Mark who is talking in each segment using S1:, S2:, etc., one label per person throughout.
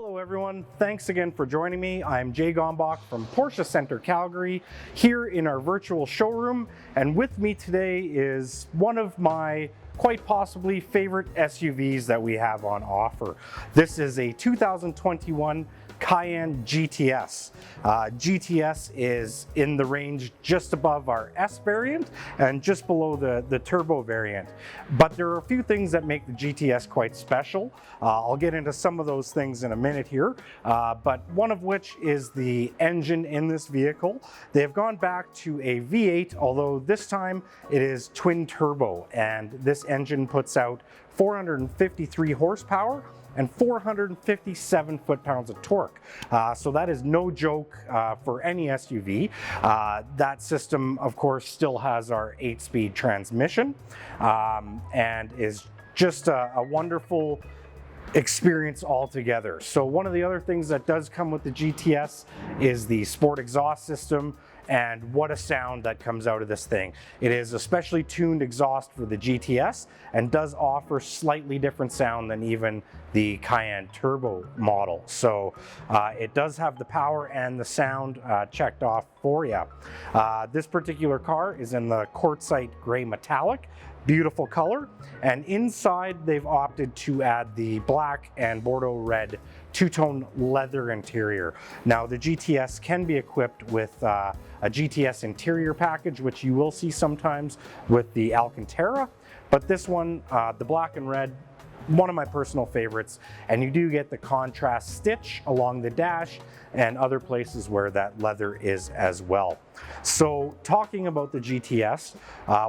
S1: Hello everyone, thanks again for joining me. I'm Jay Gombach from Porsche Center Calgary, here in our virtual showroom, and with me today is one of my quite possibly favorite SUVs that we have on offer. This is a 2021 Cayenne GTS. GTS is in the range just above our S variant and just below the turbo variant. But there are a few things that make the GTS quite special. I'll get into some of those things in a minute here, but one of which is the engine in this vehicle. They have gone back to a V8, although this time it is twin turbo, and this engine puts out 453 horsepower and 457 foot-pounds of torque. So that is no joke for any SUV. That system, of course, still has our 8-speed transmission and is just a wonderful experience altogether. So one of the other things that does come with the GTS is the sport exhaust system, and what a sound that comes out of this thing. It is a specially tuned exhaust for the GTS and does offer slightly different sound than even the Cayenne Turbo model. So it does have the power and the sound checked off for you. This particular car is in the quartzite gray metallic. Beautiful color, and inside they've opted to add the black and Bordeaux red two-tone leather interior. Now the GTS can be equipped with a GTS interior package, which you will see sometimes with the Alcantara, but this one, the black and red, one of my personal favorites, and you do get the contrast stitch along the dash and other places where that leather is as well. So talking about the GTS,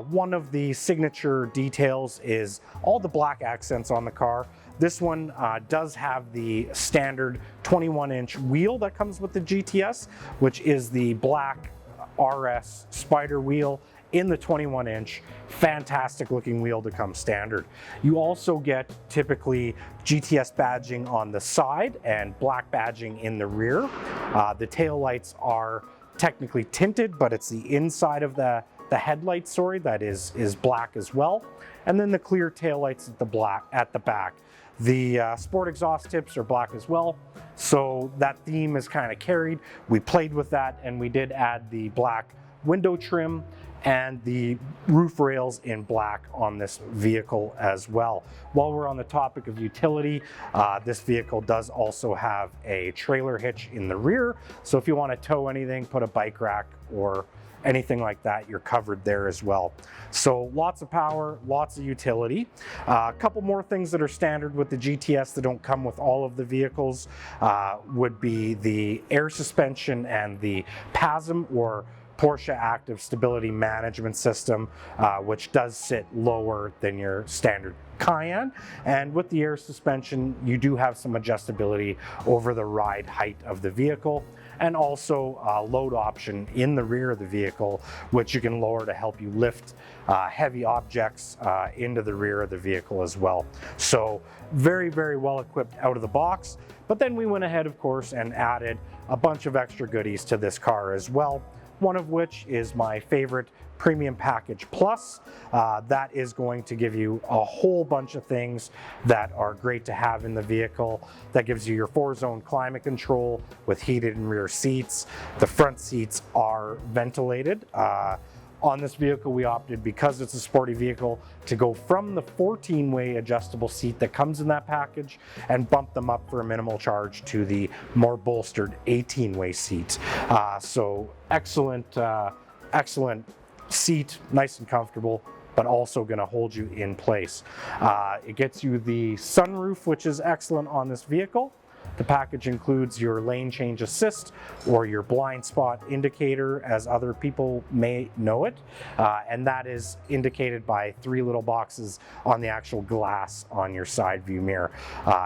S1: one of the signature details is all the black accents on the car. This one does have the standard 21-inch wheel that comes with the GTS, which is the black RS Spider wheel in the 21-inch, fantastic looking wheel to come standard. You also get typically GTS badging on the side and black badging in the rear. The tail lights are technically tinted, but it's the inside of the headlight, sorry, that is black as well. And then the clear tail lights at the back. The sport exhaust tips are black as well, so that theme is kind of carried. We played with that, and we did add the black window trim and the roof rails in black on this vehicle as well. While we're on the topic of utility, this vehicle does also have a trailer hitch in the rear, so if you want to tow anything, put a bike rack or anything like that, you're covered there as well. So lots of power, lots of utility. A couple more things that are standard with the GTS that don't come with all of the vehicles would be the air suspension and the PASM, or Porsche Active Stability Management System, which does sit lower than your standard Cayenne. And with the air suspension, you do have some adjustability over the ride height of the vehicle, and also a load option in the rear of the vehicle, which you can lower to help you lift heavy objects into the rear of the vehicle as well. So very, very well equipped out of the box. But then we went ahead, of course, and added a bunch of extra goodies to this car as well. One of which is my favorite Premium Package Plus. That is going to give you a whole bunch of things that are great to have in the vehicle. That gives you your 4-zone climate control with heated and rear seats. The front seats are ventilated. On this vehicle, we opted, because it's a sporty vehicle, to go from the 14-way adjustable seat that comes in that package and bump them up for a minimal charge to the more bolstered 18-way seat. So excellent, excellent seat, nice and comfortable, but also going to hold you in place. It gets you the sunroof, which is excellent on this vehicle. The package includes your lane change assist, or your blind spot indicator as other people may know it, and that is indicated by 3 little boxes on the actual glass on your side view mirror.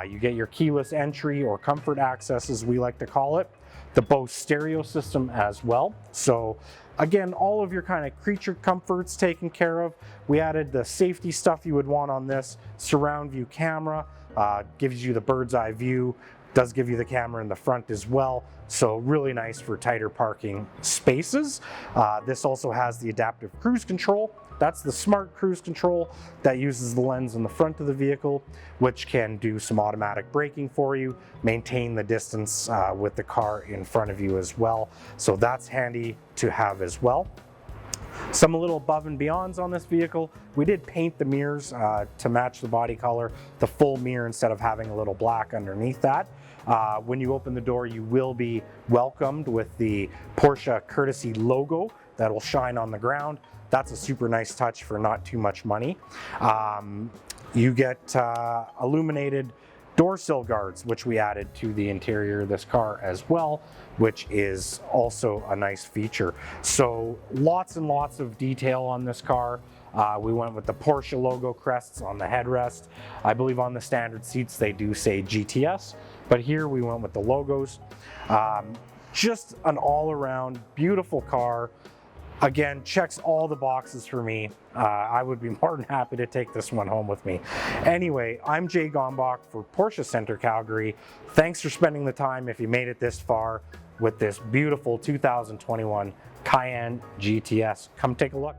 S1: You get your keyless entry, or comfort access as we like to call it, the Bose stereo system as well. So again, all of your kind of creature comforts taken care of. We added the safety stuff you would want on this. Surround view camera, gives you the bird's eye view, does give you the camera in the front as well, so really nice for tighter parking spaces. This also has the adaptive cruise control, That's the smart cruise control that uses the lens in the front of the vehicle, which can do some automatic braking for you, maintain the distance with the car in front of you as well. So that's handy to have as well. Some little above and beyonds on this vehicle. We did paint the mirrors to match the body color, the full mirror, instead of having a little black underneath that. When you open the door, you will be welcomed with the Porsche courtesy logo that will shine on the ground. That's a super nice touch for not too much money. You get illuminated door sill guards, which we added to the interior of this car as well, which is also a nice feature. So lots and lots of detail on this car. We went with the Porsche logo crests on the headrest. I believe on the standard seats they do say GTS, but here we went with the logos. Just an all-around beautiful car. Again, checks all the boxes for me. I would be more than happy to take this one home with me. Anyway, I'm Jay Gombach for Porsche Center Calgary. Thanks for spending the time if you made it this far with this beautiful 2021 Cayenne GTS. Come take a look.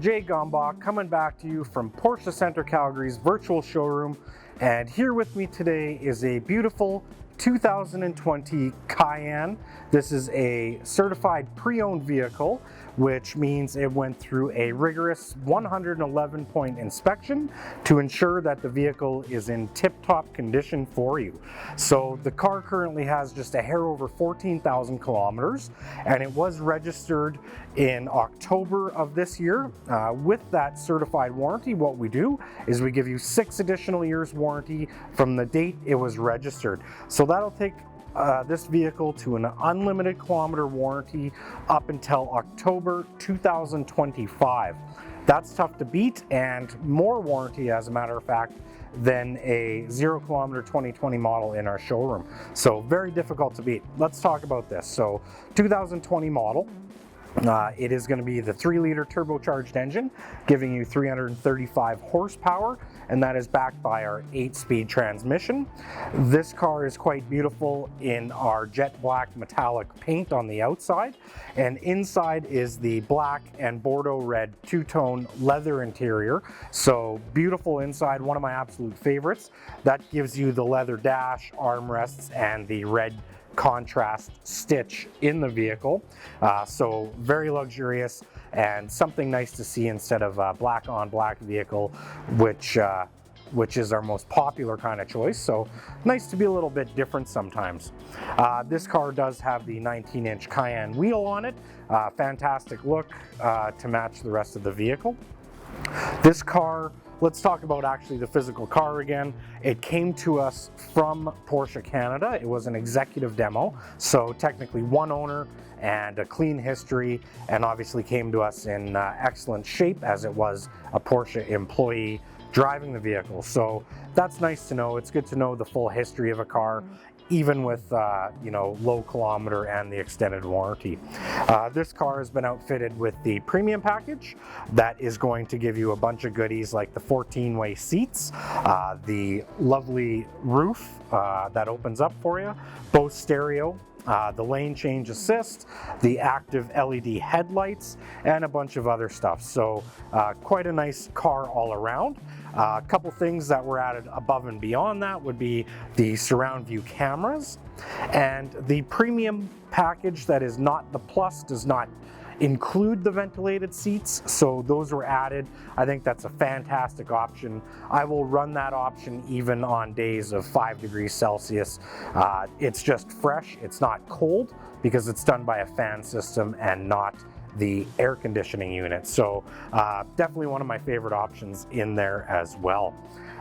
S1: Jay Gombach coming back to you from Porsche Center Calgary's virtual showroom, and here with me today is a beautiful 2020 Cayenne. This is a certified pre-owned vehicle, which means it went through a rigorous 111-point inspection to ensure that the vehicle is in tip-top condition for you. So the car currently has just a hair over 14,000 kilometers, and it was registered in October of this year. With that certified warranty, what we do is we give you 6 additional years warranty from the date it was registered. So that'll take this vehicle to an unlimited kilometer warranty up until October 2025. That's tough to beat, and more warranty, as a matter of fact, than a 0 kilometer 2020 model in our showroom. So very difficult to beat. Let's talk about this. So 2020 model. It is going to be the 3-liter turbocharged engine, giving you 335 horsepower, and that is backed by our 8-speed transmission. This car is quite beautiful in our jet black metallic paint on the outside, and inside is the black and Bordeaux red two-tone leather interior. So beautiful inside, one of my absolute favorites. That gives you the leather dash, armrests, and the red contrast stitch in the vehicle. So very luxurious and something nice to see instead of a black on black vehicle, which is our most popular kind of choice. So nice to be a little bit different sometimes. This car does have the 19-inch Cayenne wheel on it. Fantastic look to match the rest of the vehicle. This car, let's talk about actually the physical car again. It came to us from Porsche Canada. It was an executive demo, so technically one owner and a clean history, and obviously came to us in excellent shape as it was a Porsche employee driving the vehicle. So that's nice to know. It's good to know the full history of a car, even with low kilometer and the extended warranty. This car has been outfitted with the premium package that is going to give you a bunch of goodies like the 14-way seats, the lovely roof that opens up for you, Bose stereo, the lane change assist, the active LED headlights, and a bunch of other stuff. So quite a nice car all around. A couple things that were added above and beyond that would be the surround view cameras, and the premium package that is not the Plus does not include the ventilated seats, so those were added. I think that's a fantastic option. I will run that option even on days of 5 degrees Celsius. It's just fresh, it's not cold because it's done by a fan system and not the air conditioning unit. So definitely one of my favorite options in there as well.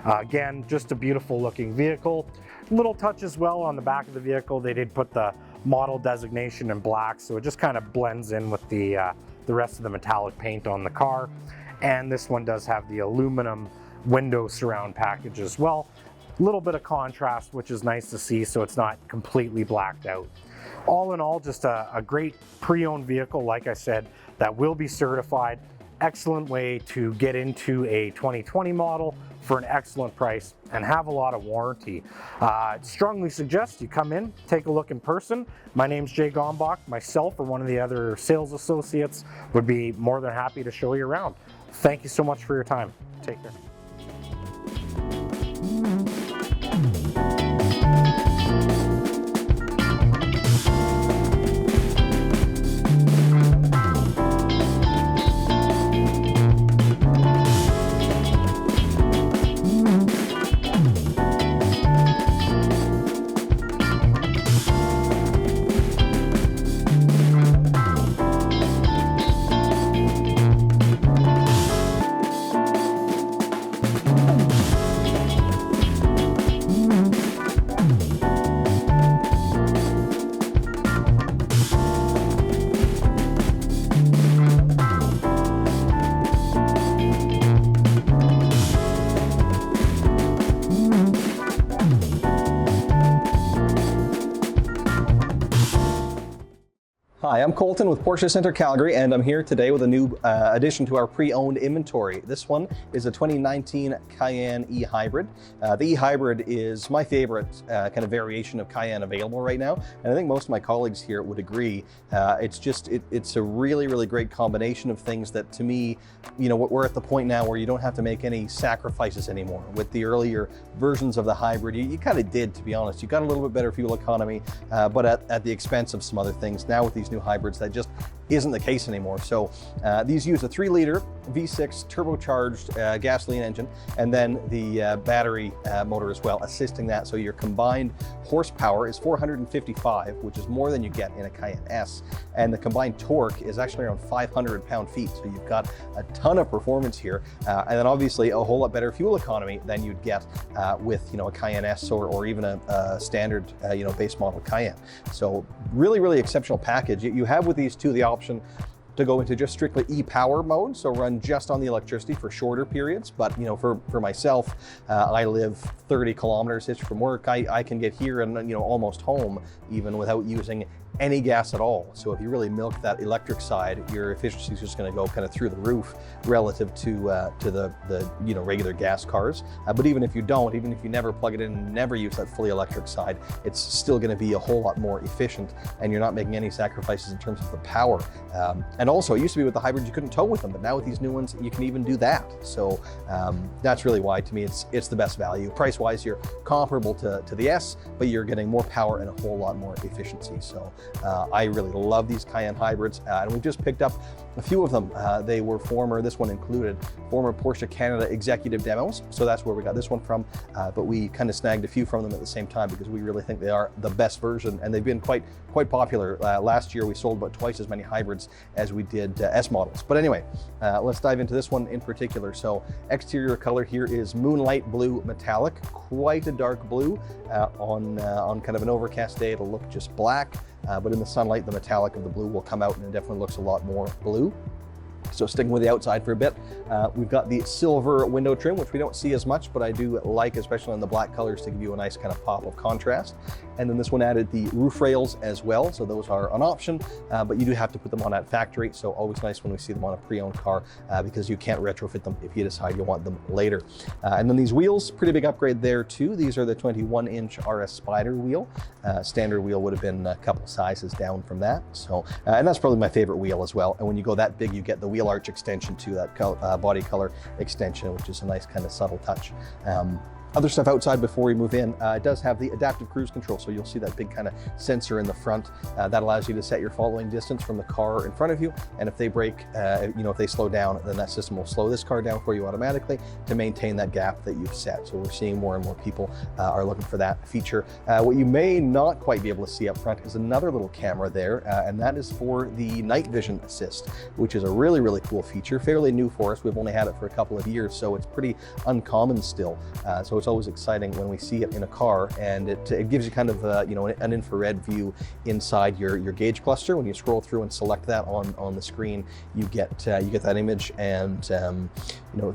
S1: Again, just a beautiful looking vehicle. Little touch as well on the back of the vehicle. They did put the model designation in black, so it just kind of blends in with the rest of the metallic paint on the car. And this one does have the aluminum window surround package as well. A little bit of contrast, which is nice to see, so it's not completely blacked out. All in all, just a great pre-owned vehicle, like I said, that will be certified. Excellent way to get into a 2020 model for an excellent price and have a lot of warranty. Strongly suggest you come in, take a look in person. My name's Jay Gombach. Myself or one of the other sales associates would be more than happy to show you around. Thank you so much for your time. Take care.
S2: Hi, I'm Colton with Porsche Center Calgary, and I'm here today with a new addition to our pre-owned inventory. This one is a 2019 Cayenne e-hybrid. The e-hybrid is my favorite kind of variation of Cayenne available right now, and I think most of my colleagues here would agree. It's a really, really great combination of things that, to me, you know, we're at the point now where you don't have to make any sacrifices anymore. With the earlier versions of the hybrid, you kind of did, to be honest. You got a little bit better fuel economy, but at the expense of some other things. Now with these new hybrids, that just isn't the case anymore. So these use a 3-liter V6 turbocharged gasoline engine, and then the battery motor as well, assisting that. So your combined horsepower is 455, which is more than you get in a Cayenne S, and the combined torque is actually around 500 pound-feet. So you've got a ton of performance here, and then obviously a whole lot better fuel economy than you'd get with, you know, a Cayenne S or even a standard you know, base model Cayenne. So really, really exceptional package. You have with these two the option to go into just strictly e-power mode, so run just on the electricity for shorter periods. But you know, for myself, I live 30 kilometers from work. I can get here and, you know, almost home even without using any gas at all. So if you really milk that electric side, your efficiency is just going to go kind of through the roof relative to the you know, regular gas cars. But even if you don't, even if you never plug it in and never use that fully electric side, it's still going to be a whole lot more efficient, and you're not making any sacrifices in terms of the power. And also, it used to be with the hybrids you couldn't tow with them, but now with these new ones you can even do that. So that's really why, to me, it's the best value. Price-wise, you're comparable to the S, but you're getting more power and a whole lot more efficiency. So I really love these Cayenne hybrids, and we've just picked up a few of them. They were this one included former Porsche Canada executive demos, so that's where we got this one from, but we kind of snagged a few from them at the same time because we really think they are the best version, and they've been quite popular. Last year we sold about twice as many hybrids as we did S models. But anyway, let's dive into this one in particular. So exterior color here is moonlight blue metallic, quite a dark blue. On kind of an overcast day, it'll look just black. But in the sunlight, the metallic of the blue will come out, and it definitely looks a lot more blue. So sticking with the outside for a bit, we've got the silver window trim, which we don't see as much, but I do like, especially on the black colors, to give you a nice kind of pop of contrast. And then this one added the roof rails as well, so those are an option, but you do have to put them on at factory, so always nice when we see them on a pre-owned car, because you can't retrofit them if you decide you want them later. And then these wheels, pretty big upgrade there too. These are the 21-inch RS Spyder wheel. Standard wheel would have been a couple sizes down from that. So, and that's probably my favorite wheel as well. And when you go that big, you get the wheel arch extension to that body color extension, which is a nice kind of subtle touch. Other stuff outside before we move in, it does have the adaptive cruise control. So you'll see that big kind of sensor in the front that allows you to set your following distance from the car in front of you. And if they brake, if they slow down, then that system will slow this car down for you automatically to maintain that gap that you've set. So we're seeing more and more people are looking for that feature. What you may not quite be able to see up front is another little camera there, and that is for the night vision assist, which is a really, really cool feature, fairly new for us. We've only had it for a couple of years, so it's pretty uncommon still. So it's always exciting when we see it in a car, and it gives you kind of an infrared view inside your gauge cluster. When you scroll through and select that on the screen, you get that image, and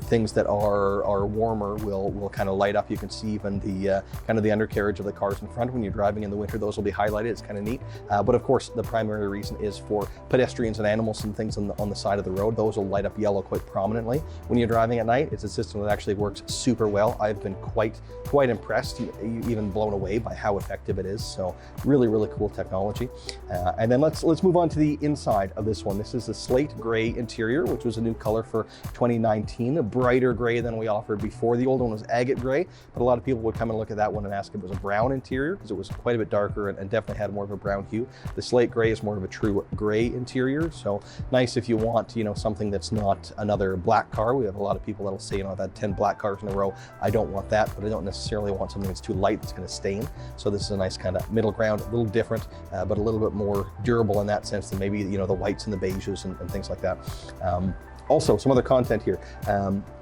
S2: things that are warmer will kind of light up. You can see even the kind of the undercarriage of the cars in front. When you're driving in the winter, those will be highlighted. It's kind of neat. But of course, the primary reason is for pedestrians and animals and things on the side of the road. Those will light up yellow quite prominently when you're driving at night. It's a system that actually works super well. I've been quite impressed, even blown away by how effective it is. So really, really cool technology. And then let's move on to the inside of this one. This is a slate gray interior, which was a new color for 2019, a brighter gray than we offered before. The old one was agate gray, but a lot of people would come and look at that one and ask if it was a brown interior, because it was quite a bit darker and definitely had more of a brown hue. The slate gray is more of a true gray interior, so nice if you want something that's not another black car. We have a lot of people that'll say, I've had 10 black cars in a row, I don't want that, but I don't necessarily want something that's too light that's going to stain. So this is a nice kind of middle ground, a little different, but a little bit more durable in that sense than maybe the whites and the beiges and things like that. Also, some other content here.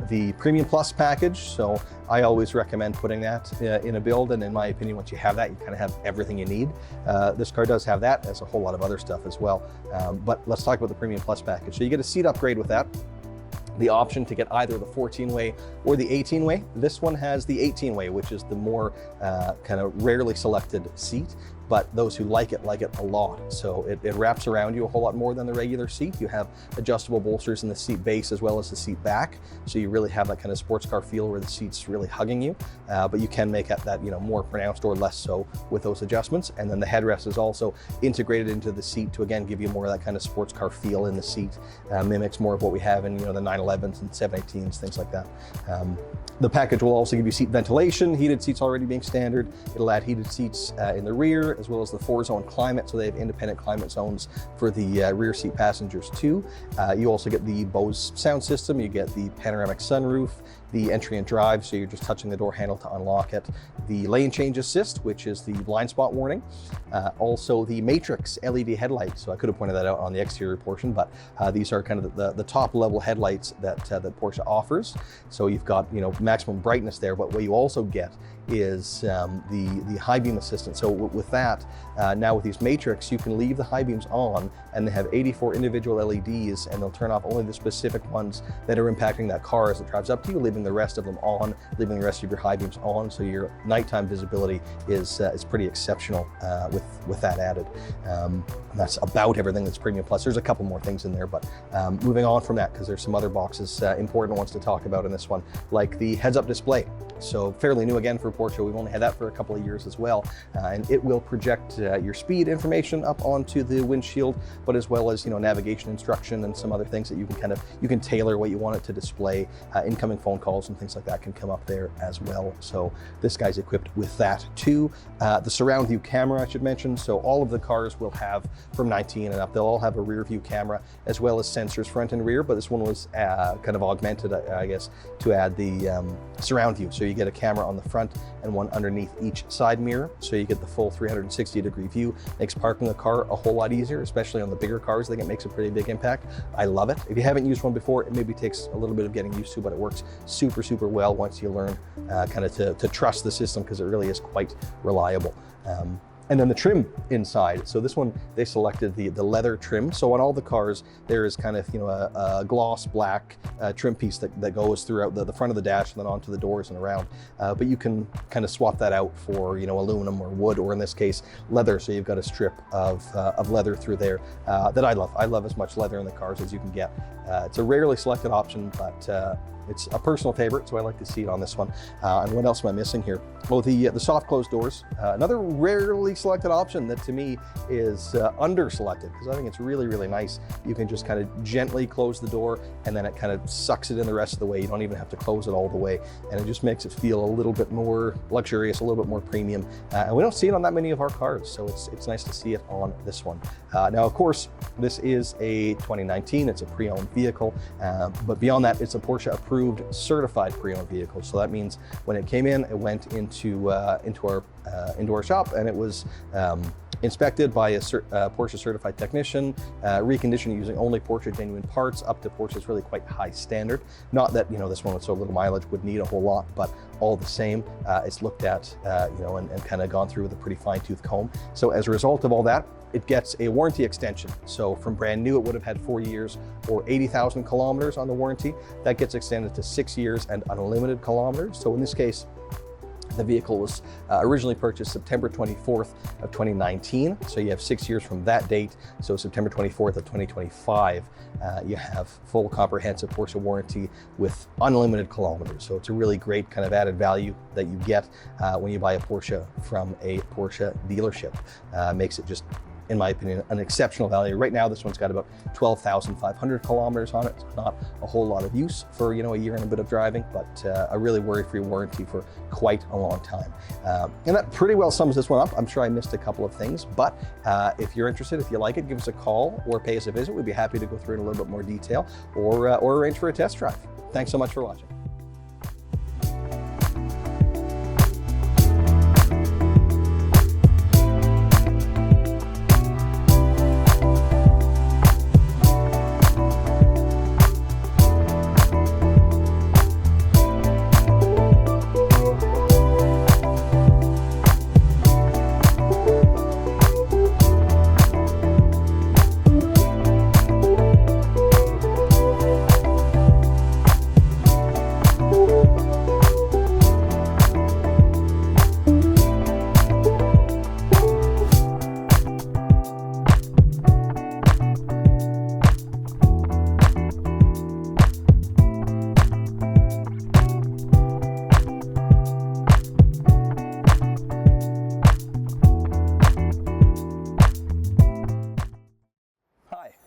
S2: The Premium Plus package, so I always recommend putting that in a build, and in my opinion, once you have that, you kind of have everything you need. This car does have that, as a whole lot of other stuff as well. But let's talk about the Premium Plus package. So you get a seat upgrade with that, the option to get either the 14-way or the 18-way. This one has the 18-way, which is the more kind of rarely selected seat, but those who like it a lot. So it wraps around you a whole lot more than the regular seat. You have adjustable bolsters in the seat base as well as the seat back. So you really have that kind of sports car feel where the seat's really hugging you, but you can make that more pronounced or less so with those adjustments. And then the headrest is also integrated into the seat to again give you more of that kind of sports car feel in the seat. Mimics more of what we have in the 911s and 718s, things like that. The package will also give you seat ventilation, heated seats already being standard. It'll add heated seats in the rear, as well as the 4-zone climate, so they have independent climate zones for the rear seat passengers too. You also get the Bose sound system, you get the panoramic sunroof, the entry and drive, so you're just touching the door handle to unlock it. The lane change assist, which is the blind spot warning. Also the Matrix LED headlights. So I could have pointed that out on the exterior portion, but these are kind of the top level headlights that Porsche offers. So you've got maximum brightness there, but what you also get is the high beam assistance. So with that, now with these Matrix, you can leave the high beams on, and they have 84 individual LEDs, and they'll turn off only the specific ones that are impacting that car as it drives up to you, leaving the rest of them on, leaving the rest of your high beams on. So your nighttime visibility is pretty exceptional with that added. That's about everything that's Premium Plus. There's a couple more things in there, but moving on from that, because there's some other boxes, important ones to talk about in this one, like the heads-up display. So fairly new again for Porsche. We've only had that for a couple of years as well, and it will project your speed information up onto the windshield, but as well as navigation instruction and some other things that you can tailor what you want it to display. Incoming phone calls and things like that can come up there as well. So this guy's equipped with that too. The surround view camera, I should mention. So all of the cars will have, from 19 and up, they'll all have a rear view camera as well as sensors front and rear, but this one was kind of augmented, I guess, to add the surround view. So you get a camera on the front and one underneath each side mirror, so you get the full 360-degree view. Makes parking a car a whole lot easier, especially on the bigger cars. I think it makes a pretty big impact. I love it. If you haven't used one before, it maybe takes a little bit of getting used to, but it works super, super well once you learn kind of to trust the system, because it really is quite reliable. And then the trim inside. So this one, they selected the leather trim. So on all the cars, there is kind of a gloss black trim piece that goes throughout the front of the dash and then onto the doors and around. But you can kind of swap that out for aluminum or wood, or in this case leather. So you've got a strip of leather through there that I love. I love as much leather in the cars as you can get. It's a rarely selected option, but It's a personal favorite, so I like to see it on this one. And what else am I missing here? Well, the soft closed doors, another rarely selected option that to me is under selected, because I think it's really, really nice. You can just kind of gently close the door and then it kind of sucks it in the rest of the way. You don't even have to close it all the way, and it just makes it feel a little bit more luxurious, a little bit more premium. And we don't see it on that many of our cars, so it's nice to see it on this one. Now, of course, this is a 2019, it's a pre-owned vehicle, but beyond that, it's a Porsche approved certified pre-owned vehicle. So that means when it came in, it went into our shop, and it was inspected by a Porsche certified technician, reconditioned using only Porsche genuine parts up to Porsche's really quite high standard. Not that, you know, this one with so little mileage would need a whole lot, but all the same, it's looked at, you know, and kind of gone through with a pretty fine tooth comb. So as a result of all that, it gets a warranty extension. So from brand new, it would have had 4 years or 80,000 kilometers on the warranty. That gets extended to 6 years and unlimited kilometers. So in this case, the vehicle was originally purchased September 24th of 2019. So you have 6 years from that date. So September 24th of 2025, you have full comprehensive Porsche warranty with unlimited kilometers. So it's a really great kind of added value that you get when you buy a Porsche from a Porsche dealership. Makes it just, in my opinion, an exceptional value. Right now, this one's got about 12,500 kilometers on it. It's not a whole lot of use for, you know, a year and a bit of driving, but a really worry-free warranty for quite a long time. And that pretty well sums this one up. I'm sure I missed a couple of things, but if you're interested, if you like it, give us a call or pay us a visit. We'd be happy to go through it in a little bit more detail, or arrange for a test drive. Thanks so much for watching.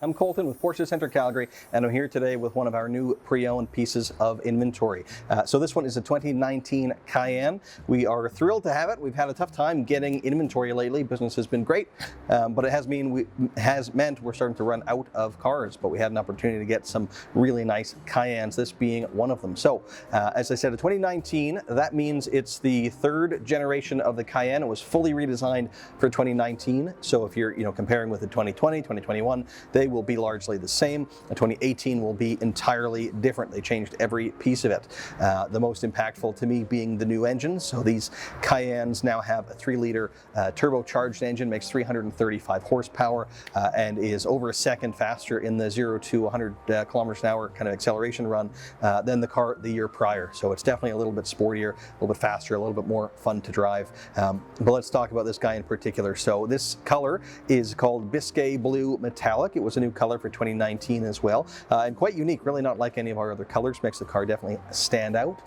S2: I'm Colton with Porsche Center Calgary, and I'm here today with one of our new pre-owned pieces of inventory. So this one is a 2019 Cayenne. We are thrilled to have it. We've had a tough time getting inventory lately. Business has been great, but it has meant we're starting to run out of cars, but we had an opportunity to get some really nice Cayennes, this being one of them. So as I said, a 2019, that means it's the third generation of the Cayenne. It was fully redesigned for 2019. So if you're comparing with the 2020, 2021, they will be largely the same. And 2018 will be entirely different. They changed every piece of it. The most impactful to me being the new engine. So these Cayennes now have a 3-liter turbocharged engine, makes 335 horsepower, and is over a second faster in the 0 to 100 kilometers an hour kind of acceleration run than the car the year prior. So it's definitely a little bit sportier, a little bit faster, a little bit more fun to drive. But let's talk about this guy in particular. So this color is called Biscay Blue Metallic. It was a new color for 2019 as well, and quite unique, really not like any of our other colors. Makes the car definitely stand out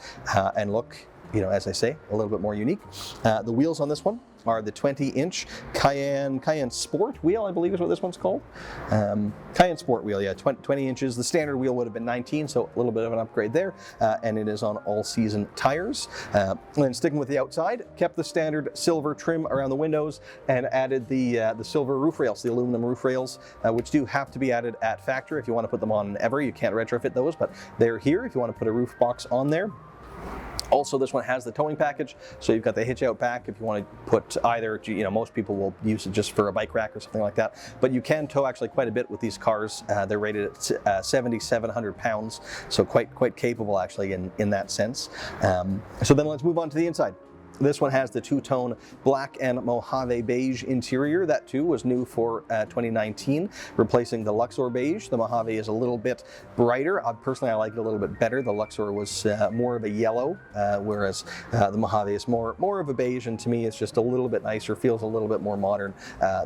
S2: and look, as I say, a little bit more unique. The wheels on this one are the 20-inch Cayenne Sport wheel, I believe is what this one's called. Cayenne Sport wheel, yeah, 20 inches. The standard wheel would have been 19, so a little bit of an upgrade there, and it is on all-season tires. And sticking with the outside, kept the standard silver trim around the windows and added the silver roof rails, the aluminum roof rails, which do have to be added at factory. If you want to put them on ever, you can't retrofit those, but they're here if you want to put a roof box on there. Also, this one has the towing package, so you've got the hitch out back if you want to put either, most people will use it just for a bike rack or something like that, but you can tow actually quite a bit with these cars. They're rated at 7,700 pounds, so quite capable actually in that sense. So then let's move on to the inside. This one has the two-tone black and Mojave beige interior. That too was new for 2019, replacing the Luxor beige. The Mojave is a little bit brighter. Personally, I like it a little bit better. The Luxor was more of a yellow, whereas the Mojave is more of a beige, and to me it's just a little bit nicer, feels a little bit more modern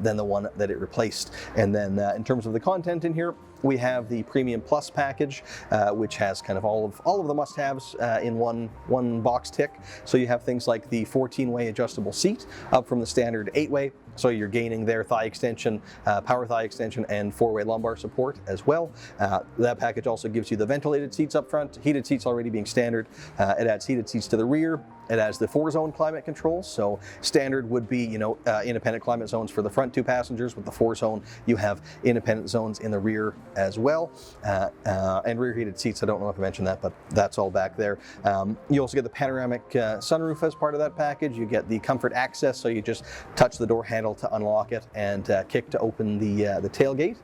S2: than the one that it replaced. And then in terms of the content in here, we have the Premium Plus package, which has kind of all of the must-haves in one box tick. So you have things like the 14-way adjustable seat up from the standard 8-way. So you're gaining their thigh extension, power thigh extension, and 4-way lumbar support as well. That package also gives you the ventilated seats up front, heated seats already being standard. It adds heated seats to the rear. It has the 4-zone climate control. So standard would be, independent climate zones for the front 2 passengers. With the 4-zone, you have independent zones in the rear as well. And rear heated seats, I don't know if I mentioned that, but that's all back there. You also get the panoramic sunroof as part of that package. You get the comfort access, so you just touch the door handle to unlock it and kick to open the tailgate,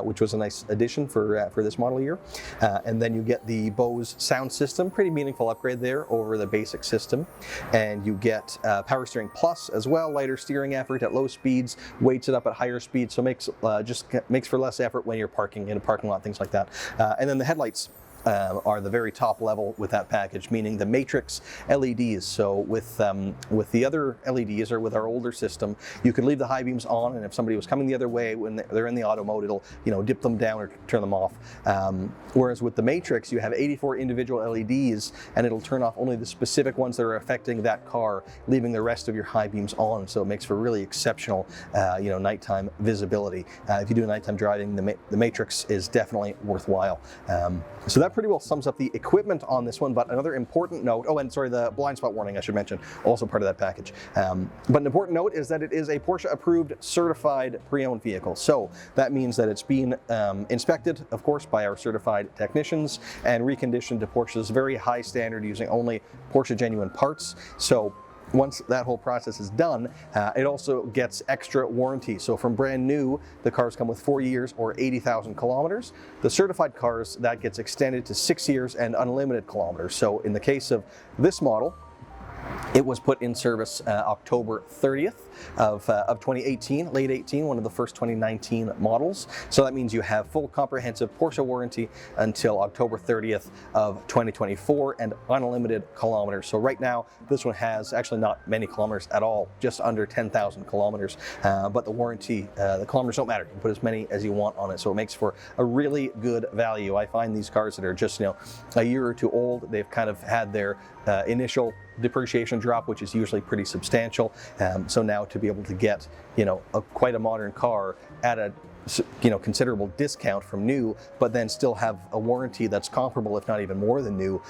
S2: which was a nice addition for this model year. And then you get the Bose sound system, pretty meaningful upgrade there over the basic system. And you get Power Steering Plus as well, lighter steering effort at low speeds, weights it up at higher speeds, so makes for less effort when you're parking in a parking lot, things like that. And then the headlights are the very top level with that package, meaning the matrix LEDs. So with the other LEDs, or with our older system, you could leave the high beams on, and if somebody was coming the other way when they're in the auto mode, it'll dip them down or turn them off. Whereas with the matrix, you have 84 individual LEDs, and it'll turn off only the specific ones that are affecting that car, leaving the rest of your high beams on. So it makes for really exceptional nighttime visibility. If you do nighttime driving, the matrix is definitely worthwhile. So that pretty well sums up the equipment on this one, but another important note, the blind spot warning I should mention, also part of that package. But an important note is that it is a Porsche approved certified pre-owned vehicle. So that means that it's been inspected, of course, by our certified technicians and reconditioned to Porsche's very high standard using only Porsche genuine parts. So once that whole process is done, it also gets extra warranty. So from brand new, the cars come with 4 years or 80,000 kilometers. The certified cars, that gets extended to 6 years and unlimited kilometers. So in the case of this model, it was put in service October 30th of 2018, late 18, one of the first 2019 models. So that means you have full comprehensive Porsche warranty until October 30th of 2024 and unlimited kilometers. So right now, this one has actually not many kilometers at all, just under 10,000 kilometers. But the warranty, the kilometers don't matter. You can put as many as you want on it. So it makes for a really good value. I find these cars that are just, a year or two old, they've kind of had their initial depreciation drop, which is usually pretty substantial. So now to be able to get, quite a modern car at a considerable discount from new, but then still have a warranty that's comparable, if not even more than new,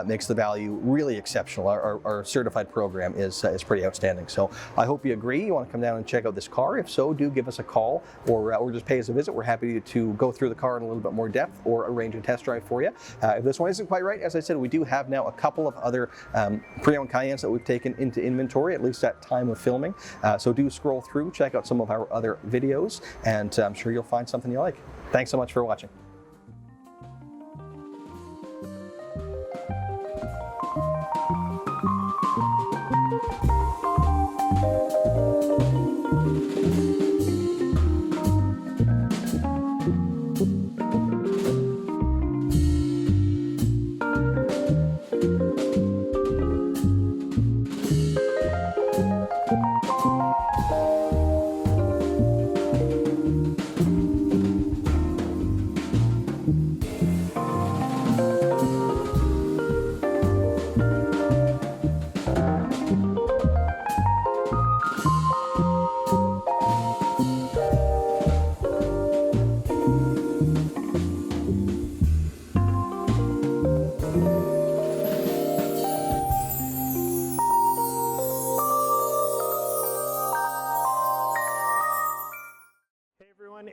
S2: makes the value really exceptional. Our certified program is pretty outstanding. So I hope you agree. You want to come down and check out this car? If so, do give us a call or just pay us a visit. We're happy to go through the car in a little bit more depth or arrange a test drive for you. If this one isn't quite right, as I said, we do have now a couple of other pre-owned Cayennes that we've taken into inventory, at least at time of filming. So do scroll through, check out some of our other videos, and I'm sure you'll find something you like. Thanks so much for watching.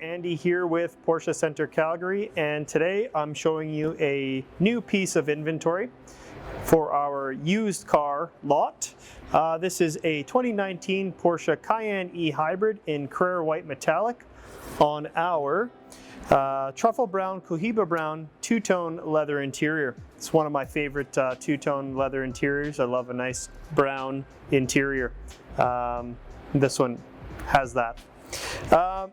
S3: Andy here with Porsche Center Calgary, and today I'm showing you a new piece of inventory for our used car lot. This is a 2019 Porsche Cayenne E Hybrid in Carrera White Metallic on our Truffle brown, Cohiba brown, two-tone leather interior. It's one of my favorite two-tone leather interiors. I love a nice brown interior. This one has that.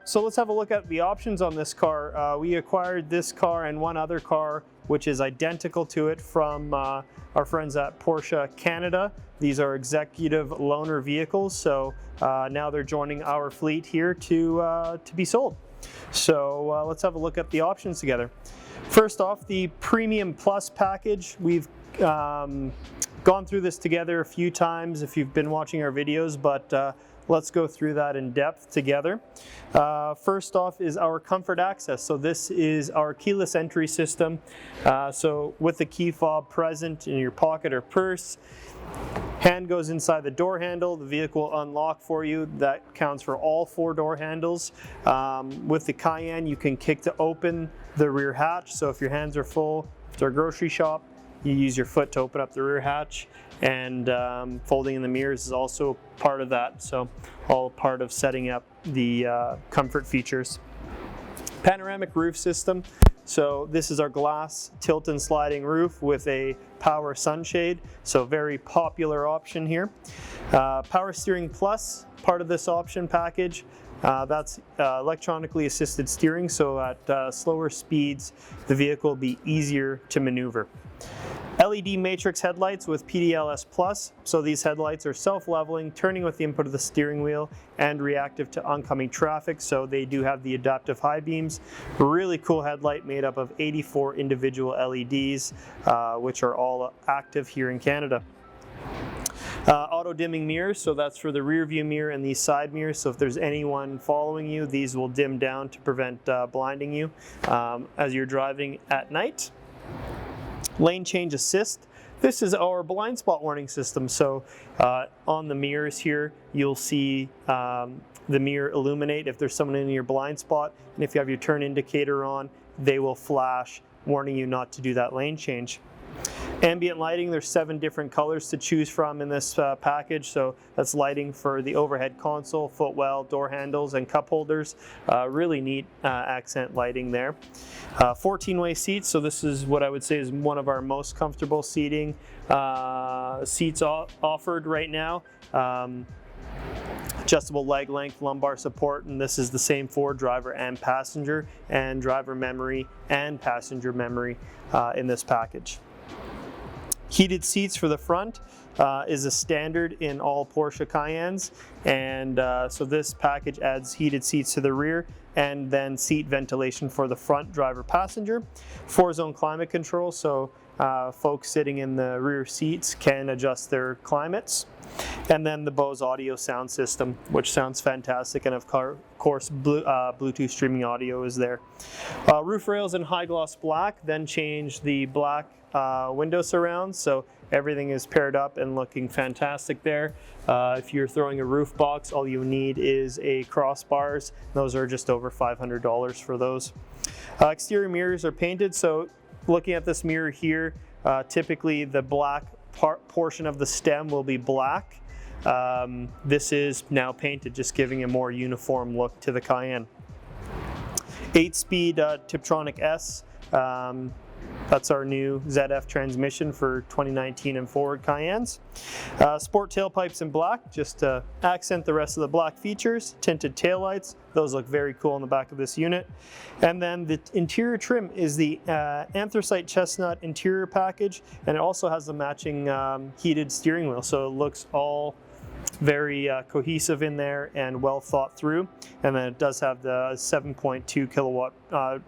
S3: So let's have a look at the options on this car. We acquired this car and one other car which is identical to it from our friends at Porsche Canada. These are executive loaner vehicles, so now they're joining our fleet here to be sold. So let's have a look at the options together. First off, the Premium Plus package. We've gone through this together a few times if you've been watching our videos, but let's go through that in depth together. First off is our Comfort Access. So this is our keyless entry system. So with the key fob present in your pocket or purse, hand goes inside the door handle, the vehicle will unlock for you. That counts for all 4 door handles. With the Cayenne, you can kick to open the rear hatch. So if your hands are full after a grocery shop, you use your foot to open up the rear hatch, and folding in the mirrors is also part of that. So all part of setting up the comfort features. Panoramic roof system. So this is our glass tilt and sliding roof with a power sunshade. So very popular option here. Power Steering Plus, part of this option package. That's electronically assisted steering, so at slower speeds the vehicle will be easier to maneuver. LED matrix headlights with PDLS Plus. So these headlights are self-leveling, turning with the input of the steering wheel, and reactive to oncoming traffic. So they do have the adaptive high beams. Really cool headlight made up of 84 individual LEDs, which are all active here in Canada. Auto dimming mirrors, so that's for the rear view mirror and these side mirrors. So if there's anyone following you, these will dim down to prevent blinding you as you're driving at night. Lane change assist. This is our blind spot warning system. So on the mirrors here, you'll see the mirror illuminate if there's someone in your blind spot, and if you have your turn indicator on, they will flash warning you not to do that lane change. Ambient lighting, there's 7 different colors to choose from in this package. So that's lighting for the overhead console, footwell, door handles, and cup holders. Really neat accent lighting there. 14-way seats, so this is what I would say is one of our most comfortable seating seats offered right now. Adjustable leg length, lumbar support, and this is the same for driver and passenger, and driver memory and passenger memory in this package. Heated seats for the front is a standard in all Porsche Cayennes, and so this package adds heated seats to the rear and then seat ventilation for the front driver passenger. 4-zone climate control, so folks sitting in the rear seats can adjust their climates. And then the Bose audio sound system, which sounds fantastic, and of course Bluetooth streaming audio is there. Roof rails in high gloss black, then change the black window surrounds, so everything is paired up and looking fantastic there. If you're throwing a roof box, all you need is a crossbars. Those are just over $500 for those. Exterior mirrors are painted, so looking at this mirror here, typically the black portion of the stem will be black. This is now painted, just giving a more uniform look to the Cayenne. 8-speed Tiptronic S. That's our new ZF transmission for 2019 and forward Cayennes. Sport tailpipes in black, just to accent the rest of the black features. Tinted taillights, those look very cool in the back of this unit. And then the interior trim is the anthracite chestnut interior package, and it also has the matching heated steering wheel, so it looks all very cohesive in there and well thought through. And then it does have the 7.2 kilowatt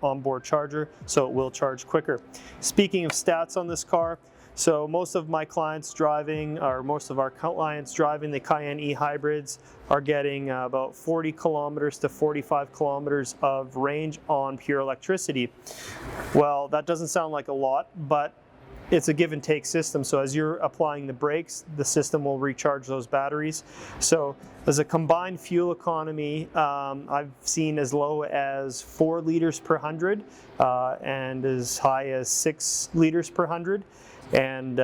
S3: onboard charger, so it will charge quicker. Speaking of stats on this car, so most of my clients driving, or most of our clients driving the Cayenne e-hybrids are getting about 40 kilometers to 45 kilometers of range on pure electricity. Well, that doesn't sound like a lot, but it's a give and take system. So as you're applying the brakes, the system will recharge those batteries. So as a combined fuel economy, I've seen as low as 4 liters per 100 and as high as 6 liters per 100. And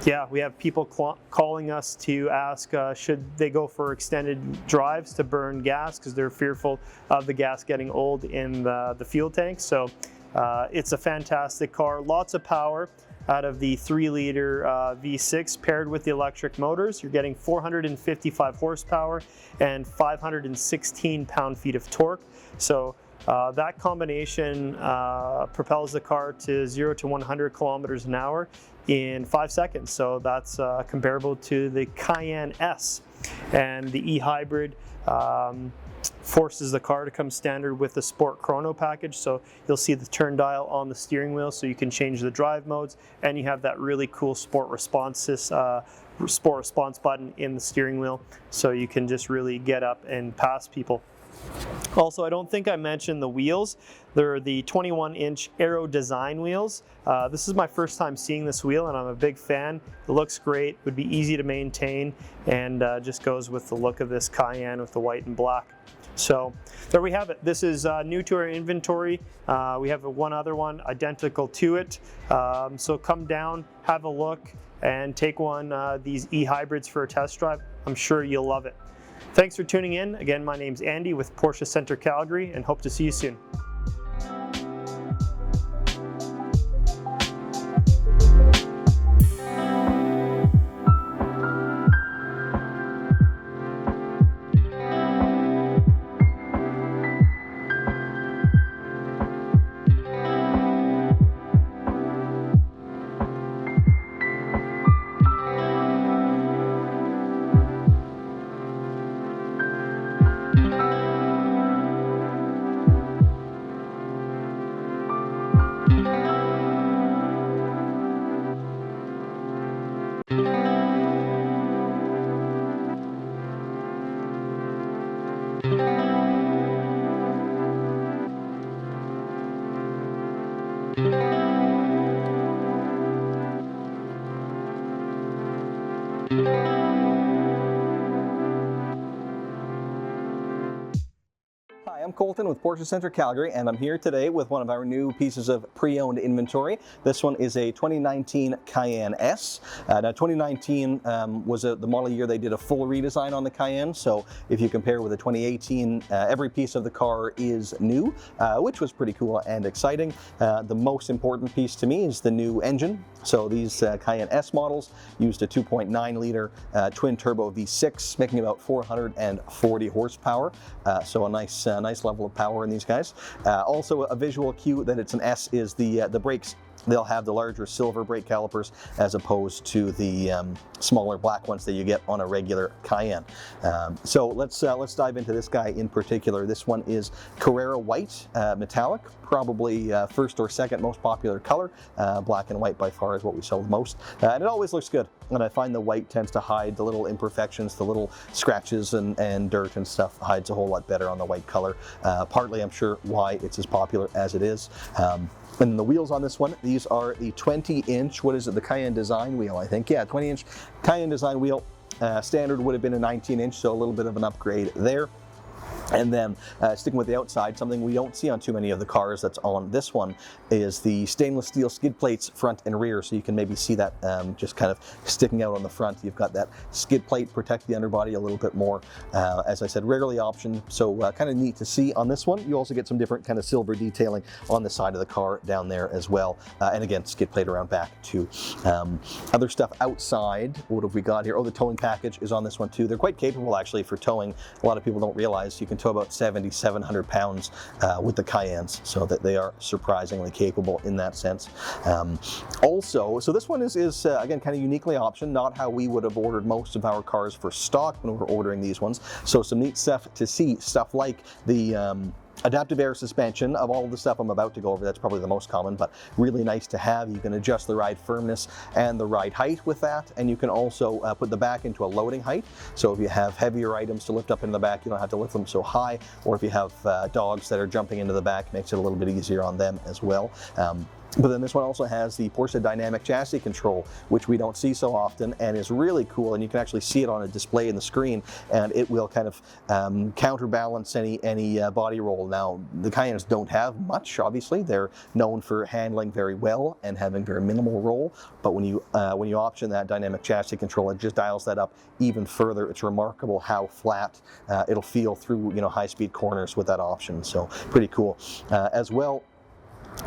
S3: Yeah, we have people calling us to ask should they go for extended drives to burn gas because they're fearful of the gas getting old in the fuel tank. So it's a fantastic car, lots of power out of the 3-liter V6 paired with the electric motors. You're getting 455 horsepower and 516 pound-feet of torque. So that combination propels the car to 0 to 100 kilometers an hour in 5 seconds. So that's comparable to the Cayenne S. And the e-hybrid forces the car to come standard with the Sport Chrono package. So you'll see the turn dial on the steering wheel, so you can change the drive modes, and you have that really cool Sport Response button in the steering wheel, so you can just really get up and pass people. Also, I don't think I mentioned the wheels. They're the 21-inch Aero Design wheels. This is my first time seeing this wheel, and I'm a big fan. It looks great, would be easy to maintain, and just goes with the look of this Cayenne with the white and black. So there we have it. This is new to our inventory. We have one other one identical to it. So come down, have a look, and take one these e-hybrids for a test drive. I'm sure you'll love it. Thanks for tuning in. Again, my name's Andy with Porsche Center Calgary, and hope to see you soon.
S2: Hi, I'm Colton with Porsche Center Calgary, and I'm here today with one of our new pieces of pre-owned inventory. This one is a 2019 Cayenne S. Now 2019 was the model year they did a full redesign on the Cayenne, so if you compare with the 2018, every piece of the car is new, which was pretty cool and exciting. The most important piece to me is the new engine. So these Cayenne S models used a 2.9 liter twin turbo V6, making about 440 horsepower. So a nice level of power in these guys. Also a visual cue that it's an S is the brakes. They'll have the larger silver brake calipers as opposed to the smaller black ones that you get on a regular Cayenne. So let's dive into this guy in particular. This one is Carrera White Metallic, probably first or second most popular color. Black and white by far is what we sell the most, and it always looks good. And I find the white tends to hide the little imperfections, the little scratches and dirt and stuff, hides a whole lot better on the white color. Partly, I'm sure, why it's as popular as it is. And the wheels on this one, these are the 20-inch, what is it, the Cayenne Design wheel, I think. Yeah, 20-inch Cayenne Design wheel. Standard would have been a 19-inch, so a little bit of an upgrade there. And then sticking with the outside, something we don't see on too many of the cars that's on this one is the stainless steel skid plates front and rear. So you can maybe see that just kind of sticking out on the front. You've got that skid plate, protect the underbody a little bit more. As I said, rarely optioned, so kind of neat to see on this one. You also get some different kind of silver detailing on the side of the car down there as well. And again, skid plate around back too. Other stuff outside, what have we got here? Oh, the towing package is on this one too. They're quite capable actually for towing. A lot of people don't realize you can tow about 700 pounds with the Cayennes, so that they are surprisingly capable in that sense. Also, so this one is again kind of uniquely optioned, not how we would have ordered most of our cars for stock when we were ordering these ones. So some neat stuff to see, stuff like the adaptive air suspension. Of all the stuff I'm about to go over, that's probably the most common, but really nice to have. You can adjust the ride firmness and the ride height with that, and you can also put the back into a loading height. So if you have heavier items to lift up into the back, you don't have to lift them so high, or if you have dogs that are jumping into the back, makes it a little bit easier on them as well. But then this one also has the Porsche Dynamic Chassis Control, which we don't see so often and is really cool, and you can actually see it on a display in the screen, and it will kind of counterbalance any body roll roll. Now, the Cayennes don't have much, obviously. They're known for handling very well and having very minimal roll, but when you option that dynamic chassis control, it just dials that up even further. It's remarkable how flat it'll feel through, high-speed corners with that option, so pretty cool. As well,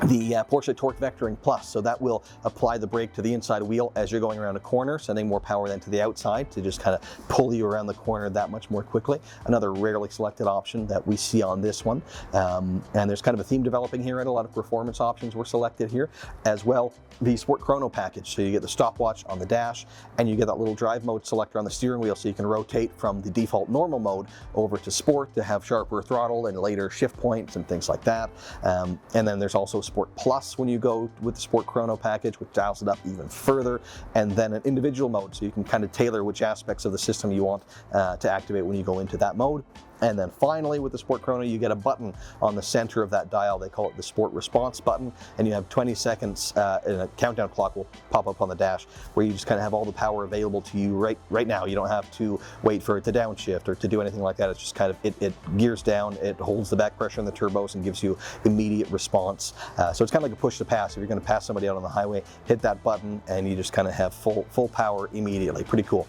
S2: the Porsche Torque Vectoring Plus, so that will apply the brake to the inside wheel as you're going around a corner, sending more power then to the outside to just kind of pull you around the corner that much more quickly. Another rarely selected option that we see on this one. And there's kind of a theme developing here, and a lot of performance options were selected here. As well, the Sport Chrono package, so you get the stopwatch on the dash, and you get that little drive mode selector on the steering wheel, so you can rotate from the default normal mode over to Sport to have sharper throttle and later shift points and things like that. And then there's also Sport Plus when you go with the Sport Chrono package, which dials it up even further, and then an individual mode, so you can kind of tailor which aspects of the system you want to activate when you go into that mode. And then finally, with the Sport Chrono, you get a button on the center of that dial. They call it the Sport Response button, and you have 20 seconds, and a countdown clock will pop up on the dash, where you just kind of have all the power available to you right now. You don't have to wait for it to downshift or to do anything like that. It's just kind of, it gears down, it holds the back pressure in the turbos and gives you immediate response. So it's kind of like a push to pass. If you're going to pass somebody out on the highway, hit that button, and you just kind of have full power immediately. Pretty cool.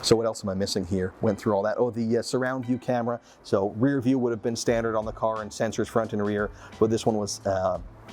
S2: So what else am I missing here? Went through all that. Oh, the surround view camera. So rear view would have been standard on the car and sensors front and rear, but this one was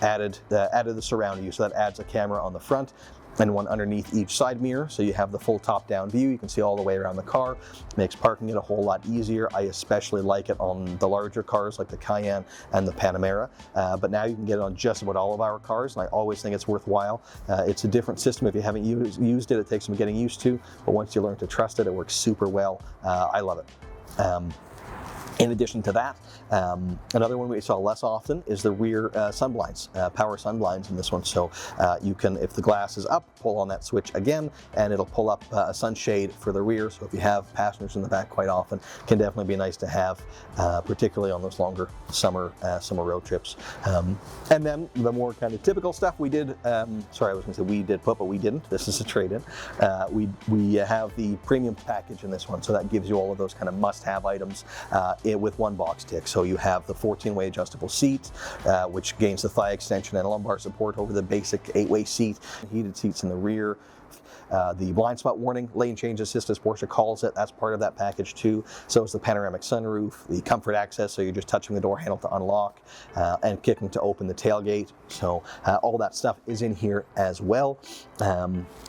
S2: added the surround view, so that adds a camera on the front and one underneath each side mirror, so you have the full top-down view. You can see all the way around the car. Makes parking it a whole lot easier. I especially like it on the larger cars like the Cayenne and the Panamera, but now you can get it on just about all of our cars, and I always think it's worthwhile. It's a different system. If you haven't used it, it takes some getting used to, but once you learn to trust it, it works super well. I love it. In addition to that, another one we saw less often is the rear sunblinds, power sunblinds in this one. So you can, if the glass is up, pull on that switch again, and it'll pull up a sunshade for the rear. So if you have passengers in the back quite often, can definitely be nice to have, particularly on those longer summer road trips. And then the more kind of typical stuff we did, sorry, I was going to say we did put, but we didn't. This is a trade-in. We have the premium package in this one, so that gives you all of those kind of must-have items with one box tick. So you have the 14-way adjustable seat, which gains the thigh extension and lumbar support over the basic 8-way seat, heated seats in the rear. The blind spot warning, lane change assist as Porsche calls it, that's part of that package too. So is the panoramic sunroof, the comfort access, so you're just touching the door handle to unlock, and kicking to open the tailgate. So all that stuff is in here as well.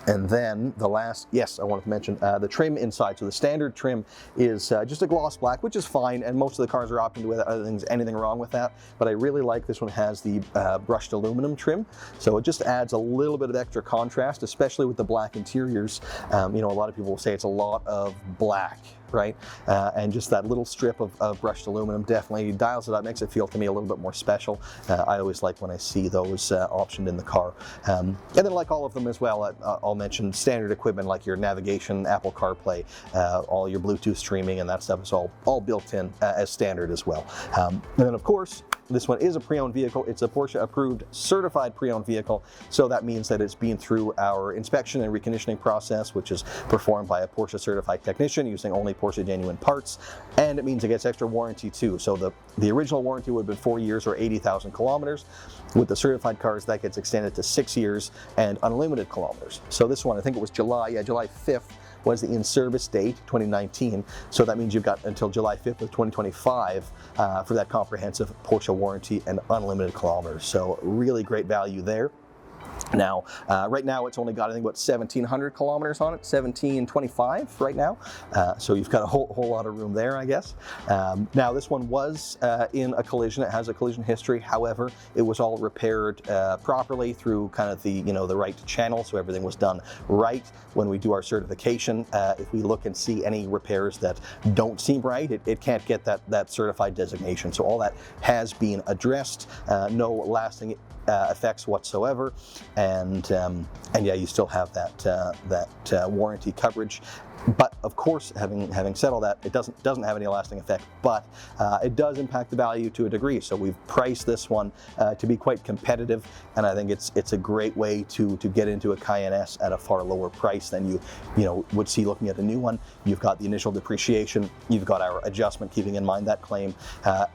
S2: And then the last, yes, I wanted to mention the trim inside. So the standard trim is just a gloss black, which is fine, and most of the cars are opting to with it. I don't think there's anything wrong with that, but I really like this one. Has the brushed aluminum trim, so it just adds a little bit of extra contrast, especially with the black interiors. A lot of people will say it's a lot of black, right? And just that little strip of brushed aluminum definitely dials it up, makes it feel to me a little bit more special. I always like when I see those optioned in the car. And then, like all of them as well, I'll mention standard equipment like your navigation, Apple CarPlay, all your Bluetooth streaming, and that stuff is all built in as standard as well. And then, of course, this one is a pre-owned vehicle. It's a Porsche approved certified pre-owned vehicle, so that means that it's been through our inspection and reconditioning process, which is performed by a Porsche certified technician using only Porsche genuine parts, and it means it gets extra warranty too. So the original warranty would have been 4 years or 80,000 kilometers. With the certified cars, that gets extended to 6 years and unlimited kilometers. So this one, I think it was July 5th was the in-service date, 2019. So that means you've got until July 5th of 2025 for that comprehensive Porsche warranty and unlimited kilometers. So really great value there. Now, right now it's only got, I think, about 1,700 kilometers on it, 1,725 right now. So you've got a whole lot of room there, I guess. Now, this one was in a collision. It has a collision history. However, it was all repaired properly through kind of the right channel. So everything was done right. When we do our certification, if we look and see any repairs that don't seem right, it can't get that certified designation. So all that has been addressed. No lasting effects whatsoever, and yeah, you still have that warranty coverage. But of course, having said all that, it doesn't have any lasting effect, but it does impact the value to a degree. So we've priced this one to be quite competitive, and I think it's a great way to get into a Cayenne S at a far lower price than you would see looking at a new one. You've got the initial depreciation, you've got our adjustment, keeping in mind that claim,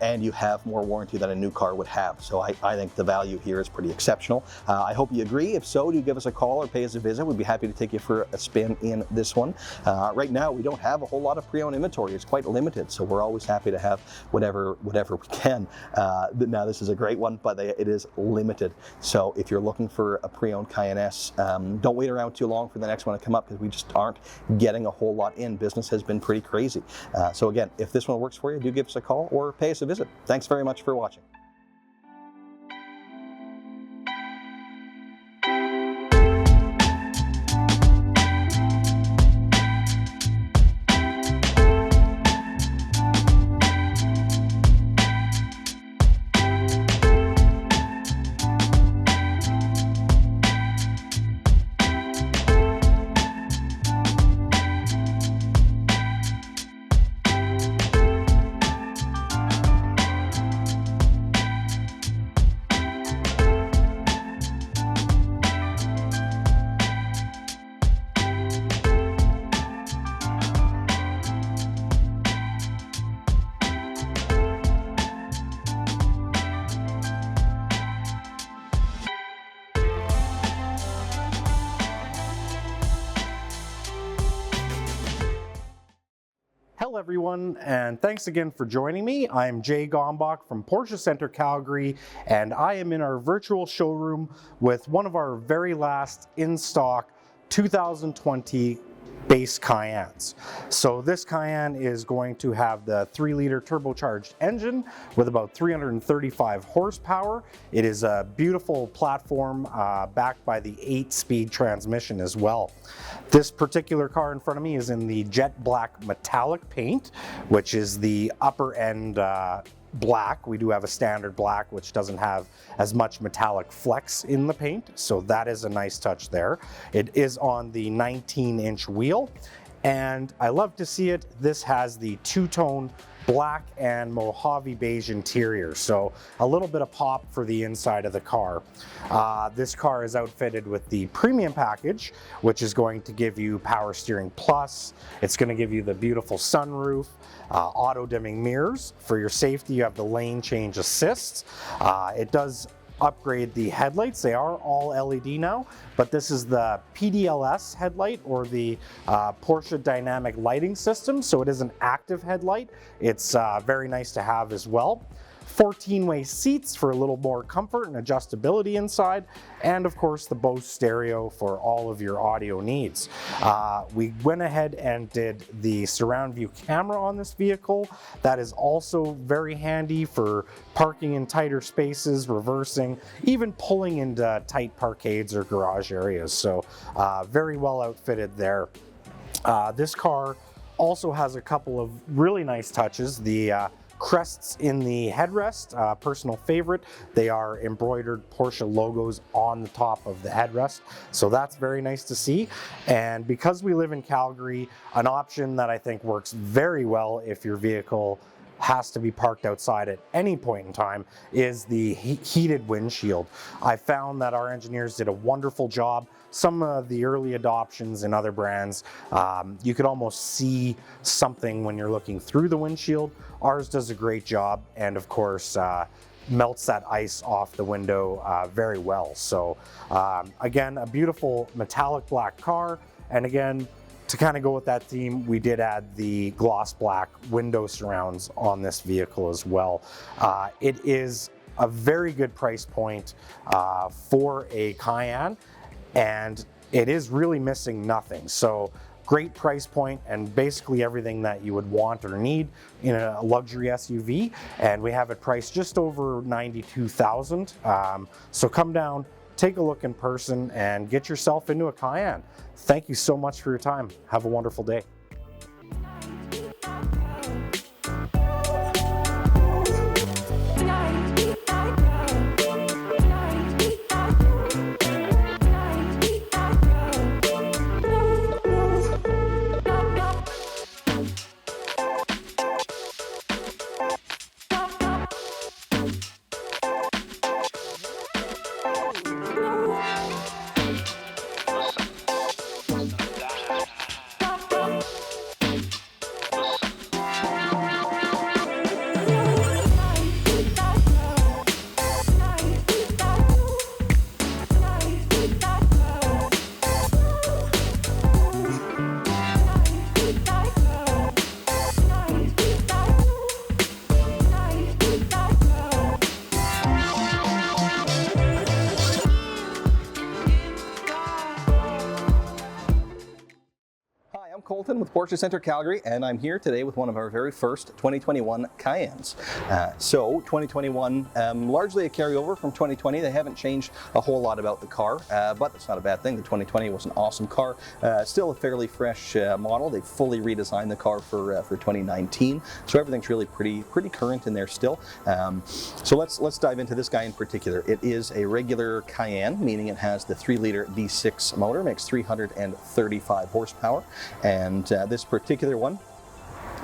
S2: and you have more warranty than a new car would have. So I think the value here is pretty exceptional. I hope you agree. If so, do give us a call or pay us a visit. We'd be happy to take you for a spin in this one. Right now, we don't have a whole lot of pre-owned inventory. It's quite limited, so we're always happy to have whatever we can. Now, this is a great one, but it is limited. So if you're looking for a pre-owned Cayenne S, don't wait around too long for the next one to come up, because we just aren't getting a whole lot in. Business has been pretty crazy. So again, if this one works for you, do give us a call or pay us a visit. Thanks very much for watching.
S1: Hello everyone, and thanks again for joining me. I'm Jay Gombach from Porsche Center Calgary, and I am in our virtual showroom with one of our very last in-stock 2020 base Cayennes. So this Cayenne is going to have the 3-liter turbocharged engine with about 335 horsepower. It is a beautiful platform backed by the 8-speed transmission as well. This particular car in front of me is in the jet black metallic paint, which is the upper end black. We do have a standard black which doesn't have as much metallic flex in the paint, so that is a nice touch there. It is on the 19-inch wheel, and I love to see it. This has the two-tone black and Mojave beige interior, so a little bit of pop for the inside of the car. This car is outfitted with the premium package, which is going to give you power steering plus. It's going to give you the beautiful sunroof, auto dimming mirrors. For your safety, you have the lane change assist. It does upgrade the headlights. They are all LED now, but this is the PDLS headlight, or the Porsche Dynamic Lighting System, so it is an active headlight. It's very nice to have as well. 14-way seats for a little more comfort and adjustability inside, and of course the Bose stereo for all of your audio needs. We went ahead and did the surround view camera on this vehicle. That is also very handy for parking in tighter spaces, reversing, even pulling into tight parkades or garage areas. So very well outfitted there. This car also has a couple of really nice touches. The crests in the headrest, personal favorite. They are embroidered Porsche logos on the top of the headrest, so that's very nice to see. And because we live in Calgary, an option that I think works very well if your vehicle has to be parked outside at any point in time is the heated windshield. I found that our engineers did a wonderful job. Some of the early adoptions in other brands, you could almost see something when you're looking through the windshield. Ours does a great job, and of course melts that ice off the window very well. So again, a beautiful metallic black car, and again, to kind of go with that theme, we did add the gloss black window surrounds on this vehicle as well. It is a very good price point for a Cayenne, and it is really missing nothing. So great price point and basically everything that you would want or need in a luxury SUV, and we have it priced just over $92,000. So come down, take a look in person, and get yourself into a Cayenne. Thank you so much for your time. Have a wonderful day.
S2: Colton with Porsche Center Calgary, and I'm here today with one of our very first 2021 Cayennes. So 2021, largely a carryover from 2020. They haven't changed a whole lot about the car, but it's not a bad thing. The 2020 was an awesome car. Still a fairly fresh model. They fully redesigned the car for 2019, so everything's really pretty current in there still. So let's dive into this guy in particular. It is a regular Cayenne, meaning it has the 3-liter V6 motor, makes 335 horsepower, and this particular one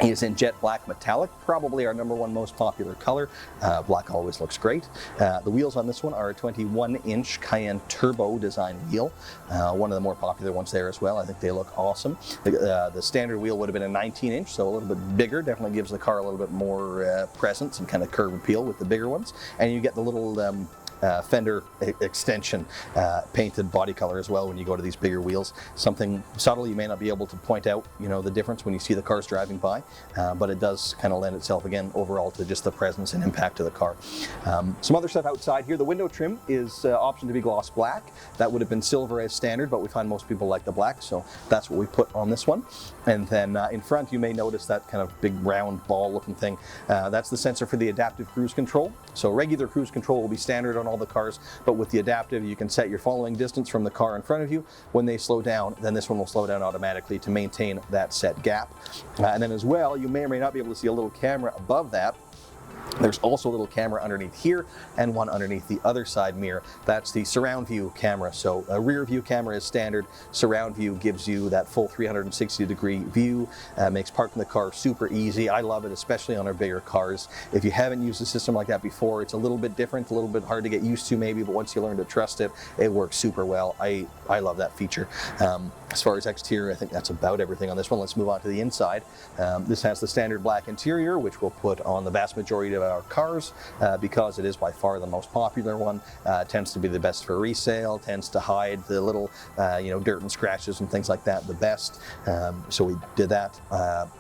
S2: is in jet black metallic, probably our #1 most popular color. Black always looks great. The wheels on this one are a 21-inch Cayenne Turbo design wheel, one of the more popular ones there as well. I think they look awesome. The standard wheel would have been a 19-inch, so a little bit bigger, definitely gives the car a little bit more presence and kind of curb appeal with the bigger ones. And you get the little fender extension painted body color as well when you go to these bigger wheels. Something subtle you may not be able to point out, the difference when you see the cars driving by, but it does kind of lend itself again overall to just the presence and impact of the car. Some other stuff outside here. The window trim is optioned to be gloss black. That would have been silver as standard, but we find most people like the black, so that's what we put on this one. And then in front you may notice that kind of big round ball looking thing. That's the sensor for the adaptive cruise control. So regular cruise control will be standard on all the cars, but with the adaptive you can set your following distance from the car in front of you. When they slow down, then this one will slow down automatically to maintain that set gap. And then as well, you may or may not be able to see a little camera above that. There's also a little camera underneath here and one underneath the other side mirror. That's the surround view camera. So a rear view camera is standard. Surround view gives you that full 360-degree view, makes parking the car super easy. I love it, especially on our bigger cars. If you haven't used a system like that before, it's a little bit different, a little bit hard to get used to maybe, but once you learn to trust it, it works super well. I love that feature. As far as exterior, I think that's about everything on this one. Let's move on to the inside. This has the standard black interior, which we'll put on the vast majority of our cars because it is by far the most popular one. Tends to be the best for resale, tends to hide the little dirt and scratches and things like that the best. So we did that.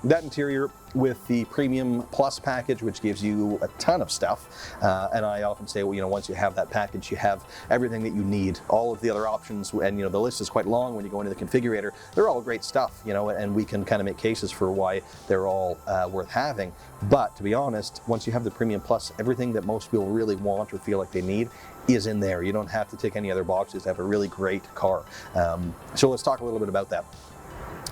S2: That interior with the Premium Plus package, which gives you a ton of stuff. And I often say, once you have that package, you have everything that you need. All of the other options, and the list is quite long when you go into the configurator. They're all great stuff, and we can kind of make cases for why they're all worth having. But to be honest, once you have the Premium Plus, everything that most people really want or feel like they need is in there. You don't have to tick any other boxes to have a really great car. So let's talk a little bit about that.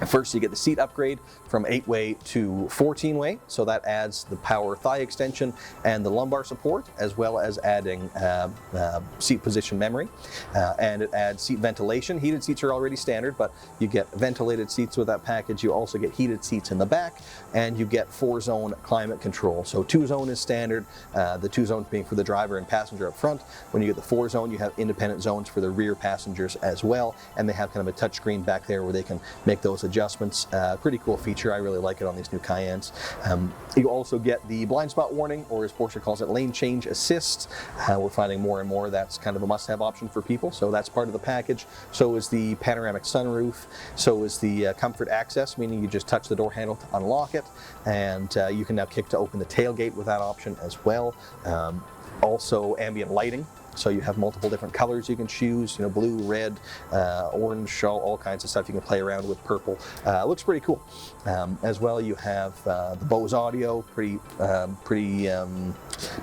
S2: First, you get the seat upgrade from 8-way to 14-way, so that adds the power thigh extension and the lumbar support, as well as adding seat position memory, and it adds seat ventilation. Heated seats are already standard, but you get ventilated seats with that package. You also get heated seats in the back, and you get 4-zone climate control. So 2-zone is standard, the 2 zones being for the driver and passenger up front. When you get the 4-zone, you have independent zones for the rear passengers as well, and they have kind of a touch screen back there where they can make those adjustments. Pretty cool feature. I really like it on these new Cayennes. You also get the blind spot warning, or as Porsche calls it, lane change assist. We're finding more and more that's kind of a must-have option for people, so that's part of the package. So is the panoramic sunroof, so is the comfort access, meaning you just touch the door handle to unlock it, and you can now kick to open the tailgate with that option as well. Also ambient lighting. So you have multiple different colors you can choose, blue, red, orange, all kinds of stuff you can play around with. Purple. Looks pretty cool. As well, you have the Bose audio, pretty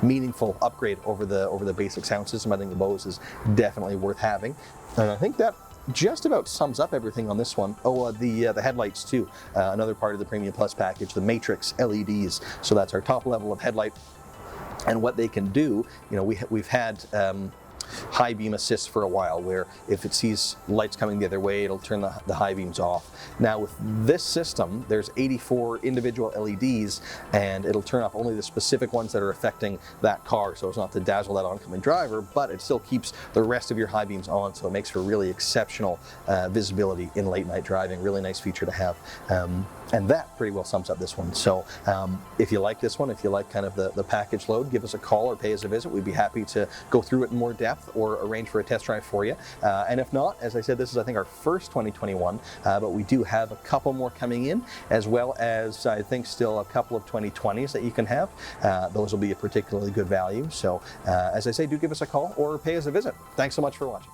S2: meaningful upgrade over the basic sound system. I think the Bose is definitely worth having. And I think that just about sums up everything on this one. Oh, the headlights too. Another part of the Premium Plus package, the Matrix LEDs. So that's our top level of headlight. And what they can do, we've had high beam assist for a while, where if it sees lights coming the other way, it'll turn the high beams off. Now with this system, there's 84 individual LEDs, and it'll turn off only the specific ones that are affecting that car, so it's not to dazzle that oncoming driver, but it still keeps the rest of your high beams on, so it makes for really exceptional visibility in late night driving. Really nice feature to have. And that pretty well sums up this one. So if you like this one, if you like kind of the package load, give us a call or pay us a visit. We'd be happy to go through it in more depth or arrange for a test drive for you. And if not, as I said, this is I think our first 2021, but we do have a couple more coming in, as well as I think still a couple of 2020s that you can have. Those will be a particularly good value. So as I say, do give us a call or pay us a visit. Thanks so much for watching.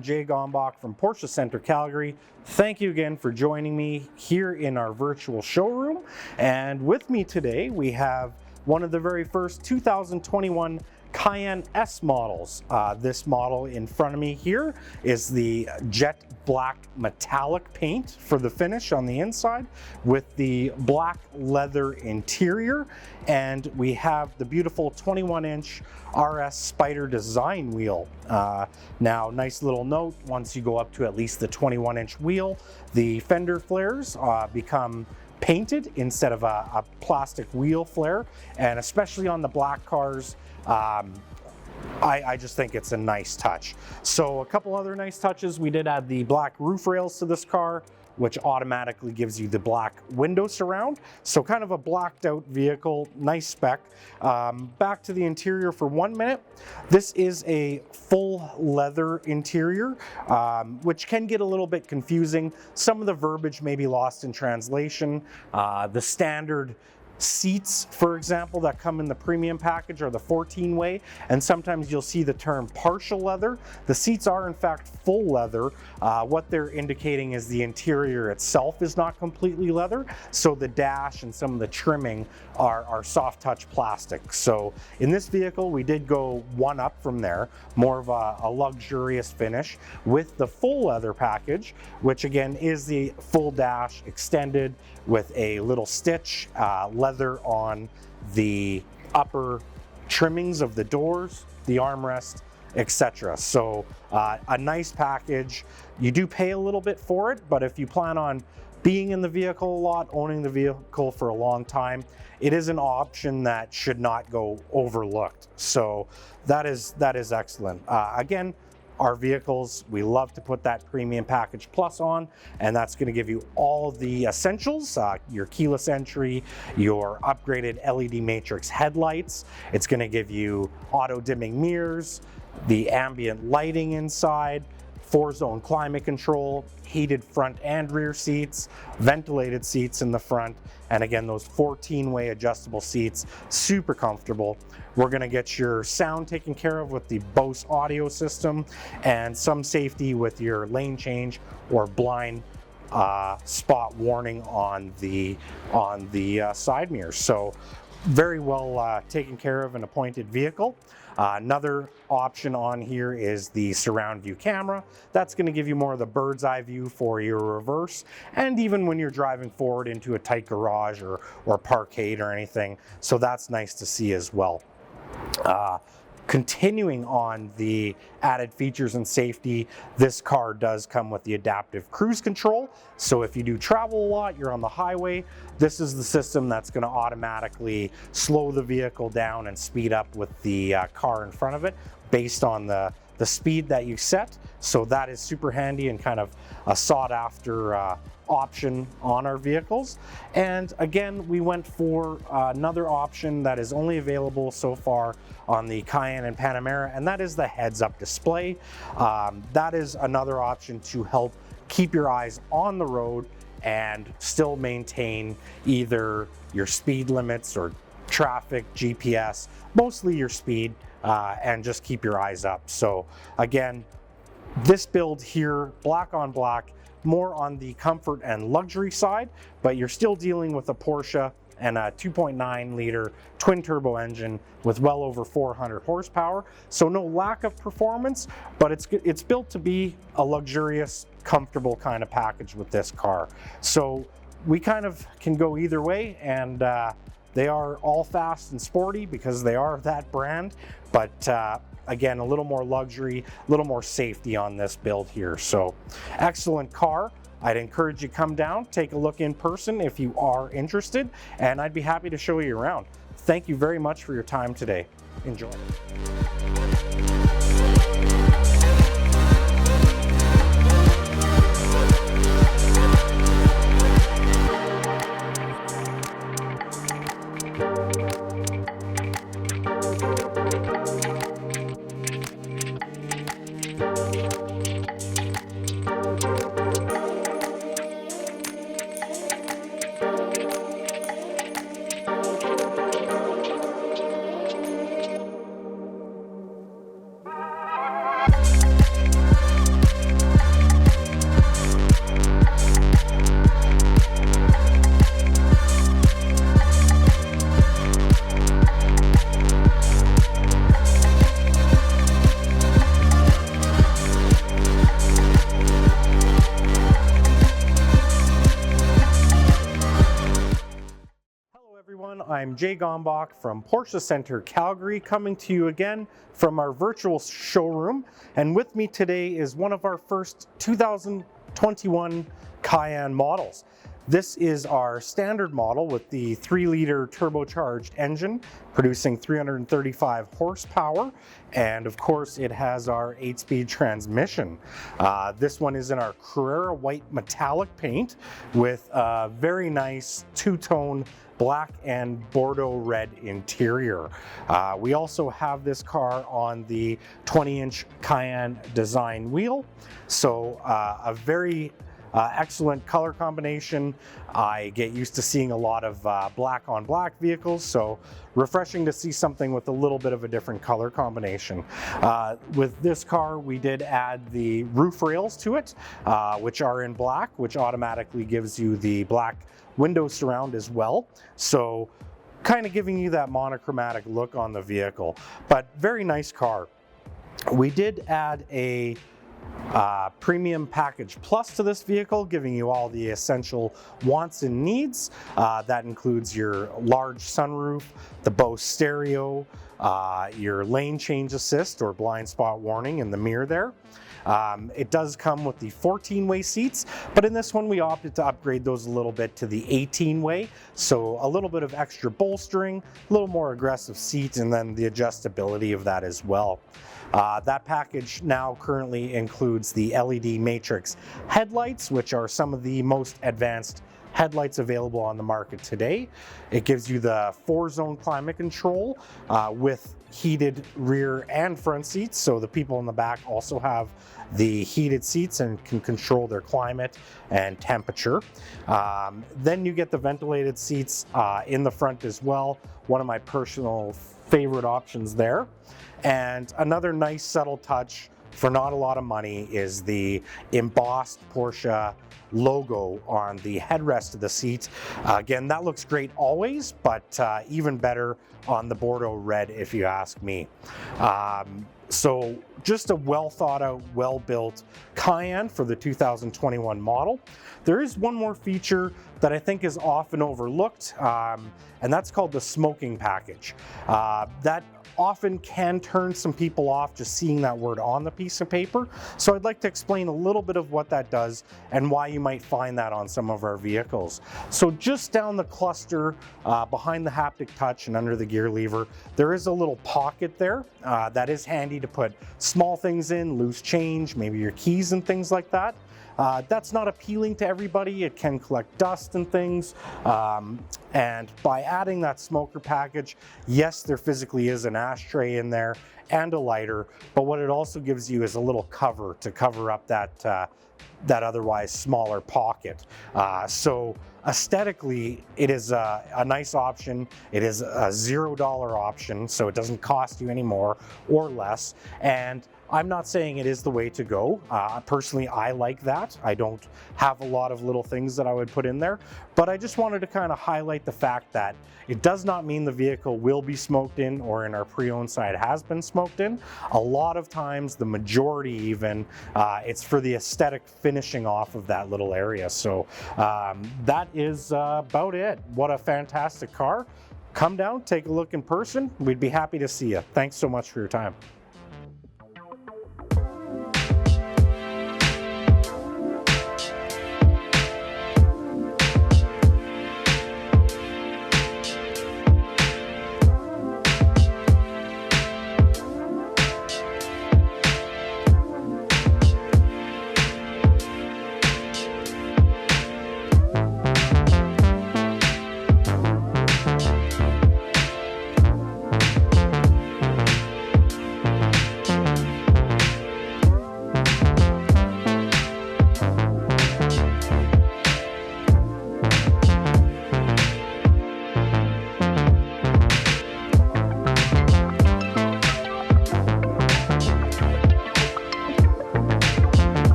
S1: I'm Jay Gombach from Porsche Center Calgary. Thank you again for joining me here in our virtual showroom. And with me today, we have one of the very first 2021 Cayenne S models. This model in front of me here is the jet black metallic paint for the finish on the inside with the black leather interior, and we have the beautiful 21-inch RS Spider design wheel. Now, nice little note, once you go up to at least the 21-inch wheel, the fender flares become painted instead of a plastic wheel flare, and especially on the black cars, I just think it's a nice touch. So a couple other nice touches, we did add the black roof rails to this car, which automatically gives you the black window surround. So kind of a blacked out vehicle, nice spec. Back to the interior for 1 minute. This is a full leather interior, which can get a little bit confusing. Some of the verbiage may be lost in translation. The standard seats, for example, that come in the premium package are the 14-way, and sometimes you'll see the term partial leather. The seats are in fact full leather. What they're indicating is the interior itself is not completely leather, so the dash and some of the trimming are soft touch plastic. So in this vehicle, we did go one up from there, more of a luxurious finish with the full leather package, which again is the full dash extended with a little stitch, leather on the upper trimmings of the doors, the armrest, etc. So a nice package. You do pay a little bit for it, but if you plan on being in the vehicle a lot, owning the vehicle for a long time, it is an option that should not go overlooked. So that is excellent. Again, our vehicles, we love to put that Premium Package Plus on, and that's going to give you all the essentials, your keyless entry, your upgraded LED matrix headlights. It's going to give you auto dimming mirrors, the ambient lighting inside, 4-zone climate control, heated front and rear seats, ventilated seats in the front, and again, those 14-way adjustable seats, super comfortable. We're gonna get your sound taken care of with the Bose audio system and some safety with your lane change or blind spot warning on the side mirrors. So very well taken care of an appointed vehicle. Another option on here is the surround view camera. That's going to give you more of the bird's eye view for your reverse, and even when you're driving forward into a tight garage or parkade or anything. So that's nice to see as well. Continuing on the added features and safety, this car does come with the adaptive cruise control. So if you do travel a lot, you're on the highway, this is the system that's going to automatically slow the vehicle down and speed up with the car in front of it based on the speed that you set. So that is super handy and kind of a sought after option on our vehicles. And again, we went for another option that is only available so far on the Cayenne and Panamera, and that is the heads-up display. That is another option to help keep your eyes on the road and still maintain either your speed limits or traffic, GPS, mostly your speed, and just keep your eyes up. So again, this build here, black on black, more on the comfort and luxury side, but you're still dealing with a Porsche and a 2.9 liter twin turbo engine with well over 400 horsepower. So no lack of performance, but it's built to be a luxurious, comfortable kind of package with this car. So we kind of can go either way, and they are all fast and sporty because they are that brand, but again, a little more luxury, a little more safety on this build here. So excellent car. I'd encourage you to come down, take a look in person if you are interested, and I'd be happy to show you around. Thank you very much for your time today. Enjoy. everyone, I'm Jay Gombach from Porsche Center Calgary, coming to you again from our virtual showroom. And with me today is one of our first 2021 Cayenne models. This is our standard model with the 3-liter turbocharged engine producing 335 horsepower, and of course it has our 8-speed transmission. This one is in our Carrera white metallic paint with a very nice two-tone black and Bordeaux red interior. We also have this car on the 20-inch Cayenne design wheel, so a very excellent color combination. I get used to seeing a lot of black on black vehicles, so refreshing to see something with a little bit of a different color combination. With this car, we did add the roof rails to it, which are in black, which automatically gives you the black window surround as well. So kind of giving you that monochromatic look on the vehicle, but very nice car. We did add a premium package plus to this vehicle, giving you all the essential wants and needs. That includes your large sunroof, the Bose stereo, your lane change assist or blind spot warning in the mirror there. It does come with the 14-way seats, but in this one we opted to upgrade those a little bit to the 18-way, so a little bit of extra bolstering, a little more aggressive seat, and then the adjustability of that as well. That package now currently includes the LED matrix headlights, which are some of the most advanced headlights available on the market today. It gives you the 4-zone climate control with heated rear and front seats, so the people in the back also have the heated seats and can control their climate and temperature. Then you get the ventilated seats in the front as well, one of my personal favorite options there. And another nice subtle touch for not a lot of money is the embossed Porsche logo on the headrest of the seat. Again, that looks great always, but even better on the Bordeaux red if you ask me. So just a well thought out, well built Cayenne for the 2021 model. There is one more feature that I think is often overlooked, and that's called the smoking package. That often can turn some people off just seeing that word on the piece of paper. So I'd like to explain a little bit of what that does and why you might find that on some of our vehicles. So just down the cluster, behind the haptic touch and under the gear lever, there is a little pocket there that is handy to put small things in, loose change, maybe your keys and things like that. That's not appealing to everybody. It can collect dust and things. And by adding that smoker package, yes, there physically is an ashtray in there and a lighter, but what it also gives you is a little cover to cover up that otherwise smaller pocket. So aesthetically, it is a nice option. It is a $0 option, so it doesn't cost you any more or less. And I'm not saying it is the way to go. Personally, I like that. I don't have a lot of little things that I would put in there, but I just wanted to kind of highlight the fact that it does not mean the vehicle will be smoked in, or in our pre-owned side has been smoked in. A lot of times, the majority even, it's for the aesthetic finishing off of that little area. So that is about it. What a fantastic car. Come down, take a look in person. We'd be happy to see you. Thanks so much for your time.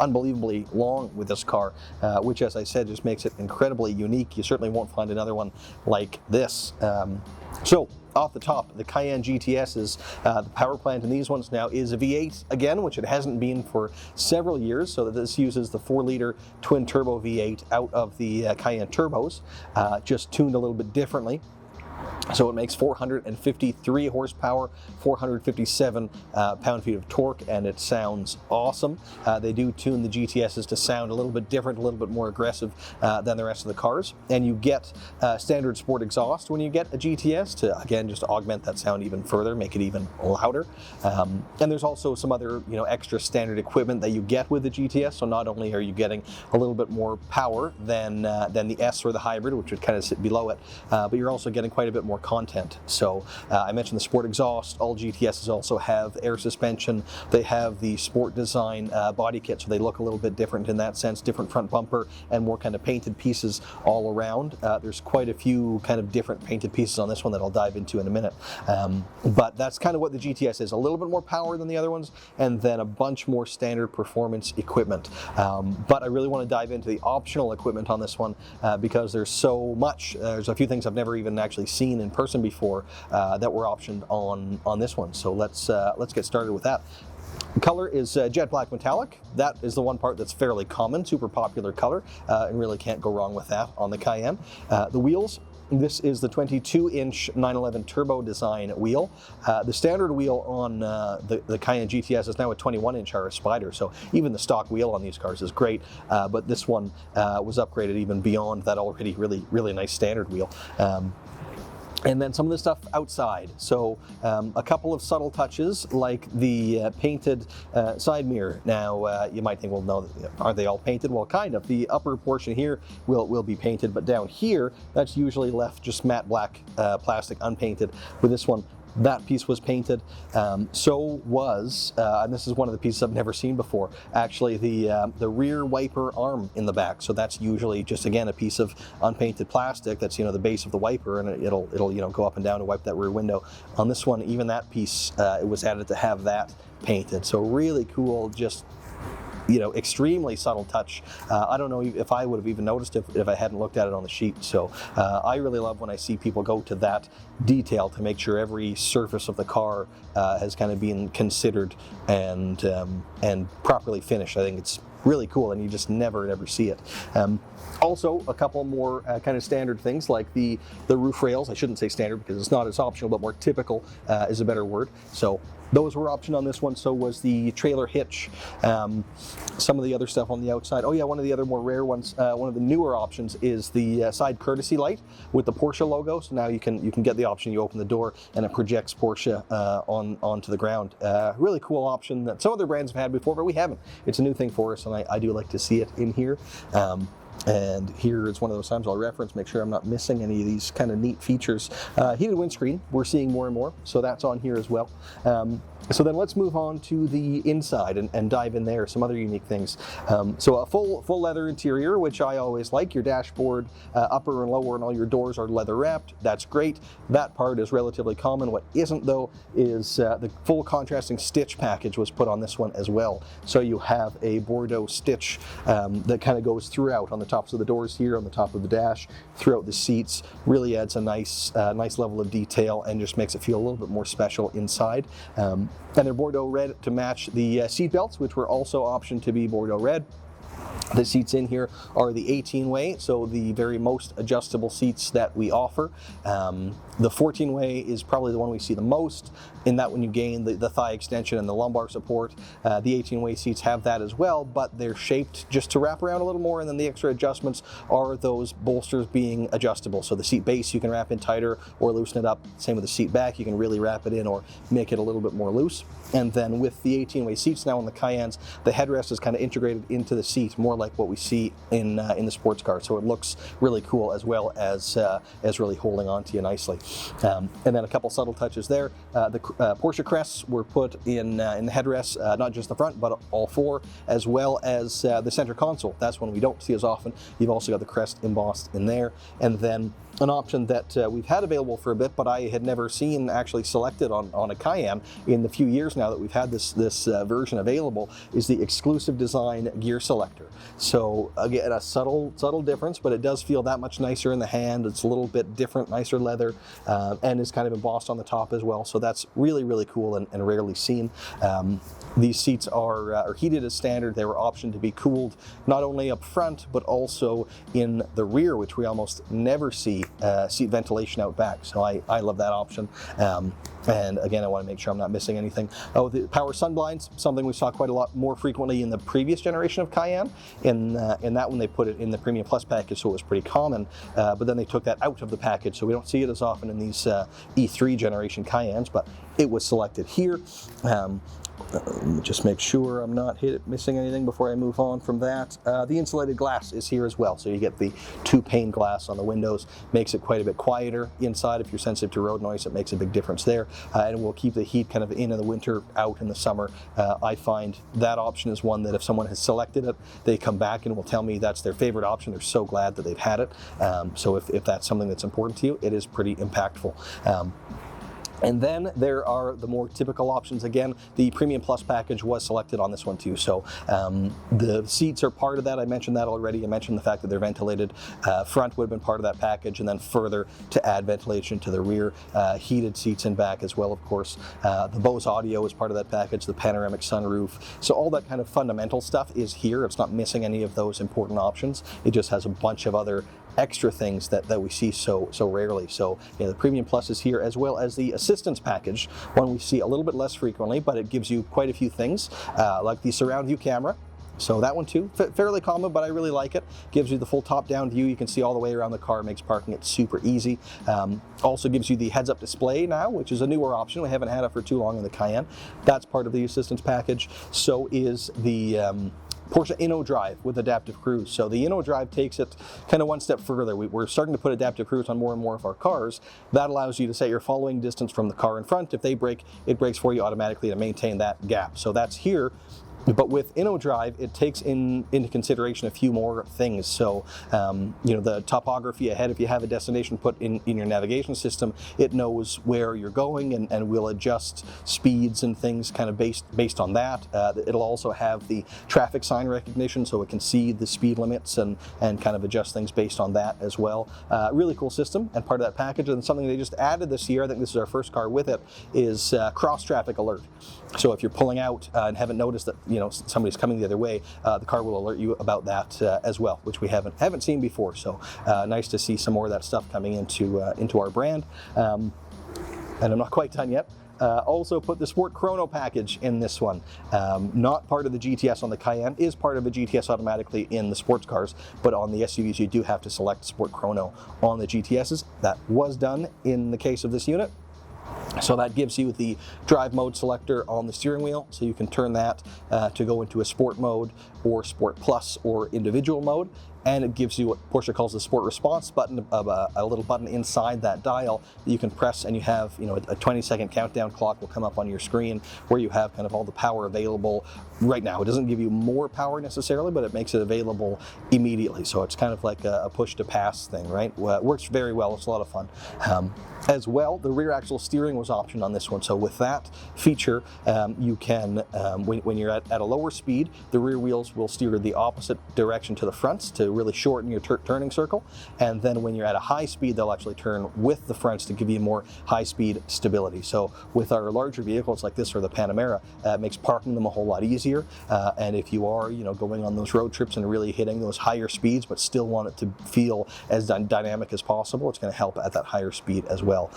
S2: unbelievably long with this car, which, as I said, just makes it incredibly unique. You certainly won't find another one like this. So off the top, the Cayenne GTSs, the power plant in these ones now is a V8 again, which it hasn't been for several years. So this uses the 4-liter twin turbo V8 out of the Cayenne turbos, just tuned a little bit differently. So it makes 453 horsepower, 457 pound-feet of torque, and it sounds awesome. They do tune the GTSs to sound a little bit different, a little bit more aggressive than the rest of the cars. And you get standard sport exhaust when you get a GTS to, again, just augment that sound even further, make it even louder. And there's also some other, extra standard equipment that you get with the GTS. So not only are you getting a little bit more power than the S or the hybrid, which would kind of sit below it, but you're also getting quite a bit more content. So I mentioned the sport exhaust. All GTSs also have air suspension. They have the sport design body kit, so they look a little bit different in that sense, different front bumper and more kind of painted pieces all around. There's quite a few kind of different painted pieces on this one that I'll dive into in a minute. But that's kind of what the GTS is, a little bit more power than the other ones, and then a bunch more standard performance equipment. But I really want to dive into the optional equipment on this one because there's so much. There's a few things I've never even actually seen in person before that were optioned on this one. So let's get started with that. The color is jet black metallic. That is the one part that's fairly common, super popular color, and really can't go wrong with that on the Cayenne. The wheels. This is the 22-inch 911 turbo design wheel. The standard wheel on the Cayenne GTS is now a 21-inch RS Spider, so even the stock wheel on these cars is great, but this one was upgraded even beyond that already really nice standard wheel. And then some of the stuff outside. So a couple of subtle touches like the painted side mirror. Now you might think, well, no, are they all painted? Well, kind of. The upper portion here will be painted, but down here, that's usually left just matte black plastic unpainted. With this one, that piece was painted. So was, and this is one of the pieces I've never seen before, actually the rear wiper arm in the back. So that's usually just, again, a piece of unpainted plastic that's, the base of the wiper, and it'll go up and down to wipe that rear window. On this one, even that piece, it was added to have that painted. So really cool, just extremely subtle touch. I don't know if I would have even noticed if I hadn't looked at it on the sheet. So I really love when I see people go to that detail to make sure every surface of the car has kind of been considered and properly finished. I think it's really cool, and you just never see it. Also, a couple more kind of standard things like the roof rails. I shouldn't say standard because it's not as optional, but more typical is a better word. So those were optioned on this one. So was the trailer hitch. Some of the other stuff on the outside. Oh yeah, one of the other more rare ones, one of the newer options is the side courtesy light with the Porsche logo. So now you can get the option. You open the door and it projects Porsche onto the ground. Really cool option that some other brands have had before, but we haven't. It's a new thing for us, and I do like to see it in here. And here is one of those times I'll reference, make sure I'm not missing any of these kind of neat features. Heated windscreen, we're seeing more and more, so that's on here as well. So then let's move on to the inside and dive in there, some other unique things. So a full leather interior, which I always like. Your dashboard, upper and lower, and all your doors are leather wrapped. That's great. That part is relatively common. What isn't, though, is the full contrasting stitch package was put on this one as well. So you have a Bordeaux stitch that kind of goes throughout on the tops of the doors here, on the top of the dash, throughout the seats. Really adds a nice level of detail and just makes it feel a little bit more special inside. And they're Bordeaux red to match the seat belts, which were also optioned to be Bordeaux red. The seats in here are the 18-way, so the very most adjustable seats that we offer. The 14-way is probably the one we see the most, in that when you gain the thigh extension and the lumbar support. The 18-way seats have that as well, but they're shaped just to wrap around a little more, and then the extra adjustments are those bolsters being adjustable. So the seat base you can wrap in tighter or loosen it up. Same with the seat back, you can really wrap it in or make it a little bit more loose. And then with the 18-way seats now on the Cayennes, the headrest is kind of integrated into the seat, more like what we see in the sports car. So it looks really cool, as well as really holding on to you nicely. And then a couple subtle touches there. The Porsche crests were put in the headrests, not just the front, but all four, as well as the center console. That's one we don't see as often. You've also got the crest embossed in there. And then an option that we've had available for a bit, but I had never seen actually selected on a Cayenne in the few years now that we've had this version available, is the exclusive design gear selector. So again, a subtle difference, but it does feel that much nicer in the hand. It's a little bit different, nicer leather, and is kind of embossed on the top as well. So that's really, really cool and rarely seen. These seats are heated as standard. They were optioned to be cooled not only up front, but also in the rear, which we almost never see seat ventilation out back. So I love that option. And again, I want to make sure I'm not missing anything. Oh, the power sun blinds, something we saw quite a lot more frequently in the previous generation of Cayenne. In that one, they put it in the Premium Plus package, so it was pretty common. But then they took that out of the package, so we don't see it as often in these E3 generation Cayennes, but it was selected here. Let me just make sure I'm not missing anything before I move on from that. The insulated glass is here as well, so you get the 2-pane glass on the windows. Makes it quite a bit quieter inside. If you're sensitive to road noise, it makes a big difference there, and it will keep the heat kind of in the winter, out in the summer. I find that option is one that if someone has selected it, they come back and will tell me that's their favorite option. They're so glad that they've had it. So if that's something that's important to you, it is pretty impactful. And then there are the more typical options. Again, the Premium Plus package was selected on this one too. So the seats are part of that. I mentioned that already. I mentioned the fact that they're ventilated. Front would have been part of that package, and then further to add ventilation to the rear, heated seats in back as well, of course. The Bose audio is part of that package, the panoramic sunroof. So all that kind of fundamental stuff is here. It's not missing any of those important options. It just has a bunch of other extra things that we see so rarely. So yeah, the Premium Plus is here, as well as the assistance package, one we see a little bit less frequently, but it gives you quite a few things, like the surround view camera. So that one too, fairly common, but I really like it. Gives you the full top-down view. You can see all the way around the car, makes parking it super easy. Also gives you the heads-up display now, which is a newer option. We haven't had it for too long in the Cayenne. That's part of the assistance package. So is the Porsche InnoDrive with adaptive cruise. So the InnoDrive takes it kind of one step further. We're starting to put adaptive cruise on more and more of our cars. That allows you to set your following distance from the car in front. If they brake, it brakes for you automatically to maintain that gap. So that's here. But with InnoDrive, it takes into consideration a few more things. So, the topography ahead, if you have a destination put in your navigation system, it knows where you're going and will adjust speeds and things kind of based on that. It'll also have the traffic sign recognition, so it can see the speed limits and kind of adjust things based on that as well. Really cool system and part of that package. And something they just added this year, I think this is our first car with it, is cross traffic alert. So if you're pulling out and haven't noticed that somebody's coming the other way, the car will alert you about that as well, which we haven't seen before. So nice to see some more of that stuff coming into our brand. And I'm not quite done yet. Also put the Sport Chrono package in this one. Not part of the GTS on the Cayenne, is part of the GTS automatically in the sports cars, but on the SUVs you do have to select Sport Chrono on the GTSs. That was done in the case of this unit. So that gives you the drive mode selector on the steering wheel, so you can turn that to go into a sport mode or Sport Plus or individual mode. And it gives you what Porsche calls the Sport Response button, a little button inside that dial that you can press, and you have a 20-second countdown clock will come up on your screen where you have kind of all the power available right now. It doesn't give you more power necessarily, but it makes it available immediately. So it's kind of like a push to pass thing, right? Well, it works very well. It's a lot of fun. As well, the rear axle steering was optioned on this one. So with that feature, you can, when you're at a lower speed, the rear wheels will steer the opposite direction to the fronts to really shorten your turning circle. And then when you're at a high speed, they'll actually turn with the fronts to give you more high speed stability. So with our larger vehicles like this or the Panamera, it makes parking them a whole lot easier. And if you are, going on those road trips and really hitting those higher speeds, but still want it to feel as dynamic as possible, it's going to help at that higher speed as well.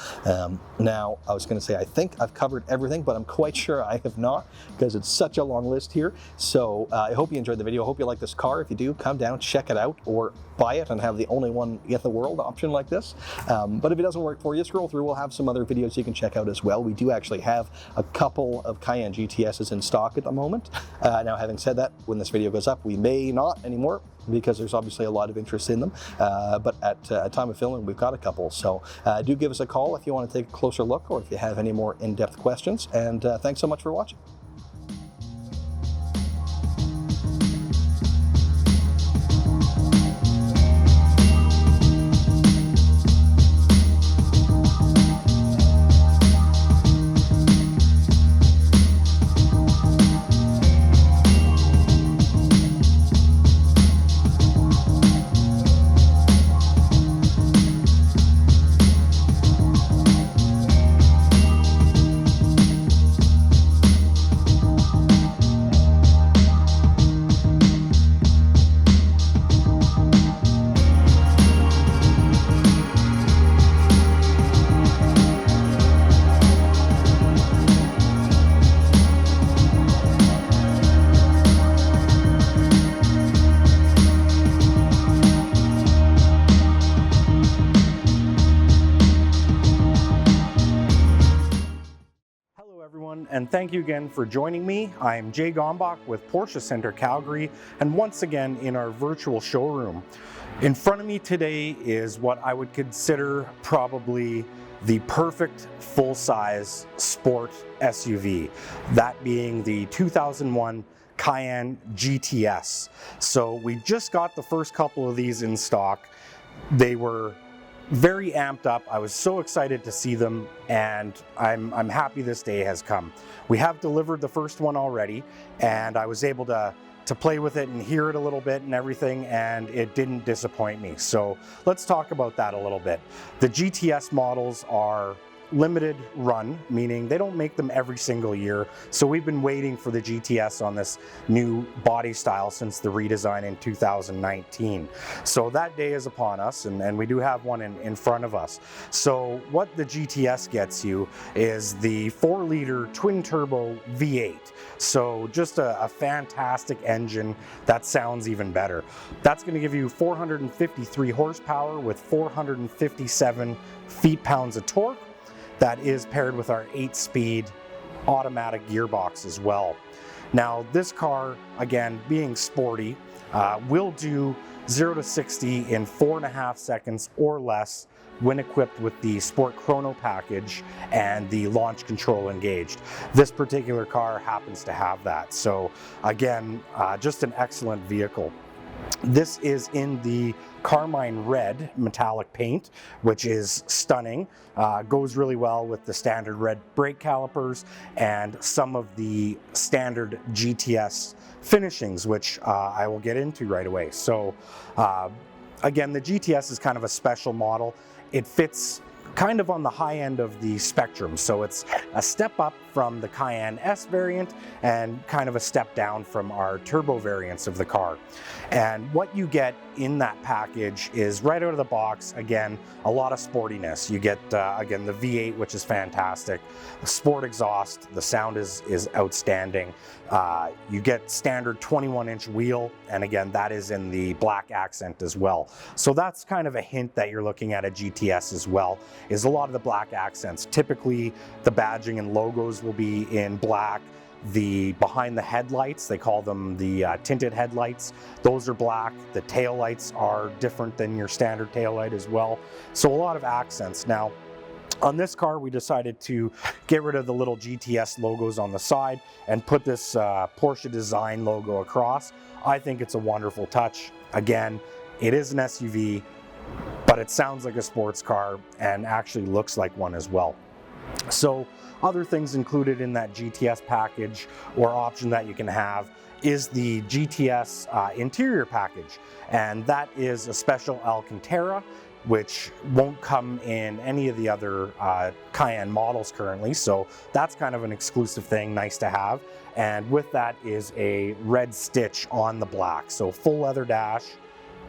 S2: Now, I was going to say, I think I've covered everything, but I'm quite sure I have not, because it's such a long list here. So I hope you enjoyed the video. I hope you like this car. If you do, come down, check it out. out or buy it and have the only one in the world option like this. But if it doesn't work for you, scroll through. We'll have some other videos you can check out as well. We do actually have a couple of Cayenne GTSs in stock at the moment. Now, having said that, when this video goes up, we may not anymore because there's obviously a lot of interest in them. But at time of filming, we've got a couple. So do give us a call if you want to take a closer look or if you have any more in-depth questions. And thanks so much for watching.
S1: And thank you again for joining me. I'm Jay Gombach with Porsche Center Calgary, and once again in our virtual showroom. In front of me today is what I would consider probably the perfect full-size sport SUV, that being the 2001 Cayenne GTS. So we just got the first couple of these in stock. They were very amped up. I was so excited to see them, and I'm happy this day has come. We have delivered the first one already, and I was able to play with it and hear it a little bit and everything, and it didn't disappoint me. So let's talk about that a little bit. The GTS models are limited run, meaning they don't make them every single year. So we've been waiting for the GTS on this new body style since the redesign in 2019. So that day is upon us, and we do have one in front of us. So what the GTS gets you is the 4-liter twin turbo V8. So just a fantastic engine that sounds even better. That's going to give you 453 horsepower with 457 feet-pounds of torque. That is paired with our 8-speed automatic gearbox as well. Now this car, again, being sporty, will do 0 to 60 in 4.5 seconds or less when equipped with the Sport Chrono package and the launch control engaged. This particular car happens to have that. So again, just an excellent vehicle. This is in the carmine red metallic paint, which is stunning. Goes really well with the standard red brake calipers and some of the standard GTS finishings, which I will get into right away. So again, the GTS is kind of a special model. It fits kind of on the high end of the spectrum. So it's a step up from the Cayenne S variant and kind of a step down from our turbo variants of the car. And what you get in that package is right out of the box, again, a lot of sportiness. You get, again, the V8, which is fantastic. The sport exhaust, the sound is outstanding. You get standard 21-inch wheel, and again, that is in the black accent as well. So that's kind of a hint that you're looking at a GTS as well, is a lot of the black accents. Typically, the badging and logos will be in black. The behind the headlights, they call them the tinted headlights, those are black. The tail lights are different than your standard tail light as well. So a lot of accents. Now, on this car, we decided to get rid of the little GTS logos on the side and put this Porsche design logo across. I think it's a wonderful touch. Again, it is an SUV, but it sounds like a sports car and actually looks like one as well. So other things included in that GTS package or option that you can have is the GTS interior package, and that is a special Alcantara, which won't come in any of the other Cayenne models currently. So that's kind of an exclusive thing, nice to have. And with that is a red stitch on the black. So full leather dash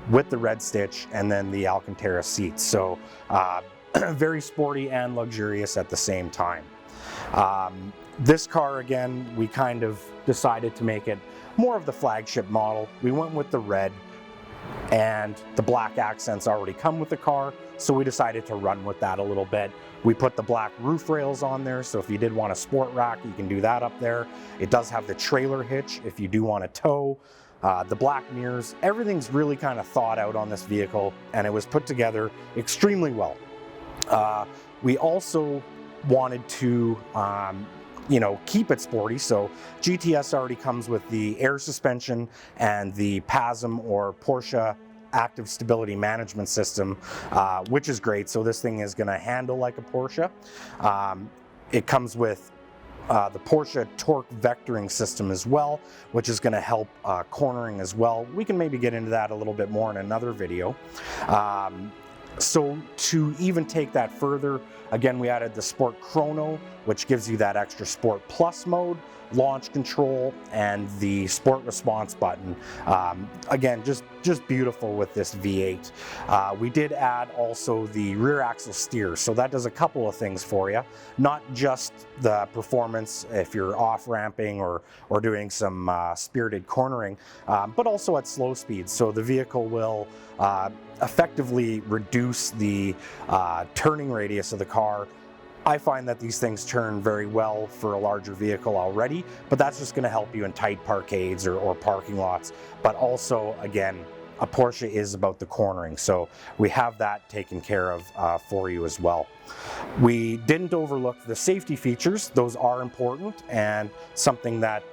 S1: with the red stitch and then the Alcantara seats. So very sporty and luxurious at the same time. This car, again, we kind of decided to make it more of the flagship model. We went with the red. and the black accents already come with the car, so we decided to run with that a little bit. We put the black roof rails on there, so if you did want a sport rack, you can do that up there. It does have the trailer hitch if you do want to tow. The black mirrors, everything's really kind of thought out on this vehicle, and it was put together extremely well. We also wanted to keep it sporty, so GTS already comes with the air suspension and the PASM, or Porsche Active Stability Management System, which is great. So this thing is going to handle like a Porsche. It comes with the Porsche torque vectoring system as well, which is going to help cornering as well. We can maybe get into that a little bit more in another video. So to even take that further, again, we added the Sport Chrono, which gives you that extra Sport Plus mode, launch control, and the Sport Response button. Again, just beautiful with this V8. We did add also the rear axle steer, so that does a couple of things for you. Not just the performance if you're off-ramping or doing some spirited cornering, but also at slow speeds. So the vehicle will effectively reduce the turning radius of the car. I find that these things turn very well for a larger vehicle already, but that's just going to help you in tight parkades or parking lots. But also, again, a Porsche is about the cornering, so we have that taken care of for you as well. We didn't overlook the safety features. Those are important and something that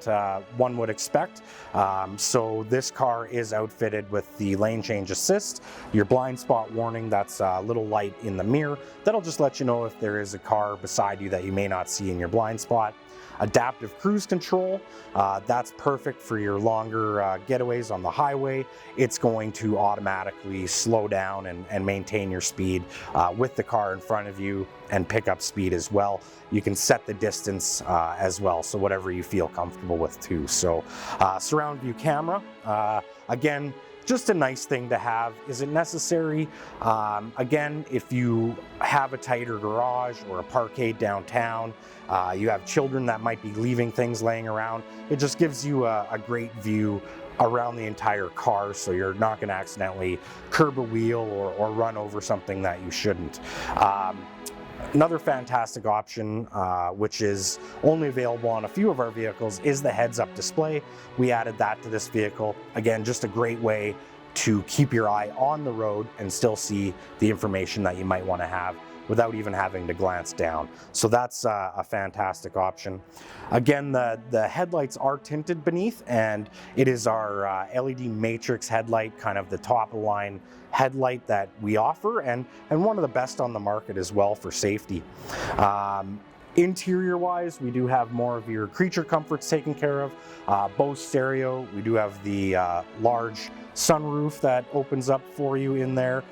S1: one would expect. So this car is outfitted with the lane change assist, your blind spot warning, that's a little light in the mirror. That'll just let you know if there is a car beside you that you may not see in your blind spot. Adaptive cruise control, that's perfect for your longer getaways on the highway. It's going to automatically slow down and maintain your speed with the car in front of you, and pick up speed as well. You can set the distance as well, so whatever you feel comfortable with too. So surround view camera, again, just a nice thing to have. Is it necessary? Again, if you have a tighter garage or a parkade downtown, you have children that might be leaving things laying around, it just gives you a great view around the entire car, so you're not going to accidentally curb a wheel or run over something that you shouldn't. Another fantastic option, which is only available on a few of our vehicles, is the heads-up display. We added that to this vehicle. Again, just a great way to keep your eye on the road and still see the information that you might want to have without even having to glance down. So that's a fantastic option. Again, the headlights are tinted beneath, and it is our LED matrix headlight, kind of the top of the line headlight that we offer, and one of the best on the market as well for safety. Interior wise, we do have more of your creature comforts taken care of. Bose stereo, we do have the large sunroof that opens up for you in there.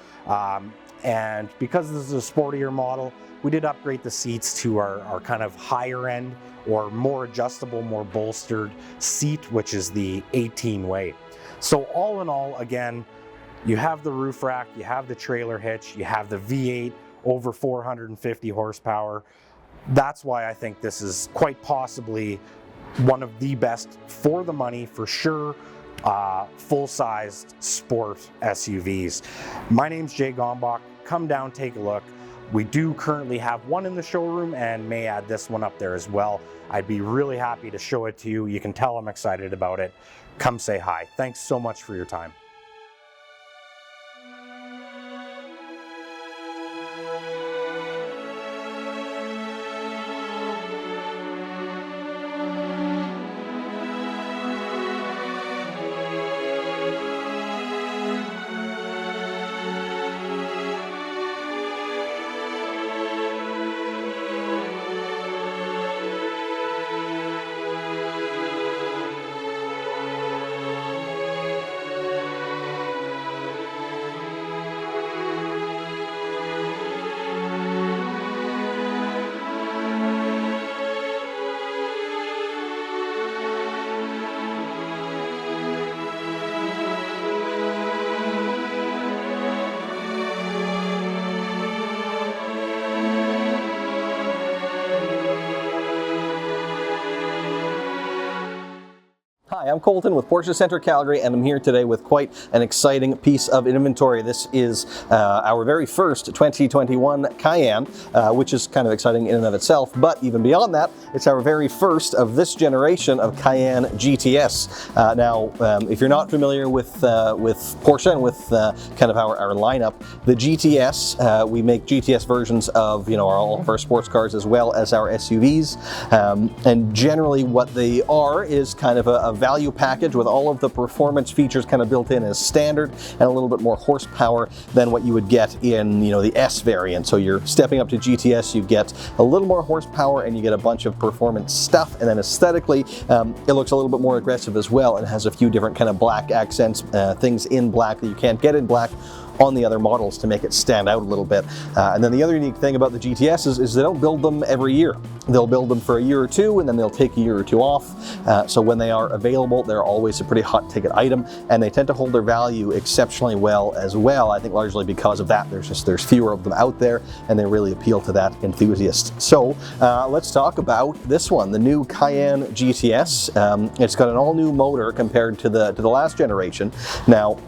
S1: And because this is a sportier model, we did upgrade the seats to our kind of higher end or more adjustable, more bolstered seat, which is the 18-way. So all in all, again, you have the roof rack, you have the trailer hitch, you have the V8 over 450 horsepower. That's why I think this is quite possibly one of the best for the money, for sure, full-sized sport SUVs. My name's Jay Gombach. Come down, take a look. We do currently have one in the showroom and may add this one up there as well. I'd be really happy to show it to you. You can tell I'm excited about it. Come say hi. Thanks so much for your time.
S2: I'm Colton with Porsche Center Calgary, and I'm here today with quite an exciting piece of inventory. This is our very first 2021 Cayenne, which is kind of exciting in and of itself, but even beyond that, it's our very first of this generation of Cayenne GTS. Now, if you're not familiar with Porsche and with kind of our lineup, the GTS, we make GTS versions of all of our sports cars as well as our SUVs, and generally what they are is kind of a value package with all of the performance features kind of built in as standard and a little bit more horsepower than what you would get in the S variant. So you're stepping up to GTS, you get a little more horsepower and you get a bunch of performance stuff, and then aesthetically it looks a little bit more aggressive as well and has a few different kind of black accents, things in black that you can't get in black on the other models to make it stand out a little bit. And then the other unique thing about the GTS is they don't build them every year. They'll build them for a year or two and then they'll take a year or two off. So when they are available, they're always a pretty hot ticket item, and they tend to hold their value exceptionally well as well. I think largely because of that. There's fewer of them out there and they really appeal to that enthusiast. So let's talk about this one, the new Cayenne GTS. It's got an all new motor compared to the last generation. Now,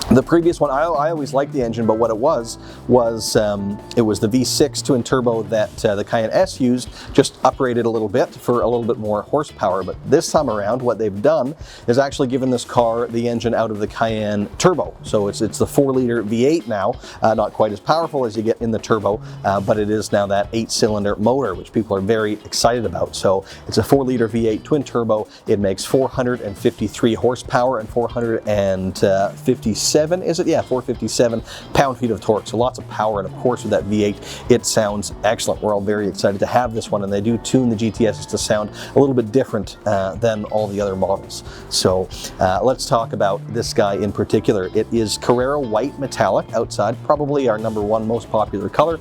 S2: the previous one, I always liked the engine, but what it was it was the V6 twin turbo that the Cayenne S used, just upgraded a little bit for a little bit more horsepower. But this time around, what they've done is actually given this car the engine out of the Cayenne turbo. So it's the 4-liter V8 now, not quite as powerful as you get in the turbo, but it is now that 8-cylinder motor, which people are very excited about. So it's a 4-liter V8 twin turbo. It makes 453 horsepower and 457, is it? Yeah, 457 pound-feet of torque. So lots of power, and of course with that V8, it sounds excellent. We're all very excited to have this one, and they do tune the GTSs to sound a little bit different than all the other models. So let's talk about this guy in particular. It is Carrera white metallic outside, probably our #1 most popular color.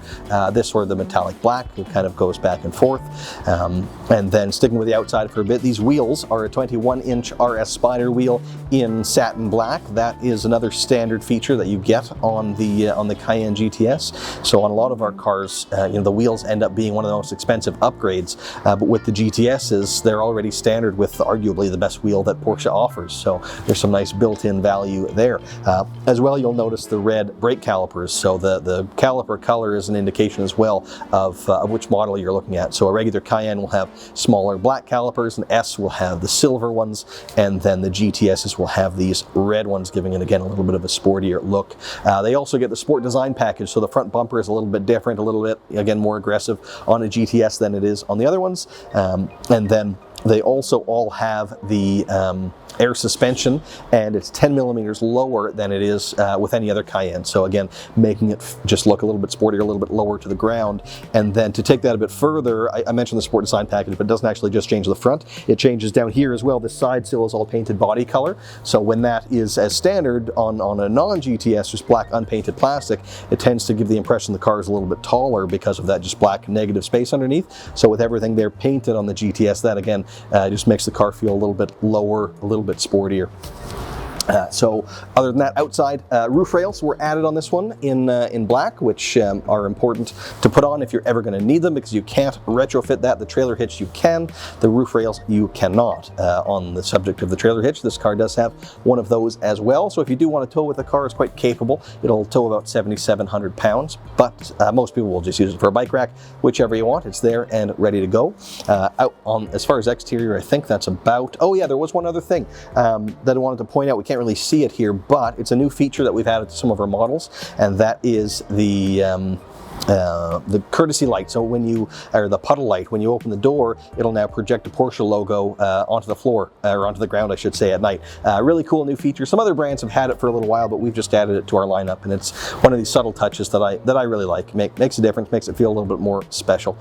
S2: This or the metallic black, it kind of goes back and forth. And then sticking with the outside for a bit, these wheels are a 21-inch RS Spyder wheel in satin black. That is another standard feature that you get on the Cayenne GTS. So on a lot of our cars, the wheels end up being one of the most expensive upgrades, but with the GTSs, they're already standard with arguably the best wheel that Porsche offers. So there's some nice built-in value there. As well, you'll notice the red brake calipers. So the caliper color is an indication as well of which model you're looking at. So a regular Cayenne will have smaller black calipers, and S will have the silver ones, and then the GTSs will have these red ones, giving it again a little bit of a sportier look. They also get the sport design package, so the front bumper is a little bit different, a little bit again more aggressive on a GTS than it is on the other ones, and then they also all have the air suspension, and it's 10 millimeters lower than it is with any other Cayenne. So again, making it just look a little bit sportier, a little bit lower to the ground. And then to take that a bit further, I mentioned the sport design package, but it doesn't actually just change the front. It changes down here as well. The side sill is all painted body color. So when that is as standard on a non-GTS, just black unpainted plastic, it tends to give the impression the car is a little bit taller because of that just black negative space underneath. So with everything there painted on the GTS, that again just makes the car feel a little bit lower, a little bit sportier. So other than that, outside roof rails were added on this one in black, which are important to put on if you're ever going to need them, because you can't retrofit that. The trailer hitch you can, the roof rails you cannot. On the subject of the trailer hitch, this car does have one of those as well. So if you do want to tow with the car, it's quite capable. It'll tow about 7,700 pounds, but most people will just use it for a bike rack, whichever you want. It's there and ready to go. Out on as far as exterior, I think that's about. Oh yeah, there was one other thing that I wanted to point out. We can't really see it here, but it's a new feature that we've added to some of our models, and that is the courtesy light. So when you, or the puddle light, when you open the door, it'll now project a Porsche logo onto the floor, or onto the ground, I should say, at night. Really cool new feature. Some other brands have had it for a little while, but we've just added it to our lineup, and it's one of these subtle touches that I really like. Makes a difference, makes it feel a little bit more special.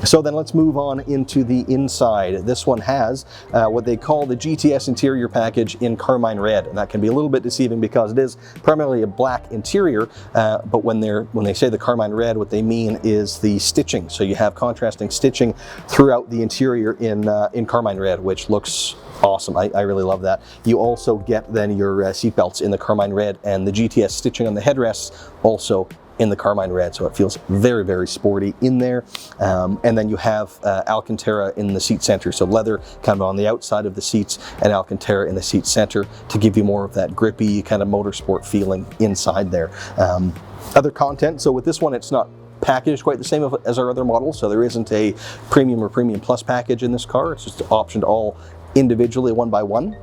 S2: So then let's move on into the inside. This one has what they call the GTS interior package in carmine red, and that can be a little bit deceiving because it is primarily a black interior, but when they say the carmine red, what they mean is the stitching. So you have contrasting stitching throughout the interior in carmine red, which looks awesome. I really love that. You also get then your seat belts in the carmine red, and the GTS stitching on the headrests also in the Carmine red, so it feels very, very sporty in there. And then you have Alcantara in the seat center, so leather kind of on the outside of the seats and Alcantara in the seat center to give you more of that grippy kind of motorsport feeling inside there. Other content, so with this one it's not packaged quite the same as our other models, so there isn't a premium or premium plus package in this car. It's just optioned all individually one by one.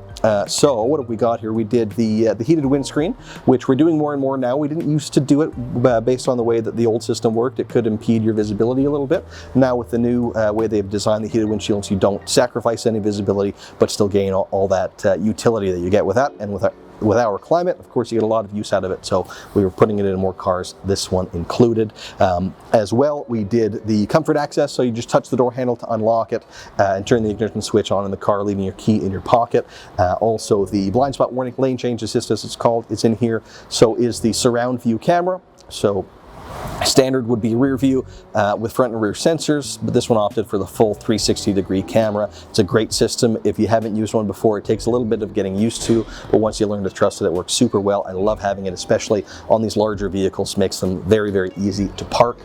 S2: So what have we got here? We did the heated windscreen, which we're doing more and more now. We didn't used to do it based on the way that the old system worked. It could impede your visibility a little bit. Now with the new way they've designed the heated windshields, you don't sacrifice any visibility, but still gain all that utility that you get with that. And with our climate, of course, you get a lot of use out of it, so we were putting it in more cars, this one included. As well, we did the comfort access, so you just touch the door handle to unlock it and turn the ignition switch on in the car, leaving your key in your pocket. Also, the blind spot warning, lane change assist as it's called, is in here. So is the surround view camera. So standard would be rear view with front and rear sensors, but this one opted for the full 360-degree camera. It's a great system. If you haven't used one before, it takes a little bit of getting used to, but once you learn to trust it, it works super well. I love having it, especially on these larger vehicles. Makes them very, very easy to park.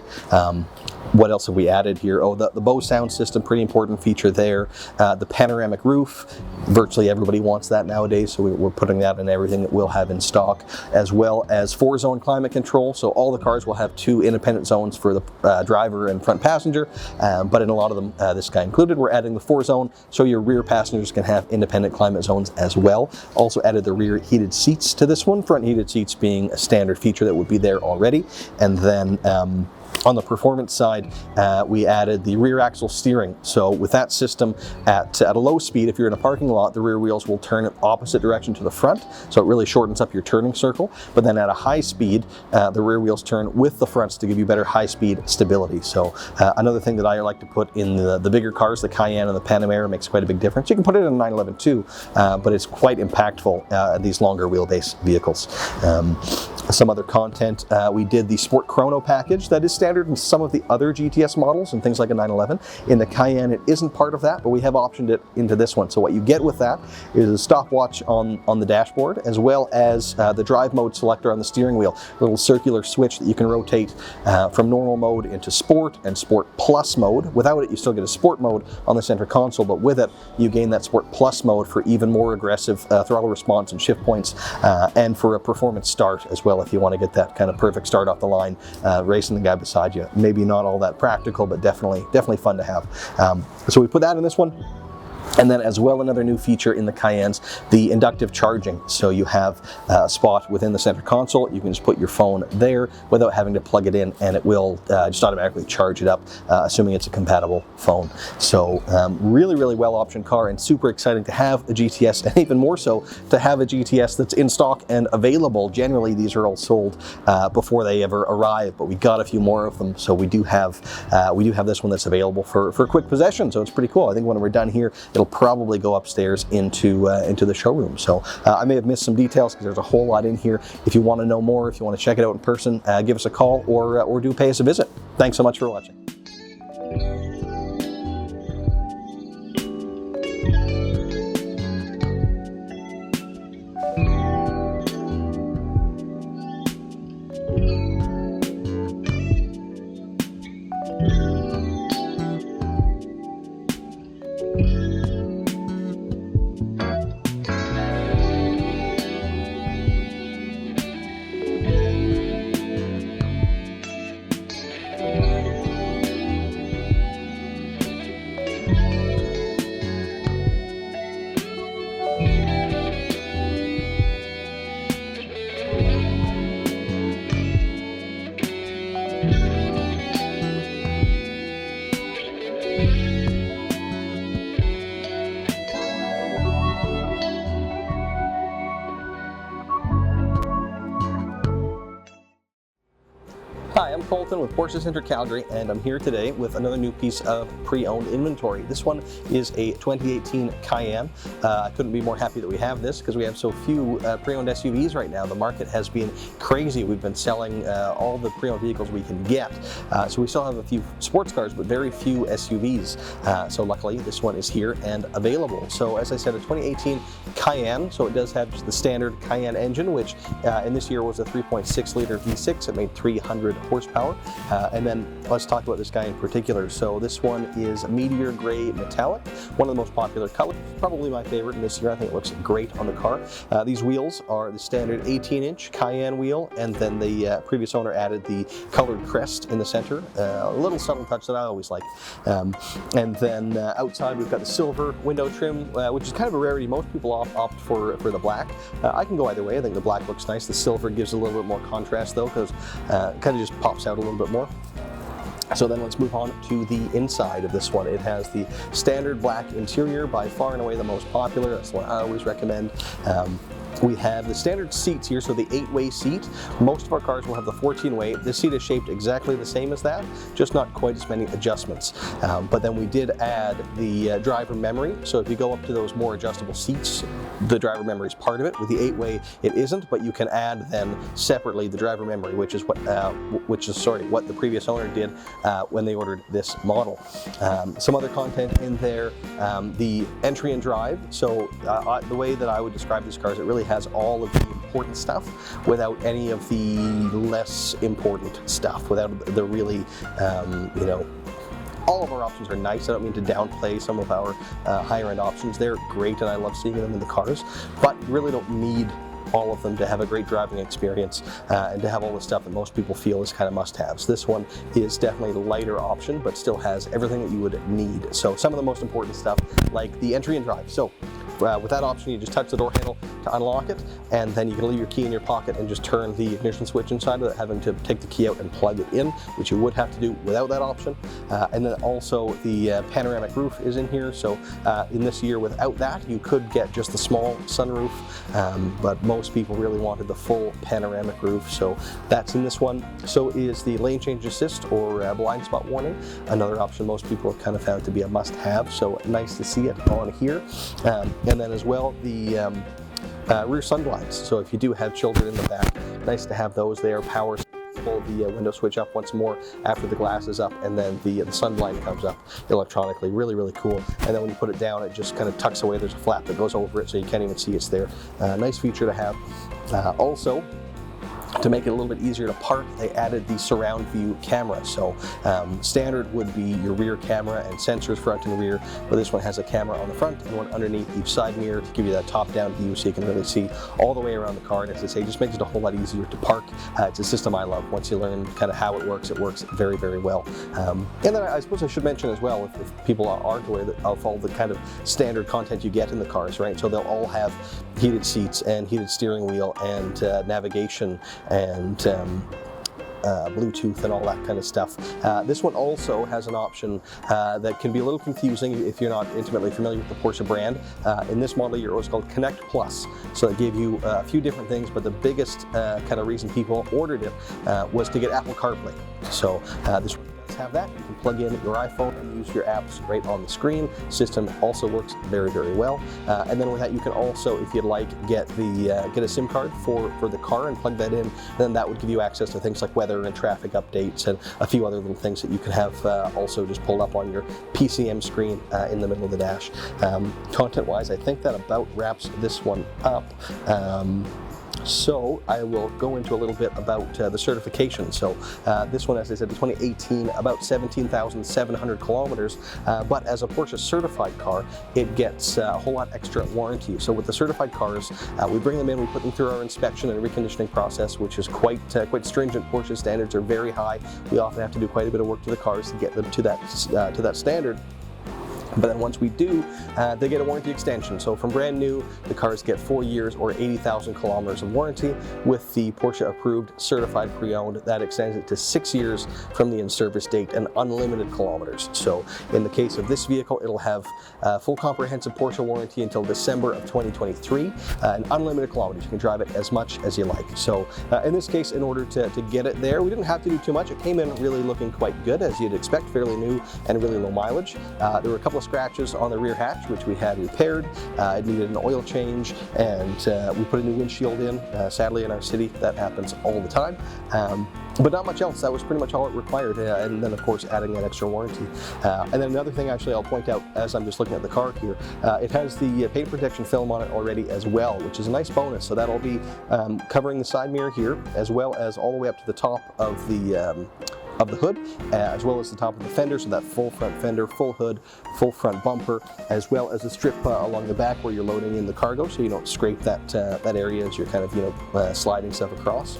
S2: What else have we added here? Oh, the Bose sound system, pretty important feature there. The panoramic roof, virtually everybody wants that nowadays, so we're putting that in everything that we'll have in stock, as well as 4-zone climate control. So all the cars will have 2 independent zones for the driver and front passenger, but in a lot of them, this guy included, we're adding the 4-zone, so your rear passengers can have independent climate zones as well. Also added the rear heated seats to this one, front heated seats being a standard feature that would be there already. And then on the performance side, we added the rear axle steering. So with that system, at a low speed, if you're in a parking lot, the rear wheels will turn in opposite direction to the front, so it really shortens up your turning circle. But then at a high speed, the rear wheels turn with the fronts to give you better high-speed stability. So another thing that I like to put in the bigger cars, the Cayenne and the Panamera, makes quite a big difference. You can put it in a 911 too, but it's quite impactful in these longer wheelbase vehicles. Some other content, we did the Sport Chrono package that is standard in some of the other GTS models and things like a 911. In the Cayenne, it isn't part of that, but we have optioned it into this one. So what you get with that is a stopwatch on the dashboard, as well as the drive mode selector on the steering wheel, a little circular switch that you can rotate from normal mode into Sport and Sport Plus mode. Without it, you still get a Sport mode on the center console, but with it, you gain that Sport Plus mode for even more aggressive throttle response and shift points, and for a performance start as well, if you want to get that kind of perfect start off the line, racing the guy beside you. Maybe not all that practical, but definitely fun to have. So we put that in this one. And then as well, another new feature in the Cayennes, the inductive charging. So you have a spot within the center console. You can just put your phone there without having to plug it in, and it will just automatically charge it up, assuming it's a compatible phone. So really, really well optioned car, and super exciting to have a GTS, and even more so to have a GTS that's in stock and available. Generally, these are all sold before they ever arrive, but we got a few more of them. So we do have this one that's available for quick possession. So it's pretty cool. I think when we're done here, it'll probably go upstairs into the showroom. So I may have missed some details because there's a whole lot in here. If you want to know more, if you want to check it out in person, give us a call or do pay us a visit. Thanks so much for watching. I'm Colton with Porsche Center Calgary, and I'm here today with another new piece of pre-owned inventory. This one is a 2018 Cayenne. I couldn't be more happy that we have this because we have so few pre-owned SUVs right now. The market has been crazy. We've been selling all the pre-owned vehicles we can get. So we still have a few sports cars, but very few SUVs. So luckily, this one is here and available. So as I said, a 2018 Cayenne. So it does have just the standard Cayenne engine, which in this year was a 3.6-liter V6. It made 300 horsepower. And then let's talk about this guy in particular. So this one is Meteor Gray Metallic, one of the most popular colors, probably my favorite in this year. I think it looks great on the car. These wheels are the standard 18-inch Cayenne wheel, and then the previous owner added the colored crest in the center, a little subtle touch that I always like. And then outside we've got the silver window trim, which is kind of a rarity. Most people opt for the black. I can go either way. I think the black looks nice. The silver gives a little bit more contrast though, because it kind of just pops out a little bit more. So then let's move on to the inside of this one. It has the standard black interior, by far and away the most popular. That's what I always recommend. We have the standard seats here, so the 8-way seat. Most of our cars will have the 14-way. This seat is shaped exactly the same as that, just not quite as many adjustments. But then we did add the driver memory, so if you go up to those more adjustable seats, the driver memory is part of it. With the 8-way, it isn't, but you can add then separately the driver memory, which is what the previous owner did when they ordered this model. Some other content in there, the entry and drive. So the way that I would describe this car is it really has all of the important stuff without any of the less important stuff, without the really, all of our options are nice. I don't mean to downplay some of our higher end options. They're great and I love seeing them in the cars, but you really don't need all of them to have a great driving experience and to have all the stuff that most people feel is kind of must-haves. This one is definitely the lighter option, but still has everything that you would need. So some of the most important stuff, like the entry and drive. So with that option, you just touch the door handle to unlock it, and then you can leave your key in your pocket and just turn the ignition switch inside without having to take the key out and plug it in, which you would have to do without that option. And then also the panoramic roof is in here. So in this year, without that, you could get just the small sunroof, but most people really wanted the full panoramic roof, so that's in this one. So is the lane change assist or blind spot warning, another option most people have kind of found to be a must-have, so nice to see it on here. And then as well, the rear sun blinds. So if you do have children in the back, nice to have those there. Power, pull the window switch up once more after the glass is up, and then the sun blind comes up electronically. Really, really cool. And then when you put it down, it just kind of tucks away. There's a flap that goes over it, so you can't even see it's there. Nice feature to have. Also, to make it a little bit easier to park, they added the surround view camera. So standard would be your rear camera and sensors front and rear, but this one has a camera on the front and one underneath each side mirror to give you that top-down view so you can really see all the way around the car. And as I say, it just makes it a whole lot easier to park. It's a system I love. Once you learn kind of how it works very, very well. And then I suppose I should mention as well, if people aren't aware of all the kind of standard content you get in the cars, right? So they'll all have heated seats and heated steering wheel and navigation and Bluetooth and all that kind of stuff. This one also has an option that can be a little confusing if you're not intimately familiar with the Porsche brand. In this model year, it was called Connect Plus. So it gave you a few different things, but the biggest kind of reason people ordered it was to get Apple CarPlay. So this have that. You can plug in your iPhone and use your apps right on the screen. System also works very, very well. And then with that, you can also, if you'd like, get a SIM card for the car and plug that in. Then that would give you access to things like weather and traffic updates and a few other little things that you can have also just pulled up on your PCM screen in the middle of the dash. Content-wise, I think that about wraps this one up. So I will go into a little bit about the certification. So this one, as I said, the 2018, about 17,700 kilometers, but as a Porsche certified car, it gets a whole lot extra warranty. So with the certified cars, we bring them in, we put them through our inspection and reconditioning process, which is quite stringent. Porsche standards are very high. We often have to do quite a bit of work to the cars to get them to that standard. But then once we do, they get a warranty extension. So from brand new, the cars get 4 years or 80,000 kilometers of warranty. With the Porsche approved certified pre-owned, that extends it to 6 years from the in-service date and unlimited kilometers. So in the case of this vehicle, it'll have full comprehensive Porsche warranty until December of 2023 and unlimited kilometers. You can drive it as much as you like. So in this case, in order to get it there, we didn't have to do too much. It came in really looking quite good, as you'd expect, fairly new and really low mileage. There were a couple of scratches on the rear hatch, which we had repaired. It needed an oil change, and we put a new windshield in. Sadly, in our city, that happens all the time. But not much else. That was pretty much all it required. And then, of course, adding that extra warranty. And then another thing, actually, I'll point out as I'm just looking at the car here, it has the paint protection film on it already as well, which is a nice bonus. So that'll be covering the side mirror here, as well as all the way up to the top of the hood, as well as the top of the fender, so that full front fender, full hood, full front bumper, as well as a strip along the back where you're loading in the cargo, so you don't scrape that area as you're kind of sliding stuff across.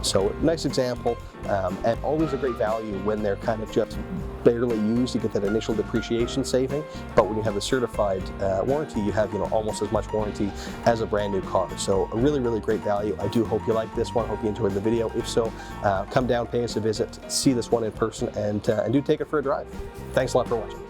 S2: So nice example, and always a great value when they're kind of just barely used. You get that initial depreciation saving, but when you have a certified warranty, you have almost as much warranty as a brand new car. So a really, really great value. I do hope you like this one. Hope you enjoyed the video. If so, come down, pay us a visit, see this one in person, and do take it for a drive. Thanks a lot for watching.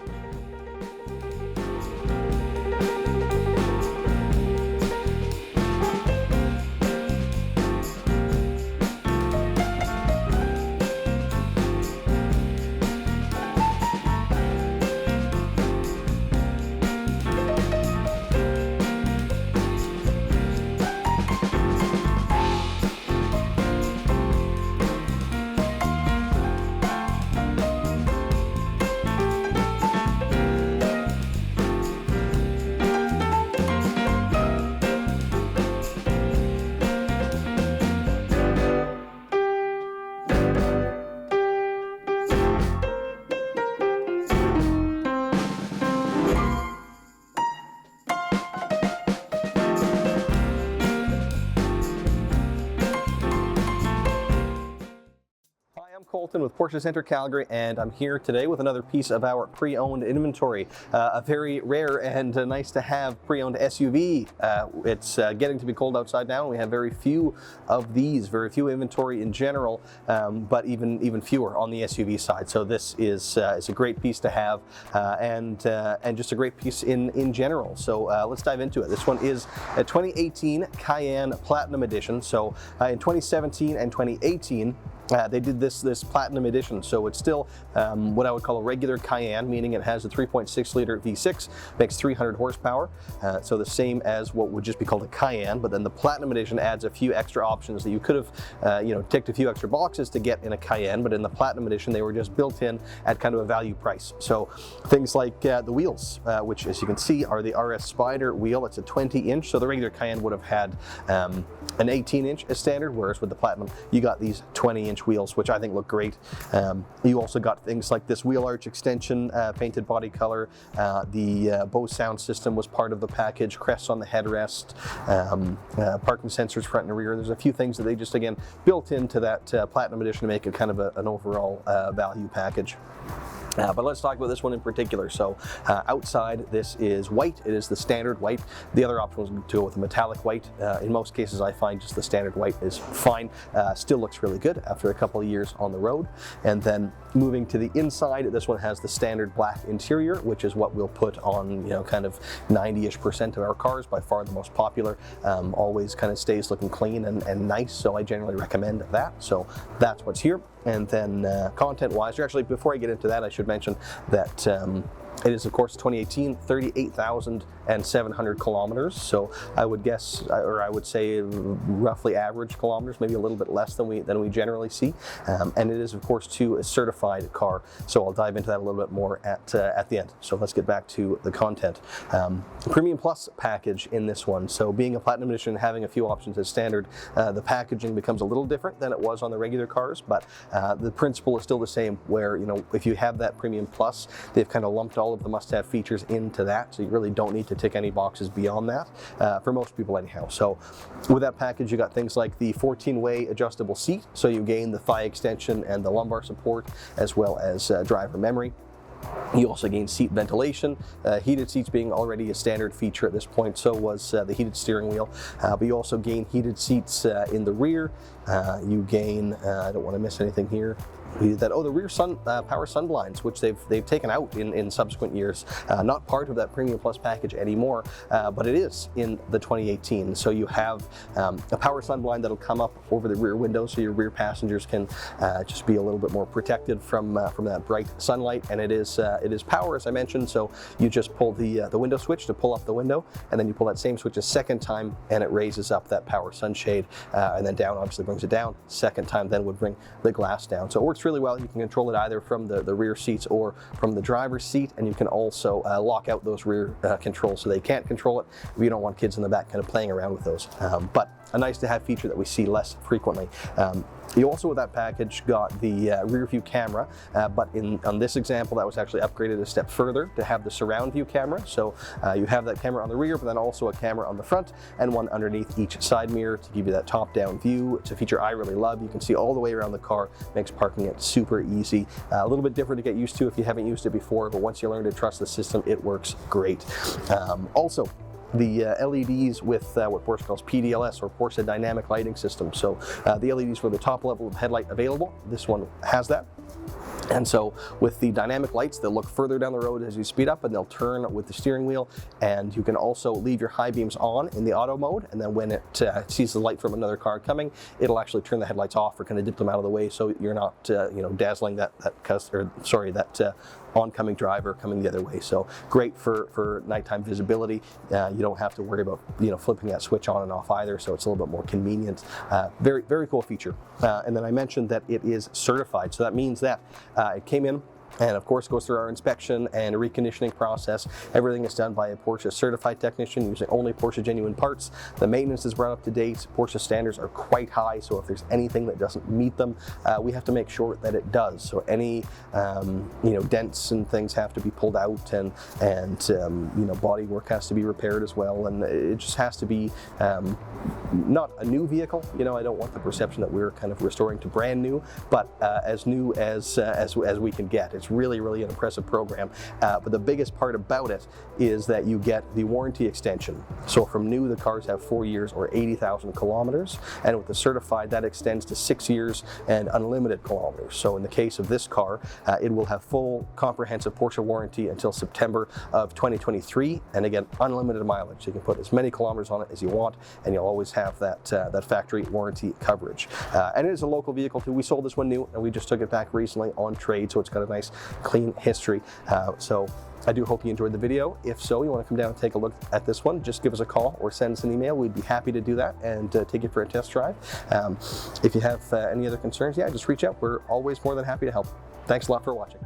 S2: Colton with Porsche Center Calgary, and I'm here today with another piece of our pre-owned inventory. A very rare and nice to have pre-owned SUV. It's getting to be cold outside now, and we have very few of these, very few inventory in general, but even fewer on the SUV side. So this is a great piece to have, and just a great piece in general. So let's dive into it. This one is a 2018 Cayenne Platinum Edition. So in 2017 and 2018, they did this Platinum Edition, so it's still what I would call a regular Cayenne, meaning it has a 3.6 liter V6, makes 300 horsepower, so the same as what would just be called a Cayenne, but then the Platinum Edition adds a few extra options that you could have ticked a few extra boxes to get in a Cayenne, but in the Platinum Edition they were just built in at kind of a value price. So things like the wheels, which as you can see are the RS Spider wheel. It's a 20-inch, so the regular Cayenne would have had an 18-inch as standard, whereas with the Platinum you got these 20-inch wheels, which I think look great. You also got things like this wheel arch extension, painted body color. The Bose sound system was part of the package, crests on the headrest, parking sensors front and rear. There's a few things that they just, again, built into that Platinum Edition to make it kind of an overall value package. But let's talk about this one in particular. So outside, this is white. It is the standard white. The other option was to go with a metallic white. In most cases, I find just the standard white is fine. Still looks really good after a couple of years on the road. And then moving to the inside, this one has the standard black interior, which is what we'll put on, kind of 90-ish% of our cars, by far the most popular. Always kind of stays looking clean and nice, so I generally recommend that. So that's what's here. And then content-wise, actually, before I get into that, I should mention that it is, of course, 2018, 38,700 kilometers. So I would guess, or I would say roughly average kilometers, maybe a little bit less than we generally see. And it is, of course, a certified car. So I'll dive into that a little bit more at the end. So let's get back to the content. Premium Plus package in this one. So being a Platinum Edition, having a few options as standard, the packaging becomes a little different than it was on the regular cars, but the principle is still the same, where, if you have that Premium Plus, they've kind of lumped all of the must-have features into that, so you really don't need to tick any boxes beyond that, for most people anyhow. So with that package, you got things like the 14-way adjustable seat, so you gain the thigh extension and the lumbar support, as well as driver memory. You also gain seat ventilation, heated seats being already a standard feature at this point, so was the heated steering wheel. But you also gain heated seats in the rear. You gain, I don't want to miss anything here. The rear power sun blinds, which they've taken out in subsequent years, not part of that Premium Plus package anymore, but it is in the 2018. So you have a power sun blind that'll come up over the rear window, so your rear passengers can just be a little bit more protected from that bright sunlight. And it is power, as I mentioned. So you just pull the window switch to pull up the window, and then you pull that same switch a second time, and it raises up that power sunshade, and then down obviously brings it down. Second time then would bring the glass down. So it works really well. You can control it either from the rear seats or from the driver's seat, and you can also lock out those rear controls so they can't control it if you don't want kids in the back kind of playing around with those. But a nice to have feature that we see less frequently. You also with that package got the rear view camera, but on this example that was actually upgraded a step further to have the surround view camera. So you have that camera on the rear, but then also a camera on the front and one underneath each side mirror to give you that top-down view. It's a feature I really love. You can see all the way around the car, makes parking it super easy. A little bit different to get used to if you haven't used it before, but once you learn to trust the system, it works great. Also, the LEDs with what Porsche calls PDLS, or Porsche Dynamic Lighting System. So the LEDs for the top level of headlight available. This one has that. And so with the dynamic lights, they'll look further down the road as you speed up, and they'll turn with the steering wheel. And you can also leave your high beams on in the auto mode, and then when it sees the light from another car coming, it'll actually turn the headlights off or kind of dip them out of the way, so you're not dazzling that oncoming driver coming the other way. So great for nighttime visibility. You don't have to worry about flipping that switch on and off either, so it's a little bit more convenient. Very, very cool feature. And then I mentioned that it is certified, so that means that it came in and of course goes through our inspection and reconditioning process. Everything is done by a Porsche certified technician using only Porsche genuine parts. The maintenance is brought up to date. Porsche standards are quite high, so if there's anything that doesn't meet them, we have to make sure that it does. So any dents and things have to be pulled out, and body work has to be repaired as well, and it just has to be not a new vehicle. I don't want the perception that we're kind of restoring to brand new, but as new as we can get. It's really, really an impressive program. But the biggest part about it is that you get the warranty extension. So from new, the cars have 4 years or 80,000 kilometers. And with the certified, that extends to 6 years and unlimited kilometers. So in the case of this car, it will have full comprehensive Porsche warranty until September of 2023. And again, unlimited mileage. You can put as many kilometers on it as you want, and you'll always have that factory warranty coverage. And it is a local vehicle too. We sold this one new, and we just took it back recently on trade. So it's got a nice clean history. So I do hope you enjoyed the video. If so, you want to come down and take a look at this one, just give us a call or send us an email. We'd be happy to do that and take it for a test drive. If you have any other concerns, just reach out. We're always more than happy to help. Thanks a lot for watching.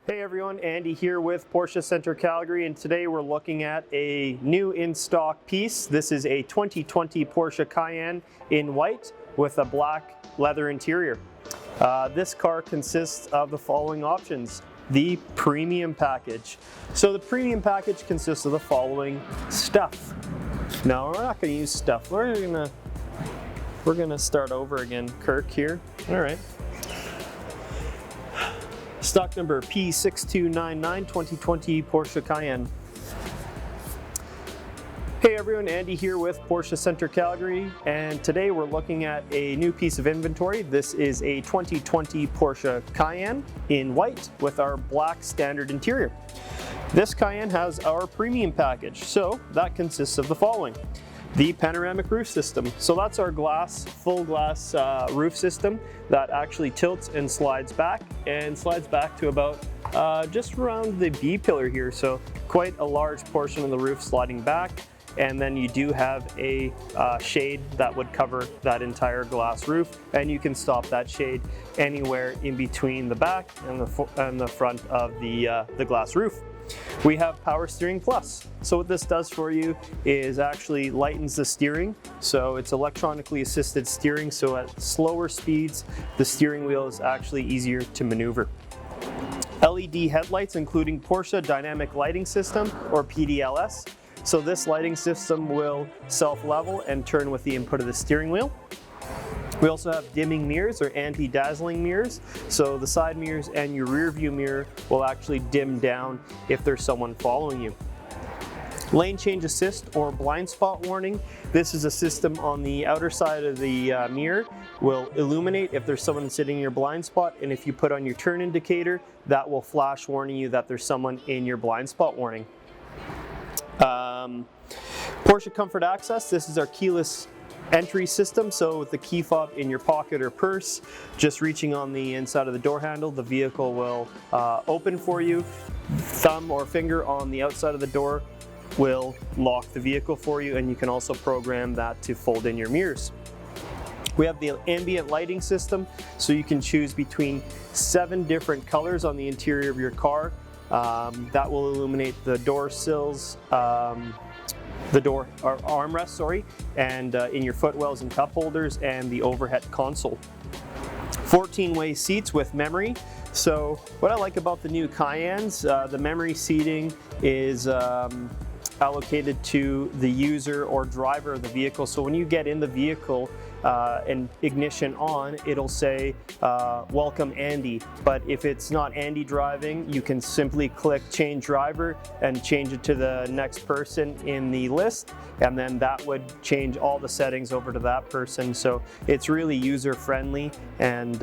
S3: Hey everyone, Andy here with Porsche Center Calgary, and today we're looking at a new in-stock piece. This is a 2020 Porsche Cayenne in white with a black leather interior. This car consists of the following options. The premium package. So the premium package consists of the following stuff. No, we're not going to use stuff. We're gonna start over again, Kirk here. All right. Stock number P6299 2020 Porsche Cayenne. Hey everyone, Andy here with Porsche Center Calgary, and today we're looking at a new piece of inventory. This is a 2020 Porsche Cayenne in white with our black standard interior. This Cayenne has our premium package, so that consists of the following. The panoramic roof system. So that's our full glass roof system that actually tilts and slides back to about just around the B pillar here. So quite a large portion of the roof sliding back. And then you do have a shade that would cover that entire glass roof, and you can stop that shade anywhere in between the back and the front of the glass roof. We have Power Steering Plus. So what this does for you is actually lightens the steering. So it's electronically assisted steering, so at slower speeds, the steering wheel is actually easier to maneuver. LED headlights, including Porsche Dynamic Lighting System, or PDLS. So this lighting system will self-level and turn with the input of the steering wheel. We also have dimming mirrors, or anti-dazzling mirrors. So the side mirrors and your rear view mirror will actually dim down if there's someone following you. Lane change assist, or blind spot warning. This is a system on the outer side of the mirror. Will illuminate if there's someone sitting in your blind spot, and if you put on your turn indicator, that will flash warning you that there's someone in your blind spot warning. Porsche Comfort Access, this is our keyless entry system. So with the key fob in your pocket or purse, just reaching on the inside of the door handle, the vehicle will open for you. Thumb or finger on the outside of the door will lock the vehicle for you, and you can also program that to fold in your mirrors. We have the ambient lighting system, so you can choose between 7 different colors on the interior of your car. That will illuminate the door sills, the door armrest, and in your footwells and cup holders, and the overhead console. 14-way seats with memory. So what I like about the new Cayennes, the memory seating is allocated to the user or driver of the vehicle. So when you get in the vehicle and ignition on, it'll say welcome Andy. But if it's not Andy driving, you can simply click change driver and change it to the next person in the list, and then that would change all the settings over to that person. So it's really user friendly and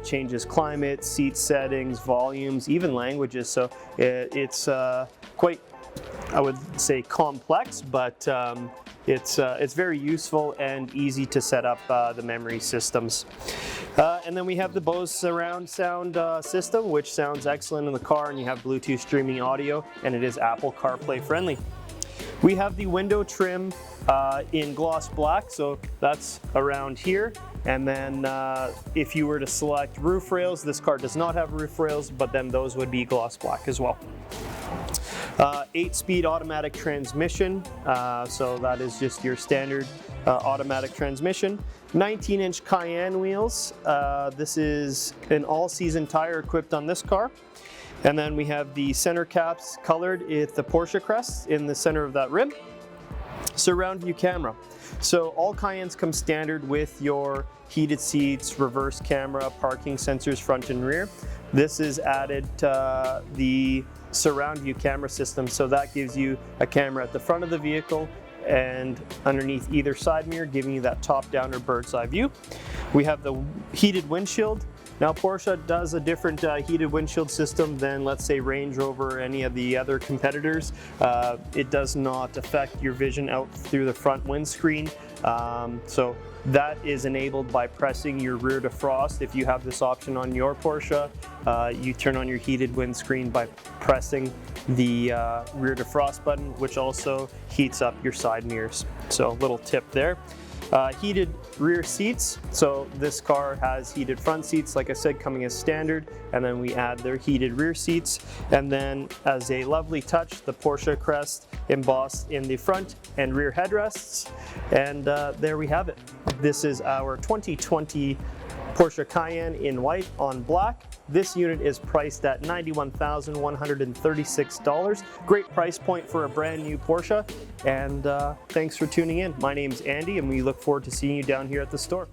S3: changes climate, seat settings, volumes, even languages. So it's quite, I would say, complex, but it's very useful and easy to set up the memory systems. And then we have the Bose surround sound system, which sounds excellent in the car, and you have Bluetooth streaming audio, and it is Apple CarPlay friendly. We have the window trim in gloss black, so that's around here. And then if you were to select roof rails, this car does not have roof rails, but then those would be gloss black as well. 8-speed automatic transmission, so that is just your standard automatic transmission. 19-inch Cayenne wheels. This is an all-season tire equipped on this car. And then we have the center caps colored with the Porsche crest in the center of that rim. Surround view camera. So all Cayennes come standard with your heated seats, reverse camera, parking sensors front and rear. This is added to the surround view camera system, so that gives you a camera at the front of the vehicle and underneath either side mirror, giving you that top-down or bird's eye view. We have the heated windshield. Now Porsche does a different heated windshield system than, let's say, Range Rover or any of the other competitors. It does not affect your vision out through the front windscreen. So that is enabled by pressing your rear defrost. If you have this option on your Porsche, you turn on your heated windscreen by pressing the rear defrost button, which also heats up your side mirrors. So a little tip there. Heated rear seats. So this car has heated front seats, like I said, coming as standard, and then we add their heated rear seats. And then as a lovely touch, the Porsche crest embossed in the front and rear headrests. And there we have it. This is our 2020 Porsche Cayenne in white on black. This unit is priced at $91,136. Great price point for a brand new Porsche. And thanks for tuning in. My name's Andy, and we look forward to seeing you down here at the store.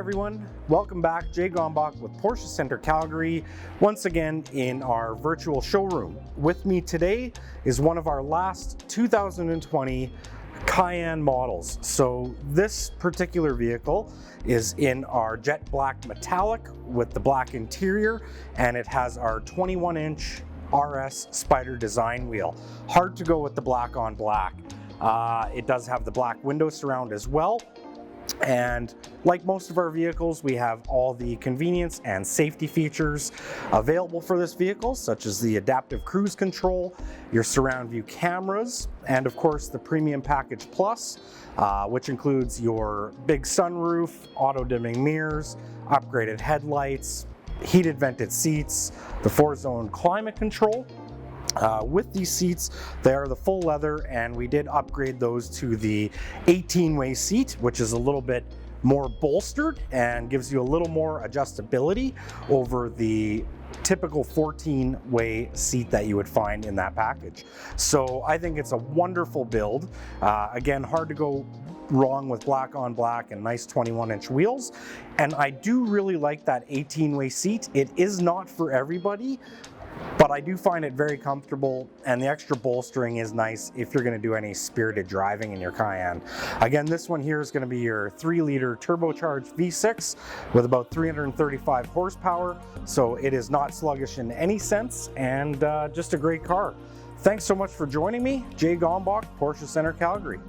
S1: everyone, welcome back. Jay Gombach with Porsche Center Calgary, once again in our virtual showroom. With me today is one of our last 2020 Cayenne models. So this particular vehicle is in our jet black metallic with the black interior, and it has our 21-inch RS Spider design wheel. Hard to go with the black on black. It does have the black window surround as well. And like most of our vehicles, we have all the convenience and safety features available for this vehicle, such as the adaptive cruise control, your surround view cameras, and of course the Premium Package Plus, which includes your big sunroof, auto dimming mirrors, upgraded headlights, heated vented seats, the 4-zone climate control. With these seats, they are the full leather, and we did upgrade those to the 18-way seat, which is a little bit more bolstered and gives you a little more adjustability over the typical 14-way seat that you would find in that package. So I think it's a wonderful build. Again, hard to go wrong with black on black and nice 21-inch wheels. And I do really like that 18-way seat. It is not for everybody, but I do find it very comfortable, and the extra bolstering is nice if you're going to do any spirited driving in your Cayenne. Again, this one here is going to be your 3-liter turbocharged V6 with about 335 horsepower, so it is not sluggish in any sense, and just a great car. Thanks so much for joining me. Jay Gombach, Porsche Center Calgary.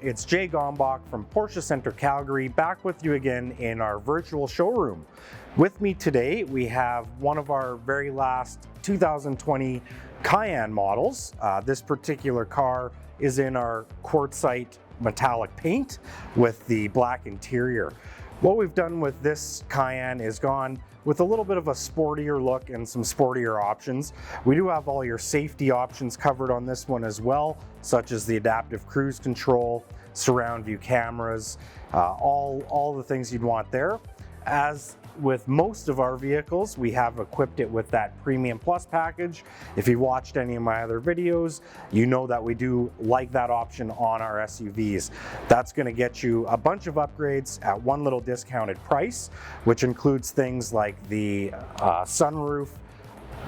S1: It's Jay Gombach from Porsche Center Calgary, back with you again in our virtual showroom. With me today, we have one of our very last 2020 Cayenne models. This particular car is in our quartzite metallic paint with the black interior. What we've done with this Cayenne is gone with a little bit of a sportier look and some sportier options. We do have all your safety options covered on this one as well, such as the adaptive cruise control, surround view cameras, all the things you'd want there. As with most of our vehicles, we have equipped it with that Premium Plus package. If you watched any of my other videos, you know that we do like that option on our SUVs. That's going to get you a bunch of upgrades at one little discounted price, which includes things like the sunroof,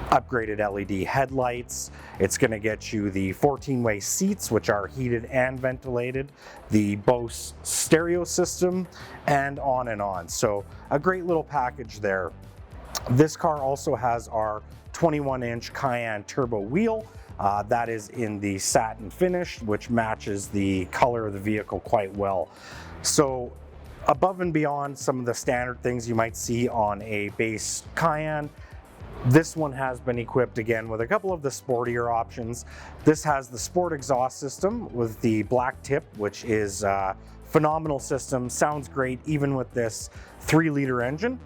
S1: upgraded LED headlights. It's going to get you the 14-way seats, which are heated and ventilated, the Bose stereo system, and on and on. So a great little package there. This car also has our 21-inch Cayenne turbo wheel. That is in the satin finish, which matches the color of the vehicle quite well. So above and beyond some of the standard things you might see on a base Cayenne, this one has been equipped again with a couple of the sportier options. This has the sport exhaust system with the black tip, which is a phenomenal system, sounds great even with this 3-liter engine.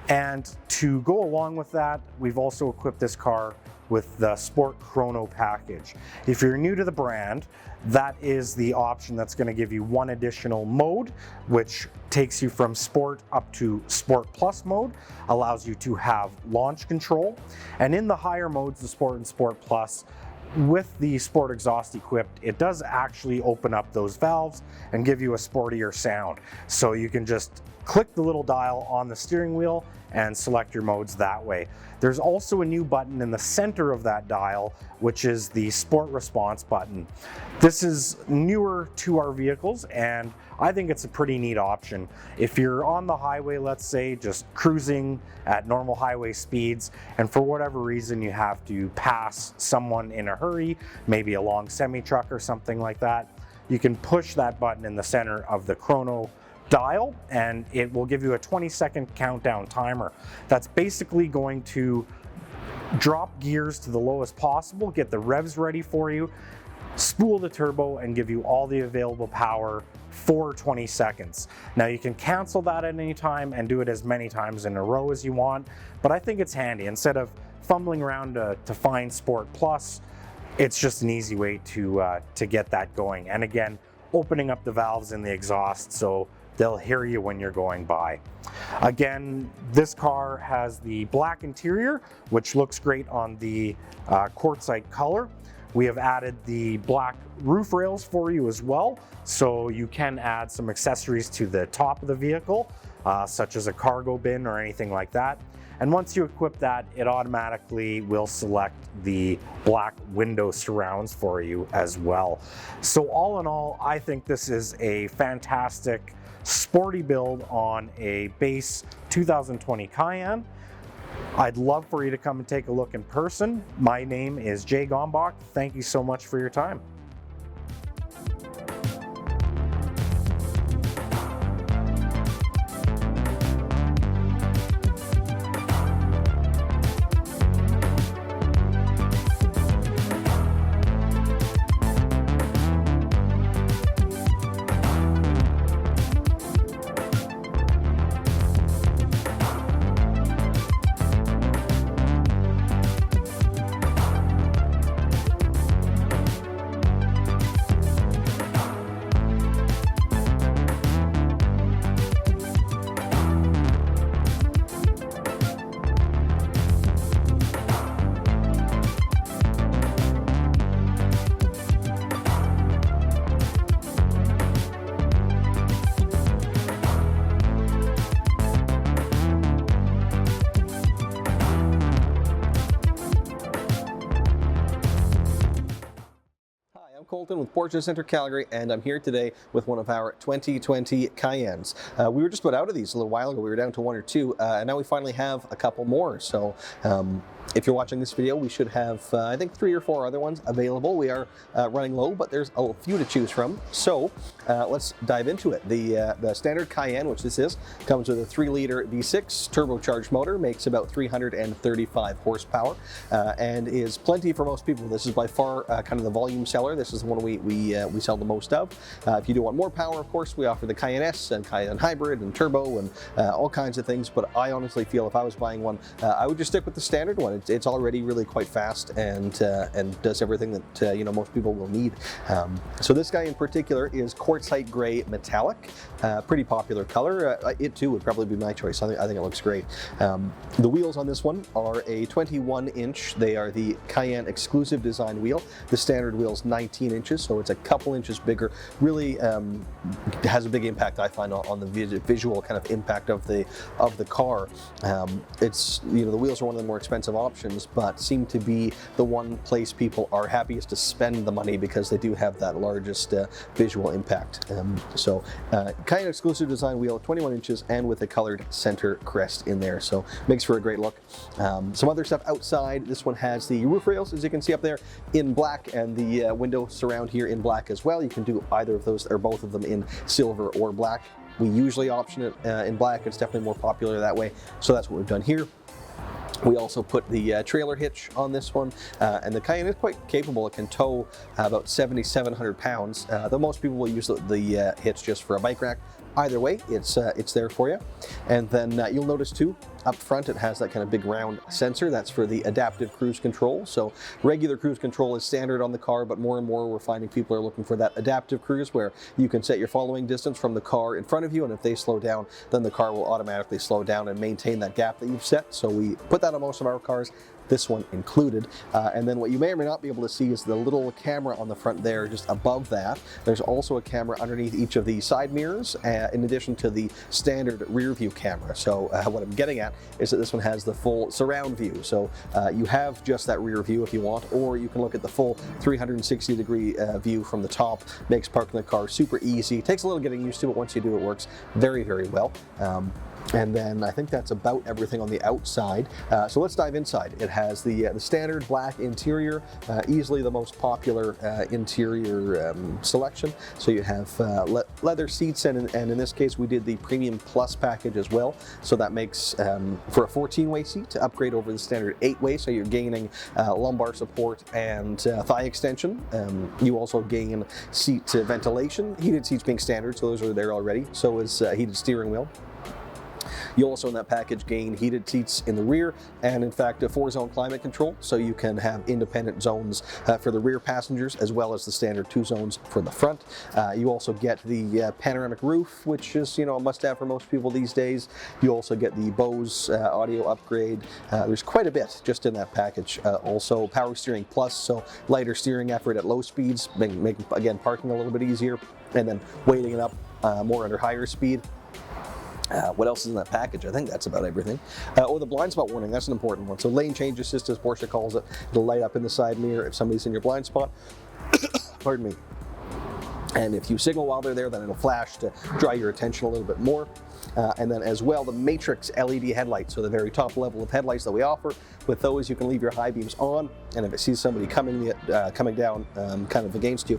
S1: And to go along with that, we've also equipped this car with the Sport Chrono package. If you're new to the brand, that is the option that's going to give you one additional mode, which takes you from Sport up to Sport Plus mode, allows you to have launch control. And in the higher modes, the Sport and Sport Plus, with the Sport exhaust equipped, it does actually open up those valves and give you a sportier sound. So you can just click the little dial on the steering wheel and select your modes that way. There's also a new button in the center of that dial, which is the Sport Response button. This is newer to our vehicles, and I think it's a pretty neat option. If you're on the highway, let's say, just cruising at normal highway speeds, and for whatever reason you have to pass someone in a hurry, maybe a long semi-truck or something like that, you can push that button in the center of the chrono dial and it will give you a 20-second countdown timer. That's basically going to drop gears to the lowest possible, get the revs ready for you, spool the turbo, and give you all the available power for 20 seconds. Now you can cancel that at any time and do it as many times in a row as you want, but I think it's handy. Instead of fumbling around to find Sport Plus, it's just an easy way to get that going. And again, opening up the valves in the exhaust so they'll hear you when you're going by. Again, this car has the black interior, which looks great on the quartzite color. We have added the black roof rails for you as well, so you can add some accessories to the top of the vehicle, such as a cargo bin or anything like that. And once you equip that, it automatically will select the black window surrounds for you as well. So all in all, I think this is a fantastic sporty build on a base 2020 Cayenne. I'd love for you to come and take a look in person. My name is Jay Gombach. Thank you so much for your time.
S2: Colton with Porsche Center Calgary, and I'm here today with one of our 2020 Cayennes. We were just about out of these a little while ago. We were down to one or two, and now we finally have a couple more. So if you're watching this video, we should have, I think, 3 or 4 other ones available. We are running low, but there's a few to choose from. So let's dive into it. The standard Cayenne, which this is, comes with a 3-liter V6 turbocharged motor, makes about 335 horsepower, and is plenty for most people. This is by far kind of the volume seller. This is the one we sell the most of. If you do want more power, of course, we offer the Cayenne S and Cayenne Hybrid and Turbo and all kinds of things, but I honestly feel if I was buying one, I would just stick with the standard one. It's already really quite fast and does everything that most people will need. So this guy in particular is quartzite gray metallic, pretty popular color. It too would probably be my choice. I think it looks great. The wheels on this one are a 21-inch. They are the Cayenne exclusive design wheel. The standard wheel's 19 inches, so it's a couple inches bigger. Really has a big impact, I find, on the visual kind of impact of the car. It's the wheels are one of the more expensive options, but seem to be the one place people are happiest to spend the money because they do have that largest visual impact. So Cayenne exclusive design wheel, 21 inches, and with a colored center crest in there, so makes for a great look. Some other stuff outside. This one has the roof rails, as you can see up there, in black, and the window surround here in black as well. You can do either of those or both of them in silver or black. We usually option it in black. It's definitely more popular that way, so that's what we've done here. We also put the trailer hitch on this one, and the Cayenne is quite capable. It can tow about 7,700 pounds, though most people will use the hitch just for a bike rack. Either way, it's there for you. And then you'll notice too, up front it has that kind of big round sensor. That's for the adaptive cruise control. So regular cruise control is standard on the car, but more and more we're finding people are looking for that adaptive cruise where you can set your following distance from the car in front of you, and if they slow down, then the car will automatically slow down and maintain that gap that you've set. So we put that on most of our cars. this one included. And then what you may or may not be able to see is the little camera on the front there, just above that. There's also a camera underneath each of the side mirrors, in addition to the standard rear view camera. So what I'm getting at is that this one has the full surround view. So you have just that rear view if you want, or you can look at the full 360-degree view from the top. Makes parking the car super easy. Takes a little getting used to, but once you do, it works very, very well. And then I think that's about everything on the outside. So let's dive inside. It has the standard black interior, easily the most popular interior selection. So you have leather seats, and in this case we did the Premium Plus package as well. So that makes for a 14-way seat to upgrade over the standard 8-way. So you're gaining lumbar support and thigh extension. You also gain seat ventilation. Heated seats being standard, so those are there already. So is heated steering wheel. You also in that package gain heated seats in the rear, and in fact a 4-zone climate control, so you can have independent zones for the rear passengers as well as the standard 2 zones for the front. You also get the panoramic roof, which is a must-have for most people these days. You also get the Bose audio upgrade. There's quite a bit just in that package. Also power steering plus, so lighter steering effort at low speeds, making again parking a little bit easier, and then weighting it up more under higher speed. What else is in that package? I think that's about everything. Oh, the blind spot warning, that's an important one. So lane change assist, as Porsche calls it. It'll light up in the side mirror if somebody's in your blind spot. Pardon me. And if you signal while they're there, then it'll flash to draw your attention a little bit more. And then as well, the Matrix LED headlights, so the very top level of headlights that we offer. With those, you can leave your high beams on, and if it sees somebody coming down kind of against you,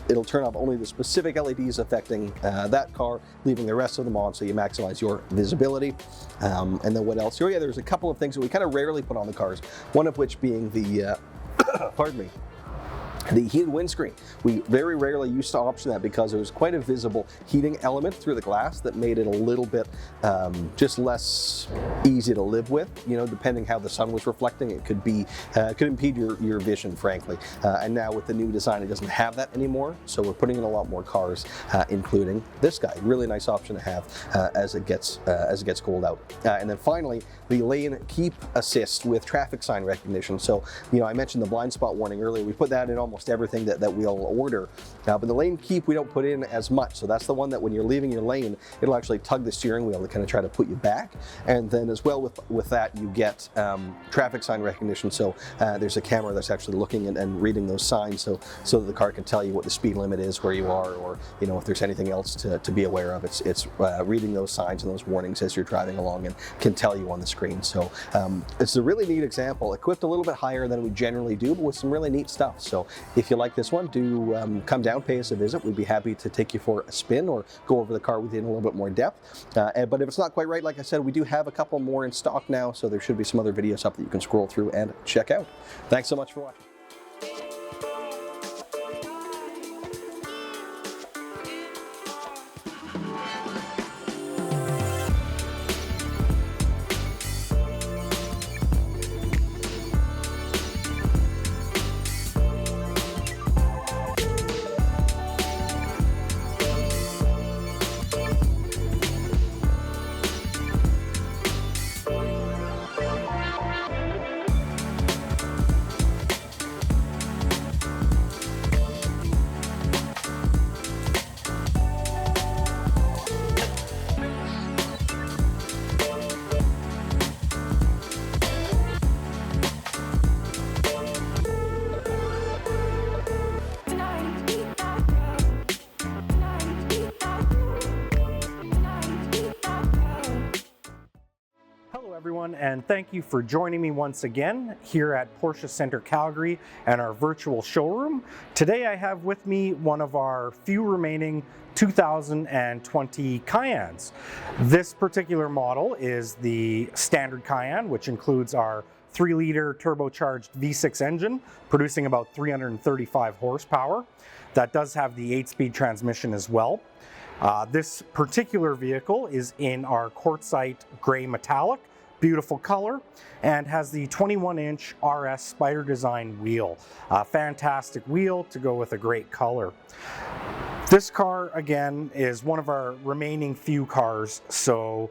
S2: it'll turn off only the specific LEDs affecting that car, leaving the rest of them on so you maximize your visibility. And then what else? Oh yeah, there's a couple of things that we kind of rarely put on the cars, one of which being the, pardon me, the heated windscreen. We very rarely used to option that because it was quite a visible heating element through the glass that made it a little bit just less easy to live with. Depending how the sun was reflecting, it could impede your vision, frankly. And now with the new design, it doesn't have that anymore. So we're putting in a lot more cars, including this guy. Really nice option to have as it gets cold out. And then finally, the lane keep assist with traffic sign recognition. So I mentioned the blind spot warning earlier. We put that in almost everything that we'll order. But the lane keep we don't put in as much. So that's the one that when you're leaving your lane, it'll actually tug the steering wheel to kind of try to put you back. And then as well with that, you get traffic sign recognition. So there's a camera that's actually looking and reading those signs, so that the car can tell you what the speed limit is, where you are, or if there's anything else to be aware of. It's reading those signs and those warnings as you're driving along and can tell you on the screen. So it's a really neat example, equipped a little bit higher than we generally do, but with some really neat stuff. So if you like this one, do come down, pay us a visit. We'd be happy to take you for a spin or go over the car with you in a little bit more depth. But if it's not quite right, like I said, we do have a couple more in stock now, so there should be some other videos up that you can scroll through and check out. Thanks so much for watching.
S1: Everyone, and thank you for joining me once again here at Porsche Center Calgary and our virtual showroom. Today I have with me one of our few remaining 2020 Cayennes. This particular model is the standard Cayenne, which includes our 3-liter turbocharged V6 engine producing about 335 horsepower. That does have the 8-speed transmission as well. This particular vehicle is in our quartzite gray metallic, beautiful color, and has the 21-inch RS Spider design wheel. Fantastic wheel to go with a great color. This car, again, is one of our remaining few cars, so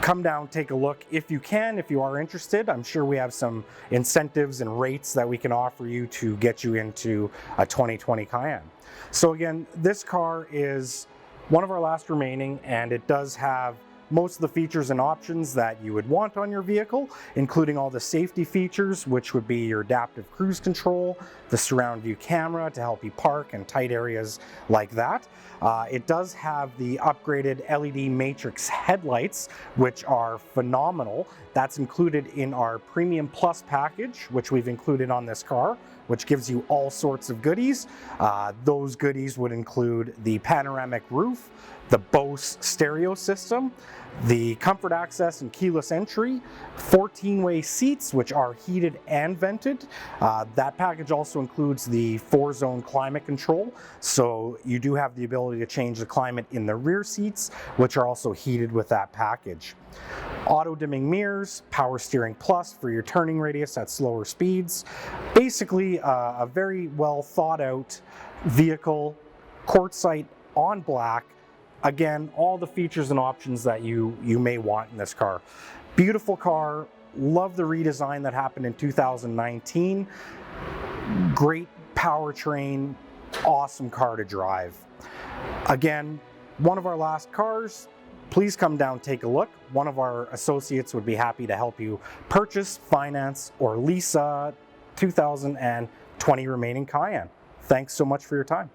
S1: come down, take a look if you can, if you are interested. I'm sure we have some incentives and rates that we can offer you to get you into a 2020 Cayenne. So again, this car is one of our last remaining, and it does have most of the features and options that you would want on your vehicle, including all the safety features, which would be your adaptive cruise control, the surround view camera to help you park in tight areas like that. It does have the upgraded LED matrix headlights, which are phenomenal. That's included in our Premium Plus package, which we've included on this car, which gives you all sorts of goodies. Those goodies would include the panoramic roof, the Bose stereo system, the comfort access and keyless entry, 14-way seats, which are heated and vented. That package also includes the 4-zone climate control, so you do have the ability to change the climate in the rear seats, which are also heated with that package. Auto dimming mirrors, power steering plus for your turning radius at slower speeds. Basically a very well thought out vehicle, quartzite on black. Again, all the features and options that you may want in this car. Beautiful car, love the redesign that happened in 2019. Great powertrain, awesome car to drive. Again, one of our last cars. Please come down, take a look. One of our associates would be happy to help you purchase, finance, or lease a 2020 remaining Cayenne. Thanks so much for your time.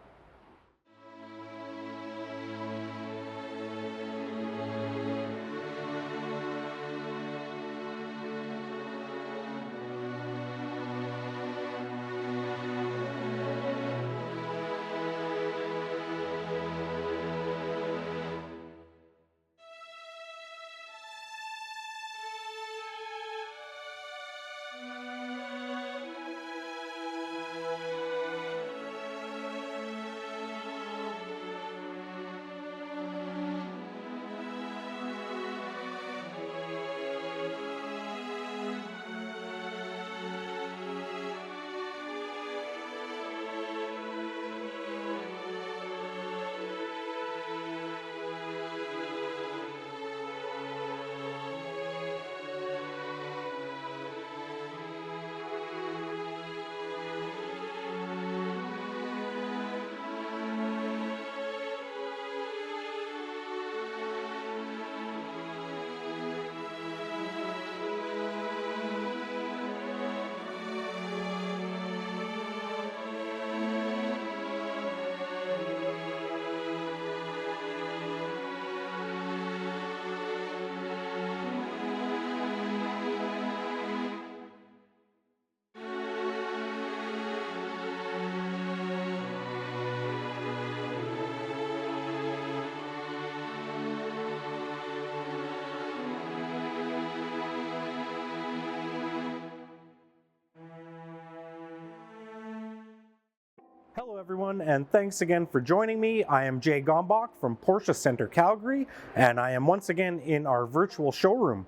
S1: Hello everyone, and thanks again for joining me. I am Jay Gombach from Porsche Center Calgary, and I am once again in our virtual showroom.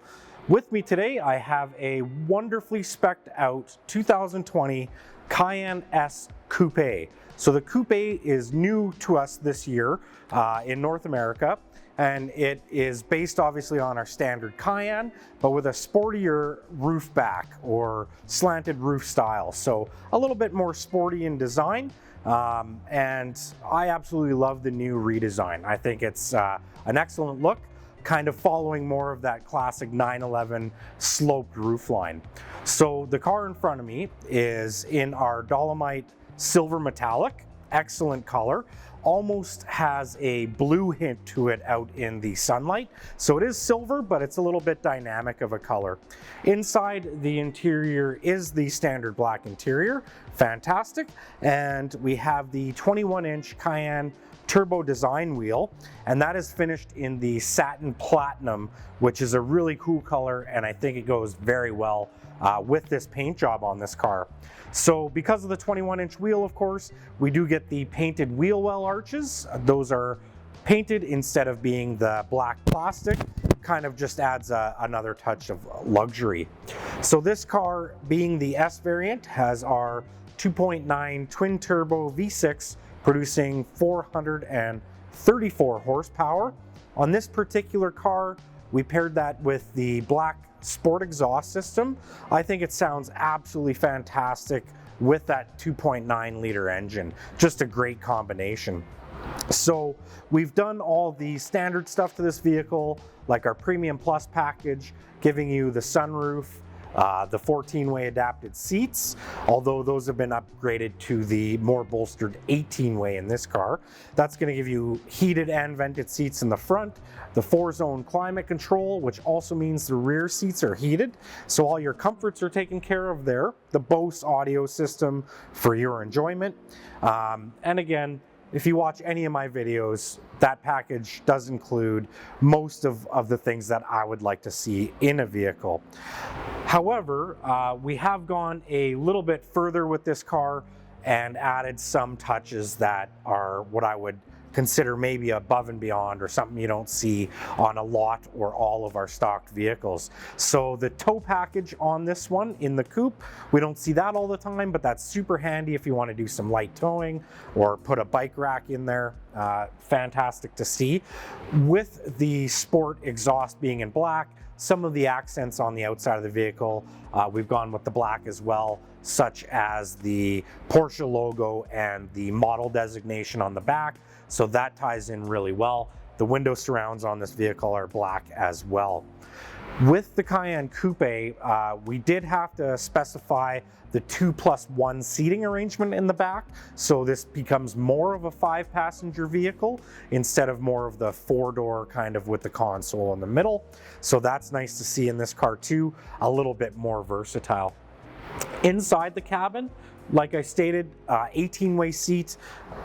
S1: With me today, I have a wonderfully spec'd out 2020 Cayenne S Coupe. So the Coupe is new to us this year in North America, and it is based obviously on our standard Cayenne, but with a sportier roof back or slanted roof style. So a little bit more sporty in design. And I absolutely love the new redesign. I think it's an excellent look, kind of following more of that classic 911 sloped roofline. So the car in front of me is in our Dolomite Silver Metallic, excellent color. Almost has a blue hint to it out in the sunlight. So it is silver, but it's a little bit dynamic of a color. Inside, the interior is the standard black interior, fantastic. And we have the 21-inch Cayenne turbo design wheel, and that is finished in the satin platinum, which is a really cool color, and I think it goes very well with this paint job on this car. So because of the 21-inch wheel, of course, we do get the painted wheel well arches. Those are painted instead of being the black plastic. Kind of just adds another touch of luxury. So this car, being the S variant, has our 2.9 twin turbo V6 producing 434 horsepower. On this particular car, We paired that with the black sport exhaust system. I think it sounds absolutely fantastic with that 2.9 liter engine. Just a great combination. So we've done all the standard stuff to this vehicle, like our Premium Plus package, giving you the sunroof, the 14-way adapted seats, although those have been upgraded to the more bolstered 18-way in this car. That's going to give you heated and vented seats in the front, the 4-zone climate control, which also means the rear seats are heated, so all your comforts are taken care of there, the Bose audio system for your enjoyment, and again, if you watch any of my videos, that package does include most of the things that I would like to see in a vehicle. However, we have gone a little bit further with this car and added some touches that are what I would consider maybe above and beyond, or something you don't see on a lot or all of our stocked vehicles. So the tow package on this one in the coupe, we don't see that all the time, but that's super handy if you want to do some light towing or put a bike rack in there. Fantastic to see. With the sport exhaust being in black, some of the accents on the outside of the vehicle, we've gone with the black as well, such as the Porsche logo and the model designation on the back. So that ties in really well. The window surrounds on this vehicle are black as well. With the Cayenne Coupe, we did have to specify the 2+1 seating arrangement in the back. So this becomes more of a 5-passenger vehicle instead of more of the 4-door kind of with the console in the middle. So that's nice to see in this car too, a little bit more versatile. Inside the cabin, like I stated, 18-way seats,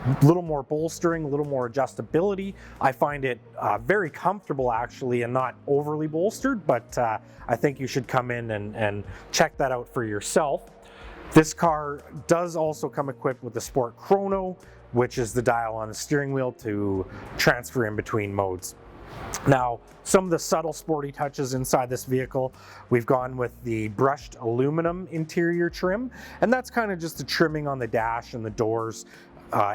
S1: a little more bolstering, a little more adjustability. I find it very comfortable actually, and not overly bolstered, but I think you should come in and check that out for yourself. This car does also come equipped with the Sport Chrono, which is the dial on the steering wheel to transfer in between modes. Now, some of the subtle sporty touches inside this vehicle, we've gone with the brushed aluminum interior trim, and that's kind of just the trimming on the dash and the doors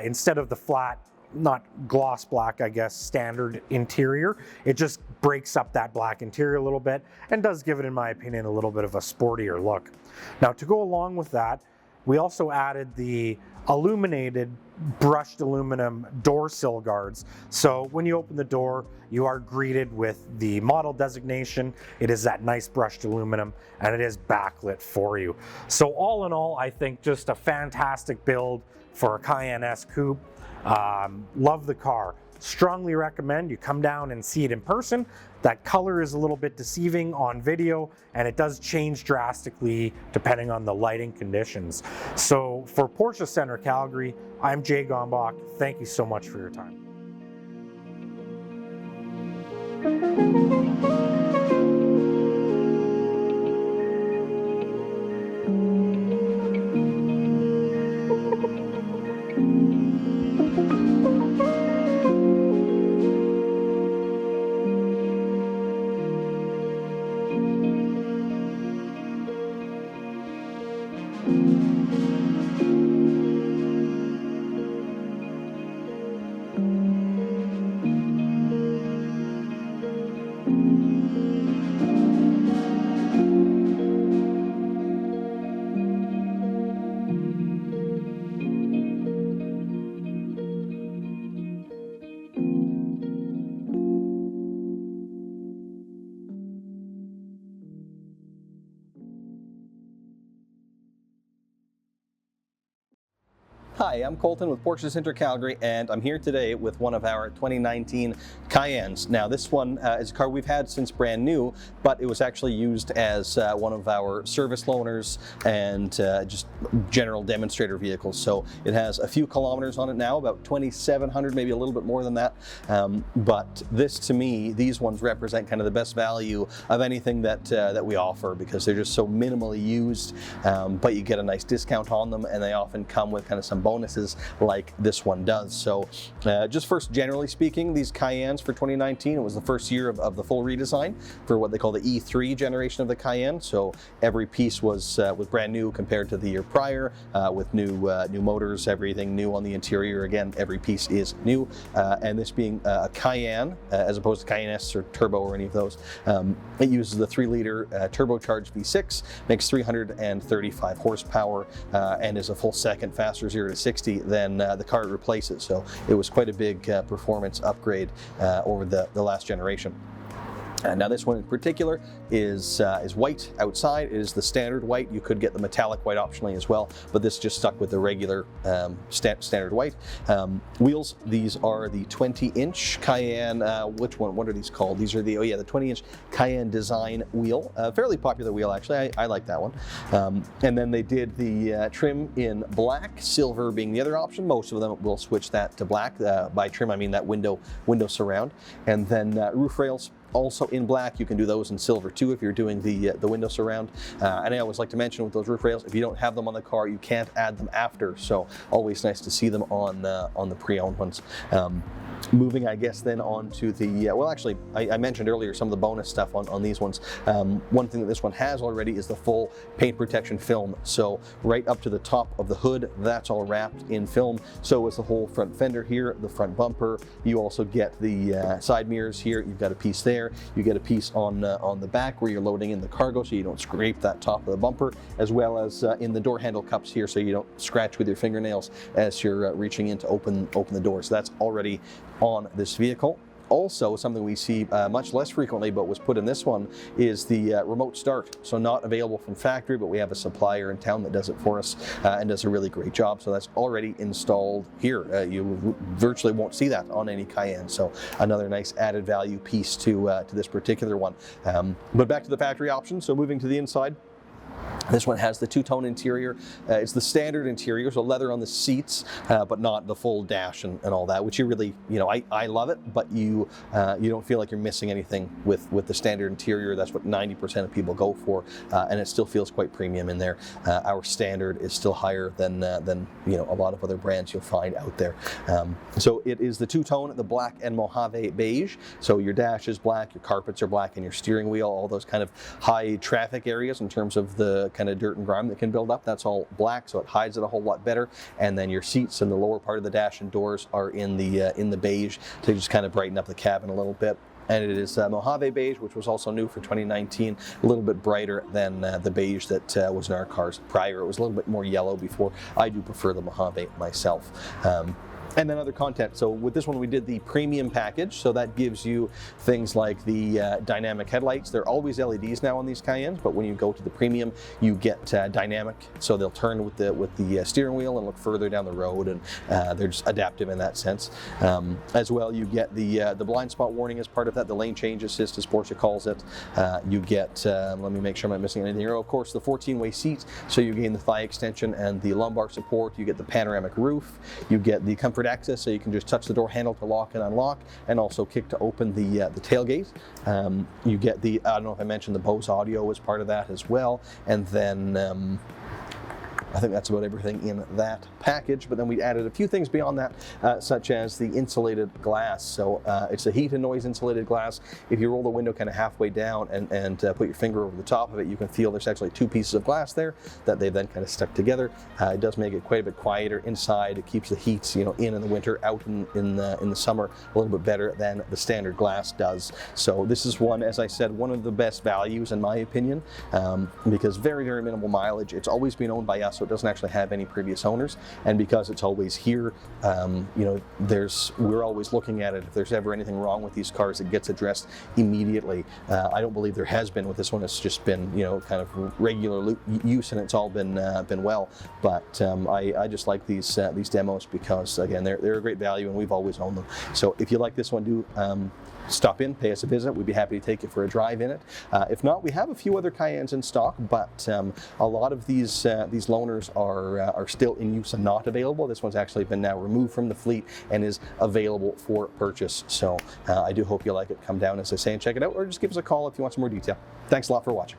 S1: instead of the flat, not gloss black, I guess, standard interior. It just breaks up that black interior a little bit and does give it, in my opinion, a little bit of a sportier look. Now, to go along with that, we also added the illuminated brushed aluminum door sill guards. So when you open the door, you are greeted with the model designation. It is that nice brushed aluminum, and it is backlit for you. So all in all, I think just a fantastic build for a Cayenne S Coupe. Love the car. Strongly recommend you come down and see it in person. That color is a little bit deceiving on video, and it does change drastically depending on the lighting conditions. So for Porsche Center Calgary, I'm Jay Gombach. Thank you so much for your time.
S2: Hi, I'm Colton with Porsche Center Calgary, and I'm here today with one of our 2019 Cayennes. Now, this one is a car we've had since brand new, but it was actually used as one of our service loaners and just general demonstrator vehicles. So it has a few kilometers on it now, about 2,700, maybe a little bit more than that. But this, to me, these ones represent kind of the best value of anything that we offer, because they're just so minimally used, but you get a nice discount on them, and they often come with kind of some bonus bonuses like this one does. So just first, generally speaking, these Cayennes for 2019, it was the first year of the full redesign for what they call the E3 generation of the Cayenne. So every piece was brand new compared to the year prior, with new motors, everything new on the interior. Again, every piece is new, and this being a Cayenne as opposed to Cayenne S or Turbo or any of those. It uses the 3-liter turbocharged V6, makes 335 horsepower, and is a full second faster 0 to 60 than the car it replaces. So it was quite a big performance upgrade over the last generation. Now this one in particular is white outside. It is the standard white. You could get the metallic white optionally as well, but this just stuck with the regular standard white. Wheels, these are the 20-inch Cayenne, which one, what are these called? These are the 20-inch Cayenne design wheel. Fairly popular wheel actually, I like that one. And then they did the trim in black, silver being the other option. Most of them will switch that to black. By trim I mean that window surround. And then roof rails, also in black. You can do those in silver too if you're doing the window surround. And I always like to mention with those roof rails, if you don't have them on the car, you can't add them after. So always nice to see them on the pre-owned ones. Moving, I guess, then on to the, well, actually, I mentioned earlier some of the bonus stuff on these ones. One thing that this one has already is the full paint protection film. So right up to the top of the hood, that's all wrapped in film. So is the whole front fender here, the front bumper. You also get the side mirrors here. You've got a piece there. You get a piece on the back where you're loading in the cargo, so you don't scrape that top of the bumper, as well as in the door handle cups here, so you don't scratch with your fingernails as you're reaching in to open the door. So that's already on this vehicle. Also, something we see much less frequently, but was put in this one, is the remote start. So not available from factory, but we have a supplier in town that does it for us and does a really great job. So that's already installed here. You virtually won't see that on any Cayenne. So another nice added value piece to this particular one. But back to the factory option. So moving to the inside. This one has the two-tone interior. It's the standard interior, so leather on the seats, but not the full dash and all that, which you really, I love it, but you don't feel like you're missing anything with the standard interior. That's what 90% of people go for, and it still feels quite premium in there. Our standard is still higher than a lot of other brands you'll find out there. So it is the two-tone, the black and Mojave beige. So your dash is black, your carpets are black, and your steering wheel, all those kind of high traffic areas in terms of the kind of dirt and grime that can build up, that's all black, so it hides it a whole lot better. And then your seats and the lower part of the dash and doors are in the beige to just kind of brighten up the cabin a little bit. And it is Mojave beige, which was also new for 2019, a little bit brighter than the beige that was in our cars prior. It was a little bit more yellow before. I do prefer the Mojave myself. And then other content. So with this one, we did the premium package. So that gives you things like the dynamic headlights. They're always LEDs now on these Cayennes, but when you go to the premium, you get dynamic. So they'll turn with the steering wheel and look further down the road, and they're just adaptive in that sense. As well, you get the blind spot warning as part of that, the lane change assist, as Porsche calls it. You get, let me make sure I'm not missing anything here. Of course, the 14-way seat. So you gain the thigh extension and the lumbar support. You get the panoramic roof. You get the comfort access, so you can just touch the door handle to lock and unlock, and also kick to open the tailgate. You get the, I don't know if I mentioned, the Bose audio as part of that as well, and then I think that's about everything in that package, but then we added a few things beyond that, such as the insulated glass. So it's a heat and noise insulated glass. If you roll the window kind of halfway down and put your finger over the top of it, you can feel there's actually two pieces of glass there that they've then kind of stuck together. It does make it quite a bit quieter inside. It keeps the heat, in the winter, out in the summer a little bit better than the standard glass does. So this is one, as I said, one of the best values in my opinion, because very, very minimal mileage. It's always been owned by us, so it doesn't actually have any previous owners, and because it's always here, we're always looking at it. If there's ever anything wrong with these cars, it gets addressed immediately. I don't believe there has been with this one. It's just been kind of regular use, and it's all been well. But I just like these demos because again they're a great value, and we've always owned them. So if you like this one, do stop in, pay us a visit. We'd be happy to take you for a drive in it. If not, we have a few other Cayennes in stock, but a lot of these loaners are still in use and not available. This one's actually been now removed from the fleet and is available for purchase. So I do hope you like it. Come down, as I say, and check it out, or just give us a call if you want some more detail. Thanks a lot for watching.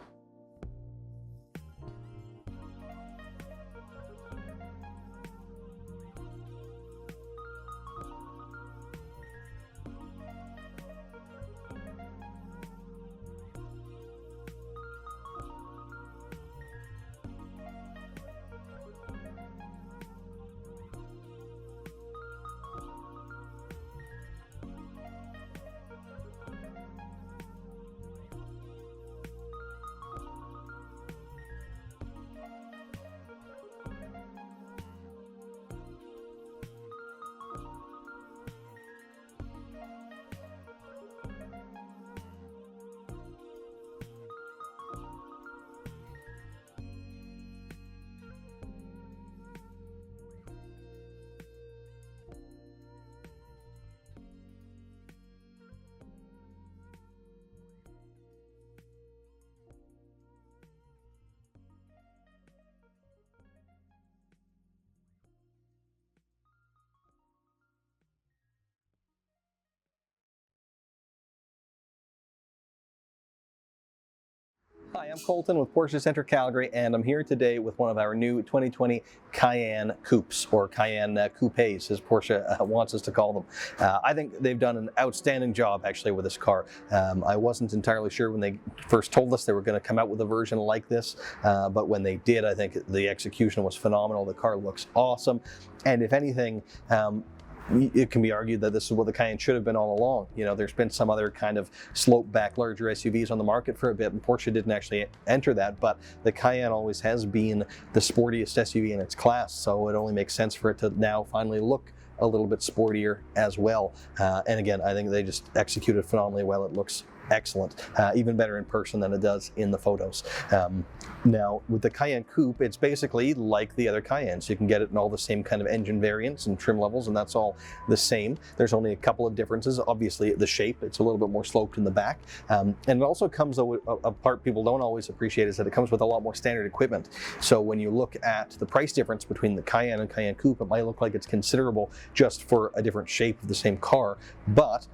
S2: Hi, I'm Colton with Porsche Center Calgary, and I'm here today with one of our new 2020 Cayenne Coupes, or Cayenne Coupes, as Porsche wants us to call them. I think they've done an outstanding job, actually, with this car. I wasn't entirely sure when they first told us they were going to come out with a version like this, but when they did, I think the execution was phenomenal. The car looks awesome, and if anything, it can be argued that this is what the Cayenne should have been all along. You know, there's been some other kind of slope back larger SUVs on the market for a bit, and Porsche didn't actually enter that, but the Cayenne always has been the sportiest SUV in its class, so it only makes sense for it to now finally look a little bit sportier as well. And again, I think they just executed phenomenally well. It looks excellent, even better in person than it does in the photos. Now, with the Cayenne Coupe, it's basically like the other Cayennes. You can get it in all the same kind of engine variants and trim levels, and that's all the same. There's only a couple of differences. Obviously, the shape, it's a little bit more sloped in the back. And it also comes, a part people don't always appreciate is that it comes with a lot more standard equipment. So when you look at the price difference between the Cayenne and Cayenne Coupe, it might look like it's considerable just for a different shape of the same car, but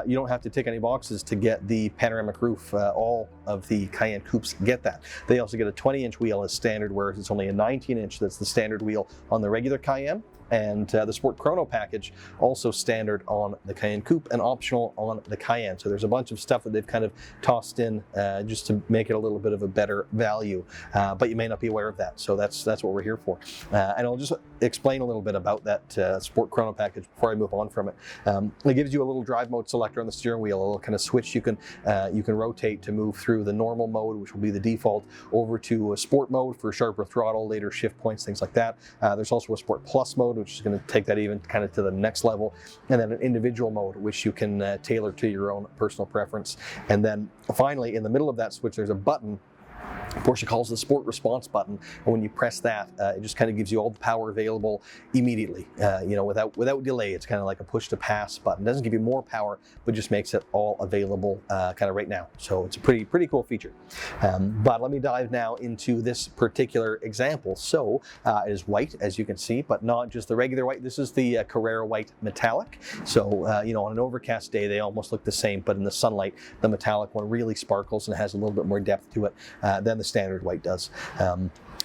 S2: you don't have to tick any boxes to get the panoramic roof. All of the Cayenne Coupes get that. They also get a 20-inch wheel as standard, whereas it's only a 19-inch that's the standard wheel on the regular Cayenne. And the Sport Chrono package, also standard on the Cayenne Coupe and optional on the Cayenne. So there's a bunch of stuff that they've kind of tossed in just to make it a little bit of a better value. But you may not be aware of that, so that's what we're here for. And I'll just explain a little bit about that Sport Chrono package before I move on from it. It gives you a little drive mode selector on the steering wheel, a little kind of switch you can rotate to move through the normal mode, which will be the default, over to a sport mode for sharper throttle, later shift points, things like that. There's also a Sport Plus mode, which is going to take that even kind of to the next level, and then an individual mode, which you can tailor to your own personal preference. And then finally, in the middle of that switch, there's a button Porsche calls the Sport Response button, and when you press that, it just kind of gives you all the power available immediately, without delay. It's kind of like a push to pass button. It doesn't give you more power, but just makes it all available kind of right now. So it's a pretty cool feature. But let me dive now into this particular example. So it is white, as you can see, but not just the regular white. This is the Carrera White Metallic. So on an overcast day, they almost look the same, but in the sunlight, the metallic one really sparkles and has a little bit more depth to it than the standard white does.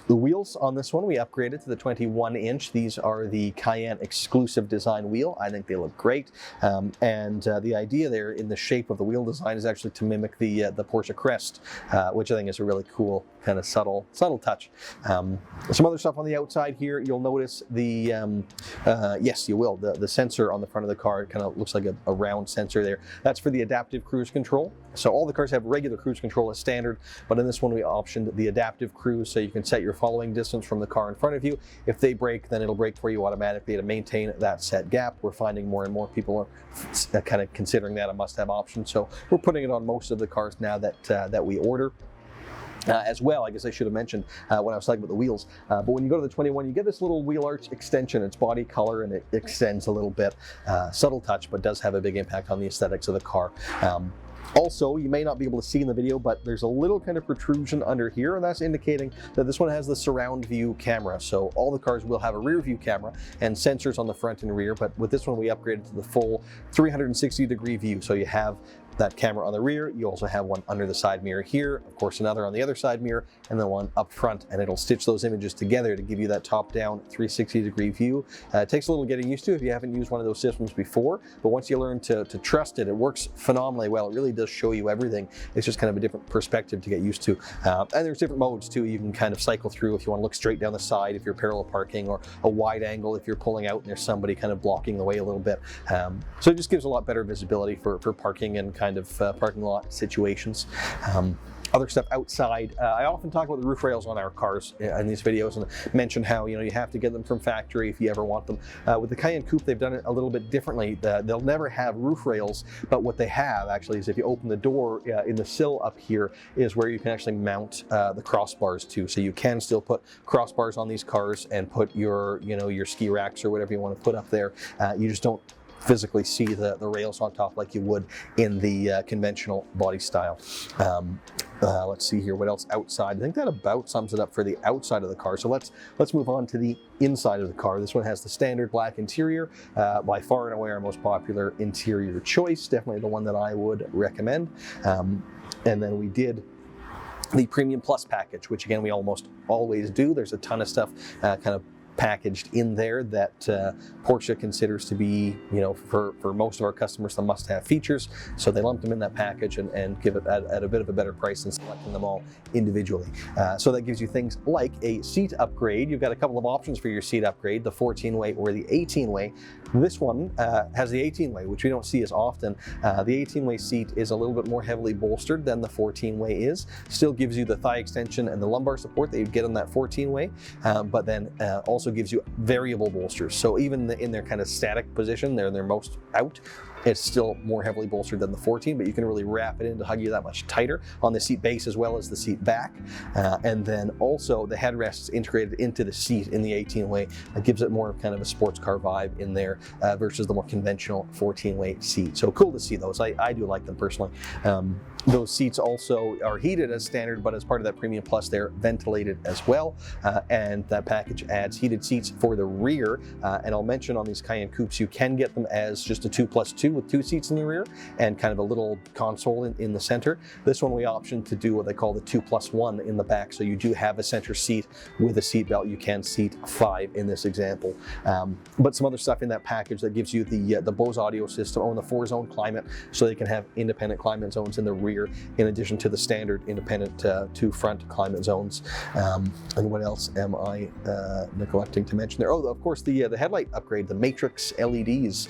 S2: The wheels on this one, we upgraded to the 21-inch. These are the Cayenne exclusive design wheel. I think they look great. And the idea there in the shape of the wheel design is actually to mimic the Porsche crest, which I think is a really cool kind of subtle touch. Some other stuff on the outside here, you'll notice the, yes, you will, the sensor on the front of the car kind of looks like a round sensor there. That's for the adaptive cruise control. So all the cars have regular cruise control as standard, but in this one we optioned the adaptive cruise, so you can set your following distance from the car in front of you. If they brake, then it'll brake for you automatically to maintain that set gap. We're finding more and more people are kind of considering that a must-have option, so we're putting it on most of the cars now that we order. As well, I guess I should have mentioned when I was talking about the wheels, but when you go to the 21, you get this little wheel arch extension. It's body color and it extends a little bit. Subtle touch, but does have a big impact on the aesthetics of the car. Also, you may not be able to see in the video, but there's a little kind of protrusion under here, and that's indicating that this one has the surround view camera. So all the cars will have a rear view camera and sensors on the front and rear, but with this one we upgraded to the full 360-degree view. So you have that camera on the rear, you also have one under the side mirror here, of course another on the other side mirror, and then one up front, and it'll stitch those images together to give you that top-down 360-degree view. It takes a little getting used to if you haven't used one of those systems before, but once you learn to trust it, it works phenomenally well. It really does show you everything. It's just kind of a different perspective to get used to. And there's different modes too. You can kind of cycle through if you want to look straight down the side if you're parallel parking, or a wide angle if you're pulling out and there's somebody kind of blocking the way a little bit. So it just gives a lot better visibility for parking and kind of parking lot situations. Other stuff outside, I often talk about the roof rails on our cars in these videos and mention how you have to get them from factory if you ever want them. With the Cayenne Coupe, they've done it a little bit differently. They'll never have roof rails, but what they have actually is if you open the door in the sill up here is where you can actually mount the crossbars to. So you can still put crossbars on these cars and put your your ski racks or whatever you want to put up there. You just don't physically see the rails on top like you would in the conventional body style. Let's see here, what else outside? I think that about sums it up for the outside of the car. So let's move on to the inside of the car. This one has the standard black interior, by far and away our most popular interior choice, definitely the one that I would recommend. And then we did the Premium Plus package, which again we almost always do. There's a ton of stuff kind of packaged in there that Porsche considers to be, for most of our customers, the must-have features. So they lumped them in that package and give it at a bit of a better price than selecting them all individually. So that gives you things like a seat upgrade. You've got a couple of options for your seat upgrade, the 14-way or the 18-way. This one has the 18-way, which we don't see as often. The 18-way seat is a little bit more heavily bolstered than the 14-way is. Still gives you the thigh extension and the lumbar support that you'd get on that 14-way, but then also gives you variable bolsters. So even in their kind of static position, they're most out, it's still more heavily bolstered than the 14, but you can really wrap it in to hug you that much tighter on the seat base as well as the seat back. And then also the headrests integrated into the seat in the 18-way. It gives it more of kind of a sports car vibe in there versus the more conventional 14-way seat. So cool to see those. I do like them personally. Those seats also are heated as standard, but as part of that Premium Plus, they're ventilated as well. And that package adds heated seats for the rear. And I'll mention on these Cayenne Coupes, you can get them as just a 2+2 with 2 seats in the rear and kind of a little console in the center. This one we optioned to do what they call the 2+1 in the back. So you do have a center seat with a seat belt. You can seat 5 in this example. But some other stuff in that package that gives you the Bose audio system on the 4-zone climate, so they can have independent climate zones in the rear in addition to the standard independent 2 front climate zones. And what else am I neglecting to mention there? Oh, of course, the headlight upgrade, the Matrix LEDs,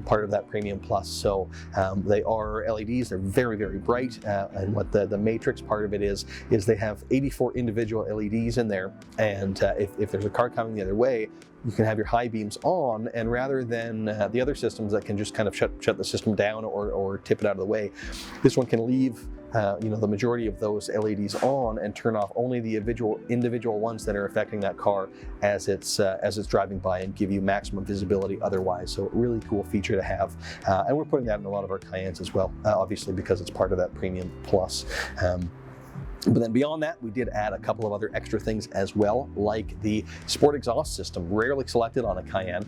S2: part of that Premium Plus. So they are LEDs, they're very, very bright. And what the Matrix part of it is they have 84 individual LEDs in there. And if there's a car coming the other way, you can have your high beams on, and rather than the other systems that can just kind of shut the system down or tip it out of the way, this one can leave the majority of those LEDs on and turn off only the individual ones that are affecting that car as it's driving by, and give you maximum visibility otherwise. So a really cool feature to have, and we're putting that in a lot of our Cayennes as well, obviously because it's part of that Premium Plus. But then beyond that, we did add a couple of other extra things as well, like the sport exhaust system, rarely selected on a Cayenne,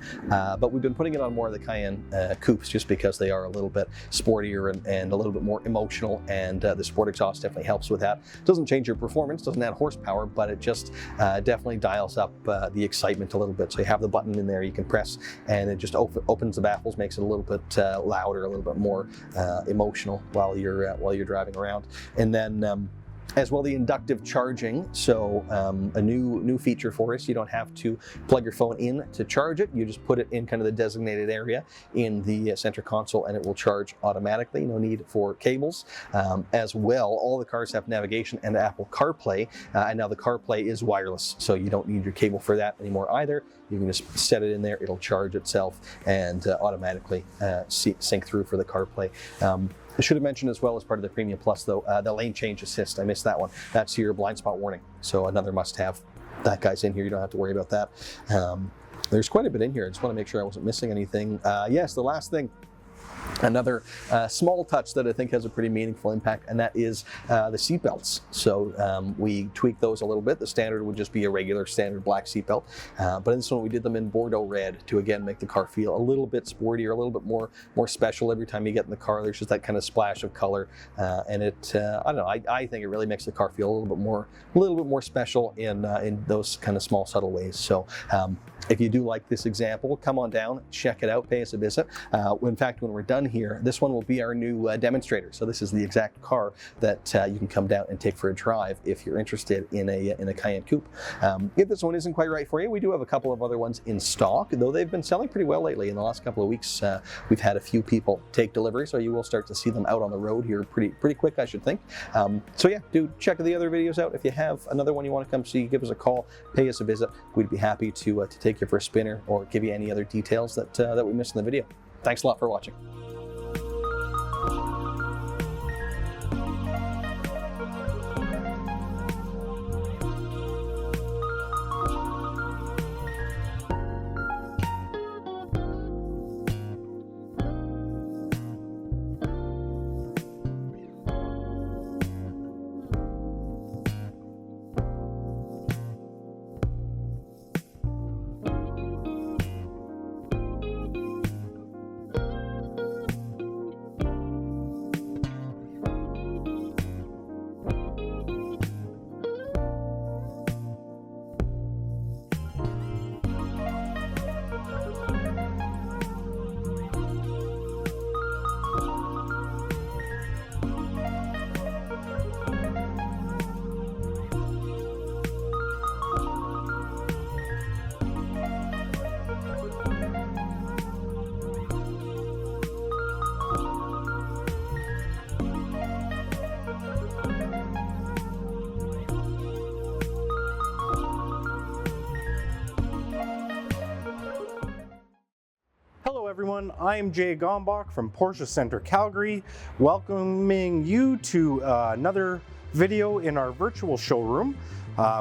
S2: but we've been putting it on more of the Cayenne Coupes just because they are a little bit sportier and a little bit more emotional, and the sport exhaust definitely helps with that. Doesn't change your performance, doesn't add horsepower, but it just definitely dials up the excitement a little bit. So you have the button in there you can press, and it just opens the baffles, makes it a little bit louder, a little bit more emotional while you're driving around. And then as well, the inductive charging, so a new feature for us. You don't have to plug your phone in to charge it. You just put it in kind of the designated area in the center console, and it will charge automatically. No need for cables. As well, all the cars have navigation and Apple CarPlay, and now the CarPlay is wireless, so you don't need your cable for that anymore either. You can just set it in there, it'll charge itself and automatically sync through for the CarPlay. I should have mentioned as well, as part of the Premium Plus though, the lane change assist. I missed that one. That's your blind spot warning. So another must-have. That guy's in here, you don't have to worry about that. There's quite a bit in here. I just want to make sure I wasn't missing anything. Yes, the last thing, another small touch that I think has a pretty meaningful impact, and that is the seat belts. So we tweaked those a little bit. The standard would just be a regular standard black seat belt, but in this one we did them in Bordeaux red to again make the car feel a little bit sportier, a little bit more special. Every time you get in the car, there's just that kind of splash of color, and it I don't know. I think it really makes the car feel a little bit more special in those kind of small subtle ways. So if you do like this example, come on down, check it out, pay us a visit. In fact, when we're done here, this one will be our new demonstrator. So this is the exact car that you can come down and take for a drive if you're interested in a Cayenne Coupe. If this one isn't quite right for you, we do have a couple of other ones in stock, though they've been selling pretty well lately. In the last couple of weeks, we've had a few people take delivery, so you will start to see them out on the road here pretty quick, I should think. So yeah, do check the other videos out. If you have another one you want to come see, give us a call, pay us a visit. We'd be happy to take you for a spinner or give you any other details that we missed in the video. Thanks a lot for watching.
S1: everyone, I'm Jay Gombach from Porsche Center Calgary, welcoming you to another video in our virtual showroom.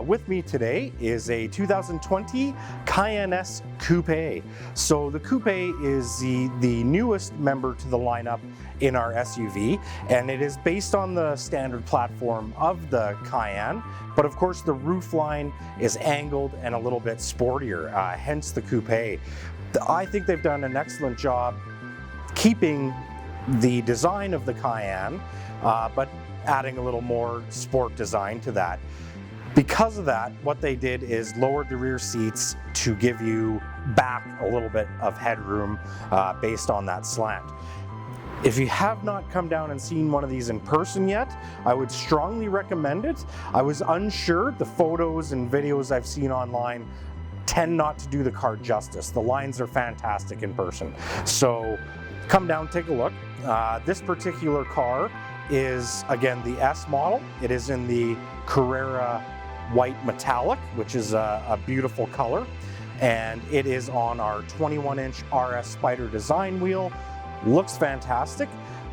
S1: With me today is a 2020 Cayenne S Coupe. So the Coupe is the newest member to the lineup in our SUV, and it is based on the standard platform of the Cayenne, but of course the roof line is angled and a little bit sportier, hence the Coupe. I think they've done an excellent job keeping the design of the Cayenne, but adding a little more sport design to that. Because of that, what they did is lowered the rear seats to give you back a little bit of headroom based on that slant. If you have not come down and seen one of these in person yet, I would strongly recommend it. I was unsure. The photos and videos I've seen online tend not to do the car justice. The lines are fantastic in person. So come down, take a look. This particular car is, again, the S model. It is in the Carrera white metallic, which is a beautiful color, and it is on our 21-inch RS Spider design wheel. Looks fantastic.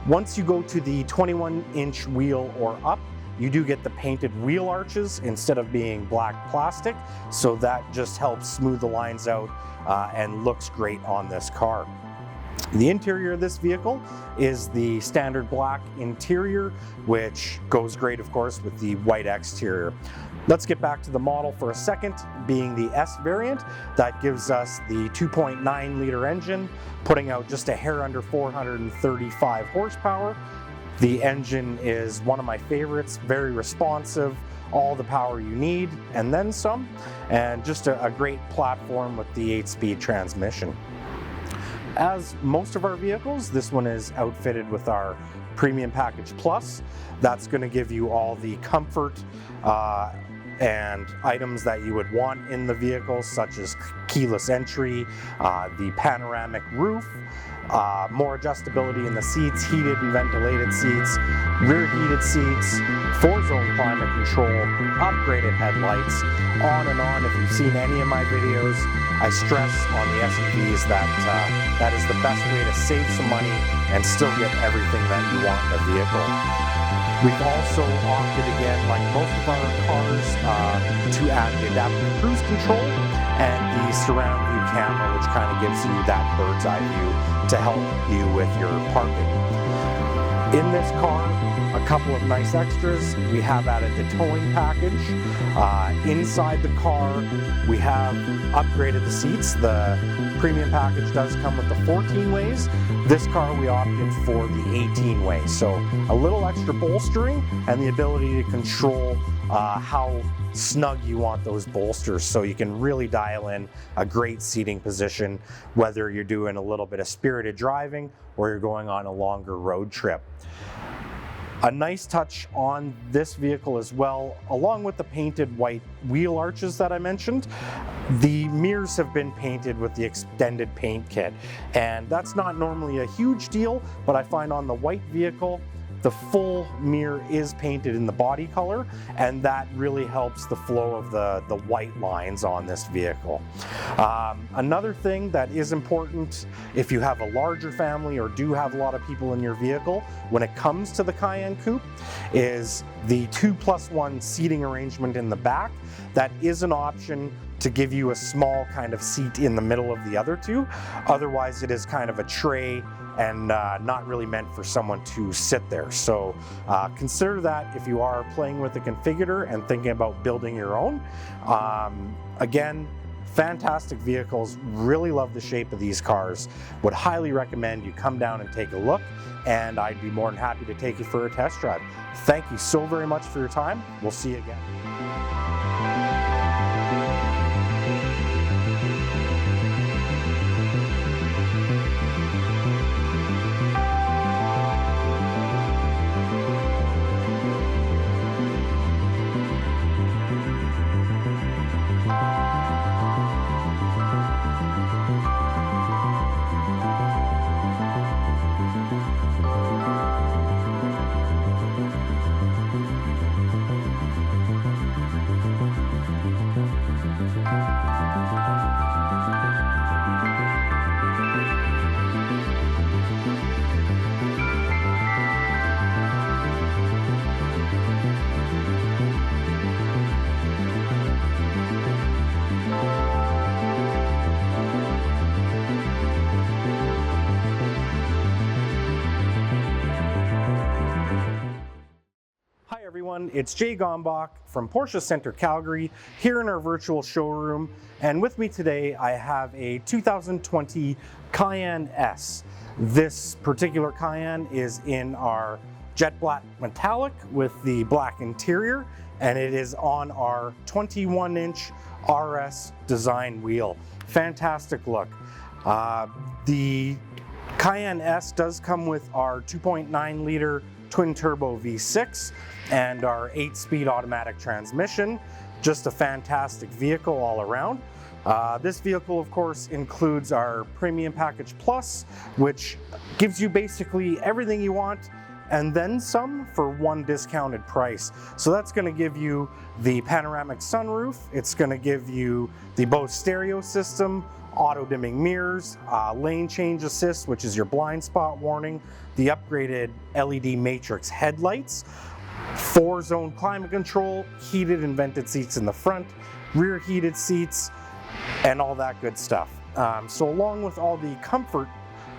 S1: Once you go to the 21-inch wheel or up, you do get the painted wheel arches instead of being black plastic, so that just helps smooth the lines out and looks great on this car. The interior of this vehicle is the standard black interior, which goes great, of course, with the white exterior. Let's get back to the model for a second. Being the S variant, that gives us the 2.9 liter engine, putting out just a hair under 435 horsepower. The engine is one of my favorites, very responsive, all the power you need, and then some, and just a great platform with the 8-speed transmission. As most of our vehicles, this one is outfitted with our Premium Package Plus. That's going to give you all the comfort and items that you would want in the vehicle, such as keyless entry, the panoramic roof, more adjustability in the seats, heated and ventilated seats, rear heated seats, 4-zone climate control, upgraded headlights, on and on. If you've seen any of my videos, I stress on the SUVs that that is the best way to save some money and still get everything that you want in a vehicle. We've also opted, again, like most of our cars, to add the adaptive cruise control and the surround view camera, which kind of gives you that bird's eye view to help you with your parking. In this car, a couple of nice extras. We have added the towing package. Inside the car, we have upgraded the seats. The premium package does come with the 14 ways. This car we opted for the 18 ways. So a little extra bolstering and the ability to control how snug you want those bolsters, so you can really dial in a great seating position, whether you're doing a little bit of spirited driving or you're going on a longer road trip. A nice touch on this vehicle as well, along with the painted white wheel arches that I mentioned, the mirrors have been painted with the extended paint kit. And that's not normally a huge deal, but I find on the white vehicle, the full mirror is painted in the body color, and that really helps the flow of the white lines on this vehicle. Another thing that is important if you have a larger family or do have a lot of people in your vehicle, when it comes to the Cayenne Coupe, is the 2+1 seating arrangement in the back. That is an option to give you a small kind of seat in the middle of the other two. Otherwise, it is kind of a tray and not really meant for someone to sit there. So consider that if you are playing with the configurator and thinking about building your own. Again, fantastic vehicles, really love the shape of these cars. Would highly recommend you come down and take a look, and I'd be more than happy to take you for a test drive. Thank you so very much for your time. We'll see you again. everyone, it's Jay Gombach from Porsche Center Calgary here in our virtual showroom, and with me today I have a 2020 Cayenne S. This particular Cayenne is in our jet black metallic with the black interior, and it is on our 21-inch RS design wheel. Fantastic look. The Cayenne S does come with our 2.9 liter twin turbo V6 and our 8-speed automatic transmission. Just a fantastic vehicle all around. This vehicle of course includes our Premium Package Plus, which gives you basically everything you want and then some for one discounted price. So that's going to give you the panoramic sunroof, it's going to give you the Bose stereo system, auto dimming mirrors, lane change assist, which is your blind spot warning, the upgraded LED matrix headlights, 4-zone climate control, heated and vented seats in the front, rear heated seats, and all that good stuff. So along with all the comfort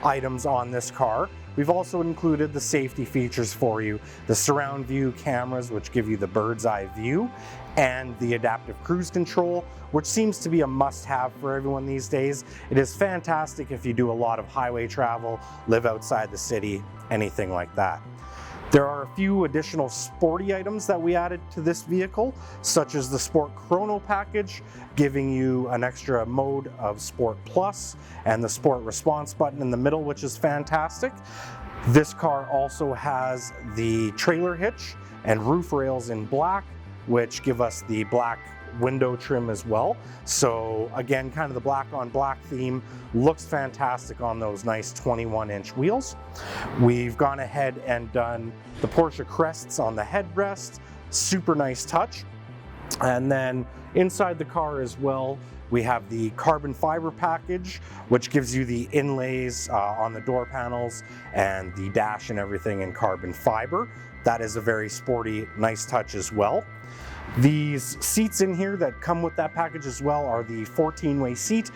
S1: items on this car, we've also included the safety features for you, the surround view cameras, which give you the bird's eye view, and the adaptive cruise control, which seems to be a must-have for everyone these days. It is fantastic if you do a lot of highway travel, live outside the city, anything like that. There are a few additional sporty items that we added to this vehicle, such as the Sport Chrono package, giving you an extra mode of Sport Plus, and the Sport Response button in the middle, which is fantastic. This car also has the trailer hitch and roof rails in black, which give us the black window trim as well. So again, kind of the black on black theme looks fantastic on those nice 21-inch wheels. We've gone ahead and done the Porsche crests on the headrest, super nice touch. And then inside the car as well, we have the carbon fiber package, which gives you the inlays on the door panels and the dash and everything in carbon fiber. That is a very sporty, nice touch as well. These seats in here that come with that package as well are the 14-way seat,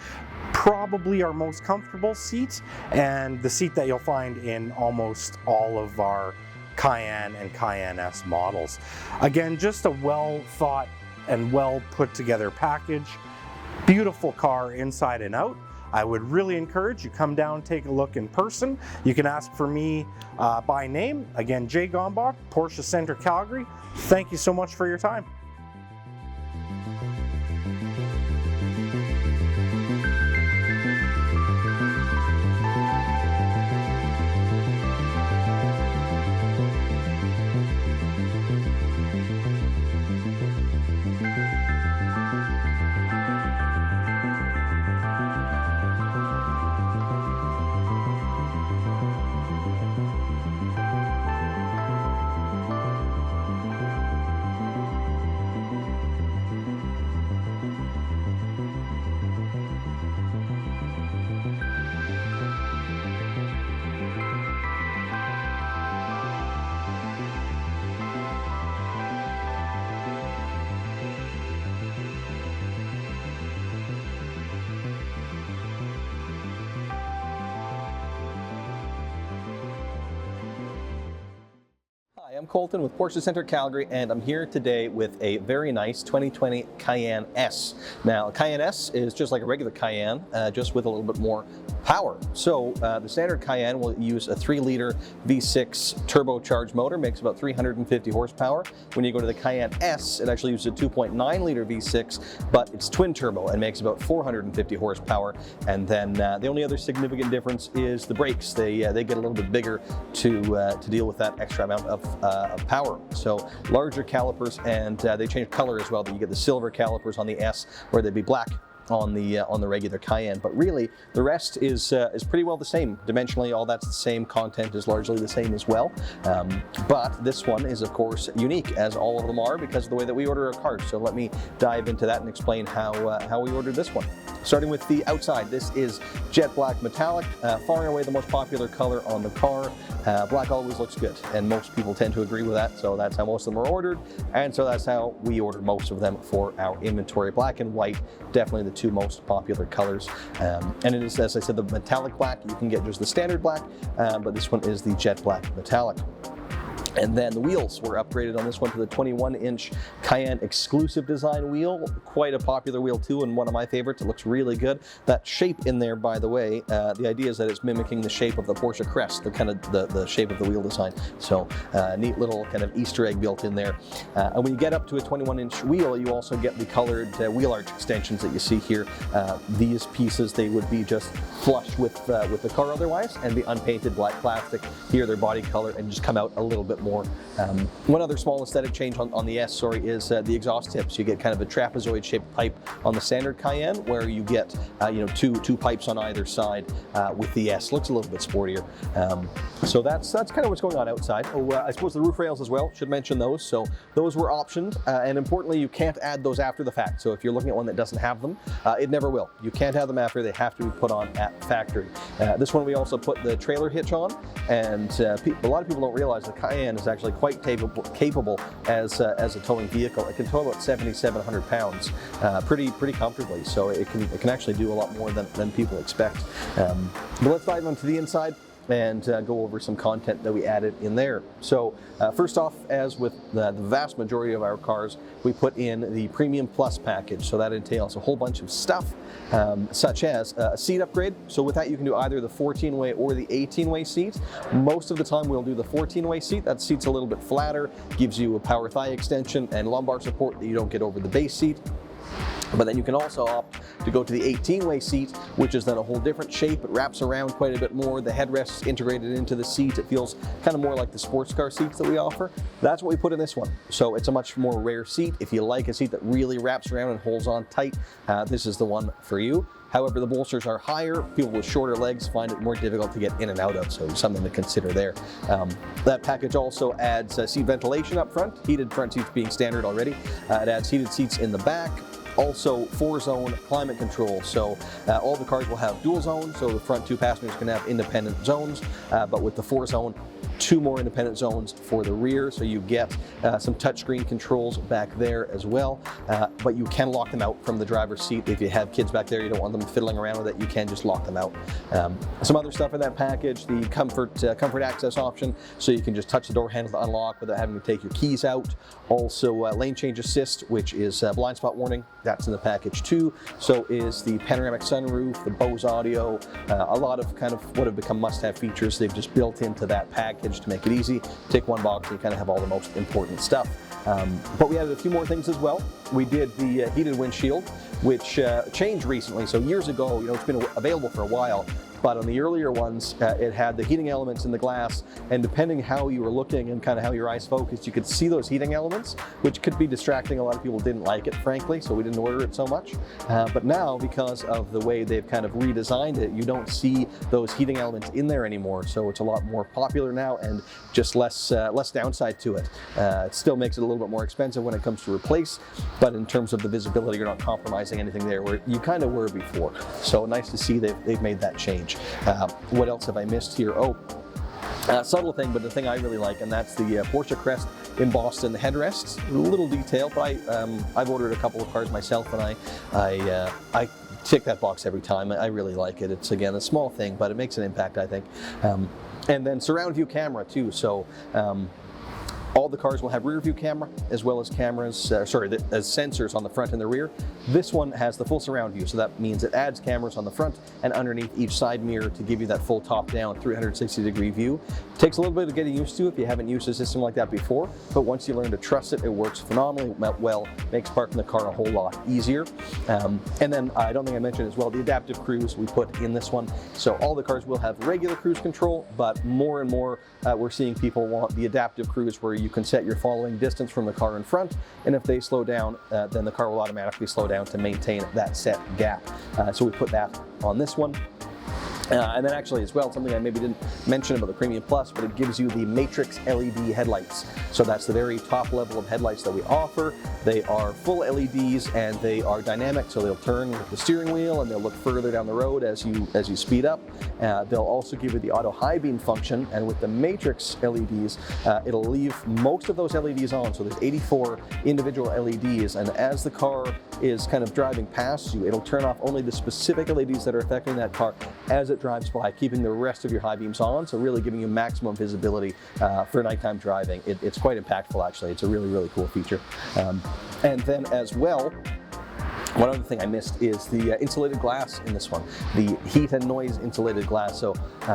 S1: probably our most comfortable seat, and the seat that you'll find in almost all of our Cayenne and Cayenne S models. Again, just a well thought and well put together package. Beautiful car inside and out. I would really encourage you come down, take a look in person. You can ask for me by name. Again, Jay Gombach, Porsche Center Calgary. Thank you so much for your time.
S2: Hi, I'm Colton with Porsche Center Calgary, and I'm here today with a very nice 2020 Cayenne S. Now, Cayenne S is just like a regular Cayenne, just with a little bit more power. So the standard Cayenne will use a 3-liter V6 turbocharged motor, makes about 350 horsepower. When you go to the Cayenne S, it actually uses a 2.9-liter V6, but it's twin turbo and makes about 450 horsepower. And then the only other significant difference is the brakes. They get a little bit bigger to deal with that extra amount of power. So larger calipers, and they change color as well. But you get the silver calipers on the S, where they'd be black on the regular Cayenne. But really, the rest is pretty well the same. Dimensionally, all that's the same. Content is largely the same as well. But this one is, of course, unique, as all of them are, because of the way that we order our cars. So let me dive into that and explain how we ordered this one. Starting with the outside, this is jet black metallic, far and away the most popular color on the car. Black always looks good, and most people tend to agree with that, so that's how most of them are ordered, and so that's how we ordered most of them for our inventory. Black and white, definitely the two most popular colors, and it is, as I said, the metallic black. You can get just the standard black, but this one is the jet black metallic. And then the wheels were upgraded on this one to the 21-inch Cayenne exclusive design wheel. Quite a popular wheel too, and one of my favorites. It looks really good. That shape in there, by the way, the idea is that it's mimicking the shape of the Porsche crest, the kind of the shape of the wheel design. So neat little kind of Easter egg built in there. And when you get up to a 21-inch wheel, you also get the colored wheel arch extensions that you see here. These pieces, they would be just flush with the car otherwise, and be unpainted black plastic. Here they're body color and just come out a little bit more. One other small aesthetic change on the S, is the exhaust tips. You get kind of a trapezoid shaped pipe on the standard Cayenne, where you get two pipes on either side. With the S, looks a little bit sportier. So that's kind of what's going on outside. Oh, I suppose the roof rails as well, should mention those. So those were optioned, and importantly, you can't add those after the fact. So if you're looking at one that doesn't have them, it never will. You can't have them after; they have to be put on at factory. This one we also put the trailer hitch on, and a lot of people don't realize the Cayenne is actually quite capable as a towing vehicle. It can tow about 7,700 pounds pretty comfortably. So it can actually do a lot more than people expect. But let's dive onto the inside and go over some content that we added in there. So first off, as with the vast majority of our cars, we put in the Premium Plus package. So that entails a whole bunch of stuff, such as a seat upgrade. So with that, you can do either the 14-way or the 18-way seat. Most of the time, we'll do the 14-way seat. That seat's a little bit flatter, gives you a power thigh extension and lumbar support that you don't get over the base seat. But then you can also opt to go to the 18-way seat, which is then a whole different shape. It wraps around quite a bit more. The headrest is integrated into the seat. It feels kind of more like the sports car seats that we offer. That's what we put in this one. So it's a much more rare seat. If you like a seat that really wraps around and holds on tight, this is the one for you. However, the bolsters are higher. People with shorter legs find it more difficult to get in and out of, so something to consider there. That package also adds seat ventilation up front, heated front seats being standard already. It adds heated seats in the back. Also 4-zone climate control, so all the cars will have dual zone, so the front two passengers can have independent zones, but with the 4-zone, 2 more independent zones for the rear, so you get some touchscreen controls back there as well, but you can lock them out from the driver's seat. If you have kids back there, you don't want them fiddling around with it, you can just lock them out. Some other stuff in that package, the comfort access option, so you can just touch the door handle to unlock without having to take your keys out. Also lane change assist, which is blind spot warning. That's in the package too. So is the panoramic sunroof, the Bose audio, a lot of kind of what have become must-have features they've just built into that package to make it easy. Take one box and you kind of have all the most important stuff. But we added a few more things as well. We did the heated windshield, which changed recently. So years ago, it's been available for a while, but on the earlier ones, it had the heating elements in the glass, and depending how you were looking and kind of how your eyes focused, you could see those heating elements, which could be distracting. A lot of people didn't like it, frankly, so we didn't order it so much. But now, because of the way they've kind of redesigned it, you don't see those heating elements in there anymore, so it's a lot more popular now and just less downside to it. It still makes it a little bit more expensive when it comes to replace, but in terms of the visibility, you're not compromising anything there where you kind of were before. So nice to see they've made that change. What else have I missed here? Subtle thing, but the thing I really like, and that's the Porsche crest embossed in the headrests. A little detail, but I've ordered a couple of cars myself, and I tick that box every time. I really like it. It's, again, a small thing, but it makes an impact, I think. And then surround view camera too. So all the cars will have rear view camera as well as cameras, as sensors on the front and the rear. This one has the full surround view, so that means it adds cameras on the front and underneath each side mirror to give you that full top-down 360-degree view. It takes a little bit of getting used to if you haven't used a system like that before, but once you learn to trust it, it works phenomenally well, makes parking the car a whole lot easier. And then I don't think I mentioned as well the adaptive cruise we put in this one. So all the cars will have regular cruise control, but more and more we're seeing people want the adaptive cruise where you can set your following distance from the car in front, and if they slow down, then the car will automatically slow down to maintain that set gap. So we put that on this one. And then actually as well, something I maybe didn't mention about the Premium Plus, but it gives you the Matrix LED headlights. So that's the very top level of headlights that we offer. They are full LEDs and they are dynamic, so they'll turn with the steering wheel and they'll look further down the road as you speed up. They'll also give you the auto high beam function, and with the Matrix LEDs, it'll leave most of those LEDs on. So there's 84 individual LEDs, and as the car is kind of driving past you, it'll turn off only the specific LEDs that are affecting that car as it drives by, keeping the rest of your high beams on, so really giving you maximum visibility for nighttime driving. It's quite impactful, actually. It's a really, really cool feature. And then as well, one other thing I missed is the insulated glass in this one, the heat and noise insulated glass. So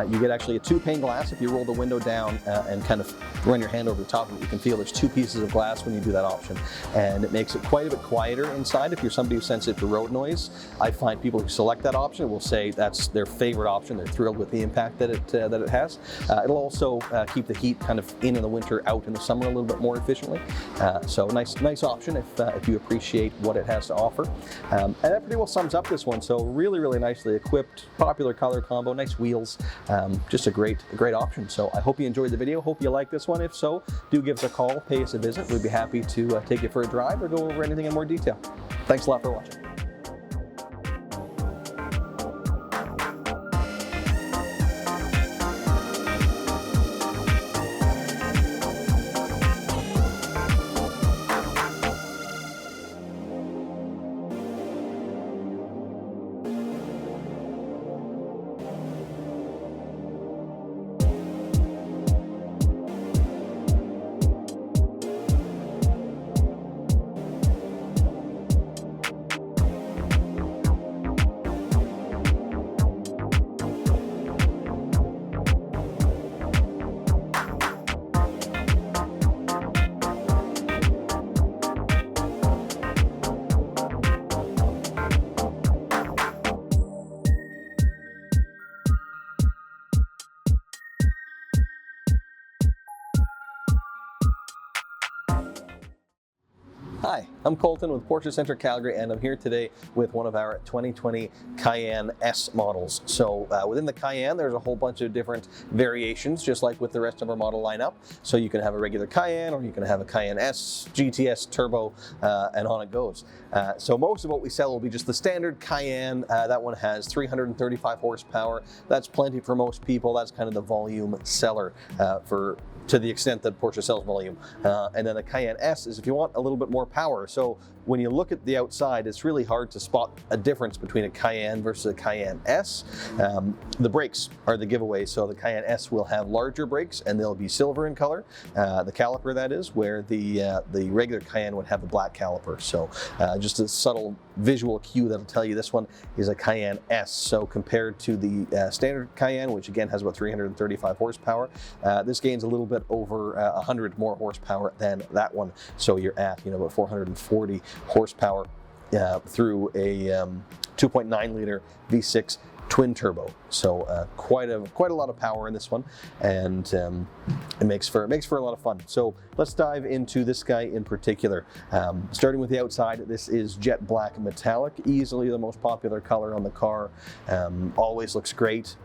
S2: you get actually a 2-pane glass. If you roll the window down and kind of run your hand over the top of it, you can feel there's 2 pieces of glass when you do that option. And it makes it quite a bit quieter inside if you're somebody who's sensitive to road noise. I find people who select that option will say that's their favorite option. They're thrilled with the impact that it has. It'll also keep the heat kind of in the winter, out in the summer a little bit more efficiently. So nice option if you appreciate what it has to offer. And that pretty well sums up this one. So really, really nicely equipped, popular color combo, nice wheels, just a great option. So I hope you enjoyed the video. Hope you like this one. If so, do give us a call, pay us a visit. We'd be happy to take you for a drive or go over anything in more detail. Thanks a lot for watching. Hi, I'm Colton with Porsche Center Calgary, and I'm here today with one of our 2020 Cayenne S models. So within the Cayenne, there's a whole bunch of different variations, just like with the rest of our model lineup. So you can have a regular Cayenne, or you can have a Cayenne S, GTS, Turbo, and on it goes. So most of what we sell will be just the standard Cayenne. That one has 335 horsepower. That's plenty for most people. That's kind of the volume seller to the extent that Porsche sells volume. And then the Cayenne S is if you want a little bit more power. So when you look at the outside, it's really hard to spot a difference between a Cayenne versus a Cayenne S. The brakes are the giveaway. So the Cayenne S will have larger brakes and they'll be silver in color. The caliper, that is, where the regular Cayenne would have the black caliper. So just a subtle visual cue that'll tell you this one is a Cayenne S. So compared to the standard Cayenne, which again has about 335 horsepower, this gains a little bit over 100 more horsepower than that one. So you're at about 440 horsepower through a 2.9 liter V6 twin turbo. So quite a lot of power in this one, and it makes for a lot of fun. So let's dive into this guy in particular. Starting with the outside, this is jet black metallic, easily the most popular color on the car. Always looks great.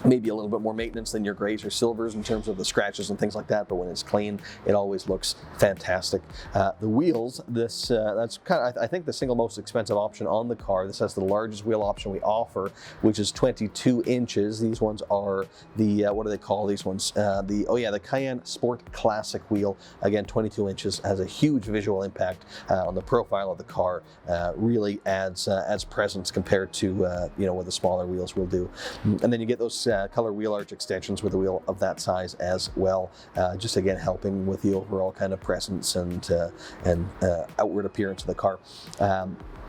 S2: Maybe a little bit more maintenance than your grays or silvers in terms of the scratches and things like that, but when it's clean, it always looks fantastic. The wheels, that's kind of, I think, the single most expensive option on the car. This has the largest wheel option we offer, which is 22 inches. These ones are the, what do they call these ones? The Cayenne Sport Classic wheel. Again, 22 inches, has a huge visual impact on the profile of the car. Really adds presence compared to what the smaller wheels will do. And then you get those color wheel arch extensions with a wheel of that size as well, just again helping with the overall kind of presence and outward appearance of the car.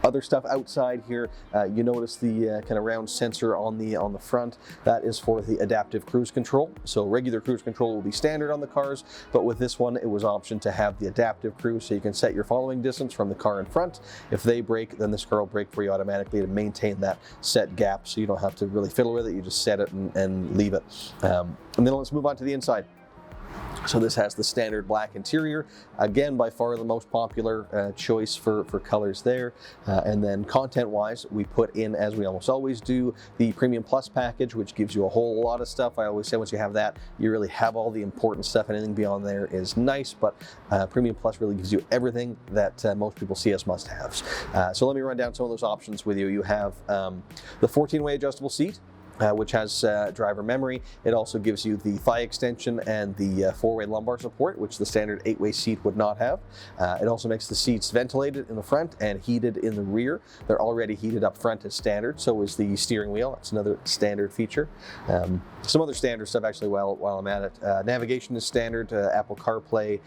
S2: Other stuff outside here, you notice the kind of round sensor on the front. That is for the adaptive cruise control. So regular cruise control will be standard on the cars, but with this one it was optioned to have the adaptive cruise, so you can set your following distance from the car in front. If they brake, then this car will brake for you automatically to maintain that set gap, so you don't have to really fiddle with it. You just set it and leave it. And then let's move on to the inside. So this has the standard black interior, again by far the most popular choice for colors there. And then content-wise, we put in, as we almost always do, the Premium Plus package, which gives you a whole lot of stuff. I always say once you have that, you really have all the important stuff. Anything beyond there is nice, but Premium Plus really gives you everything that most people see as must-haves. So let me run down some of those options with you. You have the 14-way adjustable seat. which has driver memory. It also gives you the thigh extension and the four-way lumbar support, which the standard 8-way seat would not have. It also makes the seats ventilated in the front and heated in the rear. They're already heated up front as standard, so is the steering wheel. That's another standard feature. Some other standard stuff actually while I'm at it. Navigation is standard, Apple CarPlay,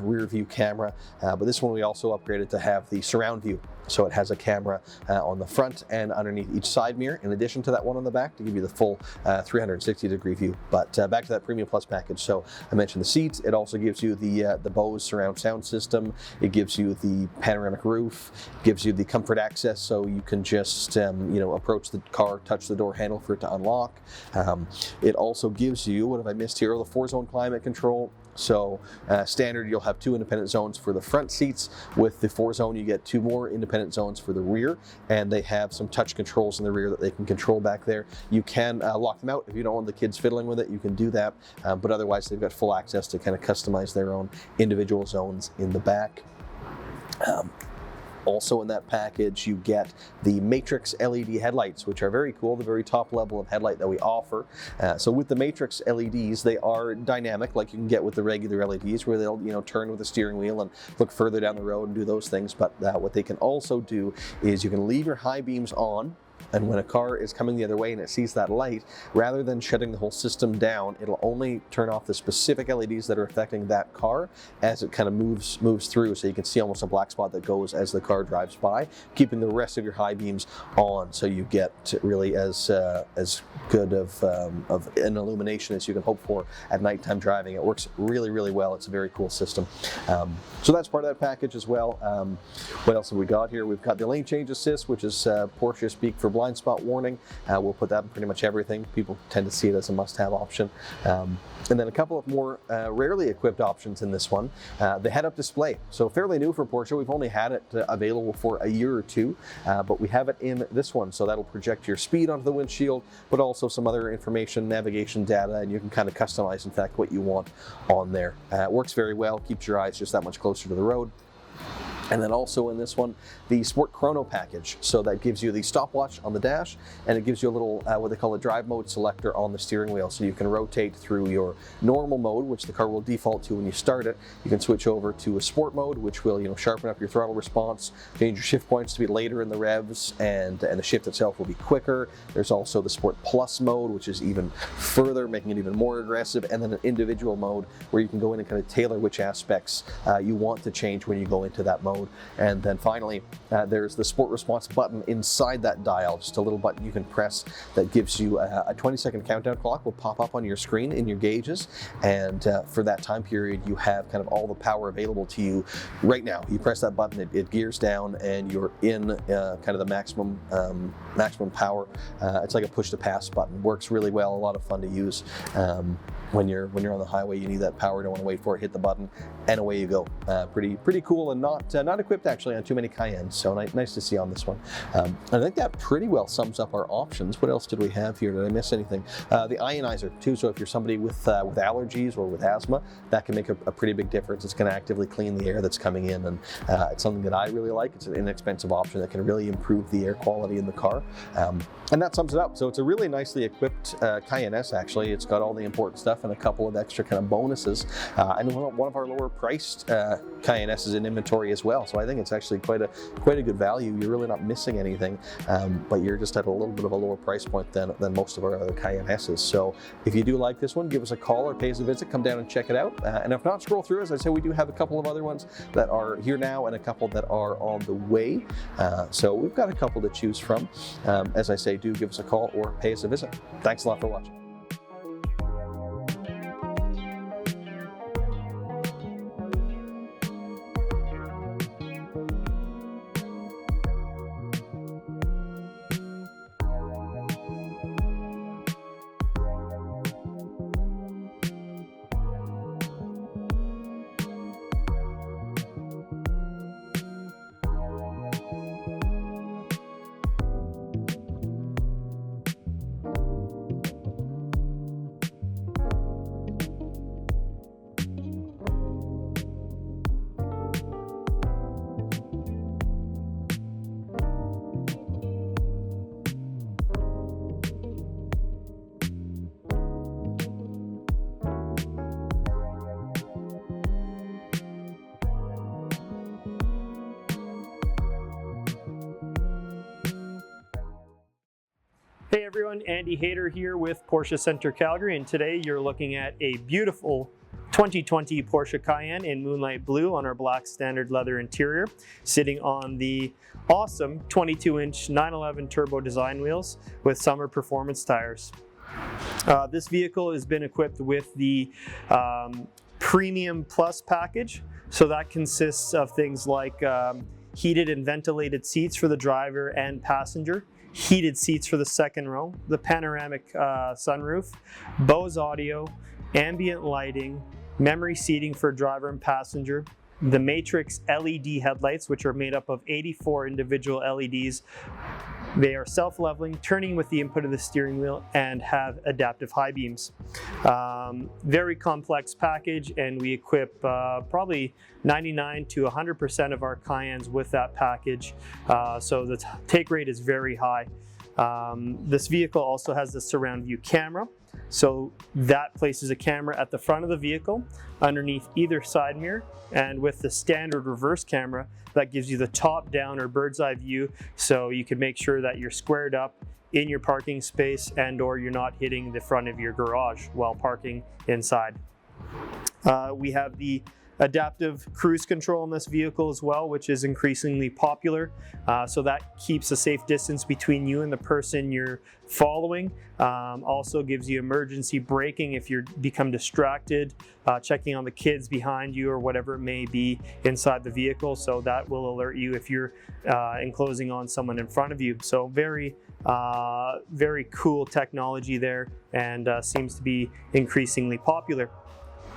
S2: rear view camera, but this one we also upgraded to have the surround view. So it has a camera on the front and underneath each side mirror, in addition to that one on the back, to give you the full 360-degree view. But back to that Premium Plus package. So I mentioned the seats. It also gives you the Bose surround sound system. It gives you the panoramic roof. It gives you the comfort access, so you can just approach the car, touch the door handle for it to unlock. It also gives you, what have I missed here? The 4-zone climate control. So standard, you'll have 2 independent zones for the front seats. With the 4-zone, you get 2 more independent zones for the rear, and they have some touch controls in the rear that they can control back there. You can lock them out if you don't want the kids fiddling with it. You can do that, but otherwise they've got full access to kind of customize their own individual zones in the back. Also in that package, you get the Matrix LED headlights, which are very cool, the very top level of headlight that we offer. So with the Matrix LEDs, they are dynamic, like you can get with the regular LEDs, where they'll turn with the steering wheel and look further down the road and do those things. But what they can also do is you can leave your high beams on, and when a car is coming the other way and it sees that light, rather than shutting the whole system down, it'll only turn off the specific LEDs that are affecting that car as it kind of moves through. So you can see almost a black spot that goes as the car drives by, keeping the rest of your high beams on, so you get really as good of an illumination as you can hope for at nighttime driving. It works really, really well. It's a very cool system. So that's part of that package as well. What else have we got here? We've got the lane change assist, which is Porsche speak for blind spot warning. We'll put that in pretty much everything. People tend to see it as a must-have option. And then a couple of more rarely equipped options in this one. The head-up display. So fairly new for Porsche. We've only had it available for a year or two, but we have it in this one. So that'll project your speed onto the windshield, but also some other information, navigation data, and you can kind of customize, in fact, what you want on there. It works very well, keeps your eyes just that much closer to the road. And then also in this one, the Sport Chrono package. So that gives you the stopwatch on the dash, and it gives you a little, what they call a drive mode selector on the steering wheel. So you can rotate through your normal mode, which the car will default to when you start it. You can switch over to a sport mode, which will sharpen up your throttle response, change your shift points to be later in the revs, and the shift itself will be quicker. There's also the Sport Plus mode, which is even further, making it even more aggressive, and then an individual mode where you can go in and kind of tailor which aspects you want to change when you go into that mode. And then finally, there's the Sport Response button inside that dial, just a little button you can press that gives you a 20-second countdown clock will pop up on your screen in your gauges, and for that time period you have kind of all the power available to you right now. You press that button, it gears down, and you're in kind of the maximum power. It's like a push-to-pass button. Works really well, a lot of fun to use. When you're on the highway, you need that power, don't want to wait for it, hit the button, and away you go. Pretty cool, and not equipped actually on too many Cayennes, so nice to see on this one. And I think that pretty well sums up our options. What else did we have here? Did I miss anything? The ionizer too, so if you're somebody with allergies or with asthma, that can make a pretty big difference. It's going to actively clean the air that's coming in, and it's something that I really like. It's an inexpensive option that can really improve the air quality in the car. And that sums it up. So it's a really nicely equipped Cayenne S actually. It's got all the important stuff and a couple of extra kind of bonuses. And one of our lower priced Cayenne S's in inventory as well. So I think it's actually quite a good value. You're really not missing anything, but you're just at a little bit of a lower price point than most of our other Cayenne S's. So if you do like this one, give us a call or pay us a visit, come down and check it out. And if not, scroll through. As I said, we do have a couple of other ones that are here now and a couple that are on the way. So we've got a couple to choose from. As I say, do give us a call or pay us a visit. Thanks a lot for watching.
S3: Hey everyone, Andy Hayter here with Porsche Center Calgary, and today you're looking at a beautiful 2020 Porsche Cayenne in moonlight blue on our black standard leather interior, sitting on the awesome 22-inch 911 turbo design wheels with summer performance tires. This vehicle has been equipped with the Premium Plus package, so that consists of things like heated and ventilated seats for the driver and passenger, heated seats for the second row, the panoramic sunroof, Bose audio, ambient lighting, memory seating for driver and passenger, the Matrix LED headlights, which are made up of 84 individual LEDs. They are self-leveling, turning with the input of the steering wheel, and have adaptive high beams. Very complex package, and we equip probably 99 to 100% of our Cayennes with that package, so the take rate is very high. This vehicle also has the surround view camera, so that places a camera at the front of the vehicle, underneath either side mirror, and with the standard reverse camera, that gives you the top down or bird's eye view, so you can make sure that you're squared up in your parking space and or you're not hitting the front of your garage while parking inside. We have the adaptive cruise control in this vehicle as well, which is increasingly popular. So that keeps a safe distance between you and the person you're following. Also gives you emergency braking if you become distracted, checking on the kids behind you or whatever it may be inside the vehicle. So that will alert you if you're enclosing on someone in front of you. So very cool technology there, and seems to be increasingly popular.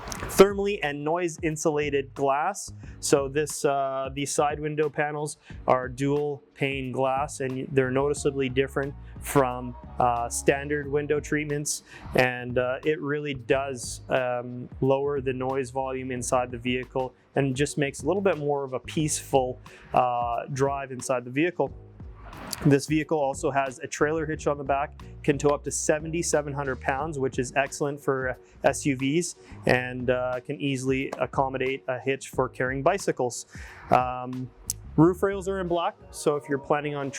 S3: Thermally and noise insulated glass. So these side window panels are dual pane glass, and they're noticeably different from standard window treatments, and it really does lower the noise volume inside the vehicle and just makes a little bit more of a peaceful drive inside the vehicle. This vehicle also has a trailer hitch on the back, can tow up to 7,700 pounds, which is excellent for SUVs, and can easily accommodate a hitch for carrying bicycles. Roof rails are in black, so if you're planning on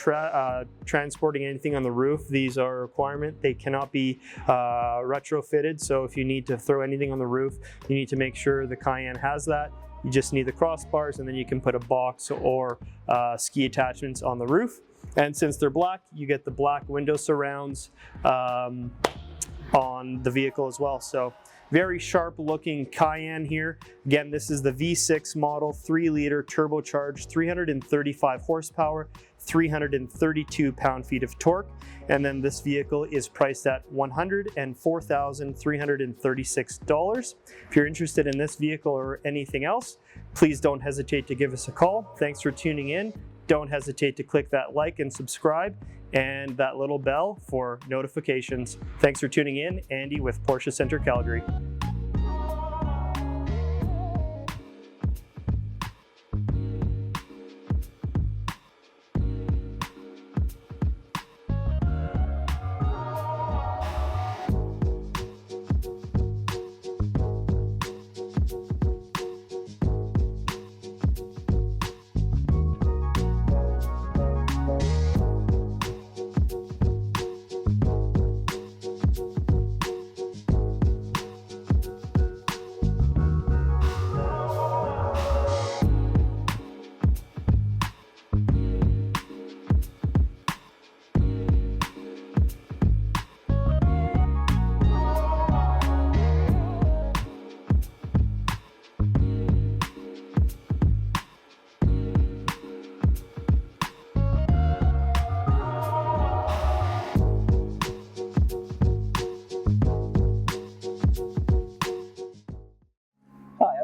S3: transporting anything on the roof, these are a requirement. They cannot be retrofitted, so if you need to throw anything on the roof, you need to make sure the Cayenne has that. You just need the crossbars, and then you can put a box or ski attachments on the roof. And since they're black, you get the black window surrounds on the vehicle as well. So very sharp looking Cayenne here. Again, this is the V6 model, 3-liter turbocharged, 335 horsepower, 332 pound-feet of torque. And then this vehicle is priced at $104,336. If you're interested in this vehicle or anything else, please don't hesitate to give us a call. Thanks for tuning in. Don't hesitate to click that like and subscribe and that little bell for notifications. Thanks for tuning in. Andy with Porsche Center Calgary.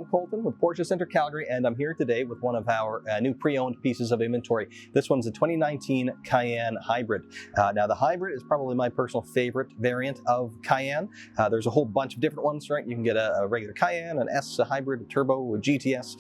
S2: Colton with Porsche Center Calgary, and I'm here today with one of our new pre-owned pieces of inventory. This one's a 2019 Cayenne Hybrid. Now the Hybrid is probably my personal favorite variant of Cayenne. There's a whole bunch of different ones, right? You can get a regular Cayenne, an S, a Hybrid, a Turbo, a GTS,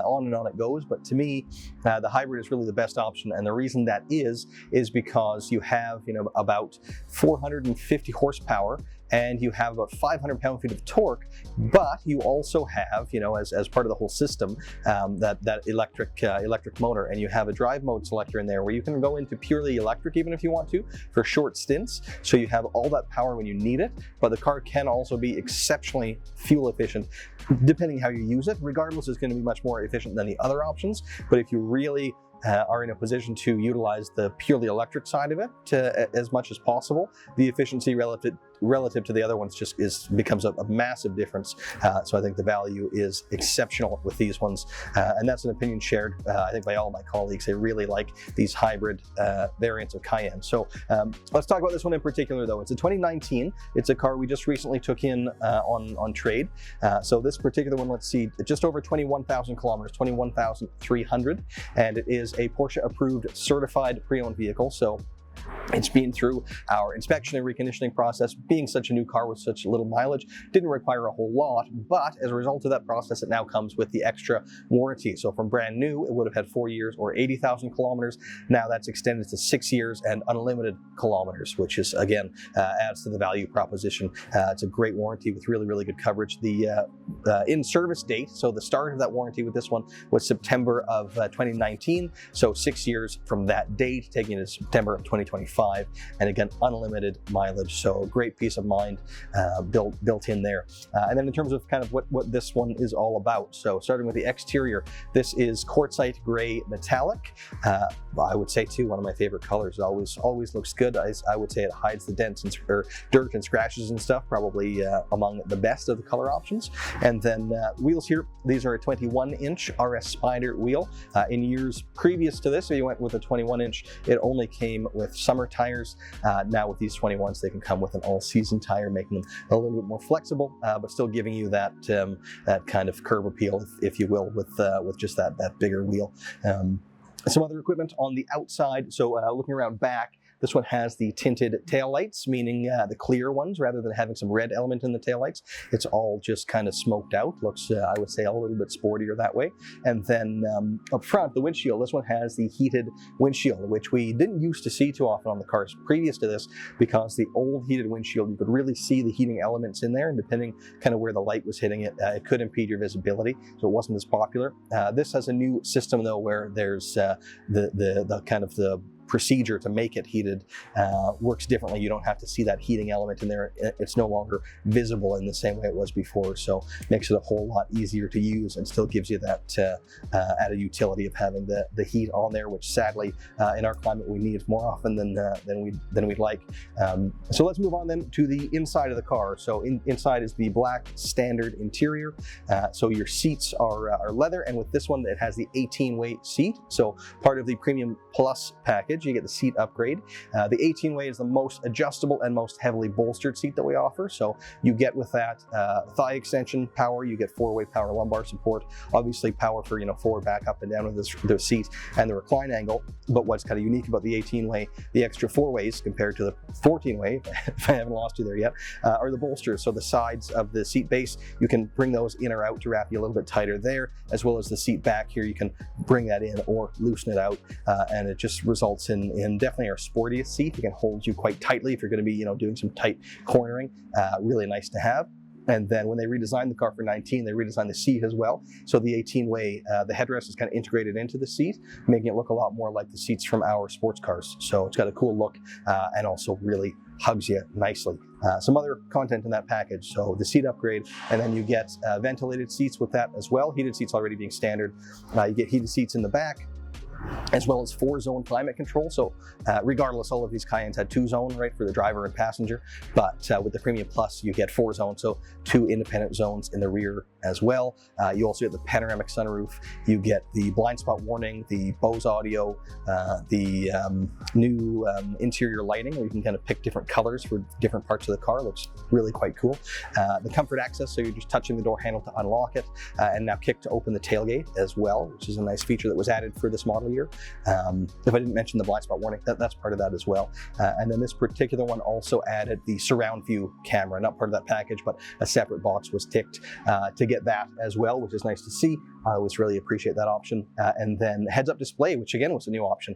S2: on and on it goes. But to me, the Hybrid is really the best option, and the reason that is because you have, about 450 horsepower and you have about 500 pound-feet of torque, but you also have, you know, as part of the whole system, that electric motor, and you have a drive mode selector in there where you can go into purely electric even if you want to for short stints. So you have all that power when you need it, but the car can also be exceptionally fuel efficient depending how you use it. Regardless, it's going to be much more efficient than the other options, but if you really are in a position to utilize the purely electric side of it as much as possible, the efficiency relative to the other ones just becomes a massive difference. So I think the value is exceptional with these ones, and that's an opinion shared I think by all my colleagues. They really like these hybrid variants of Cayenne. So let's talk about this one in particular though. It's a 2019. It's a car we just recently took in on trade. So this particular one, let's see, just over 21,000 kilometers, 21,300, and it is a Porsche approved certified pre-owned vehicle. So it's been through our inspection and reconditioning process. Being such a new car with such little mileage didn't require a whole lot, but as a result of that process, it now comes with the extra warranty. So from brand new, it would have had 4 years or 80,000 kilometers. Now that's extended to 6 years and unlimited kilometers, which is, again, adds to the value proposition. It's a great warranty with really, really good coverage. The in-service date, so the start of that warranty with this one was September of 2019. So 6 years from that date, taking it to September of 2025, and again, unlimited mileage. So great peace of mind built in there. And then in terms of kind of what this one is all about, so starting with the exterior, this is quartzite gray metallic. I would say too, one of my favorite colors. Always looks good. I would say it hides the dents or dirt and scratches and stuff, probably among the best of the color options. And then wheels here, these are a 21-inch RS Spider wheel. In years previous to this, so you went with a 21-inch, it only came with summer tires. Now with these 21s, they can come with an all-season tire, making them a little bit more flexible, but still giving you that that kind of curb appeal, if you will, with just that bigger wheel. Some other equipment on the outside. So looking around back, this one has the tinted taillights, meaning the clear ones, rather than having some red element in the taillights. It's all just kind of smoked out. Looks, I would say, a little bit sportier that way. And then up front, the windshield, this one has the heated windshield, which we didn't used to see too often on the cars previous to this, because the old heated windshield, you could really see the heating elements in there, and depending kind of where the light was hitting it, it could impede your visibility, so it wasn't as popular. This has a new system though, where there's the kind of the procedure to make it heated works differently. You don't have to see that heating element in there. It's no longer visible in the same way it was before, so makes it a whole lot easier to use and still gives you that added utility of having the heat on there, which sadly in our climate we need more often than we'd like. So let's move on then to the inside of the car. So inside is the black standard interior. So your seats are leather, and with this one it has the 18-way seat. So part of the Premium Plus package, you get the seat upgrade. The 18-way is the most adjustable and most heavily bolstered seat that we offer. So you get with that thigh extension power, you get 4-way power lumbar support, obviously power for, you know, forward, back, up and down with the seat and the recline angle. But what's kind of unique about the 18-way, the extra 4 ways compared to the 14-way, if I haven't lost you there yet, are the bolsters. So the sides of the seat base, you can bring those in or out to wrap you a little bit tighter there, as well as the seat back here, you can bring that in or loosen it out, and it just results in definitely our sportiest seat. It can hold you quite tightly if you're going to be, you know, doing some tight cornering. Really nice to have. And then when they redesigned the car for 19, they redesigned the seat as well. So the 18-way, the headrest is kind of integrated into the seat, making it look a lot more like the seats from our sports cars. So it's got a cool look and also really hugs you nicely. Some other content in that package, so the seat upgrade, and then you get ventilated seats with that as well. Heated seats already being standard. You get heated seats in the back, as well as 4-zone climate control. So regardless, all of these Cayennes had 2-zone, right, for the driver and passenger, but with the Premium Plus, you get 4-zone, so 2 independent zones in the rear as well. You also get the panoramic sunroof, you get the blind spot warning, the Bose audio, the new interior lighting, where you can kind of pick different colors for different parts of the car. Looks really quite cool. The comfort access, so you're just touching the door handle to unlock it, and now kick to open the tailgate as well, which is a nice feature that was added for this model year. If I didn't mention the blind spot warning, that's part of that as well. And then this particular one also added the surround view camera, not part of that package, but a separate box was ticked to get that as well, which is nice to see. I always really appreciate that option. And then heads-up display, which again was a new option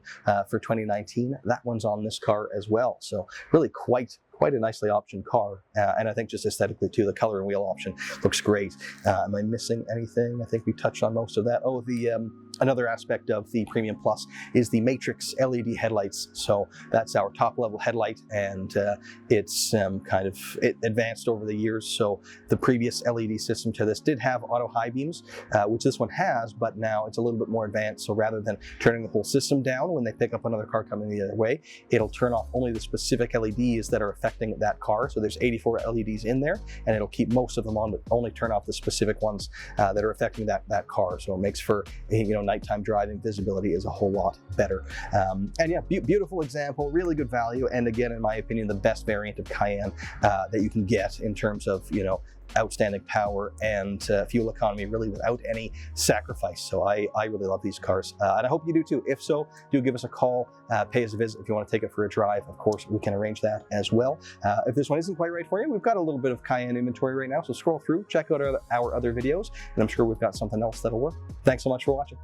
S2: for 2019. That one's on this car as well. So really quite quite a nicely optioned car, and I think just aesthetically too, the color and wheel option looks great. Am I missing anything? I think we touched on most of that. Oh, another aspect of the Premium Plus is the Matrix LED headlights. So that's our top level headlight, and it's it advanced over the years. So the previous LED system to this did have auto high beams, which this one has, but now it's a little bit more advanced. So rather than turning the whole system down when they pick up another car coming the other way, it'll turn off only the specific LEDs that are affecting that car. So there's 84 LEDs in there, and it'll keep most of them on, but only turn off the specific ones that are affecting that car. So it makes for, nighttime driving visibility is a whole lot better. And yeah, beautiful example, really good value, and again, in my opinion, the best variant of Cayenne that you can get in terms of outstanding power and fuel economy, really without any sacrifice. So I really love these cars, and I hope you do too. If so, do give us a call, pay us a visit if you want to take it for a drive. Of course, we can arrange that as well. If this one isn't quite right for you, we've got a little bit of Cayenne inventory right now, so scroll through, check out our other videos, and I'm sure we've got something else that'll work. Thanks so much for watching.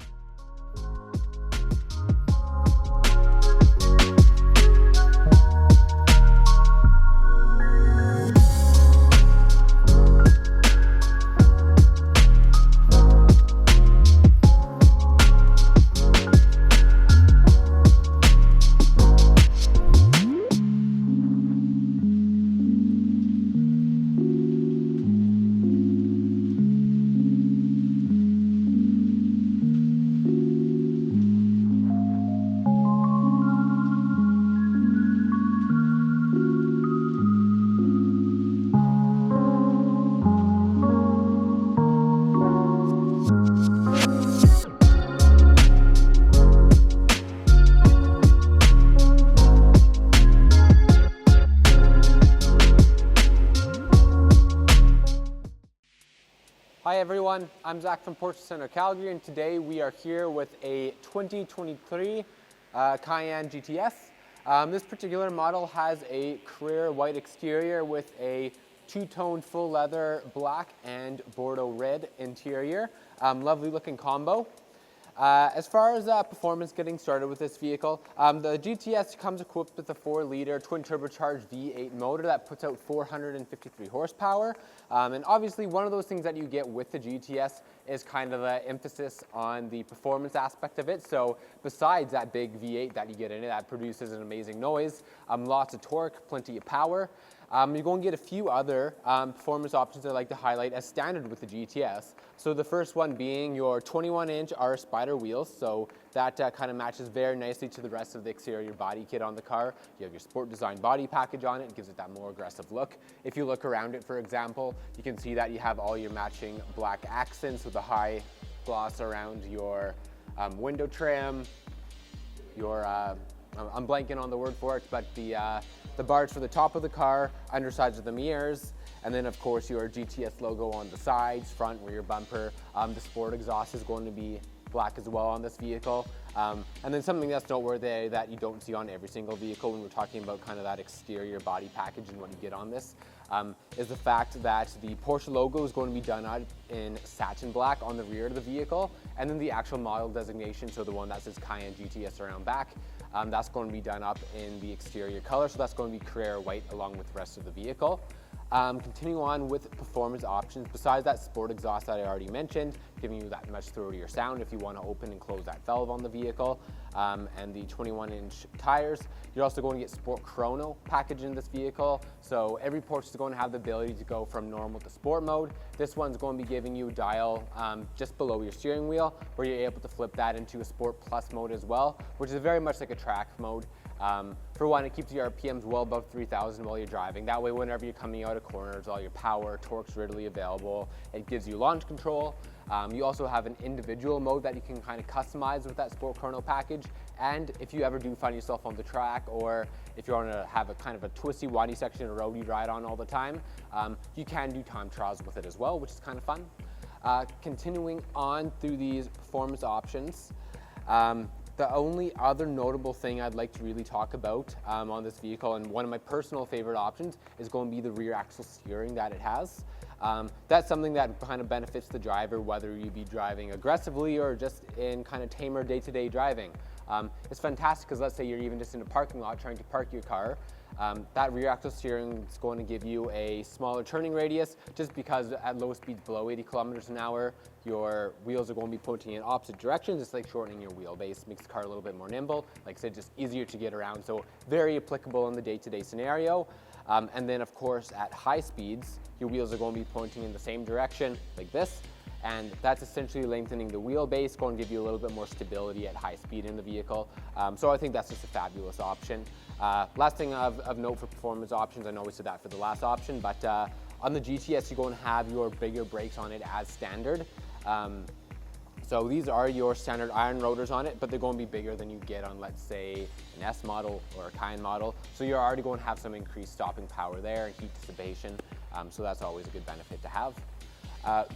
S4: Hi everyone, I'm Zach from Porsche Center Calgary, and today we are here with a 2023 Cayenne GTS. This particular model has a clear white exterior with a two-tone full leather black and Bordeaux red interior. Lovely looking combo. As far as performance getting started with this vehicle, the GTS comes equipped with a 4-liter twin turbocharged V8 motor that puts out 453 horsepower. And obviously one of those things that you get with the GTS is kind of the emphasis on the performance aspect of it. So besides that big V8 that you get in it that produces an amazing noise, lots of torque, plenty of power, you're going to get a few other performance options I'd like to highlight as standard with the GTS. So the first one being your 21-inch R Spider wheels. So that kind of matches very nicely to the rest of the exterior body kit on the car. You have your sport design body package on it. It gives it that more aggressive look. If you look around it, for example, you can see that you have all your matching black accents with a high gloss around your window trim, your I'm blanking on the word for it, but the bars for the top of the car, undersides of the mirrors, and then of course your GTS logo on the sides, front, rear bumper. The sport exhaust is going to be black as well on this vehicle. And then something that's noteworthy that you don't see on every single vehicle when we're talking about kind of that exterior body package and what you get on this is the fact that the Porsche logo is going to be done out in satin black on the rear of the vehicle, and then the actual model designation, so the one that says Cayenne GTS around back, that's going to be done up in the exterior color, so that's going to be Carrera white along with the rest of the vehicle. Continuing on with performance options, besides that sport exhaust that I already mentioned, giving you that much throatier sound if you want to open and close that valve on the vehicle, and the 21-inch tires. You're also going to get Sport Chrono package in this vehicle, so every Porsche is going to have the ability to go from normal to sport mode. This one's going to be giving you a dial just below your steering wheel, where you're able to flip that into a Sport Plus mode as well, which is very much like a track mode. For one, it keeps your RPMs well above 3,000 while you're driving. That way, whenever you're coming out of corners, all your power, torque's readily available. It gives you launch control. You also have an individual mode that you can kind of customize with that Sport Chrono package. And if you ever do find yourself on the track, or if you want to have a kind of a twisty, windy section of road you ride on all the time, you can do time trials with it as well, which is kind of fun. Continuing on through these performance options, the only other notable thing I'd like to really talk about on this vehicle, and one of my personal favorite options, is going to be the rear axle steering that it has. That's something that kind of benefits the driver, whether you be driving aggressively or just in kind of tamer day-to-day driving. It's fantastic because let's say you're even just in a parking lot trying to park your car. That rear axle steering is going to give you a smaller turning radius just because at low speeds below 80 kilometers an hour, your wheels are going to be pointing in opposite directions. It's like shortening your wheelbase, makes the car a little bit more nimble. Like I said, just easier to get around. So very applicable in the day-to-day scenario. And then of course at high speeds, your wheels are going to be pointing in the same direction like this. And that's essentially lengthening the wheelbase, going to give you a little bit more stability at high speed in the vehicle. So I think that's just a fabulous option. Last thing of note for performance options, I know we said that for the last option, but on the GTS, you're going to have your bigger brakes on it as standard. So these are your standard iron rotors on it, but they're going to be bigger than you get on, let's say, an S model or a Cayenne model. So you're already going to have some increased stopping power there and heat dissipation. So that's always a good benefit to have.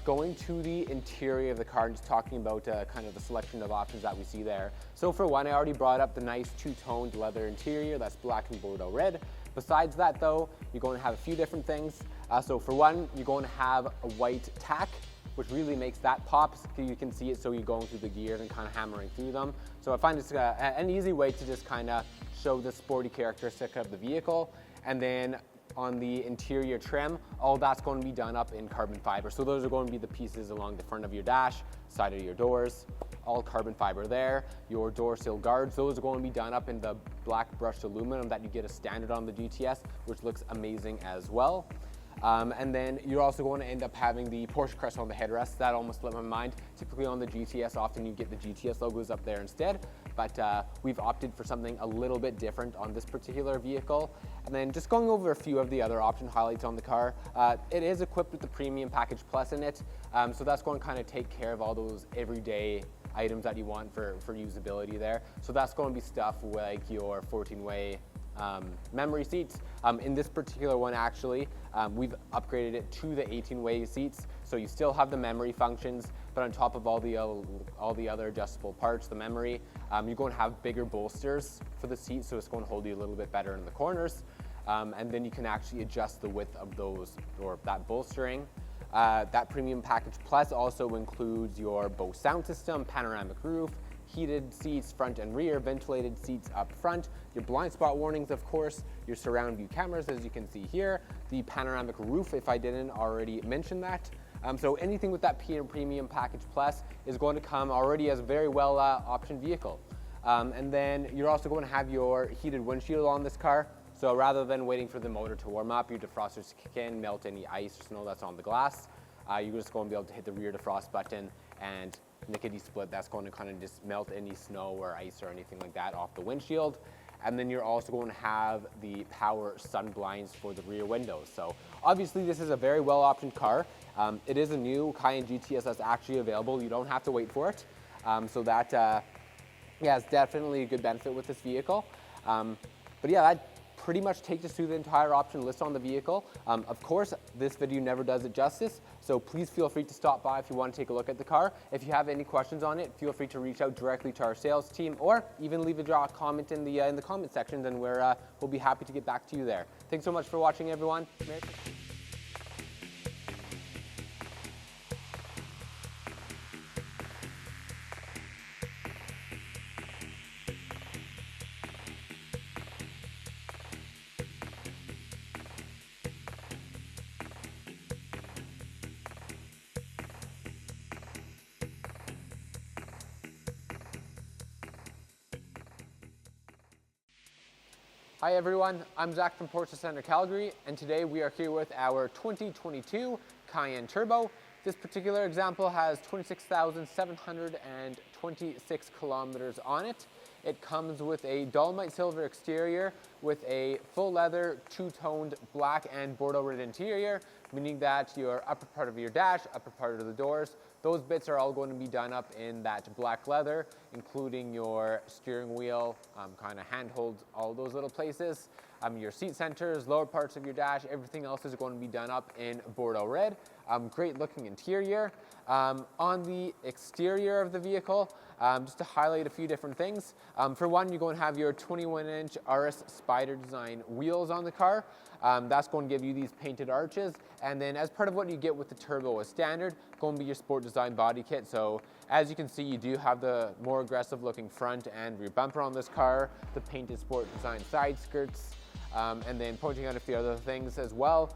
S4: Going to the interior of the car and just talking about kind of the selection of options that we see there. So for one, I already brought up the nice two-toned leather interior, that's black and Bordeaux red. Besides that though, you're going to have a few different things. So for one, you're going to have a white tack, which really makes that pop. You can see it so you're going through the gears and kind of hammering through them. So I find it's an easy way to just kind of show the sporty characteristic of the vehicle. And then on the interior trim, all that's going to be done up in carbon fiber. So those are going to be the pieces along the front of your dash, side of your doors, all carbon fiber there. Your door sill guards, those are going to be done up in the black brushed aluminum that you get a standard on the GTS, which looks amazing as well. And then you're also going to end up having the Porsche crest on the headrest. That almost slipped my mind. Typically on the GTS, often you get the GTS logos up there instead, but we've opted for something a little bit different on this particular vehicle. And then just going over a few of the other option highlights on the car, it is equipped with the Premium Package Plus in it, so that's going to kind of take care of all those everyday items that you want for usability there. So that's going to be stuff like your 14-way memory seats. In this particular one actually, we've upgraded it to the 18-way seats, so you still have the memory functions, but on top of all the other adjustable parts, the memory, you're going to have bigger bolsters for the seats, so it's going to hold you a little bit better in the corners, and then you can actually adjust the width of those, or that bolstering. That Premium Package Plus also includes your Bose sound system, panoramic roof, heated seats front and rear, ventilated seats up front, your blind spot warnings of course, your surround view cameras as you can see here, the panoramic roof if I didn't already mention that. So anything with that Premium Package Plus is going to come already as a very well optioned vehicle. And then you're also going to have your heated windshield on this car. So rather than waiting for the motor to warm up, your defrosters to kick in, melt any ice or snow that's on the glass, you're just going to be able to hit the rear defrost button and lickety split, that's going to kind of just melt any snow or ice or anything like that off the windshield. And then you're also going to have the power sun blinds for the rear windows. So obviously this is a very well optioned car. It is a new Cayenne GTS that's actually available. You don't have to wait for it. So that, yeah, it's definitely a good benefit with this vehicle. But yeah, that pretty much takes us through the entire option list on the vehicle. Of course, this video never does it justice, so please feel free to stop by if you want to take a look at the car. If you have any questions on it, feel free to reach out directly to our sales team, or even leave a comment in the comment section, and we'll be happy to get back to you there. Thanks so much for watching, everyone. Merry Christmas. Hi everyone, I'm Zach from Porsche Center Calgary, and today we are here with our 2022 Cayenne Turbo. This particular example has 26,726 kilometers on it. It comes with a dolomite silver exterior with a full leather, two-toned black and Bordeaux red interior, meaning that your upper part of your dash, upper part of the doors, those bits are all going to be done up in that black leather, including your steering wheel, kind of handholds, all those little places. Your seat centers, lower parts of your dash, everything else is going to be done up in Bordeaux red. Great looking interior. On the exterior of the vehicle, just to highlight a few different things. For one, you're going to have your 21-inch RS Spider design wheels on the car. That's going to give you these painted arches. And then as part of what you get with the Turbo as standard, going to be your sport design body kit. So as you can see, you do have the more aggressive looking front and rear bumper on this car, the painted sport design side skirts. And then pointing out a few other things as well.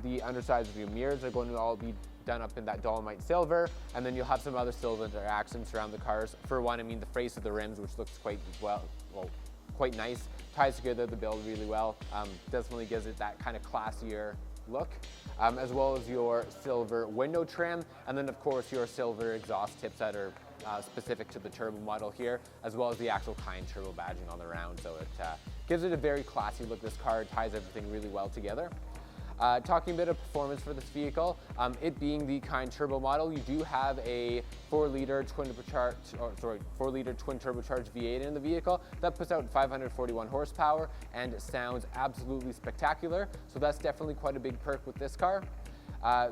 S4: The undersides of your mirrors are going to all be done up in that Dolomite silver, and then you'll have some other silver accents around the cars. For one, I mean the face of the rims, which looks quite nice, ties together the build really well. Definitely gives it that kind of classier look, as well as your silver window trim, and then of course your silver exhaust tips that are specific to the turbo model here, as well as the actual Cayenne turbo badging on the round. So it gives it a very classy look. This car ties everything really well together. Talking a bit of performance for this vehicle, it being the Cayenne turbo model, you do have a 4-liter twin turbocharged V8 in the vehicle that puts out 541 horsepower and sounds absolutely spectacular. So that's definitely quite a big perk with this car.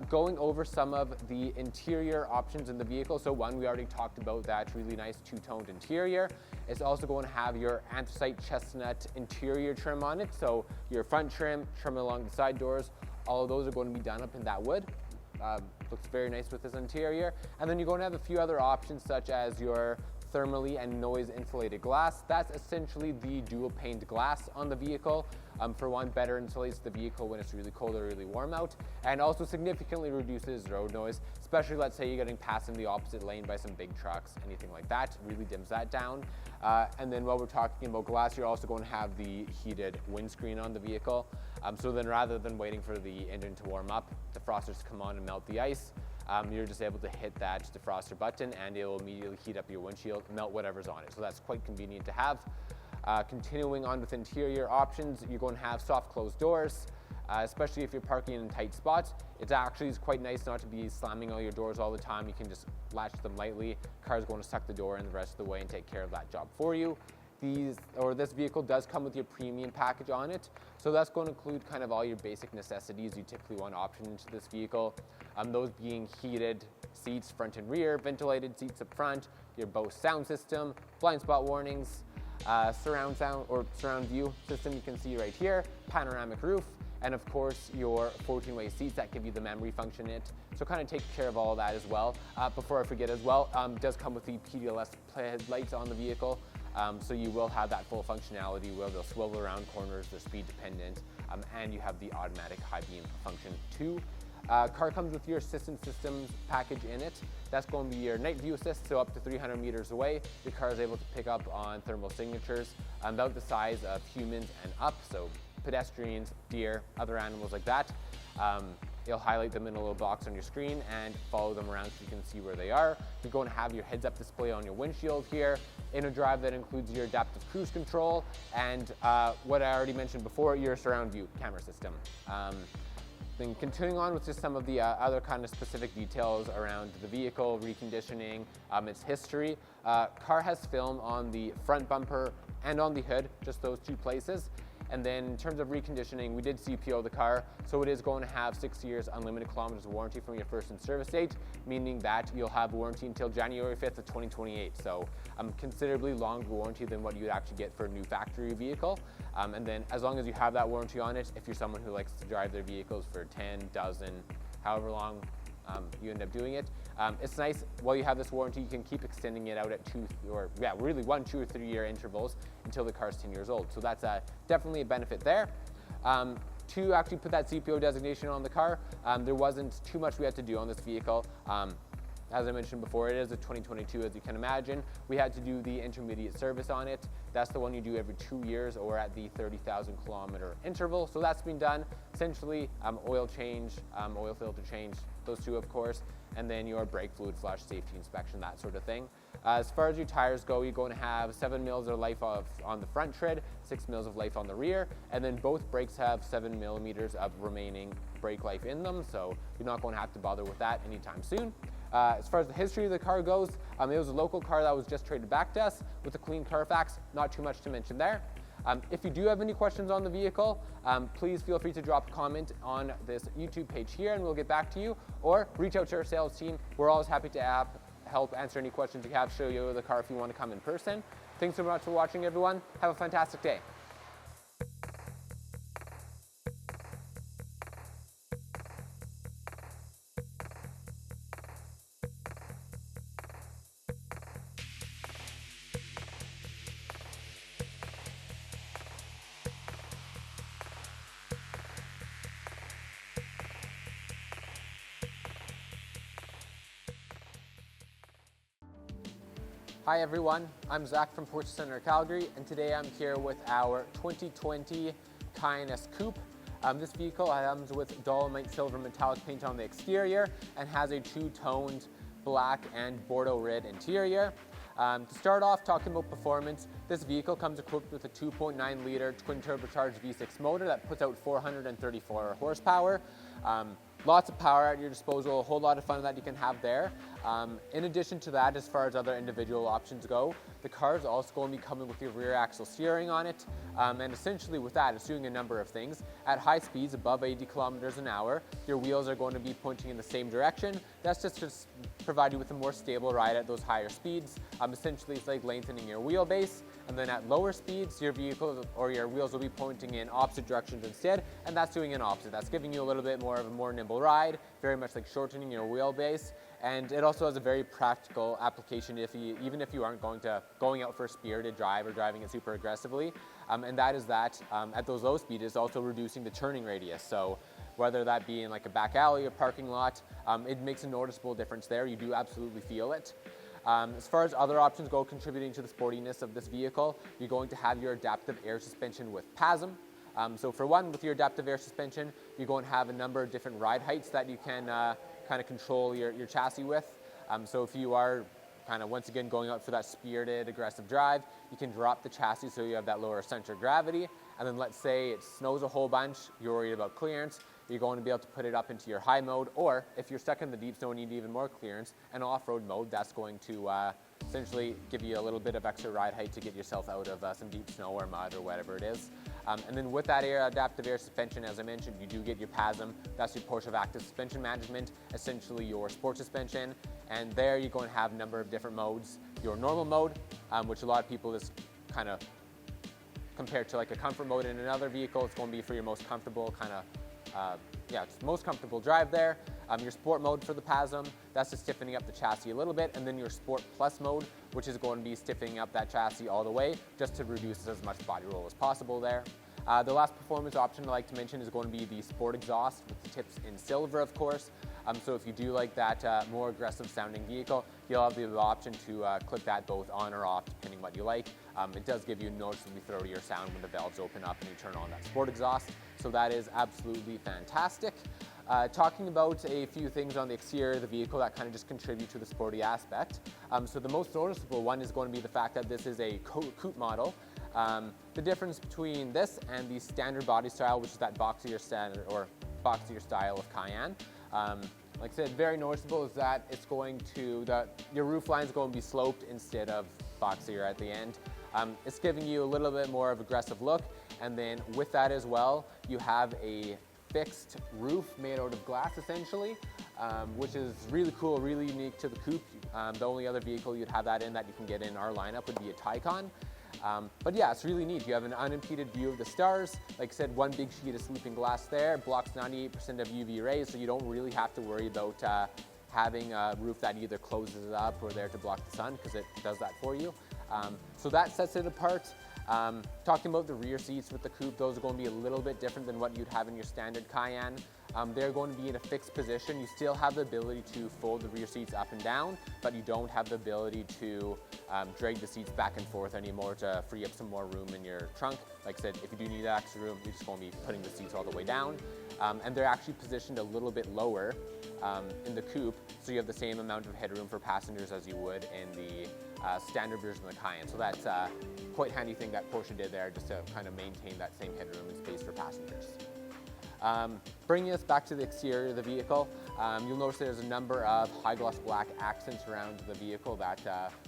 S4: Going over some of the interior options in the vehicle. So one, we already talked about that really nice two-toned interior. It's also going to have your anthracite chestnut interior trim on it. So your front trim along the side doors, all of those are going to be done up in that wood. Looks very nice with this interior. And then you're going to have a few other options such as your thermally and noise insulated glass. That's essentially the dual paned glass on the vehicle. For one, better insulates the vehicle when it's really cold or really warm out, and also significantly reduces road noise, especially let's say you're getting passed in the opposite lane by some big trucks, anything like that, really dims that down. And then while we're talking about glass, you're also going to have the heated windscreen on the vehicle. So then rather than waiting for the engine to warm up, defrosters to come on and melt the ice, you're just able to hit that defroster button and it will immediately heat up your windshield, melt whatever's on it. So that's quite convenient to have. Continuing on with interior options, you're going to have soft closed doors, especially if you're parking in tight spots. It actually is quite nice not to be slamming all your doors all the time. You can just latch them lightly. Car's going to suck the door in the rest of the way and take care of that job for you. This vehicle does come with your premium package on it, so that's going to include kind of all your basic necessities you typically want to option into this vehicle. Those being heated seats front and rear, ventilated seats up front, your Bose sound system, blind spot warnings, surround sound or surround view system you can see right here, panoramic roof, and of course your 14-way seats that give you the memory function in it. So kind of take care of all of that as well. Before I forget as well, it does come with the PDLS headlights on the vehicle. So you will have that full functionality where they'll swivel around corners, they're speed dependent, and you have the automatic high beam function too. Car comes with your assistance systems package in it. That's going to be your night view assist, so up to 300 meters away, your car is able to pick up on thermal signatures about the size of humans and up, so pedestrians, deer, other animals like that. It'll highlight them in a little box on your screen and follow them around so you can see where they are. You're going to have your heads-up display on your windshield here. In a drive that includes your adaptive cruise control and what I already mentioned before, your surround view camera system. Then continuing on with just some of the other kind of specific details around the vehicle, reconditioning, its history. Car has film on the front bumper and on the hood, just those two places. And then in terms of reconditioning, we did CPO the car, so it is going to have 6 years unlimited kilometers of warranty from your first in-service date, meaning that you'll have warranty until January 5th of 2028. So considerably longer warranty than what you'd actually get for a new factory vehicle. And then as long as you have that warranty on it, if you're someone who likes to drive their vehicles for 10, dozen, however long you end up doing it, it's nice while you have this warranty, you can keep extending it out at 2 or 2 or 3 year intervals until the car's 10 years old. So that's definitely a benefit there. To actually put that CPO designation on the car, there wasn't too much we had to do on this vehicle. As I mentioned before, it is a 2022, as you can imagine. We had to do the intermediate service on it. That's the one you do every 2 years or at the 30,000 kilometer interval. So that's been done. Essentially, oil change, oil filter change, those two of course, and then your brake fluid flush, safety inspection, that sort of thing. As far as your tires go, you're going to have 7 mils of life on the front tread, 6 mils of life on the rear, and then both brakes have 7 millimeters of remaining brake life in them, so you're not going to have to bother with that anytime soon. As far as the history of the car goes, it was a local car that was just traded back to us with a clean Carfax, not too much to mention there. If you do have any questions on the vehicle, please feel free to drop a comment on this YouTube page here and we'll get back to you, or reach out to our sales team. We're always happy to help answer any questions you have, show you the car if you want to come in person. Thanks so much for watching, everyone. Have a fantastic day. Hi everyone, I'm Zach from Porsche Center Calgary, and today I'm here with our 2020 Cayenne S Coupe. This vehicle comes with Dolomite silver metallic paint on the exterior and has a two-toned black and Bordeaux red interior. To start off talking about performance, this vehicle comes equipped with a 2.9 liter twin turbocharged V6 motor that puts out 434 horsepower. Lots of power at your disposal, a whole lot of fun that you can have there. In addition to that, as far as other individual options go, the car is also going to be coming with your rear axle steering on it. And essentially with that, it's doing a number of things. At high speeds, above 80 kilometers an hour, your wheels are going to be pointing in the same direction. That's just to provide you with a more stable ride at those higher speeds. Essentially, it's like lengthening your wheelbase. And then at lower speeds, your vehicle or your wheels will be pointing in opposite directions instead, and that's doing an opposite. That's giving you a little bit more of a more nimble ride, very much like shortening your wheelbase. And it also has a very practical application even if you aren't going out for a spirited drive or driving it super aggressively. And that is that at those low speeds, it's also reducing the turning radius. So whether that be in like a back alley or parking lot, it makes a noticeable difference there. You do absolutely feel it. As far as other options go contributing to the sportiness of this vehicle, you're going to have your adaptive air suspension with PASM. So for one, with your adaptive air suspension, you're going to have a number of different ride heights that you can kind of control your chassis with. So if you are kind of once again going out for that spirited, aggressive drive, you can drop the chassis so you have that lower center of gravity. And then let's say it snows a whole bunch, you're worried about clearance, you're going to be able to put it up into your high mode, or if you're stuck in the deep snow and need even more clearance, an off-road mode, that's going to essentially give you a little bit of extra ride height to get yourself out of some deep snow or mud or whatever it is. And then with that adaptive air suspension, as I mentioned, you do get your PASM, that's your Porsche Active Suspension Management, essentially your sport suspension, and there you're going to have a number of different modes. Your normal mode, which a lot of people is kind of compared to like a comfort mode in another vehicle, it's going to be for your most comfortable kind of it's most comfortable drive there. Your sport mode for the PASM, that's just stiffening up the chassis a little bit, and then your sport plus mode, which is going to be stiffening up that chassis all the way, just to reduce as much body roll as possible there. The last performance option I'd like to mention is going to be the sport exhaust with the tips in silver, of course. So if you do like that more aggressive sounding vehicle, you'll have the option to click that both on or off, depending what you like. It does give you a noticeably throatier sound when the valves open up and you turn on that sport exhaust. So that is absolutely fantastic. Talking about a few things on the exterior of the vehicle that kind of just contribute to the sporty aspect. So the most noticeable one is going to be the fact that this is a coupe model. The difference between this and the standard body style, which is that boxier standard or boxier style of Cayenne, like I said, very noticeable is that it's going to, your roof line is going to be sloped instead of boxier at the end. It's giving you a little bit more of an aggressive look, and then with that as well, you have a fixed roof made out of glass essentially, which is really cool, really unique to the coupe. The only other vehicle you'd have that in that you can get in our lineup would be a Taycan. But yeah, it's really neat. You have an unimpeded view of the stars. Like I said, one big sheet of sleeping glass there, blocks 98% of UV rays, so you don't really have to worry about having a roof that either closes it up or there to block the sun, because it does that for you. So that sets it apart. Talking about the rear seats with the coupe, those are going to be a little bit different than what you'd have in your standard Cayenne. They're going to be in a fixed position. You still have the ability to fold the rear seats up and down, but you don't have the ability to drag the seats back and forth anymore to free up some more room in your trunk. Like I said, if you do need extra room, you're just going to be putting the seats all the way down. And they're actually positioned a little bit lower in the coupe, so you have the same amount of headroom for passengers as you would in the standard version of the Cayenne. So that's a quite handy thing that Porsche did there, just to kind of maintain that same headroom and space for passengers. Bringing us back to the exterior of the vehicle, you'll notice there's a number of high gloss black accents around the vehicle that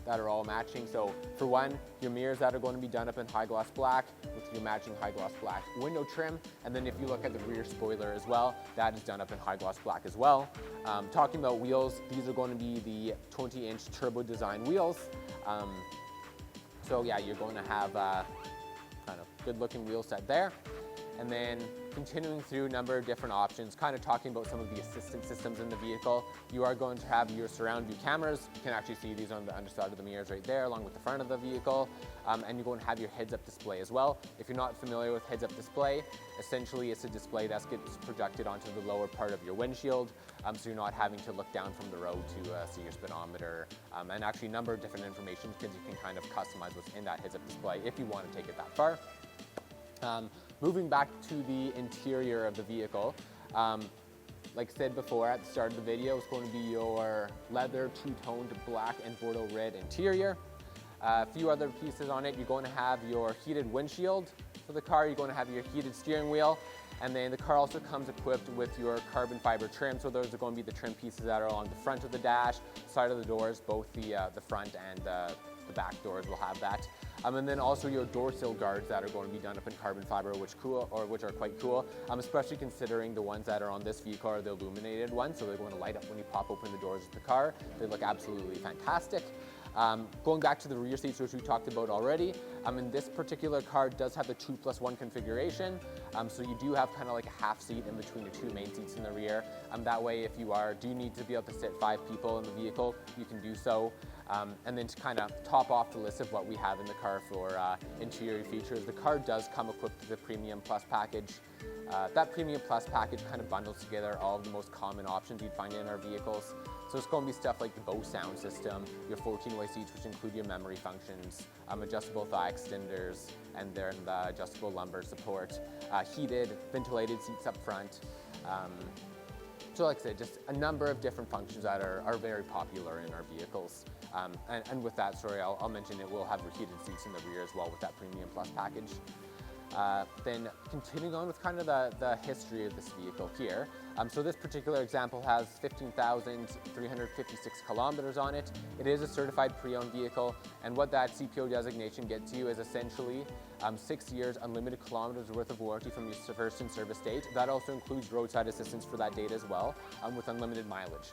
S4: are all matching. So for one, your mirrors that are going to be done up in high gloss black with your matching high gloss black window trim. And then if you look at the rear spoiler as well, that is done up in high gloss black as well. Talking about wheels, these are going to be the 20-inch turbo design wheels. So yeah, you're going to have kind of good looking wheel set there. and then continuing through a number of different options, kind of talking about some of the assistance systems in the vehicle. You are going to have your surround view cameras. You can actually see these on the underside of the mirrors right there, along with the front of the vehicle. And you're going to have your heads-up display as well. If you're not familiar with heads-up display, essentially it's a display that gets projected onto the lower part of your windshield, so you're not having to look down from the road to see your speedometer, and actually a number of different information, because you can kind of customize what's in that heads-up display if you want to take it that far. Moving back to the interior of the vehicle, like I said before at the start of the video, it's going to be your leather two-toned black and Bordeaux red interior. A few other pieces on it. You're going to have your heated windshield for the car. You're going to have your heated steering wheel. And then the car also comes equipped with your carbon fiber trim. So those are going to be the trim pieces that are along the front of the dash, side of the doors, both the front and the back doors will have that. And then also your door sill guards that are going to be done up in carbon fiber, which are quite cool, especially considering the ones that are on this vehicle are the illuminated ones, so they're going to light up when you pop open the doors of the car. They look absolutely fantastic. Going back to the rear seats, which we talked about already, in this particular car does have the 2+1 configuration, so you do have kind of like a half seat in between the two main seats in the rear. That way, if you do need to be able to sit 5 people in the vehicle, you can do so. And then to kind of top off the list of what we have in the car for interior features, the car does come equipped with the Premium Plus package. That Premium Plus package kind of bundles together all of the most common options you'd find in our vehicles. So it's going to be stuff like the Bose sound system, your 14-way seats, which include your memory functions, adjustable thigh extenders, and then the adjustable lumbar support, heated, ventilated seats up front. So like I said, just a number of different functions that are very popular in our vehicles. And with that, sorry, I'll mention it will have heated seats in the rear as well with that Premium Plus package. Then continuing on with kind of the history of this vehicle here. So this particular example has 15,356 kilometers on it. It is a certified pre-owned vehicle, and what that CPO designation gets you is essentially 6 years unlimited kilometers worth of warranty from your first in service date. That also includes roadside assistance for that date as well, with unlimited mileage.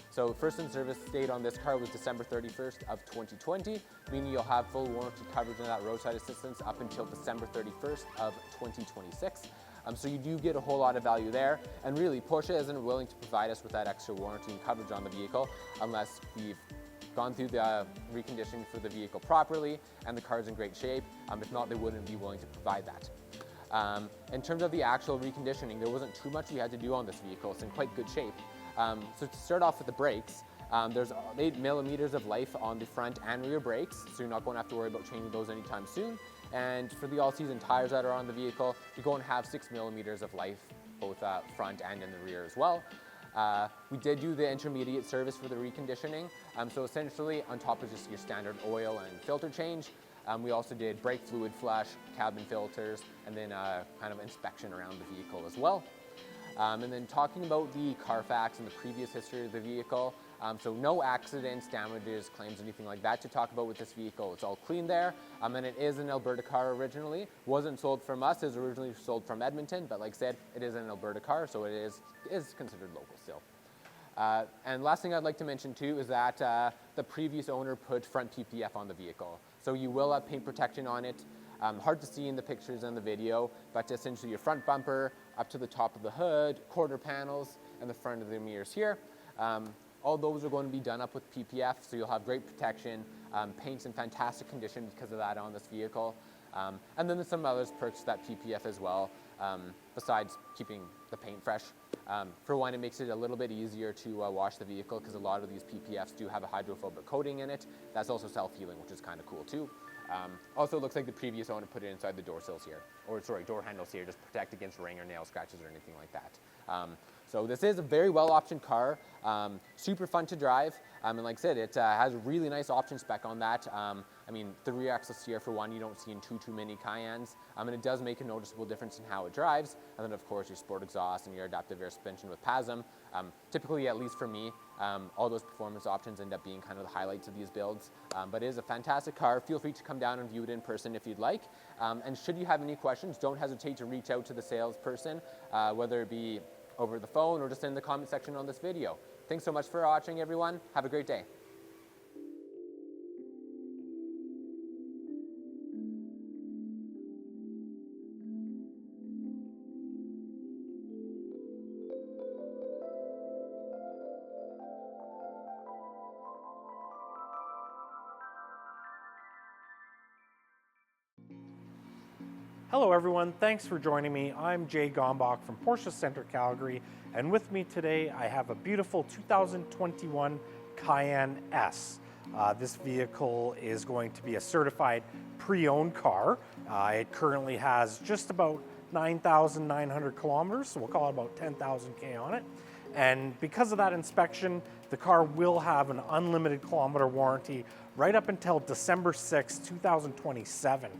S4: So first in service date on this car was December 31st of 2020, meaning you'll have full warranty coverage in that roadside assistance up until December 31st of 2026. So you do get a whole lot of value there, and really Porsche isn't willing to provide us with that extra warranty and coverage on the vehicle unless we've gone through the reconditioning for the vehicle properly and the car's in great shape. If not, they wouldn't be willing to provide that. In terms of the actual reconditioning, there wasn't too much we had to do on this vehicle. It's in quite good shape. So to start off with the brakes, there's 8 millimeters of life on the front and rear brakes, so you're not going to have to worry about changing those anytime soon. And for the all-season tires that are on the vehicle, you're going to have 6 millimeters of life, both front and in the rear as well. We did do the intermediate service for the reconditioning. So essentially, on top of just your standard oil and filter change, we also did brake fluid flush, cabin filters, and then kind of inspection around the vehicle as well. And then talking about the Carfax and the previous history of the vehicle, so no accidents, damages, claims, anything like that to talk about with this vehicle. It's all clean there, and it is an Alberta car originally. Wasn't sold from us, it was originally sold from Edmonton, but like I said, it is an Alberta car, so it is considered local still. And last thing I'd like to mention too is that the previous owner put front PPF on the vehicle. So you will have paint protection on it. Hard to see in the pictures and the video, but essentially your front bumper up to the top of the hood, quarter panels, and the front of the mirrors here. All those are going to be done up with PPF, so you'll have great protection. Paint's in fantastic condition because of that on this vehicle. And then there's some other perks to that PPF as well, besides keeping the paint fresh. For one, it makes it a little bit easier to wash the vehicle because a lot of these PPFs do have a hydrophobic coating in it. That's also self-healing, which is kind of cool too. Also, it looks like the previous owner put it inside the door sills here, or sorry, door handles here, just protect against ring or nail scratches or anything like that. So this is a very well-optioned car, super fun to drive, and like I said, it has a really nice option spec on that. I mean, the rear axle steer, for one, you don't see in too many Cayennes, and it does make a noticeable difference in how it drives. And then, of course, your sport exhaust and your adaptive air suspension with PASM. Typically, at least for me, all those performance options end up being kind of the highlights of these builds. But it is a fantastic car. Feel free to come down and view it in person if you'd like. And should you have any questions, don't hesitate to reach out to the salesperson, whether it be over the phone or just in the comment section on this video. Thanks so much for watching, everyone. Have a great day.
S1: Hello everyone, thanks for joining me. I'm Jay Gombach from Porsche Center Calgary, and with me today I have a beautiful 2021 Cayenne S. This vehicle is going to be a certified pre-owned car. It currently has just about 9,900 kilometers, so we'll call it about 10,000 K on it. And because of that inspection, the car will have an unlimited kilometer warranty right up until December 6, 2027.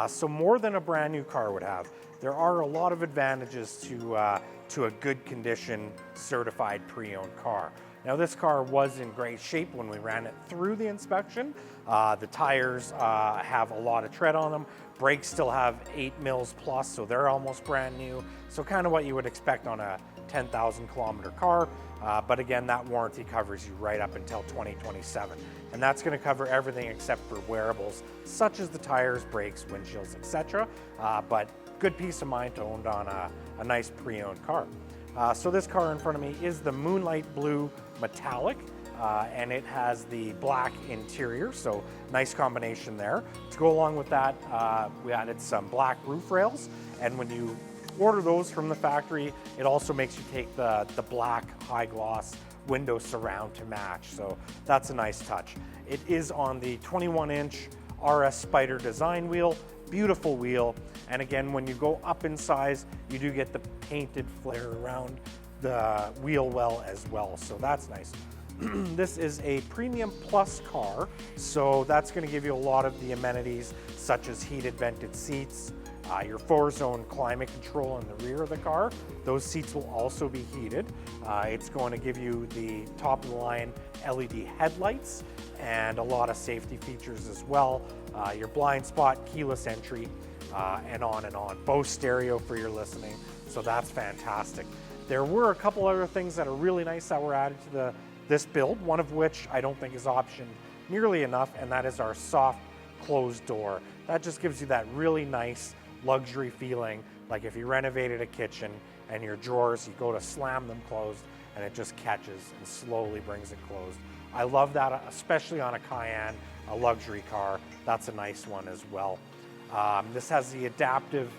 S1: So more than a brand new car would have. There are a lot of advantages to a good condition certified pre-owned car. Now this car was in great shape when we ran it through the inspection. The tires have a lot of tread on them. Brakes still have 8 mils plus, so they're almost brand new. So kind of what you would expect on a 10,000 kilometer car. But again, that warranty covers you right up until 2027. And that's going to cover everything except for wearables, such as the tires, brakes, windshields, etc. But good peace of mind to own on a nice pre-owned car. So this car in front of me is the Moonlight Blue Metallic, and it has the black interior, so nice combination there. To go along with that, we added some black roof rails, and when you order those from the factory, it also makes you take the black high gloss window surround to match, so that's a nice touch. It is on the 21-inch RS Spider design wheel, beautiful wheel, and again, when you go up in size, you do get the painted flare around the wheel well as well, so that's nice. This is a Premium Plus car, so that's going to give you a lot of the amenities such as heated vented seats, your 4-zone climate control in the rear of the car. Those seats will also be heated. It's going to give you the top-of-the-line LED headlights and a lot of safety features as well. Your blind spot, keyless entry, and on and on. Bose stereo for your listening, so that's fantastic. There were a couple other things that are really nice that were added to this build, one of which I don't think is optioned nearly enough, and that is our soft closed door. That just gives you that really nice luxury feeling, like if you renovated a kitchen and your drawers, you go to slam them closed and it just catches and slowly brings it closed. I love that, especially on a Cayenne, a luxury car. That's a nice one as well. This has the adaptive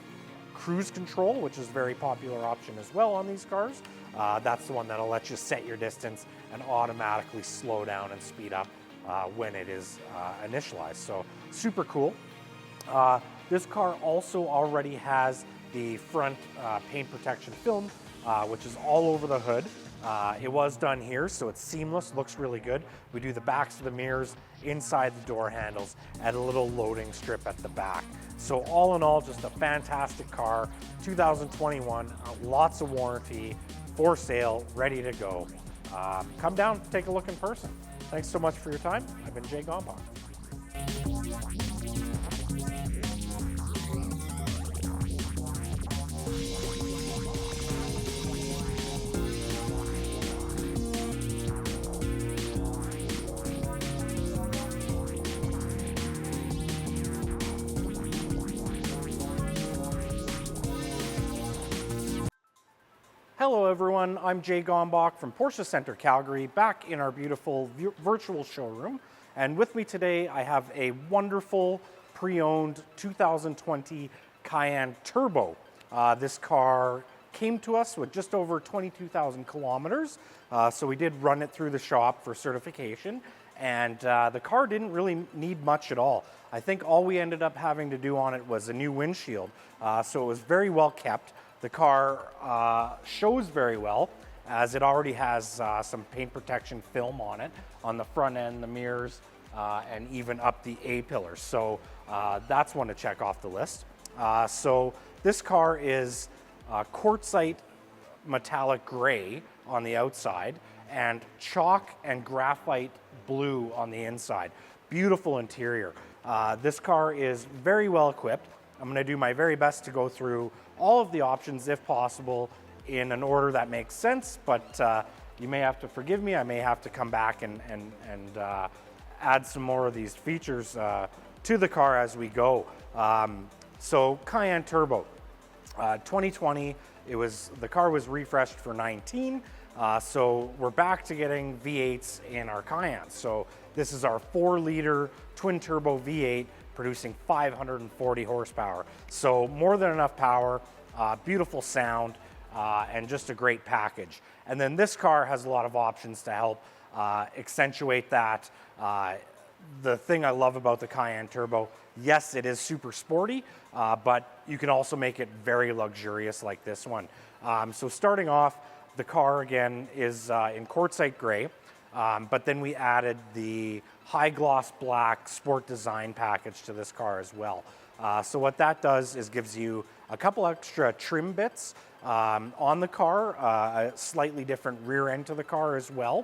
S1: cruise control, which is a very popular option as well on these cars. That's the one that'll let you set your distance and automatically slow down and speed up when it is initialized. So super cool. This car also already has the front paint protection film, which is all over the hood. It was done here, so it's seamless, looks really good. We do the backs of the mirrors, inside the door handles, and a little loading strip at the back. So all in all, just a fantastic car, 2021, lots of warranty, for sale, ready to go. Come down, take a look in person. Thanks so much for your time. I've been Jay Gombach. Hello everyone, I'm Jay Gombach from Porsche Center Calgary, back in our beautiful virtual showroom. And with me today, I have a wonderful pre-owned 2020 Cayenne Turbo. This car came to us with just over 22,000 kilometers. So we did run it through the shop for certification. And the car didn't really need much at all. I think all we ended up having to do on it was a new windshield. So it was very well kept. The car shows very well, as it already has some paint protection film on it, on the front end, the mirrors, and even up the A-pillars. So that's one to check off the list. So this car is quartzite metallic gray on the outside and chalk and graphite blue on the inside. Beautiful interior. This car is very well equipped. I'm going to do my very best to go through all of the options, if possible, in an order that makes sense, but you may have to forgive me. I may have to come back and add some more of these features to the car as we go. So Cayenne Turbo, 2020, the car was refreshed for 19, so we're back to getting V8s in our Cayenne. So this is our 4-liter twin turbo V8 producing 540 horsepower. So more than enough power, beautiful sound, and just a great package. And then this car has a lot of options to help accentuate that. The thing I love about the Cayenne Turbo, yes, it is super sporty, but you can also make it very luxurious like this one. So starting off, the car again is in quartzite gray, but then we added the high gloss black sport design package to this car as well. So what that does is gives you a couple extra trim bits on the car, a slightly different rear end to the car as well.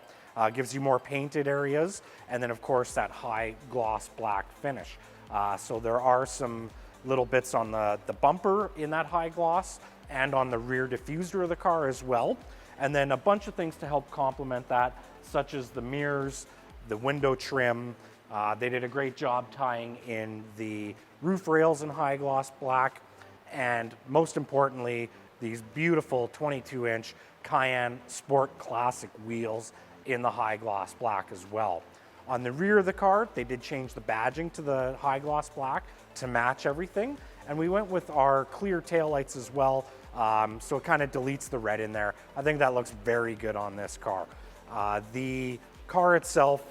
S1: Gives you more painted areas, and then of course that high gloss black finish. So there are some little bits on the bumper in that high gloss and on the rear diffuser of the car as well. And then a bunch of things to help complement that, such as the mirrors, the window trim. They did a great job tying in the roof rails in high gloss black, and most importantly, these beautiful 22-inch Cayenne Sport Classic wheels in the high gloss black as well. On the rear of the car, they did change the badging to the high gloss black to match everything, and we went with our clear taillights as well, so it kind of deletes the red in there. I think that looks very good on this car. The car itself,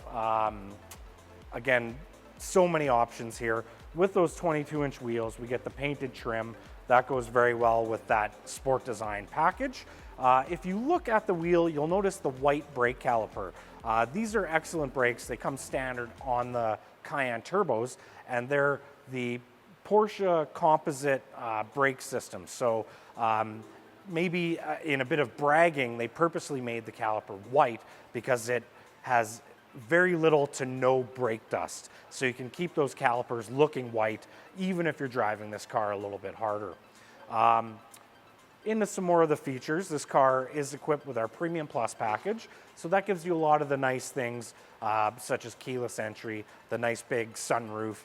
S1: again, so many options here. With those 22-inch wheels, we get the painted trim. That goes very well with that sport design package. If you look at the wheel, you'll notice the white brake caliper. These are excellent brakes. They come standard on the Cayenne Turbos, and they're the Porsche composite brake system. So maybe in a bit of bragging, they purposely made the caliper white because it has very little to no brake dust. So you can keep those calipers looking white, even if you're driving this car a little bit harder. Into some more of the features, this car is equipped with our Premium Plus package. So that gives you a lot of the nice things, such as keyless entry, the nice big sunroof.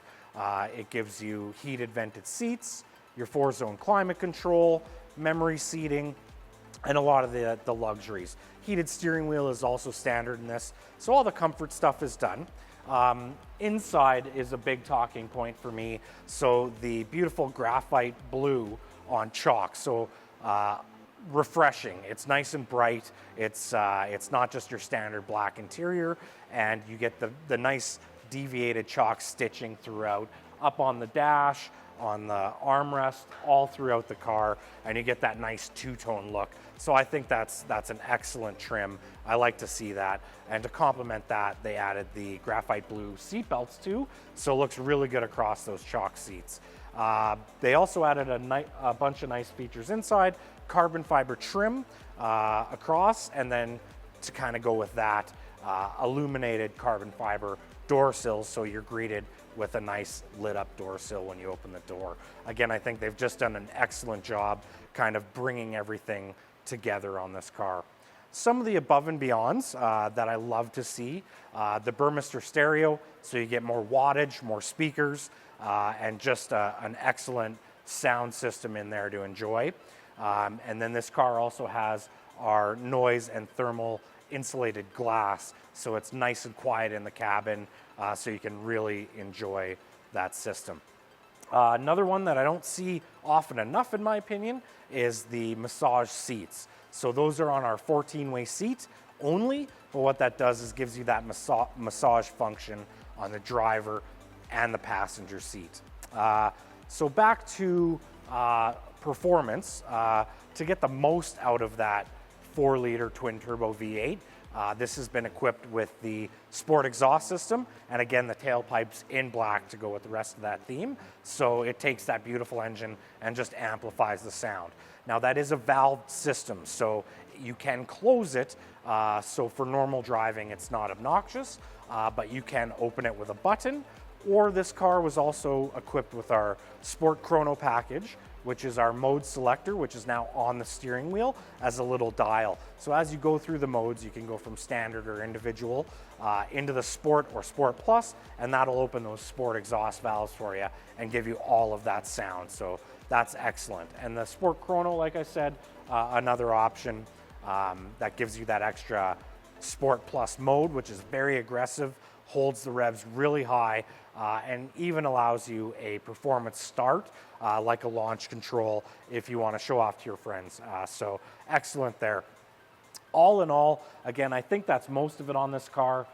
S1: It gives you heated vented seats, your 4-zone climate control, memory seating, and a lot of the luxuries. Heated steering wheel is also standard in this, so all the comfort stuff is done. Inside is a big talking point for me. So the beautiful graphite blue on chalk. So refreshing. It's nice and bright. It's not just your standard black interior, and you get the nice deviated chalk stitching throughout, up on the dash, on the armrest, all throughout the car, and you get that nice two-tone look. So I think that's an excellent trim. I like to see that. And to complement that, they added the graphite blue seat belts too, so it looks really good across those chalk seats. They also added a bunch of nice features inside, carbon fiber trim across, and then to kind of go with that, illuminated carbon fiber door sills, so you're greeted with a nice lit up door sill when you open the door. Again, I think they've just done an excellent job kind of bringing everything together on this car. Some of the above and beyonds that I love to see, the Burmester stereo, so you get more wattage, more speakers, and just an excellent sound system in there to enjoy. And then this car also has our noise and thermal insulated glass, so it's nice and quiet in the cabin, so you can really enjoy that system. Another one that I don't see often enough, in my opinion, is the massage seats. So those are on our 14-way seat only, but what that does is gives you that massage function on the driver and the passenger seat. So back to performance, to get the most out of that 4-liter twin-turbo V8, this has been equipped with the sport exhaust system, and again, the tailpipes in black to go with the rest of that theme. So it takes that beautiful engine and just amplifies the sound. Now that is a valved system, so you can close it. So for normal driving, it's not obnoxious, but you can open it with a button. Or this car was also equipped with our Sport Chrono package, which is our mode selector, which is now on the steering wheel as a little dial. So as you go through the modes, you can go from standard or individual into the Sport or Sport Plus, and that'll open those Sport exhaust valves for you and give you all of that sound. So that's excellent. And the Sport Chrono, like I said, another option that gives you that extra Sport Plus mode, which is very aggressive, holds the revs really high, and even allows you a performance start, like a launch control if you want to show off to your friends. So excellent there. All in all, again, I think that's most of it on this car,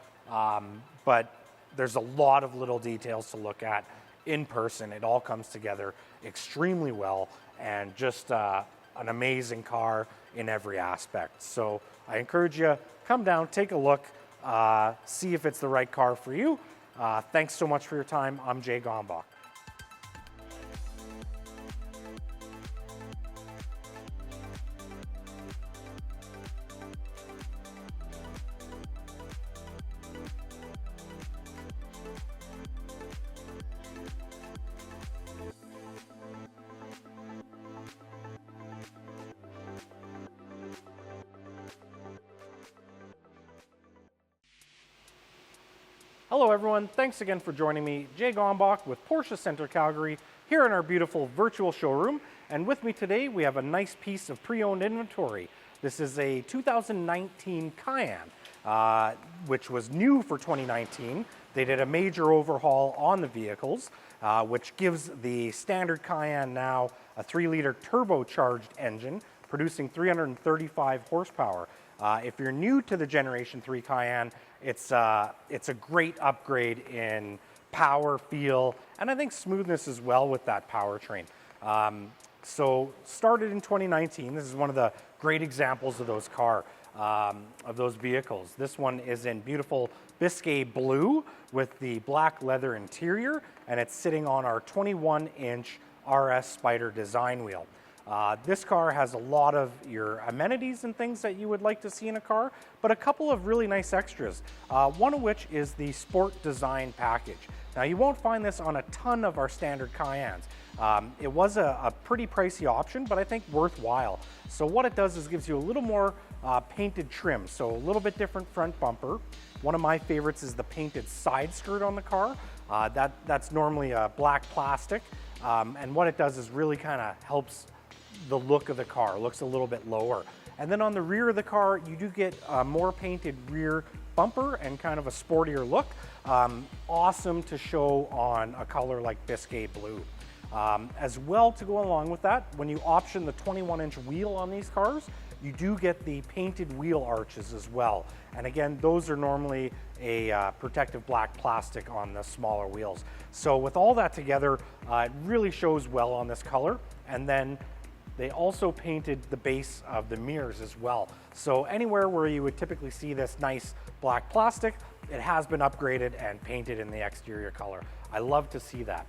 S1: but there's a lot of little details to look at in person. It all comes together extremely well, and just an amazing car in every aspect. So I encourage you, come down, take a look, see if it's the right car for you. Thanks so much for your time. I'm Jay Gombach. Hello everyone, thanks again for joining me. Jay Gombach with Porsche Center Calgary here in our beautiful virtual showroom. And with me today we have a nice piece of pre-owned inventory. This is a 2019 Cayenne, which was new for 2019. They did a major overhaul on the vehicles, which gives the standard Cayenne now a 3-liter turbocharged engine producing 335 horsepower. If you're new to the Generation 3 Cayenne, it's a great upgrade in power, feel, and I think smoothness as well with that powertrain. So started in 2019. This is one of the great examples of those vehicles. This one is in beautiful Biscay blue with the black leather interior, and it's sitting on our 21-inch RS Spyder design wheel. This car has a lot of your amenities and things that you would like to see in a car, but a couple of really nice extras, one of which is the Sport Design package. Now, you won't find this on a ton of our standard Cayennes. It was a pretty pricey option, but I think worthwhile. So what it does is gives you a little more painted trim, so a little bit different front bumper. One of my favorites is the painted side skirt on the car. That's normally a black plastic, and what it does is really kind of helps the look of the car. It looks a little bit lower. And then on the rear of the car, you do get a more painted rear bumper and kind of a sportier look. Awesome to show on a color like Biscay blue. As well, to go along with that, when you option the 21-inch wheel on these cars, you do get the painted wheel arches as well. And again, those are normally a protective black plastic on the smaller wheels. So with all that together, it really shows well on this color. And then they also painted the base of the mirrors as well. So anywhere where you would typically see this nice black plastic, it has been upgraded and painted in the exterior color. I love to see that.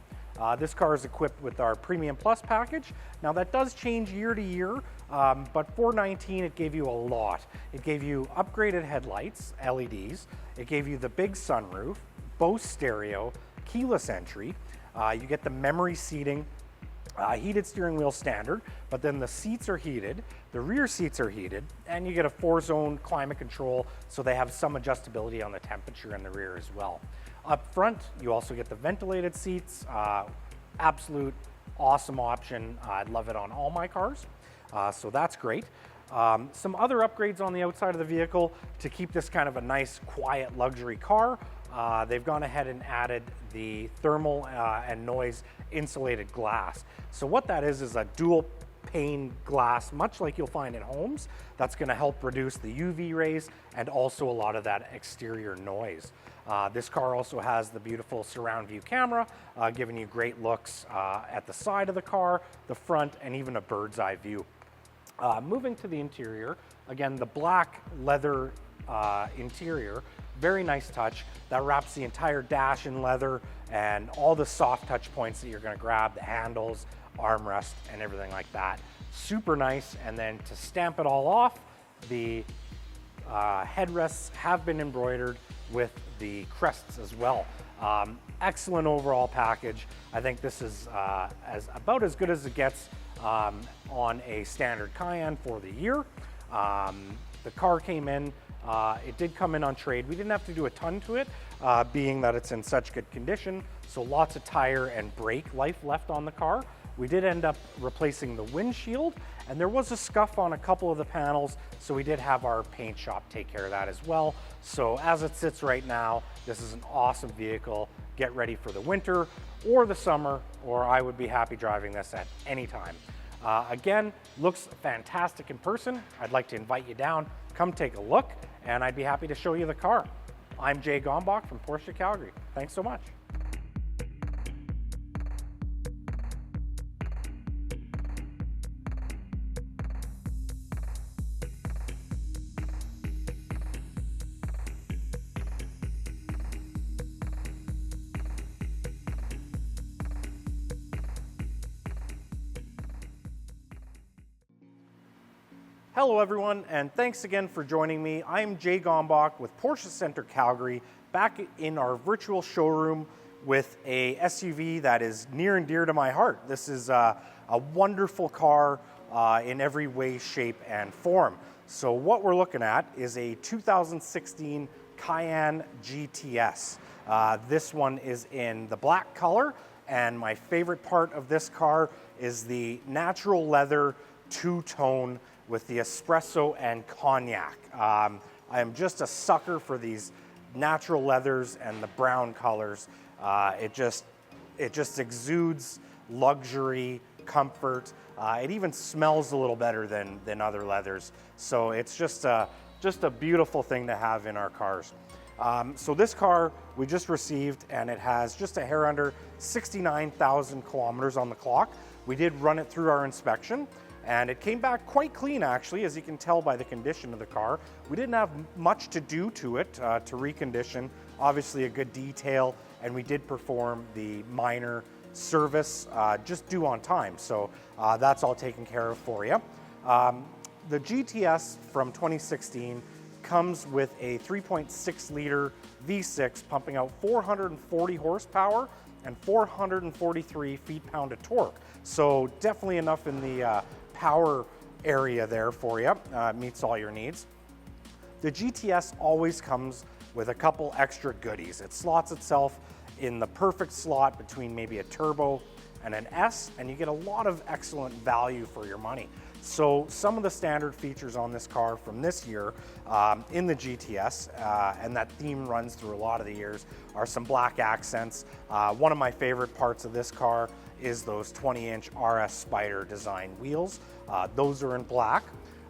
S1: This car is equipped with our Premium Plus package. Now that does change year to year, but for 19 it gave you a lot. It gave you upgraded headlights, LEDs. It gave you the big sunroof, Bose stereo, keyless entry. You get the memory seating, heated steering wheel standard, but then the seats are heated, the rear seats are heated, and you get a 4-zone climate control, so they have some adjustability on the temperature in the rear as well. Up front, you also get the ventilated seats. Absolute awesome option. I'd love it on all my cars, so that's great. Some other upgrades on the outside of the vehicle to keep this kind of a nice, quiet luxury car. They've gone ahead and added the thermal and noise insulated glass. So what that is a dual pane glass, much like you'll find in homes. That's going to help reduce the UV rays and also a lot of that exterior noise. This car also has the beautiful surround view camera, giving you great looks at the side of the car, the front, and even a bird's eye view. Moving to the interior, again, the black leather interior, very nice touch. That wraps the entire dash in leather and all the soft touch points that you're going to grab, the handles, armrest, and everything like that. Super nice. And then to stamp it all off, the headrests have been embroidered with the crests as well. Excellent overall package. I think this is about as good as it gets on a standard Cayenne for the year. The car came in, it did come in on trade. We didn't have to do a ton to it, being that it's in such good condition. So lots of tire and brake life left on the car. We did end up replacing the windshield, and there was a scuff on a couple of the panels, so we did have our paint shop take care of that as well. So as it sits right now, this is an awesome vehicle. get ready for the winter or the summer, or I would be happy driving this at any time. Again, looks fantastic in person. I'd like to invite you down, come take a look, and I'd be happy to show you the car. I'm Jay Gombach from Porsche Calgary. Thanks so much. Hello everyone, and thanks again for joining me. I'm Jay Gombach with Porsche Center Calgary, back in our virtual showroom with a SUV that is near and dear to my heart. This is a wonderful car in every way, shape, and form. So what we're looking at is a 2016 Cayenne GTS. This one is in the black color, and my favorite part of this car is the natural leather two-tone with the espresso and cognac. I am just a sucker for these natural leathers and the brown colors. It just exudes luxury, comfort. It even smells a little better than other leathers. So it's just a beautiful thing to have in our cars. So this car we just received, and it has just a hair under 69,000 kilometers on the clock. We did run it through our inspection, and it came back quite clean, actually, as you can tell by the condition of the car. We didn't have much to do to it to recondition. Obviously a good detail, and we did perform the minor service just due on time. So that's all taken care of for you. The GTS from 2016 comes with a 3.6 liter V6 pumping out 440 horsepower and 443 feet-pound of torque. So definitely enough in the power area there for you. Meets all your needs. The GTS always comes with a couple extra goodies. It slots itself in the perfect slot between maybe a turbo and an S, and you get a lot of excellent value for your money. So some of the standard features on this car from this year in the GTS, and that theme runs through a lot of the years, are some black accents. One of my favorite parts of this car is those 20-inch RS Spyder design wheels. Those are in black.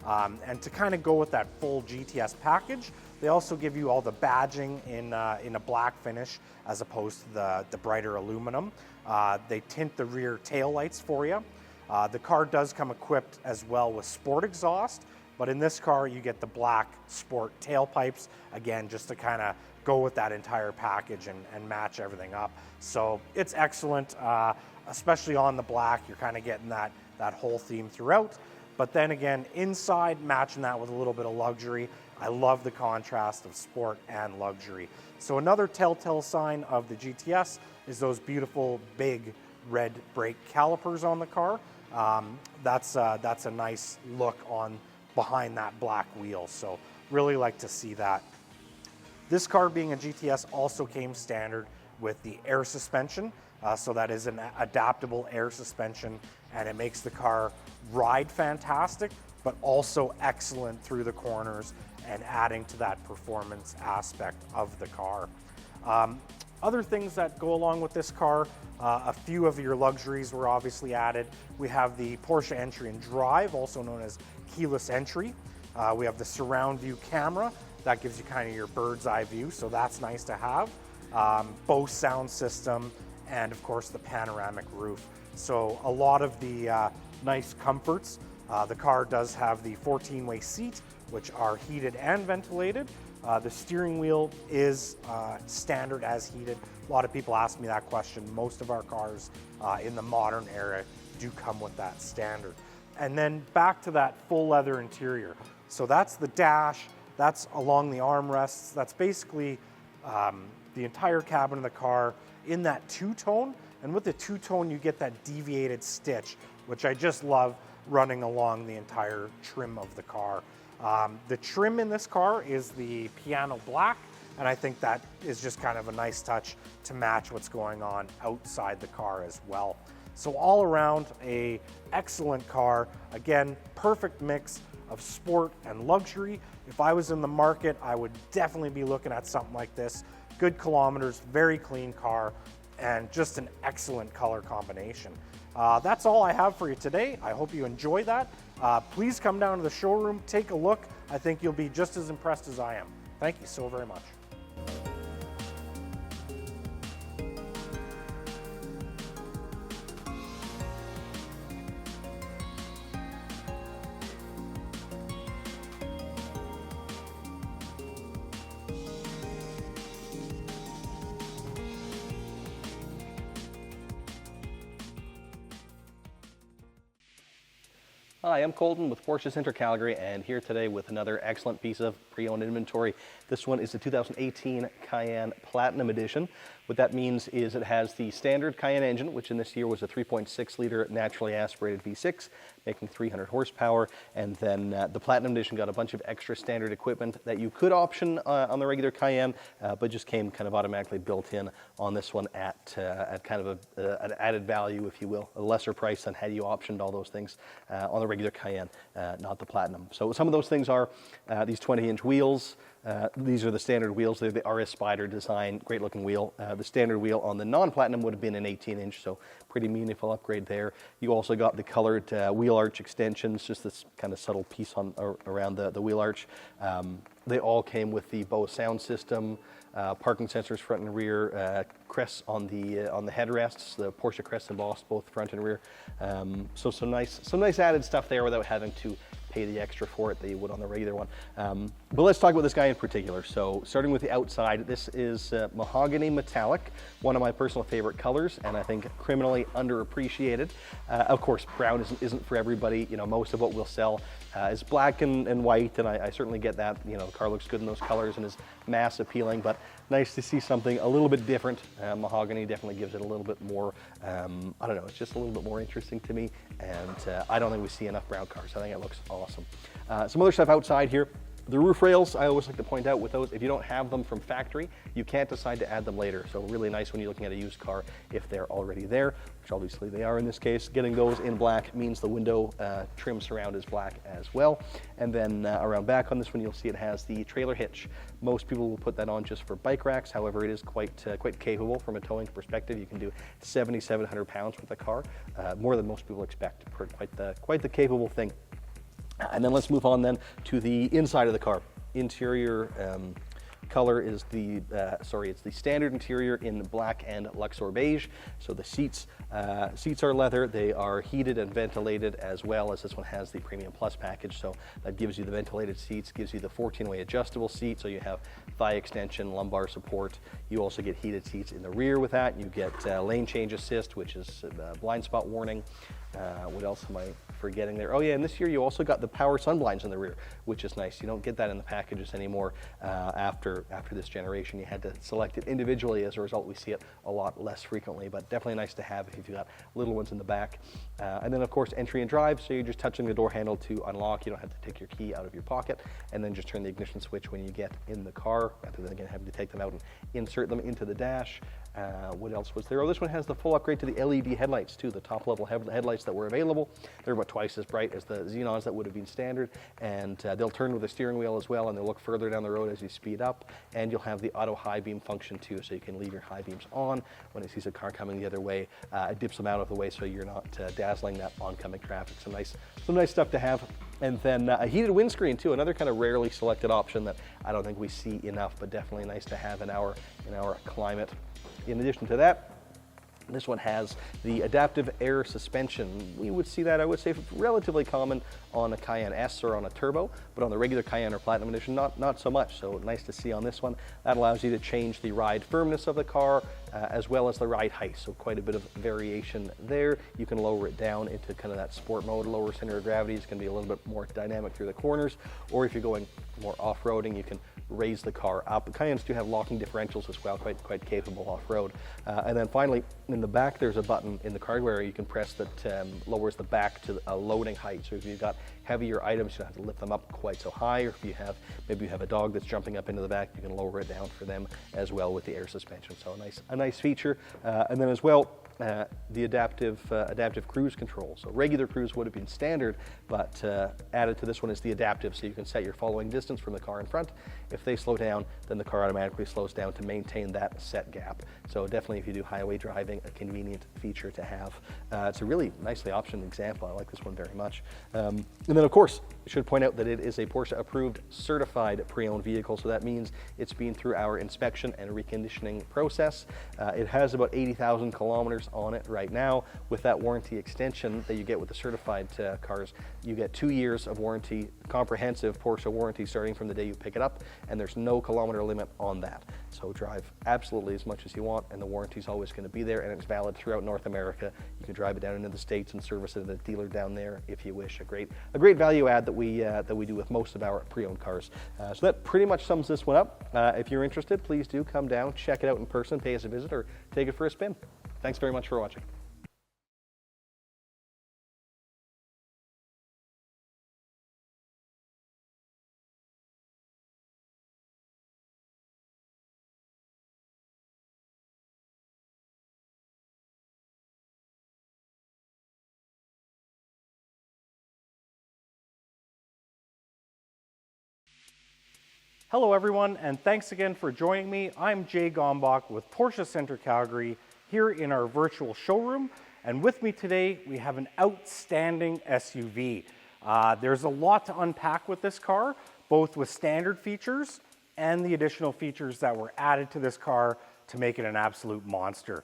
S1: And to kind of go with that full GTS package, they also give you all the badging in a black finish as opposed to the brighter aluminum. They tint the rear tail lights for you. The car does come equipped as well with sport exhaust, but in this car you get the black sport tailpipes, again, just to kind of go with that entire package and match everything up. So it's excellent, especially on the black. You're kind of getting that whole theme throughout. But then again, inside, matching that with a little bit of luxury. I love the contrast of sport and luxury. So another telltale sign of the GTS is those beautiful big red brake calipers on the car. That's a nice look on behind that black wheel. So really like to see that. This car, being a GTS, also came standard with the air suspension. So that is an adaptable air suspension, and it makes the car ride fantastic, but also excellent through the corners and adding to that performance aspect of the car. Other things that go along with this car, a few of your luxuries were obviously added. We have the Porsche Entry and Drive, also known as keyless entry. We have the surround view camera. That gives you kind of your bird's eye view, so that's nice to have. Bose sound system, and of course the panoramic roof. So a lot of the nice comforts. The car does have the 14-way seat, which are heated and ventilated. The steering wheel is standard as heated. A lot of people ask me that question. Most of our cars in the modern era do come with that standard. And then back to that full leather interior. So that's the dash, that's along the armrests, that's basically the entire cabin of the car in that two-tone. And with the two-tone, you get that deviated stitch, which I just love running along the entire trim of the car. The trim in this car is the piano black, and I think that is just kind of a nice touch to match what's going on outside the car as well. So all around, a excellent car. Again, perfect mix of sport and luxury. If I was in the market, I would definitely be looking at something like this. good kilometers, very clean car, and just an excellent color combination. That's all I have for you today. I hope you enjoy that. Please come down to the showroom, take a look. I think you'll be just as impressed as I am. Thank you so very much.
S2: Hi, I'm Colton with Porsche Center Calgary, and here today with another excellent piece of pre-owned inventory. This one is the 2018 Cayenne Platinum Edition. What that means is it has the standard Cayenne engine, which in this year was a 3.6 liter naturally aspirated V6, making 300 horsepower. And then the Platinum Edition got a bunch of extra standard equipment that you could option on the regular Cayenne, but just came kind of automatically built in on this one at kind of an added value, if you will, a lesser price than had you optioned all those things on the regular Cayenne, not the Platinum. So some of those things are these 20-inch wheels. These are the standard wheels. They're the RS Spider design, great looking wheel. The standard wheel on the non-Platinum would have been an 18-inch, so pretty meaningful upgrade there. You also got the colored wheel arch extensions, just this kind of subtle piece around the wheel arch. They all came with the Bose sound system, parking sensors front and rear, crests on the headrests, the Porsche crest embossed both front and rear. So some nice added stuff there without having to pay the extra for it that you would on the regular one. But let's talk about this guy in particular. So starting with the outside, this is mahogany metallic, one of my personal favorite colors, and I think criminally underappreciated. Of course, brown isn't for everybody. You know, most of what we'll sell is black and white, and I certainly get that. You know, the car looks good in those colors and is mass appealing, but nice to see something a little bit different. Mahogany definitely gives it a little bit more, I don't know, it's just a little bit more interesting to me, and I don't think we see enough brown cars. I think it looks awesome. Some other stuff outside here. The roof rails, I always like to point out with those, if you don't have them from factory, you can't decide to add them later. So really nice when you're looking at a used car if they're already there, which obviously they are in this case. Getting those in black means the window trim surround is black as well. And then around back on this one, you'll see it has the trailer hitch. Most people will put that on just for bike racks. However, it is quite capable from a towing perspective. You can do 7,700 pounds with the car, more than most people expect. Quite the capable thing. And then let's move on then to the inside of the car. Interior color is it's the standard interior in black and Luxor beige. So the seats are leather. They are heated and ventilated, as well as this one has the Premium Plus package. So that gives you the ventilated seats, gives you the 14-way adjustable seat. So you have thigh extension, lumbar support. You also get heated seats in the rear with that. You get lane change assist, which is blind spot warning. What else am I forgetting there? Oh yeah, and this year you also got the power sun blinds in the rear, which is nice. You don't get that in the packages anymore. After this generation, you had to select it individually. As a result, we see it a lot less frequently, but definitely nice to have if you've got little ones in the back. And then of course, entry and drive. So you're just touching the door handle to unlock. You don't have to take your key out of your pocket, and then just turn the ignition switch when you get in the car, rather than again having to take them out and insert them into the dash. What else was there? Oh, this one has the full upgrade to the LED headlights too, the top level headlights that were available. They're about twice as bright as the Xenons that would have been standard, and they'll turn with the steering wheel as well, and they'll look further down the road as you speed up. And you'll have the auto high beam function too, so you can leave your high beams on when it sees a car coming the other way. It dips them out of the way so you're not dazzling that oncoming traffic. Some nice stuff to have. And then a heated windscreen too, another kind of rarely selected option that I don't think we see enough, but definitely nice to have in our climate. In addition to that, this one has the adaptive air suspension. We would see that, I would say, relatively common on a Cayenne S or on a turbo, but on the regular Cayenne or Platinum Edition, not so much. So nice to see on this one. That allows you to change the ride firmness of the car, as well as the ride height. So quite a bit of variation there. You can lower it down into kind of that sport mode, lower center of gravity. It's going to be a little bit more dynamic through the corners, or if you're going more off-roading, you can raise the car up. The Cayennes do have locking differentials as well, quite capable off-road. And then finally, in the back, there's a button in the cargo area you can press that lowers the back to a loading height. So if you've got heavier items, you don't have to lift them up quite so high, or if you have, maybe you have a dog that's jumping up into the back, you can lower it down for them as well with the air suspension. So a nice feature. And then as well, the adaptive cruise control. So regular cruise would have been standard, but added to this one is the adaptive, so you can set your following distance from the car in front. If they slow down, then the car automatically slows down to maintain that set gap. So definitely, if you do highway driving, a convenient feature to have. It's a really nicely optioned example. I like this one very much. And then, of course, I should point out that it is a Porsche approved certified pre-owned vehicle, so that means it's been through our inspection and reconditioning process. It has about 80,000 kilometers on it right now. With that warranty extension that you get with the certified cars, you get 2 years of warranty, comprehensive Porsche warranty starting from the day you pick it up, and there's no kilometer limit on that. So drive absolutely as much as you want, and the warranty is always going to be there, and it's valid throughout North America. You can drive it down into the States and service it at a dealer down there if you wish. A great value add that we do with most of our pre-owned cars. So that pretty much sums this one up. If you're interested, please do come down, check it out in person, pay us a visit, or take it for a spin. Thanks very much for watching.
S1: Hello everyone, and thanks again for joining me. I'm Jay Gombach with Porsche Center Calgary here in our virtual showroom, and with me today we have an outstanding SUV. There's a lot to unpack with this car, both with standard features and the additional features that were added to this car to make it an absolute monster.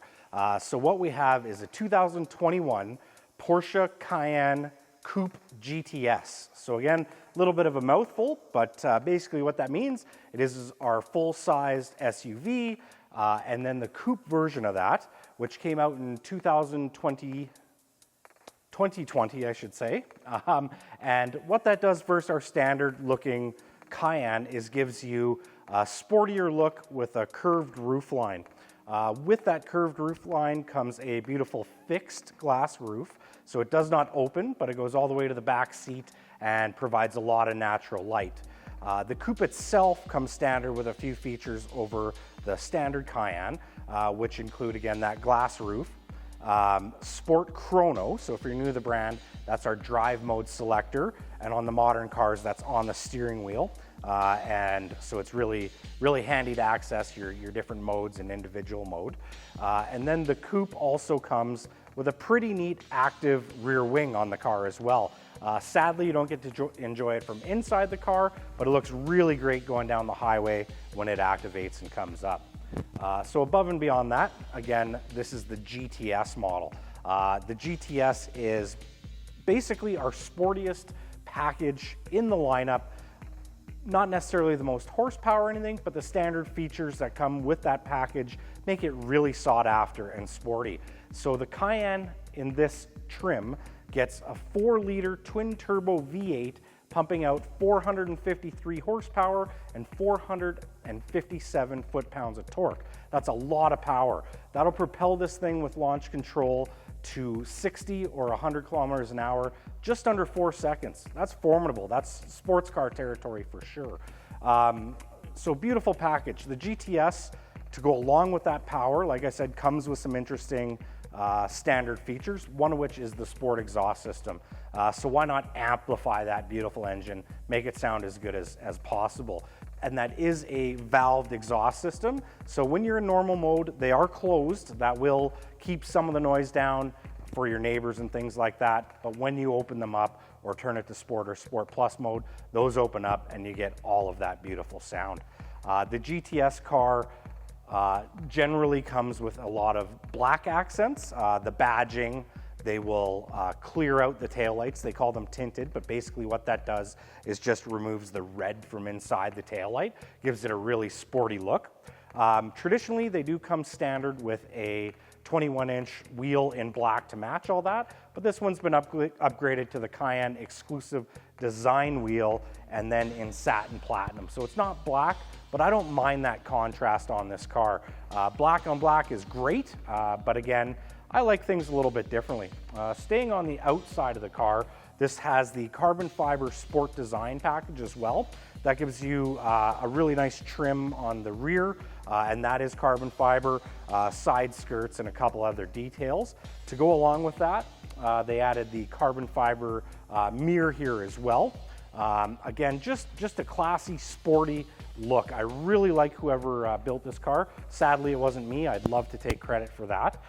S1: So what we have is a 2021 Porsche Cayenne Coupe GTS. So again, a little bit of a mouthful, but basically what that means, it is our full-sized SUV, and then the coupe version of that, which came out in 2020, I should say. And what that does versus our standard-looking Cayenne is gives you a sportier look with a curved roofline. With that curved roofline comes a beautiful fixed glass roof. So it does not open, but it goes all the way to the back seat and provides a lot of natural light. The coupe itself comes standard with a few features over the standard Cayenne, which include, again, that glass roof, Sport Chrono. So if you're new to the brand, that's our drive mode selector. And on the modern cars, that's on the steering wheel. And so it's really handy to access your different modes in individual mode. And then the coupe also comes with a pretty neat active rear wing on the car as well. Sadly, you don't get to enjoy it from inside the car, but it looks really great going down the highway when it activates and comes up. So above and beyond that, again, this is the GTS model. The GTS is basically our sportiest package in the lineup. Not necessarily the most horsepower or anything, but the standard features that come with that package make it really sought after and sporty. So the Cayenne in this trim gets a 4-liter twin-turbo V8 pumping out 453 horsepower and 457 foot-pounds of torque. That's a lot of power. That'll propel this thing with launch control to 60 or 100 kilometers an hour just under 4 seconds. That's formidable. That's sports car territory for sure. So beautiful package. The GTS, to go along with that power, like I said, comes with some interesting standard features, one of which is the sport exhaust system. So why not amplify that beautiful engine, make it sound as good as possible. And that is a valved exhaust system. So when you're in normal mode, they are closed. That will keep some of the noise down for your neighbors and things like that. But when you open them up or turn it to Sport or Sport Plus mode, those open up and you get all of that beautiful sound. The GTS car generally comes with a lot of black accents. The badging, they will clear out the taillights. They call them tinted, but basically what that does is just removes the red from inside the taillight, gives it a really sporty look. Traditionally, they do come standard with a 21-inch wheel in black to match all that, but this one's been upgraded to the Cayenne exclusive design wheel and then in satin platinum. So it's not black, but I don't mind that contrast on this car. Black on black is great, but again, I like things a little bit differently. Staying on the outside of the car, this has the carbon fiber sport design package as well. That gives you a really nice trim on the rear, and that is carbon fiber, side skirts, and a couple other details. To go along with that, they added the carbon fiber mirror here as well. Again, just a classy, sporty look. I really like whoever built this car. Sadly, it wasn't me. I'd love to take credit for that.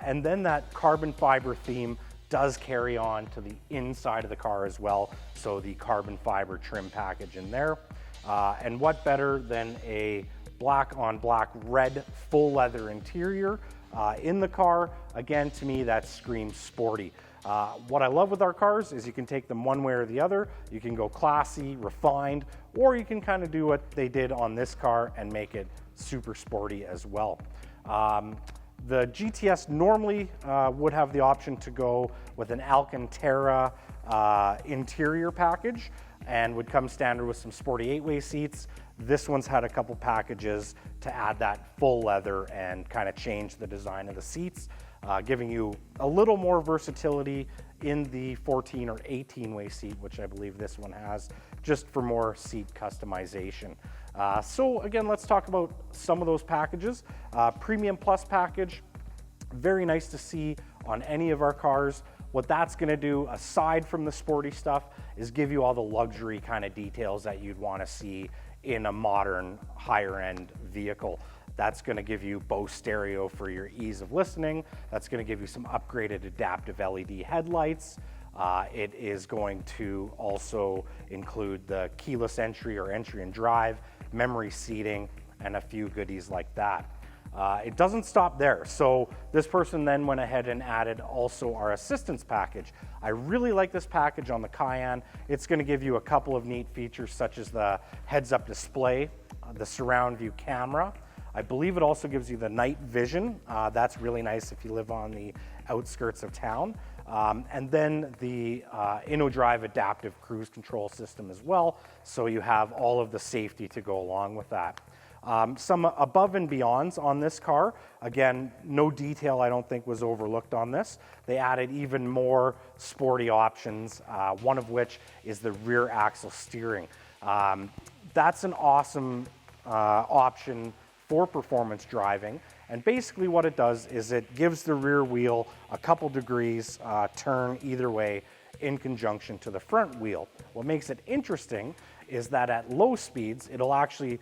S1: And then that carbon fiber theme does carry on to the inside of the car as well. So the carbon fiber trim package in there. And what better than a black on black red full leather interior in the car. Again, to me, that screams sporty. What I love with our cars is you can take them one way or the other. You can go classy, refined, or you can kind of do what they did on this car and make it super sporty as well. The GTS normally would have the option to go with an Alcantara interior package and would come standard with some sporty 8-way seats. This one's had a couple packages to add that full leather and kind of change the design of the seats, giving you a little more versatility in the 14 or 18-way seat, which I believe this one has, just for more seat customization. So again, let's talk about some of those packages. Premium Plus package, very nice to see on any of our cars. What that's going to do, aside from the sporty stuff, is give you all the luxury kind of details that you'd want to see in a modern, higher-end vehicle. That's going to give you Bose stereo for your ease of listening. That's going to give you some upgraded adaptive LED headlights. It is going to also include the keyless entry or entry and drive, memory seating, and a few goodies like that. It doesn't stop there. So this person then went ahead and added also our assistance package. I really like this package on the Cayenne. It's going to give you a couple of neat features such as the heads-up display, the surround view camera. I believe it also gives you the night vision. That's really nice if you live on the outskirts of town. And then the InnoDrive adaptive cruise control system as well. So you have all of the safety to go along with that. Some above and beyonds on this car. Again, no detail I don't think was overlooked on this. They added even more sporty options, one of which is the rear axle steering. That's an awesome option for performance driving. And basically what it does is it gives the rear wheel a couple degrees turn either way in conjunction to the front wheel. What makes it interesting is that at low speeds, it'll actually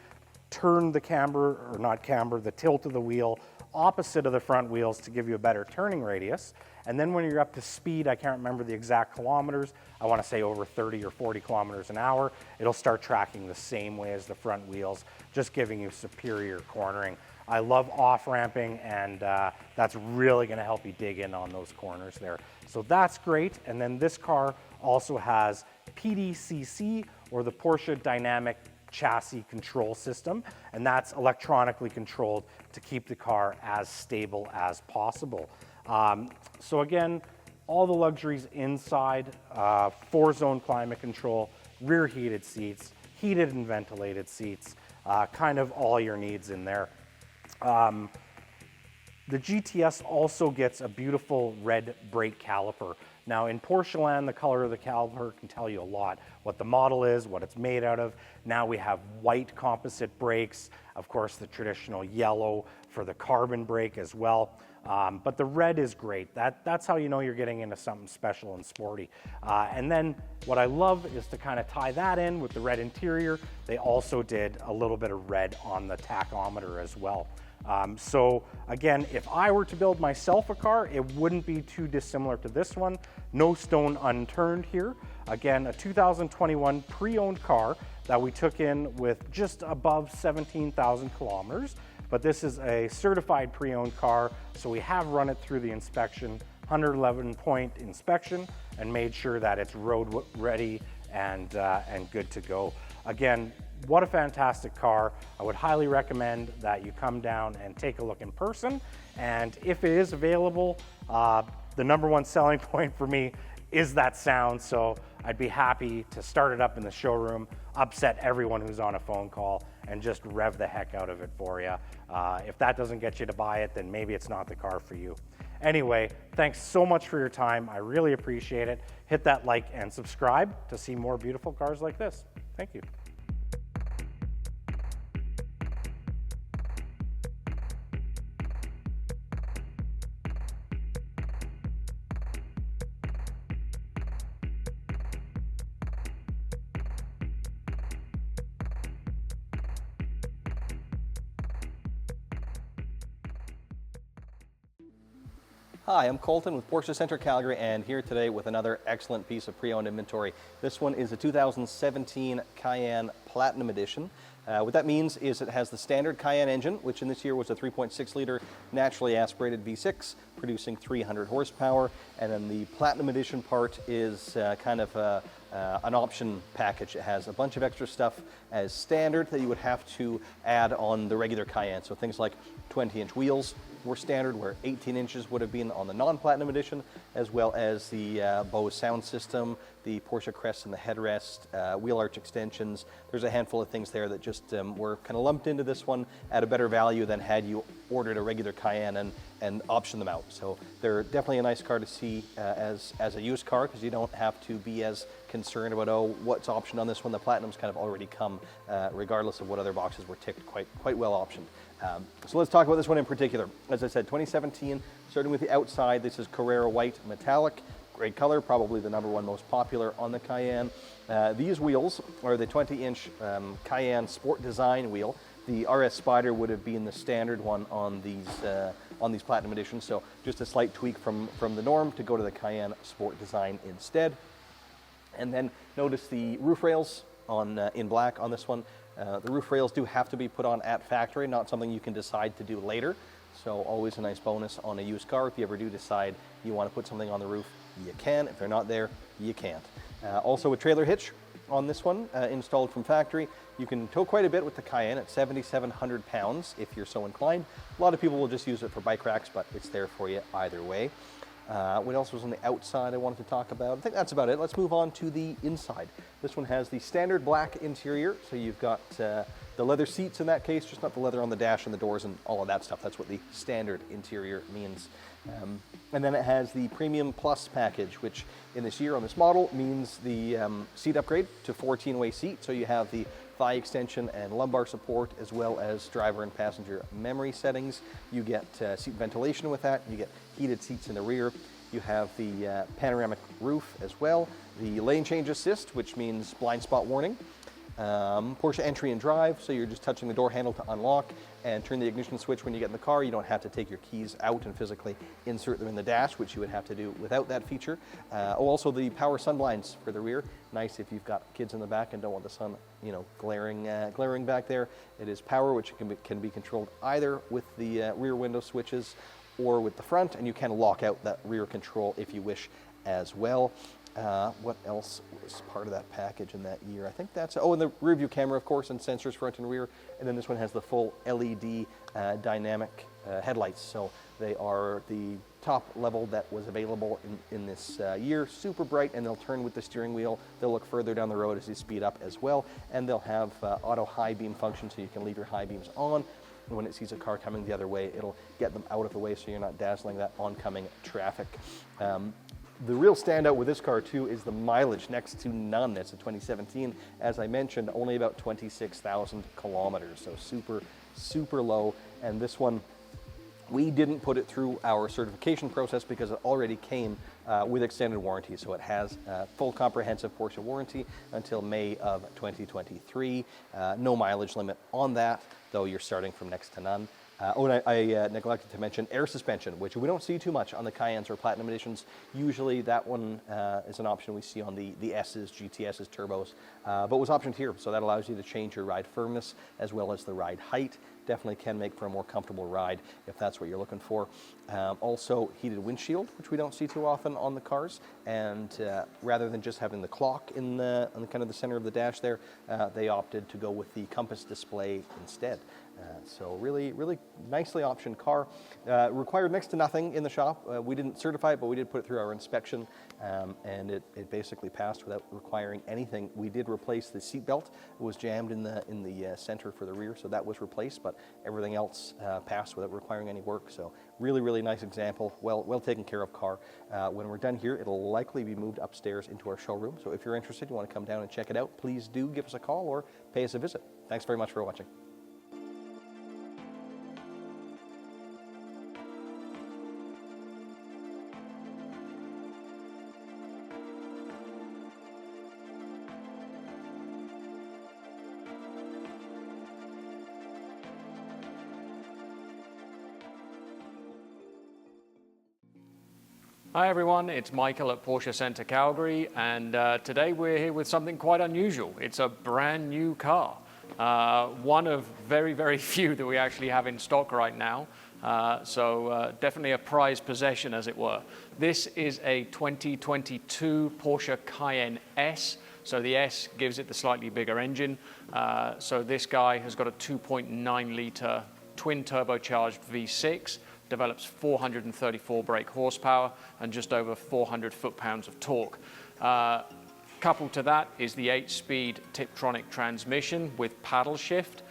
S1: turn the camber, or not camber, the tilt of the wheel opposite of the front wheels to give you a better turning radius. And then when you're up to speed, I can't remember the exact kilometers, I want to say over 30 or 40 kilometers an hour, it'll start tracking the same way as the front wheels, just giving you superior cornering. I love off-ramping, and that's really going to help you dig in on those corners there. So that's great. And then this car also has PCC, or the Porsche Dynamic Chassis Control System, and that's electronically controlled to keep the car as stable as possible. So again, all the luxuries inside, 4-zone climate control, rear heated seats, heated and ventilated seats, kind of all your needs in there. The GTS also gets a beautiful red brake caliper. Now in Porsche land, the color of the caliper can tell you a lot. What the model is, what it's made out of. Now we have white composite brakes, of course the traditional yellow for the carbon brake as well. But the red is great. That's how you know you're getting into something special and sporty. And then what I love is to kind of tie that in with the red interior. They also did a little bit of red on the tachometer as well. So again, if I were to build myself a car, it wouldn't be too dissimilar to this one. No stone unturned here. Again, a 2021 pre-owned car that we took in with just above 17,000 kilometers. But this is a certified pre-owned car, so we have run it through the inspection, 111-point inspection, and made sure that it's road ready and good to go. Again, what a fantastic car. I would highly recommend that you come down and take a look in person. And if it is available, the number one selling point for me is that sound. So I'd be happy to start it up in the showroom, upset everyone who's on a phone call, and just rev the heck out of it for you. If that doesn't get you to buy it, then maybe it's not the car for you. Anyway, thanks so much for your time. I really appreciate it. Hit that like and subscribe to see more beautiful cars like this. Thank you.
S2: Hi, I'm Colton with Porsche Center Calgary, and here today with another excellent piece of pre-owned inventory. This one is a 2017 Cayenne Platinum Edition. What that means is it has the standard Cayenne engine, which in this year was a 3.6-liter naturally aspirated V6, producing 300 horsepower, and then the Platinum Edition part is kind of an option package. It has a bunch of extra stuff as standard that you would have to add on the regular Cayenne. So things like 20-inch wheels were standard, where 18 inches would have been on the non-Platinum Edition, as well as the Bose sound system, the Porsche crest and the headrest, wheel arch extensions. There's a handful of things there that just were kind of lumped into this one at a better value than had you ordered a regular Cayenne and optioned them out. So they're definitely a nice car to see as a used car, because you don't have to be as concerned about, oh, what's optioned on this one. The Platinum's kind of already come, regardless of what other boxes were ticked, quite well optioned. So let's talk about this one in particular. As I said, 2017, starting with the outside, this is Carrera White Metallic. Great color, probably the #1 most popular on the Cayenne. These wheels are the 20-inch Cayenne Sport Design wheel. The RS Spider would have been the standard one on these Platinum Editions, so just a slight tweak from the norm to go to the Cayenne Sport Design instead. And then notice the roof rails in black on this one. The roof rails do have to be put on at factory, not something you can decide to do later. So always a nice bonus on a used car. If you ever do decide you want to put something on the roof, you can. If they're not there, you can't. Also a trailer hitch on this one, installed from factory. You can tow quite a bit with the Cayenne at 7,700 pounds if you're so inclined. A lot of people will just use it for bike racks, but it's there for you either way. What else was on the outside I wanted to talk about? I think that's about it. Let's move on to the inside. This one has the standard black interior, so you've got the leather seats in that case, just not the leather on the dash and the doors and all of that stuff. That's what the standard interior means. And then it has the Premium Plus package, which in this year on this model means the seat upgrade to 14-way seat. So you have the thigh extension and lumbar support, as well as driver and passenger memory settings. You get seat ventilation with that. You get heated seats in the rear. You have the panoramic roof as well. The lane change assist, which means blind spot warning. Porsche entry and drive, so you're just touching the door handle to unlock and turn the ignition switch when you get in the car. You don't have to take your keys out and physically insert them in the dash, which you would have to do without that feature. Also the power sun blinds for the rear. Nice if you've got kids in the back and don't want the sun, glaring back there. It is power, which can be controlled either with the rear window switches or with the front, and you can lock out that rear control if you wish as well. What else was part of that package in that year? I think that's, and the rear view camera, of course, and sensors front and rear. And then this one has the full LED dynamic headlights. So they are the top level that was available in this year. Super bright, and they'll turn with the steering wheel. They'll look further down the road as you speed up as well. And they'll have auto high beam function, so you can leave your high beams on. And when it sees a car coming the other way, it'll get them out of the way so you're not dazzling that oncoming traffic. The real standout with this car too is the mileage, next to none. It's a 2017, as I mentioned, only about 26,000 kilometers, so super low. And this one, we didn't put it through our certification process because it already came with extended warranty. So it has full comprehensive Porsche warranty until May of 2023. No mileage limit on that, though you're starting from next to none. I neglected to mention air suspension, which we don't see too much on the Cayennes or Platinum Editions. Usually that one is an option we see on the S's, GTS's, turbos, but was optioned here. So that allows you to change your ride firmness as well as the ride height. Definitely can make for a more comfortable ride if that's what you're looking for. Also heated windshield, which we don't see too often on the cars. And rather than just having the clock in the kind of the center of the dash there, they opted to go with the compass display instead. So really nicely optioned car. Required next to nothing in the shop. We didn't certify it, but we did put it through our inspection, and it basically passed without requiring anything. We did replace the seat belt. It was jammed in the center for the rear, so that was replaced, but everything else passed without requiring any work. So really nice example, well taken care of car. When we're done here, it'll likely be moved upstairs into our showroom. So if you're interested, you want to come down and check it out, please do give us a call or pay us a visit. Thanks very much for watching.
S5: Hi everyone, it's Michael at Porsche Center Calgary, and today we're here with something quite unusual. It's a brand new car. One of very, very few that we actually have in stock right now. So definitely a prized possession, as it were. This is a 2022 Porsche Cayenne S. So the S gives it the slightly bigger engine. So this guy has got a 2.9 liter twin turbocharged V6. Develops 434 brake horsepower and just over 400 foot-pounds of torque. Coupled to that is the 8-speed Tiptronic transmission with paddle shift.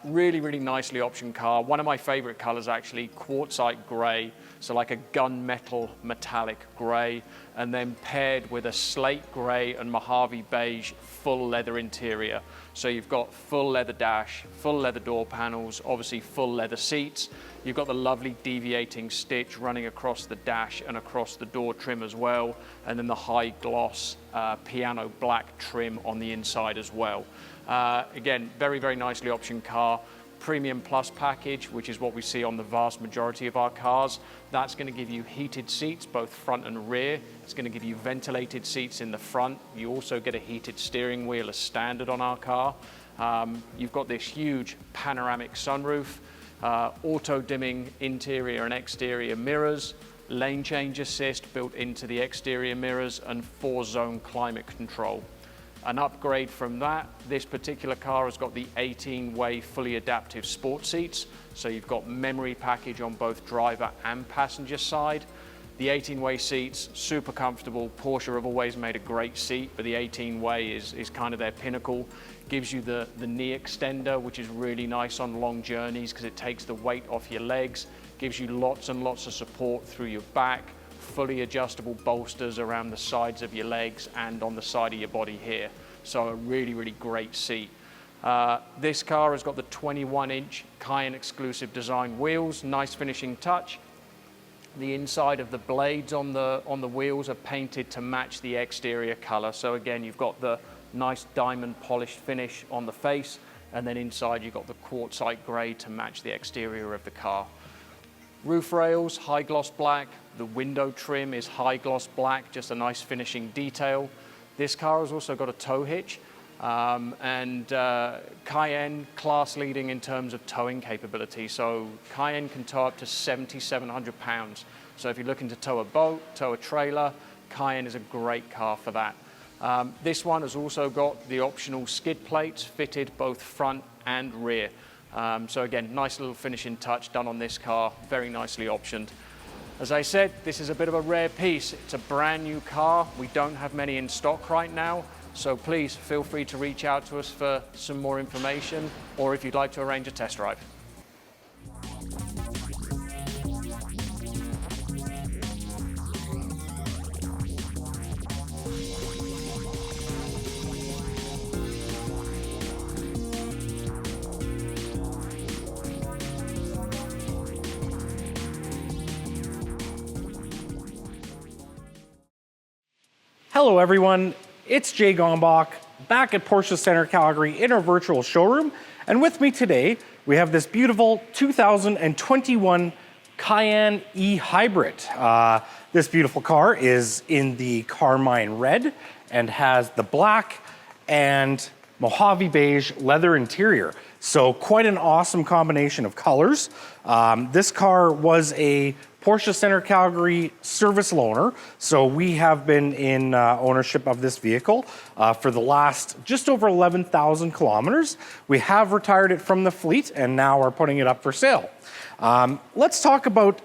S5: Really, really nicely optioned car. One of my favorite colors, actually, quartzite gray, so like a gunmetal metallic gray, and then paired with a slate gray and Mojave beige full leather interior. So you've got full leather dash, full leather door panels, obviously full leather seats. You've got the lovely deviating stitch running across the dash and across the door trim as well, and then the high gloss piano black trim on the inside as well. Again, very, very nicely optioned car. Premium Plus package, which is what we see on the vast majority of our cars. That's going to give you heated seats, both front and rear. It's going to give you ventilated seats in the front. You also get a heated steering wheel as standard on our car. You've got this huge panoramic sunroof, auto-dimming interior and exterior mirrors, lane change assist built into the exterior mirrors, and 4-zone climate control. An upgrade from that, this particular car has got the 18-way fully adaptive sport seats. So you've got memory package on both driver and passenger side. The 18-way seats, super comfortable. Porsche have always made a great seat, but the 18-way is kind of their pinnacle. Gives you the knee extender, which is really nice on long journeys because it takes the weight off your legs. Gives you lots and lots of support through your back. Fully adjustable bolsters around the sides of your legs and on the side of your body here. So a really, really great seat. This car has got the 21-inch Cayenne exclusive design wheels, nice finishing touch. The inside of the blades on the wheels are painted to match the exterior color. So again, you've got the nice diamond polished finish on the face, and then inside you've got the quartzite gray to match the exterior of the car. Roof rails, high gloss black. The window trim is high gloss black, just a nice finishing detail. This car has also got a tow hitch, and Cayenne class leading in terms of towing capability. So Cayenne can tow up to 7,700 pounds. So if you're looking to tow a boat, tow a trailer, Cayenne is a great car for that. This one has also got the optional skid plates fitted both front and rear. So again, nice little finishing touch done on this car, very nicely optioned. As I said, this is a bit of a rare piece. It's a brand new car. We don't have many in stock right now, so please feel free to reach out to us for some more information, or if you'd like to arrange a test drive.
S1: Hello everyone, it's Jay Gombach back at Porsche Center Calgary in our virtual showroom, and with me today we have this beautiful 2021 Cayenne e-hybrid. This beautiful car is in the Carmine red and has the black and Mojave beige leather interior. So quite an awesome combination of colors. This car was a Porsche Center Calgary service loaner. So we have been in ownership of this vehicle for the last just over 11,000 kilometers. We have retired it from the fleet and now are putting it up for sale. Let's talk about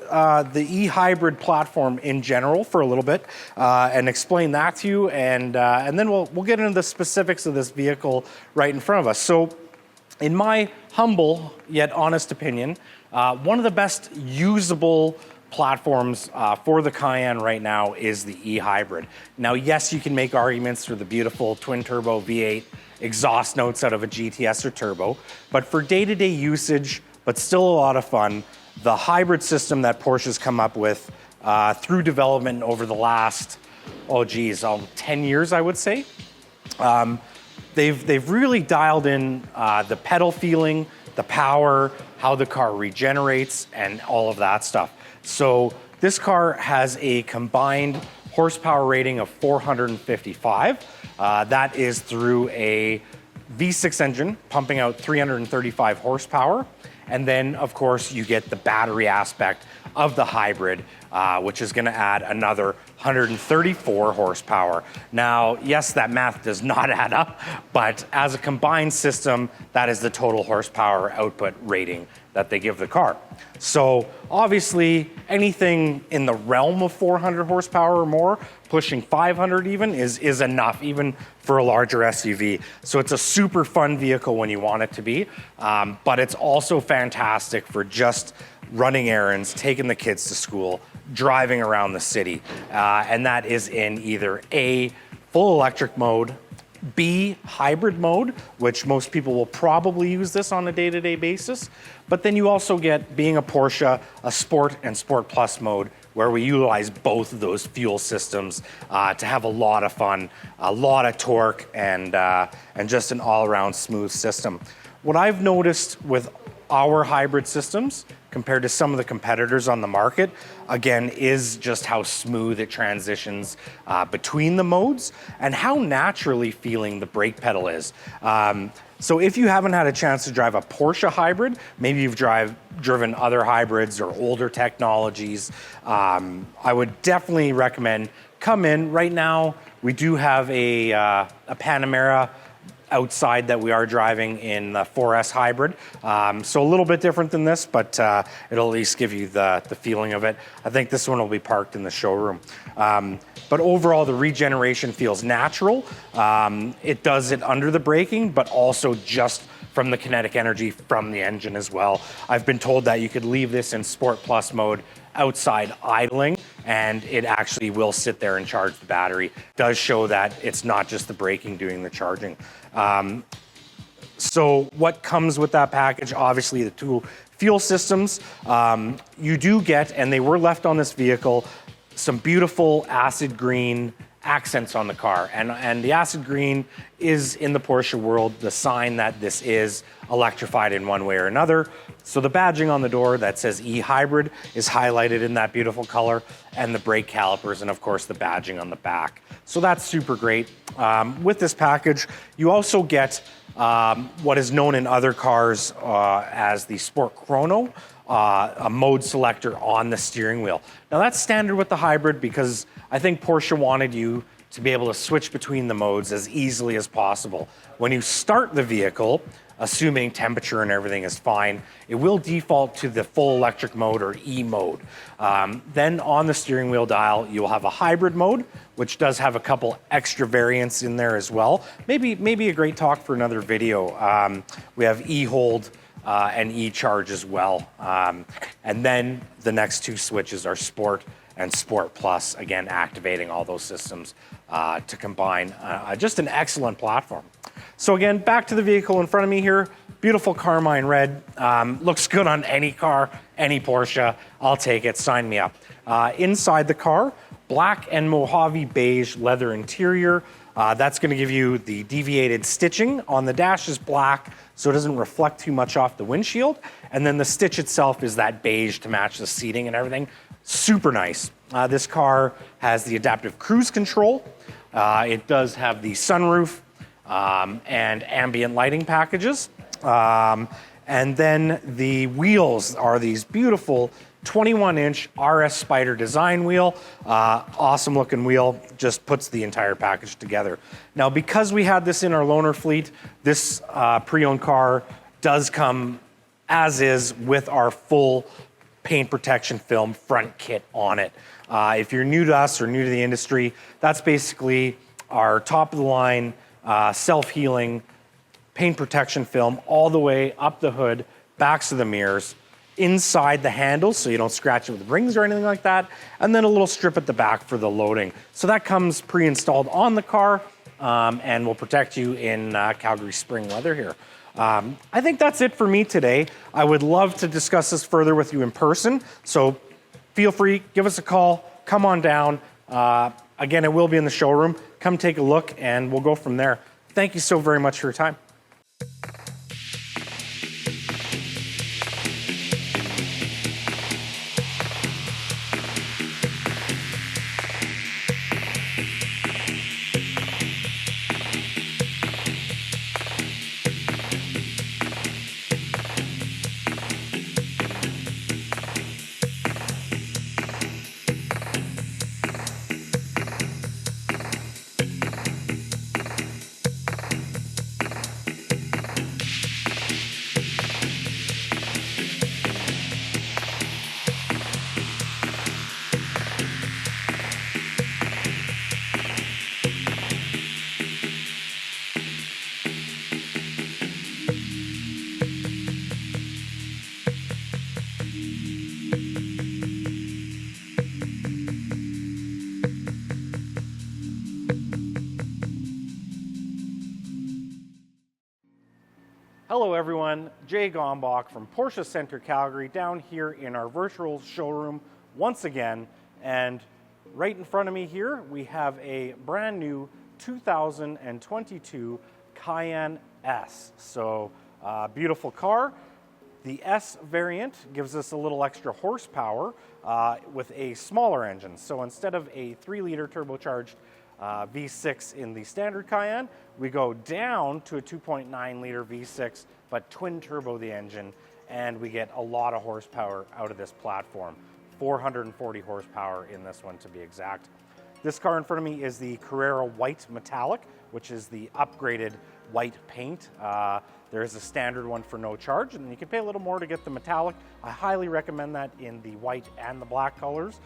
S1: the e-hybrid platform in general for a little bit and explain that to you, and then we'll get into the specifics of this vehicle right in front of us. So in my humble yet honest opinion, one of the best usable platforms for the Cayenne right now is the e-hybrid. Now, yes, you can make arguments for the beautiful twin-turbo V8 exhaust notes out of a GTS or turbo, but for day-to-day usage, but still a lot of fun, the hybrid system that Porsche's come up with through development over the last, 10 years, I would say. They've really dialed in the pedal feeling, the power, how the car regenerates, and all of that stuff. So This car has a combined horsepower rating of 455. That is through a V6 engine pumping out 335 horsepower. And then, of course, you get the battery aspect of the hybrid, which is going to add another 134 horsepower. Now, yes, that math does not add up, but as a combined system, that is the total horsepower output rating that they give the car. So obviously, anything in the realm of 400 horsepower or more, pushing 500 even, is enough, even for a larger SUV. So it's a super fun vehicle when you want it to be, but it's also fantastic for just running errands, taking the kids to school, driving around the city. And that is in either A, full electric mode, B, hybrid mode, which most people will probably use this on a day-to-day basis. But then you also get, being a Porsche, a Sport and Sport Plus mode, where we utilize both of those fuel systems to have a lot of fun, a lot of torque, and just an all-around smooth system. What I've noticed with our hybrid systems compared to some of the competitors on the market, again, is just how smooth it transitions between the modes and how naturally feeling the brake pedal is. So if you haven't had a chance to drive a Porsche hybrid, maybe you've driven other hybrids or older technologies, I would definitely recommend come in. Right now, we do have a Panamera outside that we are driving in the 4S hybrid. So a little bit different than this, but it'll at least give you the feeling of it. I think this one will be parked in the showroom. But overall, the regeneration feels natural. It does it under the braking, but also just from the kinetic energy from the engine as well. I've been told that you could leave this in Sport Plus mode outside idling, and it actually will sit there and charge the battery. It does show that it's not just the braking doing the charging. So what comes with that package? Obviously the two fuel systems. You do get, and they were left on this vehicle, some beautiful acid green accents on the car. And the acid green is, in the Porsche world, the sign that this is electrified in one way or another. So the badging on the door that says E-Hybrid is highlighted in that beautiful color, and the brake calipers, and of course the badging on the back. So that's super great. With this package, you also get what is known in other cars as the Sport Chrono, a mode selector on the steering wheel. Now that's standard with the hybrid because I think Porsche wanted you to be able to switch between the modes as easily as possible. When you start the vehicle, assuming temperature and everything is fine, it will default to the full electric mode or E mode. Then on the steering wheel dial, you'll have a hybrid mode, which does have a couple extra variants in there as well. Maybe a great talk for another video. We have E-Hold and E-Charge as well. And then the next two switches are Sport and Sport Plus, again, activating all those systems to combine just an excellent platform. So again, back to the vehicle in front of me here. Beautiful carmine red. Looks good on any car, any Porsche. I'll take it, sign me up. Inside the car, black and Mojave beige leather interior. That's gonna give you the deviated stitching. On the dash is black, so it doesn't reflect too much off the windshield. And then the stitch itself is that beige to match the seating and everything. Super nice. This car has the adaptive cruise control. It does have the sunroof and ambient lighting packages. And then the wheels are these beautiful 21-inch RS Spyder design wheel. Awesome looking wheel, just puts the entire package together. Now, because we had this in our loaner fleet, this pre-owned car does come as is with our full paint protection film front kit on it. If you're new to us or new to the industry, that's basically our top of the line self-healing paint protection film all the way up the hood, backs of the mirrors, inside the handles so you don't scratch it with rings or anything like that, and then a little strip at the back for the loading. So that comes pre-installed on the car and will protect you in Calgary spring weather here. I think that's it for me today. I would love to discuss this further with you in person, so feel free, give us a call, come on down. Again, it will be in the showroom. Come take a look and we'll go from there. Thank you so very much for your time. Hello everyone, Jay Gombach from Porsche Center Calgary down here in our virtual showroom once again, and right in front of me here we have a brand new 2022 Cayenne S. So beautiful car. The S variant gives us a little extra horsepower with a smaller engine. So instead of a 3-liter turbocharged V6 in the standard Cayenne, we go down to a 2.9-liter V6, but twin turbo the engine, and we get a lot of horsepower out of this platform. 440 horsepower in this one to be exact. This car in front of me is the Carrera White Metallic, which is the upgraded white paint. There is a standard one for no charge, and you can pay a little more to get the metallic. I highly recommend that in the white and the black colors,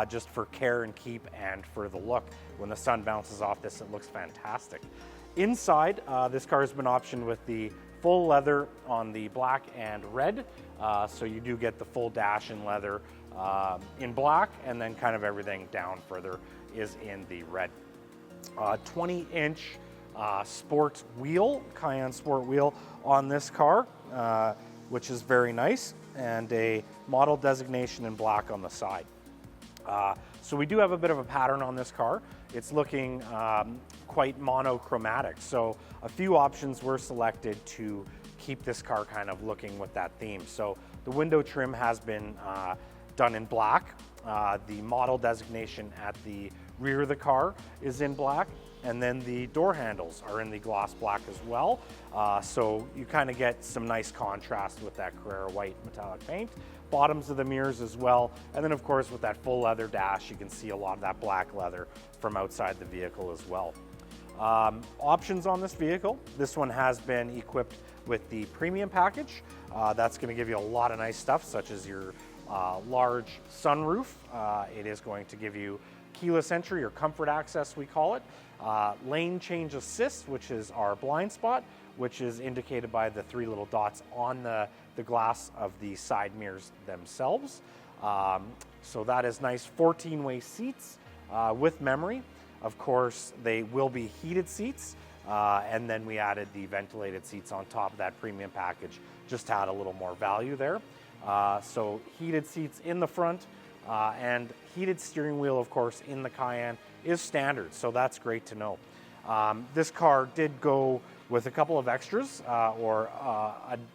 S1: just for care and keep and for the look. When the sun bounces off this, it looks fantastic. Inside, this car has been optioned with the full leather on the black and red, so you do get the full dash in leather in black, and then kind of everything down further is in the red. 20-inch sport wheel, Cayenne sport wheel on this car, which is very nice, and a model designation in black on the side. So we do have a bit of a pattern on this car. It's looking quite monochromatic, so a few options were selected to keep this car kind of looking with that theme. So the window trim has been done in black. The model designation at the rear of the car is in black, and then the door handles are in the gloss black as well. So you kind of get some nice contrast with that Carrera White metallic paint. Bottoms of the mirrors as well, and then of course with that full leather dash, you can see a lot of that black leather from outside the vehicle as well. Options on this vehicle, this one has been equipped with the premium package. That's going to give you a lot of nice stuff, such as your large sunroof. It is going to give you keyless entry or comfort access, we call it. Lane change assist, which is our blind spot, which is indicated by the 3 little dots on the glass of the side mirrors themselves. So that is nice. 14-way seats with memory. Of course, they will be heated seats, and then we added the ventilated seats on top of that premium package just to add a little more value there. So heated seats in the front, and heated steering wheel, of course, in the Cayenne is standard, so that's great to know. This car did go with a couple of extras or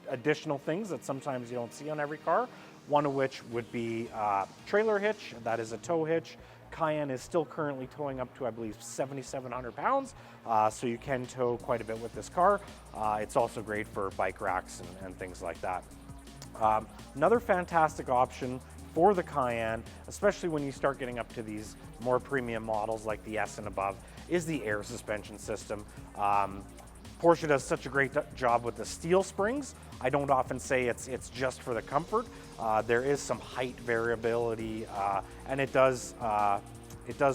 S1: additional things that sometimes you don't see on every car, one of which would be trailer hitch. That is a tow hitch. Cayenne is still currently towing up to, I believe, 7,700 pounds, so you can tow quite a bit with this car. It's also great for bike racks and things like that. Another fantastic option for the Cayenne, especially when you start getting up to these more premium models like the S and above, is the air suspension system. Porsche does such a great job with the steel springs. I don't often say it's just for the comfort. There is some height variability, and it does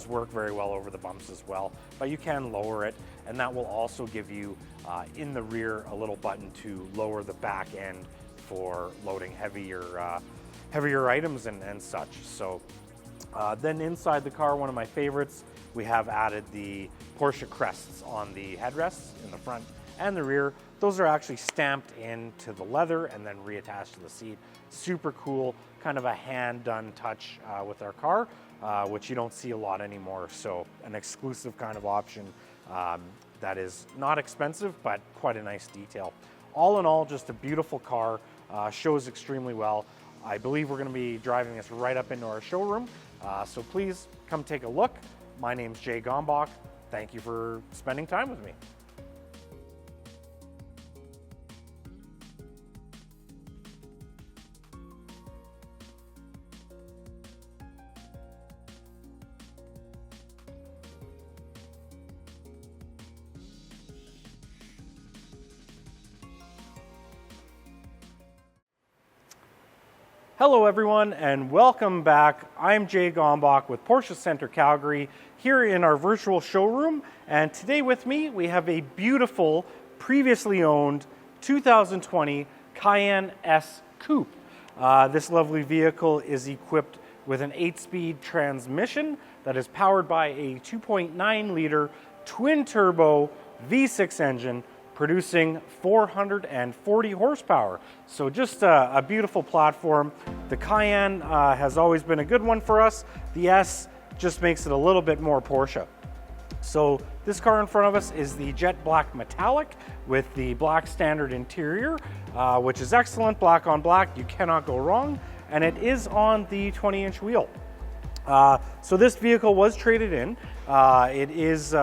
S1: work very well over the bumps as well, but you can lower it, and that will also give you in the rear a little button to lower the back end for loading heavier items and such. So then inside the car, one of my favorites, we have added the Porsche crests on the headrests in the front and the rear. Those are actually stamped into the leather and then reattached to the seat. Super cool, kind of a hand-done touch with our car, which you don't see a lot anymore. So an exclusive kind of option that is not expensive, but quite a nice detail. All in all, just a beautiful car, shows extremely well. I believe we're going to be driving this right up into our showroom, so please come take a look. My name's Jay Gombach. Thank you for spending time with me. Hello everyone and welcome back. I'm Jay Gombach with Porsche Center Calgary here in our virtual showroom, and today with me we have a beautiful previously owned 2020 Cayenne S Coupe. This lovely vehicle is equipped with an 8-speed transmission that is powered by a 2.9-liter twin-turbo V6 engine, producing 440 horsepower. So just a beautiful platform. The Cayenne has always been a good one for us. The S just makes it a little bit more Porsche. So this car in front of us is the jet black metallic with the black standard interior, which is excellent, black on black, you cannot go wrong, and it is on the 20-inch wheel. So this vehicle was traded in. It is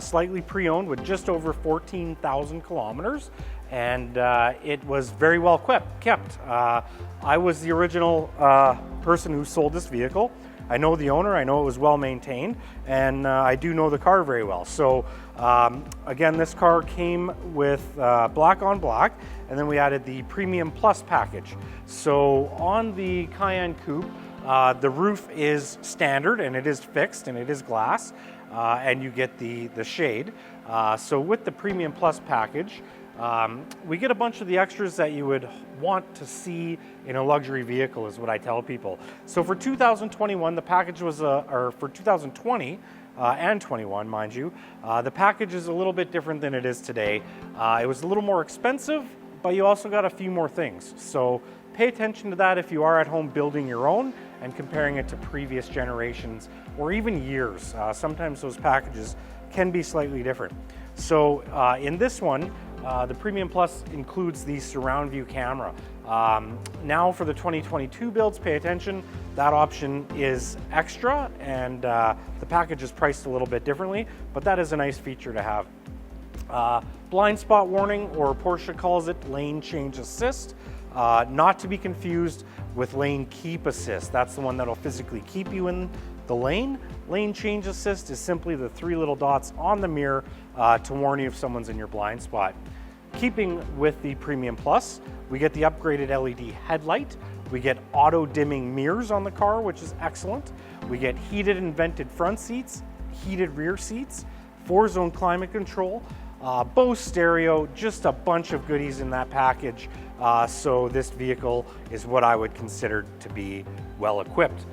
S1: slightly pre-owned with just over 14,000 kilometers, and it was very well kept. I was the original person who sold this vehicle. I know the owner, I know it was well maintained, and I do know the car very well. So again, this car came with black on black, and then we added the Premium Plus package. So on the Cayenne Coupe, the roof is standard and it is fixed and it is glass, and you get the shade. So with the Premium Plus package, we get a bunch of the extras that you would want to see in a luxury vehicle, is what I tell people. So for 2021, the package was, or for 2020 and 21, mind you, the package is a little bit different than it is today. It was a little more expensive, but you also got a few more things. So pay attention to that if you are at home building your own and comparing it to previous generations or even years. Sometimes those packages can be slightly different. So in this one, the Premium Plus includes the surround view camera. Now for the 2022 builds, pay attention, that option is extra, and the package is priced a little bit differently, but that is a nice feature to have. Blind spot warning, or Porsche calls it lane change assist, not to be confused with lane keep assist. That's the one that'll physically keep you in the lane. Lane change assist is simply the three little dots on the mirror to warn you if someone's in your blind spot. Keeping with the Premium Plus, we get the upgraded LED headlight. We get auto dimming mirrors on the car, which is excellent. We get heated and vented front seats, heated rear seats, 4-zone climate control, Bose stereo, just a bunch of goodies in that package. So this vehicle is what I would consider to be well equipped.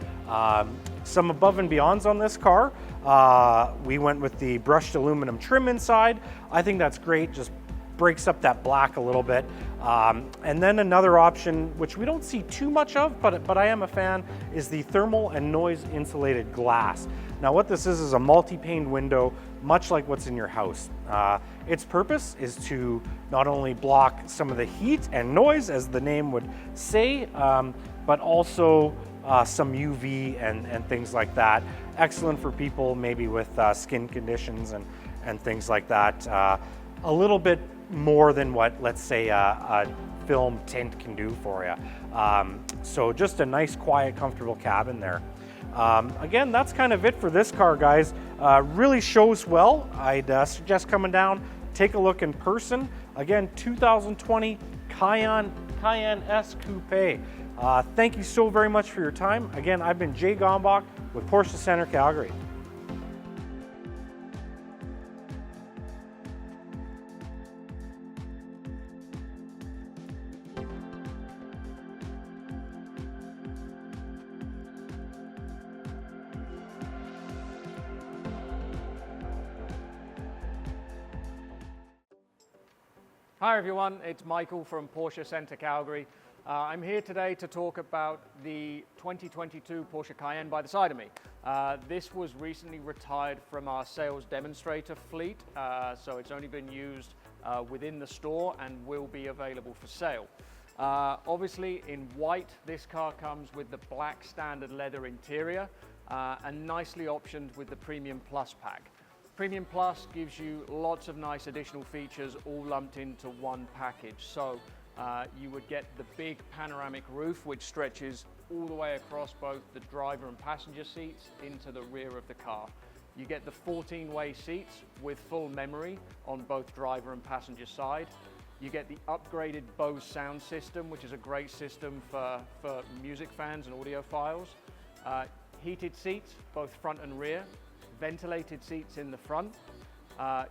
S1: Some above and beyonds on this car. We went with the brushed aluminum trim inside. I think that's great, just breaks up that black a little bit. And then another option, which we don't see too much of, but I am a fan, is the thermal and noise insulated glass. Now what this is a multi-pane window, much like what's in your house. Its purpose is to not only block some of the heat and noise, as the name would say, but also some UV and things like that. Excellent for people maybe with skin conditions and things like that. A little bit more than what, let's say, a film tint can do for you. So just a nice, quiet, comfortable cabin there. Again, that's kind of it for this car, guys. Really shows well. I'd suggest coming down, take a look in person. Again, 2020 Cayenne S Coupe. Thank you so very much for your time. Again, I've been Jay Gombach with Porsche Center Calgary.
S5: Hi everyone, it's Michael from Porsche Center Calgary. I'm here today to talk about the 2022 Porsche Cayenne by the side of me. This was recently retired from our sales demonstrator fleet, so it's only been used within the store and will be available for sale. Obviously in white, this car comes with the black standard leather interior and nicely optioned with the Premium Plus pack. Premium Plus gives you lots of nice additional features all lumped into one package. So you would get the big panoramic roof, which stretches all the way across both the driver and passenger seats into the rear of the car. You get the 14-way seats with full memory on both driver and passenger side. You get the upgraded Bose sound system, which is a great system for music fans and audiophiles. Heated seats, both front and rear. Ventilated seats in the front.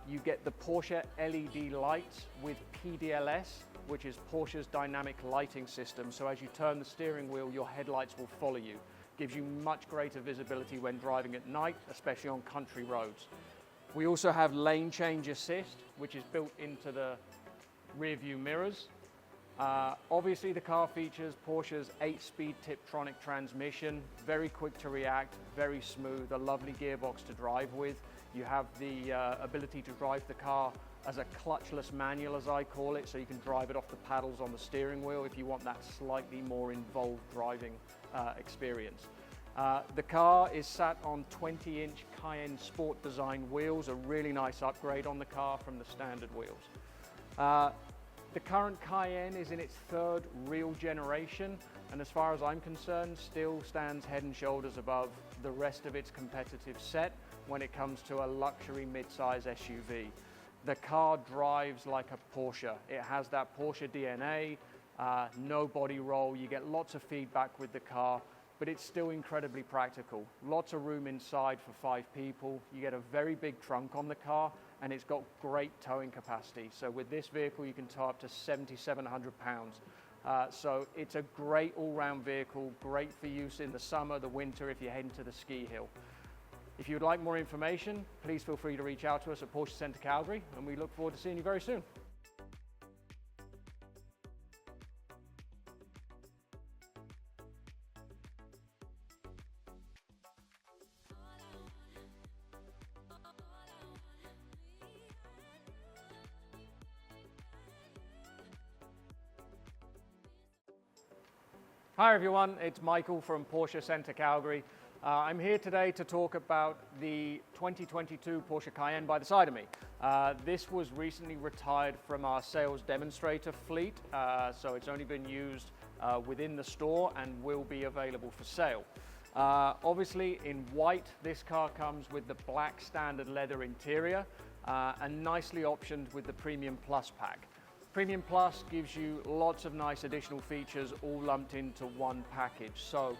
S5: You get the Porsche LED lights with PDLS, which is Porsche's dynamic lighting system. So as you turn the steering wheel, your headlights will follow you. Gives you much greater visibility when driving at night, especially on country roads. We also have lane change assist, which is built into the rear view mirrors. Obviously the car features Porsche's 8-speed Tiptronic transmission, very quick to react, very smooth, a lovely gearbox to drive with. You have the ability to drive the car as a clutchless manual, as I call it, so you can drive it off the paddles on the steering wheel if you want that slightly more involved driving experience. The car is sat on 20-inch Cayenne Sport design wheels, a really nice upgrade on the car from the standard wheels. The current Cayenne is in its third real generation, and as far as I'm concerned, still stands head and shoulders above the rest of its competitive set when it comes to a luxury mid-size SUV. The car drives like a Porsche. It has that Porsche DNA, no body roll. You get lots of feedback with the car, but it's still incredibly practical. Lots of room inside for 5 people. You get a very big trunk on the car, and it's got great towing capacity. So with this vehicle, you can tow up to 7,700 pounds. So it's a great all-round vehicle, great for use in the summer, the winter, if you're heading to the ski hill. If you would like more information, please feel free to reach out to us at Porsche Center Calgary, and we look forward to seeing you very soon. Hi everyone, it's Michael from Porsche Center Calgary. I'm here today to talk about the 2022 Porsche Cayenne by the side of me. This was recently retired from our sales demonstrator fleet, so it's only been used within the store and will be available for sale. Obviously in white, this car comes with the black standard leather interior and nicely optioned with the Premium Plus pack. Premium Plus gives you lots of nice additional features all lumped into one package. So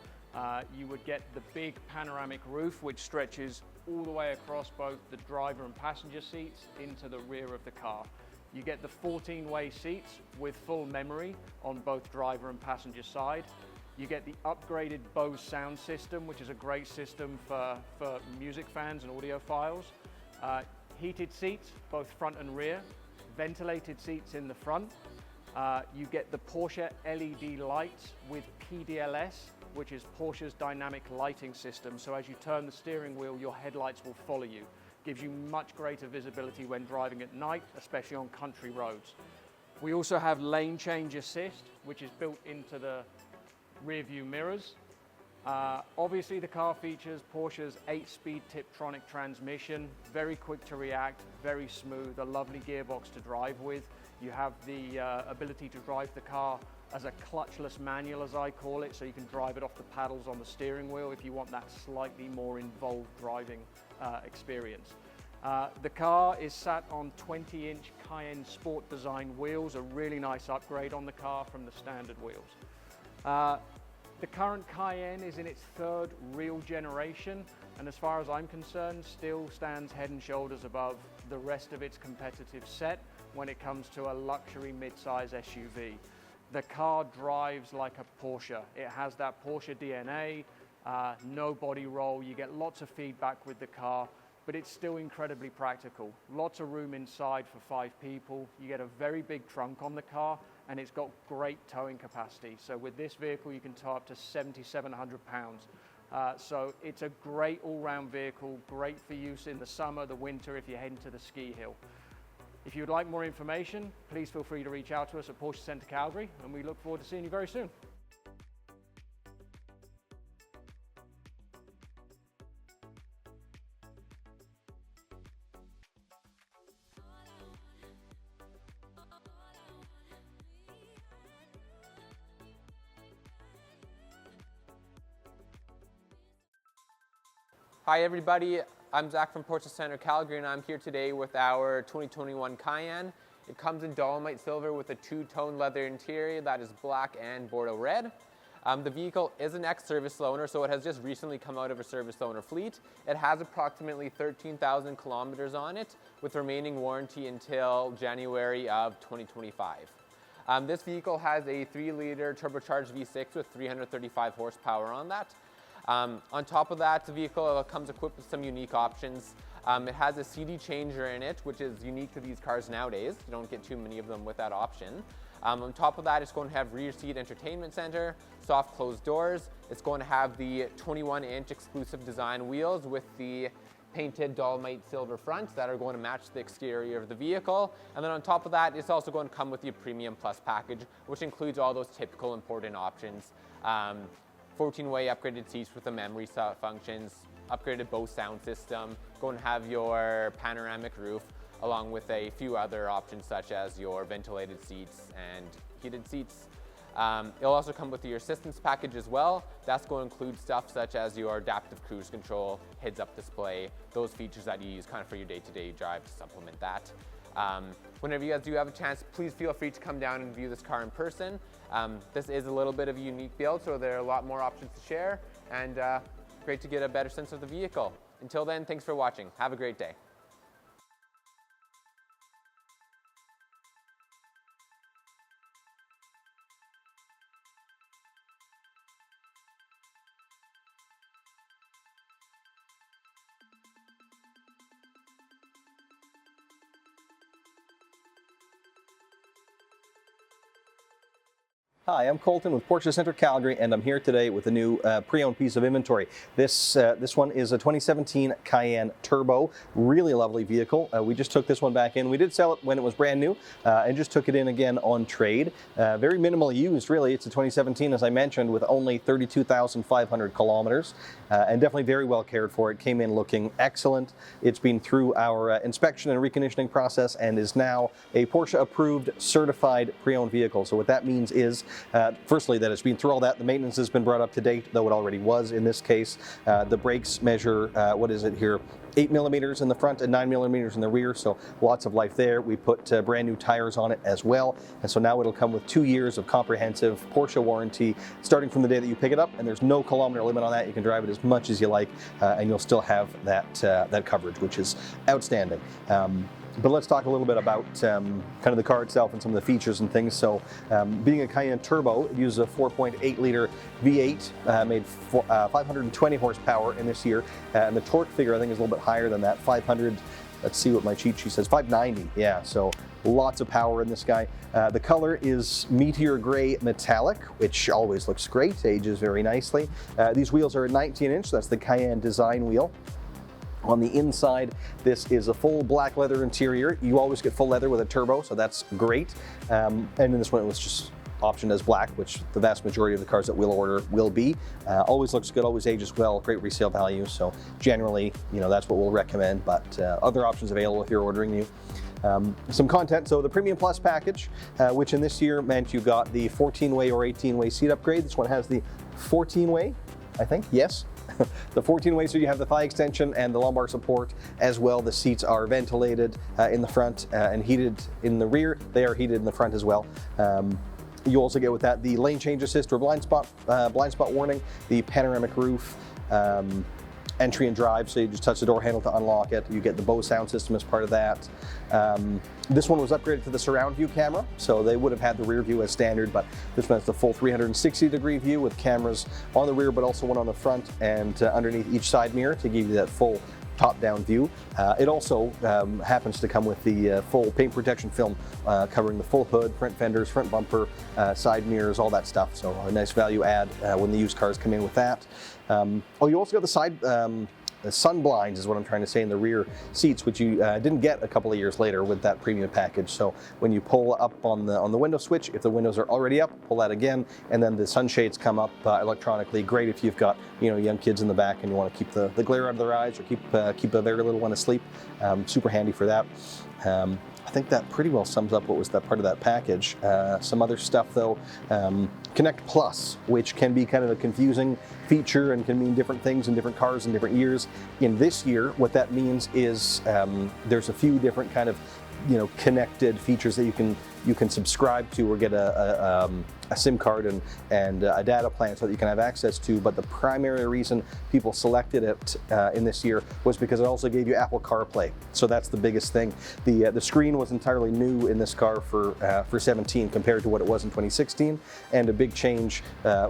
S5: you would get the big panoramic roof, which stretches all the way across both the driver and passenger seats into the rear of the car. You get the 14-way seats with full memory on both driver and passenger side. You get the upgraded Bose sound system, which is a great system for music fans and audiophiles. Heated seats, both front and rear. Ventilated seats in the front. You get the Porsche LED lights with PDLS, which is Porsche's dynamic lighting system. So as you turn the steering wheel, your headlights will follow you. Gives you much greater visibility when driving at night, especially on country roads. We also have lane change assist, which is built into the rear view mirrors. Obviously the car features Porsche's 8-speed Tiptronic transmission, very quick to react, very smooth, a lovely gearbox to drive with. You have the ability to drive the car as a clutchless manual, as I call it, so you can drive it off the paddles on the steering wheel if you want that slightly more involved driving experience. The car is sat on 20-inch Cayenne Sport design wheels, a really nice upgrade on the car from the standard wheels. The current Cayenne is in its third real generation, and as far as I'm concerned, still stands head and shoulders above the rest of its competitive set when it comes to a luxury mid-size SUV. The car drives like a Porsche. It has that Porsche DNA, no body roll. You get lots of feedback with the car, but it's still incredibly practical. Lots of room inside for 5 people. You get a very big trunk on the car, and it's got great towing capacity. So with this vehicle, you can tow up to 7,700 pounds. So it's a great all-round vehicle, great for use in the summer, the winter, if you're heading to the ski hill. If you would like more information, please feel free to reach out to us at Porsche Center Calgary, and we look forward to seeing you very soon.
S4: Hi everybody, I'm Zach from Porsche Center Calgary, and I'm here today with our 2021 Cayenne. It comes in Dolomite Silver with a 2-tone leather interior that is black and Bordeaux red. The vehicle is an ex-service loaner, so it has just recently come out of a service loaner fleet. It has approximately 13,000 kilometers on it, with remaining warranty until January of 2025. This vehicle has a 3-liter turbocharged V6 with 335 horsepower on that. On top of that, the vehicle comes equipped with some unique options. It has a CD changer in it, which is unique to these cars nowadays. You don't get too many of them with that option. On top of that, it's going to have rear seat entertainment center, soft closed doors. It's going to have the 21-inch exclusive design wheels with the painted Dolomite silver fronts that are going to match the exterior of the vehicle. And then on top of that, it's also going to come with the Premium Plus package, which includes all those typical important options. 14-way upgraded seats with the memory functions, upgraded Bose sound system, going to have your panoramic roof, along with a few other options such as your ventilated seats and heated seats. It'll also come with your assistance package as well. That's going to include stuff such as your adaptive cruise control, heads-up display, those features that you use kind of for your day-to-day drive to supplement that. Whenever you guys do have a chance, please feel free to come down and view this car in person. This is a little bit of a unique build, so there are a lot more options to share, and great to get a better sense of the vehicle. Until then, thanks for watching. Have a great day.
S2: Hi, I'm Colton with Porsche Center Calgary, and I'm here today with a new pre-owned piece of inventory. This one is a 2017 Cayenne Turbo, really lovely vehicle. We just took this one back in. We did sell it when it was brand new, and just took it in again on trade. Very minimally used, really. It's a 2017, as I mentioned, with only 32,500 kilometers, and definitely very well cared for. It came in looking excellent. It's been through our inspection and reconditioning process, and is now a Porsche approved, certified pre-owned vehicle. So what that means is, firstly, that it's been through all that. The maintenance has been brought up to date, though it already was in this case. The brakes measure, what is it here, 8 millimeters in the front and 9 millimeters in the rear, so lots of life there. We put brand new tires on it as well, and so now it'll come with 2 years of comprehensive Porsche warranty starting from the day that you pick it up, and there's no kilometer limit on that. You can drive it as much as you like, and you'll still have that coverage, which is outstanding. But let's talk a little bit about kind of the car itself and some of the features and things. So being a Cayenne Turbo, it uses a 4.8 liter V8, made 520 horsepower in this year. And the torque figure, I think, is a little bit higher than that, 500, let's see what my cheat sheet says, 590, yeah, so lots of power in this guy. The color is Meteor Gray Metallic, which always looks great, ages very nicely. These wheels are a 19-inch, that's the Cayenne design wheel. On the inside, this is a full black leather interior. You always get full leather with a turbo, so that's great. And in this one, it was just optioned as black, which the vast majority of the cars that we'll order will be. Always looks good, always ages well, great resale value. So generally, you know, that's what we'll recommend, but other options available if you're ordering new. Some content, so the Premium Plus package, which in this year meant you got the 14-way or 18-way seat upgrade. This one has the 14-way, I think, yes. The 14-way, so you have the thigh extension and the lumbar support as well. The seats are ventilated in the front and heated in the rear. They are heated in the front as well. You also get with that the lane change assist or blind spot warning, the panoramic roof, entry and drive, so you just touch the door handle to unlock it. You get the Bose sound system as part of that. This one was upgraded to the surround view camera, so they would have had the rear view as standard, but this one has the full 360-degree view with cameras on the rear, but also one on the front and underneath each side mirror to give you that full top-down view. It also happens to come with the full paint protection film covering the full hood, front fenders, front bumper, side mirrors, all that stuff. So a nice value add when the used cars come in with that. Oh, you also got the side sun blinds is what I'm trying to say in the rear seats, which you didn't get a couple of years later with that premium package. So when you pull up on the window switch, if the windows are already up, pull that again, and then the sunshades come up electronically. Great if you've got, you know, young kids in the back and you want to keep the glare out of their eyes or keep a very little one asleep. Super handy for that. I think that pretty well sums up what was that part of that package. Some other stuff though, Connect Plus, which can be kind of a confusing feature and can mean different things in different cars in different years. In this year, what that means is there's a few different kind of, you know, connected features that you can subscribe to or get a a SIM card and a data plan so that you can have access to, but the primary reason people selected it in this year was because it also gave you Apple CarPlay. So that's the biggest thing. The screen was entirely new in this car for 17 compared to what it was in 2016, and a big change.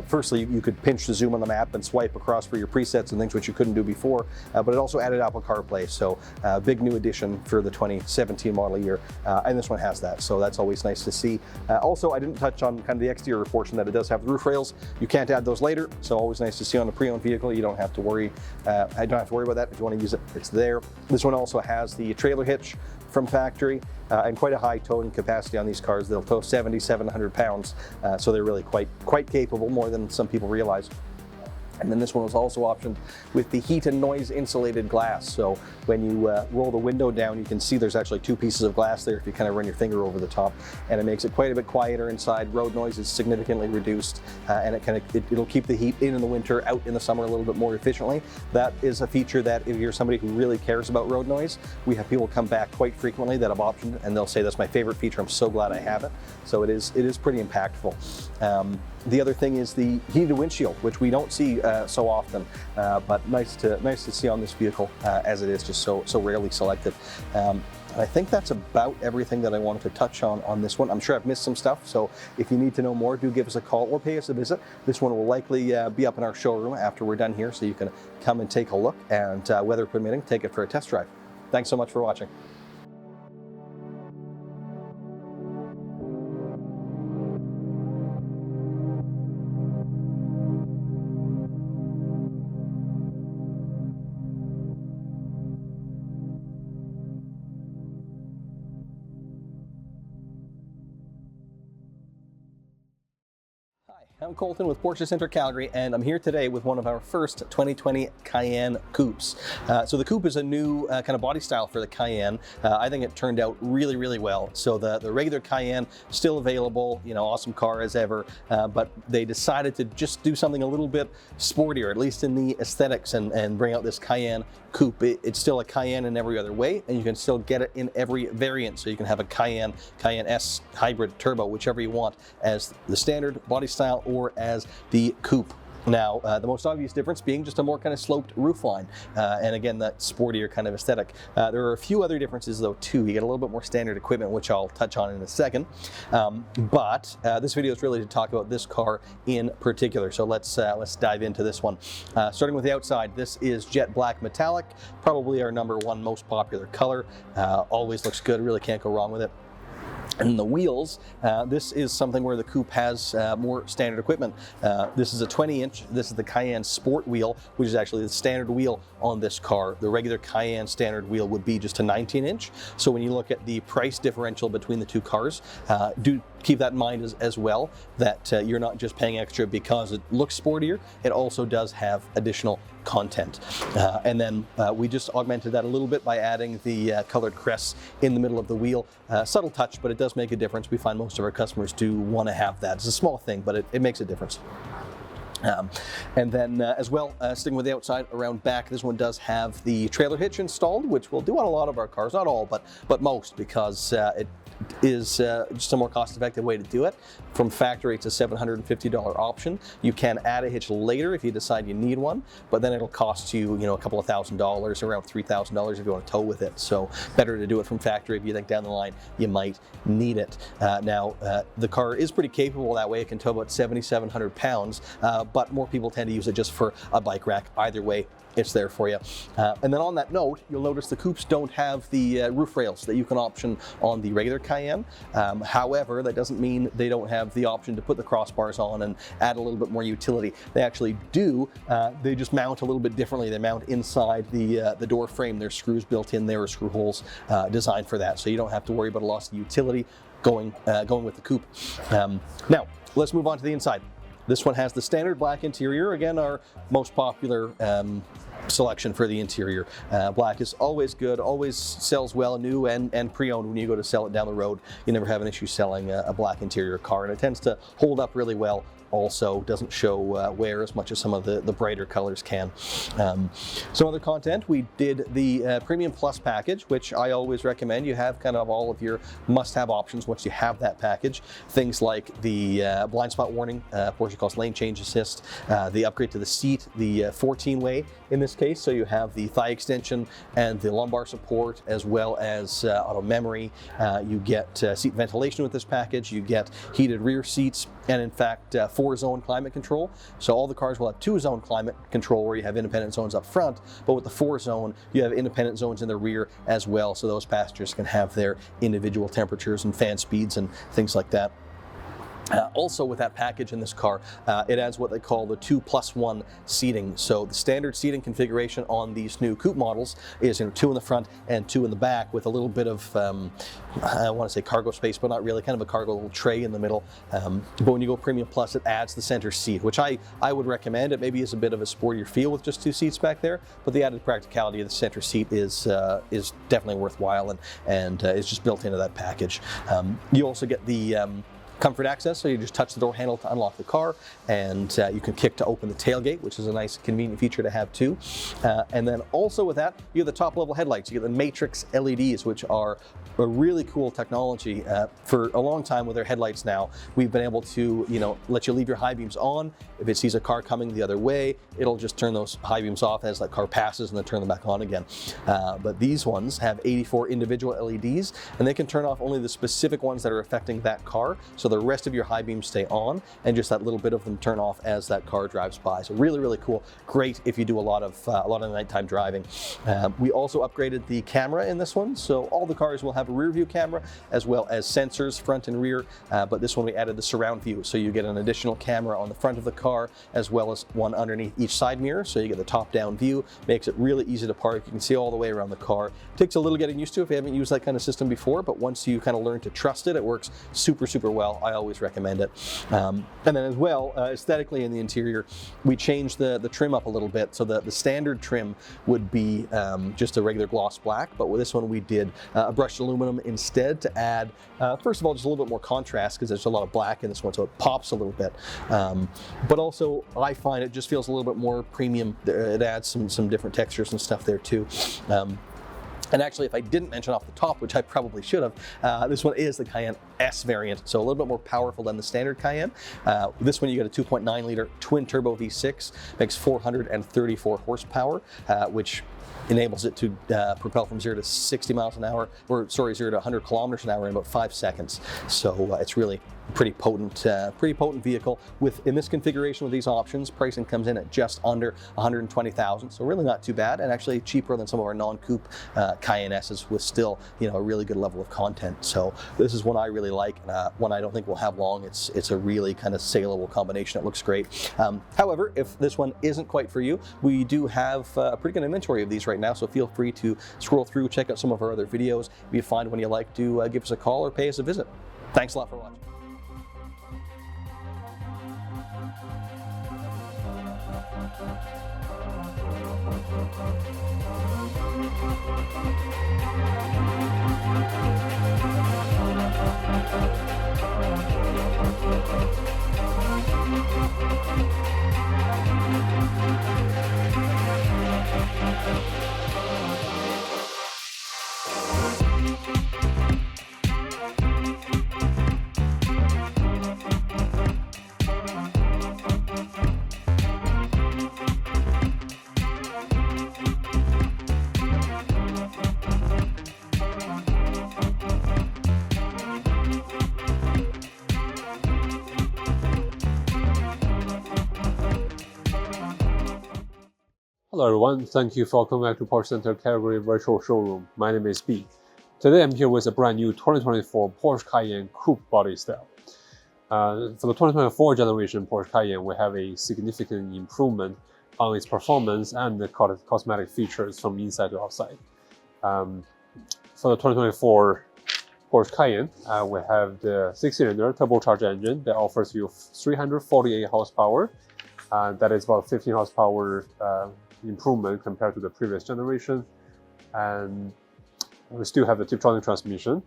S2: Firstly, you could pinch to zoom on the map and swipe across for your presets and things which you couldn't do before, but it also added Apple CarPlay, so big new addition for the 2017 model year, and this one has that, so that's always nice to see. Also, I didn't touch on kind of the exterior portion that it does have the roof rails. You can't add those later, so always nice to see on a pre-owned vehicle. You don't have to worry. I don't have to worry about that. If you want to use it, it's there. This one also has the trailer hitch from factory, and quite a high towing capacity on these cars. They'll tow 7,700 pounds, so they're really quite capable, more than some people realize. And then this one was also optioned with the heat and noise insulated glass. So when you roll the window down, you can see there's actually two pieces of glass there if you kind of run your finger over the top. And it makes it quite a bit quieter inside. Road noise is significantly reduced, and it'll keep the heat in the winter, out in the summer a little bit more efficiently. That is a feature that if you're somebody who really cares about road noise, we have people come back quite frequently that have optioned, and they'll say, that's my favorite feature, I'm so glad I have it. So it is pretty impactful. The other thing is the heated windshield, which we don't see so often, but nice to see on this vehicle, as it is just so rarely selected. I think that's about everything that I wanted to touch on this one. I'm sure I've missed some stuff, so if you need to know more, do give us a call or pay us a visit. This one will likely be up in our showroom after we're done here, so you can come and take a look, and weather permitting, take it for a test drive. Thanks so much for watching. I'm Colton with Porsche Center Calgary, and I'm here today with one of our first 2020 Cayenne coupes. So the coupe is a new kind of body style for the Cayenne. I think it turned out really, really well. So the regular Cayenne still available, awesome car as ever, but they decided to just do something a little bit sportier, at least in the aesthetics, and bring out this Cayenne coupe. It's still a Cayenne in every other way, and you can still get it in every variant. So you can have a Cayenne S hybrid turbo, whichever you want, as the standard body style or as the coupe. Now, the most obvious difference being just a more kind of sloped roofline, and again, that sportier kind of aesthetic. There are a few other differences though too. You get a little bit more standard equipment, which I'll touch on in a second. But this video is really to talk about this car in particular. So let's dive into this one. Starting with the outside, this is jet black metallic, probably our #1 most popular color. Always looks good, really can't go wrong with it. And the wheels, this is something where the coupe has more standard equipment. This is a 20-inch. This is the Cayenne Sport wheel, which is actually the standard wheel on this car. The regular Cayenne standard wheel would be just a 19-inch. So when you look at the price differential between the two cars, do keep that in mind as well, that you're not just paying extra because it looks sportier. It also does have additional content. And then we just augmented that a little bit by adding the colored crests in the middle of the wheel. Subtle touch, but it does make a difference. We find most of our customers do want to have that. It's a small thing, but it makes a difference. And then as well, sticking with the outside, around back, this one does have the trailer hitch installed, which we'll do on a lot of our cars, not all, but most, because it is just a more cost-effective way to do it. From factory, it's a $750 option. You can add a hitch later if you decide you need one, but then it'll cost you, a couple of $1,000, around $3,000 if you want to tow with it. So better to do it from factory if you think down the line you might need it. Now, the car is pretty capable that way. It can tow about 7,700 pounds, but more people tend to use it just for a bike rack. Either way, it's there for you. And then on that note, you'll notice the coupes don't have the roof rails that you can option on the regular Cayenne. However, that doesn't mean they don't have the option to put the crossbars on and add a little bit more utility. They actually do. They just mount a little bit differently. They mount inside the door frame. There's screws built in there, or screw holes designed for that. So you don't have to worry about a loss of utility going with the coupe. Now, let's move on to the inside. This one has the standard black interior, again, our most popular selection for the interior. Black is always good, always sells well, new and pre-owned. When you go to sell it down the road, you never have an issue selling a black interior car, and it tends to hold up really well also doesn't show wear as much as some of the brighter colors can. Some other content, we did the Premium Plus package, which I always recommend. You have kind of all of your must-have options once you have that package. Things like the blind spot warning, Porsche calls lane change assist, the upgrade to the seat, the 14-way in this case, so you have the thigh extension and the lumbar support, as well as auto memory. You get seat ventilation with this package, you get heated rear seats, and in fact 4-zone climate control. So all the cars will have 2-zone climate control where you have independent zones up front, but with the 4-zone you have independent zones in the rear as well, so those passengers can have their individual temperatures and fan speeds and things like that. Also with that package in this car, it adds what they call the 2+1 seating. So the standard seating configuration on these new coupe models is 2 in the front and 2 in the back, with a little bit of, I want to say cargo space, but not really, kind of a cargo little tray in the middle. But when you go Premium Plus, it adds the center seat, which I would recommend. It maybe is a bit of a sportier feel with just 2 seats back there, but the added practicality of the center seat is definitely worthwhile, and is just built into that package. You also get the comfort access, so you just touch the door handle to unlock the car, and you can kick to open the tailgate, which is a nice convenient feature to have too. And then also with that, you have the top level headlights. You get the Matrix LEDs, which are a really cool technology. For a long time with our headlights now, we've been able to, let you leave your high beams on. If it sees a car coming the other way, it'll just turn those high beams off as that car passes and then turn them back on again. But these ones have 84 individual LEDs, and they can turn off only the specific ones that are affecting that car. So the rest of your high beams stay on, and just that little bit of them turn off as that car drives by. So really, really cool. Great if you do a lot of nighttime driving. We also upgraded the camera in this one, so all the cars will have a rear view camera as well as sensors front and rear, but this one we added the surround view, so you get an additional camera on the front of the car as well as one underneath each side mirror, so you get the top-down view. Makes it really easy to park. You can see all the way around the car. Takes a little getting used to if you haven't used that kind of system before, but once you kind of learn to trust it, it works super, super well. I always recommend it. And then as well, aesthetically in the interior, we changed the trim up a little bit. So the standard trim would be just a regular gloss black, but with this one we did a brushed aluminum instead to add, first of all, just a little bit more contrast because there's a lot of black in this one, so it pops a little bit. But also I find it just feels a little bit more premium. It adds some different textures and stuff there too. And actually, if I didn't mention off the top, which I probably should have, this one is the Cayenne S variant, so a little bit more powerful than the standard Cayenne. This one you get a 2.9 liter twin turbo V6, makes 434 horsepower, which enables it to propel from 0 to 60 miles an hour, or sorry, 0 to 100 kilometers an hour in about 5 seconds. So it's really pretty potent vehicle. In this configuration with these options, pricing comes in at just under 120,000, so really not too bad, and actually cheaper than some of our non-coupe Cayenne S's with still a really good level of content. So this is one I really like, and one I don't think we'll have long. It's a really kind of saleable combination. It looks great. However, if this one isn't quite for you, we do have a pretty good inventory of these right now, so feel free to scroll through, check out some of our other videos. If you find one you like, do give us a call or pay us a visit. Thanks a lot for watching.
S6: Hello everyone, thank you for coming back to Porsche Center Calgary Virtual Showroom. My name is B. Today I'm here with a brand new 2024 Porsche Cayenne Coupe body style. For the 2024 generation Porsche Cayenne, we have a significant improvement on its performance and the cosmetic features from inside to outside. For the 2024 Porsche Cayenne, we have the 6-cylinder turbocharged engine that offers you 348 horsepower. That is about 15 horsepower improvement compared to the previous generation, and we still have the Tiptronic transmission,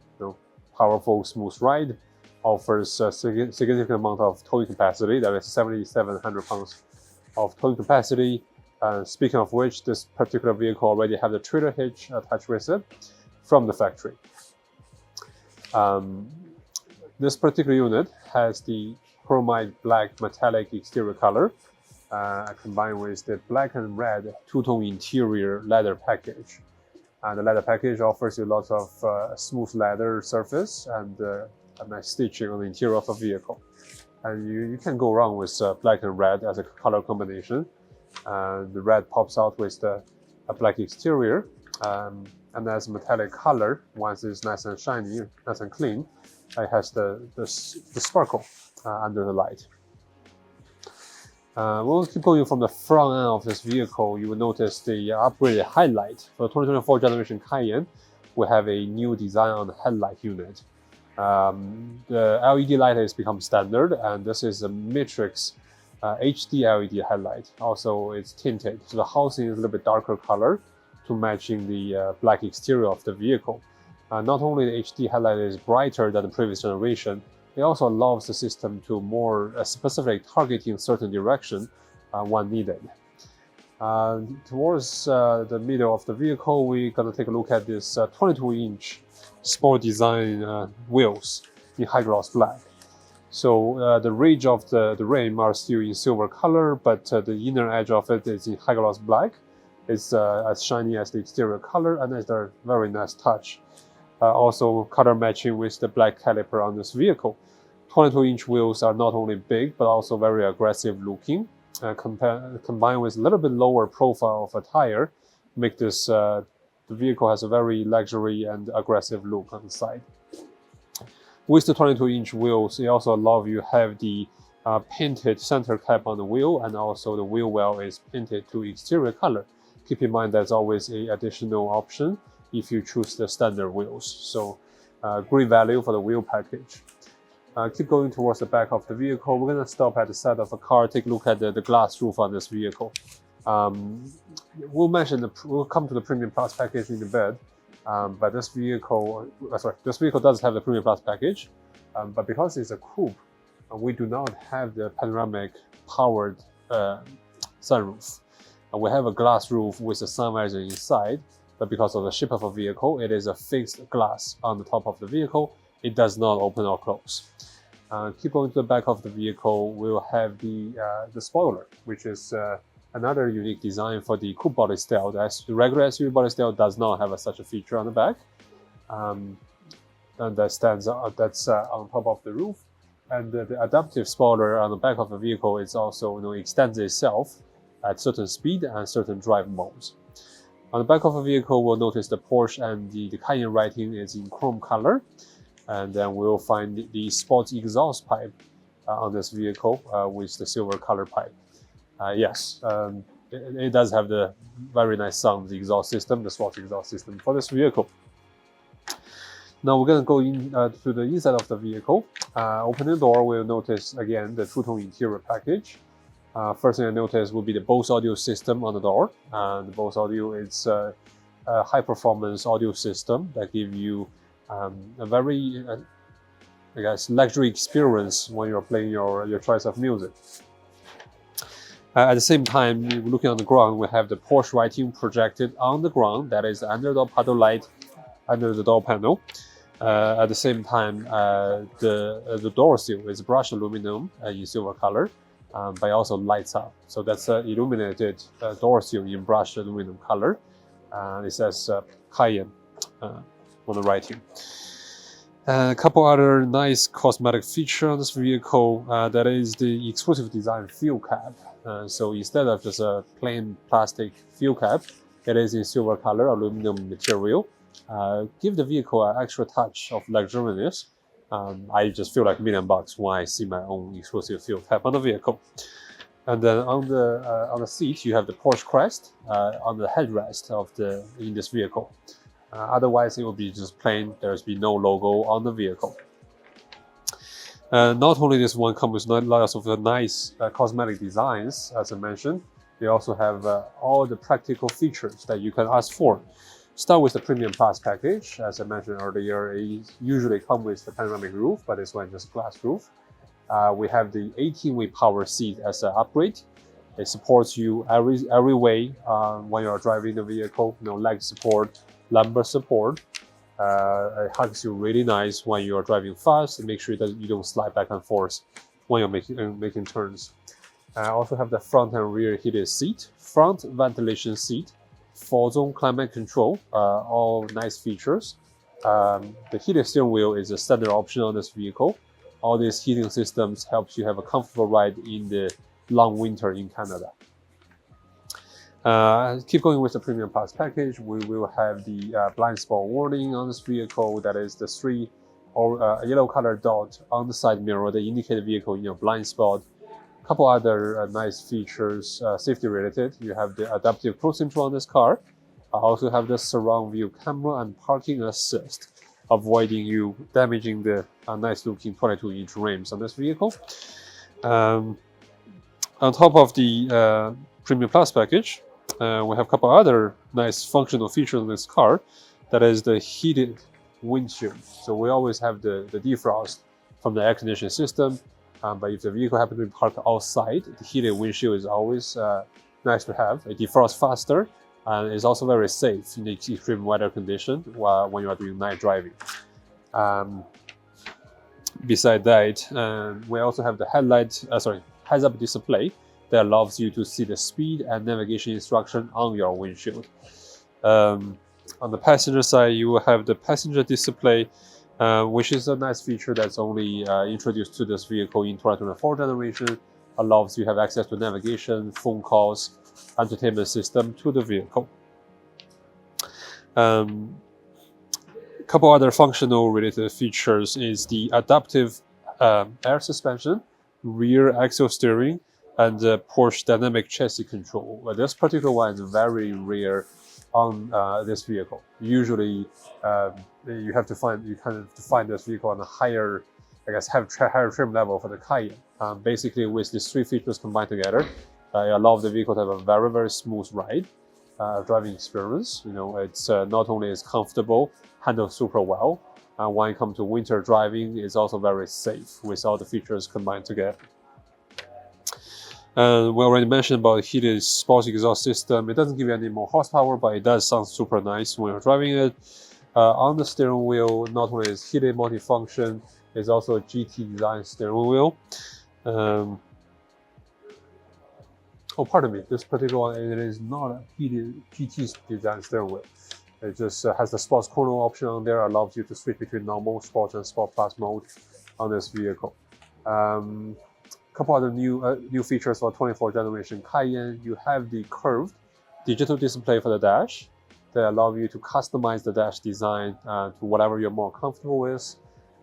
S6: powerful, smooth ride, offers a significant amount of towing capacity. There is 7,700 pounds of towing capacity. Speaking of which, this particular vehicle already have the trailer hitch attached with it from the factory. This particular unit has the chromite black metallic exterior color, combined with the black and red two-tone interior leather package. The leather package offers you lots of smooth leather surface and a nice stitching on the interior of the vehicle. And you can go wrong with black and red as a color combination. The red pops out with a black exterior, and as metallic color, once it's nice and shiny, nice and clean, it has the sparkle under the light. We'll keep going from the front end of this vehicle. You will notice the upgraded headlight. For the 2024 generation Cayenne, we have a new design on the headlight unit. The LED light has become standard, and this is a matrix HD LED headlight. Also, it's tinted, so the housing is a little bit darker color to matching the black exterior of the vehicle. Not only the HD headlight is brighter than the previous generation, it also allows the system to more specific targeting certain direction when needed. Towards the middle of the vehicle, we're going to take a look at this 22-inch sport design wheels in high gloss black. So the ridge of the rim are still in silver color, but the inner edge of it is in high gloss black. It's as shiny as the exterior color, and it's a very nice touch. Also color matching with the black caliper on this vehicle. 22-inch wheels are not only big, but also very aggressive looking. Combined with a little bit lower profile of a tire, make this the vehicle has a very luxury and aggressive look on the side. With the 22-inch wheels, it also allows you to have the painted center cap on the wheel, and also the wheel well is painted to exterior color. Keep in mind there's always an additional option if you choose the standard wheels. So great value for the wheel package. Keep going towards the back of the vehicle. We're going to stop at the side of the car, take a look at the glass roof on this vehicle. We'll come to the Premium Plus package in a bit. But this vehicle does have the Premium Plus package, but because it's a coupe, we do not have the panoramic powered sunroof. We have a glass roof with a sun visor inside, but because of the shape of a vehicle, it is a fixed glass on the top of the vehicle. It does not open or close. Keep going to the back of the vehicle, we'll have the spoiler, which is another unique design for the coupe body style. The regular SUV body style does not have such a feature on the back, and that's on top of the roof. And the adaptive spoiler on the back of the vehicle is also extends itself at certain speed and certain drive modes. On the back of the vehicle, we'll notice the Porsche and the Cayenne writing is in chrome color, and then we'll find the sports exhaust pipe on this vehicle with the silver color pipe. It does have the very nice sound, the exhaust system, the sports exhaust system for this vehicle. Now we're going to go in to the inside of the vehicle. Opening the door, we'll notice again the two-tone interior package. First thing I notice will be the Bose audio system on the door. The Bose audio is a high-performance audio system that gives you a very, luxury experience when you're playing your choice of music. At the same time, looking on the ground, we have the Porsche writing projected on the ground. That is under the paddle light, under the door panel. At the same time, the door seal is brushed aluminum in silver color, but also lights up. So that's an illuminated door seal in brushed aluminum color. It says Cayenne on the writing. A couple other nice cosmetic features on this vehicle. That is the exclusive design fuel cap. So instead of just a plain plastic fuel cap, it is in silver color aluminum material. Give the vehicle an extra touch of luxuriousness. I just feel like $1 million when I see my own exclusive fuel cap on the vehicle. And then on the seat, you have the Porsche crest on the headrest in this vehicle. Otherwise, it will be just plain. There's be no logo on the vehicle. Not only this one comes with lots of nice cosmetic designs, as I mentioned, they also have all the practical features that you can ask for. Start with the Premium Plus package. As I mentioned earlier, it usually comes with the panoramic roof, but this one is just glass roof. We have the 18-way power seat as an upgrade. It supports you every way when you're driving the vehicle. Leg support, lumbar support. It hugs you really nice when you're driving fast, and make sure that you don't slide back and forth when you're making turns. I also have the front and rear heated seat, front ventilation seat, 4-zone climate control, all nice features. The heated steering wheel is a standard option on this vehicle. All these heating systems helps you have a comfortable ride in the long winter in Canada. Keep going with the Premium Plus package. We will have the blind spot warning on this vehicle. That is the 3 or yellow color dot on the side mirror that indicate the vehicle in your blind spot. A couple other nice features, safety related. You have the adaptive cruise control on this car. I also have the surround view camera and parking assist, avoiding you damaging the nice looking 22-inch rims on this vehicle. On top of the Premium Plus package, we have a couple other nice functional features on this car. That is the heated windshield. So we always have the defrost from the air conditioning system. But if the vehicle happens to be parked outside, the heated windshield is always nice to have. It defrosts faster and is also very safe in the extreme weather condition when you are doing night driving. Beside that, we also have the heads-up display that allows you to see the speed and navigation instruction on your windshield. On the passenger side, you will have the passenger display, which is a nice feature that's only introduced to this vehicle in 2024 generation. Allows you have access to navigation, phone calls, entertainment system to the vehicle. Couple other functional related features is the adaptive air suspension, rear axle steering, and Porsche dynamic chassis control. But this particular one is very rare on this vehicle. Usually, you kind of find this vehicle on a higher, higher trim level for the Cayenne. Basically, with these 3 features combined together, it allows the vehicle to have a very, very smooth ride, driving experience. It's not only is comfortable, handles super well, and when it comes to winter driving, it's also very safe with all the features combined together. We already mentioned about the heated sports exhaust system. It doesn't give you any more horsepower, but it does sound super nice when you're driving it. On the steering wheel, not only is heated multifunction, it's also a GT design steering wheel. Pardon me, this particular one, it is not a heated GT design steering wheel. It just has the sports corner option on there, allows you to switch between normal, sports, and sport plus mode on this vehicle. Couple other new features for 24th generation Cayenne. You have the curved digital display for the dash that allow you to customize the dash design to whatever you're more comfortable with.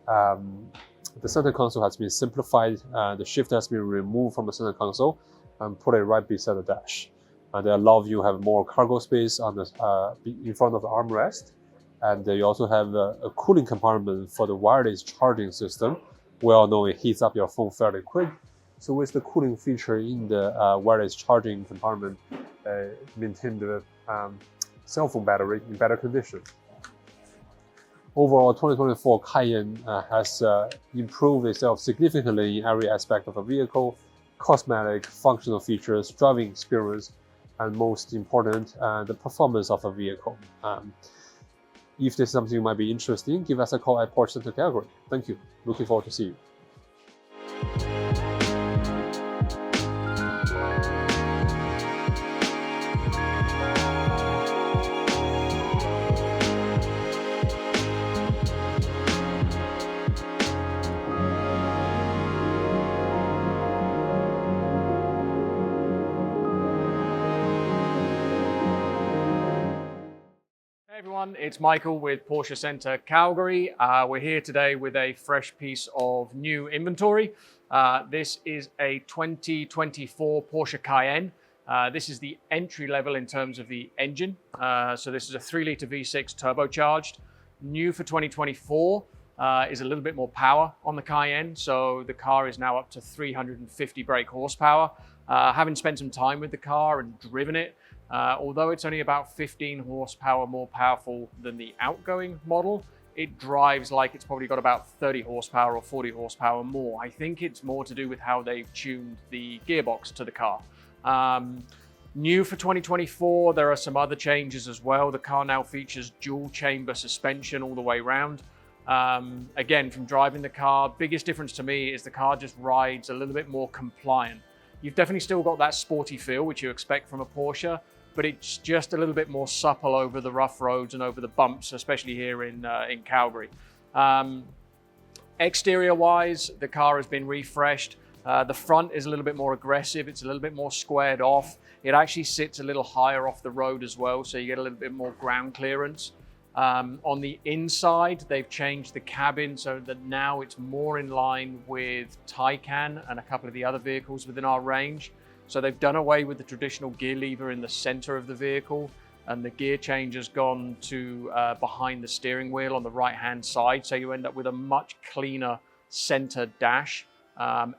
S6: The center console has been simplified. The shifter has been removed from the center console and put it right beside the dash. They allow you to have more cargo space on the in front of the armrest. And you also have a cooling compartment for the wireless charging system. We all know it heats up your phone fairly quick. So with the cooling feature in the wireless charging compartment, maintain the cell phone battery in better condition. Overall, 2024 Cayenne has improved itself significantly in every aspect of the vehicle: cosmetic, functional features, driving experience, and most important, the performance of a vehicle. If this is something you might be interested in, give us a call at Porsche Center Calgary. Thank you. Looking forward to see you.
S5: Hey everyone, it's Michael with Porsche Center Calgary. We're here today with a fresh piece of new inventory. This is a 2024 Porsche Cayenne. This is the entry level in terms of the engine. So this is a 3-liter V6 turbocharged. New for 2024 is a little bit more power on the Cayenne. So the car is now up to 350 brake horsepower. Having spent some time with the car and driven it, Although it's only about 15 horsepower more powerful than the outgoing model, it drives like it's probably got about 30 horsepower or 40 horsepower more. I think it's more to do with how they've tuned the gearbox to the car. New for 2024, there are some other changes as well. The car now features dual chamber suspension all the way around. Again, from driving the car, biggest difference to me is the car just rides a little bit more compliant. You've definitely still got that sporty feel, which you expect from a Porsche, but it's just a little bit more supple over the rough roads and over the bumps, especially here in Calgary. Exterior-wise, the car has been refreshed. The front is a little bit more aggressive. It's a little bit more squared off. It actually sits a little higher off the road as well, so you get a little bit more ground clearance. On the inside, they've changed the cabin so that now it's more in line with Taycan and a couple of the other vehicles within our range. So they've done away with the traditional gear lever in the center of the vehicle, and the gear change has gone to behind the steering wheel on the right-hand side. So you end up with a much cleaner center dash.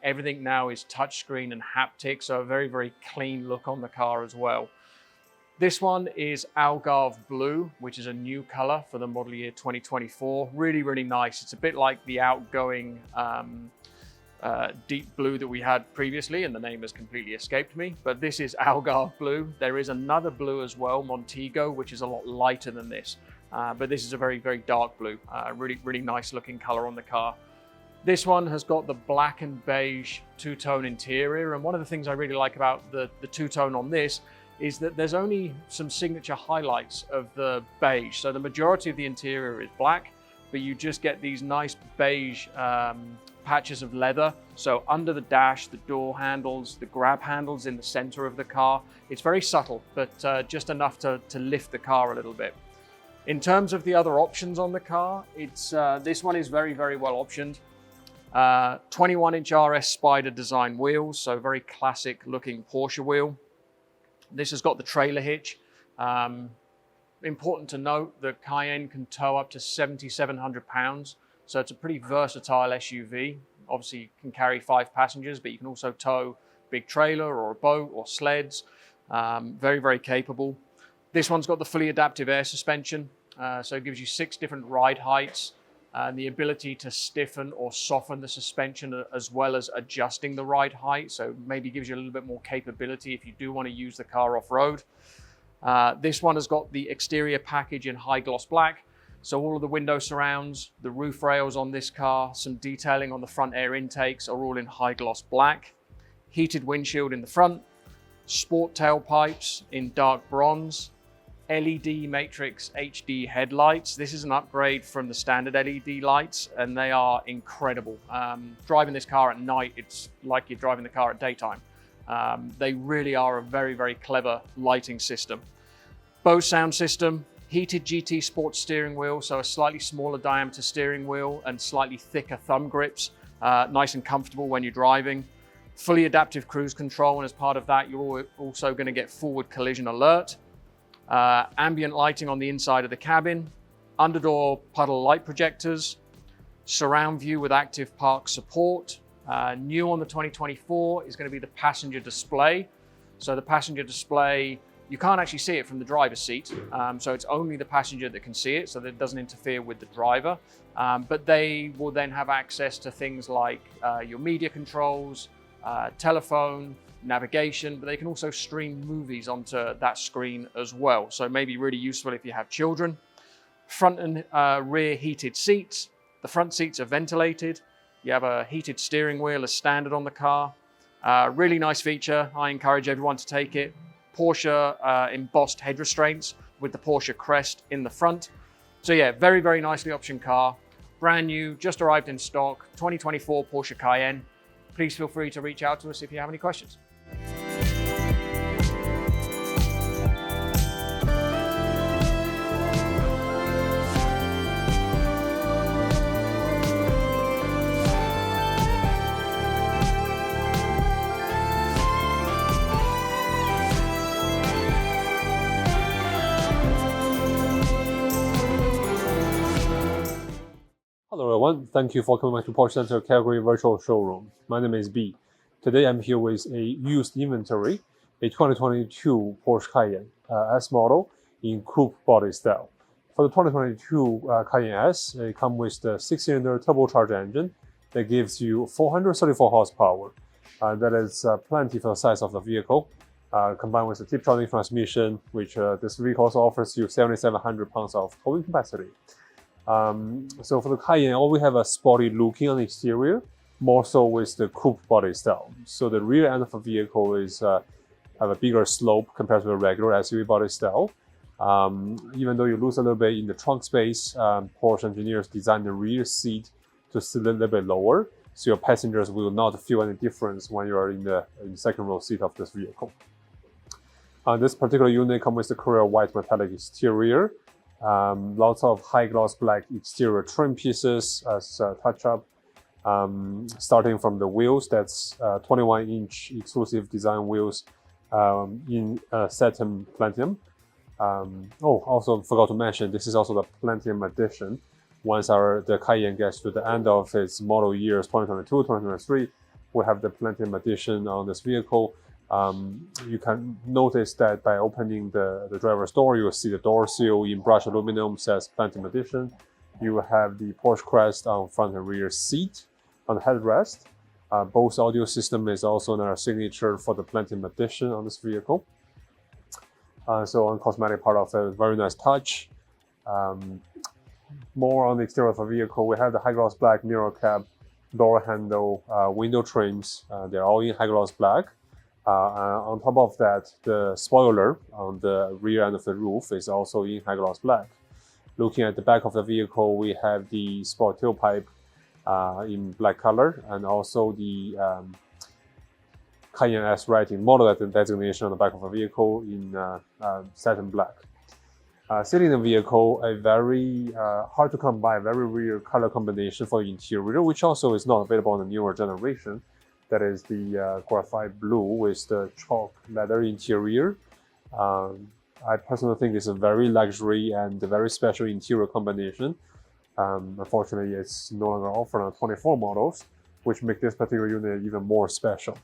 S5: Everything now is touchscreen and haptic, so a very, very clean look on the car as well. This one is Algarve Blue, which is a new color for the model year 2024. Really, really nice. It's a bit like the outgoing deep blue that we had previously, and the name has completely escaped me, but this is Algarve Blue. There is another blue as well, Montego, which is a lot lighter than this, but this is a very, very dark blue. Really, really nice looking color on the car. This one has got the black and beige two-tone interior, and one of the things I really like about the two-tone on this is that there's only some signature highlights of the beige. So the majority of the interior is black, but you just get these nice beige patches of leather. So under the dash, the door handles, the grab handles in the center of the car. It's very subtle, but just enough to lift the car a little bit. In terms of the other options on the car, this one is very, very well optioned. 21-inch RS Spyder design wheels, so very classic looking Porsche wheel. This has got the trailer hitch. Important to note, the Cayenne can tow up to 7,700 pounds, so it's a pretty versatile SUV. Obviously, you can carry 5 passengers, but you can also tow a big trailer or a boat or sleds. Very, very capable. This one's got the fully adaptive air suspension, so it gives you 6 different ride heights and the ability to stiffen or soften the suspension as well as adjusting the ride height. So maybe gives you a little bit more capability if you do want to use the car off-road. This one has got the exterior package in high gloss black. So all of the window surrounds, the roof rails on this car, some detailing on the front air intakes are all in high gloss black. Heated windshield in the front, sport tailpipes in dark bronze, LED Matrix HD headlights. This is an upgrade from the standard LED lights, and they are incredible. Driving this car at night, it's like you're driving the car at daytime. They really are a very, very clever lighting system. Bose sound system, heated GT Sport steering wheel, so a slightly smaller diameter steering wheel and slightly thicker thumb grips. Nice and comfortable when you're driving. Fully adaptive cruise control, and as part of that, you're also going to get forward collision alert. Ambient lighting on the inside of the cabin, underdoor puddle light projectors, surround view with active park support. New on the 2024 is going to be the passenger display. So the passenger display, you can't actually see it from the driver's seat. So it's only the passenger that can see it, so that it doesn't interfere with the driver. But they will then have access to things like your media controls, telephone, navigation, but they can also stream movies onto that screen as well. So maybe really useful if you have children. Front and rear heated seats. The front seats are ventilated. You have a heated steering wheel as standard on the car. Really nice feature. I encourage everyone to take it. Porsche embossed head restraints with the Porsche crest in the front. So yeah, very, very nicely optioned car. Brand new, just arrived in stock, 2024 Porsche Cayenne. Please feel free to reach out to us if you have any questions.
S6: Hello everyone, thank you for coming back to Porsche Center Calgary Virtual Showroom. My name is B. Today I'm here with a used inventory a 2022 Porsche Cayenne S model in coupe body style. For the 2022 Cayenne S, it comes with the 6-cylinder turbocharged engine that gives you 434 horsepower. That is plenty for the size of the vehicle. Combined with the Tiptronic transmission, which this vehicle also offers you 7,700 pounds of towing capacity. So for the Cayenne, we have a sporty looking on the exterior, more so with the coupe body style. So the rear end of the vehicle is have a bigger slope compared to the regular SUV body style. Even though you lose a little bit in the trunk space, Porsche engineers designed the rear seat to sit a little bit lower, so your passengers will not feel any difference when you are in the second row seat of this vehicle. This particular unit comes with the Carrera white metallic exterior, lots of high gloss black exterior trim pieces as touch-up, starting from the wheels. That's 21-inch exclusive design wheels in satin platinum. Also forgot to mention, this is also the platinum edition. Once the Cayenne gets to the end of its model years 2022, 2023, we have the platinum edition on this vehicle. You can notice that by opening the driver's door, you will see the door seal in brushed aluminum, says Platinum Edition. You will have the Porsche crest on front and rear seat, on the headrest. Bose audio system is also another signature for the Platinum Edition on this vehicle. So on cosmetic part of it, very nice touch. More on the exterior of the vehicle, we have the high gloss black mirror cap, door handle, window trims. They're all in high gloss black. On top of that, the spoiler on the rear end of the roof is also in high gloss black. Looking at the back of the vehicle, we have the sport tailpipe in black color, and also the Cayenne S writing model designation on the back of the vehicle in satin black. Sitting in the vehicle, a very hard to come by, very rare color combination for the interior, which also is not available on the newer generation. That is the graphite blue with the chalk leather interior. I personally think it's a very luxury and a very special interior combination. Unfortunately, it's no longer offered on 24 models, which make this particular unit even more special.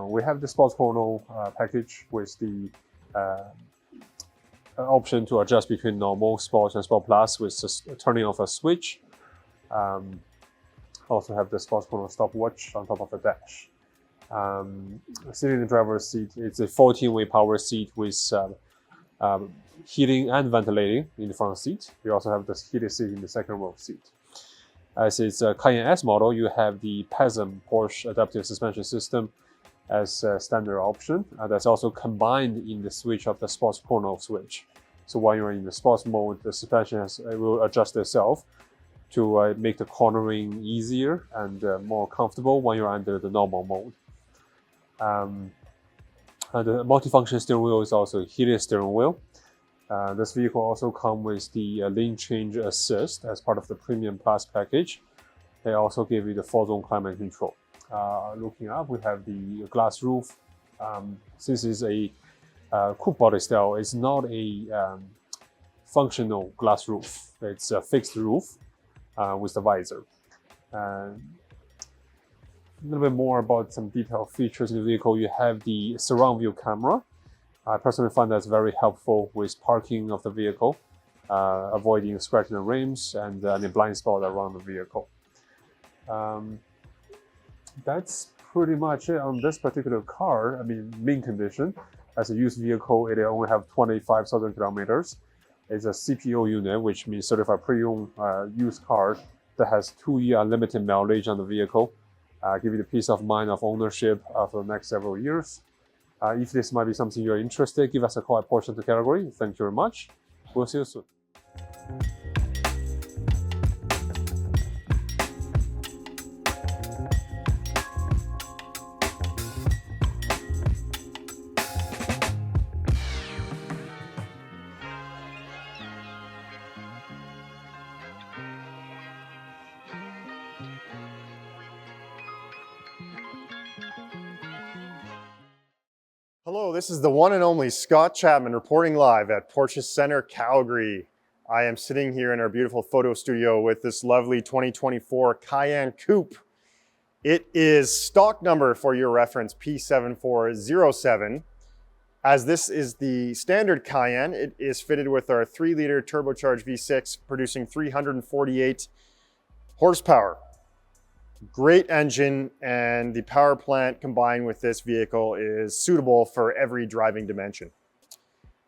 S6: We have the Sports Chrono package with the option to adjust between normal, Sport, and Sport Plus with the turning of a switch. Also have the Sports Chrono stopwatch on top of the dash. Sitting in the driver's seat, it's a 14-way power seat with heating and ventilating in the front seat. You also have this heated seat in the second row seat. As it's a Cayenne S model, you have the PASM Porsche Adaptive Suspension System as a standard option. That's also combined in the switch of the Sports Chrono switch. So while you're in the sports mode, the suspension will adjust itself to make the cornering easier and more comfortable when you're under the normal mode. The multifunction steering wheel is also a heated steering wheel. This vehicle also comes with the lane change assist as part of the Premium Plus package. They also give you the 4-zone climate control. Looking up, we have the glass roof. Since it's a coupe body style, it's not a functional glass roof. It's a fixed roof with the visor. A little bit more about some detailed features in the vehicle. You have the surround view camera. I personally find that's very helpful with parking of the vehicle, avoiding scratching the rims and any blind spot around the vehicle. That's pretty much it on this particular car. I mean, mint condition. As a used vehicle, it only have 25,000 kilometers. It's a CPO unit, which means certified pre-owned used car that has 2-year unlimited mileage on the vehicle. Give you the peace of mind of ownership for the next several years. If this might be something you're interested, give us a call at Porsche Center Calgary. Thank you very much. We'll see you soon.
S7: Hello, this is the one and only Scott Chapman reporting live at Porsche Center Calgary. I am sitting here in our beautiful photo studio with this lovely 2024 Cayenne Coupe. It is stock number for your reference P7407. As this is the standard Cayenne, it is fitted with our 3-liter turbocharged V6 producing 348 horsepower. Great engine, and the power plant combined with this vehicle is suitable for every driving dimension.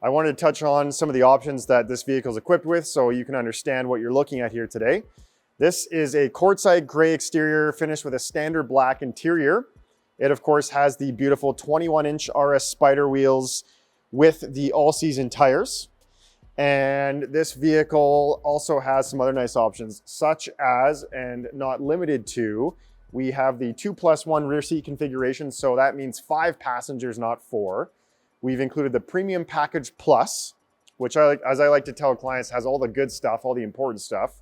S7: I wanted to touch on some of the options that this vehicle is equipped with so you can understand what you're looking at here today. This is a quartzite gray exterior finished with a standard black interior. It of course has the beautiful 21-inch RS Spyder wheels with the all-season tires. And this vehicle also has some other nice options, such as, and not limited to, we have the 2+1 rear seat configuration, so that means 5 passengers, not 4. We've included the Premium Package Plus, which as I like to tell clients, has all the good stuff, all the important stuff.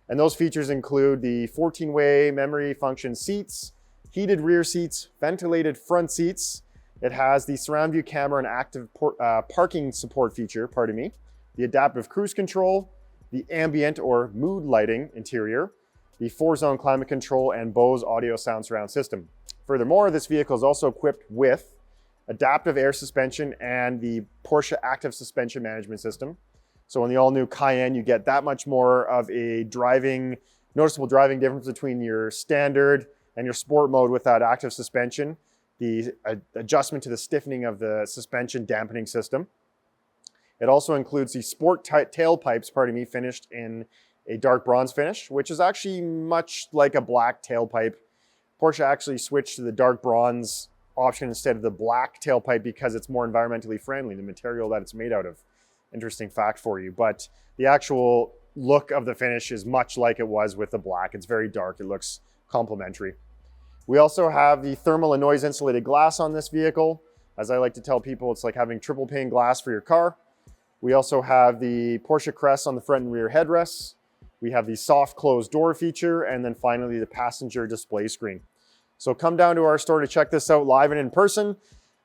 S7: And those features include the 14-way memory function seats, heated rear seats, ventilated front seats. It has the surround view camera and active parking support feature, the adaptive cruise control, the ambient or mood lighting interior, the 4-zone climate control, and Bose audio sound surround system. Furthermore, this vehicle is also equipped with adaptive air suspension and the Porsche active suspension management system. So in the all-new Cayenne, you get that much more of a noticeable driving difference between your standard and your sport mode with that active suspension, the adjustment to the stiffening of the suspension dampening system. It also includes the sport tailpipes, finished in a dark bronze finish, which is actually much like a black tailpipe. Porsche actually switched to the dark bronze option instead of the black tailpipe because it's more environmentally friendly, the material that it's made out of. Interesting fact for you, but the actual look of the finish is much like it was with the black. It's very dark, it looks complementary. We also have the thermal and noise insulated glass on this vehicle. As I like to tell people, it's like having triple pane glass for your car. We also have the Porsche crest on the front and rear headrests. We have the soft closed door feature, and then finally the passenger display screen. So come down to our store to check this out live and in person.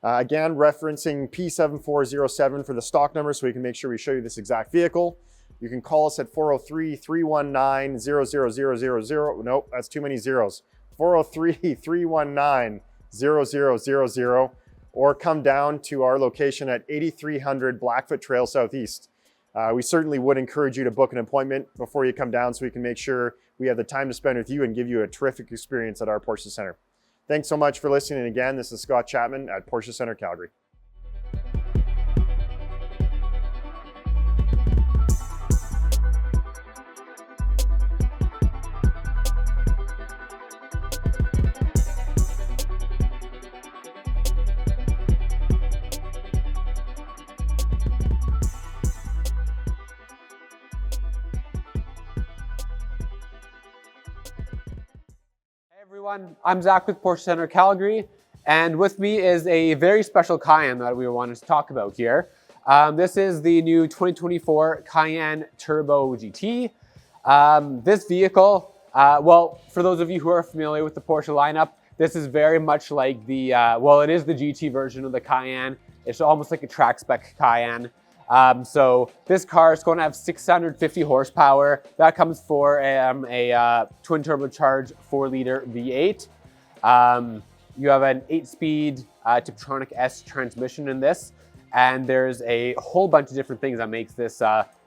S7: Again, referencing P7407 for the stock number so we can make sure we show you this exact vehicle. You can call us at 403-319-00000. Nope, that's too many zeros. 403-319-0000. Or come down to our location at 8300 Blackfoot Trail Southeast. We certainly would encourage you to book an appointment before you come down so we can make sure we have the time to spend with you and give you a terrific experience at our Porsche Center. Thanks so much for listening. Again, this is Scott Chapman at Porsche Center Calgary.
S4: Everyone, I'm Zach with Porsche Center Calgary, and with me is a very special Cayenne that we wanted to talk about here. This is the new 2024 Cayenne Turbo GT. This vehicle, well, for those of you who are familiar with the Porsche lineup, this is very much like the, it is the GT version of the Cayenne. It's almost like a track spec Cayenne. So this car is going to have 650 horsepower. That comes for a twin turbocharged 4-liter V8. You have an 8-speed Tiptronic S transmission in this, and there's a whole bunch of different things that makes this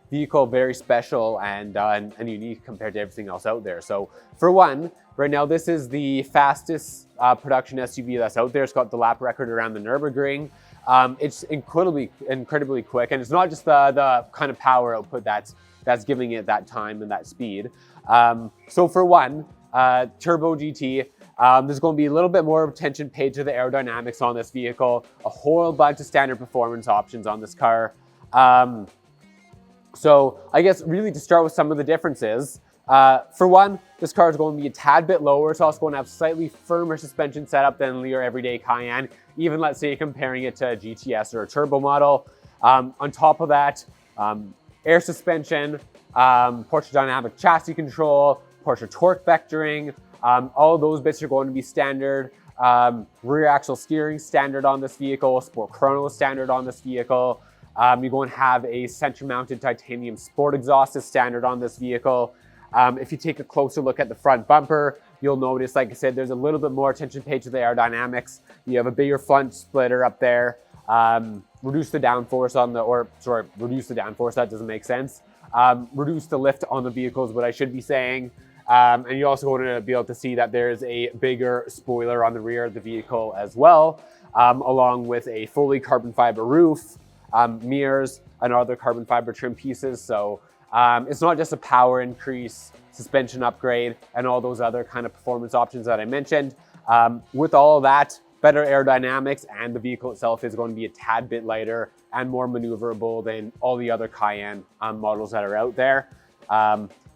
S4: vehicle very special and unique compared to everything else out there. So for one, right now this is the fastest production SUV that's out there. It's got the lap record around the Nürburgring. It's incredibly quick, and it's not just the kind of power output that's giving it that time and that speed. So for one, Turbo GT, there's going to be a little bit more attention paid to the aerodynamics on this vehicle, a whole bunch of standard performance options on this car. So I guess really to start with some of the differences, for one, this car is going to be a tad bit lower. It's also going to have slightly firmer suspension setup than your everyday Cayenne, even let's say comparing it to a GTS or a turbo model. On top of that, air suspension, Porsche dynamic chassis control, Porsche torque vectoring, all of those bits are going to be standard. Rear axle steering standard on this vehicle, sport chrono standard on this vehicle. You're going to have a center mounted titanium sport exhaust as standard on this vehicle. If you take a closer look at the front bumper, you'll notice, like I said, there's a little bit more attention paid to the aerodynamics. You have a bigger front splitter up there. Reduce the downforce on the, reduce the downforce, that doesn't make sense. Reduce the lift on the vehicle is what I should be saying. And you're also going to be able to see that there's a bigger spoiler on the rear of the vehicle as well, along with a fully carbon fiber roof, mirrors, and other carbon fiber trim pieces. So it's not just a power increase, suspension upgrade, and all those other kind of performance options that I mentioned. With all of that, better aerodynamics, and the vehicle itself is going to be a tad bit lighter and more maneuverable than all the other Cayenne models that are out there.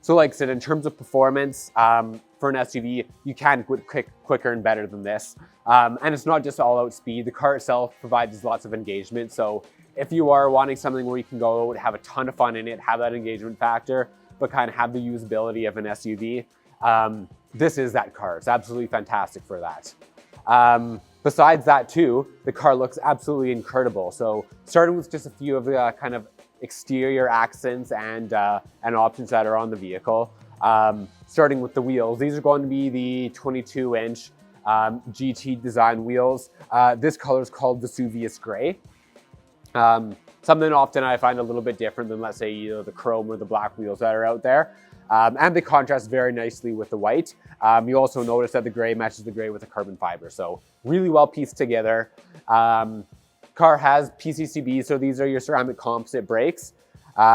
S4: So like I said, in terms of performance, for an SUV, you can go quicker and better than this. And it's not just all out speed. The car itself provides lots of engagement. So if you are wanting something where you can go out, have a ton of fun in it, have that engagement factor, but kind of have the usability of an SUV, this is that car. It's absolutely fantastic for that. Besides that too, the car looks absolutely incredible. So starting with just a few of the kind of exterior accents and options that are on the vehicle. Starting with the wheels, these are going to be the 22-inch GT design wheels. This color is called Vesuvius Gray. Something often I find a little bit different than, let's say, the chrome or the black wheels that are out there. And they contrast very nicely with the white. You also notice that the gray matches the gray with the carbon fiber. So really well pieced together. Car has PCCB, so these are your ceramic composite brakes.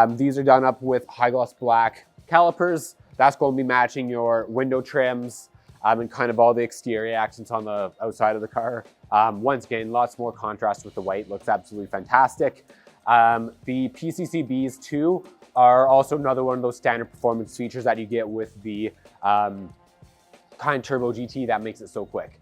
S4: These are done up with high gloss black calipers. That's going to be matching your window trims and kind of all the exterior accents on the outside of the car. Once again, lots more contrast with the white, looks absolutely fantastic. The PCCBs too are also another one of those standard performance features that you get with the Cayenne Turbo GT that makes it so quick.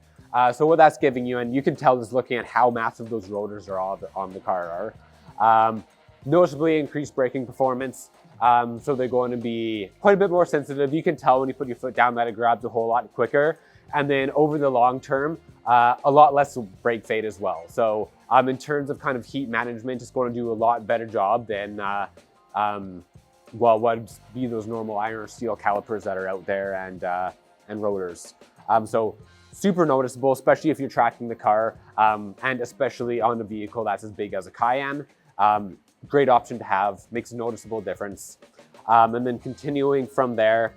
S4: So what that's giving you, and you can tell just looking at how massive those rotors are on the car are, noticeably increased braking performance. So they're going to be quite a bit more sensitive. You can tell when you put your foot down that it grabs a whole lot quicker. And then over the long term, a lot less brake fade as well. So in terms of kind of heat management, it's going to do a lot better job than what would be those normal iron or steel calipers that are out there and rotors. So super noticeable, especially if you're tracking the car, and especially on a vehicle that's as big as a Cayenne. Great option to have, makes a noticeable difference. And then continuing from there,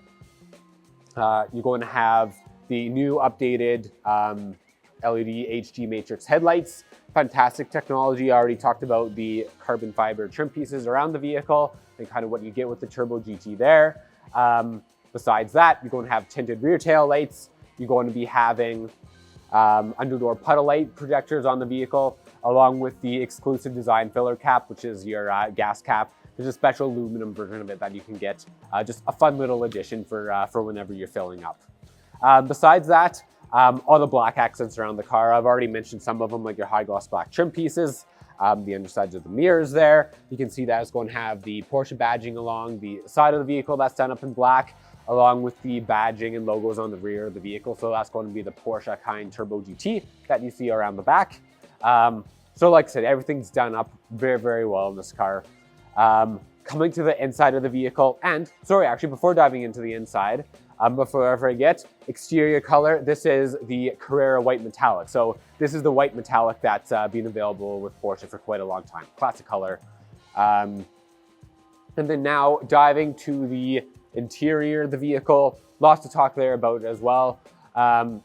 S4: you're going to have the new updated LED HG matrix headlights. Fantastic technology. I already talked about the carbon fiber trim pieces around the vehicle and kind of what you get with the Turbo GT there. Besides that, you're going to have tinted rear tail lights. You're going to be having underdoor puddle light projectors on the vehicle, along with the exclusive design filler cap, which is your gas cap. There's a special aluminum version of it that you can get. Just a fun little addition for whenever you're filling up. Besides that, all the black accents around the car, I've already mentioned some of them, like your high gloss black trim pieces, the undersides of the mirrors there. You can see that it's going to have the Porsche badging along the side of the vehicle that's done up in black, along with the badging and logos on the rear of the vehicle. So that's going to be the Porsche Cayenne Turbo GT that you see around the back. So like I said, everything's done up very, very well in this car. Coming to the inside of the vehicle, and sorry, actually, before diving into the inside, before I forget, exterior color, this is the Carrera White Metallic. So this is the white metallic that's been available with Porsche for quite a long time. Classic color. And then now diving to the interior of the vehicle, lots to talk there about as well.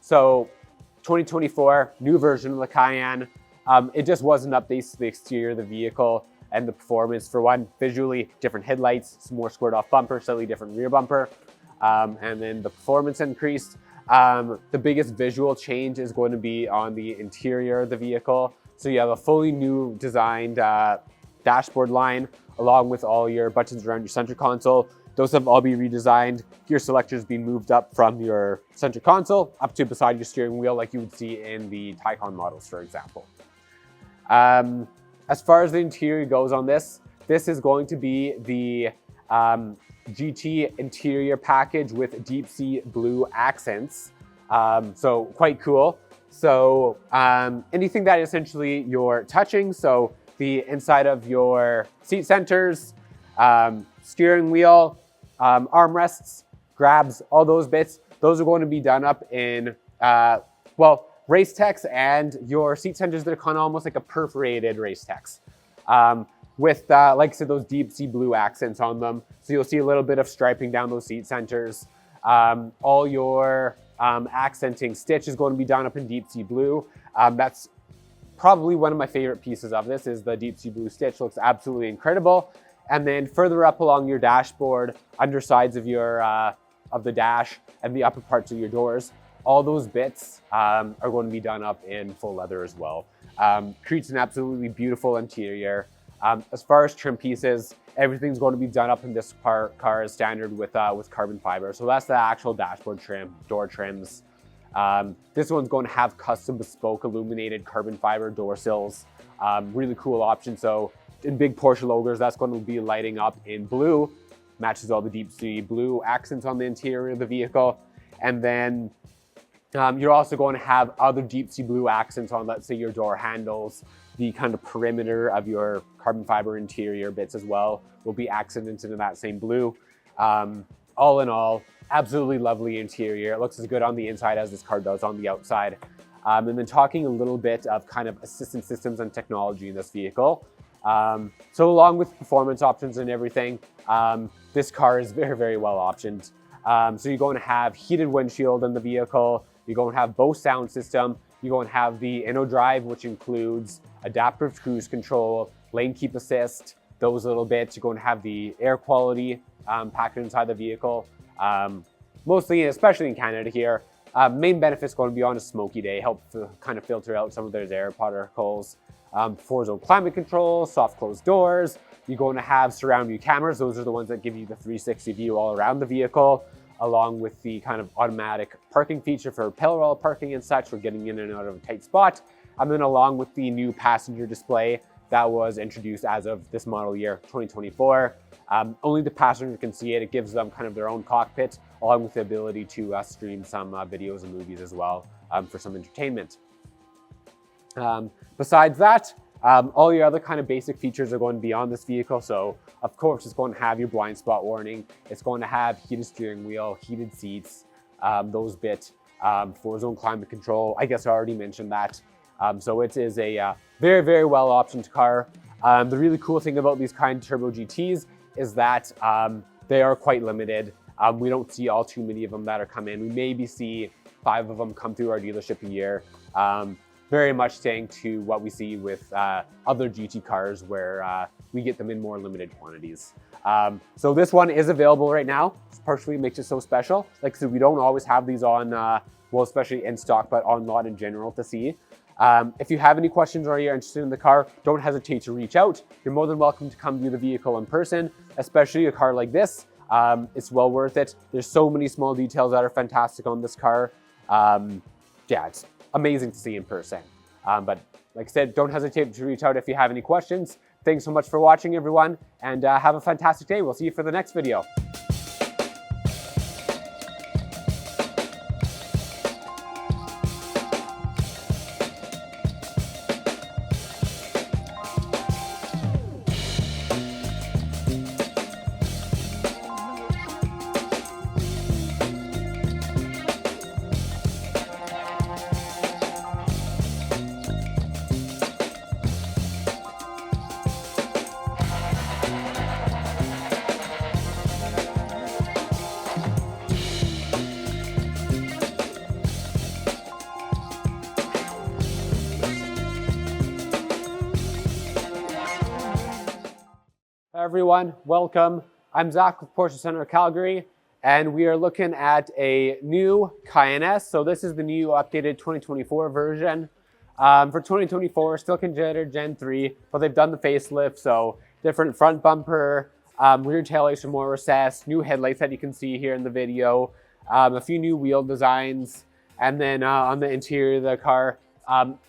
S4: So 2024, new version of the Cayenne. It just wasn't updates to the exterior of the vehicle and the performance. For one, visually different headlights, some more squared off bumper, slightly different rear bumper. And then the performance increased. The biggest visual change is going to be on the interior of the vehicle. So you have a fully new designed dashboard line, along with all your buttons around your center console. Those have all been redesigned. Gear selectors being moved up from your center console up to beside your steering wheel, like you would see in the Taycan models, for example. As far as the interior goes on this is going to be the GT interior package with deep sea blue accents. So quite cool. So anything that essentially you're touching, so the inside of your seat centers, steering wheel, armrests, grabs, all those bits, those are going to be done up in, well, race tex, and your seat centers that are kind of almost like a perforated race tex. With, like I said, those deep sea blue accents on them. So you'll see a little bit of striping down those seat centers. All your accenting stitch is going to be done up in deep sea blue. That's probably one of my favorite pieces of this, is the deep sea blue stitch. Looks absolutely incredible. And then further up along your dashboard, undersides of your of the dash and the upper parts of your doors, all those bits are going to be done up in full leather as well. Creates an absolutely beautiful interior. As far as trim pieces, everything's going to be done up in this car as standard with carbon fiber. So that's the actual dashboard trim, door trims. This one's going to have custom bespoke illuminated carbon fiber door sills. Really cool option. So in big Porsche logos, that's going to be lighting up in blue, matches all the deep sea blue accents on the interior of the vehicle. And then you're also going to have other deep sea blue accents on, let's say, your door handles. The kind of perimeter of your carbon fiber interior bits as well will be accented into that same blue. All in all, absolutely lovely interior. It looks as good on the inside as this car does on the outside. And then talking a little bit of kind of assistance systems and technology in this vehicle. So along with performance options and everything, this car is very, very well optioned. So you're going to have heated windshield in the vehicle. You're going to have Bose sound system. You're going to have the InnoDrive, which includes adaptive cruise control, lane keep assist, those little bits. You're going to have the air quality packed inside the vehicle. Mostly, especially in Canada here, main benefit's going to be on a smoky day, help kind of filter out some of those air particles. 4-zone climate control, soft closed doors. You're going to have surround view cameras. Those are the ones that give you the 360 view all around the vehicle, along with the kind of automatic parking feature for parallel parking and such for getting in and out of a tight spot. And then along with the new passenger display that was introduced as of this model year, 2024. Only the passenger can see it. It gives them kind of their own cockpit, along with the ability to stream some videos and movies as well for some entertainment. Besides that, all your other kind of basic features are going to be on this vehicle. So of course, it's going to have your blind spot warning. It's going to have heated steering wheel, heated seats, those bit, 4-zone climate control. I guess I already mentioned that. So it is a very, very well optioned car. The really cool thing about these kind of turbo GTs is that they are quite limited. We don't see all too many of them that are come in. We maybe see 5 of them come through our dealership a year. Very much staying to what we see with other GT cars where we get them in more limited quantities. So this one is available right now. It's partially makes it so special. Like I said, we don't always have these on, well, especially in stock, but on lot in general to see. If you have any questions or you're interested in the car, don't hesitate to reach out. You're more than welcome to come view the vehicle in person, especially a car like this. It's well worth it. There's so many small details that are fantastic on this car. Yeah, it's amazing to see in person. But like I said, don't hesitate to reach out if you have any questions. Thanks so much for watching, everyone, and have a fantastic day. We'll see you for the next video. Hi everyone, welcome. I'm Zach with Porsche Center Calgary, and we are looking at a new Cayenne S. So this is the new updated 2024 version. For 2024, still considered Gen 3, but they've done the facelift, so different front bumper, rear taillights are more recessed, new headlights that you can see here in the video, a few new wheel designs, and then on the interior of the car,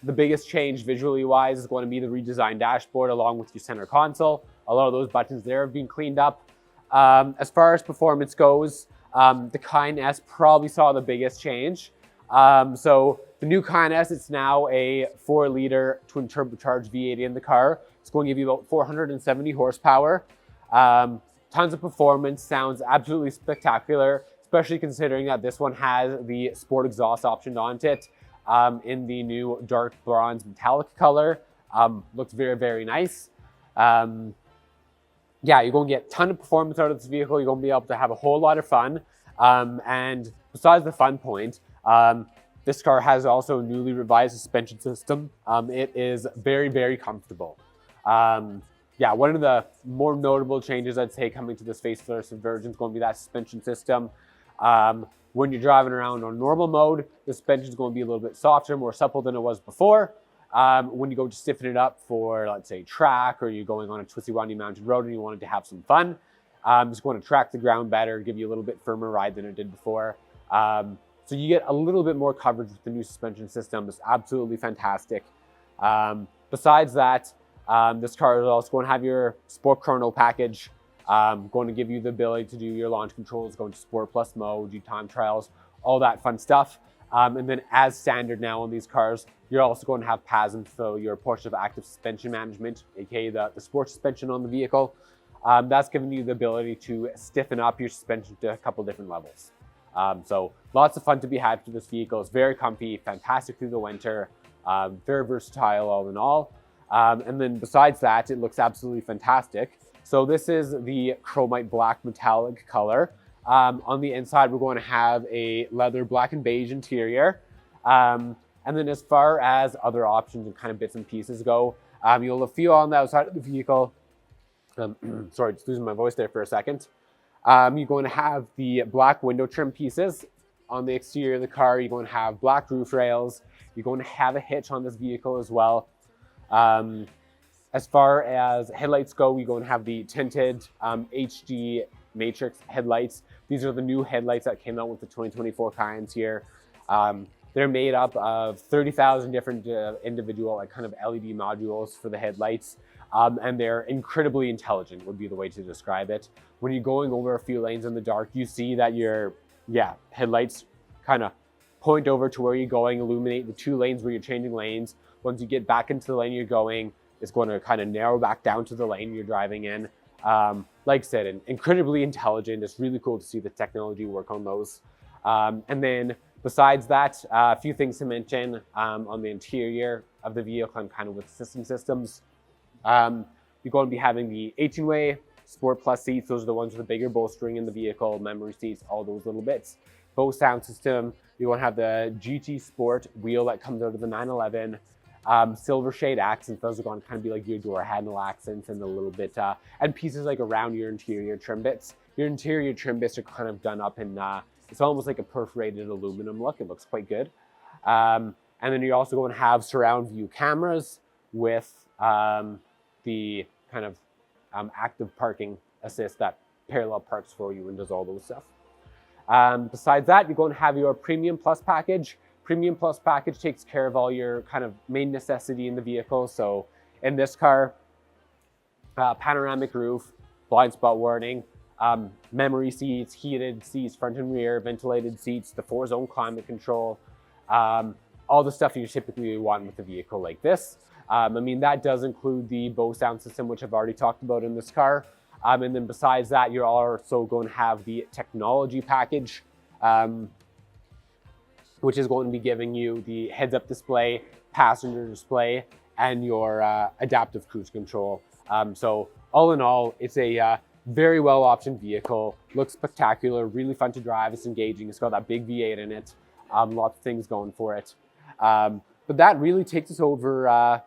S4: the biggest change visually wise is going to be the redesigned dashboard along with your center console. A lot of those buttons there have been cleaned up. As far as performance goes, the Cayenne S probably saw the biggest change. So the new Cayenne S, it's now a 4-liter twin turbocharged V8 in the car. It's going to give you about 470 horsepower. Tons of performance, sounds absolutely spectacular, especially considering that this one has the sport exhaust option onto it in the new dark bronze metallic color. Looks very, very nice. Yeah, you're going to get a ton of performance out of this vehicle. You're going to be able to have a whole lot of fun. And besides the fun point, this car has also a newly revised suspension system. It is very, very comfortable. Yeah, one of the more notable changes I'd say coming to this facelift version is going to be that suspension system. When you're driving around on normal mode, the suspension is going to be a little bit softer, more supple than it was before. When you go to stiffen it up for, let's say, track, or you're going on a twisty, windy mountain road and you wanted to have some fun, it's going to track the ground better, give you a little bit firmer ride than it did before. So you get a little bit more coverage with the new suspension system. It's absolutely fantastic. Besides that, this car is also going to have your Sport Chrono package, going to give you the ability to do your launch controls, go into Sport Plus mode, do time trials, all that fun stuff. And then as standard now on these cars, you're also going to have PASM, so your Porsche Active Suspension Management, aka the sport suspension on the vehicle. That's giving you the ability to stiffen up your suspension to a couple different levels. So lots of fun to be had for this vehicle. It's very comfy, fantastic through the winter, very versatile all in all. And then besides that, it looks absolutely fantastic. So this is the chromite black metallic color. On the inside, we're going to have a leather black and beige interior. And then as far as other options and kind of bits and pieces go, you'll feel on the outside of the vehicle. Sorry, just losing my voice there for a second. You're going to have the black window trim pieces on the exterior of the car. You're going to have black roof rails. You're going to have a hitch on this vehicle as well. As far as headlights go, you're going to have the tinted HD Matrix headlights. These are the new headlights that came out with the 2024 Cayennes here. They're made up of 30,000 different individual kind of LED modules for the headlights. And they're incredibly intelligent would be the way to describe it. When you're going over a few lanes in the dark, you see that your headlights kind of point over to where you're going, illuminate the 2 lanes where you're changing lanes. Once you get back into the lane you're going, it's going to kind of narrow back down to the lane you're driving in. Like I said, incredibly intelligent. It's really cool to see the technology work on those. And then besides that, a few things to mention on the interior of the vehicle and kind of with system systems. You're going to be having the 18-way Sport Plus seats. Those are the ones with the bigger bolstering in the vehicle, memory seats, all those little bits. Bose sound system. You're going to have the GT Sport wheel that comes out of the 911. Silver shade accents. Those are going to kind of be like your door handle accents and a little bit, and pieces like around your interior trim bits. Your interior trim bits are kind of done up in, it's almost like a perforated aluminum look. It looks quite good. And then you're also going to have surround view cameras with the kind of active parking assist that parallel parks for you and does all those stuff. Besides that, you're going to have your Premium Plus package. Premium Plus package takes care of all your kind of main necessity in the vehicle. So in this car, panoramic roof, blind spot warning, memory seats, heated seats, front and rear, ventilated seats, the 4-zone climate control, all the stuff you typically want with a vehicle like this. I mean, that does include the Bose sound system, which I've already talked about in this car. And then besides that, you're also going to have the technology package, which is going to be giving you the heads-up display, passenger display, and your adaptive cruise control. So all in all, it's a very well-optioned vehicle, looks spectacular, really fun to drive, it's engaging, it's got that big V8 in it, lots of things going for it. But that really takes us over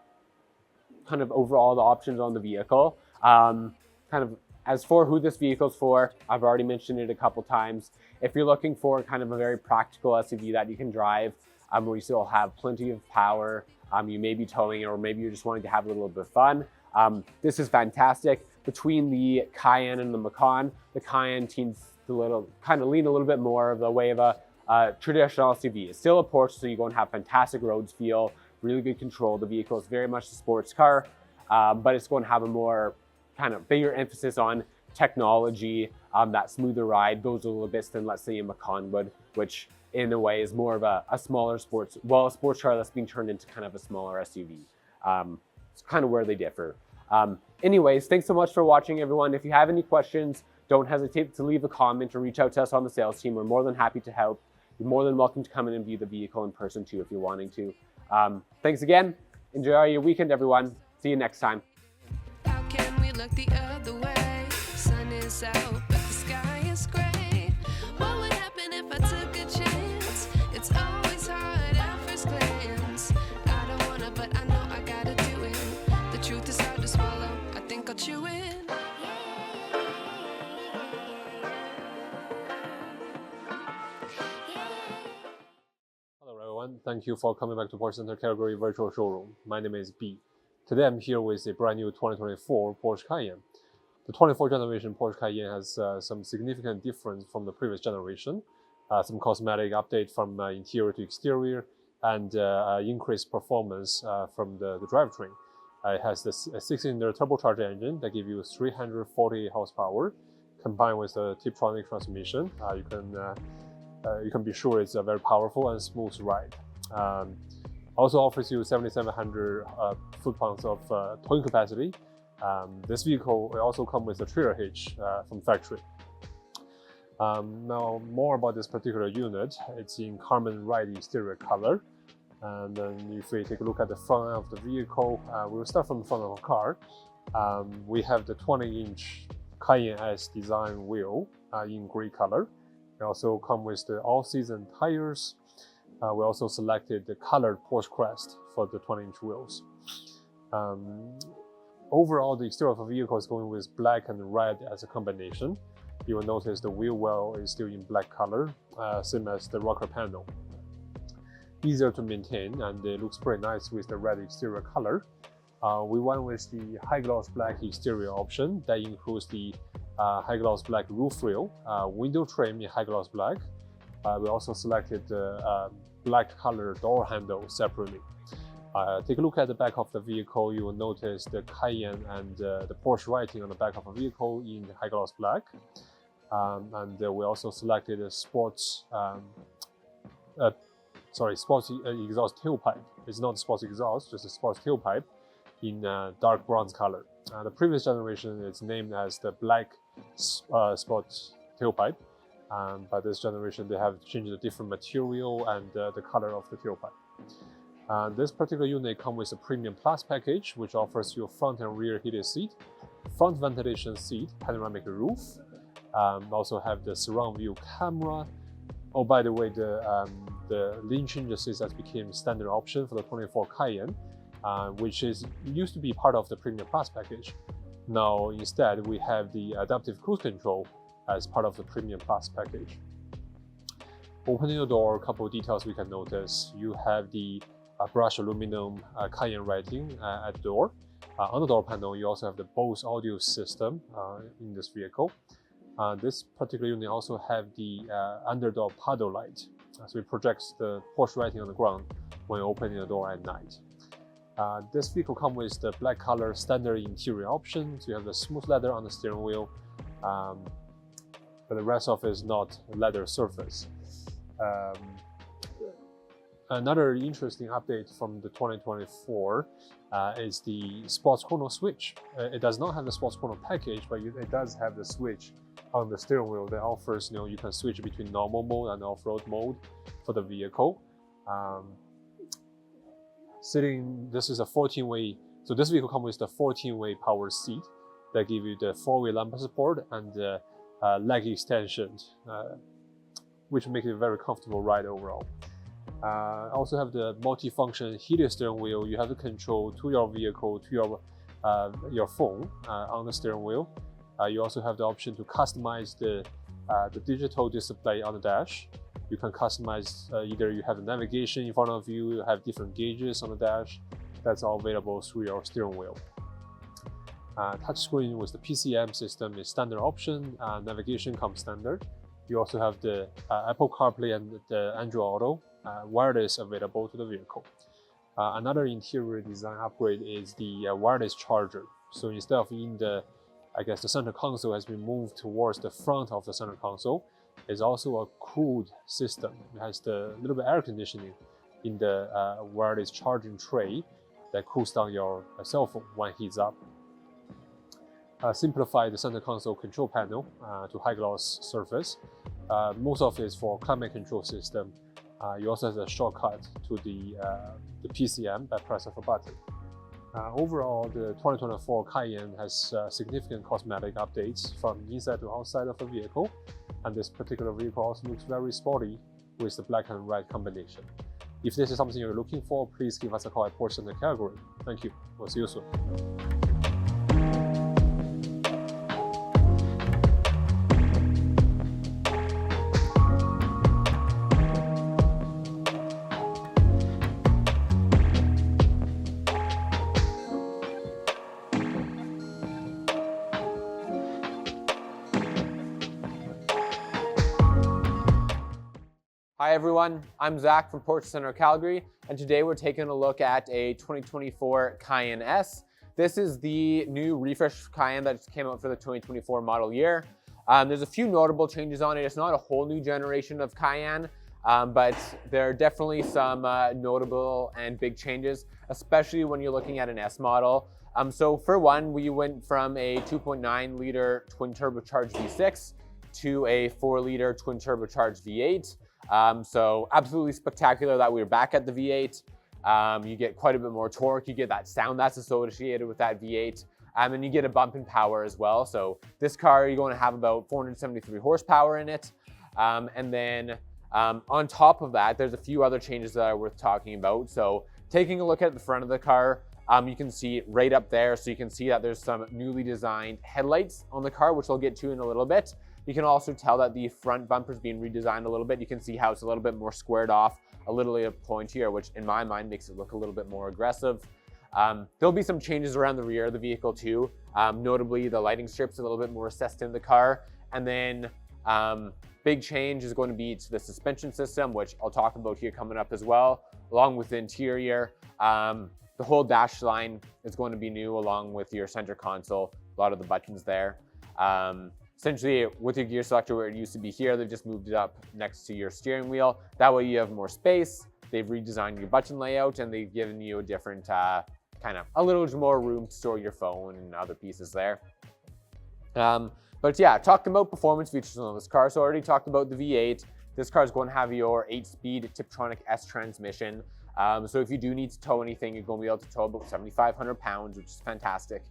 S4: kind of over all the options on the vehicle. Kind of as for who this vehicle's for, I've already mentioned it a couple times. If you're looking for kind of a very practical SUV that you can drive, where you still have plenty of power, you may be towing it, or maybe you're just wanting to have a little bit of fun, this is fantastic. Between the Cayenne and the Macan, the Cayenne tends to kind of lean a little bit more of the way of a traditional SUV. It's still a Porsche, so you're going to have fantastic roads feel, really good control. The vehicle is very much a sports car, but it's going to have a more kind of bigger emphasis on technology, that smoother ride, those little bits than, let's say, a Macan would, which in a way is more of a smaller sports car that's being turned into kind of a smaller SUV. It's kind of where they differ. Anyways, thanks so much for watching, everyone. If you have any questions,
S8: don't hesitate to leave a comment or reach out to us on the sales team. We're more than happy to help. You're more than welcome to come in and view the vehicle in person too if you're wanting to. Thanks again. Enjoy your weekend, everyone. See you next time.
S9: How can we look the other way? Sun is out, but the sky is gray. What would happen if I took a chance? It's always hard at first glance. I don't wanna, but I know I gotta do it. The truth is hard to swallow. I think I'll chew it.
S6: Hello everyone, thank you for coming back to Porsche Center Calgary virtual showroom. My name is B. Today I'm here with a brand new 2024 Porsche Cayenne. The 24th generation Porsche Cayenne has some significant difference from the previous generation. Some cosmetic update from interior to exterior and increased performance from the drivetrain. It has this 6-cylinder turbocharged engine that gives you 340 horsepower combined with the Tiptronic transmission. You can be sure it's a very powerful and smooth ride. Also offers you 7,700 foot-pounds of towing capacity. This vehicle will also come with a trailer hitch from factory. Now more about this particular unit. It's in Carmen Red exterior color. And then if we take a look at the front of the vehicle, we'll start from the front of the car. We have the 20-inch Cayenne S design wheel in gray color. They also come with the all-season tires. We also selected the colored Porsche crest for the 20-inch wheels. Overall, the exterior of the vehicle is going with black and red as a combination. You will notice the wheel well is still in black color, same as the rocker panel. Easier to maintain, and it looks pretty nice with the red exterior color. We went with the high gloss black exterior option that includes the high gloss black roof rail, window trim in high gloss black. We also selected the black color door handle separately. Take a look at the back of the vehicle. You will notice the Cayenne and the Porsche writing on the back of the vehicle in high gloss black. And we also selected a sports exhaust tailpipe. It's not sports exhaust, just a sports tailpipe in dark bronze color. The previous generation is named as the black sports tailpipe, but this generation they have changed the different material and the color of the tailpipe. This particular unit comes with a Premium Plus package, which offers you a front and rear heated seat, front ventilation seat, panoramic roof. Also have the surround view camera. Oh, by the way, the lane change assist has become standard option for the 24 Cayenne, which used to be part of the Premium Plus package. Now, instead, we have the adaptive cruise control as part of the Premium Plus package. Opening the door, a couple of details we can notice. You have the brushed aluminum Cayenne writing at the door. On the door panel, you also have the Bose audio system in this vehicle. This particular unit also have the underdoor paddle light, so it projects the Porsche writing on the ground when opening the door at night. This vehicle comes with the black color standard interior option. So you have the smooth leather on the steering wheel, but the rest of it is not leather surface. Another interesting update from the 2024 is the sports chrono switch. It does not have the sports chrono package, but it does have the switch on the steering wheel that offers, you can switch between normal mode and off-road mode for the vehicle. This is a 14-way, so this vehicle comes with the 14-way power seat that give you the 4-way lumbar support and leg extension, which makes it a very comfortable ride overall. Also have the multi-function heated steering wheel. You have the control to your vehicle, to your phone on the steering wheel. You also have the option to customize the digital display on the dash. You can customize either you have the navigation in front of you, you have different gauges on the dash. That's all available through your steering wheel. Touchscreen with the PCM system is standard option. Navigation comes standard. You also have the Apple CarPlay and the Android Auto wireless available to the vehicle. Another interior design upgrade is the wireless charger. So instead of in the center console has been moved towards the front of the center console. It's also a cooled system. It has the little bit air conditioning in the wireless charging tray that cools down your cell phone when it heats up. simplify the center console control panel to high gloss surface. Most of it is for climate control system. You also have a shortcut to the PCM by press of a button. Overall, the 2024 Cayenne has significant cosmetic updates from inside to outside of the vehicle, and this particular vehicle also looks very sporty with the black and red combination. If this is something you're looking for, please give us a call at Porsche Center Calgary. Thank you. We'll see you soon.
S4: Hi everyone, I'm Zach from Porsche Center Calgary, and today we're taking a look at a 2024 Cayenne S. This is the new refresh Cayenne that just came out for the 2024 model year. There's a few notable changes on it. It's not a whole new generation of Cayenne, but there are definitely some notable and big changes, especially when you're looking at an S model. So for one, we went from a 2.9 liter twin turbocharged V6 to a 4 liter twin turbocharged V8. So absolutely spectacular that we're back at the V8. You get quite a bit more torque, you get that sound that's associated with that V8, and you get a bump in power as well. So this car, you're going to have about 473 horsepower in it. And then on top of that, there's a few other changes that are worth talking about. So taking a look at the front of the car, you can see right up there, so you can see that there's some newly designed headlights on the car, which we'll get to in a little bit. You can also tell that the front bumper's being redesigned a little bit. You can see how it's a little bit more squared off, a little bit pointier, which in my mind makes it look a little bit more aggressive. There'll be some changes around the rear of the vehicle too. Notably, the lighting strip's a little bit more recessed in the car. And then big change is going to be to the suspension system, which I'll talk about here coming up as well, along with the interior. The whole dash line is going to be new, along with your center console, a lot of the buttons there. Essentially, with your gear selector where it used to be here, they've just moved it up next to your steering wheel. That way you have more space. They've redesigned your button layout, and they've given you a different kind of a little more room to store your phone and other pieces there. But yeah, talking about performance features on this car. So I already talked about the V8. This car is going to have your 8-speed Tiptronic S transmission. So if you do need to tow anything, you're going to be able to tow about 7,500 pounds, which is fantastic.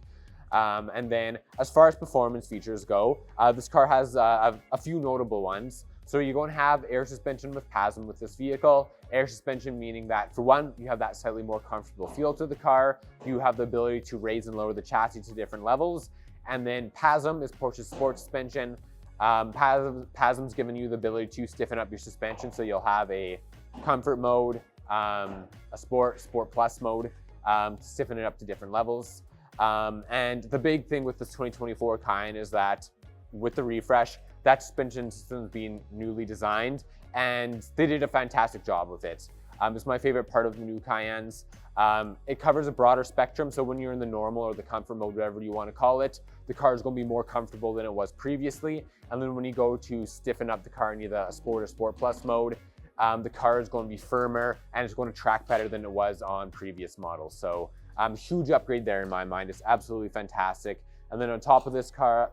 S4: And then as far as performance features go, this car has a few notable ones. So you're going to have air suspension with PASM with this vehicle. Air suspension meaning that, for one, you have that slightly more comfortable feel to the car. You have the ability to raise and lower the chassis to different levels. And then PASM is Porsche's sport suspension. PASM's giving you the ability to stiffen up your suspension, so you'll have a comfort mode, a sport plus mode, to stiffen it up to different levels. And the big thing with this 2024 Cayenne is that with the refresh, that suspension system is being newly designed, and they did a fantastic job with it. It's my favorite part of the new Cayennes. It covers a broader spectrum, so when you're in the normal or the comfort mode, whatever you want to call it, the car is going to be more comfortable than it was previously. And then when you go to stiffen up the car in either a sport or sport plus mode, the car is going to be firmer and it's going to track better than it was on previous models. So huge upgrade there in my mind. It's absolutely fantastic. And then on top of this car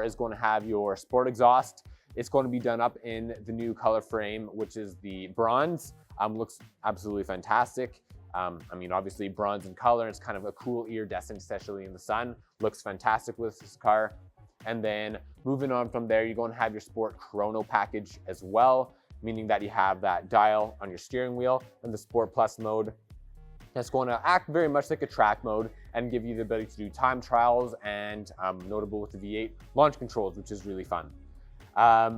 S4: is going to have your sport exhaust. It's going to be done up in the new color frame, which is the bronze. Looks absolutely fantastic. I mean, obviously bronze in color, it's kind of a cool iridescent, especially in the sun. Looks fantastic with this car. And then moving on from there, you're going to have your sport chrono package as well, meaning that you have that dial on your steering wheel, and the sport plus mode that's going to act very much like a track mode and give you the ability to do time trials and notable with the V8 launch controls, which is really fun.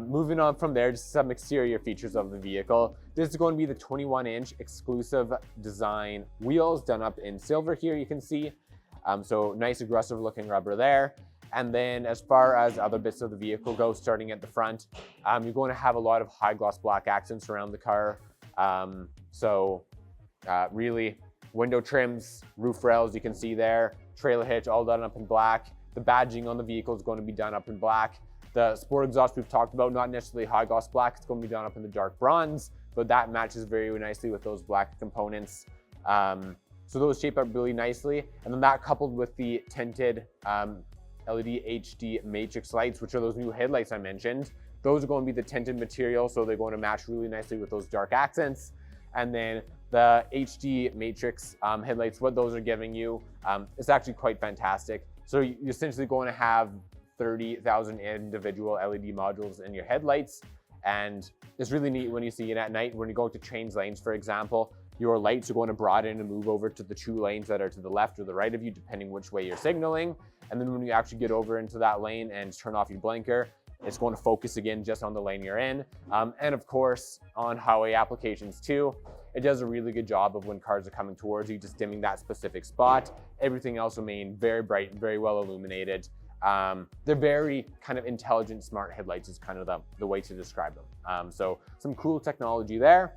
S4: Moving on from there, just some exterior features of the vehicle. This is going to be the 21-inch exclusive design wheels done up in silver here, you can see. So nice aggressive looking rubber there. And then as far as other bits of the vehicle go, starting at the front, you're going to have a lot of high gloss black accents around the car. Really window trims, roof rails, you can see there, trailer hitch all done up in black. The badging on the vehicle is going to be done up in black. The sport exhaust we've talked about, not necessarily high gloss black, it's going to be done up in the dark bronze, but that matches very nicely with those black components. So those shape up really nicely. And then that coupled with the tinted
S8: LED HD matrix lights, which are those new headlights I mentioned. Those are going to be the tinted material, so they're going to match really nicely with those dark accents. And then the HD matrix headlights, what those are giving you, it's actually quite fantastic. So you're essentially going to have 30,000 individual LED modules in your headlights. And it's really neat when you see it at night. When you're going to change lanes, for example, your lights are going to broaden and move over to the 2 lanes that are to the left or the right of you, depending which way you're signaling. And then when you actually get over into that lane and turn off your blinker, it's going to focus again just on the lane you're in. And of course, on highway applications too, it does a really good job of when cars are coming towards you, just dimming that specific spot. Everything else remain very bright and very well illuminated. They're very kind of intelligent, smart headlights is kind of the way to describe them. So some cool technology there.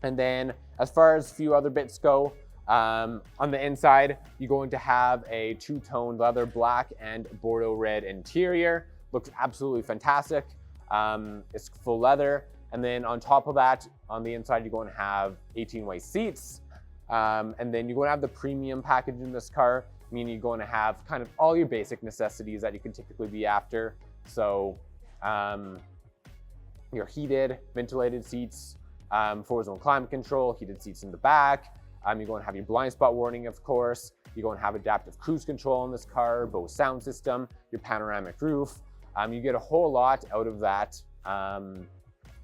S8: And then as far as a few other bits go, on the inside, you're going to have a 2-tone leather black and Bordeaux red interior. Looks absolutely fantastic. It's full leather. And then on top of that, on the inside, you're going to have 18-way seats. And then you're going to have the premium package in this car, meaning you're going to have kind of all your basic necessities that you can typically be after. So your heated, ventilated seats, 4-zone climate control, heated seats in the back. You're going to have your blind spot warning, of course. You're going to have adaptive cruise control in this car, Bose sound system, your panoramic roof. You get a whole lot out of that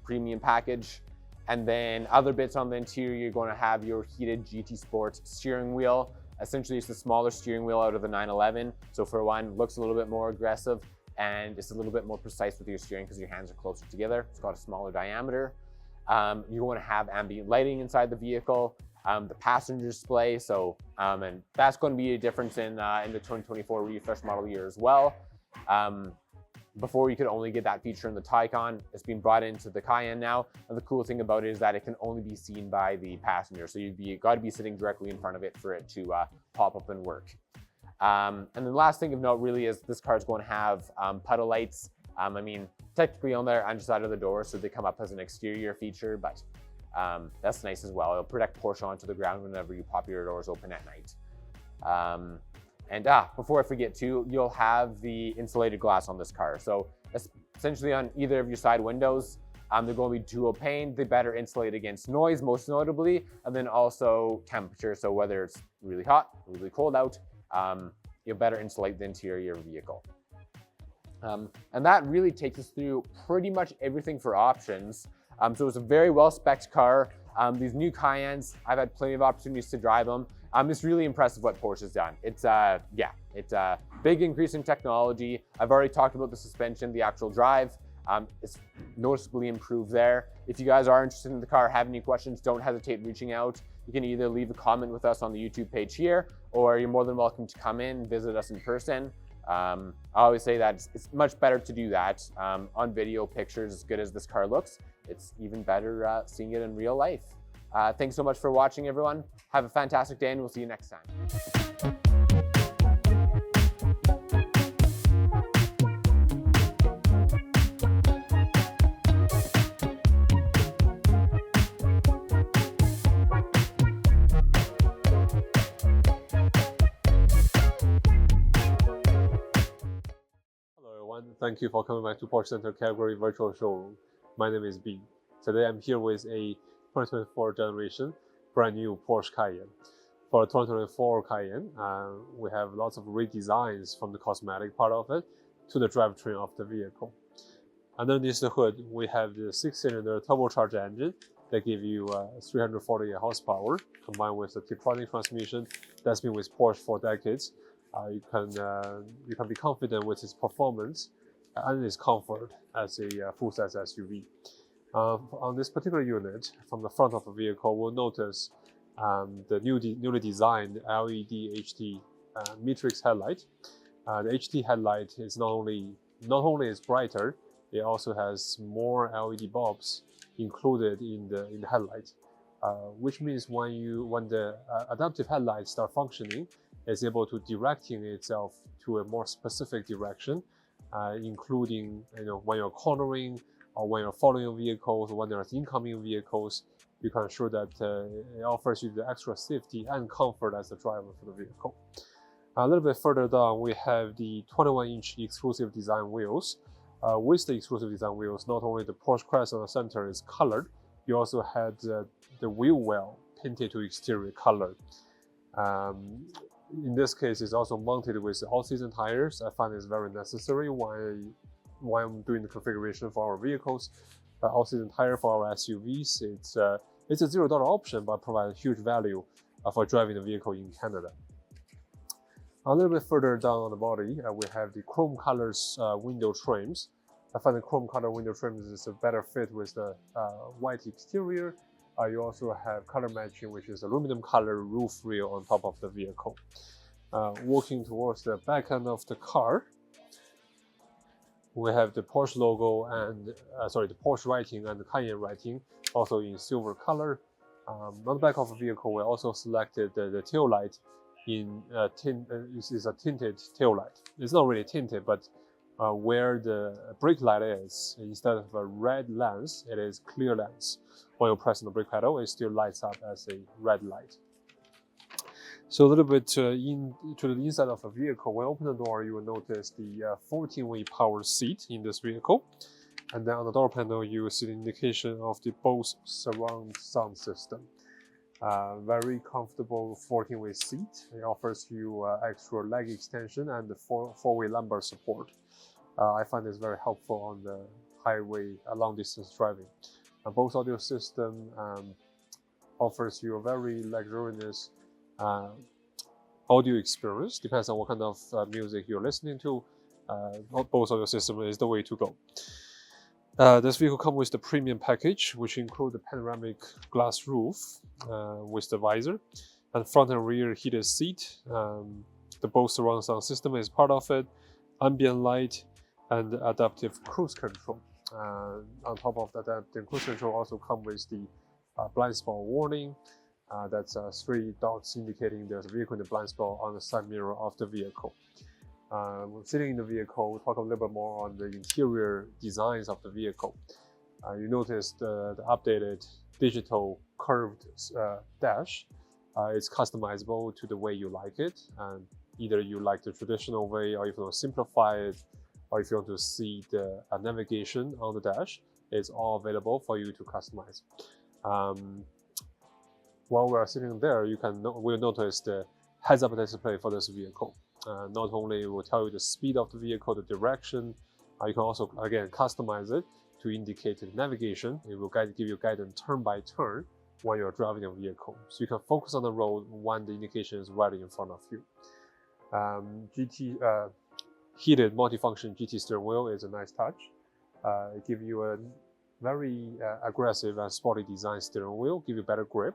S8: premium package. And then other bits on the interior, you're going to have your heated GT Sport steering wheel. Essentially, it's the smaller steering wheel out of the 911. So for one, looks a little bit more aggressive and it's a little bit more precise with your steering because your hands are closer together. It's got a smaller diameter. You're going to have ambient lighting inside the vehicle, the passenger display. So, and that's going to be a difference in the 2024 refresh model year as well. Before you could only get that feature in the Taycan, it's been brought into the Cayenne now. And the cool thing about it is that it can only be seen by the passenger. So you've got to be sitting directly in front of it for it to pop up and work. And the last thing of note really is this car is going to have puddle lights. I mean, technically on their underside of the door, so they come up as an exterior feature, but that's nice as well. It'll protect Porsche onto the ground whenever you pop your doors open at night. And before I forget too, you'll have the insulated glass on this car. So essentially on either of your side windows, they're going to be dual pane. They better insulate against noise, most notably, and then also temperature. So whether it's really hot, really cold out, you'll better insulate the interior of the vehicle. And that really takes us through pretty much everything for options. So it's a very well-spec'd car. These new Cayennes, I've had plenty of opportunities to drive them. It's really impressive what Porsche's done. It's a big increase in technology. I've already talked about the suspension, the actual drive. It's noticeably improved there. If you guys are interested in the car, have any questions, don't hesitate reaching out. You can either leave a comment with us on the YouTube page here, or you're more than welcome to come in, visit us in person. I always say that it's much better to do that on video, pictures, as good as this car looks. It's even better seeing it in real life. Thanks so much for watching, everyone. Have a fantastic day, and we'll see you next time.
S6: Thank you for coming back to Porsche Center Calgary virtual showroom. My name is B. Today I'm here with a 2024 generation brand new Porsche Cayenne. For 2024 Cayenne, we have lots of redesigns from the cosmetic part of it to the drivetrain of the vehicle. Underneath the hood, we have the 6-cylinder turbocharged engine that gives you 348 horsepower combined with the Tiptronic transmission that's been with Porsche for decades. You can be confident with its performance and its comfort as a full-size SUV. On this particular unit, from the front of the vehicle, we'll notice the newly designed LED HD matrix headlight. The HD headlight is not only is brighter, it also has more LED bulbs included in the headlight, which means when the adaptive headlights start functioning, it's able to directing itself to a more specific direction, including when you're cornering or when you're following vehicles, when there's incoming vehicles, you can ensure that it offers you the extra safety and comfort as the driver for the vehicle. A little bit further down, we have the 21-inch exclusive design wheels. With the exclusive design wheels, not only the Porsche crest on the center is colored, you also had the wheel well painted to exterior color. In this case, it's also mounted with all-season tires. I find it's very necessary while I'm doing the configuration for our vehicles. All-season tire for our SUVs, it's a $0 option, but provides huge value for driving the vehicle in Canada. A little bit further down on the body, we have the chrome colors window trims. I find the chrome color window trims is a better fit with the white exterior. You also have color matching, which is aluminum color roof rail on top of the vehicle. Walking towards the back end of the car, we have the Porsche logo and the Porsche writing and the Cayenne writing, also in silver color. On the back of the vehicle, we also selected the tail light in is a tinted tail light. It's not really tinted, but where the brake light is, instead of a red lens, it is clear lens. When you press on the brake pedal, it still lights up as a red light. So a little bit to the inside of the vehicle, when you open the door, you will notice the 14-way power seat in this vehicle. And then on the door panel, you will see the indication of the Bose surround sound system. Very comfortable 14-way seat. It offers you extra leg extension and the four-way lumbar support. I find this very helpful on the highway, long distance driving. Bose audio system offers you a very luxurious audio experience. Depends on what kind of music you're listening to. Bose audio system is the way to go. This vehicle comes with the premium package, which includes the panoramic glass roof with the visor, and front and rear heated seat. The Bose surround sound system is part of it, ambient light, and adaptive cruise control. On top of that, the cruise control also comes with the blind spot warning. That's 3 dots indicating there's a vehicle in the blind spot on the side mirror of the vehicle. Sitting in the vehicle, we'll talk a little bit more on the interior designs of the vehicle. You notice the updated digital curved dash. It's customizable to the way you like it. Either you like the traditional way, or if you want to simplify it, or if you want to see the navigation on the dash, it's all available for you to customize. While we're sitting there, we'll notice the heads-up display for this vehicle. Not only will tell you the speed of the vehicle, the direction, you can also, again, customize it to indicate the navigation. It will give you guidance turn by turn while you're driving a vehicle. So you can focus on the road when the indication is right in front of you. Heated multifunction GT steering wheel is a nice touch. It gives you a very aggressive and sporty design steering wheel, give you better grip.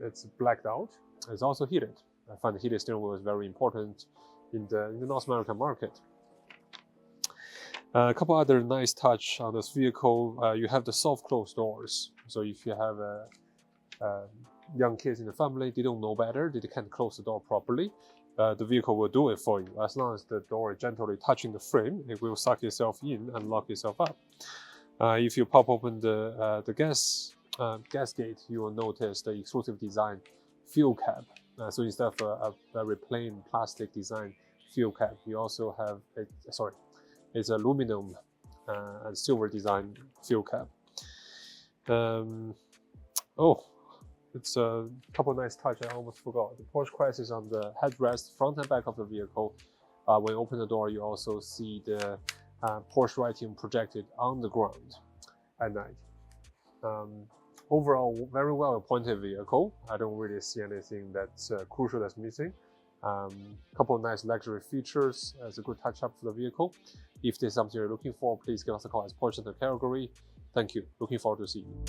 S6: It's blacked out. It's also heated. I find the heated steering wheel is very important in the North American market. A couple other nice touch on this vehicle. You have the soft close doors. So if you have young kids in the family, they don't know better, they can't close the door properly, the vehicle will do it for you. As long as the door is gently touching the frame, it will suck itself in and lock itself up. If you pop open the gas gate, you will notice the exclusive design fuel cap. So instead of a very plain plastic design fuel cap, you also have it's aluminum and silver design fuel cap. It's a couple nice touch I almost forgot. The Porsche crest is on the headrest, front and back of the vehicle. When you open the door, you also see the Porsche writing projected on the ground at night. Overall, very well appointed vehicle. I don't really see anything that's crucial that's missing. Couple of nice luxury features as a good touch up for the vehicle. If there's something you're looking for, please give us a call at Porsche Center Calgary. Thank you. Looking forward to seeing you.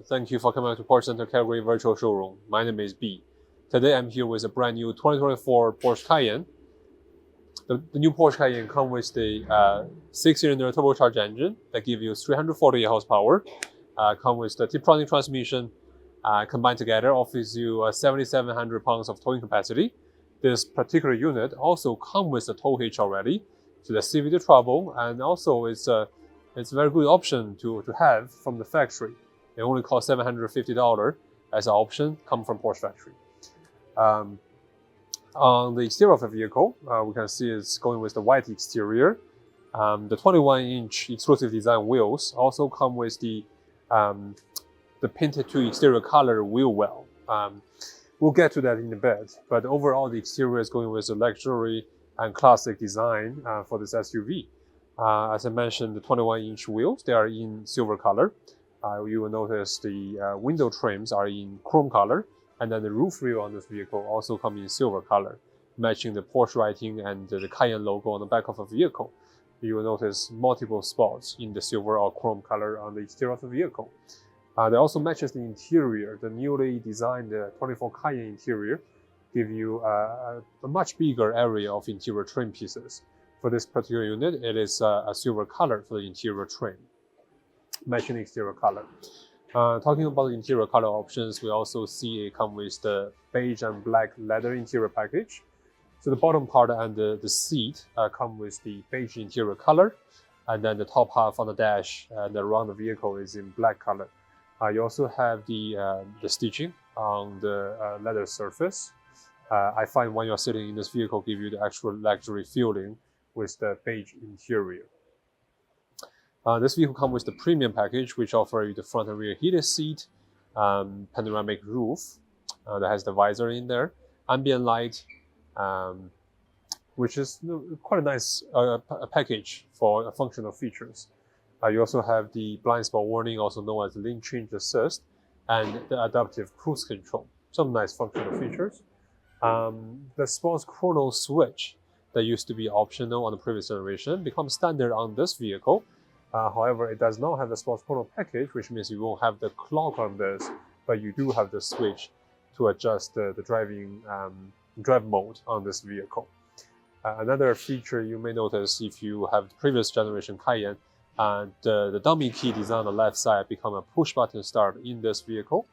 S6: Thank you for coming to Porsche Center Calgary Virtual Showroom. My name is B. Today I'm here with a brand new 2024 Porsche Cayenne. the new Porsche Cayenne comes with the 6-cylinder turbocharged engine that gives you 348 horsepower. Come with the Tiptronic transmission. Combined together offers you 7,700 pounds of towing capacity. This particular unit also comes with a tow hitch already, so the CV to trouble, and also it's a very good option to have from the factory. It only costs $750 as an option, come from Porsche factory. On the exterior of the vehicle, we can see it's going with the white exterior. The 21-inch exclusive design wheels also come with the painted to exterior color wheel well. We'll get to that in a bit, but overall the exterior is going with a luxury and classic design for this SUV. As I mentioned, the 21-inch wheels, they are in silver color. You will notice the window trims are in chrome color, and then the roof rail on this vehicle also comes in silver color, matching the Porsche writing and the Cayenne logo on the back of the vehicle. You will notice multiple spots in the silver or chrome color on the exterior of the vehicle. They also matches the interior. The newly designed 24 Cayenne interior give you a much bigger area of interior trim pieces. For this particular unit, it is a silver color for the interior trim, matching the exterior color. Talking about the interior color options, we also see it comes with the beige and black leather interior package. So the bottom part and the seat come with the beige interior color, and then the top half on the dash and around the vehicle is in black color. You also have the stitching on the leather surface. I find when you're sitting in this vehicle, give you the actual luxury feeling with the beige interior. This vehicle comes with the premium package, which offers you the front and rear heated seat, panoramic roof that has the visor in there, ambient light, which is quite a nice package for functional features. You also have the blind spot warning, also known as lane change assist, and the adaptive cruise control. Some nice functional features. The sports chrono switch that used to be optional on the previous generation becomes standard on this vehicle. However, it does not have the sports chrono package, which means you won't have the clock on this, but you do have the switch to adjust the drive mode on this vehicle. Another feature you may notice if you have the previous generation Cayenne, the dummy key design on the left side become a push button start in this vehicle.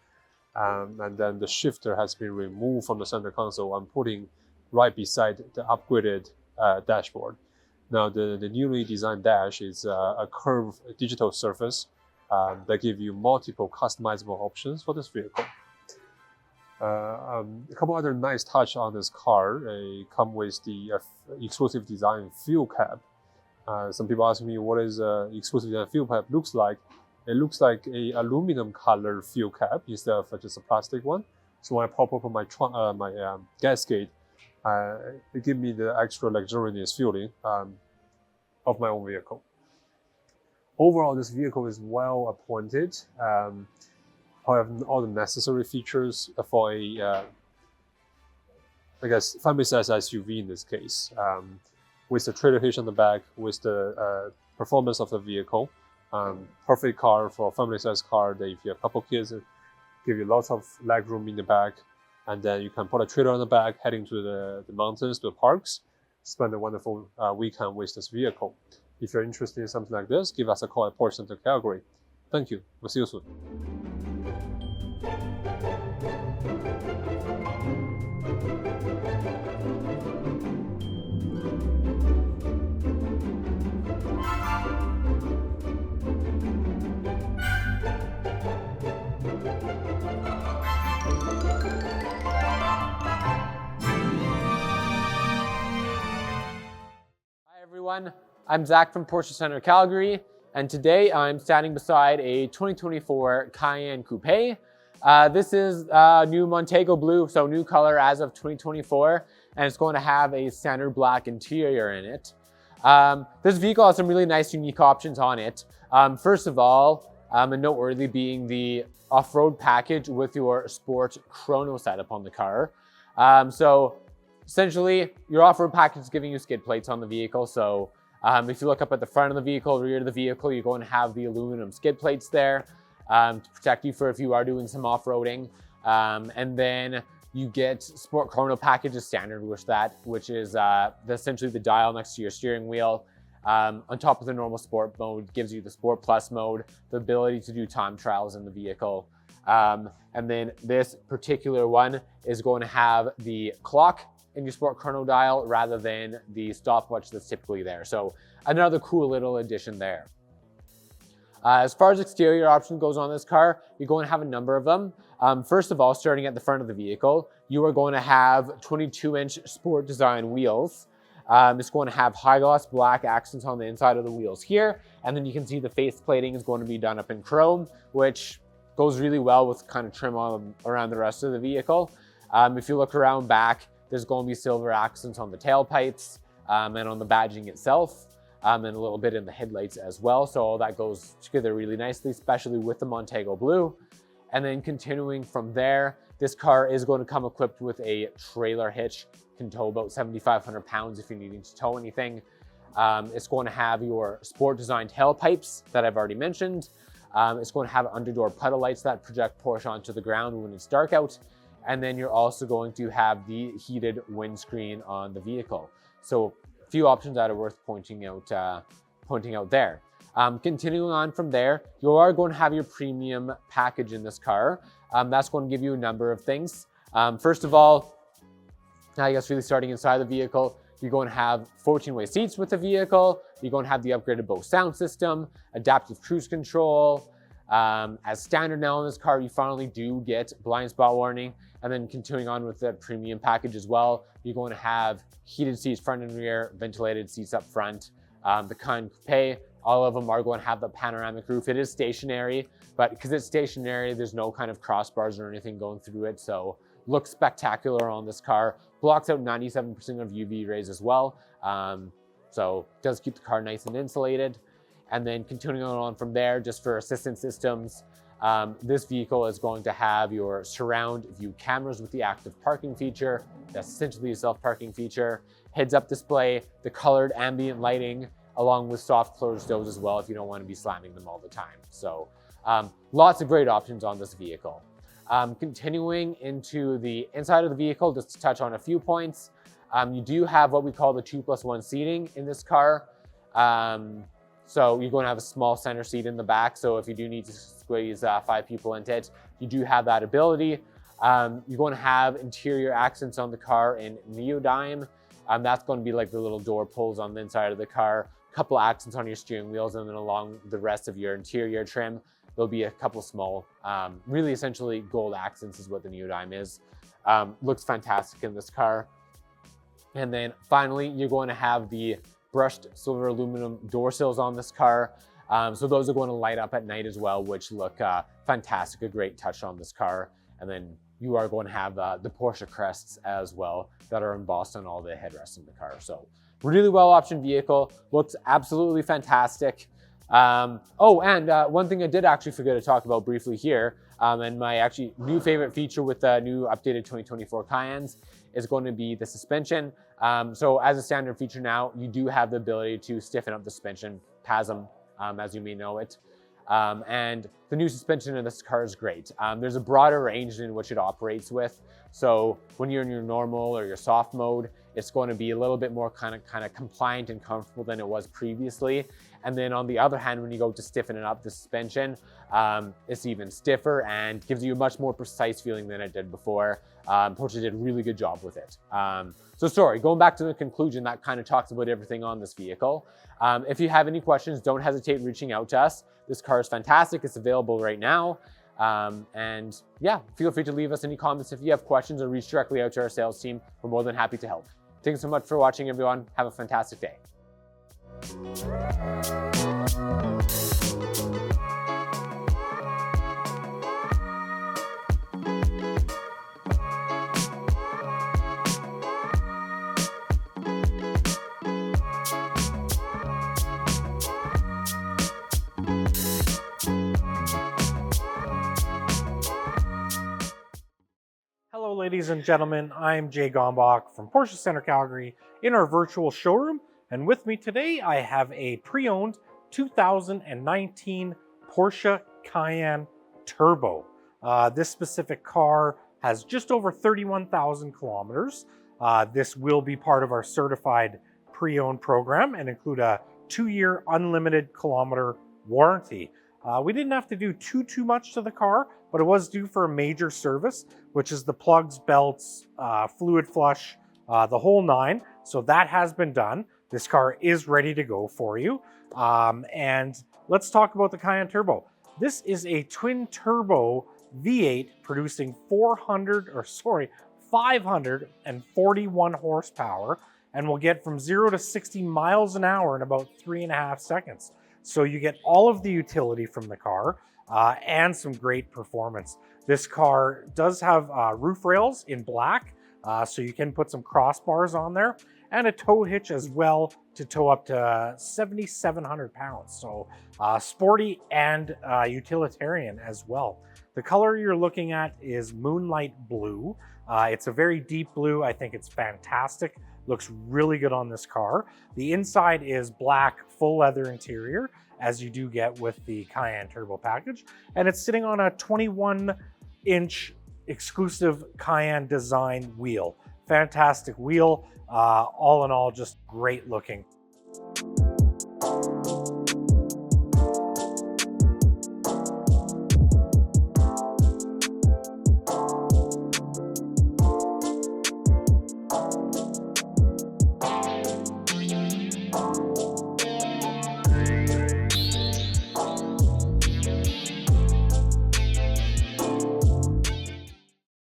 S6: And then the shifter has been removed from the center console and putting right beside the upgraded dashboard. Now the newly designed dash is a curved digital surface that gives you multiple customizable options for this vehicle. A couple other nice touch on this car come with the exclusive design fuel cap. Some people ask me what is exclusive design fuel cap looks like. It looks like a aluminum color fuel cap instead of just a plastic one. So when I pop open my gas gate, it gives me the extra luxurious feeling of my own vehicle. Overall, this vehicle is well appointed. Have all the necessary features for a, I guess, family-size SUV in this case. With the trailer hitch on the back, with the performance of the vehicle, perfect car for a family-size car that if you have a couple kids, it give you lots of leg room in the back, and then you can put a trailer on the back, heading to the mountains, to the parks, spend a wonderful weekend with this vehicle. If you're interested in something like this, give us a call at Porsche Center Calgary. Thank you. We'll see you soon.
S4: Everyone, I'm Zach from Porsche Center Calgary, and today I'm standing beside a 2024 Cayenne Coupe. This is new Montego Blue, so new color as of 2024, and it's going to have a standard black interior in it. This vehicle has some really nice, unique options on it. First of all, and noteworthy being the off-road package with your sport chrono setup on the car. So essentially, your off-road package is giving you skid plates on the vehicle. So if you look up at the front of the vehicle, rear of the vehicle, you're going to have the aluminum skid plates there to protect you for if you are doing some off-roading. And then
S8: You get Sport Chrono package as standard with that, which is essentially the dial next to your steering wheel. On top of the normal sport mode, gives you the Sport Plus mode, the ability to do time trials in the vehicle. And then this particular one is going to have the clock in your Sport Chrono dial rather than the stopwatch that's typically there. So another cool little addition there. As far as exterior option goes on this car, you're going to have a number of them. First of all, starting at the front of the vehicle, you are going to have 22-inch sport design wheels. It's going to have high gloss black accents on the inside of the wheels here. And then you can see the face plating is going to be done up in chrome, which goes really well with kind of trim on around the rest of the vehicle. If you look around back, there's going to be silver accents on the tailpipes and on the badging itself. And a little bit in the headlights as well. So all that goes together really nicely, especially with the Montego Blue. And then continuing from there, this car is going to come equipped with a trailer hitch, can tow about 7,500 pounds if you're needing to tow anything. It's going to have your sport design tailpipes that I've already mentioned. It's going to have underdoor puddle lights that project Porsche onto the ground when it's dark out. And then you're also going to have the heated windscreen on the vehicle. So a few options that are worth pointing out there. Continuing on from there, you are going to have your premium package in this car. That's going to give you a number of things. First of all, I guess really starting inside the vehicle, you're going to have 14-way seats with the vehicle. You're going to have the upgraded Bose sound system, adaptive cruise control. As standard now in this car, you finally do get blind spot warning. And then continuing on with the premium package as well, you're going to have heated seats front and rear, ventilated seats up front. The Cayenne Coupe, all of them are going to have the panoramic roof. It is stationary, but because it's stationary, there's no kind of crossbars or anything going through it. So looks spectacular on this car. Blocks out 97% of UV rays as well. So does keep the car nice and insulated. And then continuing on from there, just for assistance systems, this vehicle is going to have your surround view cameras with the active parking feature. That's essentially a self-parking feature. Heads-up display, the colored ambient lighting, along with soft closed doors as well if you don't want to be slamming them all the time. So lots of great options on this vehicle. Continuing into the inside of the vehicle, just to touch on a few points. You do have what we call the 2+1 seating in this car. So you're going to have a small center seat in the back. So if you do need to squeeze 5 people into it, you do have that ability. You're going to have interior accents on the car in neodyme. That's going to be like the little door pulls on the inside of the car, a couple accents on your steering wheels, and then along the rest of your interior trim, there'll be a couple small, really essentially gold accents is what the neodyme is. Looks fantastic in this car. And then finally, you're going to have the brushed silver aluminum door sills on this car. So those are going to light up at night as well, which look fantastic, a great touch on this car. And then you are going to have the Porsche crests as well that are embossed on all the headrests in the car. So really well optioned vehicle, looks absolutely fantastic. And one thing I did actually forget to talk about briefly here, and my actually new favorite feature with the new updated 2024 Cayennes is going to be the suspension. So as a standard feature now, you do have the ability to stiffen up the suspension, PASM, as you may know it. And the new suspension in this car is great. There's a broader range in which it operates with. So when you're in your normal or your soft mode, it's going to be a little bit more kind of compliant and comfortable than it was previously. And then on the other hand, when you go to stiffen it up, the suspension, it's even stiffer and gives you a much more precise feeling than it did before. Porsche did a really good job with it. Going back to the conclusion, that kind of talks about everything on this vehicle. If you have any questions, don't hesitate reaching out to us. This car is fantastic. It's available right now. And yeah, feel free to leave us any comments if you have questions or reach directly out to our sales team. We're more than happy to help. Thanks so much for watching, everyone. Have a fantastic day.
S1: Hello, ladies and gentlemen. I'm Jay Gombach from Porsche Center Calgary in our virtual showroom. And with me today, I have a pre-owned 2019 Porsche Cayenne Turbo. This specific car has just over 31,000 kilometers. This will be part of our certified pre-owned program and include a 2-year unlimited kilometer warranty. We didn't have to do too much to the car, but it was due for a major service, which is the plugs, belts, fluid flush, the whole 9. So that has been done. This car is ready to go for you. And let's talk about the Cayenne Turbo. This is a twin turbo V8 producing 541 horsepower, and will get from 0 to 60 miles an hour in about 3.5 seconds. So you get all of the utility from the car and some great performance. This car does have roof rails in black, so you can put some crossbars on there, and a tow hitch as well to tow up to 7,700 pounds. So sporty and utilitarian as well. The color you're looking at is Moonlight Blue. It's a very deep blue. I think it's fantastic. Looks really good on this car. The inside is black, full leather interior, as you do get with the Cayenne Turbo package. And it's sitting on a 21-inch exclusive Cayenne design wheel. Fantastic wheel. All in all, just great looking.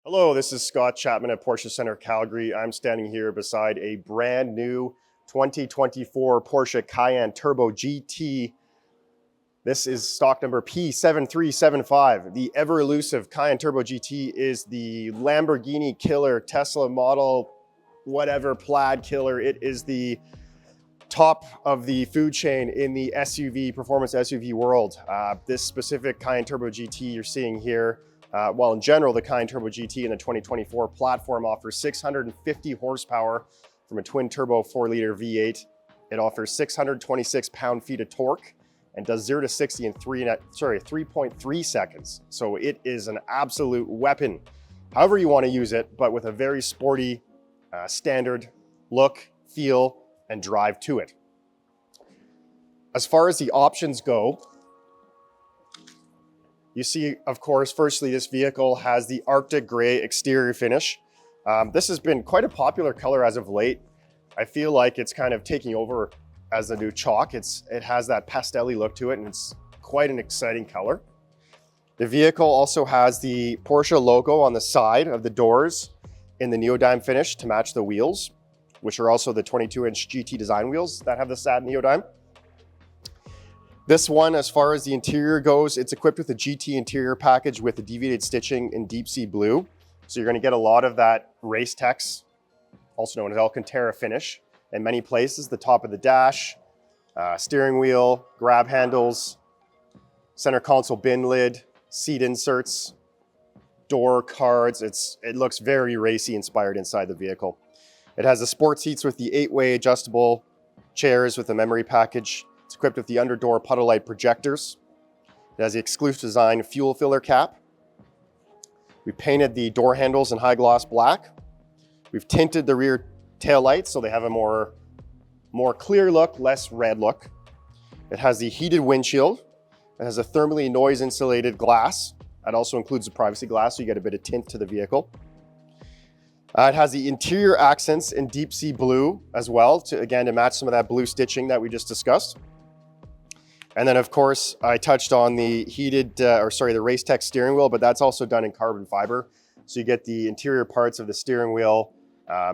S7: Hello, this is Scott Chapman at Porsche Center Calgary. I'm standing here beside a brand new 2024 Porsche Cayenne Turbo GT. This is stock number P7375. The ever elusive Cayenne Turbo GT is the Lamborghini killer, Tesla model, whatever, plaid killer. It is the top of the food chain in the SUV, performance SUV world. This specific Cayenne Turbo GT you're seeing here, well, in general, the Cayenne Turbo GT in the 2024 platform offers 650 horsepower from a twin turbo 4-liter V8. It offers 626 pound-feet of torque and does 0 to 60 in 3.3 seconds. So it is an absolute weapon, however you want to use it, but with a very sporty, standard look, feel, and drive to it. As far as the options go, you see, of course, firstly, this vehicle has the Arctic gray exterior finish. This has been quite a popular color as of late. I feel like it's kind of taking over as the new chalk. It has that pastel-y look to it, and it's quite an exciting color. The vehicle also has the Porsche logo on the side of the doors in the neodyme finish to match the wheels, which are also the 22-inch GT design wheels that have the satin neodyme. This one, as far as the interior goes, it's equipped with a GT interior package with the deviated stitching in deep sea blue. So you're going to get a lot of that race tex, also known as Alcantara finish, in many places. The top of the dash, steering wheel, grab handles, center console bin lid, seat inserts, door cards. It looks very racy inspired inside the vehicle. It has the sport seats with the 8-way adjustable chairs with a memory package. It's equipped with the under-door puddle light projectors. It has the exclusive design fuel filler cap. We painted the door handles in high gloss black. We've tinted the rear tail lights so they have a more clear look, less red look. It has the heated windshield. It has a thermally noise insulated glass. That also includes the privacy glass, so you get a bit of tint to the vehicle. It has the interior accents in deep sea blue as well, to match some of that blue stitching that we just discussed. And then, of course, I touched on the the race tech steering wheel, but that's also done in carbon fiber. So you get the interior parts of the steering wheel,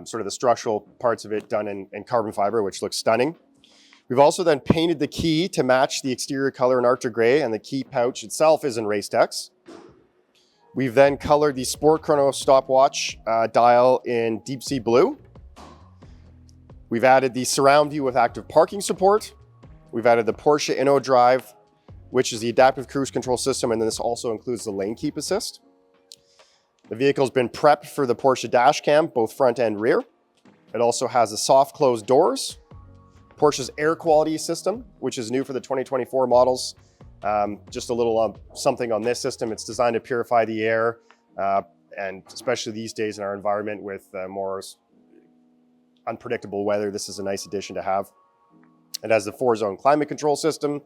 S7: sort of the structural parts of it done in carbon fiber, which looks stunning. We've also then painted the key to match the exterior color in Arctic gray, and the key pouch itself is in race tex. We've then colored the Sport Chrono stopwatch dial in deep sea blue. We've added the surround view with active parking support. We've added the Porsche InnoDrive, which is the adaptive cruise control system, and then this also includes the lane keep assist. The vehicle's been prepped for the Porsche dash cam, both front and rear. It also has the soft closed doors, Porsche's air quality system, which is new for the 2024 models. Just a little something on this system. It's designed to purify the air And especially these days in our environment with more unpredictable weather, this is a nice addition to have. It has the 4-zone climate control system,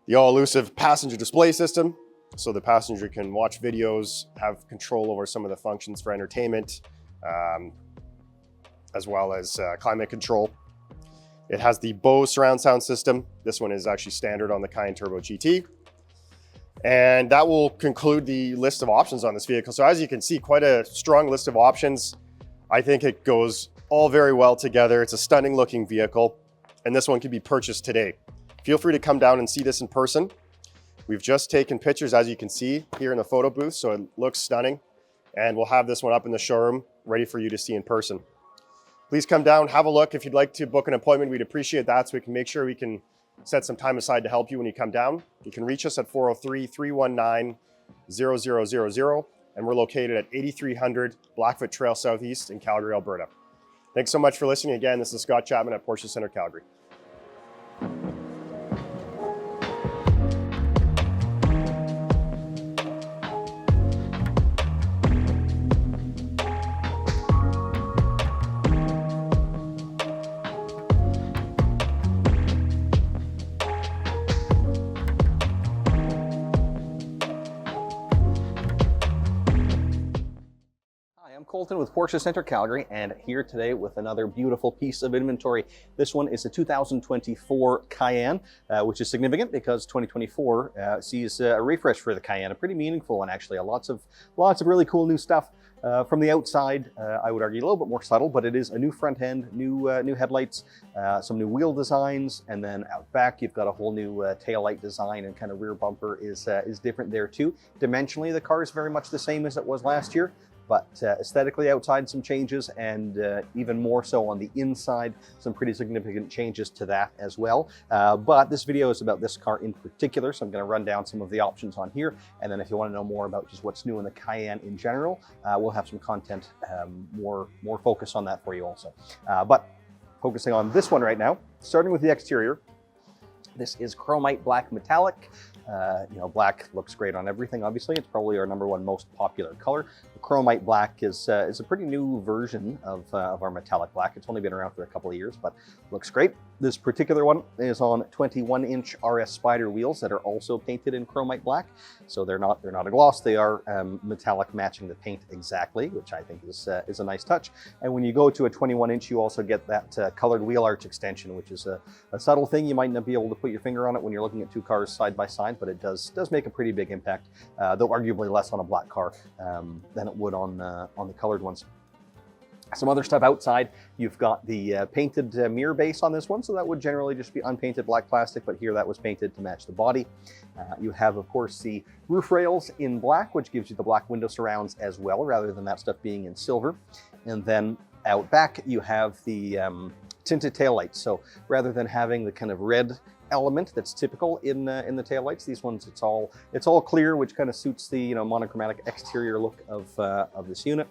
S7: the all-elusive passenger display system, so the passenger can watch videos, have control over some of the functions for entertainment, as well as climate control. It has the Bose surround sound system. This one is actually standard on the Cayenne Turbo GT. And that will conclude the list of options on this vehicle. So as you can see, quite a strong list of options. I think it goes all very well together. It's a stunning looking vehicle, and this one can be purchased today. Feel free to come down and see this in person. We've just taken pictures, as you can see here in the photo booth, so it looks stunning. And we'll have this one up in the showroom, ready for you to see in person. Please come down, have a look. If you'd like to book an appointment, we'd appreciate that, so we can make sure we can set some time aside to help you when you come down. You can reach us at 403-319-0000, and we're located at 8300 Blackfoot Trail Southeast in Calgary, Alberta. Thanks so much for listening. Again, this is Scott Chapman at Porsche Center Calgary.
S2: I'm Colton with Porsche Center Calgary, and here today with another beautiful piece of inventory. This one is a 2024 Cayenne, which is significant because 2024 sees a refresh for the Cayenne, a pretty meaningful one actually. Lots of really cool new stuff. From the outside, I would argue a little bit more subtle, but it is a new front end, new headlights, some new wheel designs, and then out back you've got a whole new tail light design, and kind of rear bumper is different there too. Dimensionally, the car is very much the same as it was last year, but aesthetically outside some changes, and even more so on the inside, some pretty significant changes to that as well. But this video is about this car in particular, so I'm going to run down some of the options on here, and then if you want to know more about just what's new in the Cayenne in general, we'll have some content more focus on that for you also. But focusing on this one right now, starting with the exterior. This is chromite black metallic. Black looks great on everything, obviously. It's probably our #1 most popular color. The chromite black is a pretty new version of our metallic black. It's only been around for a couple of years, but looks great. This particular one is on 21-inch RS Spyder wheels that are also painted in chromite black. So they're not a gloss, they are metallic, matching the paint exactly, which I think is a nice touch. And when you go to a 21-inch, you also get that colored wheel arch extension, which is a subtle thing. You might not be able to put your finger on it when you're looking at two cars side by side, but it does make a pretty big impact, though arguably less on a black car than it would on the colored ones. Some other stuff outside, you've got the painted mirror base on this one, so that would generally just be unpainted black plastic, but here that was painted to match the body. You have, of course, the roof rails in black, which gives you the black window surrounds as well, rather than that stuff being in silver. And then out back, you have the tinted taillights. So rather than having the kind of red element that's typical in the taillights, these ones it's all clear, which kind of suits the monochromatic exterior look of this unit.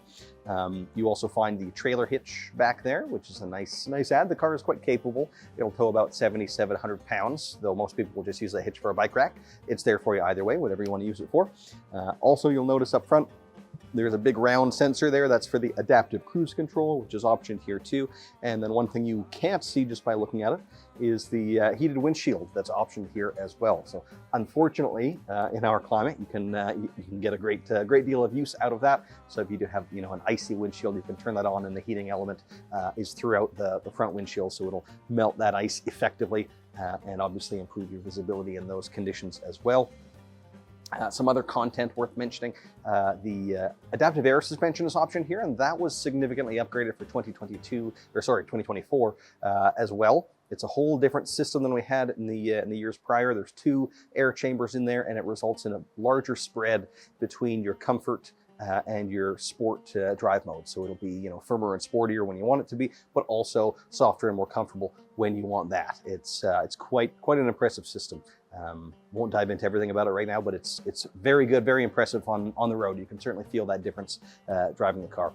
S2: You also find the trailer hitch back there, which is a nice add. The car is quite capable. It'll tow about 7,700 pounds, though most people will just use the hitch for a bike rack. It's there for you either way, whatever you want to use it for. Also, you'll notice up front, there's a big round sensor there. That's for the adaptive cruise control, which is optioned here too. And then one thing you can't see just by looking at it is the heated windshield that's optioned here as well. So unfortunately, in our climate, you can get a great deal of use out of that. So if you do have an icy windshield, you can turn that on, and the heating element is throughout the front windshield, so it'll melt that ice effectively and obviously improve your visibility in those conditions as well. Some other content worth mentioning, the adaptive air suspension is optioned here, and that was significantly upgraded for 2024 as well. It's a whole different system than we had in the years prior. There's 2 air chambers in there, and it results in a larger spread between your comfort and your sport drive mode. So it'll be firmer and sportier when you want it to be, but also softer and more comfortable when you want that. It's quite an impressive system. Won't dive into everything about it right now, but it's very good, very impressive on the road. You can certainly feel that difference driving the car.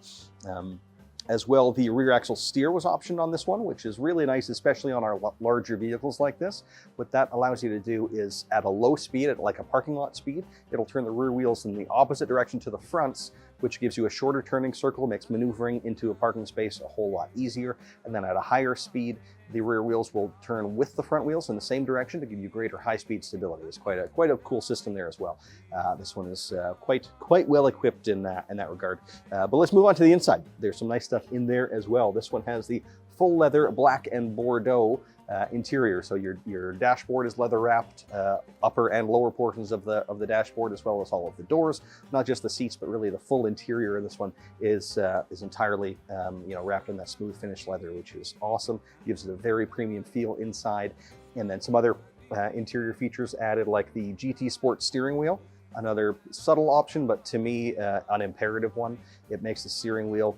S2: As well, the rear axle steer was optioned on this one, which is really nice, especially on our larger vehicles like this. What that allows you to do is at a low speed, at like a parking lot speed, it'll turn the rear wheels in the opposite direction to the fronts, which gives you a shorter turning circle, makes maneuvering into a parking space a whole lot easier. And then at a higher speed, the rear wheels will turn with the front wheels in the same direction to give you greater high-speed stability. It's quite a cool system there as well. This one is quite well equipped in that regard. But let's move on to the inside. There's some nice stuff in there as well. This one has the full leather black and Bordeaux interior. So your dashboard is leather wrapped, upper and lower portions of the dashboard, as well as all of the doors. Not just the seats, but really the full interior of this one is entirely wrapped in that smooth finish leather, which is awesome. Gives it a very premium feel inside. And then some other interior features added, like the GT Sport steering wheel. Another subtle option, but to me an imperative one. It makes the steering wheel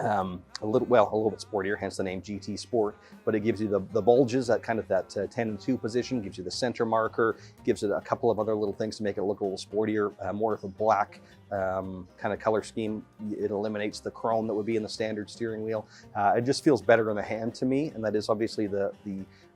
S2: a little bit sportier, hence the name GT Sport, but it gives you the bulges at kind of that 10 and 2 position, gives you the center marker, gives it a couple of other little things to make it look a little sportier, more of a black kind of color scheme. It eliminates the chrome that would be in the standard steering wheel. It just feels better in the hand to me, and that is obviously the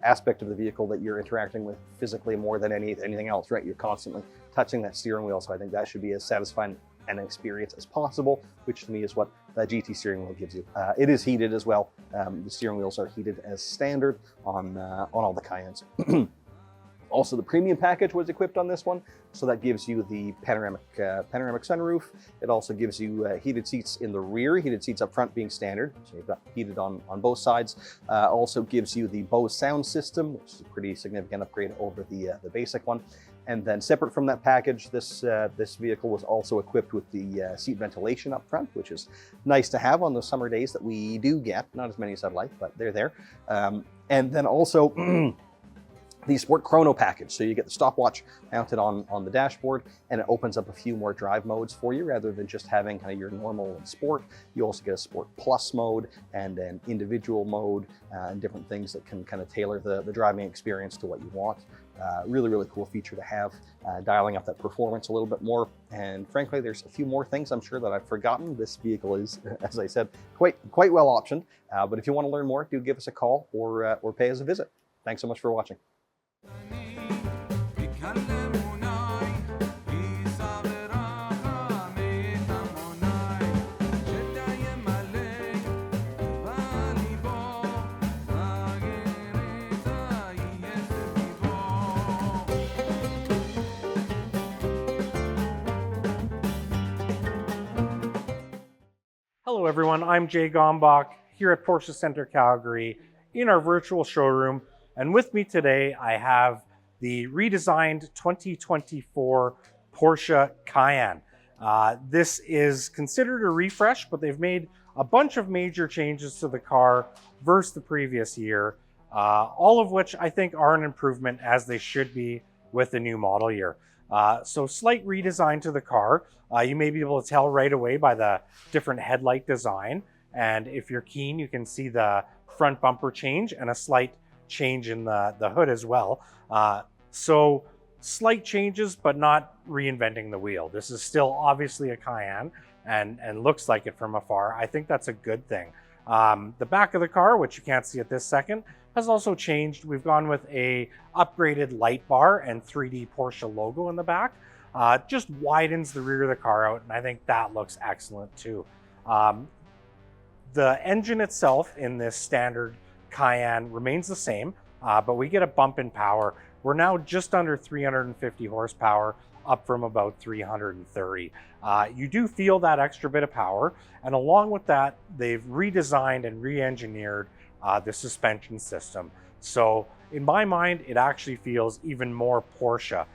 S2: aspect of the vehicle that you're interacting with physically more than anything else, right? You're constantly touching that steering wheel, so I think that should be as satisfying an experience as possible, which to me is what that GT steering wheel gives you. It is heated as well. The steering wheels are heated as standard on all the Cayennes. Also, the premium package was equipped on this one, so that gives you the panoramic sunroof. It also gives you heated seats in the rear, heated seats up front being standard, so you've got heated on both sides. Also gives you the Bose sound system, which is a pretty significant upgrade over the basic one. And then separate from that package, this vehicle was also equipped with the seat ventilation up front, which is nice to have on those summer days that we do get. Not as many as I'd like, but they're there. And then also the Sport Chrono package. So you get the stopwatch mounted on the dashboard, and it opens up a few more drive modes for you rather than just having kind of your normal and sport. You also get a Sport Plus mode and an individual mode and different things that can kind of tailor the driving experience to what you want. Really cool feature to have, dialing up that performance a little bit more. And frankly, there's a few more things I'm sure that I've forgotten. This vehicle is, as I said, quite well optioned. But if you want to learn more, do give us a call or pay us a visit. Thanks so much for watching.
S1: Hello everyone, I'm Jay Gombach here at Porsche Center Calgary in our virtual showroom, and with me today I have the redesigned 2024 Porsche Cayenne. This is considered a refresh, but they've made a bunch of major changes to the car versus the previous year, all of which I think are an improvement, as they should be with the new model year. So slight redesign to the car. You may be able to tell right away by the different headlight design. And if you're keen, you can see the front bumper change and a slight change in the hood as well. So slight changes, but not reinventing the wheel. This is still obviously a Cayenne and looks like it from afar. I think that's a good thing. The back of the car, which you can't see at this second, has also changed. We've gone with a upgraded light bar and 3D Porsche logo in the back. Just widens the rear of the car out, and I think that looks excellent too. The engine itself in this standard Cayenne remains the same, but we get a bump in power. We're now just under 350 horsepower, up from about 330. You do feel that extra bit of power, and along with that, they've redesigned and re-engineered the suspension system. So in my mind, it actually feels even more Porsche.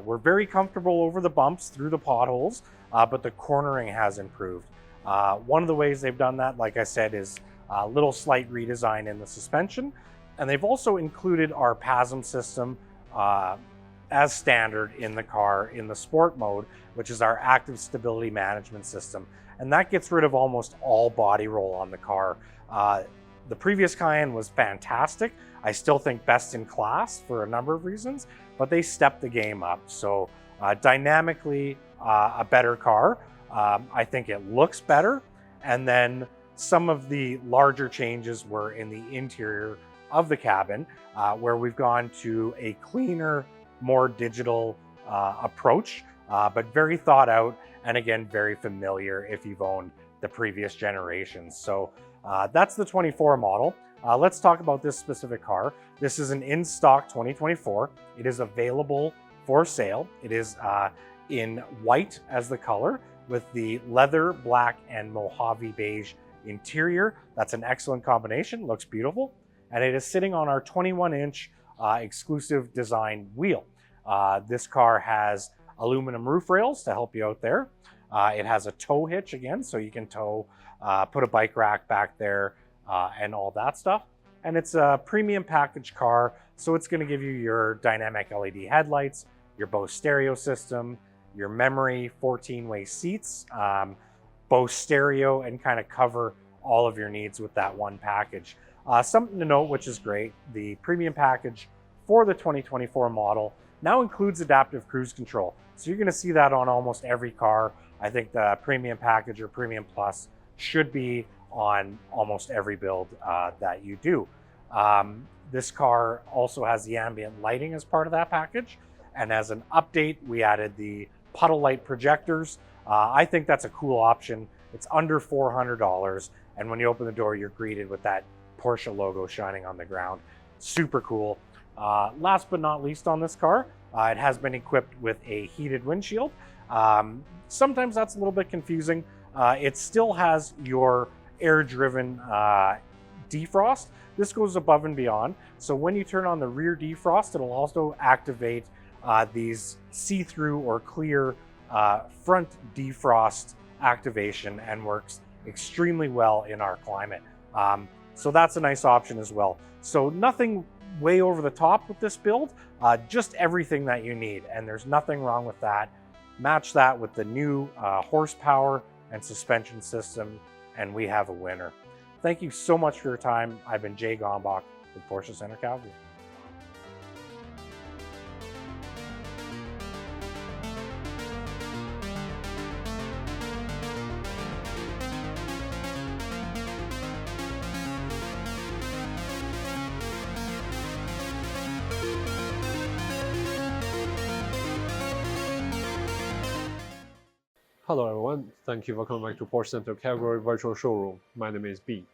S1: We're very comfortable over the bumps, through the potholes, but the cornering has improved. One of the ways they've done that, like I said, is a little slight redesign in the suspension. And they've also included our PASM system as standard in the car in the sport mode, which is our active stability management system. And that gets rid of almost all body roll on the car. The previous Cayenne was fantastic. I still think best in class for a number of reasons, but they stepped the game up. So dynamically a better car. I think it looks better. And then some of the larger changes were in the interior of the cabin, where we've gone to a cleaner, more digital approach, but very thought out and again, very familiar if you've owned the previous generations. So that's the 24 model. Let's talk about this specific car. This is an in-stock 2024. It is available for sale. It is in white as the color with the leather, black, and Mojave beige interior. That's an excellent combination, looks beautiful. And it is sitting on our 21-inch exclusive design wheel. This car has aluminum roof rails to help you out there. It has a tow hitch again, so you can tow, put a bike rack back there and all that stuff. And it's a premium package car, so it's going to give you your dynamic LED headlights, your Bose stereo system, your memory 14-way seats, Bose stereo, and kind of cover all of your needs with that one package. Something to note, which is great, the premium package for the 2024 model now includes adaptive cruise control. So you're going to see that on almost every car. I think the premium package or premium plus should be on almost every build that you do. This car also has the ambient lighting as part of that package. And as an update, we added the puddle light projectors. I think that's a cool option. It's under $400. And when you open the door, you're greeted with that Porsche logo shining on the ground. Super cool. Last but not least on this car, it has been equipped with a heated windshield. Sometimes that's a little bit confusing. It still has your air-driven defrost. This goes above and beyond. So when you turn on the rear defrost, it'll also activate these see-through or clear front defrost activation, and works extremely well in our climate. So that's a nice option as well. So nothing way over the top with this build, just everything that you need, and there's nothing wrong with that. Match that with the new horsepower and suspension system, and we have a winner. Thank you so much for your time. I've been Jay Gombach with Porsche Center Calgary.
S6: Hello everyone, thank you for coming back to Porsche Center Calgary virtual showroom. My name is B.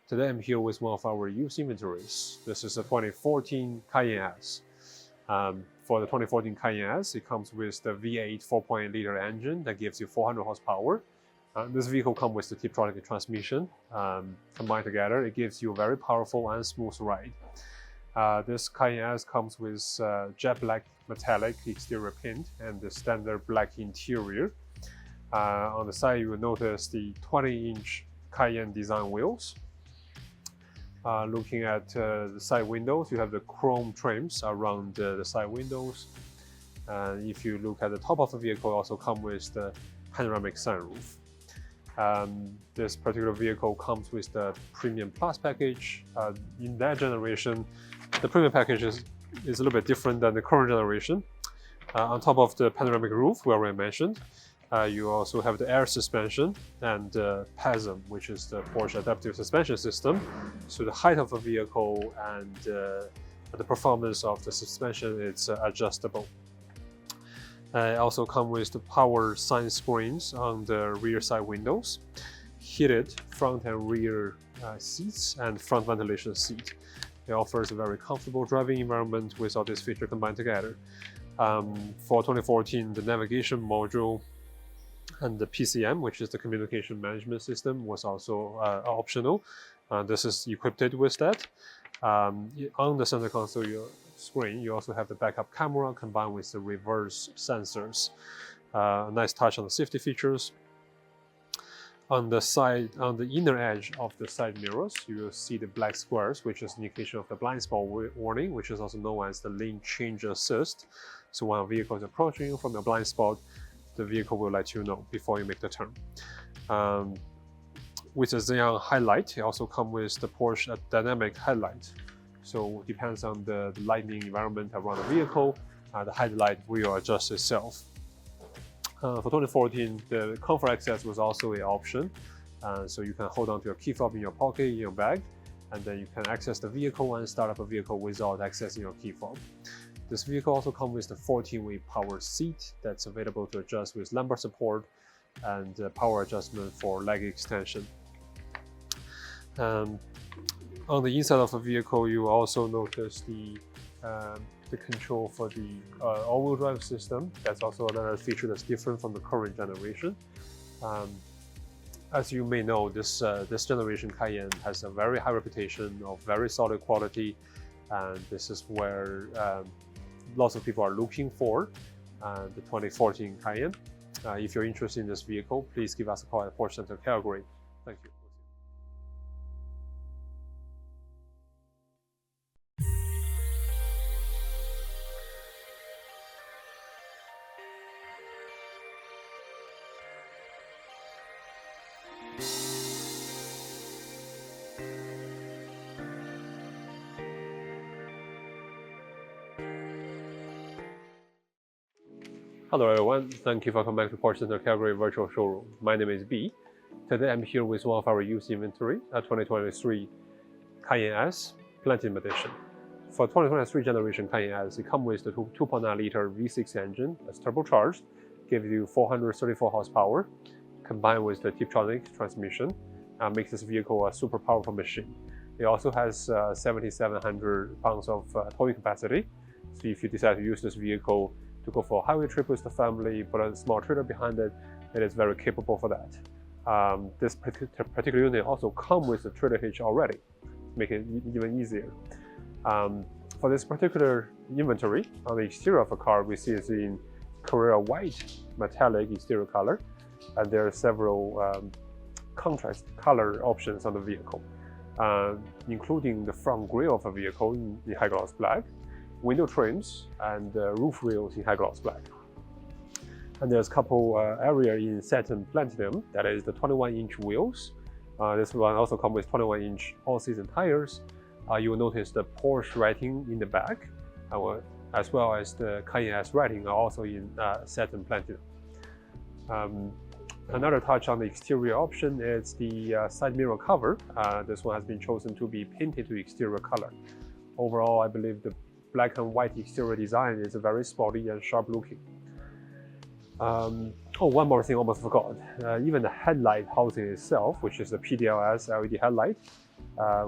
S6: Today I'm here with one of our used inventories. This is a 2014 Cayenne S. For the 2014 Cayenne S, it comes with the V8 4.8 liter engine that gives you 400 horsepower. This vehicle comes with the Tiptronic transmission. Combined together, it gives you a very powerful and smooth ride. This Cayenne S comes with jet black metallic exterior paint and the standard black interior. On the side, you will notice the 20-inch Cayenne design wheels. Looking at the side windows, you have the chrome trims around the side windows. If you look at the top of the vehicle, it also comes with the panoramic sunroof. This particular vehicle comes with the Premium Plus package. In that generation, the Premium package is a little bit different than the current generation. On top of the panoramic roof, we already mentioned, you also have the air suspension and PASM, which is the Porsche Adaptive Suspension System. So the height of the vehicle and the performance of the suspension is adjustable. It also comes with the power sign screens on the rear side windows, heated front and rear seats, and front ventilation seat. It offers a very comfortable driving environment with all these features combined together. For 2014, the navigation module and the PCM, which is the communication management system, was also optional. This is equipped with that. On the center console screen, you also have the backup camera combined with the reverse sensors. A nice touch on the safety features. On the side, on the inner edge of the side mirrors, you will see the black squares, which is an indication of the blind spot warning, which is also known as the lane change assist. So when a vehicle is approaching you from a blind spot, the vehicle will let you know before you make the turn. With the Xenon headlight, it also comes with the Porsche dynamic headlight. So it depends on the lighting environment around the vehicle, the headlight will adjust itself. For 2014, the comfort access was also an option. So you can hold on to your key fob in your pocket, in your bag, and then you can access the vehicle and start up a vehicle without accessing your key fob. This vehicle also comes with the 14-way power seat that's available to adjust with lumbar support. and power adjustment for leg extension. On the inside of the vehicle, you also notice the control for the all-wheel drive system. That's also another feature that's different from the current generation. As you may know, this generation Cayenne has a very high reputation of very solid quality, and this is where lots of people are looking for the 2014 Cayenne. If you're interested in this vehicle, please give us a call at Porsche Center Calgary. Thank you. Hello everyone, thank you for coming back to Porsche Center Calgary virtual showroom. My name is B. Today I'm here with one of our used inventory, a 2023 Cayenne S Platinum Edition. For 2023 generation Cayenne S, it comes with the 2.9 liter V6 engine that's turbocharged, gives you 434 horsepower, combined with the Tiptronic transmission, makes this vehicle a super powerful machine. It also has 7,700 pounds of towing capacity, so if you decide to use this vehicle to go for a highway trip with the family, put a small trailer behind it, it is very capable for that. This particular unit also comes with a trailer hitch already, making it even easier. For this particular inventory, on the exterior of the car, we see it's in Carrera white metallic exterior color, and there are several contrast color options on the vehicle, including the front grille of the vehicle in high gloss black, window trims, and roof rails in high gloss black. And there's a couple area in satin platinum, that is the 21-inch wheels. This one also comes with 21-inch all-season tires. You will notice the Porsche writing in the back, as well as the Cayenne S writing are also in satin platinum. Another touch on the exterior option is the side mirror cover. This one has been chosen to be painted to exterior color. Overall, I believe the black and white exterior design is very sporty and sharp looking. One more thing I almost forgot. Even the headlight housing itself, which is the PDLS LED headlight,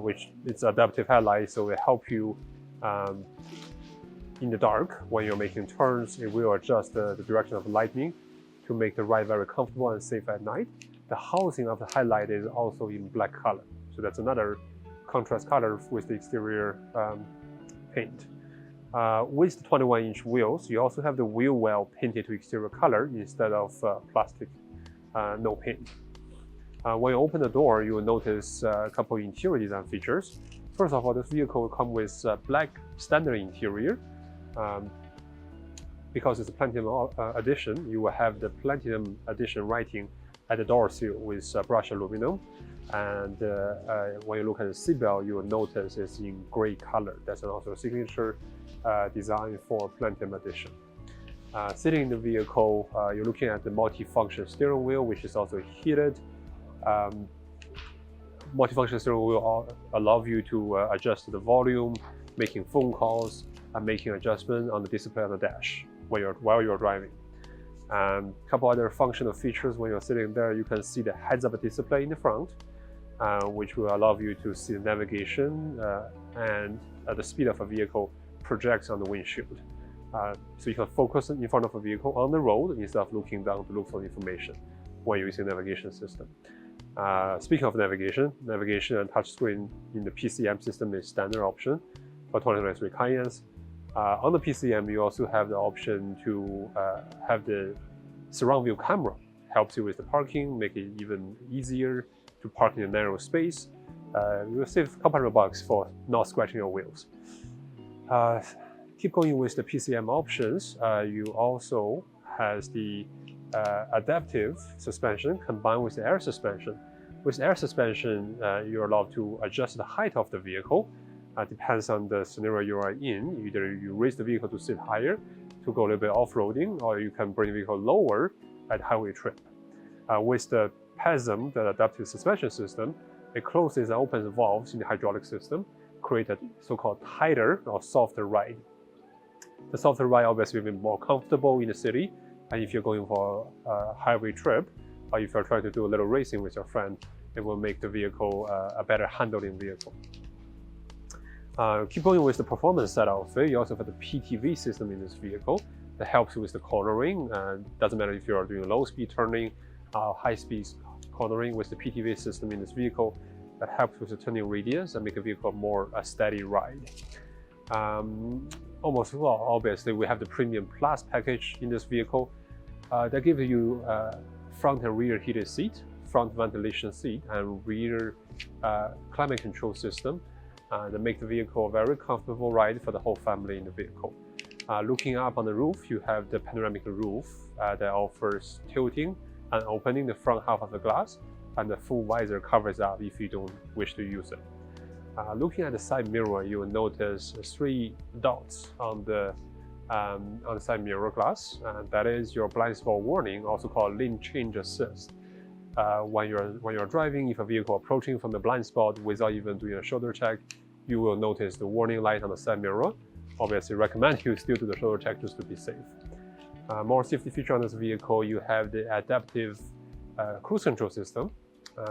S6: which is adaptive headlight, so it helps you in the dark when you're making turns. It will adjust the direction of lighting to make the ride very comfortable and safe at night. The housing of the headlight is also in black color, so that's another contrast color with the exterior paint. With the 21-inch wheels, you also have the wheel well painted to exterior color instead of plastic, no paint. When you open the door, you will notice a couple of interior design features. First of all, this vehicle comes with black standard interior. Because it's a Platinum edition, you will have the Platinum edition writing at the door sill with brushed aluminum. And when you look at the seatbelt, you will notice it's in gray color. That's also a signature design for Platinum edition. Sitting in the vehicle, you're looking at the multi-function steering wheel, which is also heated. Multi-function steering wheel allow you to adjust the volume, making phone calls, and making adjustment on the display on the dash while you're driving. A couple other functional features when you're sitting there, you can see the heads-up display in the front, which will allow you to see the navigation and the speed of a vehicle projects on the windshield. So you can focus in front of a vehicle on the road instead of looking down to look for information when you're using the navigation system. Speaking of navigation and touchscreen in the PCM system is standard option for 2023 Cayennes. On the PCM, you also have the option to have the surround view camera. Helps you with the parking, make it even easier to park in a narrow space. You'll save a couple $100 for not scratching your wheels. Keep going with the PCM options. You also has the adaptive suspension combined with the air suspension. With air suspension, you're allowed to adjust the height of the vehicle. Depends on the scenario you are in. Either you raise the vehicle to sit higher to go a little bit off-roading, or you can bring the vehicle lower at highway trip. With the PASM, the adaptive suspension system, it closes and opens valves in the hydraulic system, create a so-called tighter or softer ride. The softer ride obviously will be more comfortable in the city, and if you're going for a highway trip, or if you're trying to do a little racing with your friend, it will make the vehicle a better handling vehicle. Keep going with the performance side of it. You also have the PTV system in this vehicle that helps with the cornering. Doesn't matter if you are doing low speed turning, high speed cornering. With the PTV system in this vehicle, that helps with the turning radius and make a vehicle more a steady ride. Obviously, we have the Premium Plus package in this vehicle that gives you front and rear heated seat, front ventilation seat, and rear climate control system that make the vehicle a very comfortable ride for the whole family in the vehicle. Looking up on the roof, you have the panoramic roof that offers tilting and opening the front half of the glass, and the full visor covers up if you don't wish to use it. Looking at the side mirror, you will notice 3 dots on the side mirror glass, and that is your blind spot warning, also called lane change assist. When you're driving, if a vehicle approaching from the blind spot without even doing a shoulder check, you will notice the warning light on the side mirror. Obviously, recommend you still do the shoulder check just to be safe. More safety feature on this vehicle, you have the adaptive cruise control system.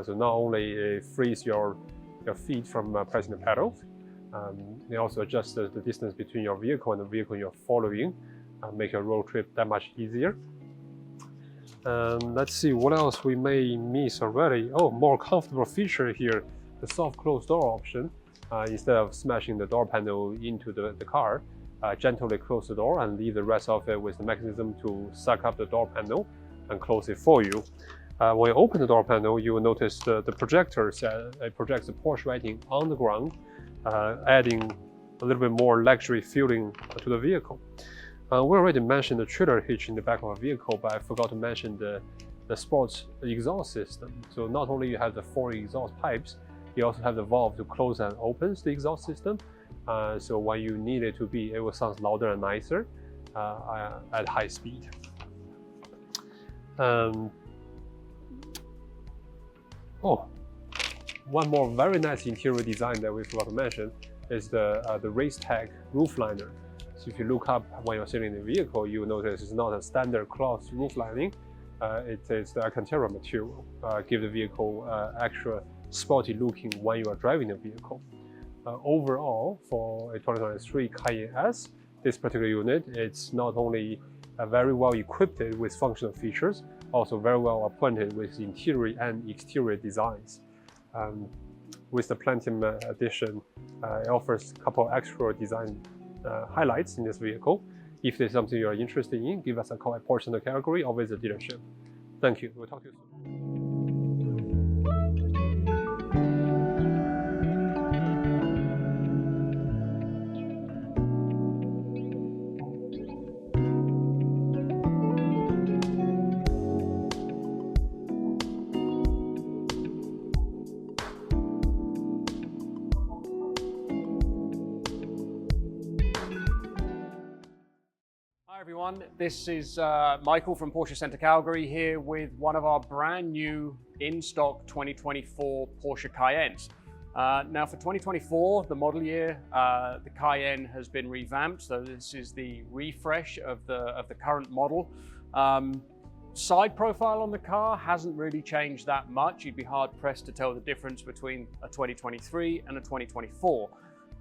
S6: So not only it frees your feet from pressing the pedals, it also adjusts the distance between your vehicle and the vehicle you're following, make your road trip that much easier. Let's see what else we may miss already. Oh, more comfortable feature here, the soft close door option. Instead of smashing the door panel into the car, gently close the door and leave the rest of it with the mechanism to suck up the door panel and close it for you. When you open the door panel, you will notice the projector projects the Porsche writing on the ground, adding a little bit more luxury feeling to the vehicle. We already mentioned the trailer hitch in the back of a vehicle, but I forgot to mention the sports exhaust system. So not only you have the 4 exhaust pipes, you also have the valve to close and opens the exhaust system. So when you need it to be, it will sound louder and nicer at high speed. One more very nice interior design that we forgot to mention is the race tag roof liner. So if you look up when you're sitting in the vehicle, you will notice it's not a standard cloth roof lining. It is the Alcantara material, give the vehicle extra sporty looking when you are driving the vehicle. Overall, for a 2023 Cayenne S, this particular unit, it's not only very well equipped with functional features, also very well appointed with interior and exterior designs. With the Platinum Edition, it offers a couple extra design highlights in this vehicle. If there's something you're interested in, give us a call at Porsche Center Calgary or visit the dealership. Thank you. We'll talk to you soon.
S5: Hi everyone, this is Michael from Porsche Center Calgary here with one of our brand new in-stock 2024 Porsche Cayennes. Now for 2024, the model year, the Cayenne has been revamped, so this is the refresh of the current model. Side profile on the car hasn't really changed that much. You'd be hard pressed to tell the difference between a 2023 and a 2024.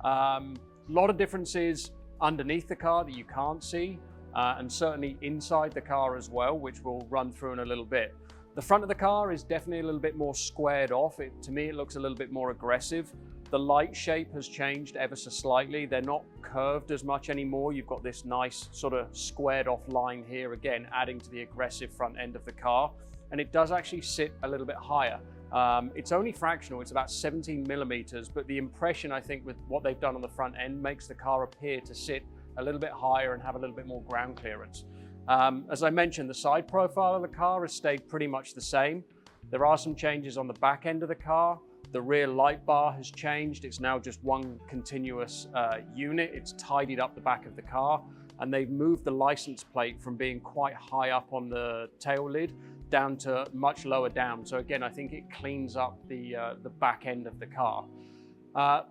S5: A lot of differences underneath the car that you can't see. And certainly inside the car as well, which we'll run through in a little bit. The front of the car is definitely a little bit more squared off. To me, it looks a little bit more aggressive. The light shape has changed ever so slightly. They're not curved as much anymore. You've got this nice sort of squared off line here, again, adding to the aggressive front end of the car. And it does actually sit a little bit higher. It's only fractional, it's about 17 millimeters, but the impression, I think, with what they've done on the front end makes the car appear to sit a little bit higher and have a little bit more ground clearance. As I mentioned, the side profile of the car has stayed pretty much the same. There are some changes on the back end of the car. The rear light bar has changed. It's now just one continuous unit. It's tidied up the back of the car, and they've moved the license plate from being quite high up on the tail lid down to much lower down. So again, I think it cleans up the back end of the car.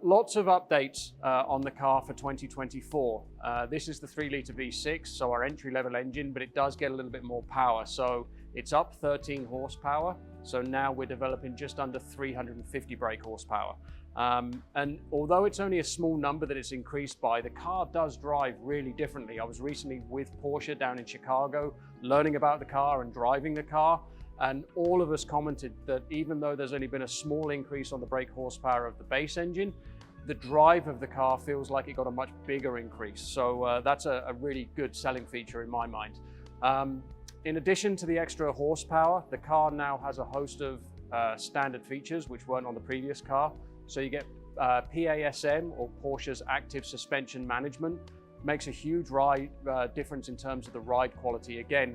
S5: Lots of updates on the car for 2024. This is the 3-litre V6, so our entry-level engine, but it does get a little bit more power. So It's up 13 horsepower, so now we're developing just under 350 brake horsepower. And although it's only a small number that it's increased by, the car does drive really differently. I was recently with Porsche down in Chicago, learning about the car and driving the car, and all of us commented that even though there's only been a small increase on the brake horsepower of the base engine, the drive of the car feels like it got a much bigger increase. So that's a really good selling feature in my mind. In addition to the extra horsepower, the car now has a host of standard features which weren't on the previous car. So you get PASM, or Porsche's Active Suspension Management. Makes a huge difference in terms of the ride quality. Again,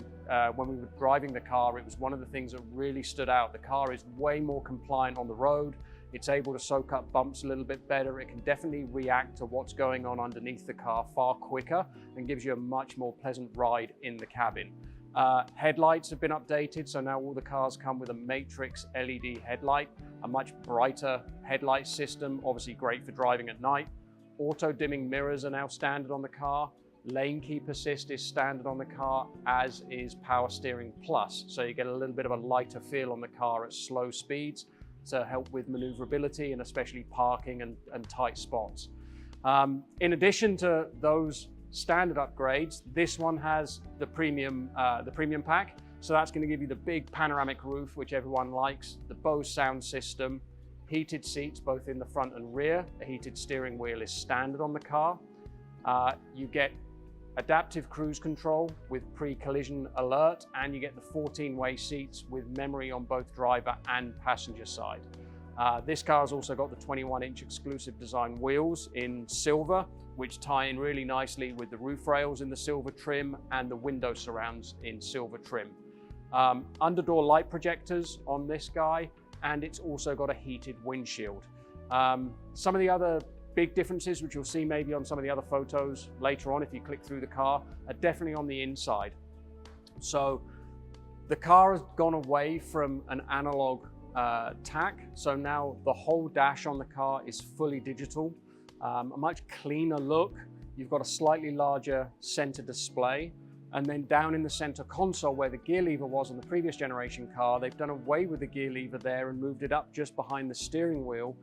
S5: when we were driving the car, it was one of the things that really stood out. The car is way more compliant on the road. It's able to soak up bumps a little bit better. It can definitely react to what's going on underneath the car far quicker and gives you a much more pleasant ride in the cabin. Headlights have been updated, so now all the cars come with a matrix LED headlight, a much brighter headlight system, obviously great for driving at night. Auto dimming mirrors are now standard on the car. Lane keep assist is standard on the car, as is power steering plus. So you get a little bit of a lighter feel on the car at slow speeds to help with maneuverability and especially parking and tight spots. In addition to those standard upgrades, this one has the premium pack. So that's going to give you the big panoramic roof, which everyone likes, the Bose sound system, heated seats both in the front and rear. A heated steering wheel is standard on the car. You get adaptive cruise control with pre-collision alert, and you get the 14-way seats with memory on both driver and passenger side. This car's also got the 21-inch exclusive design wheels in silver, which tie in really nicely with the roof rails in the silver trim and the window surrounds in silver trim. Underdoor light projectors on this guy, and it's also got a heated windshield. Some of the other big differences, which you'll see maybe on some of the other photos later on if you click through the car, are definitely on the inside. So the car has gone away from an analog tack, so now the whole dash on the car is fully digital. A much cleaner look. You've got a slightly larger center display, and then down in the center console where the gear lever was on the previous generation car, they've done away with the gear lever there and moved it up just behind the steering wheel,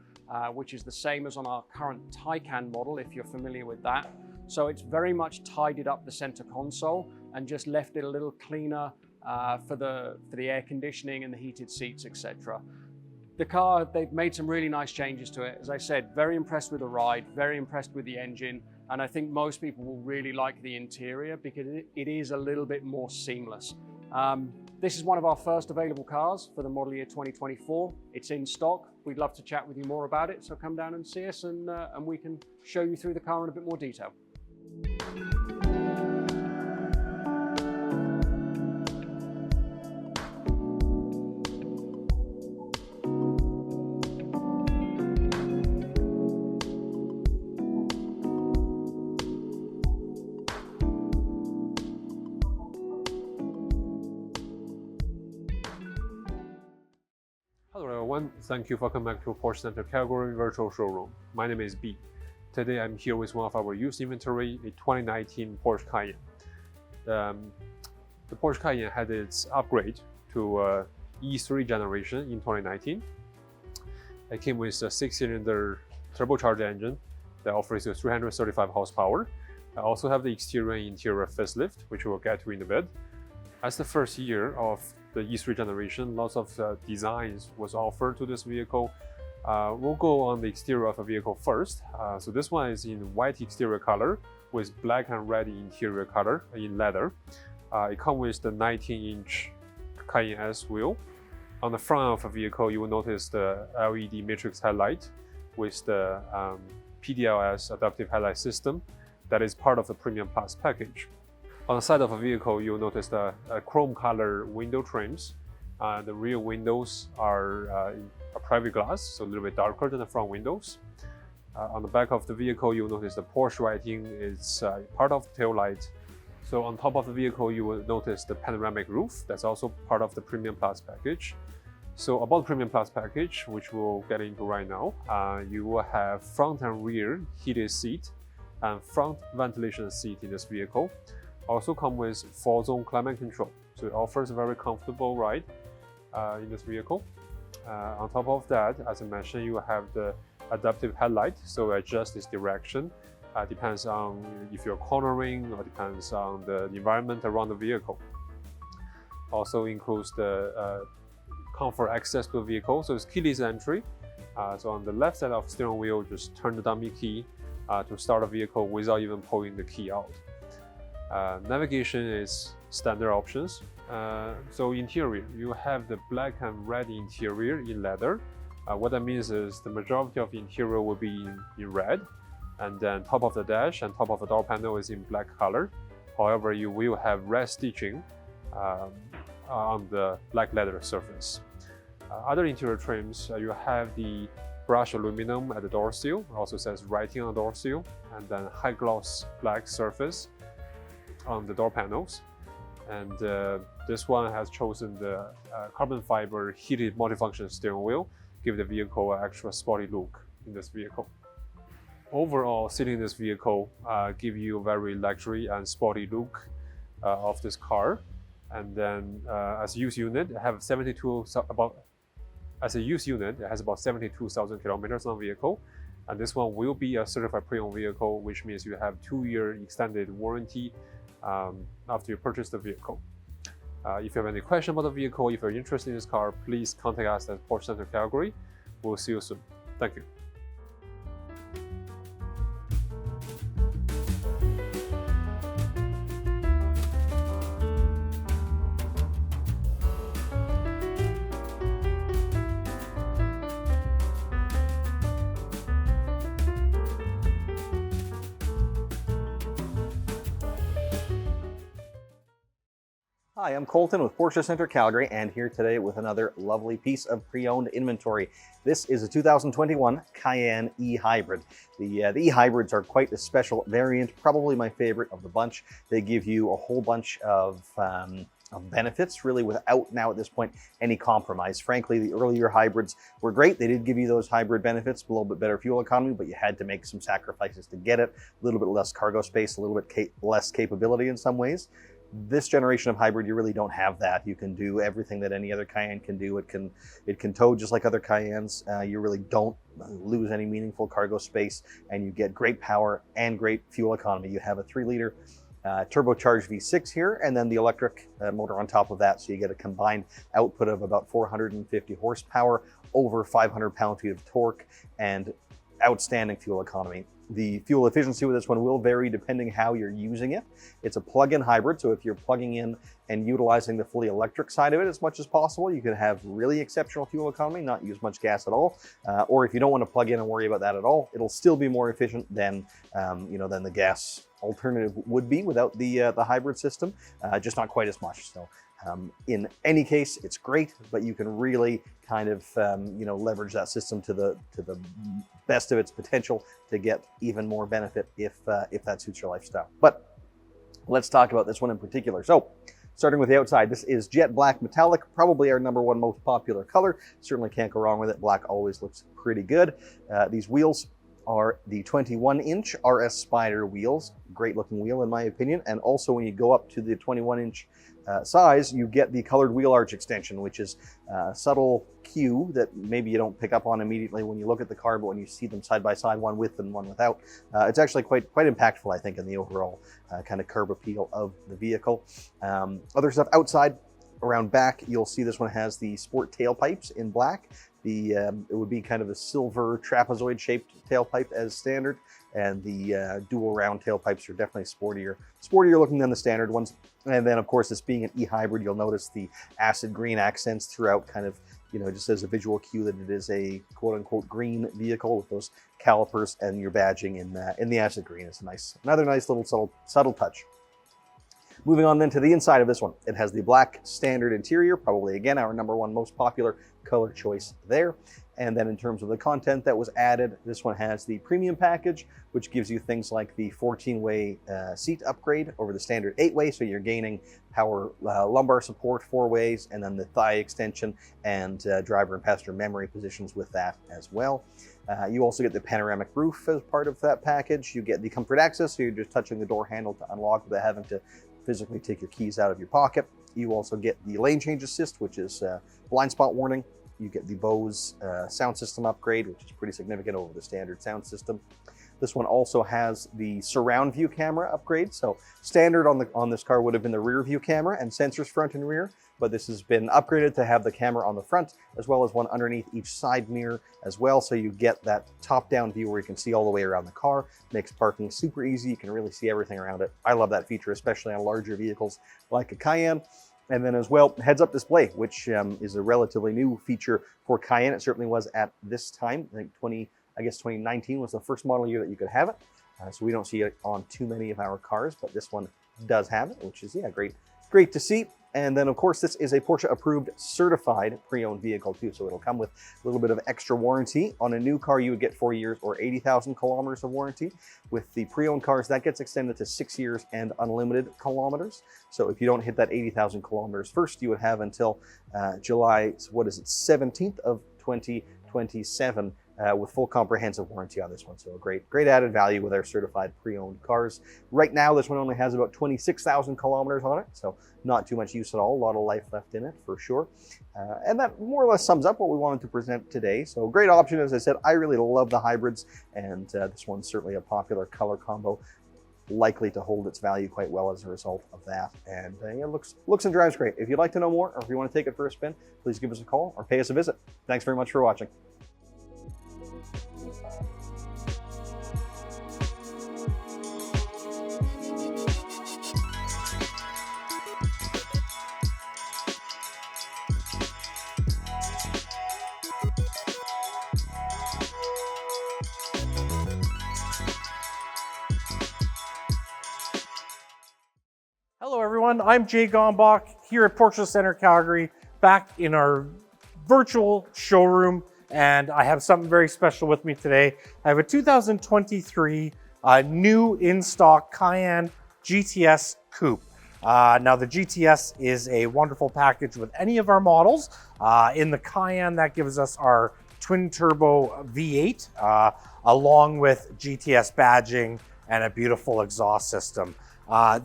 S5: which is the same as on our current Taycan model, if you're familiar with that. So it's very much tidied up the center console and just left it a little cleaner for the air conditioning and the heated seats, etc. The car, they've made some really nice changes to it. As I said, very impressed with the ride, very impressed with the engine, and I think most people will really like the interior because it is a little bit more seamless. This is one of our first available cars for the model year 2024. It's in stock. We'd love to chat with you more about it, so come down and see us and we can show you through the car in a bit more detail.
S6: Hello everyone, thank you for coming back to Porsche Center Calgary virtual showroom. My name is B. Today I'm here with one of our used inventory, a 2019 Porsche Cayenne. The Porsche Cayenne had its upgrade to E3 generation in 2019. It came with a 6-cylinder turbocharged engine that offers you 335 horsepower. I also have the exterior and interior facelift, which we'll get to in a bit. As the first year of the E3 generation, lots of designs was offered to this vehicle. We'll go on the exterior of the vehicle first. So this one is in white exterior color with black and red interior color in leather. It comes with the 19-inch Cayenne S wheel. On the front of the vehicle, you will notice the LED matrix headlight with the PDLS adaptive headlight system that is part of the Premium Plus package. On the side of the vehicle, you'll notice the chrome color window trims. The rear windows are in a private glass, so a little bit darker than the front windows. On the back of the vehicle, you'll notice the Porsche writing is part of the tail light. So on top of the vehicle, you will notice the panoramic roof. That's also part of the Premium Plus package. So about the Premium Plus package, which we'll get into right now, you will have front and rear heated seat and front ventilation seat in this vehicle. Also come with 4-zone climate control. so it offers a very comfortable ride in this vehicle. On top of that, as I mentioned, you have the adaptive headlight, so adjust its direction. Depends on if you're cornering or depends on the environment around the vehicle. Also includes the comfort access to the vehicle, so it's keyless entry. So on the left side of the steering wheel, just turn the dummy key to start the vehicle without even pulling the key out. Navigation is standard options. So interior, you have the black and red interior in leather. What that means is the majority of the interior will be in red, and then top of the dash and top of the door panel is in black color. However, you will have red stitching on the black leather surface. Other interior trims, you have the brushed aluminum at the door seal, also says writing on the door seal, and then high gloss black surface on the door panels. And this one has chosen the carbon fiber heated multifunction steering wheel, give the vehicle an extra sporty look in this vehicle. Overall, sitting in this vehicle give you a very luxury and sporty look of this car. And then as a used unit, it has about 72,000 kilometers on the vehicle. And this one will be a certified pre-owned vehicle, which means you have 2-year extended warranty after you purchase the vehicle. If you have any question about the vehicle, if you're interested in this car, please contact us at Porsche Center Calgary. We'll see you soon. Thank you.
S2: Hi, I'm Colton with Porsche Center Calgary, and here today with another lovely piece of pre-owned inventory. This is a 2021 Cayenne e-hybrid. The e-hybrids are quite a special variant, probably my favorite of the bunch. They give you a whole bunch of benefits, really without now at this point any compromise. Frankly, the earlier hybrids were great. They did give you those hybrid benefits, a little bit better fuel economy, but you had to make some sacrifices to get it. A little bit less cargo space, a little bit less capability in some ways. This generation of hybrid, you really don't have that. You can do everything that any other Cayenne can do. It can tow just like other Cayennes. You really don't lose any meaningful cargo space, and you get great power and great fuel economy. You have a 3-liter turbocharged V6 here, and then the electric motor on top of that. So you get a combined output of about 450 horsepower, over 500 pound-feet of torque, and outstanding fuel economy. The fuel efficiency with this one will vary depending how you're using it. It's a plug-in hybrid, so if you're plugging in and utilizing the fully electric side of it as much as possible, you can have really exceptional fuel economy, not use much gas at all. Or if you don't want to plug in and worry about that at all, it'll still be more efficient than than the gas alternative would be without the hybrid system, just not quite as much. So in any case, it's great, but you can really kind of leverage that system to the best of its potential to get even more benefit if that suits your lifestyle. But let's talk about this one in particular. So starting with the outside, this is jet black metallic, probably our #1 most popular color. Certainly can't go wrong with it. Black always looks pretty good. These wheels are the 21-inch RS Spyder wheels. Great looking wheel in my opinion. And also when you go up to the 21-inch size, you get the colored wheel arch extension, which is a subtle cue that maybe you don't pick up on immediately when you look at the car, but when you see them side by side, one with and one without, it's actually quite impactful, I think, in the overall kind of curb appeal of the vehicle. Other stuff outside, around back, you'll see this one has the sport tailpipes in black. It would be kind of a silver trapezoid shaped tailpipe as standard, and the dual round tailpipes are definitely sportier looking than the standard ones. And then of course, this being an e-hybrid, you'll notice the acid green accents throughout, kind of, just as a visual cue that it is a quote unquote green vehicle with those calipers and your badging in the acid green. It's another nice little subtle touch. Moving on then to the inside of this one, it has the black standard interior, probably again our #1 most popular color choice there. And then in terms of the content that was added, this one has the premium package, which gives you things like the 14-way seat upgrade over the standard 8-way. So you're gaining power lumbar support 4 ways, and then the thigh extension and driver and passenger memory positions with that as well. You also get the panoramic roof as part of that package. You get the comfort access, so you're just touching the door handle to unlock without having to physically take your keys out of your pocket. You also get the lane change assist, which is blind spot warning. You get the Bose sound system upgrade, which is pretty significant over the standard sound system. This one also has the surround view camera upgrade. So standard on this car would have been the rear view camera and sensors front and rear, but this has been upgraded to have the camera on the front as well as one underneath each side mirror as well. So you get that top-down view where you can see all the way around the car. Makes parking super easy. You can really see everything around it. I love that feature, especially on larger vehicles like a Cayenne. And then as well, heads-up display, which is a relatively new feature for Cayenne. It certainly was at this time. I think 2019 was the first model year that you could have it. So we don't see it on too many of our cars, but this one does have it, which is, yeah, great to see. And then, of course, this is a Porsche approved certified pre-owned vehicle too. So it'll come with a little bit of extra warranty. On a new car, you would get 4 years or 80,000 kilometers of warranty. With the pre-owned cars, that gets extended to 6 years and unlimited kilometers. So if you don't hit that 80,000 kilometers first, you would have until July, 17th of 2027 with full comprehensive warranty on this one. So a great added value with our certified pre-owned cars. Right now, this one only has about 26,000 kilometers on it, so not too much use at all. A lot of life left in it for sure. And that more or less sums up what we wanted to present today. So great option, as I said. I really love the hybrids, and this one's certainly a popular color combo, likely to hold its value quite well as a result of that. And it looks and drives great. If you'd like to know more, or if you want to take it for a spin, please give us a call or pay us a visit. Thanks very much for watching.
S1: Hello everyone, I'm Jay Gombach here at Porsche Center Calgary, back in our virtual showroom, and I have something very special with me today. I have a 2023 new in-stock Cayenne GTS Coupe. Now the GTS is a wonderful package with any of our models. In the Cayenne, that gives us our twin-turbo V8, along with GTS badging and a beautiful exhaust system.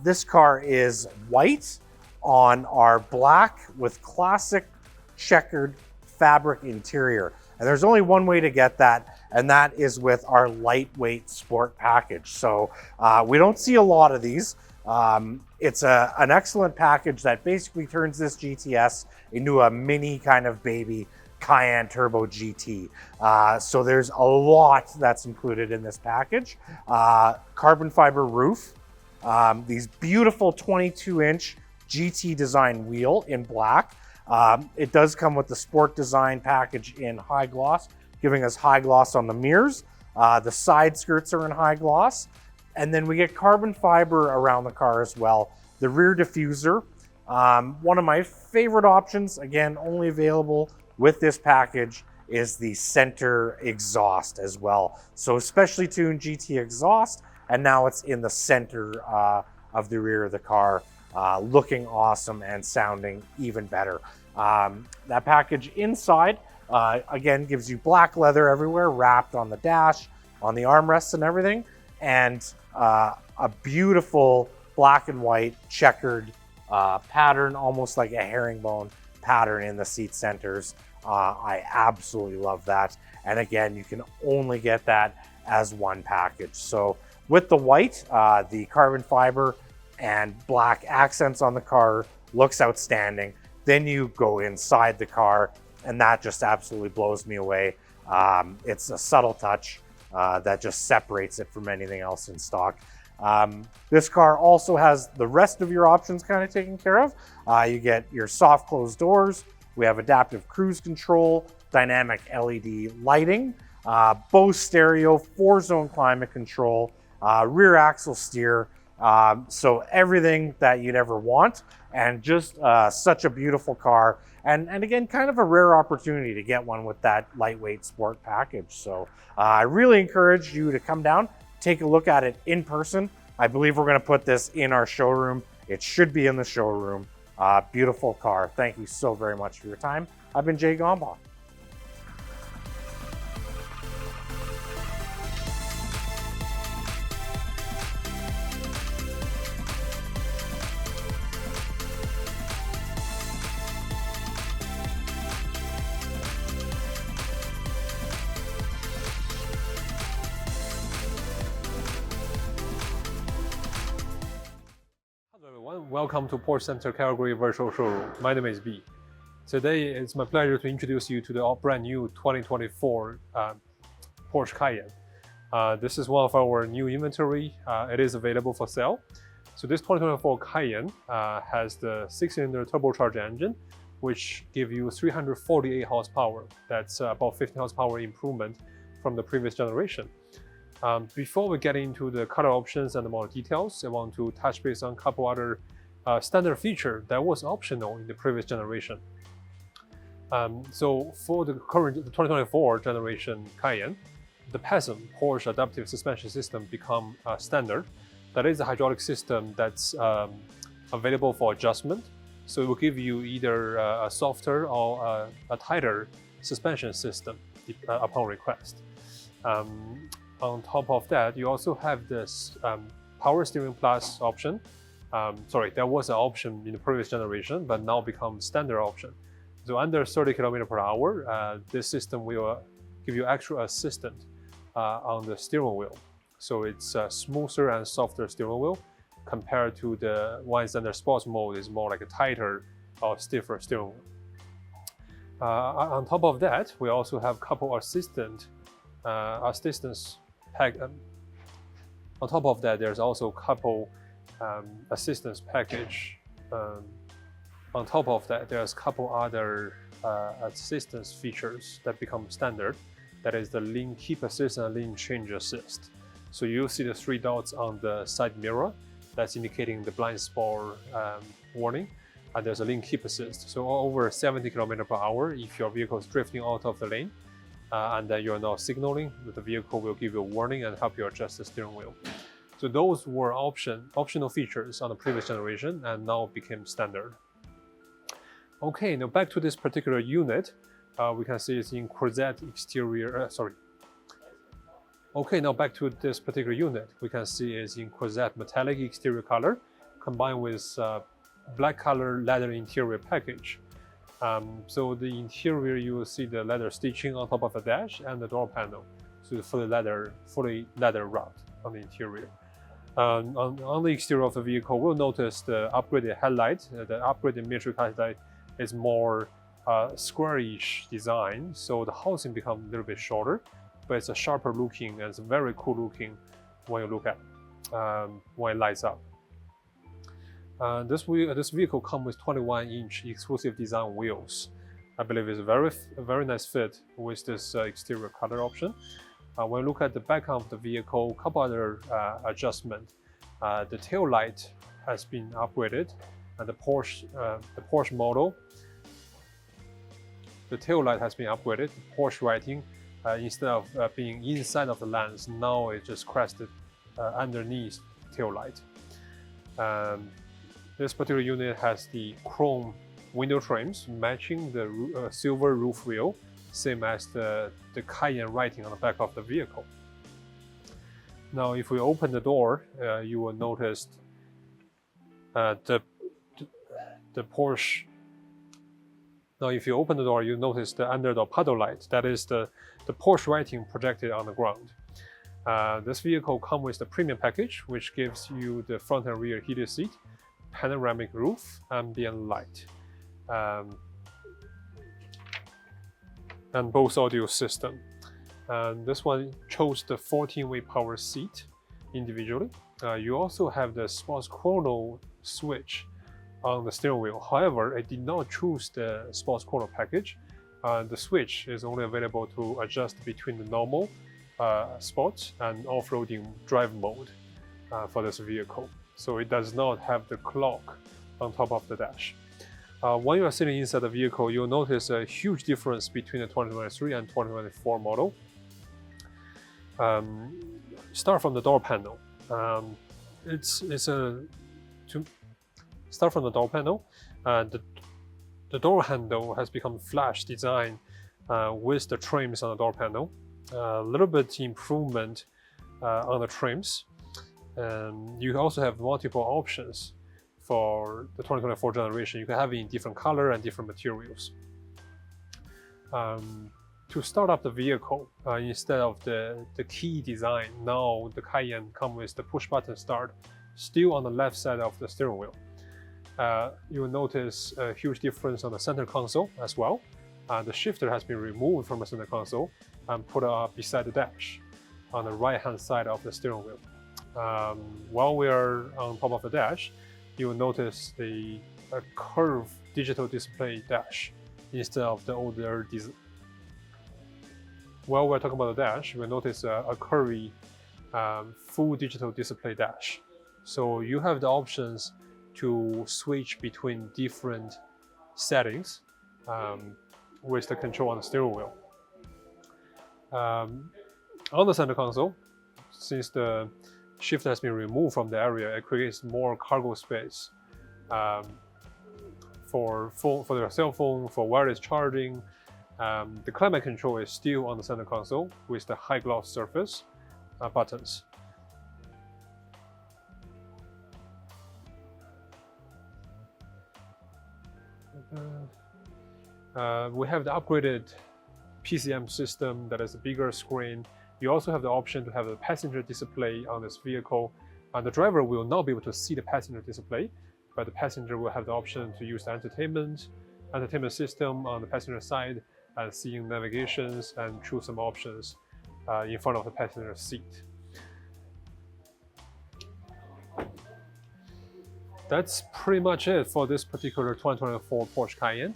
S1: This car is white on our black with classic checkered fabric interior. And there's only one way to get that, and that is with our lightweight sport package. So we don't see a lot of these. It's an excellent package that basically turns this GTS into a mini kind of baby Cayenne Turbo GT. So there's a lot that's included in this package. Carbon fiber roof. These beautiful 22-inch GT design wheel in black. It does come with the sport design package in high gloss, giving us high gloss on the mirrors. The side skirts are in high gloss. And then we get carbon fiber around the car as well. The rear diffuser, one of my favorite options, again, only available with this package, is the center exhaust as well. So specially tuned GT exhaust, and now it's in the center of the rear of the car, looking awesome and sounding even better. That package inside, again, gives you black leather everywhere, wrapped on the dash, on the armrests and everything, and a beautiful black and white checkered pattern, almost like a herringbone pattern in the seat centers. I absolutely love that. And again, you can only get that as one package. So with the white, the carbon fiber and black accents on the car looks outstanding. Then you go inside the car, and that just absolutely blows me away. It's a subtle touch that just separates it from anything else in stock. This car also has the rest of your options kind of taken care of. You get your soft closed doors. We have adaptive cruise control, dynamic LED lighting, Bose stereo, 4-zone climate control, rear axle steer. So everything that you'd ever want, and just such a beautiful car. And again, kind of a rare opportunity to get one with that lightweight sport package. So I really encourage you to come down, take a look at it in person. I believe we're going to put this in our showroom. It should be in the showroom. Beautiful car. Thank you so very much for your time. I've been Jay Gombach.
S6: welcome to Porsche Center Calgary virtual showroom. My name is B. Today it's my pleasure to introduce you to the brand new 2024 Porsche Cayenne. This is one of our new inventory. It is available for sale. So this 2024 Cayenne has the 6-cylinder turbocharged engine, which give you 348 horsepower. That's about 15 horsepower improvement from the previous generation. Before we get into the color options and the model details, I want to touch base on a couple other standard features that was optional in the previous generation. So for the 2024 generation Cayenne, the PASM, Porsche Adaptive Suspension System, become standard. That is a hydraulic system that's available for adjustment. So it will give you either a softer or a tighter suspension system upon request. On top of that, you also have this Power Steering Plus option. There was an option in the previous generation, but now becomes standard option. So under 30 km/h, this system will give you extra assistance on the steering wheel. So it's a smoother and softer steering wheel compared to the ones under sports mode is more like a tighter or stiffer steering wheel. On top of that, we also have a couple assistance pack. On top of that, there's also a couple assistance package. On top of that, there's a couple other assistance features that become standard. That is the lane keep assist and lane change assist. So you'll see the 3 dots on the side mirror. That's indicating the blind spot warning. And there's a lane keep assist. So over 70 km/h, if your vehicle is drifting out of the lane, and then you're now signaling, the vehicle will give you a warning and help you adjust the steering wheel. So those were optional features on the previous generation and now became standard. Okay, now back to this particular unit. We can see it's in Croisette exterior, Okay, now back to this particular unit. We can see it's in Croisette metallic exterior color combined with black color leather interior package. So the interior, you will see the leather stitching on top of the dash and the door panel. So the fully leather wrapped on the interior. On the exterior of the vehicle, we'll notice the upgraded headlight. The upgraded matrix headlight is more squarish design, so the housing becomes a little bit shorter, but it's a sharper looking and it's very cool looking when you look at when it lights up. This vehicle comes with 21-inch exclusive design wheels. I believe it's a very nice fit with this exterior color option. When you look at the back of the vehicle, a couple other adjustments. The tail light has been upgraded, and the Porsche model. The tail light has been upgraded. The Porsche writing, instead of being inside of the lens, now it just crested underneath tail light. This particular unit has the chrome window trims matching the silver roof rail, same as the Cayenne writing on the back of the vehicle. Now, if we open the door, you will notice the Porsche. Now, if you open the door, you notice the underdoor puddle light. That is the Porsche writing projected on the ground. This vehicle comes with the premium package, which gives you the front and rear heated seat, panoramic roof, ambient light, and Bose audio system. And this one chose the 14-way power seat individually. You also have the sports chrono switch on the steering wheel. However, I did not choose the sports chrono package. The switch is only available to adjust between the normal sports and off-roading drive mode for this vehicle. So it does not have the clock on top of the dash. When you are sitting inside the vehicle, you'll notice a huge difference between the 2023 and 2024 model. Start from the door panel. Start from the door panel. The door handle has become flash design with the trims on the door panel. A little bit improvement on the trims. You also have multiple options for the 2024 generation. You can have it in different color and different materials. To start up the vehicle, instead of the key design, now the Cayenne comes with the push button start, still on the left side of the steering wheel. you will notice a huge difference on the center console as well. The shifter has been removed from the center console and put beside the dash on the right-hand side of the steering wheel. While we are on top of the dash, you will notice a curved digital display dash instead of the older design. While we're talking about the dash, you'll notice a curvy full digital display dash. So you have the options to switch between different settings with the control on the steering wheel. On the center console, since the shifter has been removed from the area, it creates more cargo space for your cell phone, for wireless charging. The climate control is still on the center console with the high gloss surface buttons. We have the upgraded PCM system that is a bigger screen. You also have the option to have a passenger display on this vehicle. The driver will not be able to see the passenger display, but the passenger will have the option to use the entertainment system on the passenger side and seeing navigations and choose some options in front of the passenger seat. That's pretty much it for this particular 2024 Porsche Cayenne.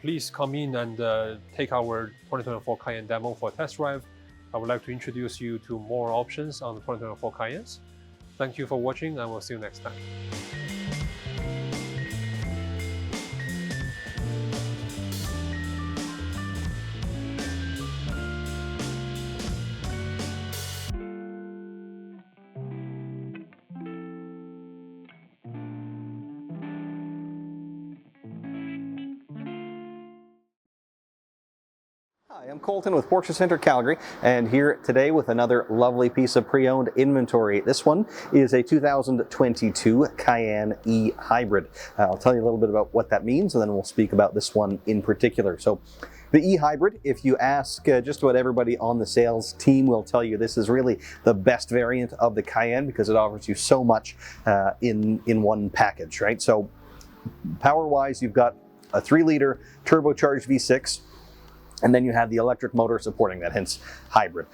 S6: Please come in and take our 2024 Cayenne demo for a test drive. I would like to introduce you to more options on the 2024 Cayennes. Thank you for watching, and we'll see you next time.
S2: Hi, I'm Colton with Porsche Center Calgary, and here today with another lovely piece of pre-owned inventory. This one is a 2022 Cayenne E Hybrid. I'll tell you a little bit about what that means, and then we'll speak about this one in particular. So, the E Hybrid, if you ask just about everybody on the sales team, will tell you this is really the best variant of the Cayenne because it offers you so much in one package, right? So, power-wise, you've got a 3-liter turbocharged V6. And then you have the electric motor supporting that, hence hybrid.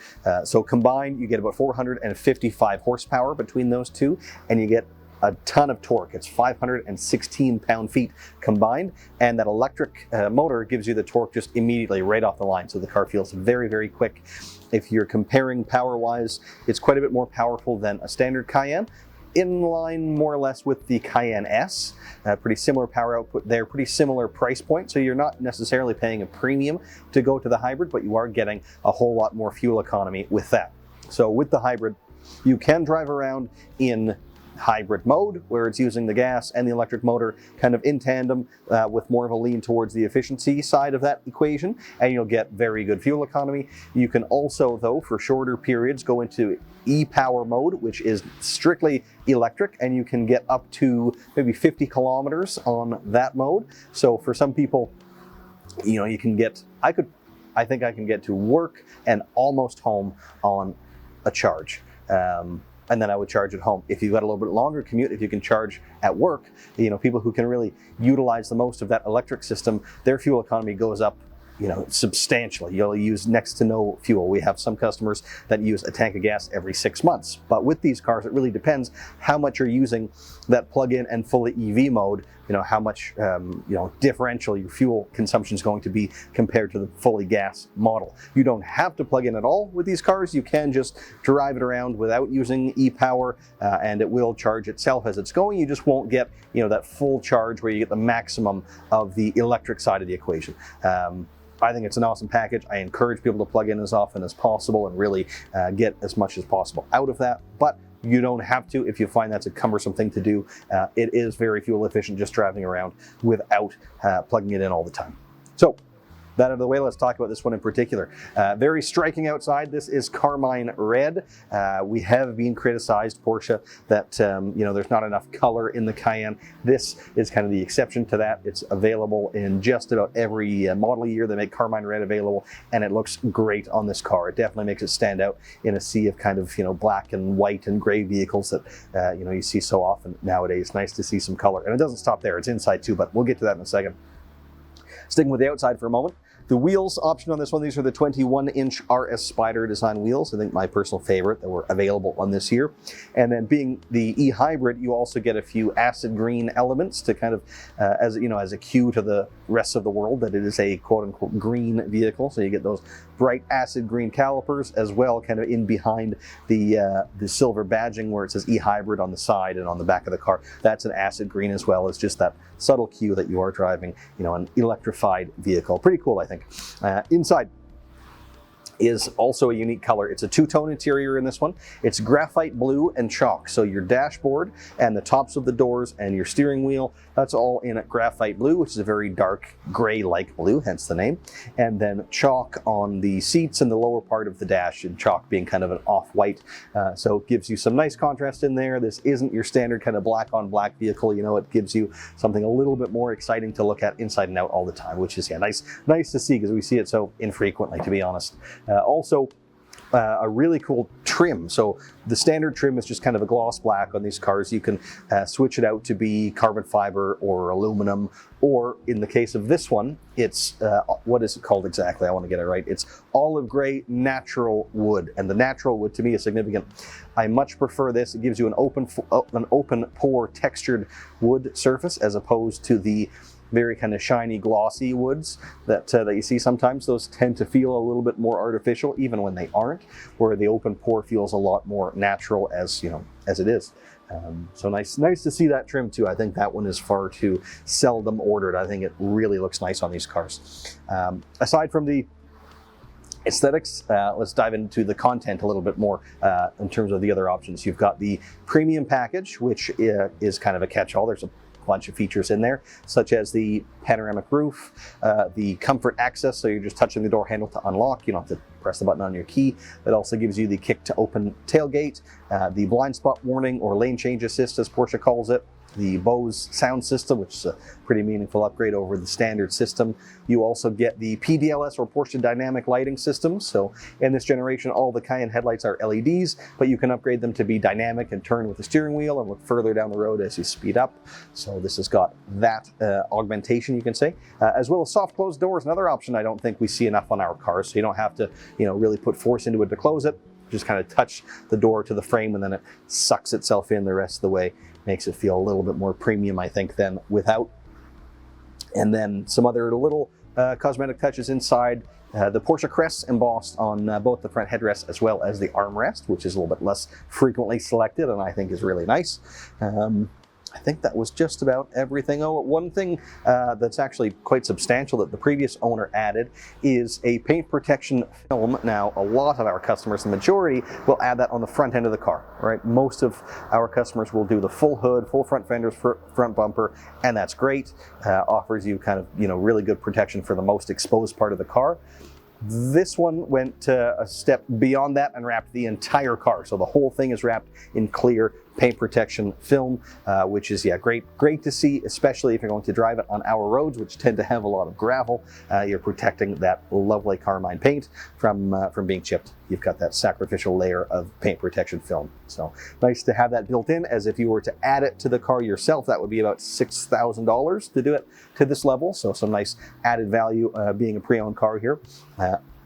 S2: So combined, you get about 455 horsepower between those two, and you get a ton of torque. It's 516 pound-feet combined, and that electric motor gives you the torque just immediately right off the line. So the car feels very, very quick. If you're comparing power-wise, it's quite a bit more powerful than a standard Cayenne. In line more or less with the Cayenne S. Pretty similar power output there, pretty similar price point, so you're not necessarily paying a premium to go to the hybrid, but you are getting a whole lot more fuel economy with that. So with the hybrid, you can drive around in hybrid mode, where it's using the gas and the electric motor kind of in tandem with more of a lean towards the efficiency side of that equation, and you'll get very good fuel economy. You can also, though, for shorter periods, go into e-power mode, which is strictly electric, and you can get up to maybe 50 kilometers on that mode. So for some people, you know, you can get, I think I can get to work and almost home on a charge. And then I would charge at home. If you've got a little bit longer commute, if you can charge at work, you know, people who can really utilize the most of that electric system, their fuel economy goes up, you know, substantially. You'll use next to no fuel. We have some customers that use a tank of gas every 6 months. But with these cars, it really depends how much you're using that plug-in and fully EV mode, you know, how much, you know, differential your fuel consumption is going to be compared to the fully gas model. You don't have to plug in at all with these cars. You can just drive it around without using e-power, and it will charge itself as it's going. You just won't get, you know, that full charge where you get the maximum of the electric side of the equation. I think it's an awesome package. I encourage people to plug in as often as possible and really get as much as possible out of that. But you don't have to if you find that's a cumbersome thing to do. It is very fuel efficient just driving around without plugging it in all the time. So that out of the way, let's talk about this one in particular. Very striking outside. This is carmine red. We have been criticized, Porsche, that there's not enough color in the Cayenne. This is kind of the exception to that. It's available in just about every model year. They make carmine red available, and it looks great on this car. It definitely makes it stand out in a sea of kind of black and white and gray vehicles that you see so often nowadays. Nice to see some color, and it doesn't stop there. It's inside too, but we'll get to that in a second. Sticking with the outside for a moment. The wheels option on this one, these are the 21-inch RS Spyder design wheels. I think my personal favorite that were available on this here. And then being the e-hybrid, you also get a few acid green elements to kind of, as a cue to the rest of the world that it is a quote-unquote green vehicle. So you get those bright acid green calipers as well, kind of in behind the silver badging where it says e-hybrid on the side and on the back of the car. That's an acid green as well as just that subtle cue that you are driving, an electrified vehicle. Pretty cool, I think. Inside is also a unique color. It's a two-tone interior in this one. It's graphite blue and chalk. So your dashboard and the tops of the doors and your steering wheel, that's all in graphite blue, which is a very dark gray-like blue, hence the name. And then chalk on the seats and the lower part of the dash, and chalk being kind of an off-white. So it gives you some nice contrast in there. This isn't your standard kind of black-on-black vehicle. It gives you something a little bit more exciting to look at inside and out all the time, which is nice to see because we see it so infrequently, to be honest. Also, a really cool trim. So the standard trim is just kind of a gloss black on these cars. You can switch it out to be carbon fiber or aluminum, or in the case of this one, it's, what is it called exactly? I want to get it right. It's olive gray natural wood, and the natural wood to me is significant. I much prefer this. It gives you an open pore textured wood surface as opposed to the very kind of shiny, glossy woods that you see sometimes. Those tend to feel a little bit more artificial, even when they aren't, where the open pore feels a lot more natural as it is. So nice to see that trim too. I think that one is far too seldom ordered. I think it really looks nice on these cars. Aside from the aesthetics, let's dive into the content a little bit more in terms of the other options. You've got the premium package, which is kind of a catch-all. There's a bunch of features in there, such as the panoramic roof, the comfort access, so you're just touching the door handle to unlock. You don't have to press the button on your key. It also gives you the kick to open tailgate, the blind spot warning or lane change assist as Porsche calls it, the Bose sound system, which is a pretty meaningful upgrade over the standard system. You also get the PDLS or Porsche dynamic lighting system. So in this generation, all the Cayenne headlights are LEDs, but you can upgrade them to be dynamic and turn with the steering wheel and look further down the road as you speed up. So this has got that augmentation, you can say, as well as soft closed doors, another option I don't think we see enough on our cars. So you don't have to, really put force into it to close it. Just kind of touch the door to the frame and then it sucks itself in the rest of the way. Makes it feel a little bit more premium, I think, than without. And then some other little cosmetic touches inside. The Porsche crest embossed on both the front headrest as well as the armrest, which is a little bit less frequently selected and I think is really nice. I think that was just about everything. Oh, one thing that's actually quite substantial that the previous owner added is a paint protection film. Now, a lot of our customers, the majority, will add that on the front end of the car, right? Most of our customers will do the full hood, full front fenders, front bumper, and that's great. Offers you kind of, really good protection for the most exposed part of the car. This one went a step beyond that and wrapped the entire car. So the whole thing is wrapped in clear paint protection film, which is great to see, especially if you're going to drive it on our roads, which tend to have a lot of gravel. You're protecting that lovely carmine paint from being chipped. You've got that sacrificial layer of paint protection film. So nice to have that built in, as if you were to add it to the car yourself, that would be about $6,000 to do it to this level. So some nice added value being a pre-owned car here.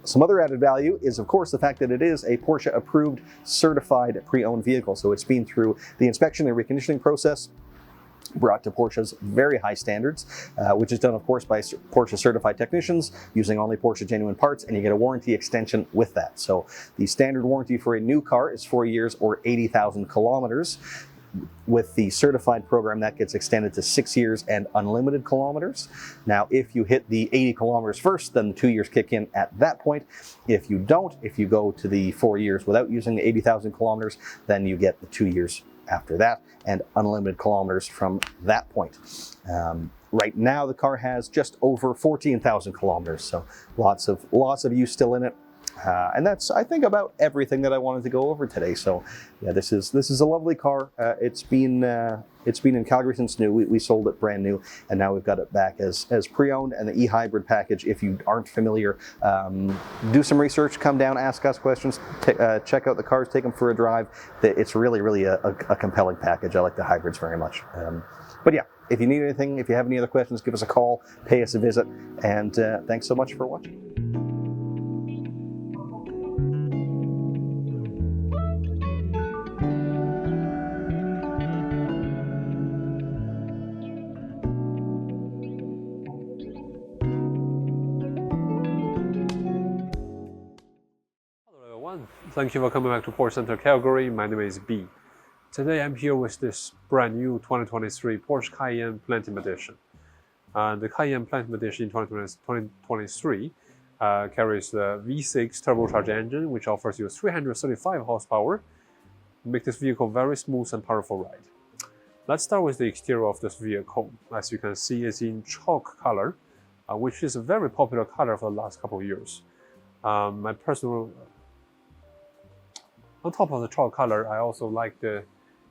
S2: Some other added value is, of course, the fact that it is a Porsche approved certified pre-owned vehicle. So it's been through the inspection and reconditioning process, brought to Porsche's very high standards, which is done, of course, by Porsche certified technicians using only Porsche genuine parts, and you get a warranty extension with that. So the standard warranty for a new car is 4 years or 80,000 kilometers. With the certified program, that gets extended to 6 years and unlimited kilometers. Now, if you hit the 80 kilometers first, then the 2 years kick in at that point. If you don't, if you go to the 4 years without using the 80,000 kilometers, then you get the 2 years after that and unlimited kilometers from that point. Right now, the car has just over 14,000 kilometers, so lots of use still in it. And that's, I think, about everything that I wanted to go over today. So, yeah, this is a lovely car. It's been in Calgary since new. We sold it brand new, and now we've got it back as pre-owned. And the e-hybrid package, if you aren't familiar, do some research, come down, ask us questions, check out the cars, take them for a drive. It's really a compelling package. I like the hybrids very much. But yeah, if you need anything, if you have any other questions, give us a call, pay us a visit, and thanks so much for watching.
S6: Thank you for coming back to Porsche Center Calgary. My name is B. Today I'm here with this brand new 2023 Porsche Cayenne Platinum Edition. The Cayenne Platinum Edition in 2023 carries the V6 turbocharged engine, which offers you 335 horsepower, make this vehicle very smooth and powerful ride. Let's start with the exterior of this vehicle. As you can see, it's in chalk color, which is a very popular color for the last couple of years. My personal On top of the chalk color, I also like the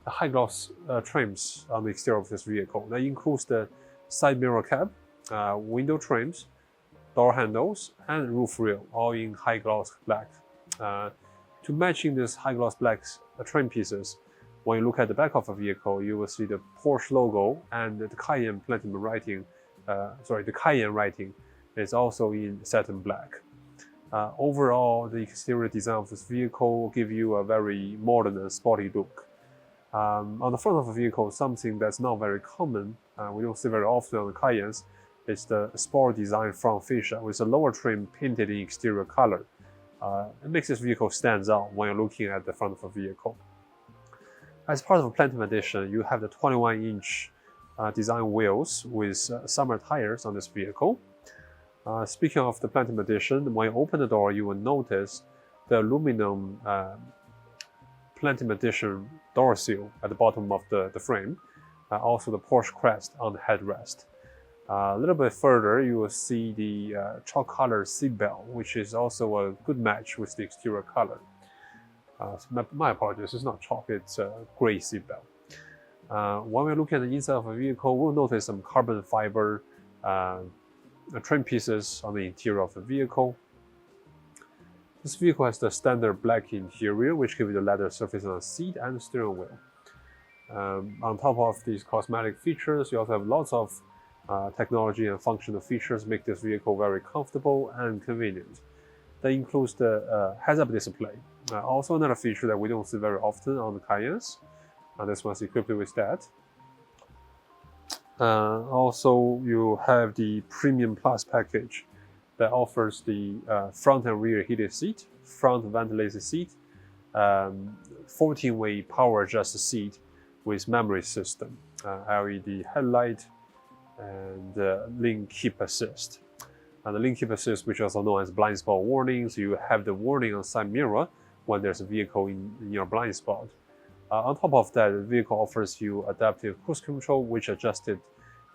S6: high gloss trims on the exterior of this vehicle. That includes the side mirror cap, window trims, door handles, and roof rail, all in high gloss black. To matching these high gloss black trim pieces, when you look at the back of the vehicle, you will see the Porsche logo and the Cayenne Platinum writing. The Cayenne writing is also in satin black. Overall, the exterior design of this vehicle will give you a very modern and sporty look. On the front of the vehicle, something that's not very common, we don't see very often on the Cayennes, is the sport design front fascia with a lower trim painted in exterior color. It makes this vehicle stand out when you're looking at the front of the vehicle. As part of the Platinum Edition, you have the 21-inch design wheels with summer tires on this vehicle. Speaking of the Platinum Edition, when you open the door, you will notice the aluminum Platinum Edition door seal at the bottom of the frame, also the Porsche crest on the headrest. A little bit further, you will see the chalk color seat belt, which is also a good match with the exterior color. My apologies, it's not chalk, it's a gray seat belt. When we look at the inside of the vehicle, we'll notice some carbon fiber trim pieces on the interior of the vehicle. This vehicle has the standard black interior, which gives you the leather surface on the seat and the steering wheel. On top of these cosmetic features, you also have lots of technology and functional features make this vehicle very comfortable and convenient. That includes the heads-up display. Also another feature that we don't see very often on the Cayennes. This one's equipped with that. Also, you have the Premium Plus package that offers the front and rear heated seat, front ventilated seat, 14-way power adjusted seat with memory system, LED headlight, and lane keep assist. The lane keep assist, which is also known as blind spot warning, so you have the warning on side mirror when there's a vehicle in your blind spot. On top of that, the vehicle offers you adaptive cruise control, which adjusted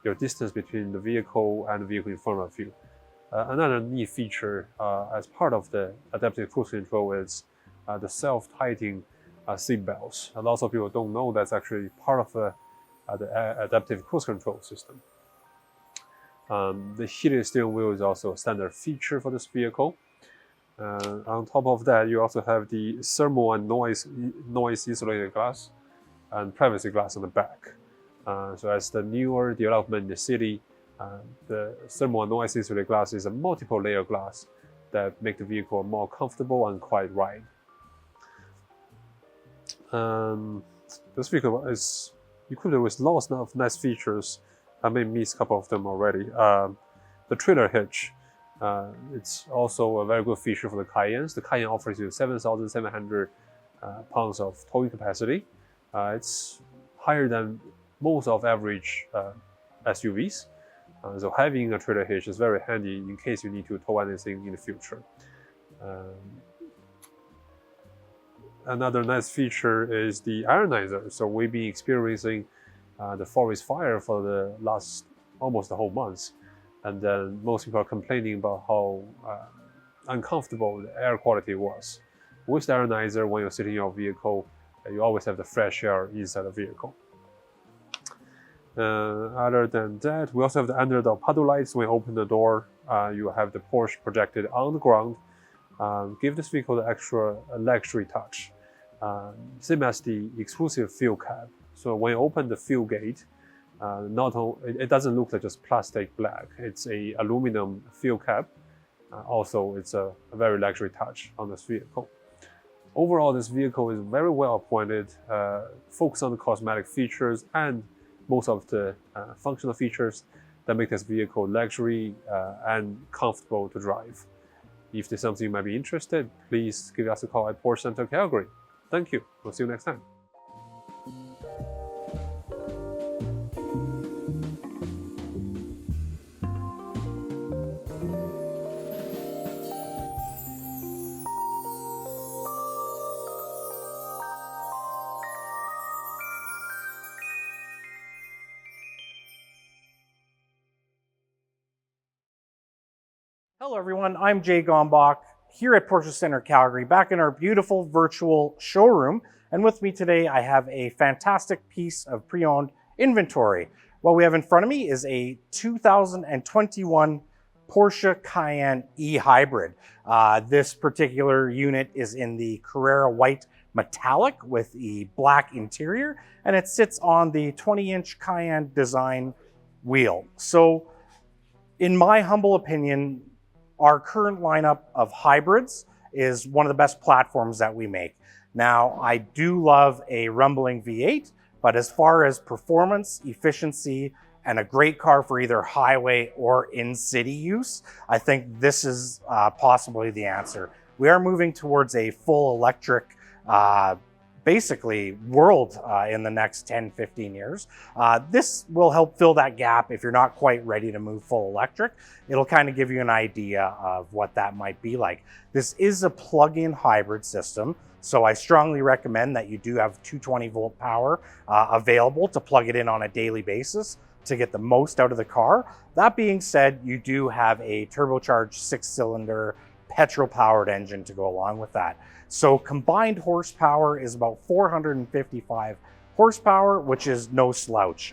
S6: your distance between the vehicle and the vehicle in front of you. Another neat feature as part of the adaptive cruise control is the self-tightening seat belts. Lots of people don't know that's actually part of the adaptive cruise control system. The heated steering wheel is also a standard feature for this vehicle. On top of that, you also have the thermal and noise insulated glass and privacy glass on the back. So as the newer development in the city, the thermal and noise insulated glass is a multiple layer glass that make the vehicle more comfortable and quiet ride. This vehicle is equipped with lots of nice features. I may miss a couple of them already. The trailer hitch, it's also a very good feature for the Cayennes. The Cayenne offers you 7,700 pounds of towing capacity. It's higher than most of average SUVs. So having a trailer hitch is very handy in case you need to tow anything in the future. Another nice feature is the ionizer. So we've been experiencing the forest fire for the last almost the whole month. And then most people are complaining about how uncomfortable the air quality was. With the aeronizer, when you're sitting in your vehicle, you always have the fresh air inside the vehicle. Other than that, we also have the underdog puddle lights. When you open the door, you have the Porsche projected on the ground. Give this vehicle the extra luxury touch. Same as the exclusive fuel cap. So when you open the fuel gate, it doesn't look like just plastic black. It's a aluminum fuel cap. Also, it's a very luxury touch on this vehicle. Overall, this vehicle is very well appointed, focused on the cosmetic features and most of the functional features that make this vehicle luxury and comfortable to drive. If there's something you might be interested, please give us a call at Porsche Center Calgary. Thank you. We'll see you next time.
S1: Hello everyone, I'm Jay Gombach here at Porsche Center Calgary, back in our beautiful virtual showroom. And with me today, I have a fantastic piece of pre-owned inventory. What we have in front of me is a 2021 Porsche Cayenne e-hybrid. This particular unit is in the Carrera white metallic with the black interior, and it sits on the 20-inch Cayenne design wheel. So in my humble opinion, our current lineup of hybrids is one of the best platforms that we make. Now, I do love a rumbling V8, but as far as performance, efficiency, and a great car for either highway or in-city use, I think this is possibly the answer. We are moving towards a full electric basically world in the next 10, 15 years. This will help fill that gap if you're not quite ready to move full electric. It'll kind of give you an idea of what that might be like. This is a plug-in hybrid system, so I strongly recommend that you do have 220 volt power available to plug it in on a daily basis to get the most out of the car. That being said, you do have a turbocharged 6-cylinder petrol-powered engine to go along with that. So combined horsepower is about 455 horsepower, which is no slouch.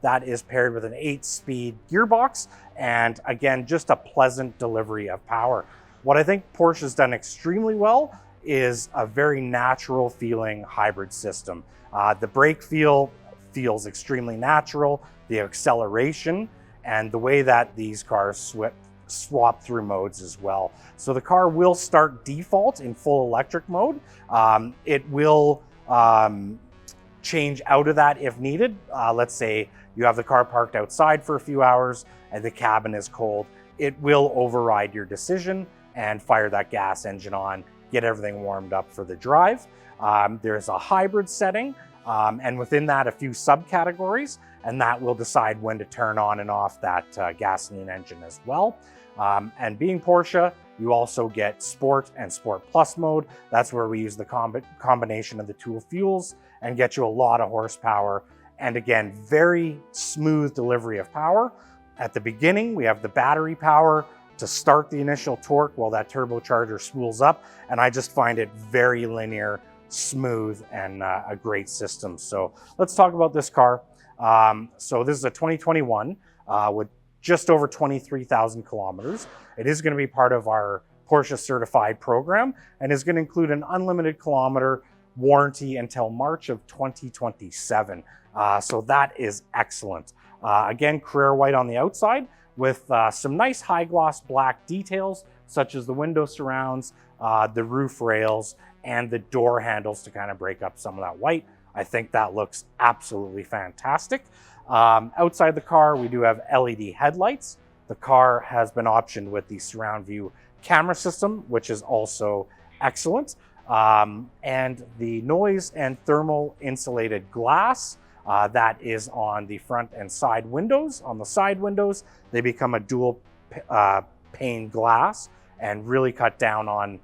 S1: That is paired with an 8-speed gearbox, and again, just a pleasant delivery of power. What I think Porsche has done extremely well is a very natural feeling hybrid system. The brake feels extremely natural, the acceleration, and the way that these cars swap through modes as well. So the car will start default in full electric mode. It will change out of that if needed. Let's say you have the car parked outside for a few hours and the cabin is cold. It will override your decision and fire that gas engine on, get everything warmed up for the drive. There's a hybrid setting, and within that a few subcategories, and that will decide when to turn on and off that gasoline engine as well. And being Porsche, you also get Sport and Sport Plus mode. That's where we use the combination of the two fuels and get you a lot of horsepower. And again, very smooth delivery of power. At the beginning, we have the battery power to start the initial torque while that turbocharger spools up. And I just find it very linear, smooth, and a great system. So let's talk about this car. So this is a 2021 with just over 23,000 kilometers. It is going to be part of our Porsche certified program and is going to include an unlimited kilometer warranty until March of 2027. So that is excellent. Again, Carrera white on the outside with some nice high gloss black details, such as the window surrounds, the roof rails, and the door handles to kind of break up some of that white. I think that looks absolutely fantastic. Outside the car, we do have LED headlights. The car has been optioned with the surround view camera system, which is also excellent. And the noise and thermal insulated glass that is on the front and side windows. On the side windows, they become a dual pane glass and really cut down on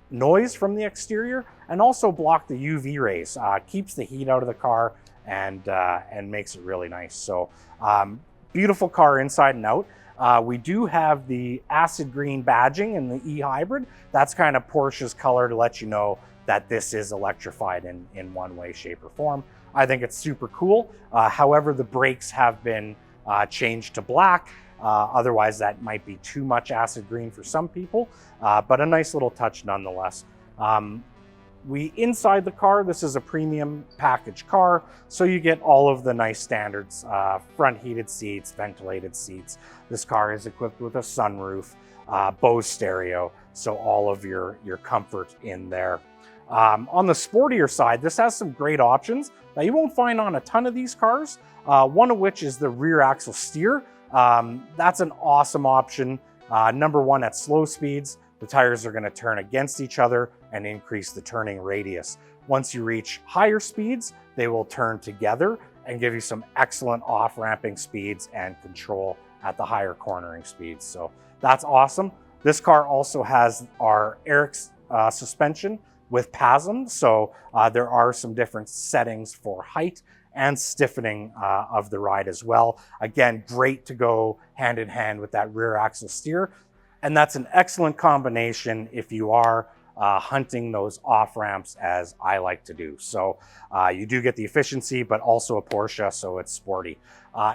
S1: noise from the exterior and also block the UV rays. Keeps the heat out of the car and makes it really nice. So beautiful car inside and out. We do have the acid green badging in the e-hybrid. That's kind of Porsche's color to let you know that this is electrified in one way, shape, or form. I think it's super cool. However, the brakes have been changed to black. Otherwise, that might be too much acid green for some people, but a nice little touch nonetheless. Inside the car, this is a premium package car, so you get all of the nice standards, front heated seats, ventilated seats. This car is equipped with a sunroof, Bose stereo, so all of your comfort in there. On the sportier side, this has some great options that you won't find on a ton of these cars, one of which is the rear axle steer. That's an awesome option. Number one, at slow speeds, the tires are going to turn against each other and increase the turning radius. Once you reach higher speeds, they will turn together and give you some excellent off-ramping speeds and control at the higher cornering speeds. So that's awesome. This car also has our Eric's suspension with PASM. So there are some different settings for height and stiffening of the ride as well. Again, great to go hand in hand with that rear axle steer. And that's an excellent combination if you are hunting those off ramps, as I like to do. So you do get the efficiency, but also a Porsche, so it's sporty.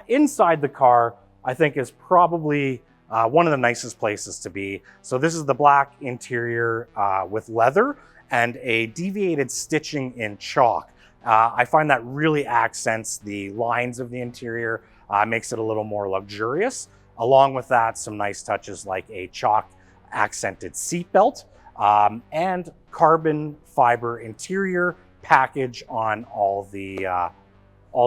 S1: Inside the car, I think is probably one of the nicest places to be. So this is the black interior with leather and a deviated stitching in chalk. I find that really accents the lines of the interior, makes it a little more luxurious. Along with that, some nice touches like a chalk accented seat belt and carbon fiber interior package on all the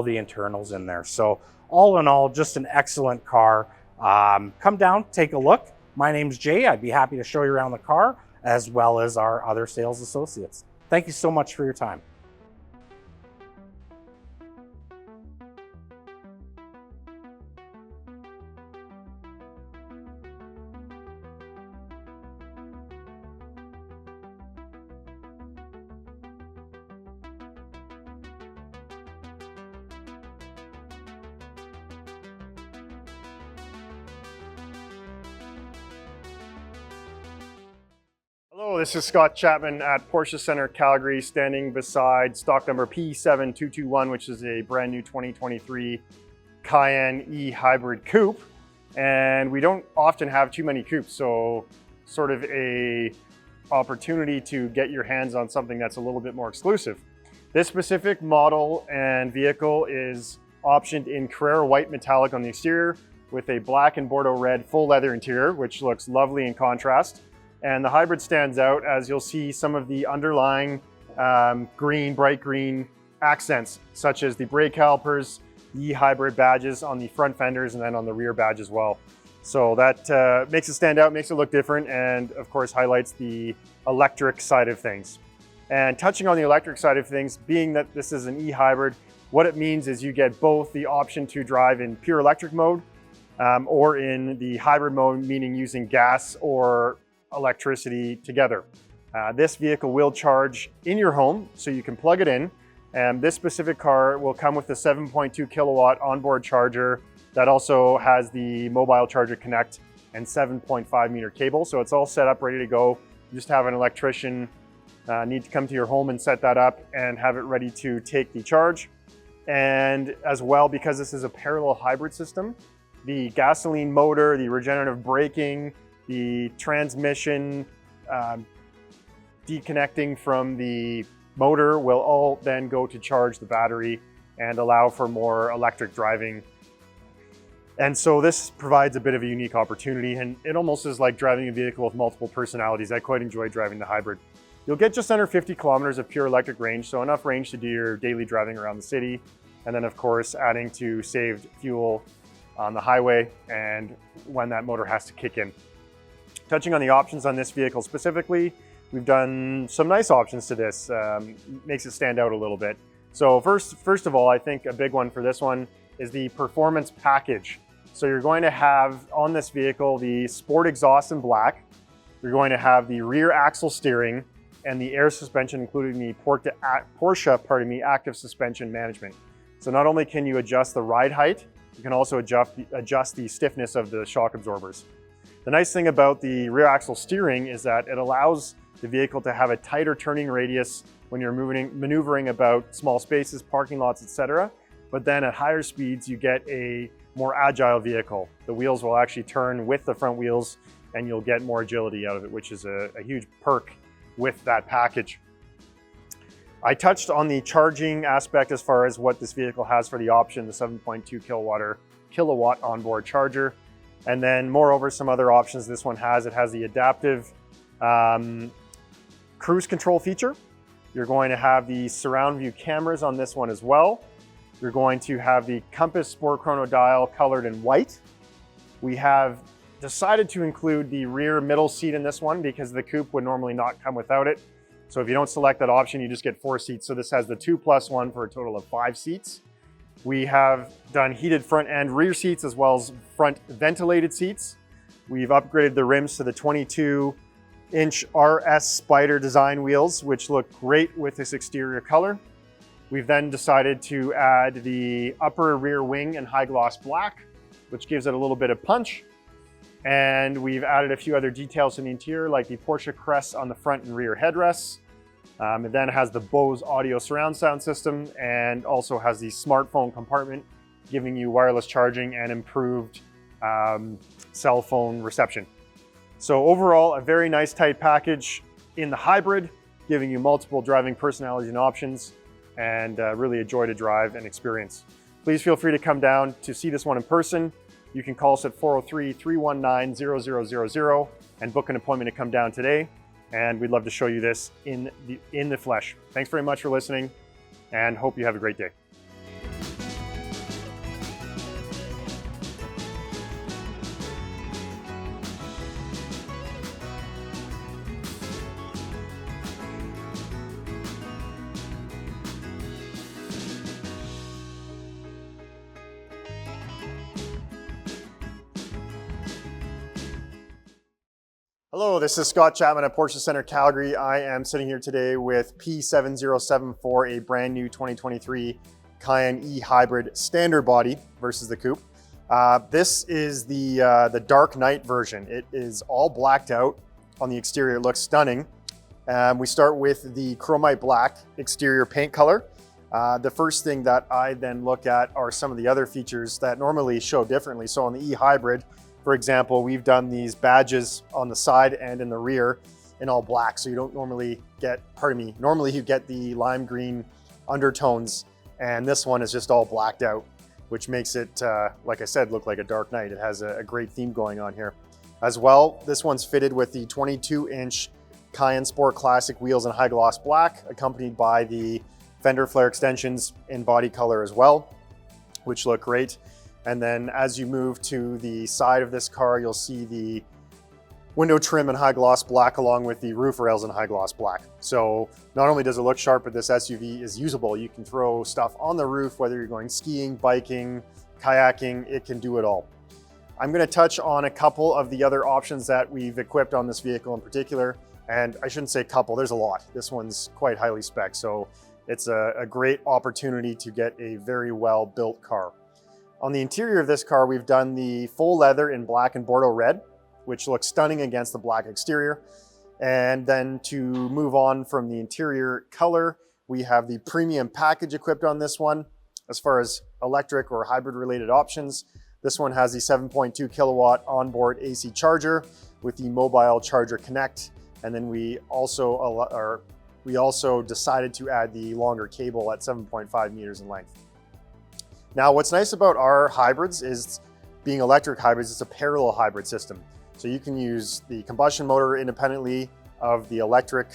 S1: internals in there. So all in all, just an excellent car. Come down, take a look. My name's Jay. I'd be happy to show you around the car, as well as our other sales associates. Thank you so much for your time.
S7: Hello, this is Scott Chapman at Porsche Center Calgary, standing beside stock number P7221, which is a brand new 2023 Cayenne e-hybrid coupe. And we don't often have too many coupes, so sort of a opportunity to get your hands on something that's a little bit more exclusive. This specific model and vehicle is optioned in Carrera white metallic on the exterior with a black and Bordeaux red full leather interior, which looks lovely in contrast. And the hybrid stands out as you'll see some of the underlying green, bright green accents, such as the brake calipers, the hybrid badges on the front fenders, and then on the rear badge as well. So that makes it stand out, makes it look different, and of course highlights the electric side of things. And touching on the electric side of things, being that this is an e-hybrid, what it means is you get both the option to drive in pure electric mode or in the hybrid mode, meaning using gas or electricity together. This vehicle will charge in your home, so you can plug it in. And this specific car will come with a 7.2 kilowatt onboard charger that also has the mobile charger connect and 7.5 meter cable. So it's all set up, ready to go. You just have an electrician need to come to your home and set that up and have it ready to take the charge. And as well, because this is a parallel hybrid system, the gasoline motor, the regenerative braking, the transmission deconnecting from the motor will all then go to charge the battery and allow for more electric driving. And so this provides a bit of a unique opportunity, and it almost is like driving a vehicle with multiple personalities. I quite enjoy driving the hybrid. You'll get just under 50 kilometers of pure electric range, so enough range to do your daily driving around the city. And then of course, adding to saved fuel on the highway and when that motor has to kick in. Touching on the options on this vehicle specifically, we've done some nice options to this, makes it stand out a little bit. So first of all, I think a big one for this one is the performance package. So you're going to have on this vehicle the sport exhaust in black, you're going to have the rear axle steering and the air suspension, including the Porsche active suspension management. So not only can you adjust the ride height, You can also adjust the stiffness of the shock absorbers. The nice thing about the rear axle steering is that it allows the vehicle to have a tighter turning radius when you're maneuvering about small spaces, parking lots, etc. But then at higher speeds, you get a more agile vehicle. The wheels will actually turn with the front wheels and you'll get more agility out of it, which is a huge perk with that package. I touched on the charging aspect as far as what this vehicle has for the option, the 7.2 kilowatt onboard charger. And then moreover, some other options this one has. It has the adaptive cruise control feature. You're going to have the surround view cameras on this one as well. You're going to have the compass sport chrono dial colored in white. We have decided to include the rear middle seat in this one because the coupe would normally not come without it. So if you don't select that option, you just get 4 seats. So this has the 2+1 for a total of 5 seats. We have done heated front and rear seats as well as front ventilated seats. We've upgraded the rims to the 22-inch RS Spider design wheels, which look great with this exterior color. We've then decided to add the upper rear wing in high gloss black, which gives it a little bit of punch. And we've added a few other details in the interior, like the Porsche crest on the front and rear headrests. It then has the Bose audio surround sound system and also has the smartphone compartment, giving you wireless charging and improved cell phone reception. So overall, a very nice tight package in the hybrid, giving you multiple driving personalities and options, and really a joy to drive and experience. Please feel free to come down to see this one in person. You can call us at 403-319-0000 and book an appointment to come down today. And we'd love to show you this in the flesh. Thanks very much for listening and hope you have a great day. Hello, this is Scott Chapman at Porsche Center Calgary. I am sitting here today with P707 for a brand new 2023 Cayenne E-Hybrid standard body versus the coupe. This is the Dark Knight version. It is all blacked out on the exterior. It looks stunning. We start with the chromite black exterior paint color. The first thing that I then look at are some of the other features that normally show differently. So on the E-Hybrid, for example, we've done these badges on the side and in the rear in all black. So you don't normally get, normally you get the lime green undertones, and this one is just all blacked out, which makes it, like I said, look like a Dark Knight. It has a great theme going on here. As well, this one's fitted with the 22-inch Cayenne Sport Classic wheels in high gloss black, accompanied by the fender flare extensions in body color as well, which look great. And then as you move to the side of this car, you'll see the window trim in high gloss black along with the roof rails in high gloss black. So not only does it look sharp, but this SUV is usable. You can throw stuff on the roof, whether you're going skiing, biking, kayaking, it can do it all. I'm going to touch on a couple of the other options that we've equipped on this vehicle in particular. And I shouldn't say couple, there's a lot. This one's quite highly spec'd. So it's a great opportunity to get a very well built car. On the interior of this car, we've done the full leather in black and Bordeaux red, which looks stunning against the black exterior. And then to move on from the interior color, we have the premium package equipped on this one. As far as electric or hybrid related options, this one has the 7.2 kilowatt onboard AC charger with the mobile charger connect. And then we also decided to add the longer cable at 7.5 meters in length. Now, what's nice about our hybrids is being electric hybrids, it's a parallel hybrid system. So you can use the combustion motor independently of the electric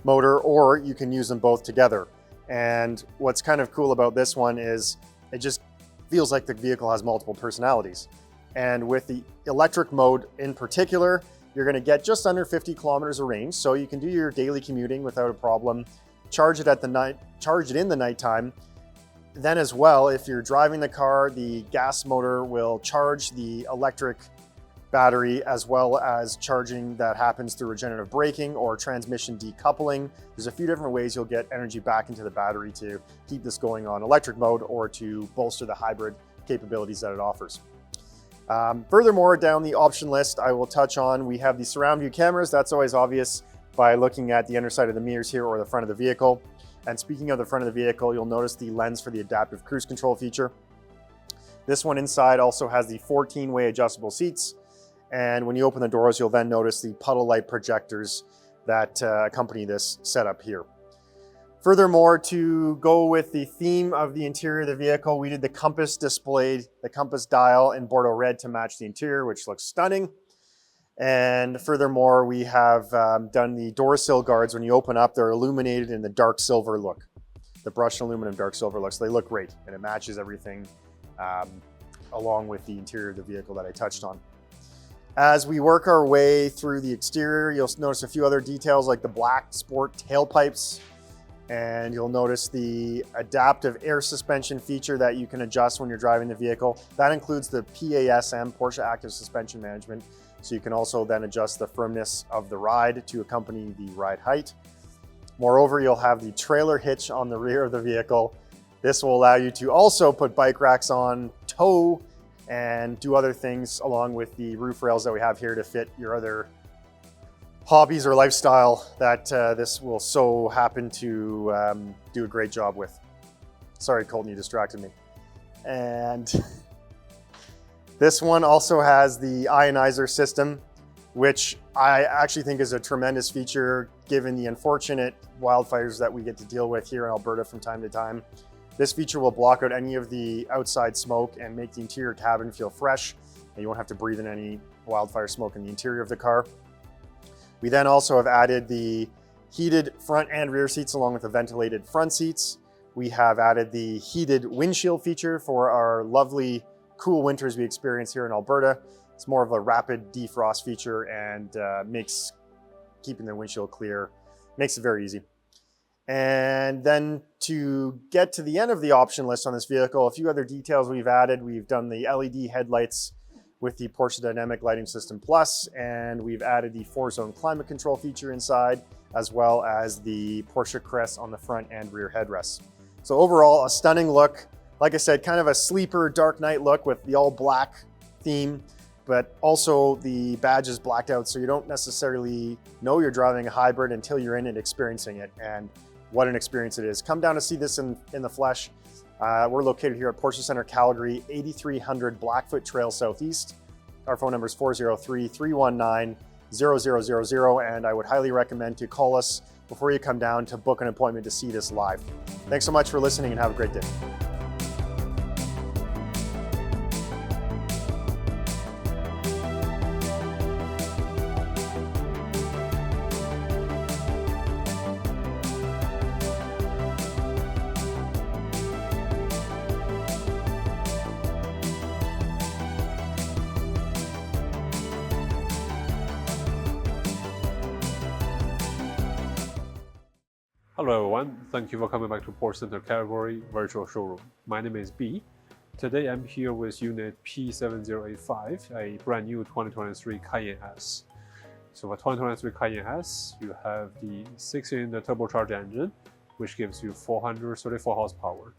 S7: motor, or you can use them both together. And what's kind of cool about this one is it just feels like the vehicle has multiple personalities. And with the electric mode in particular, you're going to get just under 50 kilometers of range. So you can do your daily commuting without a problem, charge it in the nighttime. Then as well, if you're driving the car, the gas motor will charge the electric battery, as well as charging that happens through regenerative braking or transmission decoupling. There's a few different ways you'll get energy back into the battery to keep this going on electric mode or to bolster the hybrid capabilities that it offers. Furthermore, down the option list, I will touch on, we have the surround view cameras. That's always obvious by looking at the underside of the mirrors here or the front of the vehicle. And speaking of the front of the vehicle, you'll notice the lens for the adaptive cruise control feature. This one inside also has the 14-way adjustable seats. And when you open the doors, you'll then notice the puddle light projectors that accompany this setup here. Furthermore, to go with the theme of the interior of the vehicle, we did the compass displayed, the compass dial in Bordeaux red to match the interior, which looks stunning. And furthermore, we have done the door sill guards. When you open up, they're illuminated in the dark silver look, the brushed aluminum dark silver look. So they look great, and it matches everything along with the interior of the vehicle that I touched on. As we work our way through the exterior, you'll notice a few other details like the black sport tailpipes. And you'll notice the adaptive air suspension feature that you can adjust when you're driving the vehicle. That includes the PASM, Porsche Active Suspension Management. So you can also then adjust the firmness of the ride to accompany the ride height. Moreover, you'll have the trailer hitch on the rear of the vehicle. This will allow you to also put bike racks on, tow, and do other things along with the roof rails that we have here to fit your other hobbies or lifestyle that this will so happen to do a great job with. Sorry, Colton, you distracted me. And this one also has the ionizer system, which I actually think is a tremendous feature given the unfortunate wildfires that we get to deal with here in Alberta from time to time. This feature will block out any of the outside smoke and make the interior cabin feel fresh, and you won't have to breathe in any wildfire smoke in the interior of the car. We then also have added the heated front and rear seats along with the ventilated front seats. We have added the heated windshield feature for our lovely cool winters we experience here in Alberta. It's more of a rapid defrost feature and makes keeping the windshield clear, makes it very easy. And then to get to the end of the option list on this vehicle, a few other details we've added. We've done the LED headlights with the Porsche Dynamic Lighting System Plus, and we've added the 4-zone climate control feature inside, as well as the Porsche crest on the front and rear headrests. So overall, a stunning look. Like I said, kind of a sleeper Dark Knight look with the all black theme, but also the badge is blacked out, so you don't necessarily know you're driving a hybrid until you're in it experiencing it, and what an experience it is. Come down to see this in the flesh. We're located here at Porsche Center Calgary, 8300 Blackfoot Trail Southeast. Our phone number is 403-319-0000, and I would highly recommend to call us before you come down to book an appointment to see this live. Thanks so much for listening and have a great day.
S6: Hello everyone, thank you for coming back to Porsche Center Calgary Virtual Showroom. My name is B. Today I'm here with unit P7085, a brand new 2023 Cayenne S. So for 2023 Cayenne S, you have the 6-cylinder turbocharged engine, which gives you 434 horsepower.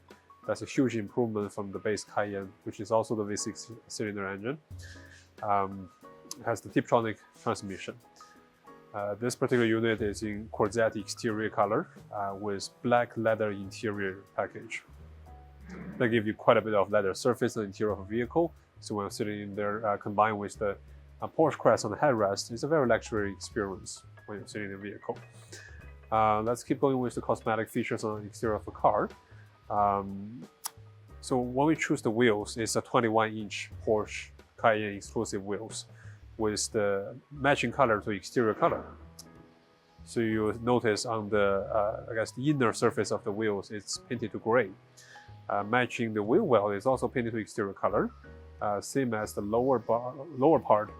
S6: That's a huge improvement from the base Cayenne, which is also the V6 cylinder engine. It has the Tiptronic transmission. This particular unit is in quartzite exterior color with black leather interior package. That gives you quite a bit of leather surface on the interior of a vehicle. So when you're sitting in there, combined with the Porsche crest on the headrest, it's a very luxury experience when you're sitting in the vehicle. Let's keep going with the cosmetic features on the exterior of the car. So when we choose the wheels, it's a 21-inch Porsche Cayenne exclusive wheels with the matching color to exterior color. So you notice on the, I guess the inner surface of the wheels, it's painted to gray. Matching the wheel well is also painted to exterior color, same as the lower part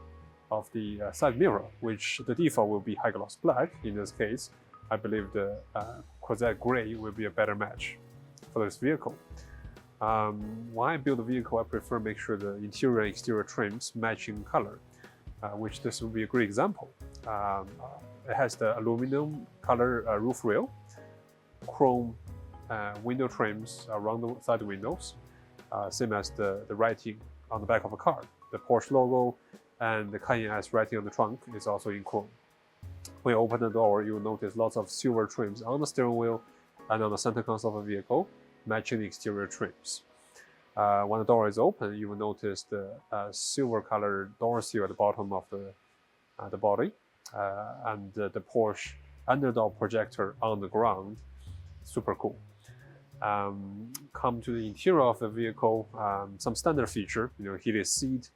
S6: of the side mirror, which the default will be high gloss black. In this case, I believe the quartzite gray will be a better match for this vehicle. When I build a vehicle, I prefer to make sure the interior and exterior trims match in color. Which this will be a great example. It has the aluminum color roof rail, chrome window trims around the side windows, same as the writing on the back of a car. The Porsche logo and the Cayenne S writing on the trunk is also in chrome. When you open the door, you will notice lots of silver trims on the steering wheel and on the center console of the vehicle, matching the exterior trims. When the door is open, you will notice the silver colored door seal at the bottom of the body, and the Porsche underdoor projector on the ground. Super cool. Come to the interior of the vehicle, some standard feature, heated seat,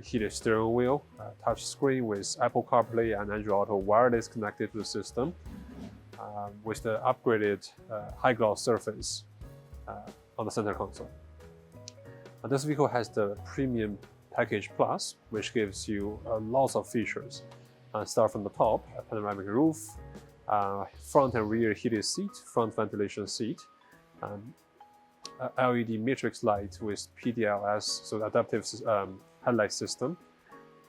S6: heated steering wheel, touch screen with Apple CarPlay and Android Auto wireless connected to the system, with the upgraded high gloss surface on the center console. This vehicle has the Premium Package Plus, which gives you lots of features. Start from the top: a panoramic roof, front and rear heated seat, front ventilation seat, LED matrix light with PDLS, so adaptive headlight system.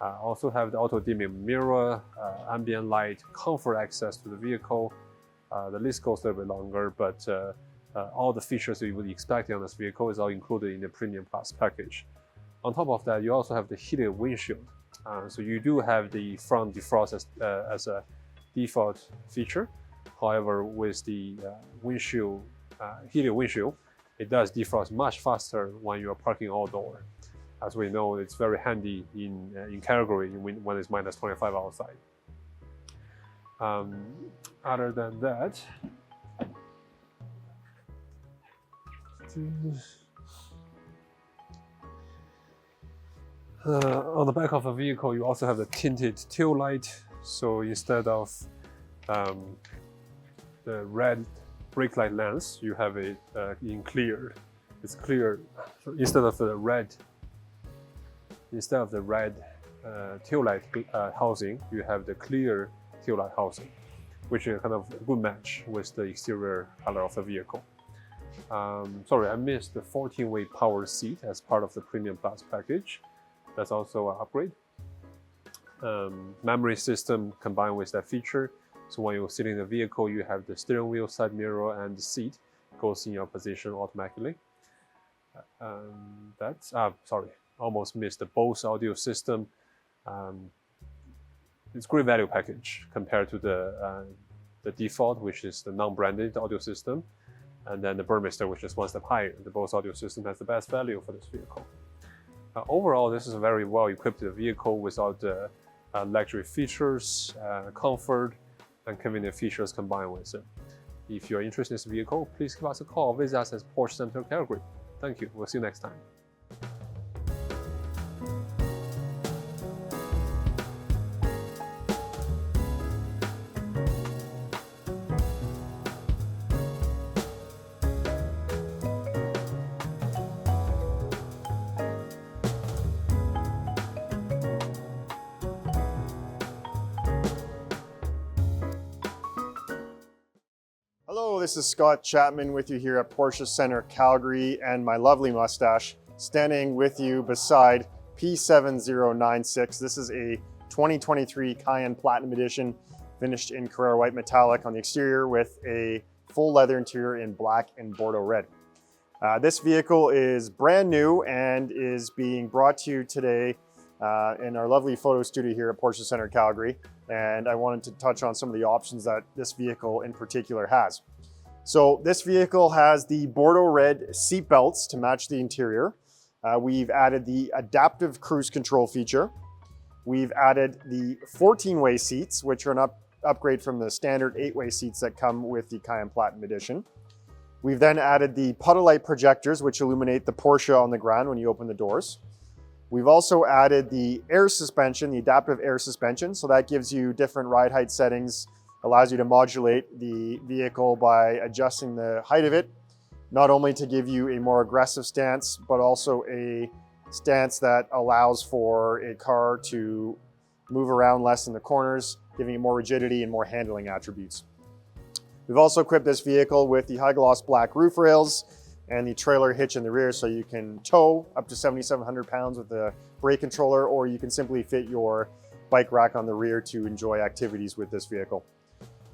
S6: Also have the auto dimming mirror, ambient light, comfort access to the vehicle. The list goes a little bit longer, but all the features you would expect on this vehicle is all included in the Premium Plus package. On top of that, you also have the heated windshield. So you do have the front defrost as a default feature. However, with the heated windshield, it does defrost much faster when you are parking outdoor. As we know, it's very handy in Calgary when it's minus 25 outside. Other than that, on the back of the vehicle, you also have the tinted tail light. So instead of the red brake light lens, you have it in clear. It's clear. So instead of the red tail light housing, you have the clear tail light housing, which is kind of a good match with the exterior color of the vehicle. Sorry, I missed the 14-way power seat as part of the Premium Plus package. That's also an upgrade. Memory system combined with that feature. So when you're sitting in the vehicle, you have the steering wheel, side mirror, and the seat goes in your position automatically. Sorry, almost missed the Bose audio system. It's a great value package compared to the default, which is the non-branded audio system, and then the Burmester, which is one step higher. The Bose audio system has the best value for this vehicle. Overall, this is a very well-equipped vehicle with all the luxury features, comfort, and convenient features combined with it. If you're interested in this vehicle, please give us a call. Visit us at Porsche Center Calgary. Thank you. We'll see you next time.
S7: Hello, this is Scott Chapman with you here at Porsche Center Calgary, and my lovely mustache standing with you beside P7096. This is a 2023 Cayenne Platinum Edition, finished in Carrara White Metallic on the exterior with a full leather interior in black and Bordeaux red. This vehicle is brand new and is being brought to you today in our lovely photo studio here at Porsche Center Calgary. And I wanted to touch on some of the options that this vehicle in particular has. So this vehicle has the Bordeaux red seat belts to match the interior. We've added the adaptive cruise control feature. We've added the 14-way seats, which are an upgrade from the standard 8-way seats that come with the Cayenne Platinum Edition. We've then added the puddle light projectors, which illuminate the Porsche on the ground when you open the doors. We've also added the air suspension, the adaptive air suspension. So that gives you different ride height settings, allows you to modulate the vehicle by adjusting the height of it, not only to give you a more aggressive stance, but also a stance that allows for a car to move around less in the corners, giving it more rigidity and more handling attributes. We've also equipped this vehicle with the high gloss black roof rails and the trailer hitch in the rear, so you can tow up to 7,700 pounds with the brake controller, or you can simply fit your bike rack on the rear to enjoy activities with this vehicle.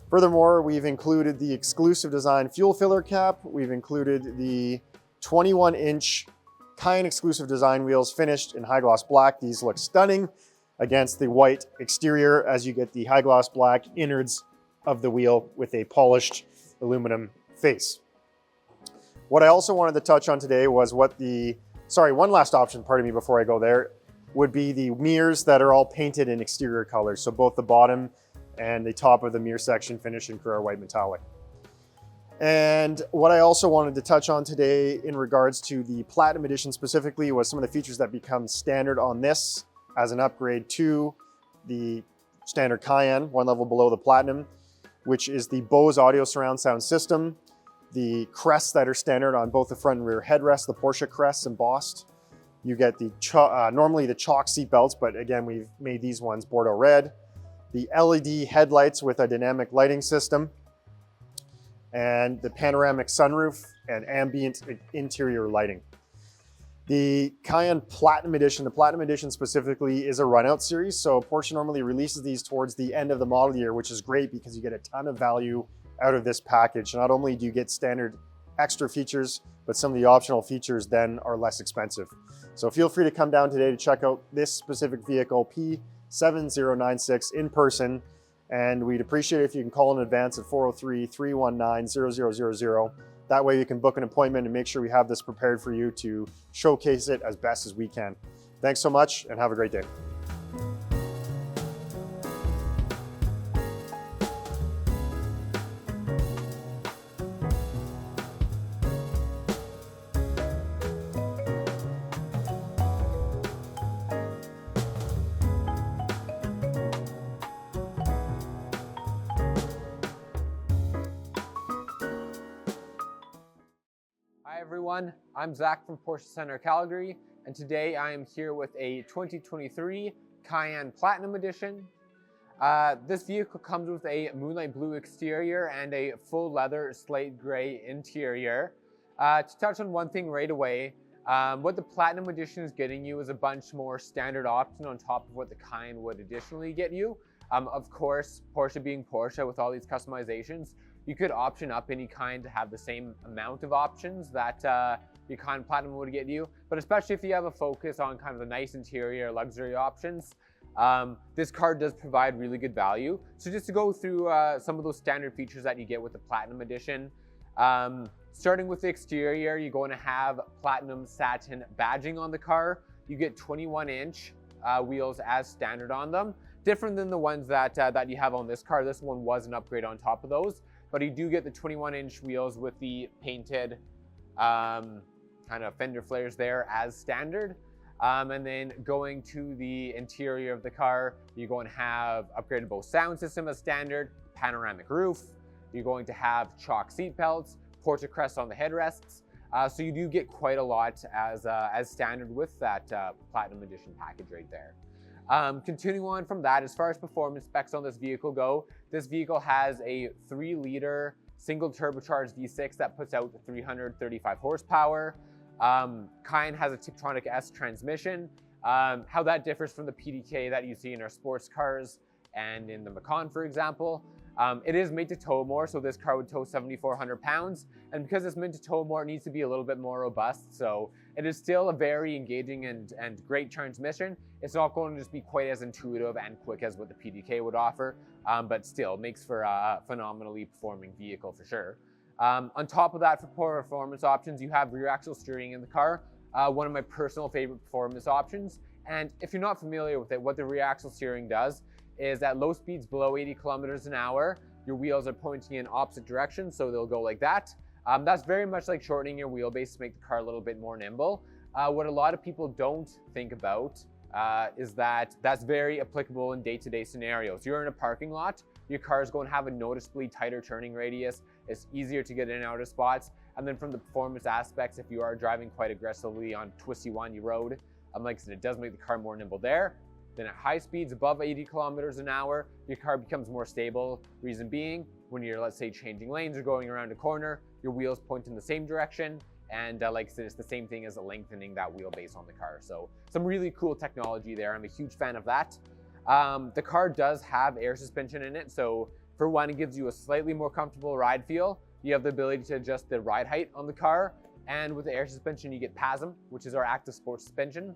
S7: Furthermore, we've included the exclusive design fuel filler cap. We've included the 21-inch Cayenne exclusive design wheels finished in high gloss black. These look stunning against the white exterior as you get the high gloss black innards of the wheel with a polished aluminum face. What I also wanted to touch on today was one last option, pardon me, before I go there, would be the mirrors that are all painted in exterior colors. So both the bottom and the top of the mirror section finished in Carrera white metallic. And what I also wanted to touch on today in regards to the Platinum Edition specifically was some of the features that become standard on this as an upgrade to the standard Cayenne, one level below the Platinum, which is the Bose audio surround sound system, the crests that are standard on both the front and rear headrests, the Porsche crests embossed. You get the normally the chalk seat belts, but again, we've made these ones Bordeaux red. The LED headlights with a dynamic lighting system, and the panoramic sunroof and ambient interior lighting. The Cayenne Platinum Edition, the Platinum Edition specifically is a run-out series, so Porsche normally releases these towards the end of the model year, which is great because you get a ton of value out of this package. Not only do you get standard extra features, but some of the optional features then are less expensive. So feel free to come down today to check out this specific vehicle, P7096, in person. And we'd appreciate it if you can call in advance at 403-319-0000. That way you can book an appointment and make sure we have this prepared for you to showcase it as best as we can. Thanks so much and have a great day.
S4: Hi everyone, I'm Zach from Porsche Center Calgary, and today I am here with a 2023 Cayenne Platinum Edition. This vehicle comes with a moonlight blue exterior and a full leather slate gray interior. To touch on one thing right away, what the Platinum Edition is getting you is a bunch more standard option on top of what the Cayenne would additionally get you. Of course, Porsche being Porsche with all these customizations, you could option up any kind to have the same amount of options that your Cayenne Platinum would get you. But especially if you have a focus on kind of the nice interior luxury options, this car does provide really good value. So just to go through some of those standard features that you get with the Platinum Edition, starting with the exterior, you're going to have platinum satin badging on the car. You get 21-inch wheels as standard on them. Different than the ones that you have on this car. This one was an upgrade on top of those, but you do get the 21-inch wheels with the painted kind of fender flares there as standard. And then going to the interior of the car, you're going to have upgraded Bose sound system as standard, panoramic roof. You're going to have chalk seat belts, Porsche crest on the headrests. So you do get quite a lot as standard with that Platinum Edition package right there. Continuing on from that, as far as performance specs on this vehicle go, this vehicle has a 3-liter single turbocharged V6 that puts out 335 horsepower. Cayenne has a Tiptronic S transmission. How that differs from the PDK that you see in our sports cars and in the Macan, for example. It is made to tow more, so this car would tow 7,400 pounds. And because it's meant to tow more, it needs to be a little bit more robust. So it is still a very engaging and great transmission. It's not going to just be quite as intuitive and quick as what the PDK would offer, but still makes for a phenomenally performing vehicle for sure. On top of that, for performance options, you have rear axle steering in the car, one of my personal favorite performance options. And if you're not familiar with it, what the rear axle steering does is at low speeds below 80 kilometers an hour, your wheels are pointing in opposite directions, so they'll go like that. That's very much like shortening your wheelbase to make the car a little bit more nimble. What a lot of people don't think about is that that's very applicable in day-to-day scenarios. You're in a parking lot, your car is going to have a noticeably tighter turning radius. It's easier to get in and out of spots. And then from the performance aspects, if you are driving quite aggressively on twisty, windy road, like I said, it does make the car more nimble there. Then at high speeds above 80 kilometers an hour, your car becomes more stable. Reason being, when you're, let's say, changing lanes or going around a corner, your wheels point in the same direction. And like I said, it's the same thing as lengthening that wheelbase on the car. So some really cool technology there. I'm a huge fan of that. The car does have air suspension in it. So for one, it gives you a slightly more comfortable ride feel. You have the ability to adjust the ride height on the car.
S8: And with the air suspension, you get PASM, which is our active sport suspension.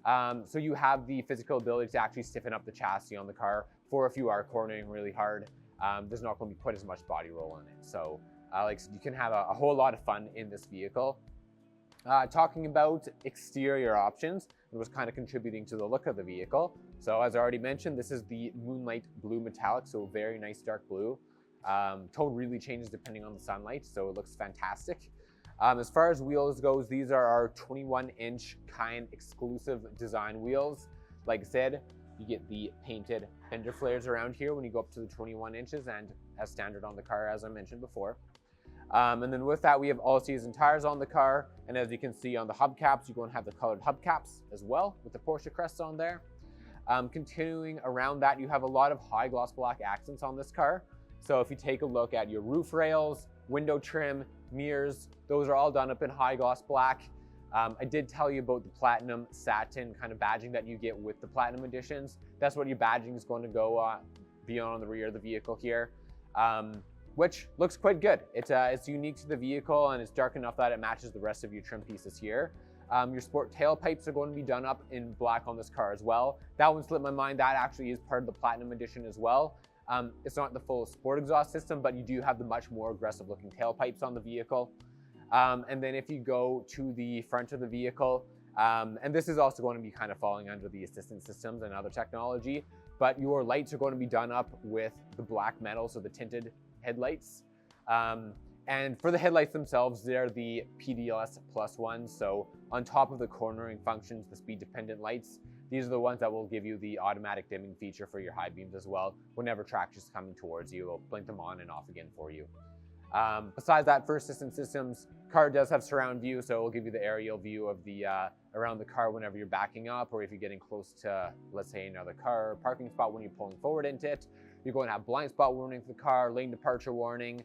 S8: So you have the physical ability to actually stiffen up the chassis on the car for if you are cornering really hard. There's not going to be quite as much body roll in it. So like I said, you can have a whole lot of fun in this vehicle. Talking about exterior options, it was kind of contributing to the look of the vehicle. So as I already mentioned, this is the Moonlight Blue Metallic, so very nice dark blue. Tone really changes depending on the sunlight, so it looks fantastic. As far as wheels goes, these are our 21-inch Cayenne exclusive design wheels. Like I said, you get the painted fender flares around here when you go up to the 21 inches and as standard on the car, as I mentioned before. And then with that, we have all-season tires on the car. And as you can see on the hubcaps, you're going to have the colored hubcaps as well with the Porsche crest on there. Continuing around that, you have a lot of high gloss black accents on this car. So if you take a look at your roof rails, window trim, mirrors, those are all done up in high gloss black. I did tell you about the platinum satin kind of badging that you get with the platinum editions. That's what your badging is going to go be on the rear of the vehicle here, which looks quite good. It's unique to the vehicle and it's dark enough that it matches the rest of your trim pieces here. Your sport tailpipes are going to be done up in black on this car as well. That one slipped my mind. That actually is part of the platinum edition as well. It's not the full sport exhaust system, but you do have the much more aggressive looking tailpipes on the vehicle. And then if you go to the front of the vehicle, and this is also going to be kind of falling under the assistance systems and other technology, but your lights are going to be done up with the black metal, so the tinted headlights. And for the headlights themselves, they're the PDLS plus ones. So on top of the cornering functions, the speed dependent lights, these are the ones that will give you the automatic dimming feature for your high beams as well. Whenever traction's coming towards you, it'll blink them on and off again for you. Besides that, for assistance systems, car does have surround view, so it will give you the aerial view of the around the car whenever you're backing up, or if you're getting close to, let's say, another car parking spot when you're pulling forward into it. You're going to have blind spot warning for the car, lane departure warning.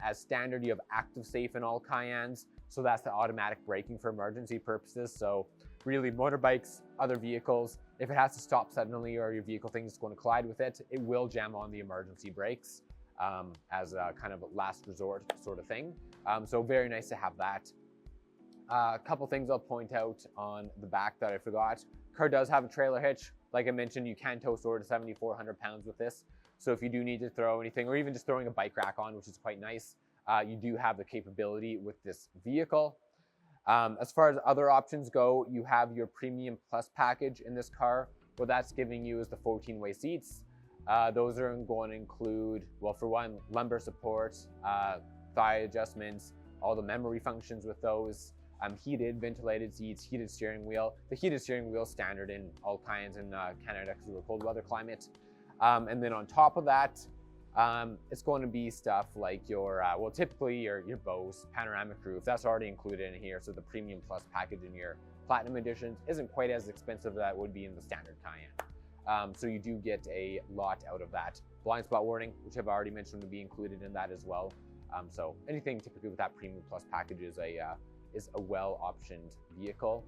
S8: As standard, you have active safe in all Cayennes, so that's the automatic braking for emergency purposes. So really, motorbikes, other vehicles, if it has to stop suddenly or your vehicle thinks it's going to collide with it, it will jam on the emergency brakes as a kind of a last resort sort of thing. So very nice to have that. A couple things I'll point out on the back that I forgot. Car does have a trailer hitch. Like I mentioned, you can tow sort of 7,400 pounds with this. So if you do need to throw anything, or even just throwing a bike rack on, which is quite nice, you do have the capability with this vehicle. As far as other options go, you have your Premium Plus package in this car. What that's giving you is the 14-way seats. Those are going to include, well, for one, lumbar support, thigh adjustments, all the memory functions with those, heated, ventilated seats, heated steering wheel. The heated steering wheel is standard in all Cayennes in Canada because we're a cold weather climate. And then on top of that, it's going to be stuff like your, well, typically your Bose panoramic roof. That's already included in here. So the Premium Plus package in your Platinum editions isn't quite as expensive as that would be in the standard Cayenne. So you do get a lot out of that. Blind spot warning, which I've already mentioned, would be included in that as well. So anything typically with that Premium Plus package is a well-optioned vehicle.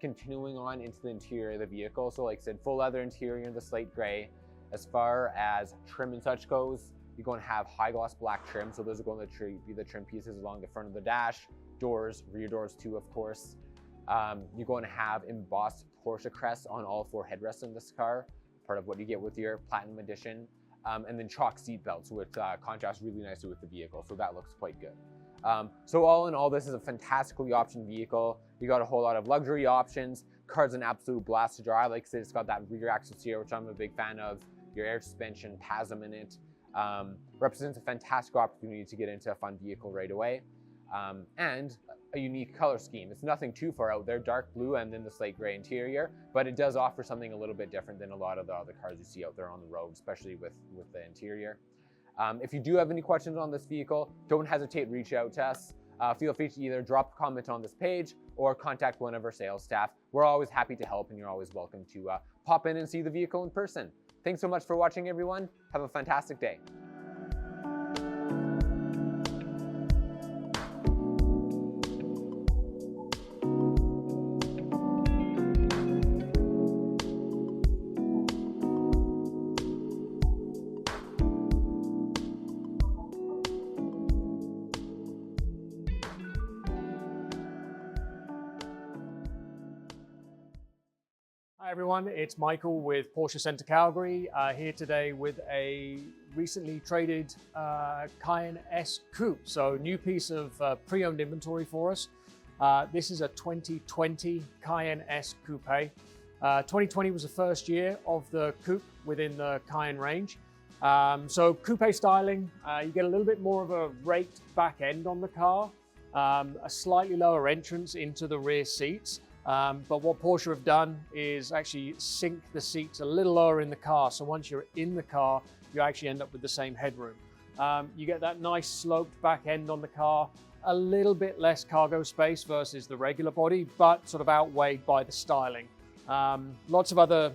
S8: Continuing on into the interior of the vehicle. So like I said, full leather interior in the slate gray. As far as trim and such goes, you're going to have high gloss black trim. So those are going to be the trim pieces along the front of the dash, doors, rear doors too, of course. You're going to have embossed Porsche crest on all four headrests in this car, part of what you get with your Platinum edition. And then chalk seat belts, which contrast really nicely with the vehicle. So that looks quite good. So all in all, this is a fantastically optioned vehicle. You got a whole lot of luxury options. Car's an absolute blast to drive. Like I said, it's got that rear axle steer, which I'm a big fan of. Your air suspension, PASM in it. Represents a fantastic opportunity to get into a fun vehicle right away. And a unique color scheme. It's nothing too far out there, dark blue and then the slate gray interior, but it does offer something a little bit different than a lot of the other cars you see out there on the road, especially with the interior. If you do have any questions on this vehicle, don't hesitate to reach out to us. Feel free to either drop a comment on this page or contact one of our sales staff. We're always happy to help and you're always welcome to pop in and see the vehicle in person. Thanks so much for watching, everyone. Have a fantastic day.
S5: Hi everyone, it's Michael with Porsche Center Calgary, here today with a recently traded Cayenne S Coupe. So new piece of pre-owned inventory for us. This is a 2020 Cayenne S Coupe. 2020 was the first year of the Coupe within the Cayenne range. So coupe styling, you get a little bit more of a raked back end on the car, a slightly lower entrance into the rear seats. But what Porsche have done is actually sink the seats a little lower in the car. So once you're in the car, you actually end up with the same headroom. You get that nice sloped back end on the car, a little bit less cargo space versus the regular body, but sort of outweighed by the styling. Lots of other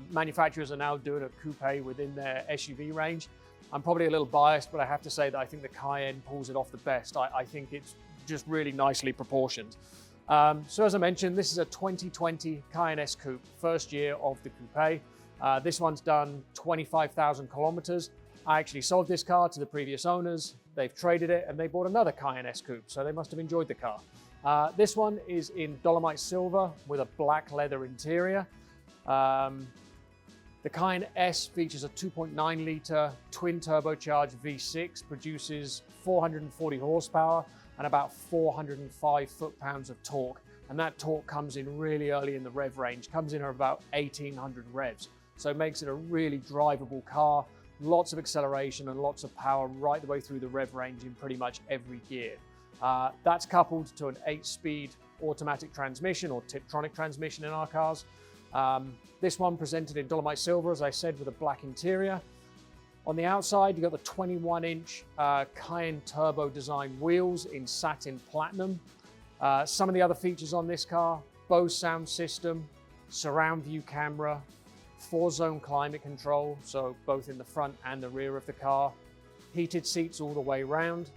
S5: manufacturers are now doing a coupe within their SUV range. I'm probably a little biased, but I have to say that I think the Cayenne pulls it off the best. I think it's just really nicely proportioned. So as I mentioned, this is a 2020 Cayenne S Coupe, first year of the coupe. This one's done 25,000 kilometers. I actually sold this car to the previous owners. They've traded it and they bought another Cayenne S Coupe, so they must have enjoyed the car. This one is in Dolomite Silver with a black leather interior. The Cayenne S features a 2.9 litre twin turbocharged V6, produces 440 horsepower and about 405 foot-pounds of torque. And that torque comes in really early in the rev range, comes in at about 1800 revs. So it makes it a really drivable car, lots of acceleration and lots of power right the way through the rev range in pretty much every gear. That's coupled to an 8-speed automatic transmission or Tiptronic transmission in our cars. This one presented in Dolomite Silver, as I said, with a black interior. On the outside, you've got the 21-inch Cayenne Turbo design wheels in satin platinum. Some of the other features on this car: Bose sound system, surround view camera, 4-zone climate control, so both in the front and the rear of the car, heated seats all the way around,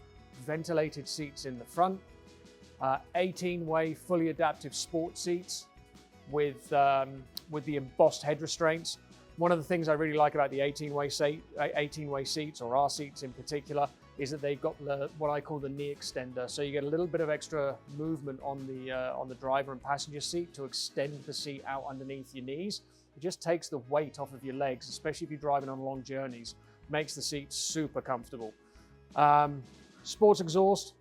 S5: ventilated seats in the front, 18-way fully adaptive sport seats with the embossed head restraints. One of the things I really like about the 18-way seats, or our seats in particular, is that they've got what I call the knee extender. So you get a little bit of extra movement on the driver and passenger seat to extend the seat out underneath your knees. It just takes the weight off of your legs, especially if you're driving on long journeys. Makes the seat super comfortable. Sports exhaust.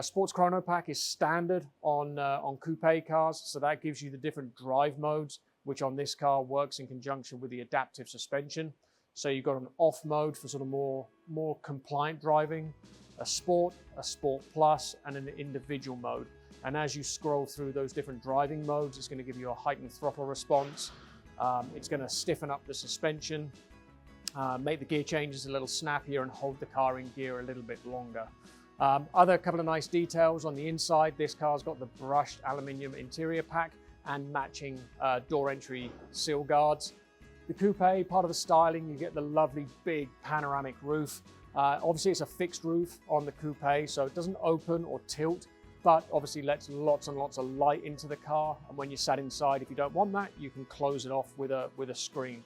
S5: Sports chrono pack is standard on coupe cars, so that gives you the different drive modes, which on this car works in conjunction with the adaptive suspension. So you've got an off mode for sort of more compliant driving, a sport plus, and an individual mode. And as you scroll through those different driving modes, it's going to give you a heightened throttle response. It's going to stiffen up the suspension, make the gear changes a little snappier, and hold the car in gear a little bit longer. Other couple of nice details on the inside. This car's got the brushed aluminium interior pack and matching door entry sill guards. The coupe, part of the styling, you get the lovely big panoramic roof. Obviously it's a fixed roof on the coupe, so it doesn't open or tilt, but obviously lets lots and lots of light into the car. And when you're sat inside, if you don't want that, you can close it off with a screen.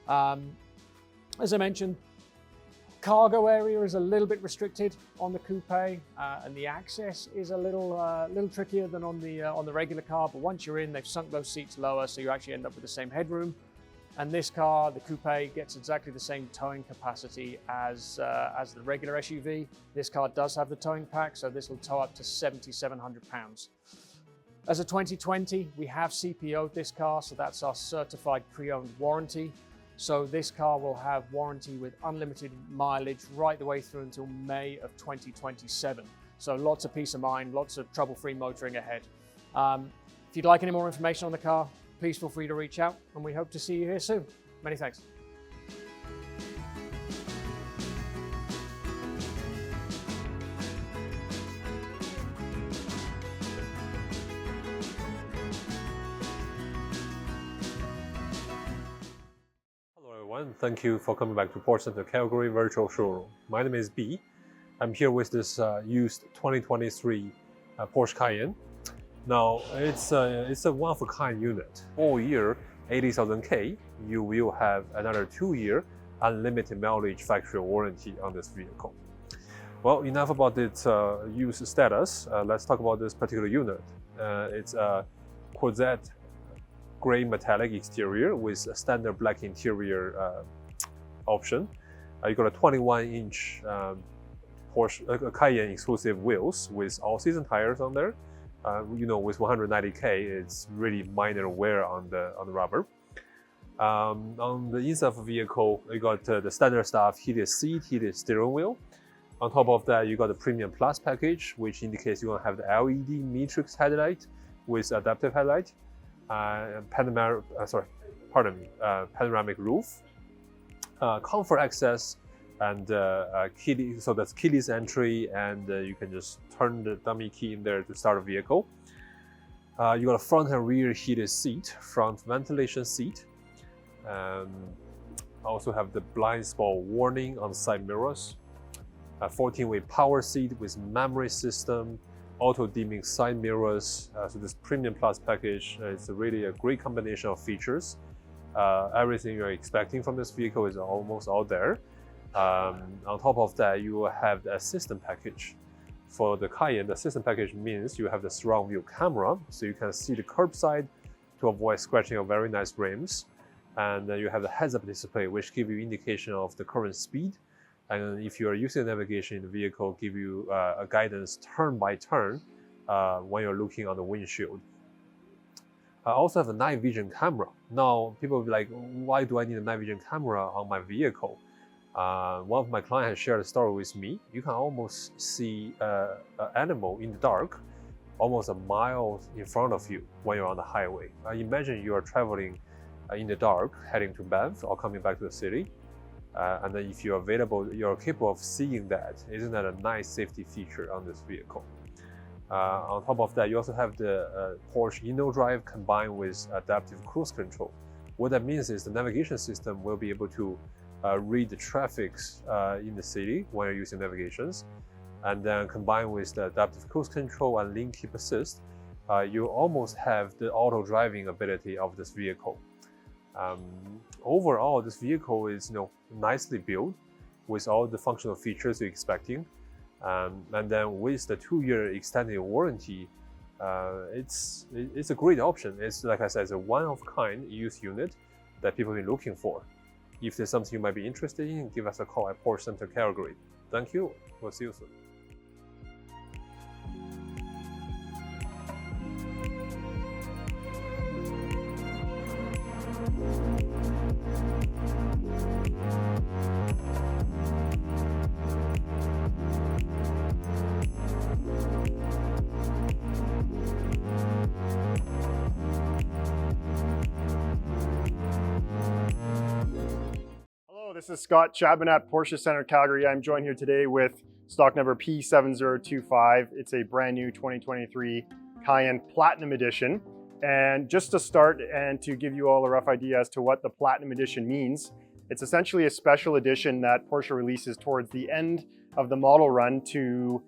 S5: As I mentioned, cargo area is a little bit restricted on the coupe, and the access is a little trickier than on the regular car. But once you're in, they've sunk those seats lower, so you actually end up with the same headroom. And this car, the coupe, gets exactly the same towing capacity as the regular SUV. This car does have the towing pack, so this will tow up to 7,700 pounds. As a 2020, we have CPO'd this car, so that's our certified pre-owned warranty. So this car will have warranty with unlimited mileage right the way through until May of 2027. So lots of peace of mind, lots of trouble-free motoring ahead. If you'd like any more information on the car, please feel free to reach out, and we hope to see you here soon. Many thanks.
S6: Thank you for coming back to Porsche Center Calgary Virtual Showroom. My name is B. I'm here with this used 2023 Porsche Cayenne. Now, it's a one-of-a-kind unit. All year, 80,000 K, you will have another 2-year unlimited mileage factory warranty on this vehicle. Well, enough about its use status. Let's talk about this particular unit. It's a Quartzette gray metallic exterior with a standard black interior option. You got a 21-inch Porsche Cayenne exclusive wheels with all-season tires on there. You know, with 190K, it's really minor wear on the rubber. On the inside of the vehicle, you got the standard stuff: heated seat, heated steering wheel. On top of that, you got the Premium Plus package, which indicates you're gonna have the LED matrix headlight with adaptive headlight, panoramic roof, comfort access, and so that's keyless entry, and you can just turn the dummy key in there to start a vehicle. You got a front and rear heated seat, front ventilation seat. Also have the blind spot warning on side mirrors. A 14-way power seat with memory system, auto dimming side mirrors. So this Premium Plus package is really a great combination of features. Everything you're expecting from this vehicle is almost all there. On top of that, you will have the assistant package. For the Cayenne, the assistant package means you have the surround view camera, so you can see the curbside to avoid scratching of very nice rims. And then you have the heads-up display, which gives you indication of the current speed. And if you are using navigation in the vehicle, give you a guidance turn by turn when you're looking on the windshield. I also have a night vision camera. Now, people will be like, why do I need a night vision camera on my vehicle? One of my clients has shared a story with me. You can almost see an animal in the dark, almost a mile in front of you when you're on the highway. Imagine you are traveling in the dark, heading to Banff or coming back to the city. And then if you're available, you're capable of seeing that. Isn't that a nice safety feature on this vehicle? On top of that, you also have the Porsche InnoDrive combined with adaptive cruise control. What that means is the navigation system will be able to read the traffic in the city when you're using navigations. And then combined with the adaptive cruise control and lane keep assist, you almost have the auto driving ability of this vehicle. Overall, this vehicle is nicely built with all the functional features you're expecting. And then with the 2-year extended warranty, it's a great option. It's, like I said, it's a one-of-kind used unit that people have been looking for. If there's something you might be interested in, give us a call at Porsche Center Calgary. Thank you. We'll see you soon.
S7: This is Scott Chapman at Porsche Center Calgary. I'm joined here today with stock number P7025. It's a brand new 2023 Cayenne Platinum Edition. And just to start and to give you all a rough idea as to what the Platinum Edition means, it's essentially a special edition that Porsche releases towards the end of the model run to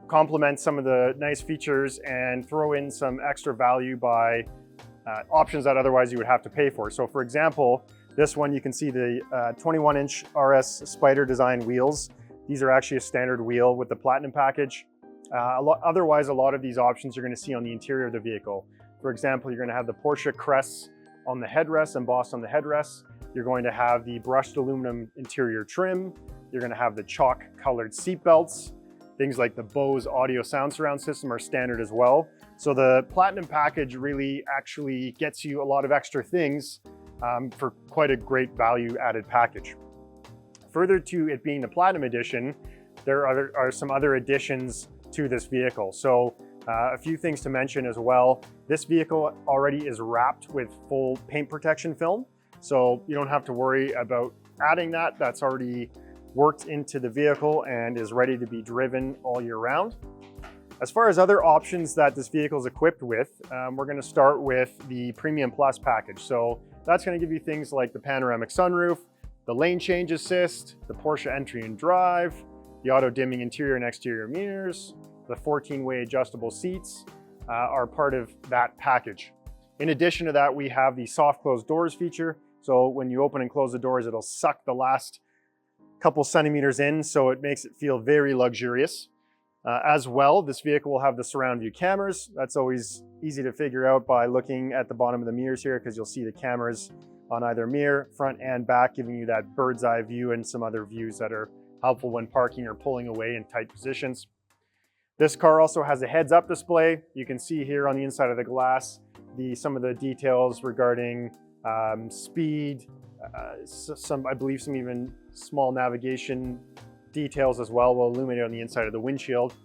S7: complement some of the nice features and throw in some extra value by options that otherwise you would have to pay for. So for example, this one, you can see the 21-inch RS Spider design wheels. These are actually a standard wheel with the Platinum package. Otherwise, a lot of these options you're going to see on the interior of the vehicle. For example, you're going to have the Porsche crests on the headrest, embossed on the headrest. You're going to have the brushed aluminum interior trim. You're going to have the chalk colored seat belts. Things like the Bose audio sound surround system are standard as well. So the Platinum package really actually gets you a lot of extra things for quite a great value added package. Further to it being the Platinum Edition, there are some other additions to this vehicle. So a few things to mention as well. This vehicle already is wrapped with full paint protection film. So you don't have to worry about adding that. That's already worked into the vehicle and is ready to be driven all year round. As far as other options that this vehicle is equipped with, we're going to start with the Premium Plus package. So that's going to give you things like the panoramic sunroof, the lane change assist, the Porsche entry and drive, the auto dimming interior and exterior mirrors, the 14-way adjustable seats are part of that package. In addition to that, we have the soft close doors feature. So when you open and close the doors, it'll suck the last couple centimeters in, so it makes it feel very luxurious. As well, this vehicle will have the surround view cameras. That's always easy to figure out by looking at the bottom of the mirrors here, because you'll see the cameras on either mirror, front and back, giving you that bird's eye view and some other views that are helpful when parking or pulling away in tight positions. This car also has a heads-up display. You can see here on the inside of the glass some of the details regarding speed, I believe some even small navigation details as well will illuminate on the inside of the windshield.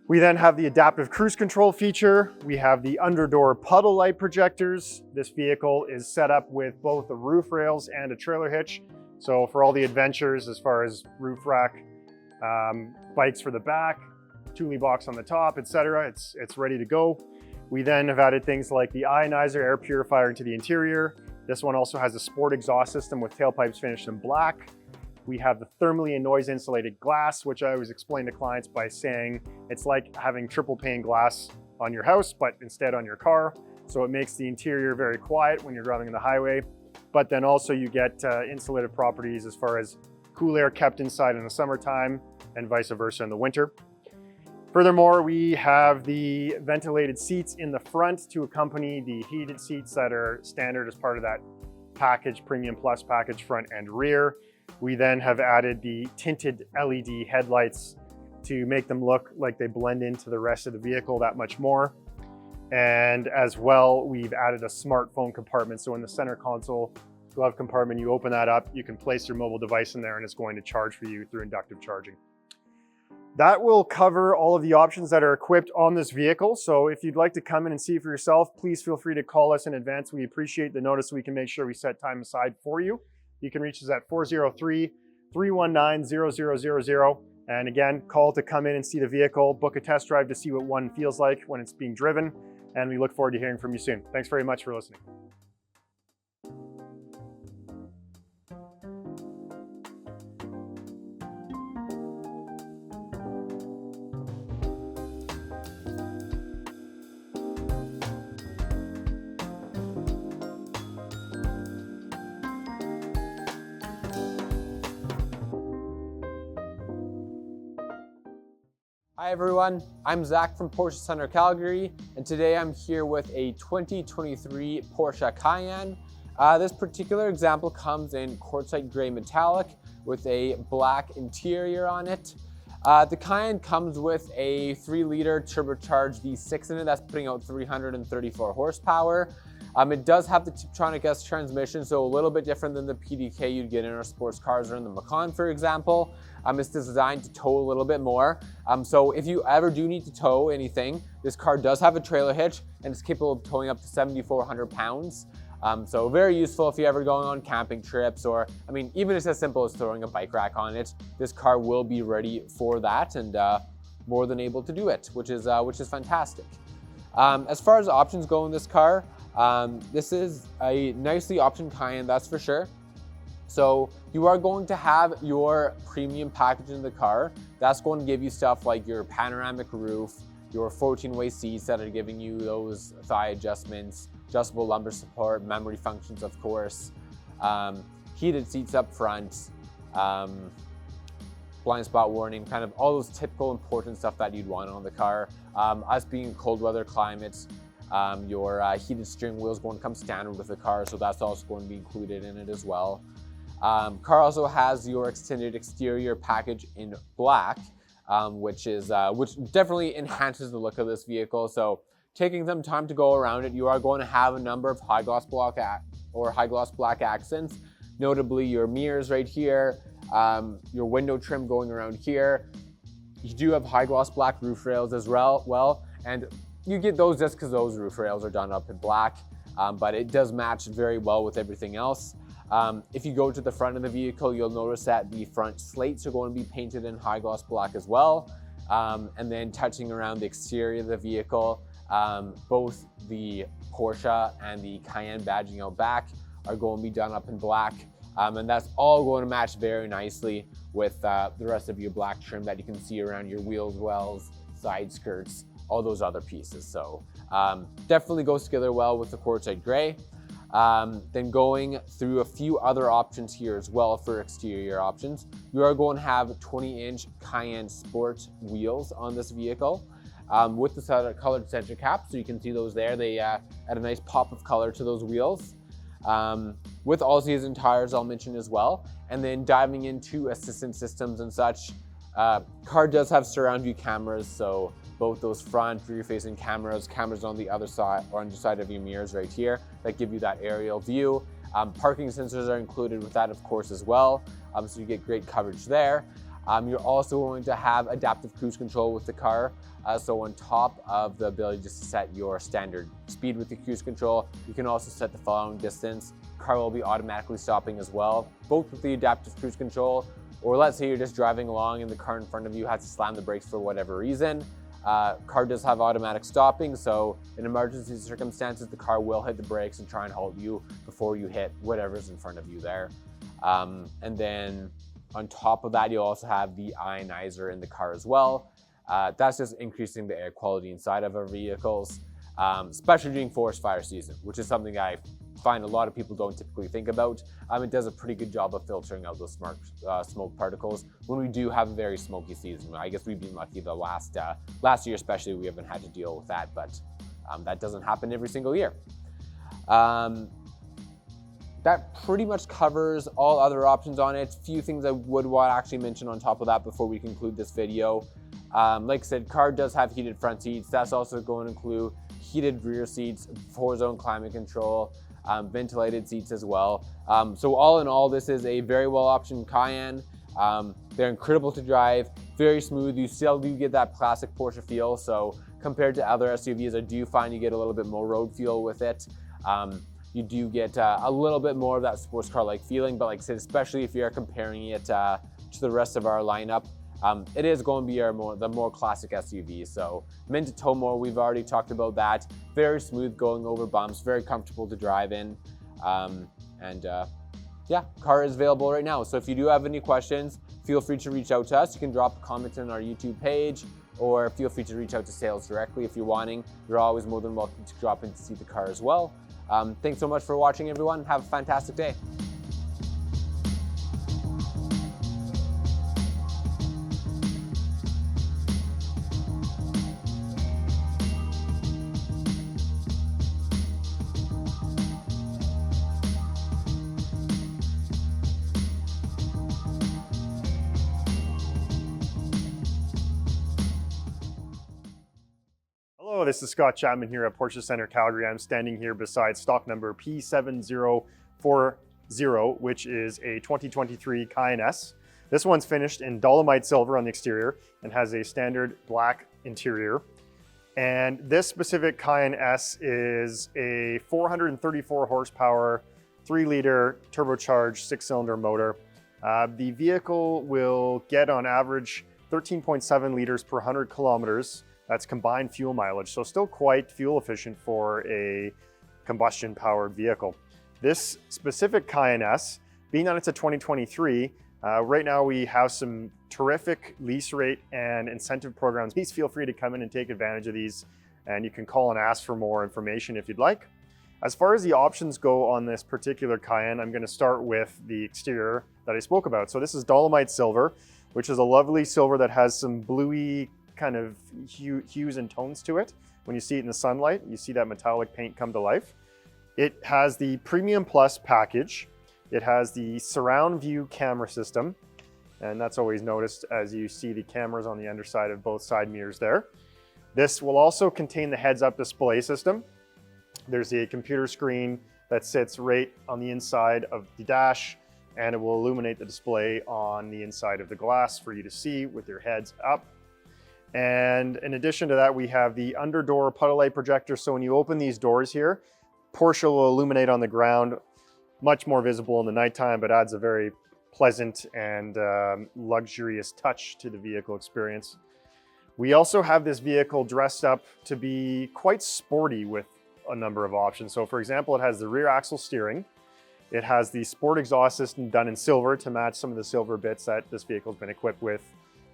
S7: We then have the adaptive cruise control feature. We have the underdoor puddle light projectors. This vehicle is set up with both the roof rails and a trailer hitch. So for all the adventures as far as roof rack, bikes for the back, Thule box on the top, etc., it's ready to go. We then have added things like the ionizer air purifier into the interior. This one also has a sport exhaust system with tailpipes finished in black. We have the thermally and noise insulated glass, which I always explain to clients by saying it's like having triple pane glass on your house, but instead on your car. So it makes the interior very quiet when you're driving on the highway. But then also you get insulative properties as far as cool air kept inside in the summertime and vice versa in the winter. Furthermore, we have the ventilated seats in the front to accompany the heated seats that are standard as part of that package, Premium Plus package, front and rear. We then have added the tinted LED headlights to make them look like they blend into the rest of the vehicle that much more. And as well, we've added a smartphone compartment. So in the center console glove compartment, you open that up, you can place your mobile device in there and it's going to charge for you through inductive charging. That will cover all of the options that are equipped on this vehicle. So if you'd like to come in and see for yourself, please feel free to call us in advance. We appreciate the notice so we can make sure we set time aside for you. You can reach us at 403-319-0000. And again, call to come in and see the vehicle, book a test drive to see what one feels like when it's being driven. And we look forward to hearing from you soon. Thanks very much for listening.
S4: Hi everyone, I'm Zach from Porsche Center Calgary, and today I'm here with a 2023 Porsche Cayenne. This particular example comes in quartzite gray metallic with a black interior on it. The Cayenne comes with a 3-liter turbocharged V6 in it that's putting out 334 horsepower. It does have the Tiptronic S transmission, so a little bit different than the PDK you'd get in our sports cars or in the Macan, for example. It's designed to tow a little bit more. So if you ever do need to tow anything, this car does have a trailer hitch and it's capable of towing up to 7,400 pounds. So very useful if you're ever going on camping trips, or even it's as simple as throwing a bike rack on it. This car will be ready for that and more than able to do it, which is fantastic. As far as options go in this car, this is a nicely optioned Cayenne, that's for sure. So you are going to have your premium package in the car. That's going to give you stuff like your panoramic roof, your 14-way seats that are giving you those thigh adjustments, adjustable lumbar support, memory functions, of course, heated seats up front, blind spot warning, kind of all those typical important stuff that you'd want on the car. Us being cold weather climates, your heated steering wheel is going to come standard with the car, so that's also going to be included in it as well. Car also has your extended exterior package in black, which definitely enhances the look of this vehicle. So taking some time to go around it, you are going to have a number of high gloss black accents, notably your mirrors right here, your window trim going around here. You do have high gloss black roof rails as well, and you get those just because those roof rails are done up in black, but it does match very well with everything else. If you go to the front of the vehicle, you'll notice that the front slates are going to be painted in high gloss black as well. And then touching around the exterior of the vehicle, both the Porsche and the Cayenne badging out back are going to be done up in black. And that's all going to match very nicely with the rest of your black trim that you can see around your wheels wells, side skirts, all those other pieces. So definitely goes together well with the quartzite gray. Then going through a few other options here as well for exterior options, you are going to have 20-inch Cayenne Sport wheels on this vehicle with the colored center cap. So you can see those there. They add a nice pop of color to those wheels. With all-season tires, I'll mention as well. And then diving into assistance systems and such, car does have surround view cameras, so both those front rear-facing cameras on the other side or underside of your mirrors right here that give you that aerial view. Parking sensors are included with that, of course, as well, so you get great coverage there. You're also going to have adaptive cruise control with the car. So on top of the ability just to set your standard speed with the cruise control, you can also set the following distance. Car will be automatically stopping as well, both with the adaptive cruise control, or let's say you're just driving along and the car in front of you has to slam the brakes for whatever reason. Car does have automatic stopping, so in emergency circumstances, the car will hit the brakes and try and halt you before you hit whatever's in front of you there. And then on top of that, you'll also have the ionizer in the car as well. That's just increasing the air quality inside of our vehicles, especially during forest fire season, which is something I find a lot of people don't typically think about. It does a pretty good job of filtering out those smoke particles when we do have a very smoky season. I guess we've been lucky the last year especially, we haven't had to deal with that, but that doesn't happen every single year. That pretty much covers all other options on it. A few things I would want to actually mention on top of that before we conclude this video. Like I said, car does have heated front seats. That's also going to include heated rear seats, 4-zone climate control, ventilated seats as well. So all in all, this is a very well optioned Cayenne. They're incredible to drive, very smooth. You still do get that classic Porsche feel. So compared to other SUVs, I do find you get a little bit more road feel with it. You do get a little bit more of that sports car-like feeling, but like I said, especially if you're comparing it to the rest of our lineup, it is going to be the more classic SUV. So meant to tow more, we've already talked about that. Very smooth going over bumps, very comfortable to drive in. Yeah, car is available right now. So if you do have any questions, feel free to reach out to us. You can drop a comment on our YouTube page, or feel free to reach out to sales directly if you're wanting. You're always more than welcome to drop in to see the car as well. Thanks so much for watching, everyone. Have a fantastic day.
S7: Hello, this is Scott Chapman here at Porsche Center Calgary. I'm standing here beside stock number P7040, which is a 2023 Cayenne S. This one's finished in dolomite silver on the exterior and has a standard black interior. And this specific Cayenne S is a 434 horsepower, 3-liter turbocharged 6-cylinder motor. The vehicle will get on average 13.7 liters per 100 kilometers. That's combined fuel mileage, so still quite fuel efficient for a combustion powered vehicle. This specific Cayenne S, being that it's a 2023, right now we have some terrific lease rate and incentive programs. Please feel free to come in and take advantage of these, and you can call and ask for more information if you'd like. As far as the options go on this particular Cayenne, I'm going to start with the exterior that I spoke about. So this is dolomite silver, which is a lovely silver that has some bluey kind of hues and tones to it. When you see it in the sunlight, you see that metallic paint come to life. It has the Premium Plus package. It has the surround view camera system, and that's always noticed as you see the cameras on the underside of both side mirrors there. This will also contain the heads-up display system. There's a computer screen that sits right on the inside of the dash, and it will illuminate the display on the inside of the glass for you to see with your heads up. And in addition to that, we have the underdoor puddle light projector. So when you open these doors here, Porsche will illuminate on the ground, much more visible in the nighttime, but adds a very pleasant and luxurious touch to the vehicle experience. We also have this vehicle dressed up to be quite sporty with a number of options. So for example, it has the rear axle steering. It has the sport exhaust system done in silver to match some of the silver bits that this vehicle's been equipped with.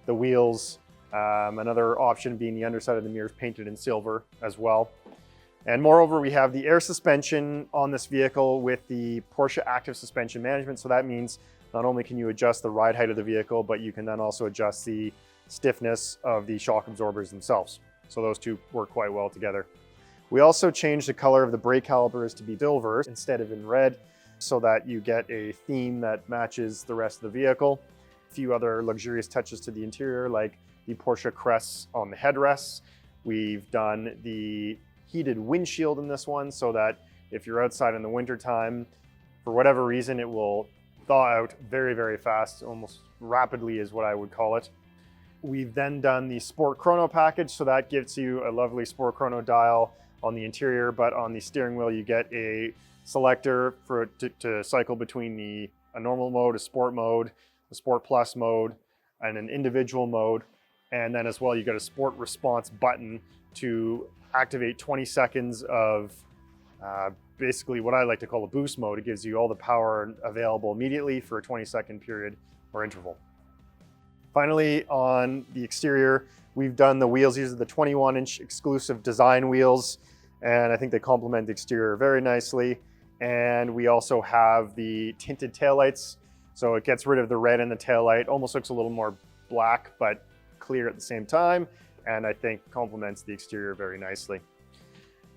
S7: The wheels, another option being the underside of the mirrors painted in silver as well. And moreover, we have the air suspension on this vehicle with the Porsche Active Suspension Management. So that means not only can you adjust the ride height of the vehicle, but you can then also adjust the stiffness of the shock absorbers themselves. So those two work quite well together. We also changed the color of the brake calipers to be silver instead of in red, so that you get a theme that matches the rest of the vehicle. A few other luxurious touches to the interior, like the Porsche crests on the headrests. We've done the heated windshield in this one, so that if you're outside in the winter time, for whatever reason, it will thaw out very, very fast, almost rapidly is what I would call it. We've then done the Sport Chrono package, so that gives you a lovely Sport Chrono dial on the interior, but on the steering wheel you get a selector for to cycle between a normal mode, a sport mode, a sport plus mode, and an individual mode. And then as well, you get a sport response button to activate 20 seconds of basically what I like to call a boost mode. It gives you all the power available immediately for a 20-second period or interval. Finally, on the exterior, we've done the wheels. These are the 21-inch exclusive design wheels, and I think they complement the exterior very nicely. And we also have the tinted taillights, so it gets rid of the red in the taillight. Almost looks a little more black, but clear at the same time, and I think complements the exterior very nicely.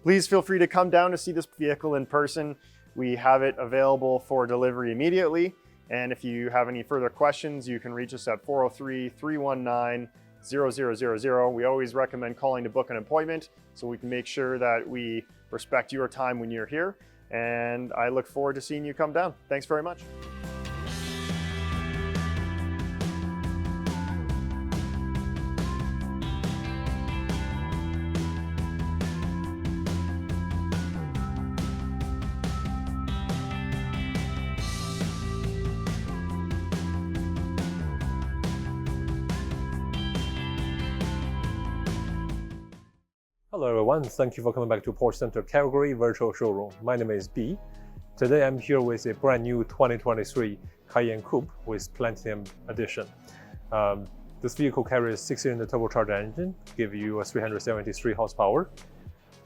S7: Please feel free to come down to see this vehicle in person. We have it available for delivery immediately, and if you have any further questions, you can reach us at 403-319-0000. We always recommend calling to book an appointment so we can make sure that we respect your time when you're here, and I look forward to seeing you come down. Thanks very much.
S6: Hello everyone, thank you for coming back to Porsche Center Calgary virtual showroom. My name is B. Today I'm here with a brand new 2023 Cayenne Coupe with Platinum Edition. This vehicle carries a 6-cylinder turbocharged engine, give you a 373 horsepower.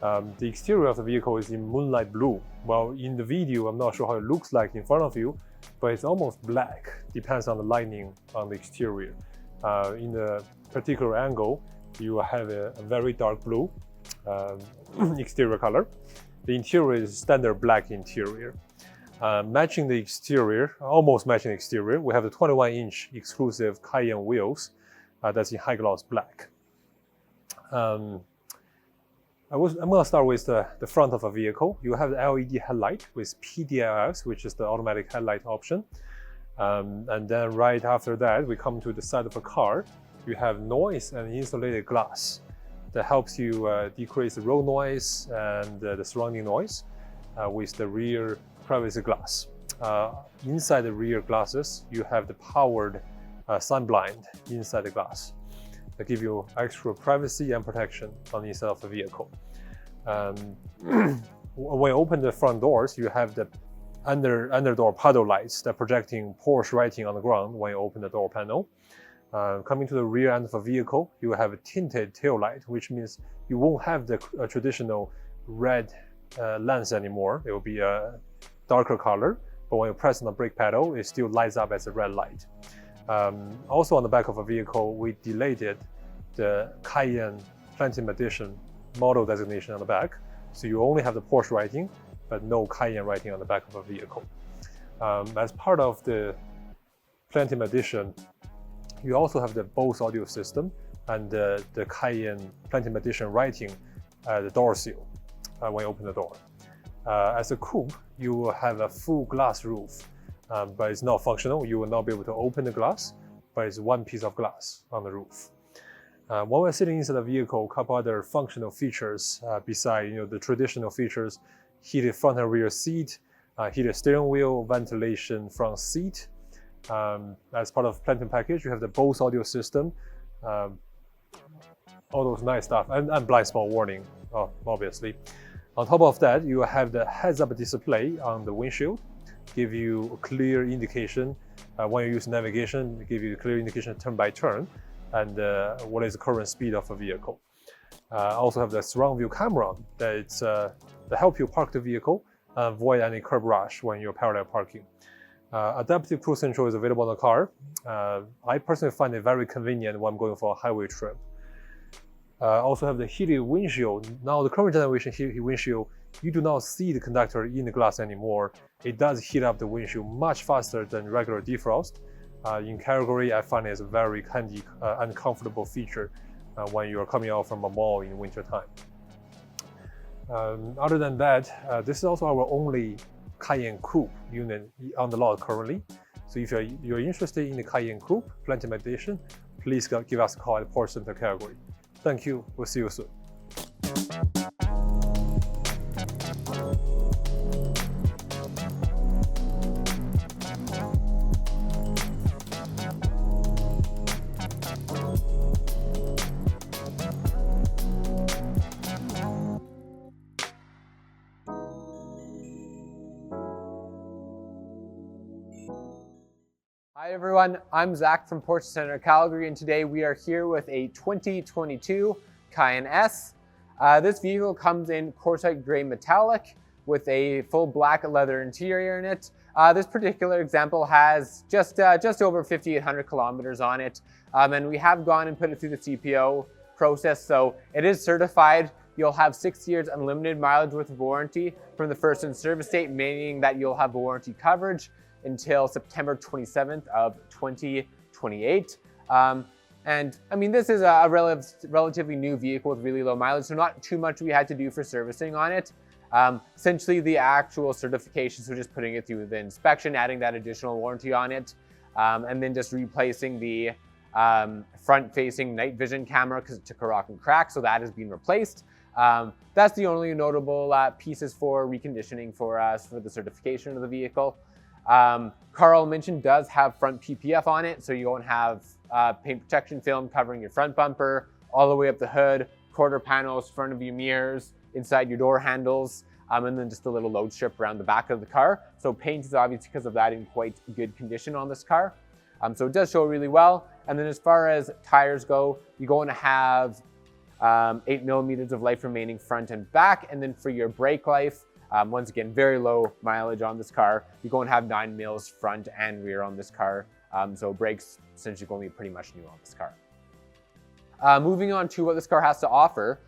S6: The exterior of the vehicle is in moonlight blue. Well, in the video, I'm not sure how it looks like in front of you, but it's almost black, depends on the lighting on the exterior. In the particular angle, you have a very dark blue exterior color. The interior is standard black interior. Matching the exterior, almost matching the exterior, we have the 21-inch exclusive Cayenne wheels that's in high gloss black. I'm going to start with the front of a vehicle. You have the LED headlight with PDLS, which is the automatic headlight option. And then right after that, we come to the side of the car. You have noise and insulated glass that helps you decrease the road noise and the surrounding noise with the rear privacy glass. Inside the rear glasses, you have the powered sun blind inside the glass that give you extra privacy and protection on the inside of the vehicle. When you open the front doors, you have the underdoor paddle lights that projecting Porsche writing on the ground when you open the door panel. Coming to the rear end of a vehicle, you have a tinted tail light, which means you won't have the traditional red lens anymore. It will be a darker color, but when you press on the brake pedal, it still lights up as a red light. Also on the back of a vehicle, we deleted the Cayenne Platinum Edition model designation on the back. So you only have the Porsche writing, but no Cayenne writing on the back of a vehicle. As part of the Platinum Edition, you also have the Bose audio system and the Cayenne Platinum Edition writing the door seal when you open the door. As a coupe, you will have a full glass roof, but it's not functional. You will not be able to open the glass, but it's one piece of glass on the roof. When we're sitting inside the vehicle, a couple other functional features beside the traditional features: heated front and rear seat, heated steering wheel, ventilation front seat. As part of Platinum package, you have the Bose audio system, all those nice stuff, and blind spot warning, obviously. On top of that, you have the heads-up display on the windshield, give you a clear indication when you use navigation, give you a clear indication turn by turn, and what is the current speed of a vehicle. Also have the surround view camera that help you park the vehicle and avoid any curb rush when you're parallel parking. Adaptive cruise control is available on the car. I personally find it very convenient when I'm going for a highway trip. Also have the heated windshield. Now the current generation heated windshield, you do not see the conductor in the glass anymore. It does heat up the windshield much faster than regular defrost. In Calgary, I find it's a very handy and comfortable feature when you're coming out from a mall in winter time. Other than that, this is also our only Cayenne Coupe unit on the lot currently. So if you're interested in the Cayenne Coupe Platinum Edition, please give us a call at Porsche Center Calgary. Thank you. We'll see you soon.
S4: Hi everyone, I'm Zach from Porsche Center Calgary, and today we are here with a 2022 Cayenne S. This vehicle comes in quartzite gray metallic with a full black leather interior in it. This particular example has just over 5,800 kilometers on it, and we have gone and put it through the CPO process, so it is certified. You'll have 6 years unlimited mileage with warranty from the first in service date, meaning that you'll have warranty coverage until September 27th of 2028. And I mean, this is a relatively new vehicle with really low mileage, so not too much we had to do for servicing on it. Essentially the actual certification, so just putting it through the inspection, adding that additional warranty on it, and then just replacing the front-facing night vision camera because it took a rock and crack, so that has been replaced. That's the only notable pieces for reconditioning for us for the certification of the vehicle. Carl mentioned does have front PPF on it, so you won't have paint protection film covering your front bumper, all the way up the hood, quarter panels, front of your mirrors, inside your door handles, and then just a little load strip around the back of the car. So paint is obviously because of that in quite good condition on this car. So it does show really well. And then as far as tires go, you're going to have 8 millimeters of life remaining front and back, and then for your brake life, once again, very low mileage on this car. You're going to have 9 mils front and rear on this car. So brakes essentially going to be pretty much new on this car. Moving on to what this car has to offer.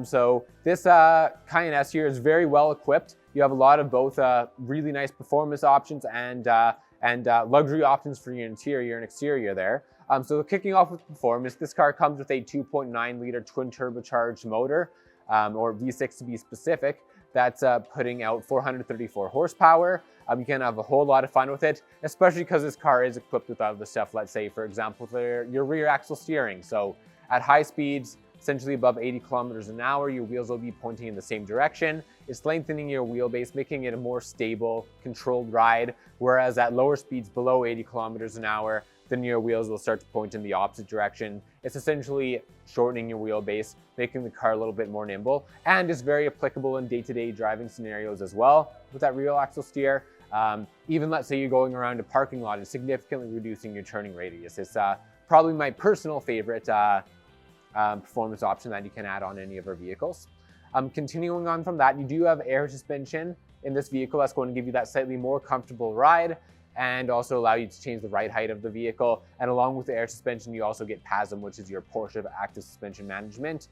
S4: So this Cayenne S here is very well equipped. You have a lot of both really nice performance options and luxury options for your interior and exterior there. So kicking off with performance, this car comes with a 2.9 liter twin turbocharged motor, or V6 to be specific. That's putting out 434 horsepower. You can have a whole lot of fun with it, especially because this car is equipped with other stuff. Let's say, for example, your rear axle steering. So at high speeds, essentially above 80 kilometers an hour, your wheels will be pointing in the same direction. It's lengthening your wheelbase, making it a more stable, controlled ride. Whereas at lower speeds, below 80 kilometers an hour, then your wheels will start to point in the opposite direction. It's essentially shortening your wheelbase, making the car a little bit more nimble, and is very applicable in day-to-day driving scenarios as well with that rear axle steer. Even let's say you're going around a parking lot and significantly reducing your turning radius. It's probably my personal favorite performance option that you can add on any of our vehicles. Continuing on from that, you do have air suspension in this vehicle that's going to give you that slightly more comfortable ride and also allow you to change the ride height of the vehicle. And along with the air suspension, you also get PASM, which is your Porsche Active Suspension Management,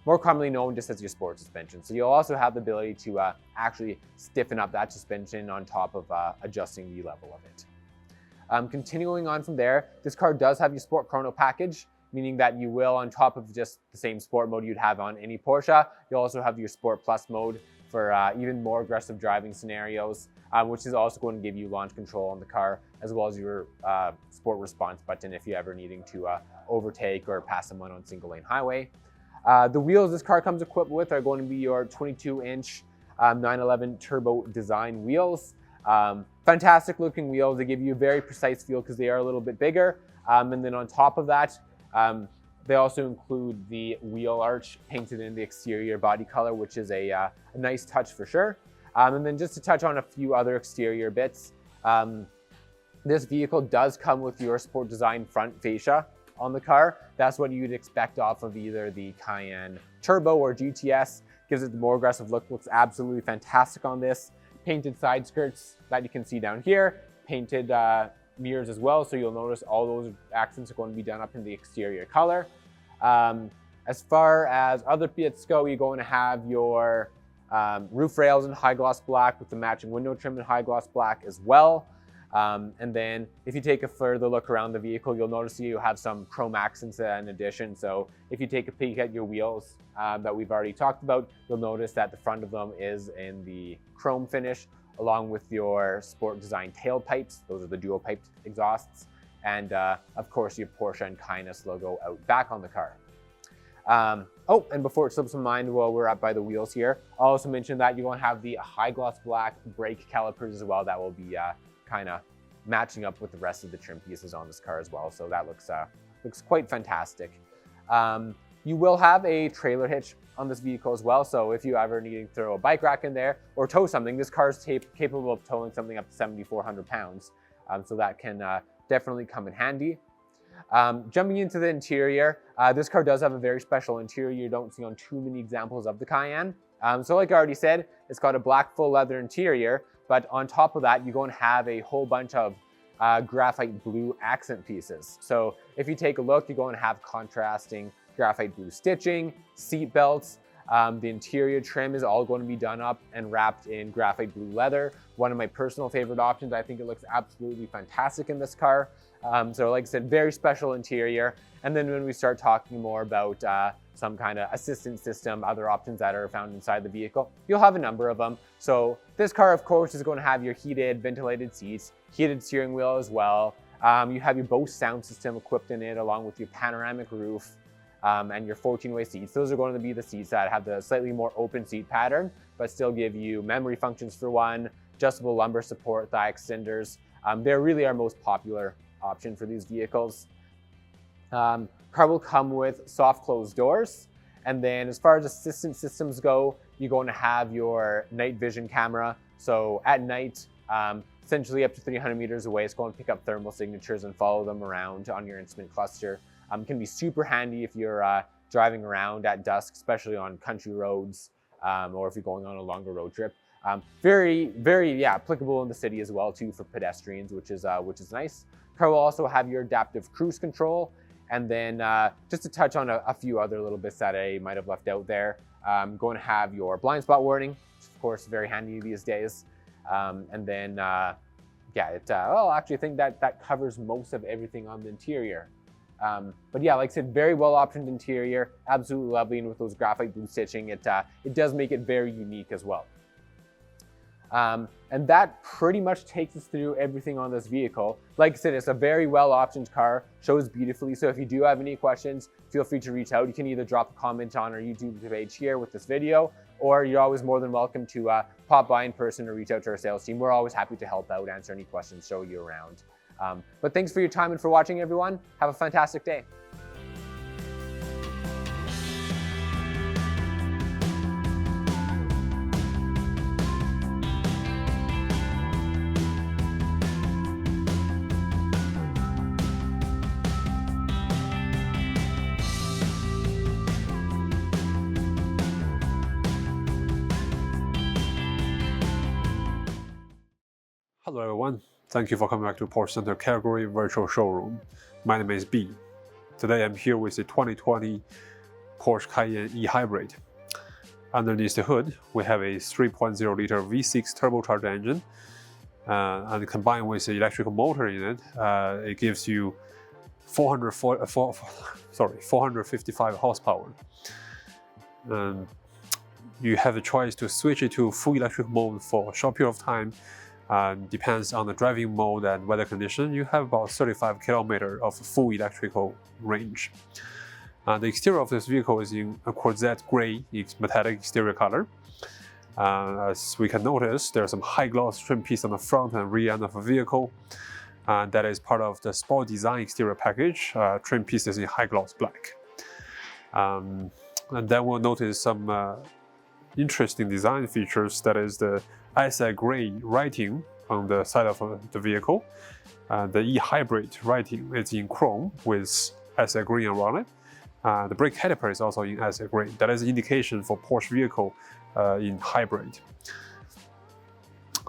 S4: more commonly known just as your sport suspension. So you'll also have the ability to actually stiffen up that suspension on top of adjusting the level of it. Continuing on from there, this car does have your Sport Chrono package, meaning that you will, on top of just the same sport mode you'd have on any Porsche, you'll also have your Sport Plus mode for even more aggressive driving scenarios, which is also going to give you launch control on the car, as well as your sport response button if you're ever needing to overtake or pass someone on single lane highway. The wheels this car comes equipped with are going to be your 22-inch 911 turbo design wheels. Fantastic looking wheels. They give you a very precise feel because they are a little bit bigger. And then on top of that, they also include the wheel arch painted in the exterior body color, which is a nice touch for sure. And then just to touch on a few other exterior bits, this vehicle does come with your Sport Design front fascia
S8: on the car. That's what you'd expect off of either the Cayenne Turbo or GTS. Gives it the more aggressive look, looks absolutely fantastic on this. Painted side skirts that you can see down here, painted mirrors as well, so you'll notice all those accents are going to be done up in the exterior color. As far as other bits go, you're going to have your roof rails in high gloss black with the matching window trim in high gloss black as well. And then if you take a further look around the vehicle, you'll notice you have some chrome accents in addition. So if you take a peek at your wheels that we've already talked about, you'll notice that the front of them is in the chrome finish, along with your sport design tailpipes. Those are the dual piped exhausts. And of course your Porsche and Cayenne logo out back on the car. Oh, and before it slips my mind while we're up by the wheels here, I'll also mention that you're going to have the high gloss black brake calipers as well. That will be kind of matching up with the rest of the trim pieces on this car as well. So that looks quite fantastic. You will have a trailer hitch on this vehicle as well. So if you ever need to throw a bike rack in there or tow something, this car is capable of towing something up to 7,400 pounds. So that can definitely come in handy. Jumping into the interior, this car does have a very special interior you don't see on too many examples of the Cayenne. So like I already said, it's got a black full leather interior, but on top of that, you're going to have a whole bunch of graphite blue accent pieces. So if you take a look, you're going to have contrasting graphite blue stitching, seat belts. The interior trim is all going to be done up and wrapped in graphite blue leather. One of my personal favorite options. I think it looks absolutely fantastic in this car. So like I said, very special interior. And then when we start talking more about some kind of assistance system, other options that are found inside the vehicle, you'll have a number of them. So this car, of course, is going to have your heated, ventilated seats, heated steering wheel as well. You have your Bose sound system equipped in it, along with your panoramic roof and your 14-way seats. Those are going to be the seats that have the slightly more open seat pattern, but still give you memory functions for one, adjustable lumbar support, thigh extenders. They're really our most popular option for these vehicles. Car will come with soft closed doors. And then as far as assistance systems go, you're going to have your night vision camera. So at night, essentially up to 300 meters away, it's going to pick up thermal signatures and follow them around on your instrument cluster. Can be super handy if you're driving around at dusk, especially on country roads, or if you're going on a longer road trip. Very applicable in the city as well too for pedestrians, which is nice. Car will also have your adaptive cruise control, and then just to touch on a few other little bits that I might have left out there. Going to have your blind spot warning, which of course is very handy these days. And then well, actually I think that covers most of everything on the interior. But yeah, like I said, very well optioned interior, absolutely lovely, and with those graphite blue stitching, it does make it very unique as well. And that pretty much takes us through everything on this vehicle. Like I said, it's a very well optioned car, shows beautifully. So if you do have any questions, feel free to reach out. You can either drop a comment on our YouTube page here with this video, or you're always more than welcome to pop by in person or reach out to our sales team. We're always happy to help out, answer any questions, show you around. But thanks for your time and for watching, everyone. Have a fantastic day.
S6: Hello everyone, thank you for coming back to Porsche Center Calgary virtual showroom. My name is B. Today I'm here with the 2020 Porsche Cayenne e-hybrid. Underneath the hood, we have a 3.0 liter V6 turbocharged engine, and combined with the electrical motor in it, it gives you 455 horsepower. You have a choice to switch it to full electric mode for a short period of time. Depends on the driving mode and weather condition. You have about 35 kilometers of full electrical range. The exterior of this vehicle is in a quartzite gray metallic exterior color. As we can notice, there's some high gloss trim piece on the front and rear end of the vehicle. That is part of the sport design exterior package. Trim pieces in high gloss black. And then we'll notice some interesting design features. That is the ISI gray writing on the side of the vehicle. The e-hybrid writing is in chrome with acid green around it. The brake caliper is also in acid green. That is an indication for Porsche vehicle in hybrid.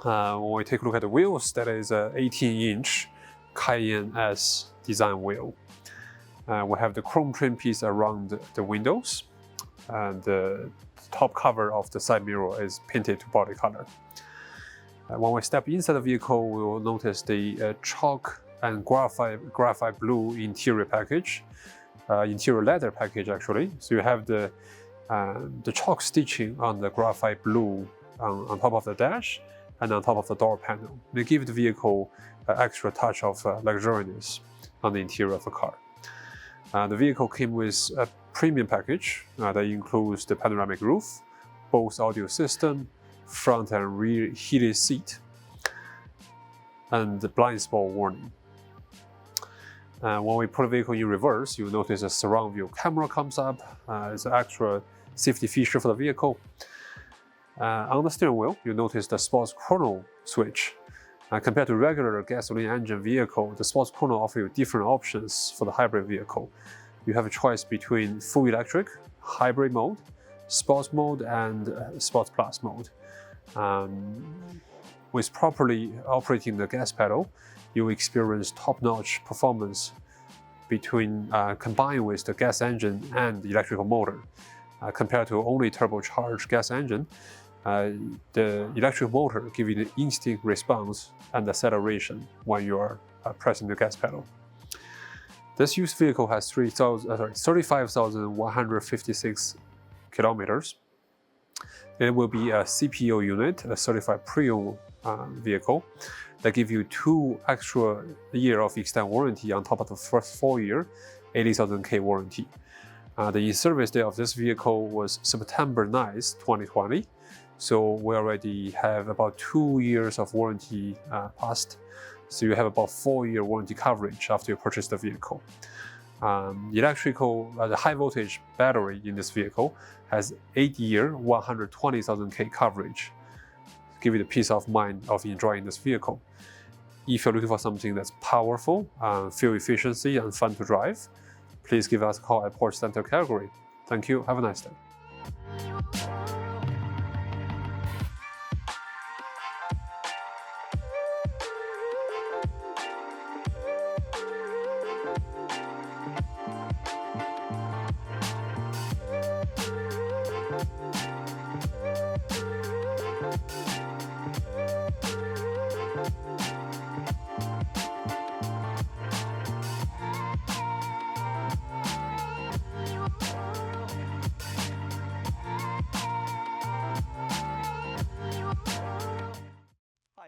S6: When we take a look at the wheels, that is an 18-inch Cayenne S design wheel. We have the chrome trim piece around the windows, and the top cover of the side mirror is painted to body color. When we step inside the vehicle, we will notice the chalk and graphite blue interior package, interior leather package actually. So you have the chalk stitching on the graphite blue on top of the dash and on top of the door panel. They give the vehicle an extra touch of luxuriousness on the interior of the car. The vehicle came with a premium package that includes the panoramic roof, Bose audio system, front and rear heated seat, and the blind spot warning. When we put the vehicle in reverse, you'll notice a surround view camera comes up. It's an extra safety feature for the vehicle. On the steering wheel, you'll notice the sports chrono switch. Compared to regular gasoline engine vehicle, the sports chrono offers you different options for the hybrid vehicle. You have a choice between full electric, hybrid mode, sports mode, and sports plus mode. With properly operating the gas pedal, you will experience top-notch performance combined with the gas engine and the electrical motor. Compared to only turbocharged gas engine, the electric motor gives you the instant response and acceleration when you are pressing the gas pedal. This used vehicle has 35,156 kilometers. It will be a CPO unit, a certified pre-owned vehicle, that gives you 2 extra years of extended warranty on top of the first 4-year 80,000 K warranty. The in-service date of this vehicle was September 9th, 2020. So we already have about 2 years of warranty passed. So you have about 4-year warranty coverage after you purchase the vehicle. The high voltage battery in this vehicle has 8-year, 120,000 K coverage. Give you the peace of mind of enjoying this vehicle. If you're looking for something that's powerful, fuel efficiency, and fun to drive, please give us a call at Porsche Center Calgary. Thank you. Have a nice day.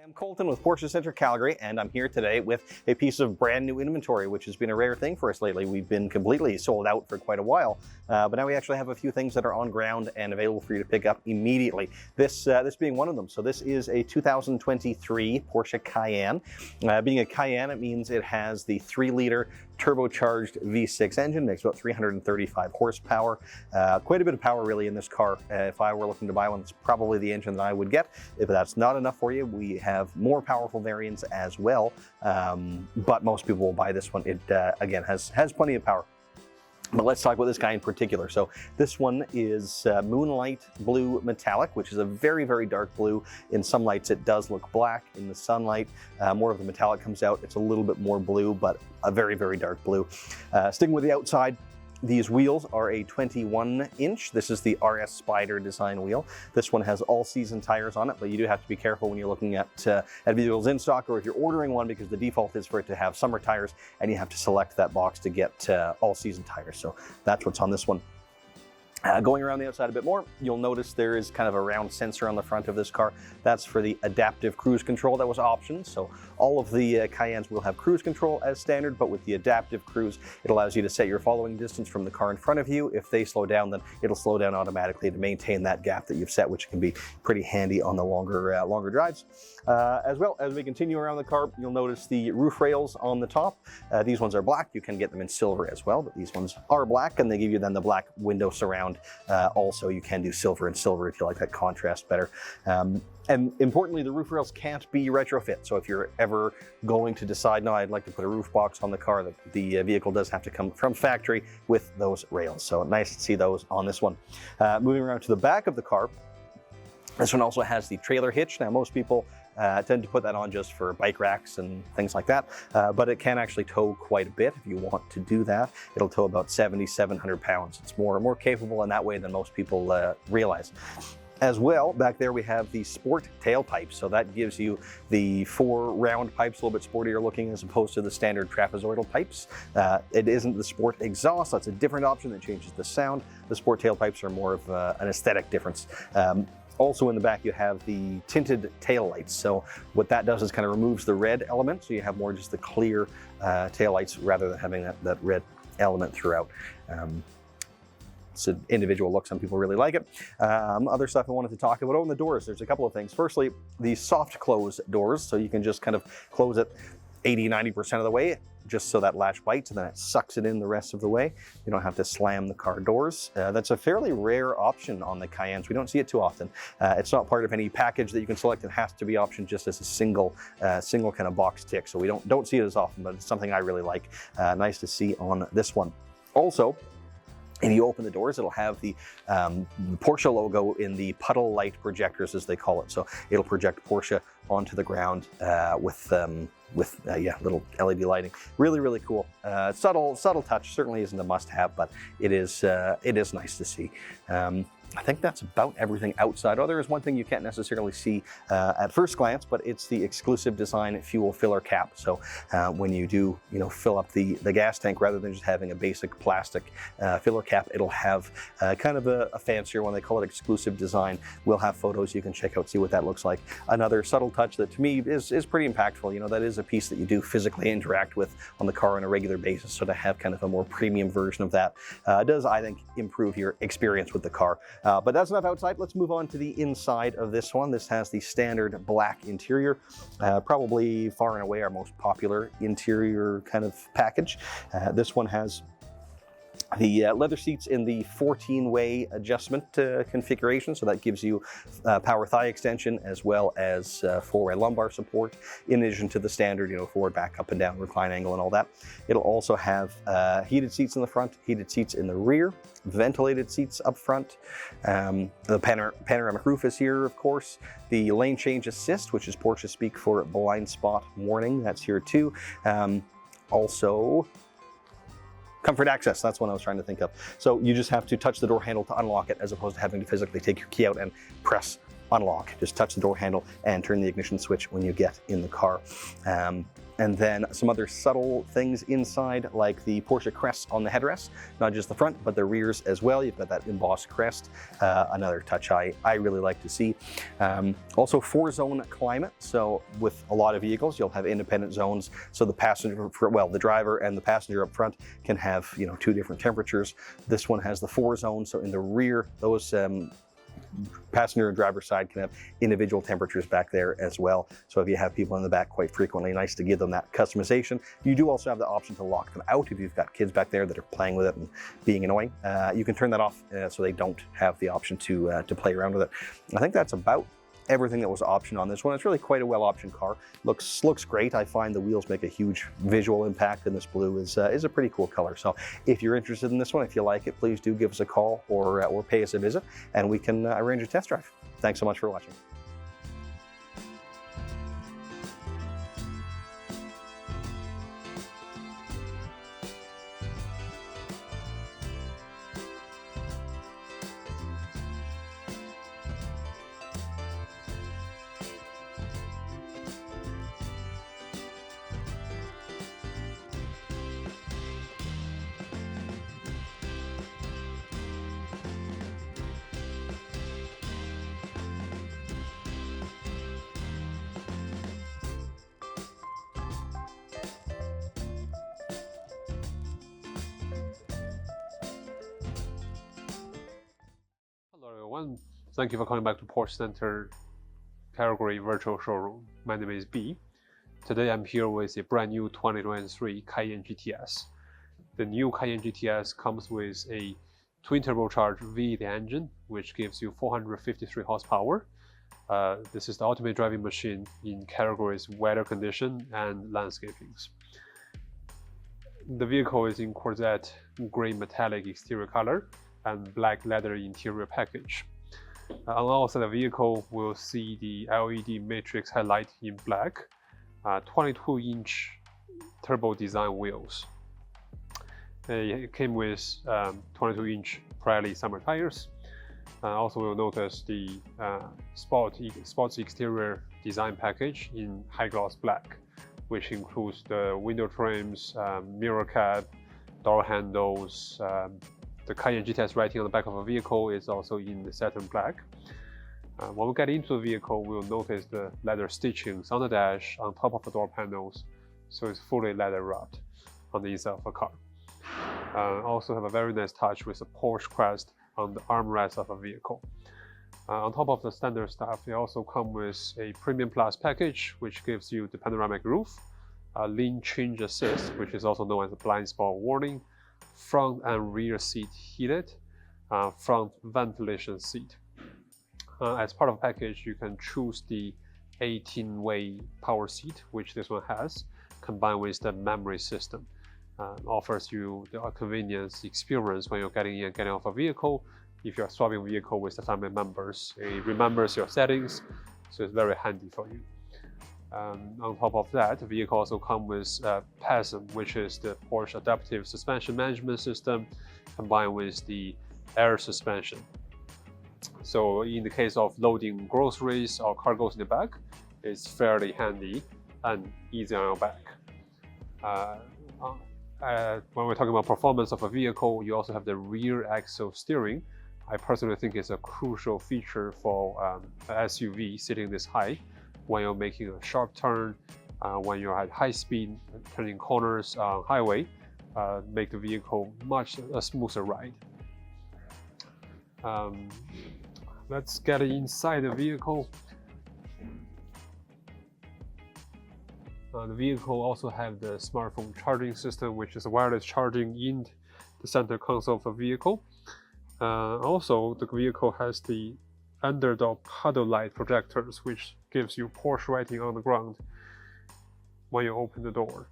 S2: I'm Colton with Porsche Center Calgary, and I'm here today with a piece of brand new inventory, which has been a rare thing for us lately. We've been completely sold out for quite a while, but now we actually have a few things that are on ground and available for you to pick up immediately. This being one of them. So this is a 2023 Porsche Cayenne. Being a Cayenne, it means it has the 3-liter turbocharged V6 engine, makes about 335 horsepower. Quite a bit of power really in this car. If I were looking to buy one, it's probably the engine that I would get. If that's not enough for you, we have more powerful variants as well, but most people will buy this one. It again has plenty of power. But let's talk about this guy in particular. So this one is Moonlight Blue Metallic, which is a very, very dark blue. In some lights it does look black. In the sunlight, more of the metallic comes out. It's a little bit more blue, but a very, very dark blue. Sticking with the outside, these wheels are a 21-inch. This is the RS Spider design wheel. This one has all-season tires on it, but you do have to be careful when you're looking at vehicles in stock or if you're ordering one, because the default is for it to have summer tires, and you have to select that box to get all-season tires. So that's what's on this one. Going around the outside a bit more, you'll notice there is kind of a round sensor on the front of this car. That's for the adaptive cruise control that was optioned. So all of the Cayennes will have cruise control as standard, but with the adaptive cruise, it allows you to set your following distance from the car in front of you. If they slow down, then it'll slow down automatically to maintain that gap that you've set, which can be pretty handy on the longer drives. As well, as we continue around the car, you'll notice the roof rails on the top. These ones are black. You can get them in silver as well, but these ones are black, and they give you then the black window surround background. Also, you can do silver and silver if you like that contrast better. And importantly, the roof rails can't be retrofit. So if you're ever going to decide, no, I'd like to put a roof box on the car, the vehicle does have to come from factory with those rails. So nice to see those on this one. Moving around to the back of the car, this one also has the trailer hitch. Now, most people tend to put that on just for bike racks and things like that, but it can actually tow quite a bit if you want to do that. It'll tow about 7,700 pounds. It's more capable in that way than most people realize. As well, back there we have the sport tailpipe. So that gives you the 4 round pipes, a little bit sportier looking as opposed to the standard trapezoidal pipes. It isn't the sport exhaust, that's a different option that changes the sound. The sport tailpipes are more of an aesthetic difference. Also in the back you have the tinted tail lights. So what that does is kind of removes the red element, so you have more just the clear tail lights rather than having that red element throughout. It's an individual look, some people really like it. Other stuff I wanted to talk about, on the doors, there's a couple of things. Firstly, the soft close doors, so you can just kind of close it 80-90% of the way, just so that latch bites and then it sucks it in the rest of the way. You don't have to slam the car doors. That's a fairly rare option on the Cayennes. We don't see it too often. It's not part of any package that you can select. It has to be optioned just as a single kind of box tick. So we don't see it as often, but it's something I really like. Nice to see on this one. Also, if you open the doors, it'll have the Porsche logo in the puddle light projectors, as they call it. So it'll project Porsche onto the ground with little LED lighting. Really, really cool. Subtle touch. Certainly isn't a must-have, but it is nice to see. I think that's about everything outside. Oh, there is one thing you can't necessarily see at first glance, but it's the exclusive design fuel filler cap. So when you do, fill up the gas tank, rather than just having a basic plastic filler cap, it'll have kind of a fancier one. They call it exclusive design. We'll have photos you can check out, see what that looks like. Another subtle touch that to me is pretty impactful. That is a piece that you do physically interact with on the car on a regular basis. So to have kind of a more premium version of that does, I think, improve your experience with the car. But that's enough outside. Let's move on to the inside of this one. This has the standard black interior, probably far and away our most popular interior kind of package. This one has the leather seats in the 14-way adjustment configuration, so that gives you power thigh extension as well as 4-way lumbar support, in addition to the standard, forward, back, up and down, recline angle and all that. It'll also have heated seats in the front, heated seats in the rear, ventilated seats up front. The panoramic roof is here, of course. The lane change assist, which is Porsche speak for blind spot warning, that's here too. Also, comfort access, that's what I was trying to think of. So you just have to touch the door handle to unlock it, as opposed to having to physically take your key out and press unlock. Just touch the door handle and turn the ignition switch when you get in the car. And then some other subtle things inside, like the Porsche crest on the headrest, not just the front, but the rears as well. You've got that embossed crest, another touch I really like to see. Also 4-zone climate. So with a lot of vehicles, you'll have independent zones. So the driver and the passenger up front can have, 2 different temperatures. This one has the 4 zones. So in the rear, those passenger and driver side can have individual temperatures back there as well. So if you have people in the back quite frequently, nice to give them that customization. You do also have the option to lock them out if you've got kids back there that are playing with it and being annoying. You can turn that off so they don't have the option to play around with it. I think that's about everything that was optioned on this one. It's really quite a well-optioned car. Looks great. I find the wheels make a huge visual impact, and this blue is a pretty cool color. So if you're interested in this one, if you like it, please do give us a call or pay us a visit, and we can arrange a test drive. Thanks so much for watching.
S6: Hello everyone, thank you for coming back to Porsche Center Calgary virtual showroom. My name is B. Today I'm here with a brand new 2023 Cayenne GTS. The new Cayenne GTS comes with a twin turbocharged V8 engine, which gives you 453 horsepower. This is the ultimate driving machine in Calgary's weather condition and landscapings. The vehicle is in Corset gray metallic exterior color and black leather interior package. On the outside of the vehicle, we'll see the LED matrix headlight in black, 22-inch turbo design wheels. It came with 22-inch Pirelli summer tires. Also, we'll notice the sports exterior design package in high gloss black, which includes the window trims, mirror cap, door handles. The Cayenne GTS writing on the back of the vehicle is also in the satin black. When we get into the vehicle, we'll notice the leather stitchings on the dash, on top of the door panels, so it's fully leather wrapped on the inside of the car. Also have a very nice touch with the Porsche crest on the armrest of the vehicle. On top of the standard stuff, they also come with a Premium Plus package, which gives you the panoramic roof, lane change assist, which is also known as a blind spot warning, front and rear seat heated, front ventilation seat. As part of the package, you can choose the 18-way power seat, which this one has, combined with the memory system. Offers you the convenience experience when you're getting in and getting off a vehicle. If you're swapping a vehicle with the family members, it remembers your settings, so it's very handy for you. On top of that, the vehicle also comes with PCC, which is the Porsche Adaptive Suspension Management System, combined with the air suspension. So in the case of loading groceries or cargoes in the back, it's fairly handy and easy on your back. When we're talking about performance of a vehicle, you also have the rear axle steering. I personally think it's a crucial feature for an SUV sitting this high when you're making a sharp turn, when you're at high speed, turning corners on highway, make the vehicle much a smoother ride. Let's get inside the vehicle. The vehicle also has the smartphone charging system, which is wireless charging in the center console of the vehicle. Also, the vehicle has the underdog puddle light projectors, which gives you Porsche writing on the ground when you open the door.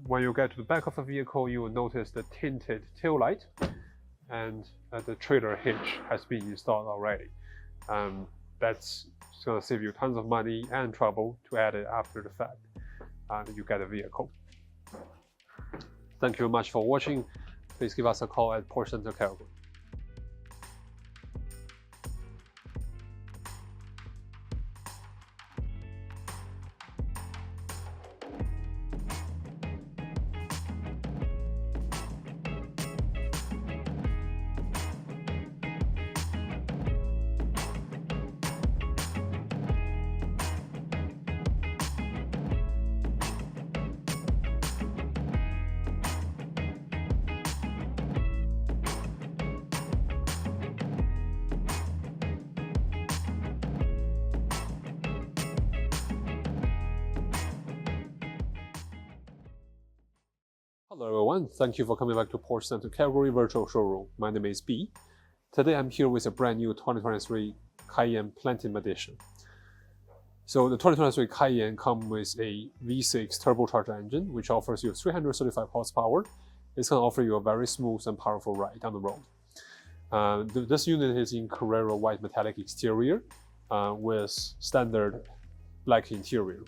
S6: When you get to the back of the vehicle, you will notice the tinted tail light, and the trailer hitch has been installed already. That's going to save you tons of money and trouble to add it after the fact. You get a vehicle. Thank you very much for watching. Please give us a call at Porsche Center Calgary. Hello everyone, thank you for coming back to Porsche Center Calgary Virtual Showroom. My name is B. Today I'm here with a brand new 2023 Cayenne Platinum Edition. So the 2023 Cayenne comes with a V6 turbocharged engine, which offers you 335 horsepower. It's going to offer you a very smooth and powerful ride on the road. This unit is in Carrera white metallic exterior with standard black interior.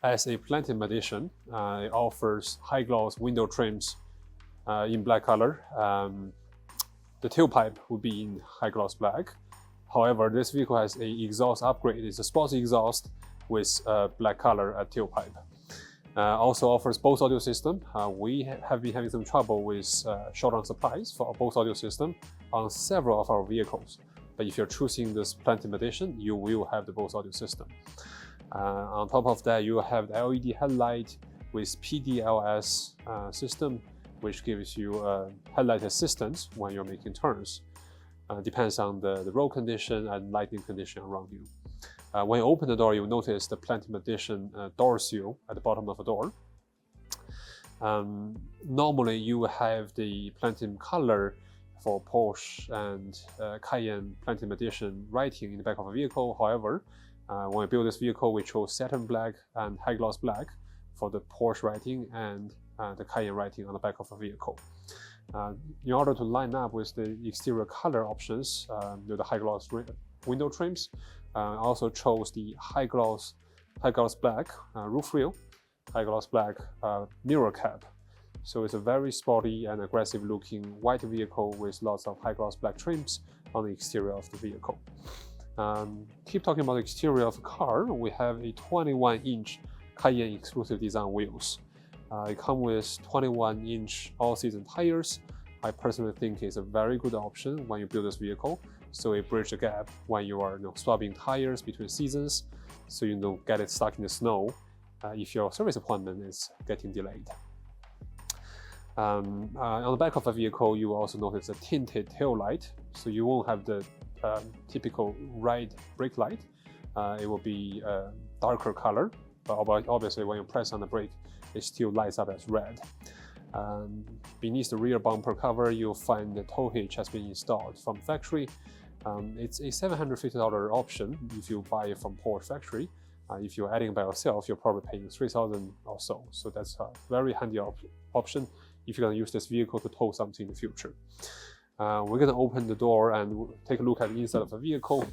S6: As a Platinum Edition, it offers high gloss window trims in black color. The tailpipe will be in high gloss black. However, this vehicle has an exhaust upgrade. It's a sports exhaust with black color tailpipe. Also offers Bose audio system. We have been having some trouble with short on supplies for Bose audio system on several of our vehicles. But if you're choosing this Platinum Edition, you will have the Bose audio system. On top of that, you have the LED headlight with PDLS system, which gives you headlight assistance when you're making turns. Depends on the road condition and lighting condition around you. When you open the door, you'll notice the Platinum Edition door seal at the bottom of the door. Normally, you have the Platinum color for Porsche and Cayenne Platinum Edition writing in the back of a vehicle. However, when we built this vehicle, we chose satin black and high gloss black for the Porsche writing and the Cayenne writing on the back of a vehicle. In order to line up with the exterior color options, the high gloss window trims, I also chose the high gloss black roof rail, high gloss black mirror cap. So it's a very sporty and aggressive looking white vehicle with lots of high gloss black trims on the exterior of the vehicle. Keep talking about the exterior of the car. We have a 21-inch Cayenne exclusive design wheels. It comes with 21-inch all-season tires. I personally think it's a very good option when you build this vehicle. So it bridges the gap when you are swapping tires between seasons, so you don't get it stuck in the snow if your service appointment is getting delayed. On the back of the vehicle, you will also notice a tinted tail light, so you won't have the typical red brake light. It will be a darker color, but obviously when you press on the brake, it still lights up as red. Beneath the rear bumper cover, you'll find the tow hitch has been installed from factory. It's a $750 option if you buy it from Porsche factory. If you're adding by yourself, you're probably paying $3,000 or so. So that's a very handy option if you're going to use this vehicle to tow something in the future. We're going to open the door and take a look at the inside of the vehicle.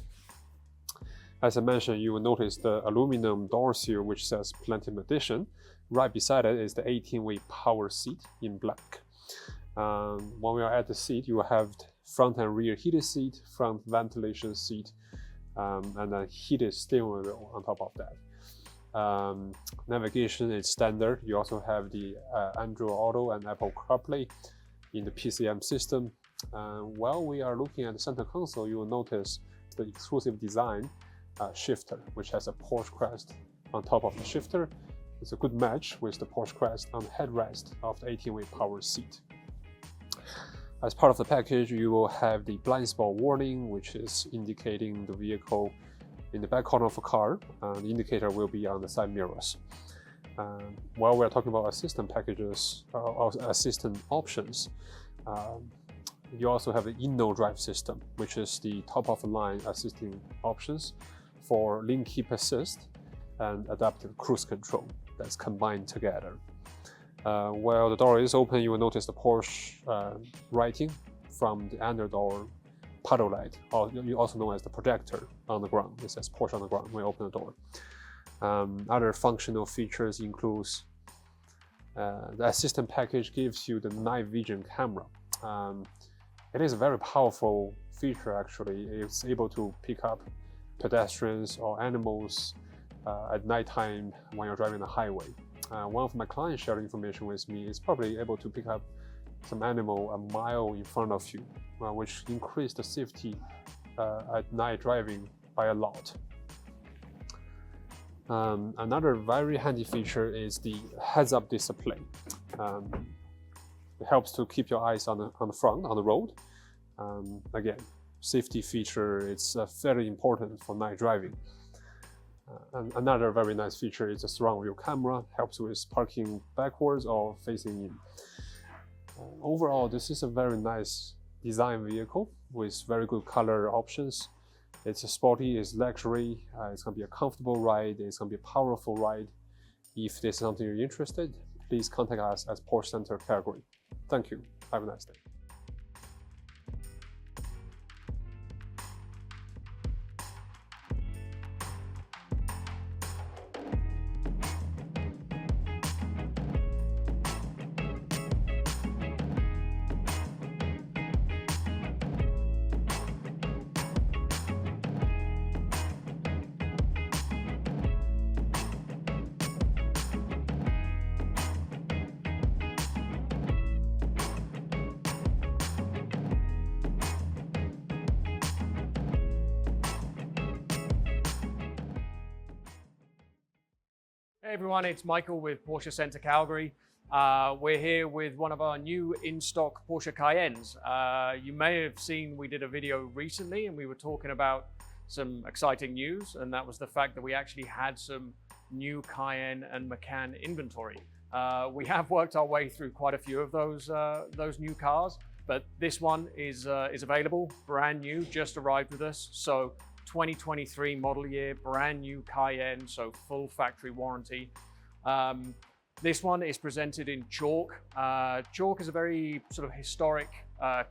S6: As I mentioned, you will notice the aluminum door seal which says Platinum Edition. Right beside it is the 18-way power seat in black. When we are at the seat, you will have front and rear heated seat, front ventilation seat, and a heated steering wheel on top of that. Navigation is standard. You also have the Android Auto and Apple CarPlay in the PCM system. While we are looking at the center console, you will notice the exclusive design shifter, which has a Porsche crest on top of the shifter. It's a good match with the Porsche crest on the headrest of the 18-way power seat. As part of the package, you will have the blind spot warning, which is indicating the vehicle in the back corner of the car. The indicator will be on the side mirrors. While we're talking about assistant packages, assistant options, you also have the in-no drive system, which is the top-of-the-line assisting options for lane keep assist and adaptive cruise control that's combined together. While the door is open, you will notice the Porsche writing from the under door puddle light, or you also know as the projector on the ground. It says Porsche on the ground when you open the door. Other functional features includes the assistant package gives you the night vision camera. It is a very powerful feature actually. It's able to pick up pedestrians or animals at nighttime when you're driving the highway. One of my clients shared information with me is probably able to pick up some animal a mile in front of you, which increased the safety at night driving by a lot. Another very handy feature is the heads-up display. It helps to keep your eyes on the front, on the road. Again, safety feature, it's very important for night driving. And another very nice feature is the surround view camera, helps with parking backwards or facing in. Overall, this is a very nice design vehicle with very good color options. It's sporty, it's luxury, it's going to be a comfortable ride, it's going to be a powerful ride. If this is something you're interested, please contact us at Porsche Center Calgary. Thank you. Have a nice day.
S5: Hey everyone, it's Michael with Porsche Center Calgary. We're here with one of our new in-stock Porsche Cayennes. You may have seen we did a video recently and we were talking about some exciting news, and that was the fact that we actually had some new Cayenne and Macan inventory. We have worked our way through quite a few of those new cars, but this one is available, brand new, just arrived with us. So 2023 model year, brand new Cayenne, so full factory warranty. This one is presented in chalk. Chalk is a very sort of historic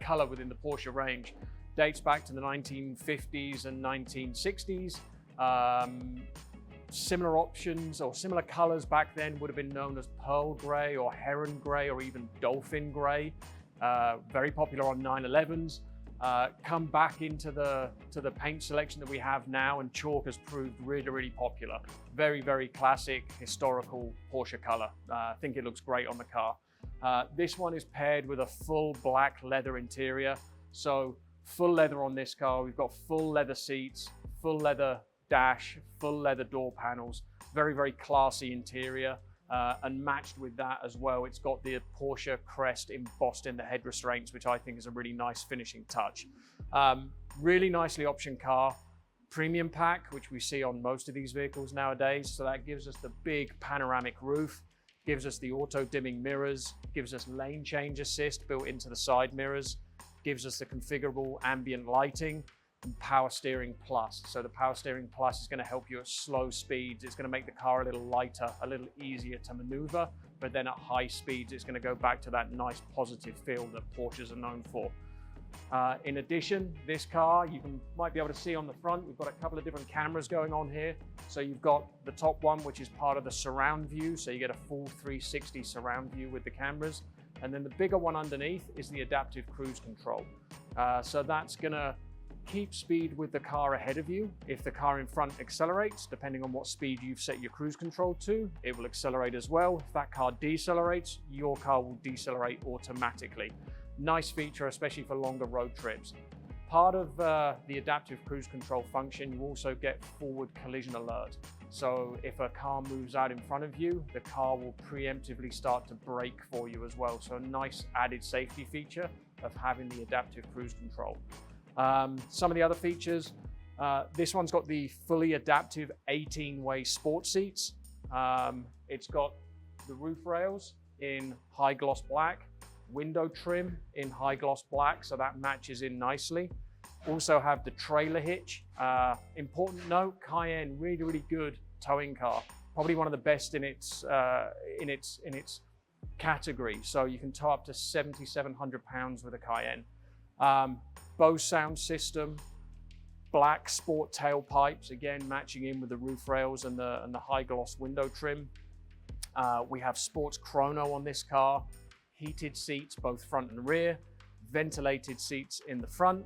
S5: color within the Porsche range. Dates back to the 1950s and 1960s. Similar options or similar colors back then would have been known as pearl gray or heron gray or even dolphin gray. Very popular on 911s. Come back into the paint selection that we have now, and chalk has proved really, really popular. Very, very classic, historical Porsche color. I think it looks great on the car. This one is paired with a full black leather interior. So full leather on this car. We've got full leather seats, full leather dash, full leather door panels. Very, very classy interior. And matched with that as well, it's got the Porsche crest embossed in the head restraints, which I think is a really nice finishing touch. Really nicely optioned car. Premium pack, which we see on most of these vehicles nowadays. So that gives us the big panoramic roof, gives us the auto dimming mirrors, gives us lane change assist built into the side mirrors, gives us the configurable ambient lighting, and Power Steering Plus. So the Power Steering Plus is going to help you at slow speeds. It's going to make the car a little lighter, a little easier to maneuver, but then at high speeds, it's going to go back to that nice positive feel that Porsches are known for. In addition, this car, might be able to see on the front, we've got a couple of different cameras going on here. So you've got the top one, which is part of the surround view. So you get a full 360 surround view with the cameras. And then the bigger one underneath is the adaptive cruise control. So that's going to keep speed with the car ahead of you. If the car in front accelerates, depending on what speed you've set your cruise control to, it will accelerate as well. If that car decelerates, your car will decelerate automatically. Nice feature, especially for longer road trips. Part of the adaptive cruise control function, you also get forward collision alert. So if a car moves out in front of you, the car will preemptively start to brake for you as well. So a nice added safety feature of having the adaptive cruise control. Some of the other features, this one's got the fully adaptive 18-way sport seats. It's got the roof rails in high gloss black, window trim in high gloss black, so that matches in nicely. Also have the trailer hitch. Important note, Cayenne, really, really good towing car. Probably one of the best in its category. So you can tow up to 7,700 pounds with a Cayenne. Bose sound system, black sport tailpipes, again matching in with the roof rails and the high gloss window trim. We have sports chrono on this car, heated seats both front and rear, ventilated seats in the front,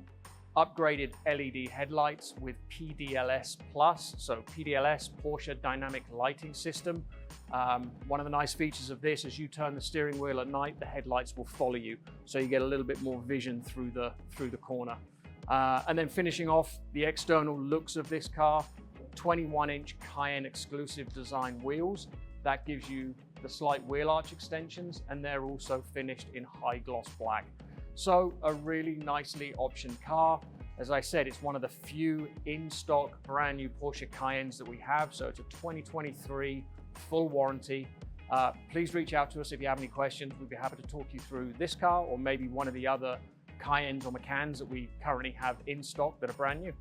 S5: upgraded LED headlights with PDLS Plus, so PDLS, Porsche Dynamic Lighting System. One of the nice features of this is you turn the steering wheel at night, the headlights will follow you, so you get a little bit more vision through the corner. And then finishing off the external looks of this car, 21-inch Cayenne exclusive design wheels. That gives you the slight wheel arch extensions, and they're also finished in high gloss black. So a really nicely optioned car. As I said, it's one of the few in-stock brand new Porsche Cayennes that we have. So it's a 2023 full warranty. Please reach out to us if you have any questions. We'd be happy to talk you through this car or maybe one of the other Cayennes or Macans that we currently have in stock that are brand new.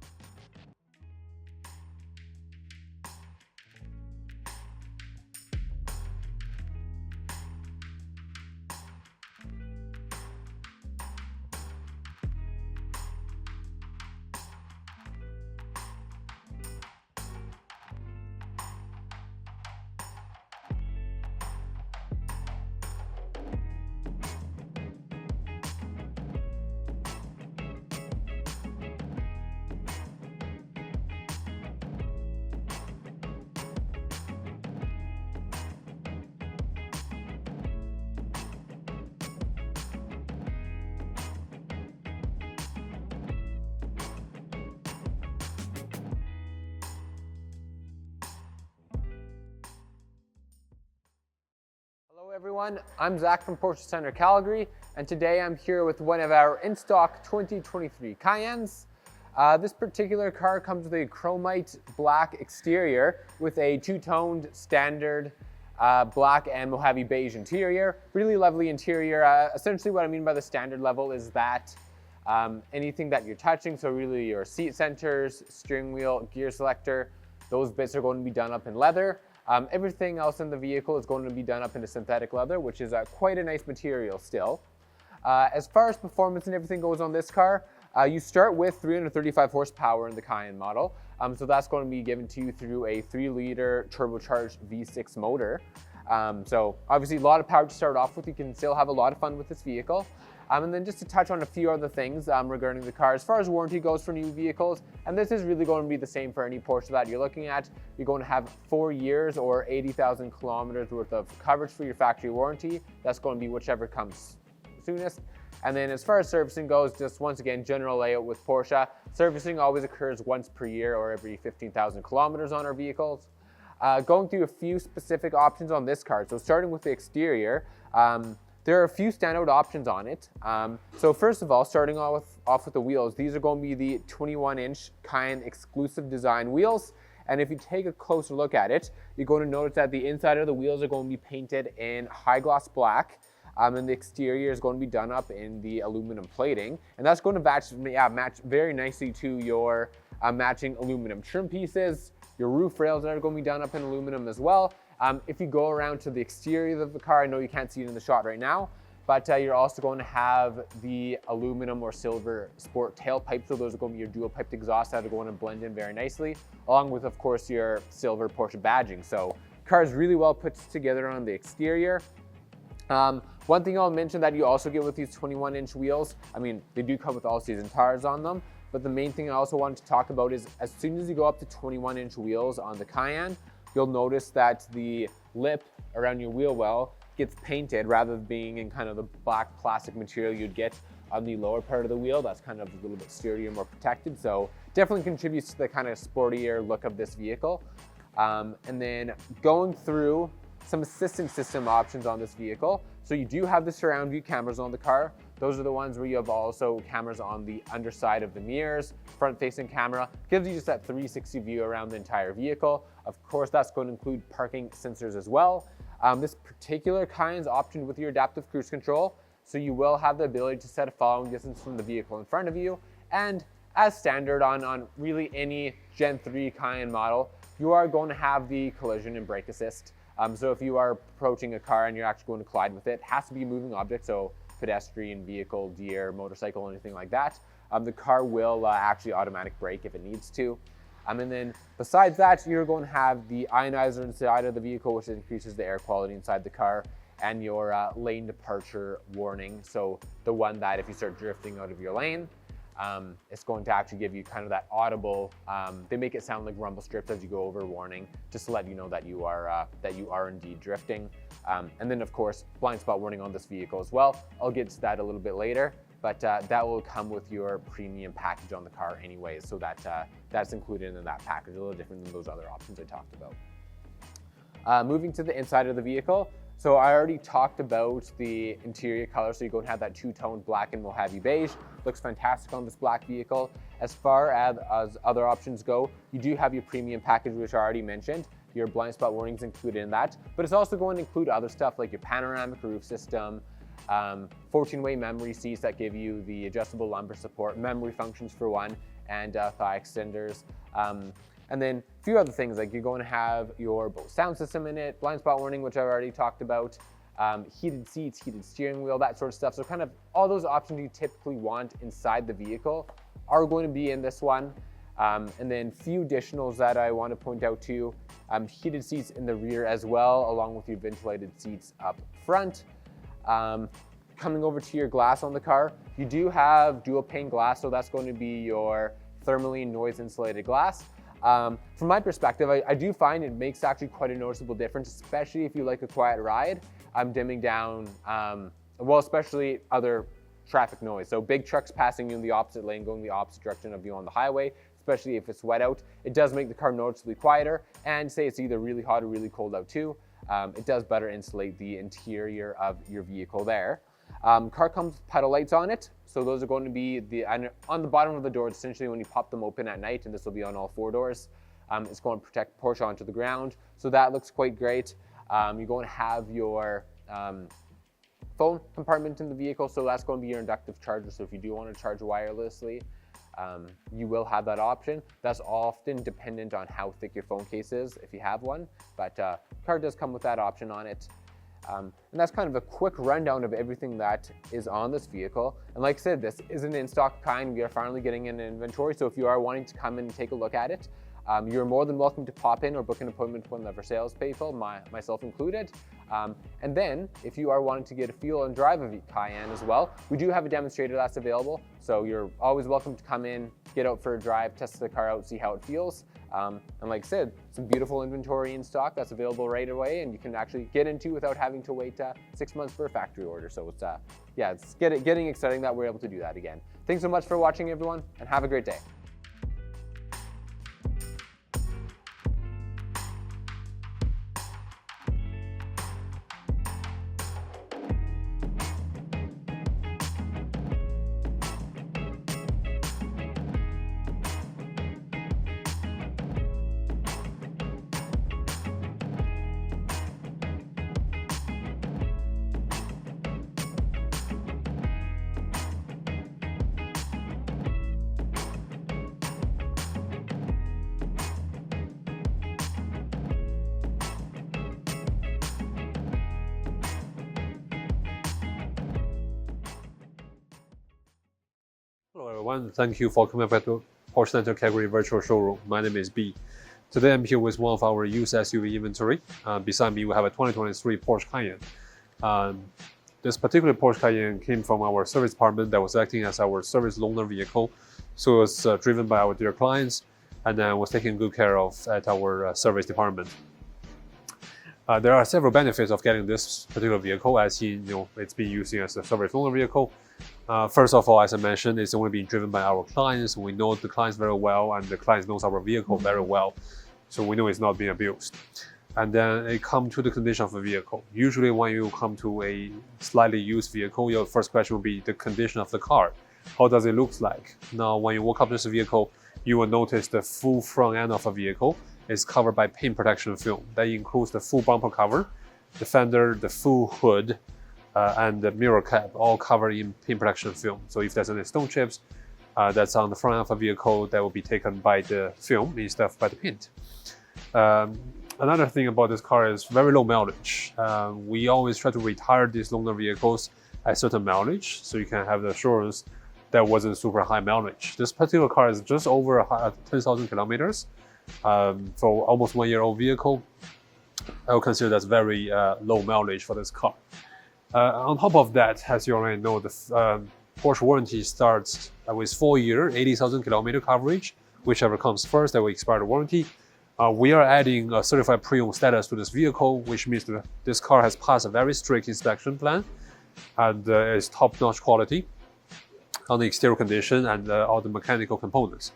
S4: Hello everyone, I'm Zach from Porsche Center Calgary, and today I'm here with one of our in-stock 2023 Cayennes. This particular car comes with a chromite black exterior with a two-toned standard black and Mojave beige interior. Really lovely interior. Essentially what I mean by the standard level is that anything that you're touching, so really your seat centers, steering wheel, gear selector, those bits are going to be done up in leather. Everything else in the vehicle is going to be done up into synthetic leather, which is quite a nice material still. As far as performance and everything goes on this car, you start with 335 horsepower in the Cayenne model. So that's going to be given to you through a 3-liter turbocharged V6 motor. So obviously a lot of power to start off with. You can still have a lot of fun with this vehicle. And then just to touch on a few other things regarding the car, as far as warranty goes for new vehicles, and this is really going to be the same for any Porsche that you're looking at, you're going to have 4 years or 80,000 kilometers worth of coverage for your factory warranty. That's going to be whichever comes soonest. And then as far as servicing goes, just once again, general layout with Porsche, servicing always occurs once per year or every 15,000 kilometers on our vehicles. Going through a few specific options on this car. So starting with the exterior, there are a few standout options on it. So first of all, starting off with the wheels, these are going to be the 21-inch Cayenne exclusive design wheels. And if you take a closer look at it, you're going to notice that the inside of the wheels are going to be painted in high gloss black. And the exterior is going to be done up in the aluminum plating. And that's going to match very nicely to your matching aluminum trim pieces. Your roof rails are going to be done up in aluminum as well. If you go around to the exterior of the car, I know you can't see it in the shot right now, but you're also going to have the aluminum or silver sport tailpipe. So those are going to be your dual piped exhaust that are going to blend in very nicely, along with, of course, your silver Porsche badging. So the car is really well put together on the exterior. One thing I'll mention that you also get with these 21-inch wheels, I mean, they do come with all-season tires on them, but the main thing I also wanted to talk about is as soon as you go up to 21-inch wheels on the Cayenne, you'll notice that the lip around your wheel well gets painted rather than being in kind of the black plastic material you'd get on the lower part of the wheel. That's kind of a little bit sturdier, more protected. So definitely contributes to the kind of sportier look of this vehicle. And then going through some assistance system options on this vehicle. So you do have the surround view cameras on the car. Those are the ones where you have also cameras on the underside of the mirrors. Front facing camera gives you just that 360 view around the entire vehicle. Of course, that's going to include parking sensors as well. This particular Cayenne's optioned with your adaptive cruise control. So you will have the ability to set a following distance from the vehicle in front of you. And as standard on really any Gen 3 Cayenne model, you are going to have the collision and brake assist. So if you are approaching a car and you're actually going to collide with it, it has to be a moving object, so pedestrian, vehicle, deer, motorcycle, anything like that. The car will actually automatic brake if it needs to. And then besides that, you're going to have the ionizer inside of the vehicle, which increases the air quality inside the car, and your lane departure warning. So the one that if you start drifting out of your lane, it's going to actually give you kind of that audible, they make it sound like rumble strips as you go over warning, just to let you know that you are indeed drifting. And then of course, blind spot warning on this vehicle as well. I'll get to that a little bit later, but that will come with your premium package on the car anyways, so that's included in that package, a little different than those other options I talked about. Moving to the inside of the vehicle. So I already talked about the interior color, so you're going to have that two-tone black and Mojave beige. Looks fantastic on this black vehicle. As far as other options go, you do have your premium package, which I already mentioned. Your blind spot warnings included in that, but it's also going to include other stuff like your panoramic roof system, 14-way memory seats that give you the adjustable lumbar support, memory functions for one, and thigh extenders. And then a few other things, like you're going to have your Bose sound system in it, blind spot warning, which I've already talked about, heated seats, heated steering wheel, that sort of stuff. So kind of all those options you typically want inside the vehicle are going to be in this one. And then few additionals that I want to point out to you, heated seats in the rear as well, along with your ventilated seats up front. Coming over to your glass on the car, you do have dual pane glass, so that's going to be your thermally noise insulated glass. From my perspective, I do find it makes actually quite a noticeable difference, especially if you like a quiet ride. I'm dimming down, well, especially other traffic noise. So big trucks passing you in the opposite lane, going the opposite direction of you on the highway, especially if it's wet out, it does make the car noticeably quieter. And say it's either really hot or really cold out too, it does better insulate the interior of your vehicle there. Car comes with pedal lights on it. So those are going to be on the bottom of the doors, essentially when you pop them open at night, and this will be on all 4 doors. It's going to protect Porsche onto the ground. So that looks quite great.
S8: You're going to have your phone compartment in the vehicle, so that's going to be your inductive charger. So if you do want to charge wirelessly, you will have that option. That's often dependent on how thick your phone case is, if you have one, but car does come with that option on it. And that's kind of a quick rundown of everything that is on this vehicle. And like I said, this isn't in stock kind. We are finally getting in inventory, so if you are wanting to come in and take a look at it, you're more than welcome to pop in or book an appointment with one of our salespeople, myself included. And then, if you are wanting to get a feel and drive a Cayenne as well, we do have a demonstrator that's available. So you're always welcome to come in, get out for a drive, test the car out, see how it feels. And like I said, some beautiful inventory in stock that's available right away, and you can actually get into without having to wait 6 months for a factory order. So it's yeah, it's getting exciting that we're able to do that again. Thanks so much for watching, everyone, and have a great day.
S6: Hello everyone, thank you for coming back to Porsche Center Calgary Virtual Showroom. My name is B. Today I'm here with one of our used SUV inventory. Beside me we have a 2023 Porsche Cayenne. This particular Porsche Cayenne came from our service department that was acting as our service loaner vehicle. So it was driven by our dear clients and then was taken good care of at our service department. There are several benefits of getting this particular vehicle, as it's being used as a service loaner vehicle. First of all, as I mentioned, it's only being driven by our clients. We know the clients very well, and the clients knows our vehicle very well, so we know it's not being abused. And then it comes to the condition of the vehicle. Usually when you come to a slightly used vehicle, your first question will be the condition of the car. How does it look like? Now, when you walk up to this vehicle, you will notice the full front end of the vehicle is covered by paint protection film. That includes the full bumper cover, the fender, the full hood, and the mirror cap, all covered in paint protection film. So if there's any stone chips that's on the front of a vehicle, that will be taken by the film instead of by the paint. Another thing about this car is very low mileage. We always try to retire these loaner vehicles at certain mileage, so you can have the assurance that wasn't super high mileage. This particular car is just over 10,000 kilometers. For almost 1 year old vehicle, I would consider that's very low mileage for this car. On top of that, as you already know, the Porsche warranty starts with 4 year, 80,000 kilometer coverage. Whichever comes first, that will expire the warranty. We are adding a certified pre-owned status to this vehicle, which means that this car has passed a very strict inspection plan and is top-notch quality on the exterior condition and all the mechanical components.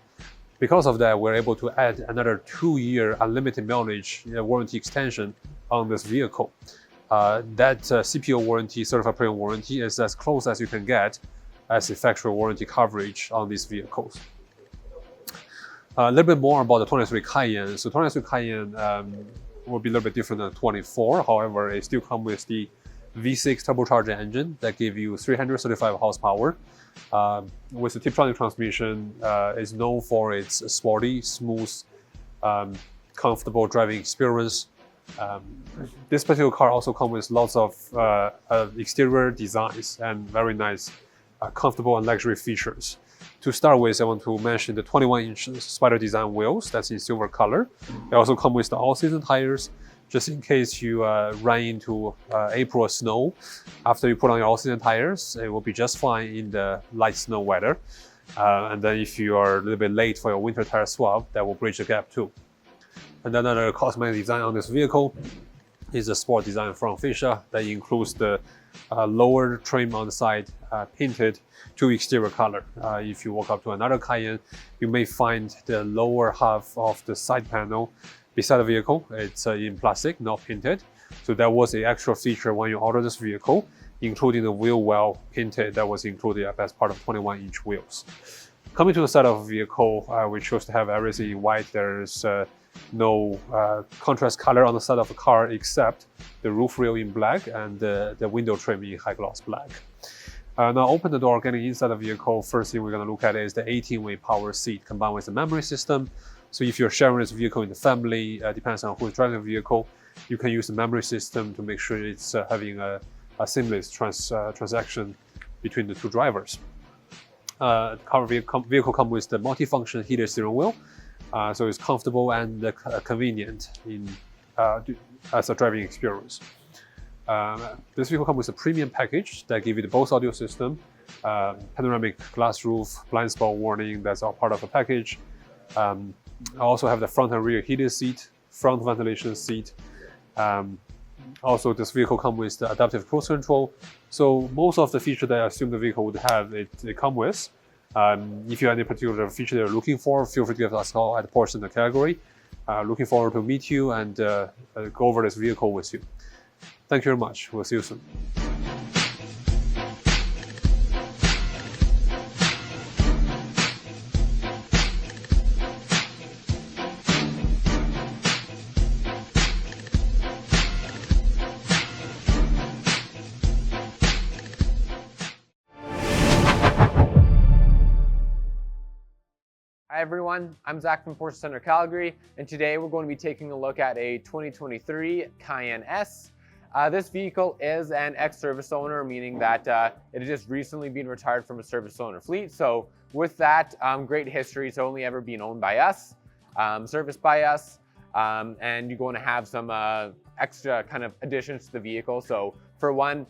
S6: Because of that, we're able to add another 2 year unlimited mileage warranty extension on this vehicle. That CPO warranty, certified pre-owned warranty, is as close as you can get as a factory warranty coverage on these vehicles. A little bit more about the 23 Cayenne. So 23 Cayenne will be a little bit different than 24. However, it still comes with the V6 turbocharged engine that gives you 335 horsepower. With the Tiptronic transmission, is known for its sporty, smooth, comfortable driving experience. This particular car also comes with lots of exterior designs and very nice, comfortable and luxury features. To start with, I want to mention the 21-inch Spider design wheels that's in silver color. They also come with the all-season tires, just in case you run into April snow. After you put on your all-season tires, it will be just fine in the light snow weather. And then if you are a little bit late for your winter tire swap, that will bridge the gap too. And then another cosmetic design on this vehicle is a sport design front fascia that includes the lower trim on the side painted to exterior color. If you walk up to another Cayenne, you may find the lower half of the side panel beside the vehicle. It's in plastic, not painted. So that was an extra feature when you order this vehicle, including the wheel well painted that was included as part of 21-inch wheels. Coming to the side of the vehicle, we chose to have everything in white. There's no contrast color on the side of the car except the roof rail in black and the window trim in high gloss black. Now open the door, getting inside the vehicle. First thing we're going to look at is the 18-way power seat combined with the memory system. So if you're sharing this vehicle in the family, depends on who's driving the vehicle, you can use the memory system to make sure it's having a seamless transaction between the two drivers. The vehicle comes with the multifunction heated steering wheel, so it's comfortable and convenient as a driving experience. This vehicle comes with a premium package that gives you the Bose audio system, panoramic glass roof, blind spot warning, that's all part of the package. I also have the front and rear heated seat, front ventilation seat. Also, this vehicle comes with the adaptive cruise control. So most of the features that I assume the vehicle would have, it comes with. If you have any particular feature you're looking for, feel free to give us a call at Porsche Center Calgary. Looking forward to meet you and go over this vehicle with you. Thank you very much. We'll see you soon.
S4: Hi everyone, I'm Zach from Porsche Center Calgary, and today we're going to be taking a look at a 2023 Cayenne S. This vehicle is an ex-service owner, meaning that it has just recently been retired from a service owner fleet. So with that, great history. It's only ever been owned by us, serviced by us, and you're going to have some extra kind of additions to the vehicle. So for one,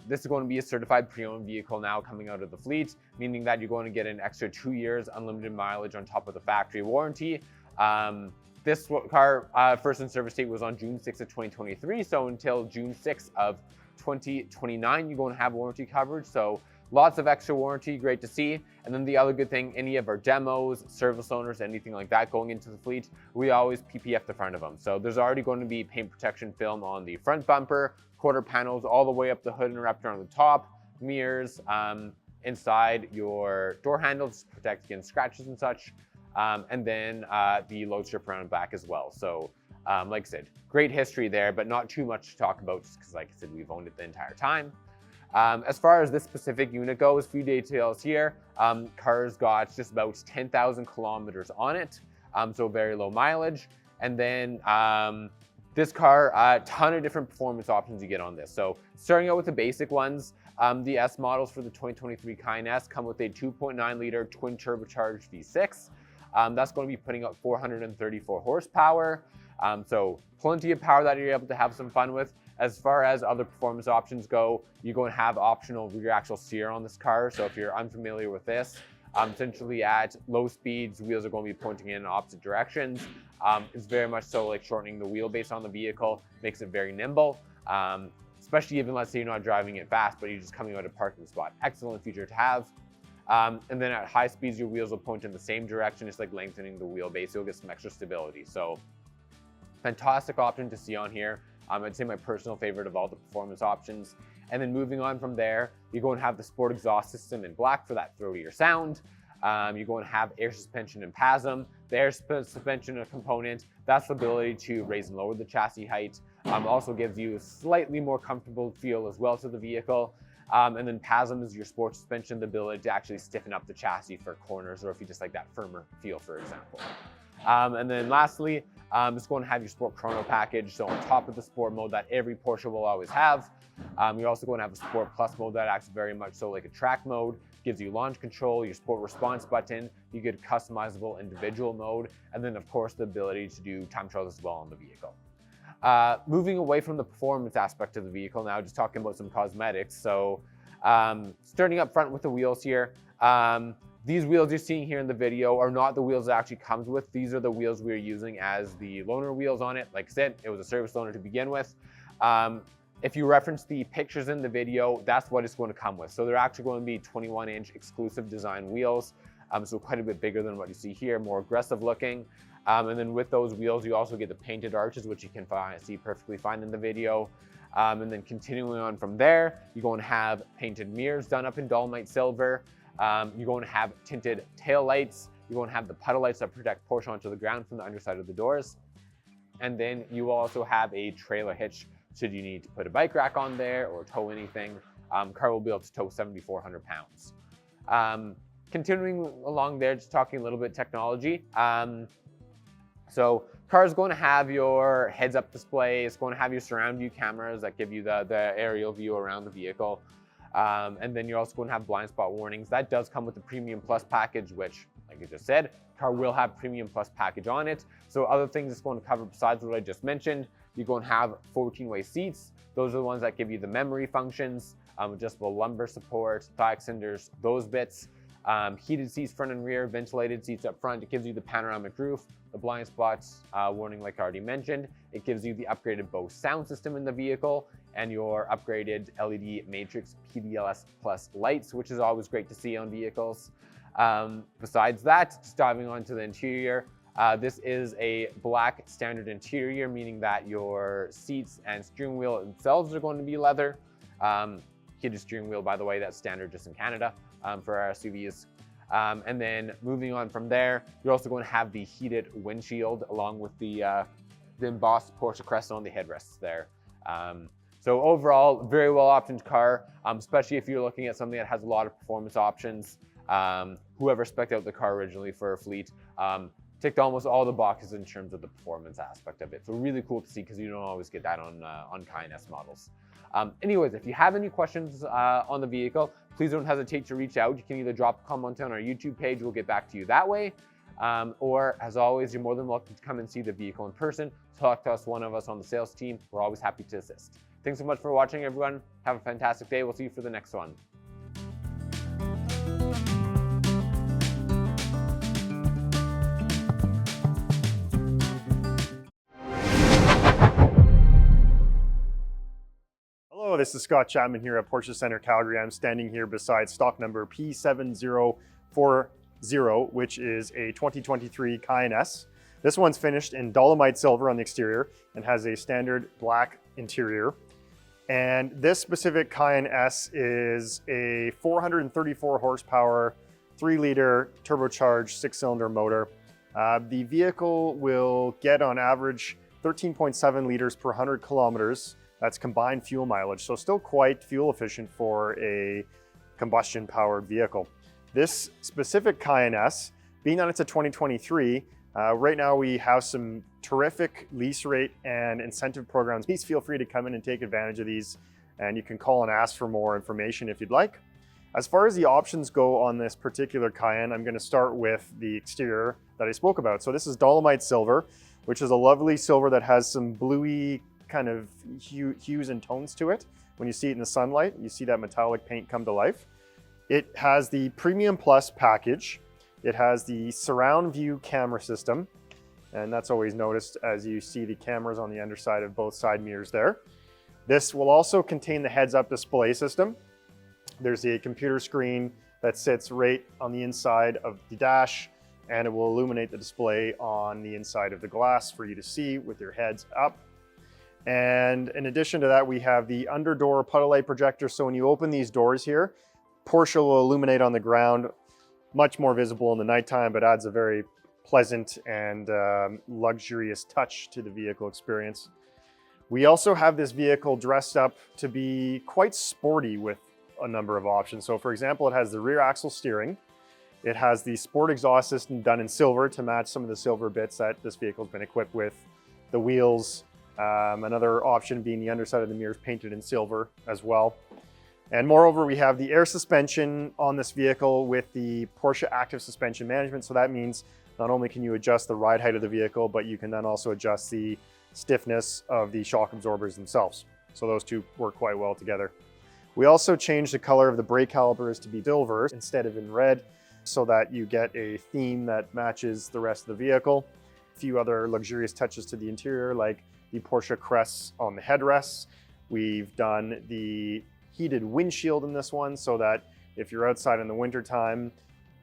S4: this is going to be a certified pre-owned vehicle now coming out of the fleet, meaning that you're going to get an extra 2 years unlimited mileage on top of the factory warranty. This car first in service date was on June 6th of 2023, so until June 6th of 2029, you're going to have warranty coverage. So lots of extra warranty, great to see. And then the other good thing, any of our demos, service owners, anything like that going into the fleet, we always PPF the front of them. So there's already going to be paint protection film on the front bumper, quarter panels, all the way up the hood and wrapped around the top, mirrors, inside your door handles to protect against scratches and such. And then the load strip around the back as well. So like I said, great history there, but not too much to talk about just because, like I said, we've owned it the entire time. As far as this specific unit goes, few details here. Car's got just about 10,000 kilometers on it, so very low mileage. And then this car, a ton of different performance options you get on this. So starting out with the basic ones, the S models for the 2023 Cayenne S come with a 2.9 liter twin turbocharged V6. That's going to be putting out 434 horsepower. So plenty of power that you're able to have some fun with. As far as other performance options go, you're going to have optional rear axle steer on this car. So if you're unfamiliar with this, essentially at low speeds, wheels are going to be pointing in opposite directions. It's very much so like shortening the wheelbase on the vehicle, makes it very nimble. Especially even, let's say you're not driving it fast, but you're just coming out of a parking spot. Excellent feature to have. And then at high speeds, your wheels will point in the same direction, just like lengthening the wheelbase. You'll get some extra stability. So fantastic option to see on here. I'd say my personal favorite of all the performance options. And then moving on from there, you're going to have the sport exhaust system in black for that throatier sound. You're going to have air suspension and PASM. The air suspension component, that's the ability to raise and lower the chassis height. Also gives you a slightly more comfortable feel as well to the vehicle. And then PASM is your sport suspension, the ability to actually stiffen up the chassis for corners or if you just like that firmer feel, for example. And then lastly, it's going to have your Sport Chrono package. So on top of the Sport mode that every Porsche will always have, you're also going to have a Sport Plus mode that acts very much so like a track mode, gives you launch control, your Sport Response button, you get a customizable individual mode, and then of course the ability to do time trials as well on the vehicle. Moving away from the performance aspect of the vehicle now, just talking about some cosmetics. So starting up front with the wheels here, these wheels you're seeing here in the video are not the wheels it actually comes with. These are the wheels we're using as the loaner wheels on it. Like I said, it was a service loaner to begin with. If you reference the pictures in the video, that's what it's going to come with. So they're actually going to be 21-inch exclusive design wheels. So quite a bit bigger than what you see here, more aggressive looking. And then with those wheels, you also get the painted arches, which you can see perfectly fine in the video. And then continuing on from there, you're going to have painted mirrors done up in Dolomite silver. You're going to have tinted tail lights.
S8: You're going to have the puddle lights that protect Porsche onto the ground from the underside of the doors. And then you also have a trailer hitch should you need to put a bike rack on there or tow anything. Car will be able to tow 7,400 pounds. Continuing along there, just talking a little bit technology. So car is going to have your heads-up display. It's going to have your surround view cameras that give you the aerial view around the vehicle. And then you're also going to have blind spot warnings. That does come with the Premium Plus package, which, like I just said, car will have Premium Plus package on it. So other things it's going to cover besides what I just mentioned, you're going to have 14-way seats. Those are the ones that give you the memory functions, adjustable lumbar support, thigh extenders, those bits. Heated seats front and rear, ventilated seats up front. It gives you the panoramic roof, the blind spots warning like I already mentioned. It gives you the upgraded Bose sound system in the vehicle and your upgraded LED Matrix PDLS Plus lights, which is always great to see on vehicles. Besides that, just diving onto the interior, this is a black standard interior, meaning that your seats and steering wheel themselves are going to be leather. Heated steering wheel, by the way, that's standard just in Canada for our SUVs. And then moving on from there, you're also going to have the heated windshield along with the embossed Porsche crest on the headrests there. So overall, very well optioned car, especially if you're looking at something that has a lot of performance options. Whoever spec'd out the car originally for a fleet ticked almost all the boxes in terms of the performance aspect of it. So really cool to see because you don't always get that on Cayenne S models. Anyways, if you have any questions on the vehicle, please don't hesitate to reach out. You can either drop a comment on our YouTube page, we'll get back to you that way. Or as always, you're more than welcome to come and see the vehicle in person. Talk to us, one of us on the sales team. We're always happy to assist. Thanks so much for watching, everyone. Have a fantastic day. We'll see you for the next one.
S7: Hello, this is Scott Chapman here at Porsche Center Calgary. I'm standing here beside stock number P7040, which is a 2023 Cayenne S. This one's finished in dolomite silver on the exterior and has a standard black interior. And this specific Cayenne S is a 434 horsepower, 3-liter turbocharged 6-cylinder motor. The vehicle will get on average 13.7 liters per 100 kilometers. That's combined fuel mileage, so still quite fuel efficient for a combustion powered vehicle. This specific Cayenne S, being that it's a 2023, right now we have some terrific lease rate and incentive programs. Please feel free to come in and take advantage of these, and you can call and ask for more information if you'd like. As far as the options go on this particular Cayenne, I'm going to start with the exterior that I spoke about. So this is dolomite silver, which is a lovely silver that has some bluey kind of hues and tones to it. When you see it in the sunlight, you see that metallic paint come to life. It has the Premium Plus package. It has the surround view camera system, and that's always noticed as you see the cameras on the underside of both side mirrors there. This will also contain the heads-up display system. There's a computer screen that sits right on the inside of the dash, and it will illuminate the display on the inside of the glass for you to see with your heads up. And in addition to that, we have the underdoor puddle light projector. So when you open these doors here, Porsche will illuminate on the ground, much more visible in the nighttime, but adds a very pleasant and luxurious touch to the vehicle experience. We also have this vehicle dressed up to be quite sporty with a number of options. So for example, it has the rear axle steering. It has the sport exhaust system done in silver to match some of the silver bits that this vehicle's been equipped with. The wheels, another option being the underside of the mirrors painted in silver as well. And moreover, we have the air suspension on this vehicle with the Porsche Active Suspension Management. So that means not only can you adjust the ride height of the vehicle, but you can then also adjust the stiffness of the shock absorbers themselves. So those two work quite well together. We also changed the color of the brake calipers to be silver instead of in red, so that you get a theme that matches the rest of the vehicle. A few other luxurious touches to the interior, like the Porsche crests on the headrests. We've done the heated windshield in this one so that if you're outside in the wintertime,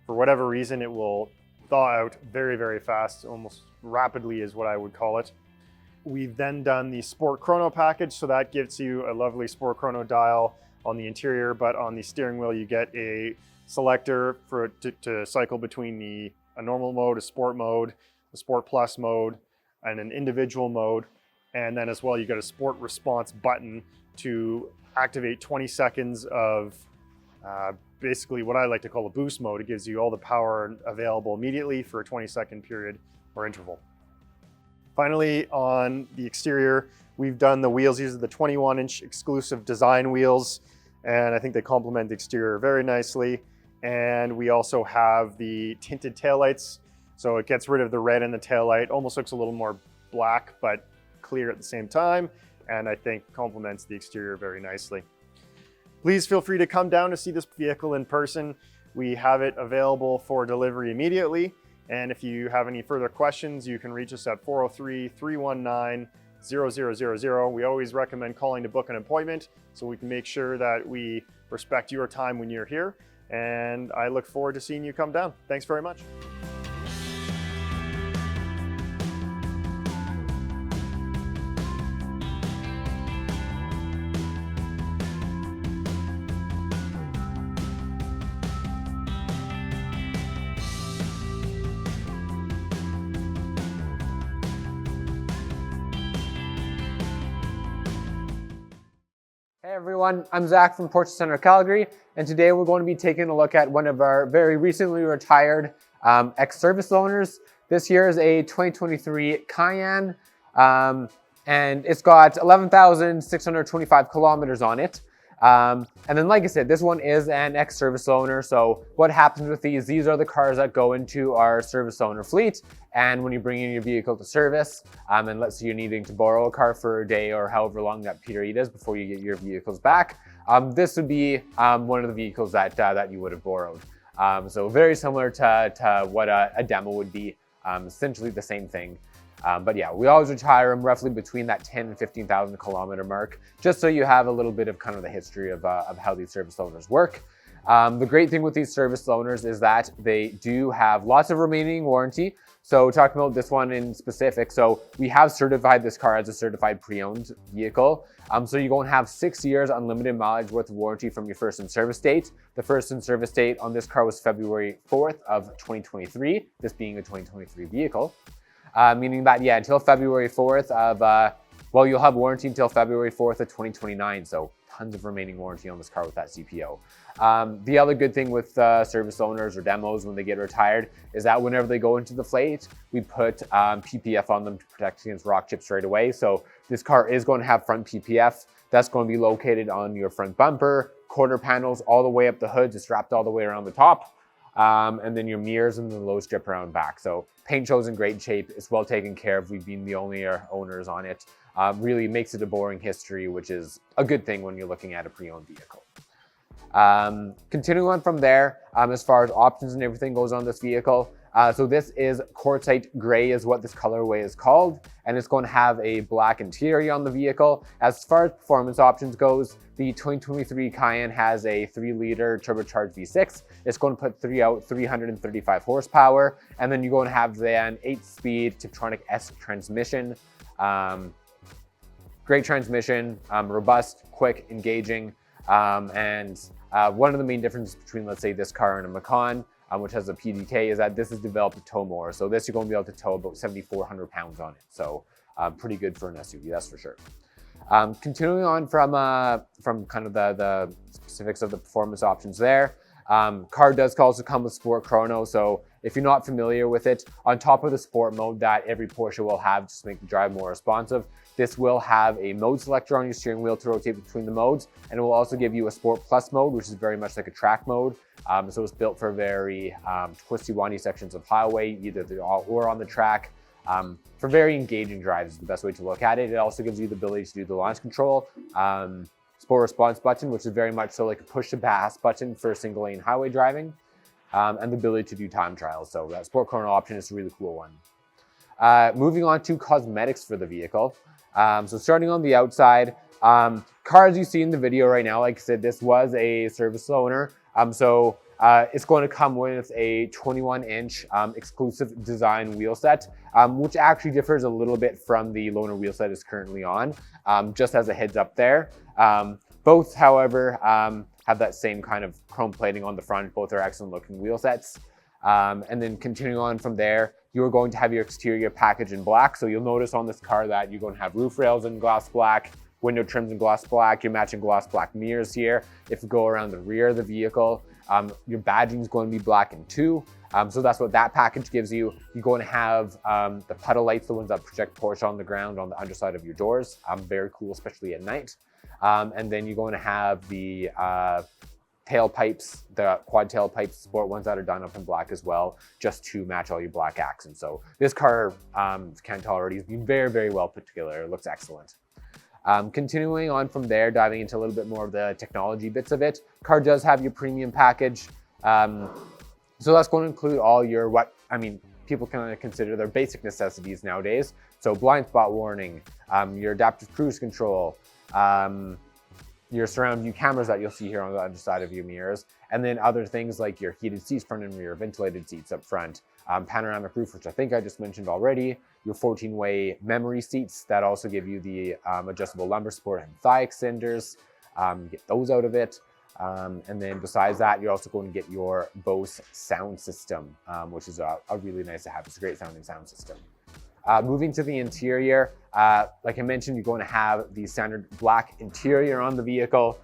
S7: for whatever reason, it will thaw out very, very fast, almost rapidly is what I would call it. We've then done the Sport Chrono package, so that gives you a lovely Sport Chrono dial on the interior, but on the steering wheel you get a selector to cycle between the a normal mode, a sport mode, a sport plus mode, and an individual mode. And then as well, you got a sport response button to activate 20 seconds of basically what I like to call a boost mode. It gives you all the power available immediately for a 20-second period or interval. Finally, on the exterior, we've done the wheels. These are the 21-inch exclusive design wheels, and I think they complement the exterior very nicely. And we also have the tinted taillights, so it gets rid of the red in the taillight. Almost looks a little more black, but clear at the same time, and I think complements the exterior very nicely. Please feel free to come down to see this vehicle in person. We have it available for delivery immediately. And if you have any further questions, you can reach us at 403-319-0000. We always recommend calling to book an appointment so we can make sure that we respect your time when you're here. And I look forward to seeing you come down. Thanks very much.
S4: Hey everyone, I'm Zach from Porsche Center Calgary, and today we're going to be taking a look at one of our very recently retired ex-service loaners. This here is a 2023 Cayenne, and it's got 11,625 kilometers on it. And then like I said, this one is an ex-service loaner, so what happens with these are the cars that go into our service loaner fleet, and when you bring in your vehicle to service, and let's say you're needing to borrow a car for a day or however long that period is before you get your vehicles back, this would be one of the vehicles that you would have borrowed. So very similar to what a demo would be, essentially the same thing. But yeah, we always retire them roughly between that 10 and 15,000 kilometer mark, just so you have a little bit of kind of the history of how these service loaners work. The great thing with these service loaners is that they do have lots of remaining warranty. So talking about this one in specific, so we have certified this car as a certified pre-owned vehicle. So you're going to have 6 years unlimited mileage worth of warranty from your first in-service date. The first in-service date on this car was February 4th of 2023, this being a 2023 vehicle. Meaning that, yeah, until February 4th of, well, you'll have warranty until February 4th of 2029. So tons of remaining warranty on this car with that CPO. The other good thing with service owners or demos when they get retired is that whenever they go into the fleet, we put PPF on them to protect against rock chips right away. So this car is going to have front PPF. That's going to be located on your front bumper, quarter panels, all the way up the hood, just wrapped all the way around the top. And then your mirrors and the low strip around back. So paint show's in great shape. It's well taken care of. We've been the only owners on it. Really makes it a boring history, which is a good thing when you're looking at a pre-owned vehicle. Continuing on from there, as far as options and everything goes on this vehicle. So this is Quartzite Gray is what this colorway is called, and it's going to have a black interior on the vehicle. As far as performance options goes, the 2023 Cayenne has a 3-liter turbocharged V6. It's going to put 335 horsepower, and then you're going to have an 8-speed Tiptronic S transmission. Great transmission, robust, quick, engaging, and one of the main differences between, let's say, this car and a Macan, which has a PDK, is that this is developed to tow more. So this, you're going to be able to tow about 7,400 pounds on it. So pretty good for an SUV, that's for sure. Continuing on from kind of the specifics of the performance options there. Car does also come with Sport Chrono. So if you're not familiar with it, on top of the Sport mode that every Porsche will have just to make the drive more responsive, this will have a mode selector on your steering wheel to rotate between the modes, and it will also give you a Sport Plus mode, which is very much like a track mode. So it's built for very twisty-windy sections of highway, either or on the track. For very engaging drives is the best way to look at it. It also gives you the ability to do the launch control, Sport Response button, which is very much so like a push-to-pass button for single-lane highway driving, and the ability to do time trials. So that Sport Chrono option is a really cool one. Moving on to cosmetics for the vehicle. So starting on the outside, car as you see in the video right now, like I said, this was a service loaner. It's going to come with a 21-inch exclusive design wheel set, which actually differs a little bit from the loaner wheel set it's currently on, just as a heads up there. Both, however, have that same kind of chrome plating on the front. Both are excellent looking wheel sets.
S8: And then continuing on from there, you're going to have your exterior package in black. So you'll notice on this car that you're going to have roof rails in gloss black, window trims in gloss black, your matching gloss black mirrors here. If you go around the rear of the vehicle, your badging is going to be black and too. So that's what that package gives you. You're going to have the puddle lights, the ones that project Porsche on the ground on the underside of your doors. Very cool, especially at night. And then you're going to have the tailpipes, the quad tailpipes, sport ones that are done up in black as well, just to match all your black accents. So this car, can't tell already, has been very, very well put together. It looks excellent. Continuing on from there, diving into a little bit more of the technology bits of it. Car does have your premium package. So that's going to include all your, people kind of consider their basic necessities nowadays. So blind spot warning, your adaptive cruise control, your surround view cameras that you'll see here on the underside of your mirrors, and then other things like your heated seats front and rear, ventilated seats up front, panoramic roof, which I think I just mentioned already, your 14-way memory seats that also give you the adjustable lumbar support and thigh extenders, get those out of it. And then besides that, you're also going to get your Bose sound system, which is a really nice to have. It's a great sounding sound system. Moving to the interior, like I mentioned, you're going to have the standard black interior on the vehicle.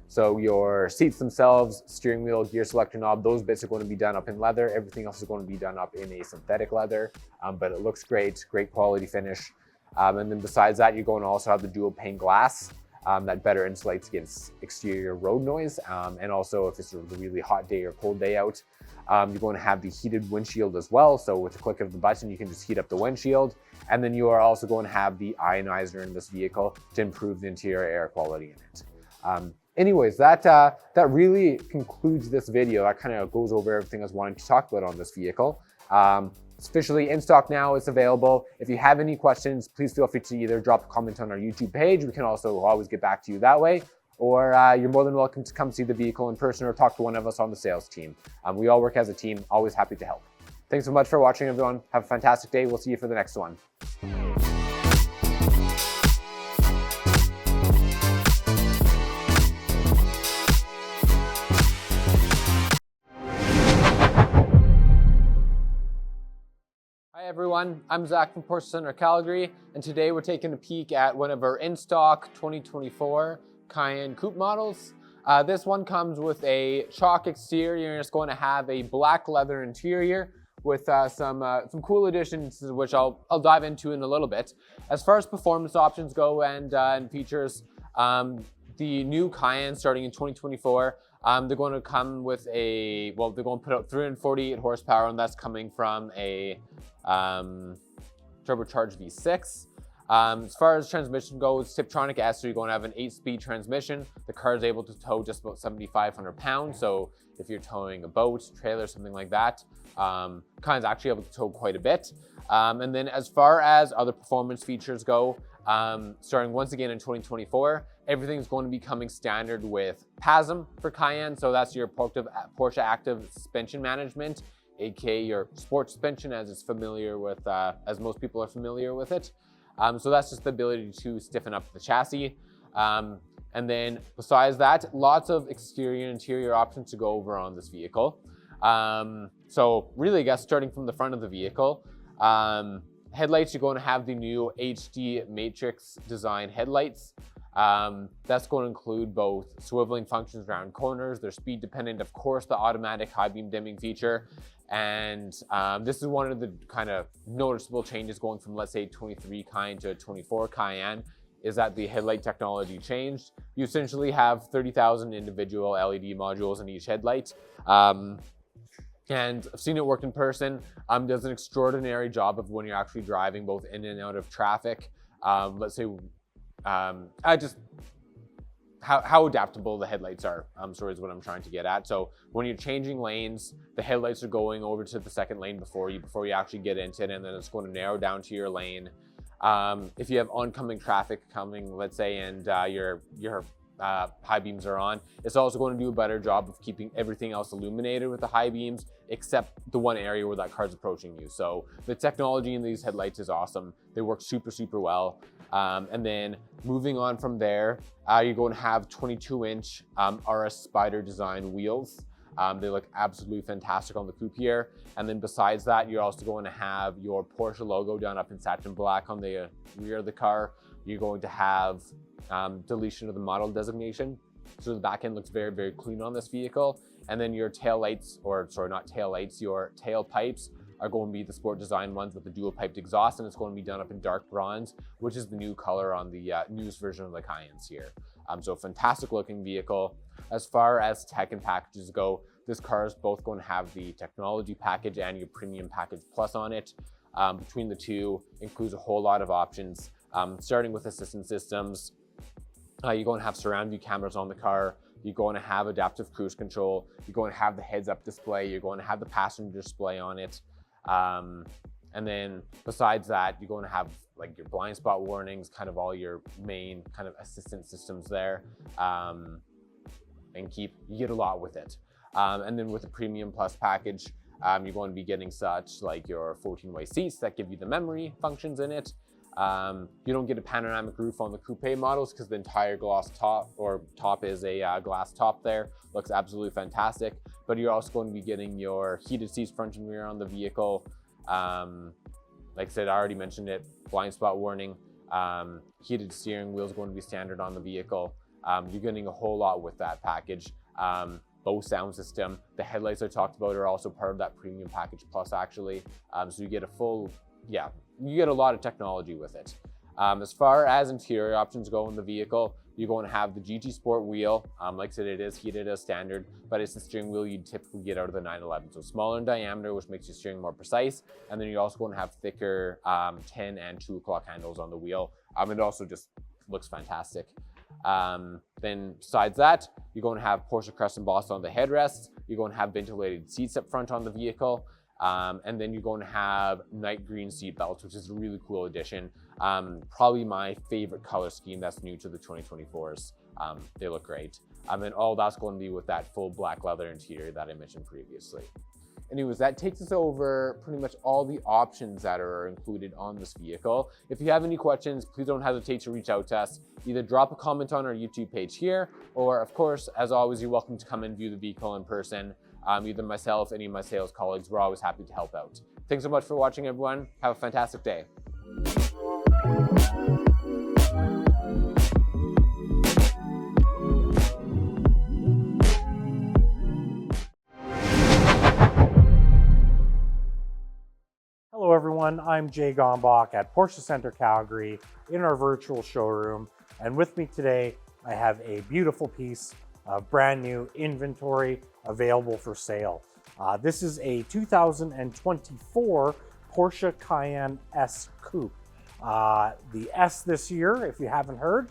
S8: So your seats themselves, steering wheel, gear selector knob, those bits are going to be done up in leather. Everything else is going to be done up in a synthetic leather, but it looks great, great quality finish. And then besides that, you're going to also have the dual pane glass that better insulates against exterior road noise. And also if it's a really hot day or cold day out, you're going to have the heated windshield as well. So with the click of the button, you can just heat up the windshield. And then you are also going to have the ionizer in this vehicle to improve the interior air quality in it. Anyways, that really concludes this video. That kind of goes over everything I was wanting to talk about on this vehicle. It's officially in stock now, it's available. If you have any questions, please feel free to either drop a comment on our YouTube page. We can also always get back to you that way. Or you're more than welcome to come see the vehicle in person or talk to one of us on the sales team. We all work as a team, always happy to help. Thanks so much for watching, everyone. Have a fantastic day. We'll see you for the next one.
S4: Hi everyone, I'm Zach from Porsche Center Calgary, and today we're taking a peek at one of our in-stock 2024 Cayenne Coupe models. This one comes with a chalk exterior, and it's going to have a black leather interior with some cool additions, which I'll dive into in a little bit. As far as performance options go and features, the new Cayenne starting in 2024, they're going to come with they're going to put out 348 horsepower, and that's coming from a turbocharged V6. As far as transmission goes, Tiptronic S, so you're going to have an 8-speed transmission. The car is able to tow just about 7,500 pounds. So if you're towing a boat, trailer, something like that, Cayenne's actually able to tow quite a bit. And then as far as other performance features go, starting once again in 2024, everything's going to be coming standard with PASM for Cayenne. So that's your Porsche Active Suspension Management, aka your sport suspension, as it's familiar with, as most people are familiar with it. So that's just the ability to stiffen up the chassis. And then besides that, lots of exterior and interior options to go over on this vehicle. So really, I guess starting from the front of the vehicle, headlights, you're going to have the new HD Matrix design headlights. That's going to include both swiveling functions around corners. They're speed dependent, of course, the automatic high beam dimming feature. And this is one of the kind of noticeable changes going from, let's say, 23 Cayenne to 24 Cayenne, is that the headlight technology changed. You essentially have 30,000 individual LED modules in each headlight. And I've seen it work in person. Does an extraordinary job of when you're actually driving both in and out of traffic. Let's say, how adaptable the headlights are, sort of is what I'm trying to get at. So when you're changing lanes, the headlights are going over to the second lane before you actually get into it, and then it's going to narrow down to your lane. If you have oncoming traffic coming, let's say, and your high beams are on, it's also going to do a better job of keeping everything else illuminated with the high beams, except the one area where that car's approaching you. So the technology in these headlights is awesome. They work super, super well. And then moving on from there, you're going to have 22-inch RS Spyder design wheels.
S8: They look absolutely fantastic on the coupe here. And then besides that, you're also going to have your Porsche logo done up in satin black on the rear of the car. You're going to have deletion of the model designation. So the back end looks very, very clean on this vehicle. And then your tail lights, or sorry, not tail lights, your tail pipes are going to be the sport design ones with the dual piped exhaust, and it's going to be done up in dark bronze, which is the new color on the newest version of the Cayennes here. So fantastic looking vehicle. As far as tech and packages go, this car is both going to have the technology package and your premium package plus on it. Between the two, includes a whole lot of options, starting with assistance systems. You're going to have surround view cameras on the car. You're going to have adaptive cruise control. You're going to have the heads-up display. You're going to have the passenger display on it. And then besides that, you're going to have like your blind spot warnings, kind of all your main kind of assistance systems there. And you get a lot with it. And then with the Premium Plus package, you're going to be getting such like your 14-way seats that give you the memory functions in it. You don't get a panoramic roof on the coupe models because the entire glass top is a glass top there. Looks absolutely fantastic. But you're also going to be getting your heated seats front and rear on the vehicle. Like I said, I already mentioned it, blind spot warning. Heated steering wheel is going to be standard on the vehicle. You're getting a whole lot with that package. Bose sound system. The headlights I talked about are also part of that Premium Package Plus actually. So you get a full, you get a lot of technology with it. As far as interior options go in the vehicle, you're going to have the GT Sport wheel. Like I said, it is heated as standard, but it's the steering wheel you'd typically get out of the 911. So smaller in diameter, which makes your steering more precise. And then you're also going to have thicker 10 and 2 o'clock handles on the wheel. It also just looks fantastic. Then besides that, you're going to have Porsche crest embossed on the headrests. You're going to have ventilated seats up front on the vehicle. And then you're going to have night green seat belts, which is a really cool addition. Probably my favorite color scheme that's new to the 2024s. They look great. And all that's going to be with that full black leather interior that I mentioned previously. Anyways, that takes us over pretty much all the options that are included on this vehicle. If you have any questions, please don't hesitate to reach out to us. Either drop a comment on our YouTube page here, or of course, as always, you're welcome to come and view the vehicle in person. Either myself, any of my sales colleagues, we're always happy to help out. Thanks so much for watching, everyone. Have a fantastic day.
S1: Hello everyone, I'm Jay Gombach at Porsche Center Calgary in our virtual showroom, and with me today I have a beautiful piece of brand new inventory available for sale. This is a 2024 Porsche Cayenne S Coupe. The S this year, if you haven't heard,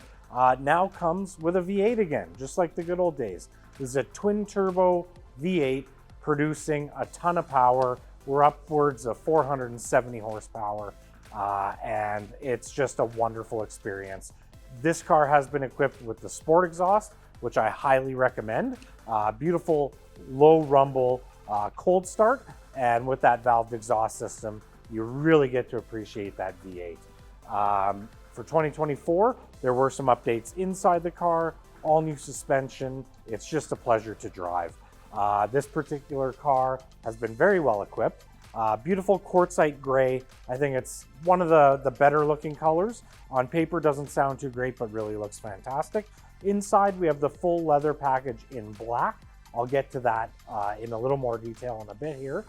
S1: now comes with a V8 again, just like the good old days. This is a twin turbo V8 producing a ton of power. We're upwards of 470 horsepower, and it's just a wonderful experience. This car has been equipped with the Sport exhaust, which I highly recommend. Beautiful low rumble cold start, and with that valved exhaust system, you really get to appreciate that V8. For 2024, there were some updates inside the car, all new suspension. It's just a pleasure to drive. This particular car has been very well equipped. Beautiful quartzite gray. I think it's one of the better looking colors. On paper doesn't sound too great, but really looks fantastic. Inside we have the full leather package in black. I'll get to that in a little more detail in a bit here.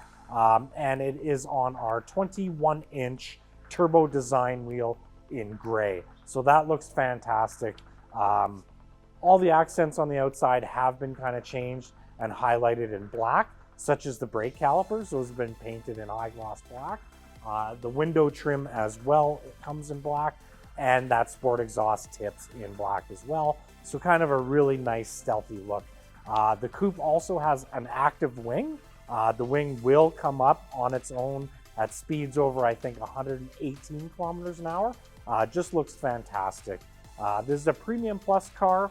S1: And it is on our 21-inch turbo design wheel in gray. So that looks fantastic. All the accents on the outside have been kind of changed and highlighted in black, such as the brake calipers. Those have been painted in eyeglass black. The window trim as well, it comes in black, and that Sport exhaust tips in black as well. So kind of a really nice stealthy look. The coupe also has an active wing. The wing will come up on its own at speeds over, I think, 118 kilometers an hour. Just looks fantastic. This is a Premium Plus car,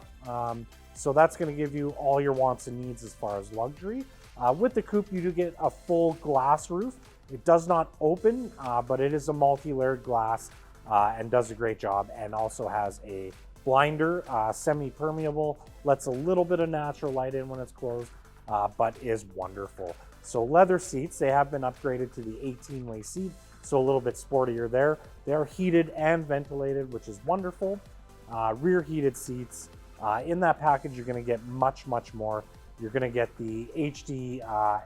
S1: so that's going to give you all your wants and needs as far as luxury. With the coupe, you do get a full glass roof. It does not open, but it is a multi-layered glass and does a great job, and also has a blinder, semi-permeable, lets a little bit of natural light in when it's closed, but is wonderful. So leather seats, they have been upgraded to the 18-way seat, so a little bit sportier there. They are heated and ventilated, which is wonderful. Rear heated seats. In that package, you're going to get much, much more. You're going to get the HD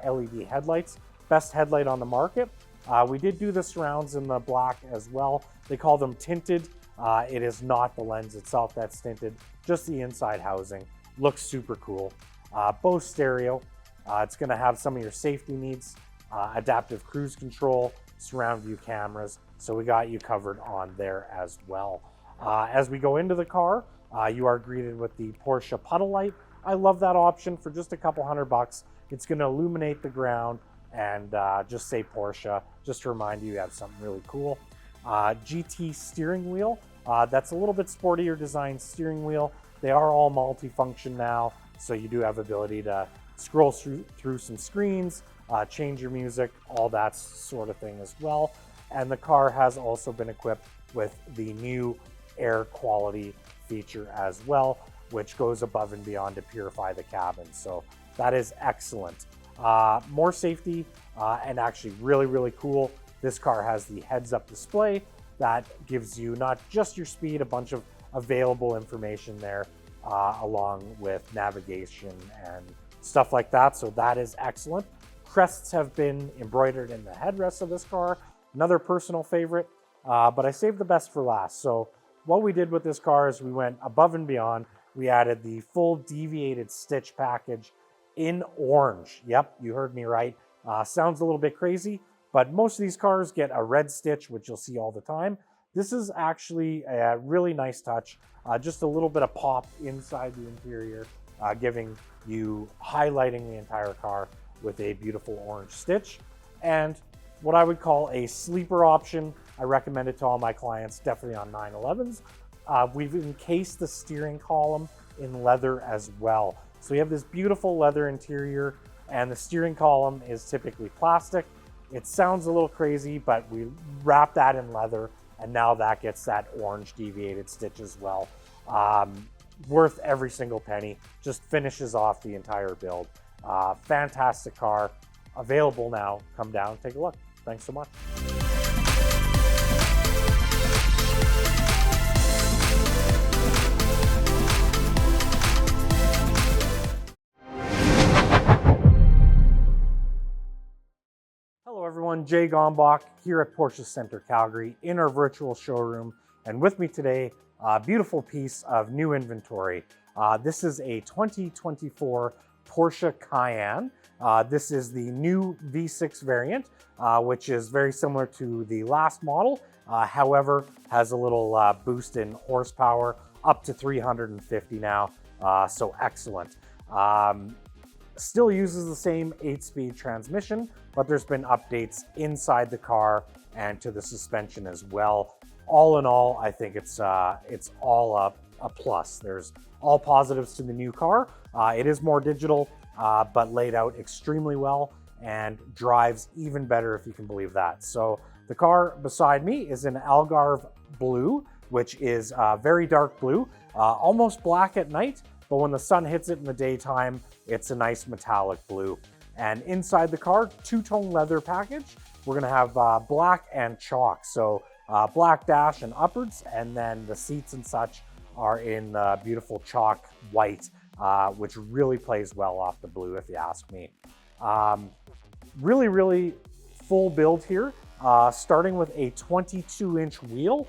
S1: LED headlights, best headlight on the market. We did do the surrounds in the black as well. They call them tinted. It is not the lens itself that's tinted, just the inside housing. Looks super cool. Bose stereo. It's going to have some of your safety needs, adaptive cruise control, surround view cameras. So we got you covered on there as well. As we go into the car, you are greeted with the Porsche puddle light. I love that option for just a couple $100. It's going to illuminate the ground and just say Porsche, just to remind you have something really cool. GT steering wheel. That's a little bit sportier designed steering wheel. They are all multifunction now, so you do have ability to scroll through some screens, change your music, all that sort of thing as well. And the car has also been equipped with the new air quality feature as well, which goes above and beyond to purify the cabin. So that is excellent. More safety and actually really, really cool. This car has the heads-up display that gives you not just your speed, a bunch of available information there, along with navigation and stuff like that. So that is excellent. Crests have been embroidered in the headrest of this car. Another personal favorite, but I saved the best for last. So what we did with this car is we went above and beyond. We added the full deviated stitch package in orange. Yep, you heard me right. Sounds a little bit crazy, but most of these cars get a red stitch, which you'll see all the time. This is actually a really nice touch. Just a little bit of pop inside the interior, highlighting the entire car with a beautiful orange stitch. And what I would call a sleeper option, I recommend it to all my clients, definitely on 911s. We've encased the steering column in leather as well. So you have this beautiful leather interior, and the steering column is typically plastic. It sounds a little crazy, but we wrap that in leather, and now that gets that orange deviated stitch as well. Worth every single penny, just finishes off the entire build. Fantastic car, available now. Come down, take a look. Thanks so much. Hello everyone, Jay Gombach here at Porsche Center Calgary in our virtual showroom, and with me today, a beautiful piece of new inventory. This is a 2024 Porsche Cayenne. This is the new V6 variant, which is very similar to the last model. However, has a little boost in horsepower, up to 350 now, so excellent. Still uses the same 8-speed transmission, but there's been updates inside the car and to the suspension as well. All in all, I think it's all a plus. There's all positives to the new car. It is more digital, but laid out extremely well and drives even better, if you can believe that. So the car beside me is an Algarve blue, which is very dark blue, almost black at night, but when the sun hits it in the daytime, it's a nice metallic blue. And inside the car, two-tone leather package. We're gonna have black and chalk. So black dash and upwards, and then the seats and such are in beautiful chalk white, which really plays well off the blue, if you ask me. Really, really full build here, starting with a 22-inch wheel.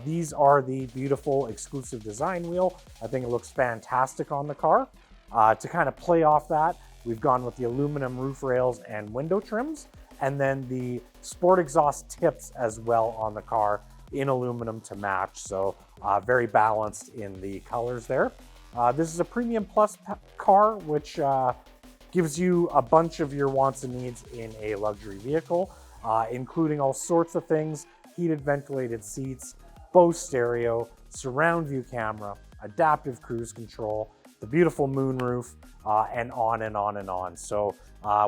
S1: These are the beautiful exclusive design wheel. I think it looks fantastic on the car. To kind of play off that, we've gone with the aluminum roof rails and window trims, and then the sport exhaust tips as well on the car in aluminum to match. So very balanced in the colors there. This is a Premium Plus car, which gives you a bunch of your wants and needs in a luxury vehicle, including all sorts of things: heated ventilated seats, Bose stereo, surround view camera, adaptive cruise control, the beautiful moonroof, and on and on and on. So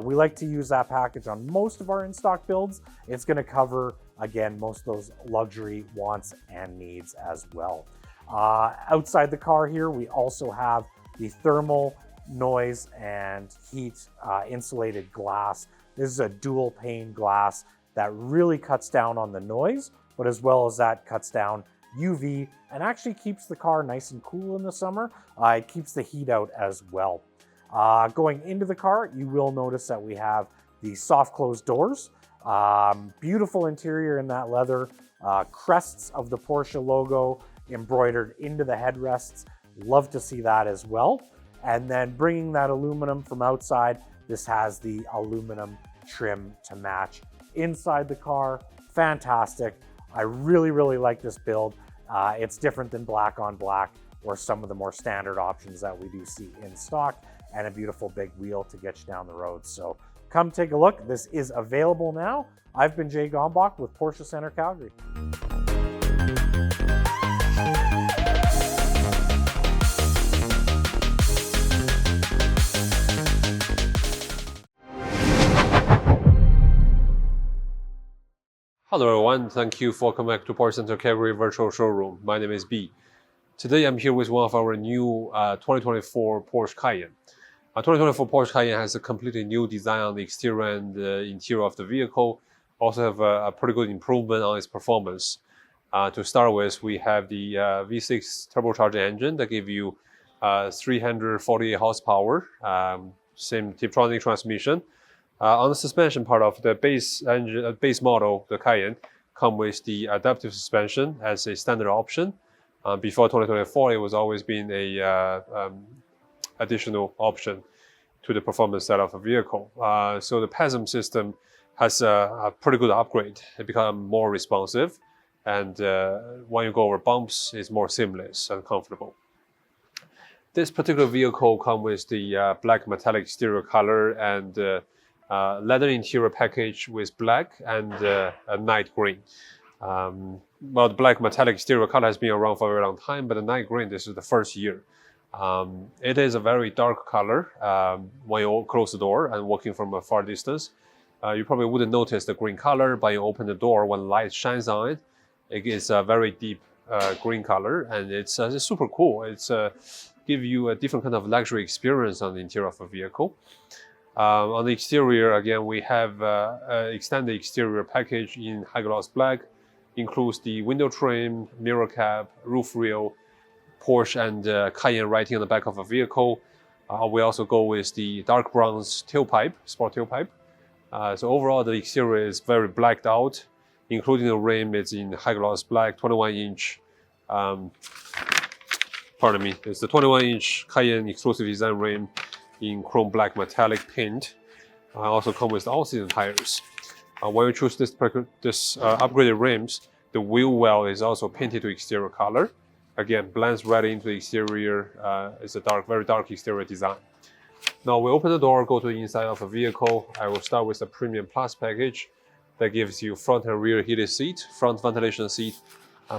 S1: we like to use that package on most of our in-stock builds. It's going to cover, again, most of those luxury wants and needs as well. Outside the car here, we also have the thermal noise and heat insulated glass. This is a dual pane glass that really cuts down on the noise, but as well as that cuts down UV and actually keeps the car nice and cool in the summer. It keeps the heat out as well. Going into the car, you will notice that we have the soft closed doors. Beautiful interior in that leather. Crests of the Porsche logo embroidered into the headrests. Love to see that as well. And then bringing that aluminum from outside, this has the aluminum trim to match inside the car. Fantastic. I really, really like this build. It's different than black on black or some of the more standard options that we do see in stock, and a beautiful big wheel to get you down the road. So come take a look. This is available now. I've been Jay Gombach with Porsche Center Calgary.
S6: Hello everyone, thank you for coming back to Porsche Center Calgary virtual showroom. My name is B. Today I'm here with one of our new 2024 Porsche Cayenne. 2024 Porsche Cayenne has a completely new design on the exterior and interior of the vehicle. Also have a pretty good improvement on its performance. To start with, we have the V6 turbocharged engine that gives you 348 horsepower, same Tiptronic transmission. On the suspension part of the base model, the Cayenne, come with the adaptive suspension as a standard option. Before 2024, it was always been a additional option to the performance side of a vehicle. So the PASM system has a pretty good upgrade. It becomes more responsive, and when you go over bumps, it's more seamless and comfortable. This particular vehicle comes with the black metallic exterior color and leather interior package with black and a night green. Well, the black metallic exterior color has been around for a very long time, but the night green, this is the first year. It is a very dark color when you close the door and walking from a far distance. You probably wouldn't notice the green color, but you open the door, when light shines on it, it is a very deep green color, and it's super cool. It's give you a different kind of luxury experience on the interior of a vehicle. On the exterior, again, we have extended exterior package in high gloss black, includes the window trim, mirror cap, roof rail, Porsche and Cayenne writing on the back of a vehicle. We also go with the dark bronze tailpipe, sport tailpipe. So overall, the exterior is very blacked out, including the rim. It's in high gloss black, 21-inch. Pardon me, it's the 21-inch Cayenne exclusive design rim in chrome black metallic paint. Also come with all-season tires. When you choose this upgraded rims, the wheel well is also painted to exterior color. Again, blends right into the exterior. It's a very dark exterior design. Now we open the door, go to the inside of a vehicle. I will start with the Premium Plus package that gives you front and rear heated seat, front ventilation seat,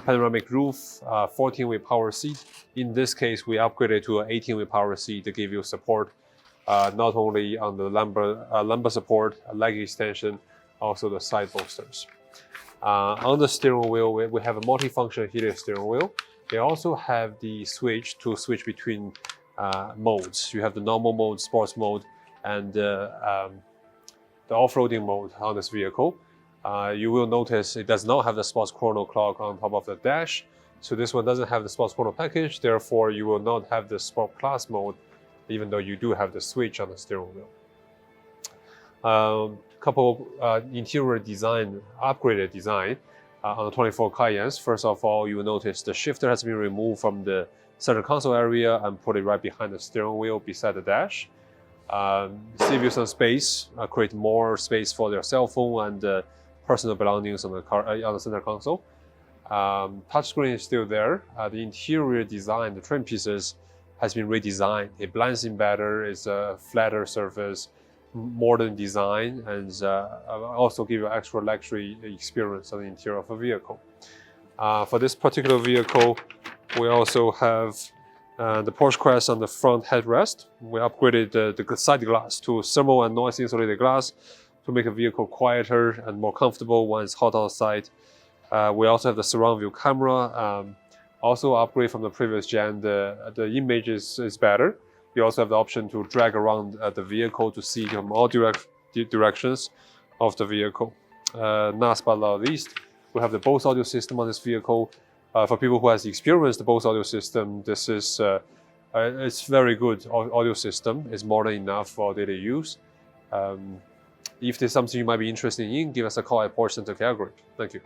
S6: panoramic roof, 14-way power seat. In this case, we upgraded to an 18-way power seat to give you support not only on the lumbar support, leg extension, also the side bolsters. On the steering wheel, we have a multifunction heated steering wheel. They also have the switch to switch between modes. You have the normal mode, sports mode, and the off-roading mode on this vehicle. You will notice it does not have the sports chrono clock on top of the dash. So this one doesn't have the sports chrono package. Therefore, you will not have the sport plus mode, even though you do have the switch on the steering wheel. Couple interior design, upgraded design on the 24 Cayennes. First of all, you will notice the shifter has been removed from the center console area and put it right behind the steering wheel beside the dash. Save you some space, create more space for your cell phone and personal belongings on the car on the center console. Touchscreen is still there. The interior design, the trim pieces, has been redesigned. It blends in better. It's a flatter surface, modern design, and also give you extra luxury experience on the interior of a vehicle. For this particular vehicle, we also have the Porsche crest on the front headrest. We upgraded the side glass to thermal and noise insulated glass to make the vehicle quieter and more comfortable when it's hot outside. We also have the surround view camera. Also upgrade from the previous gen, the image is better. You also have the option to drag around the vehicle to see from all directions of the vehicle. Last but not least, we have the Bose audio system on this vehicle. For people who has experienced the Bose audio system, this is it's very good audio system. It's more than enough for daily use. If there's something you might be interested in, give us a call at Porsche Center Calgary. Thank you.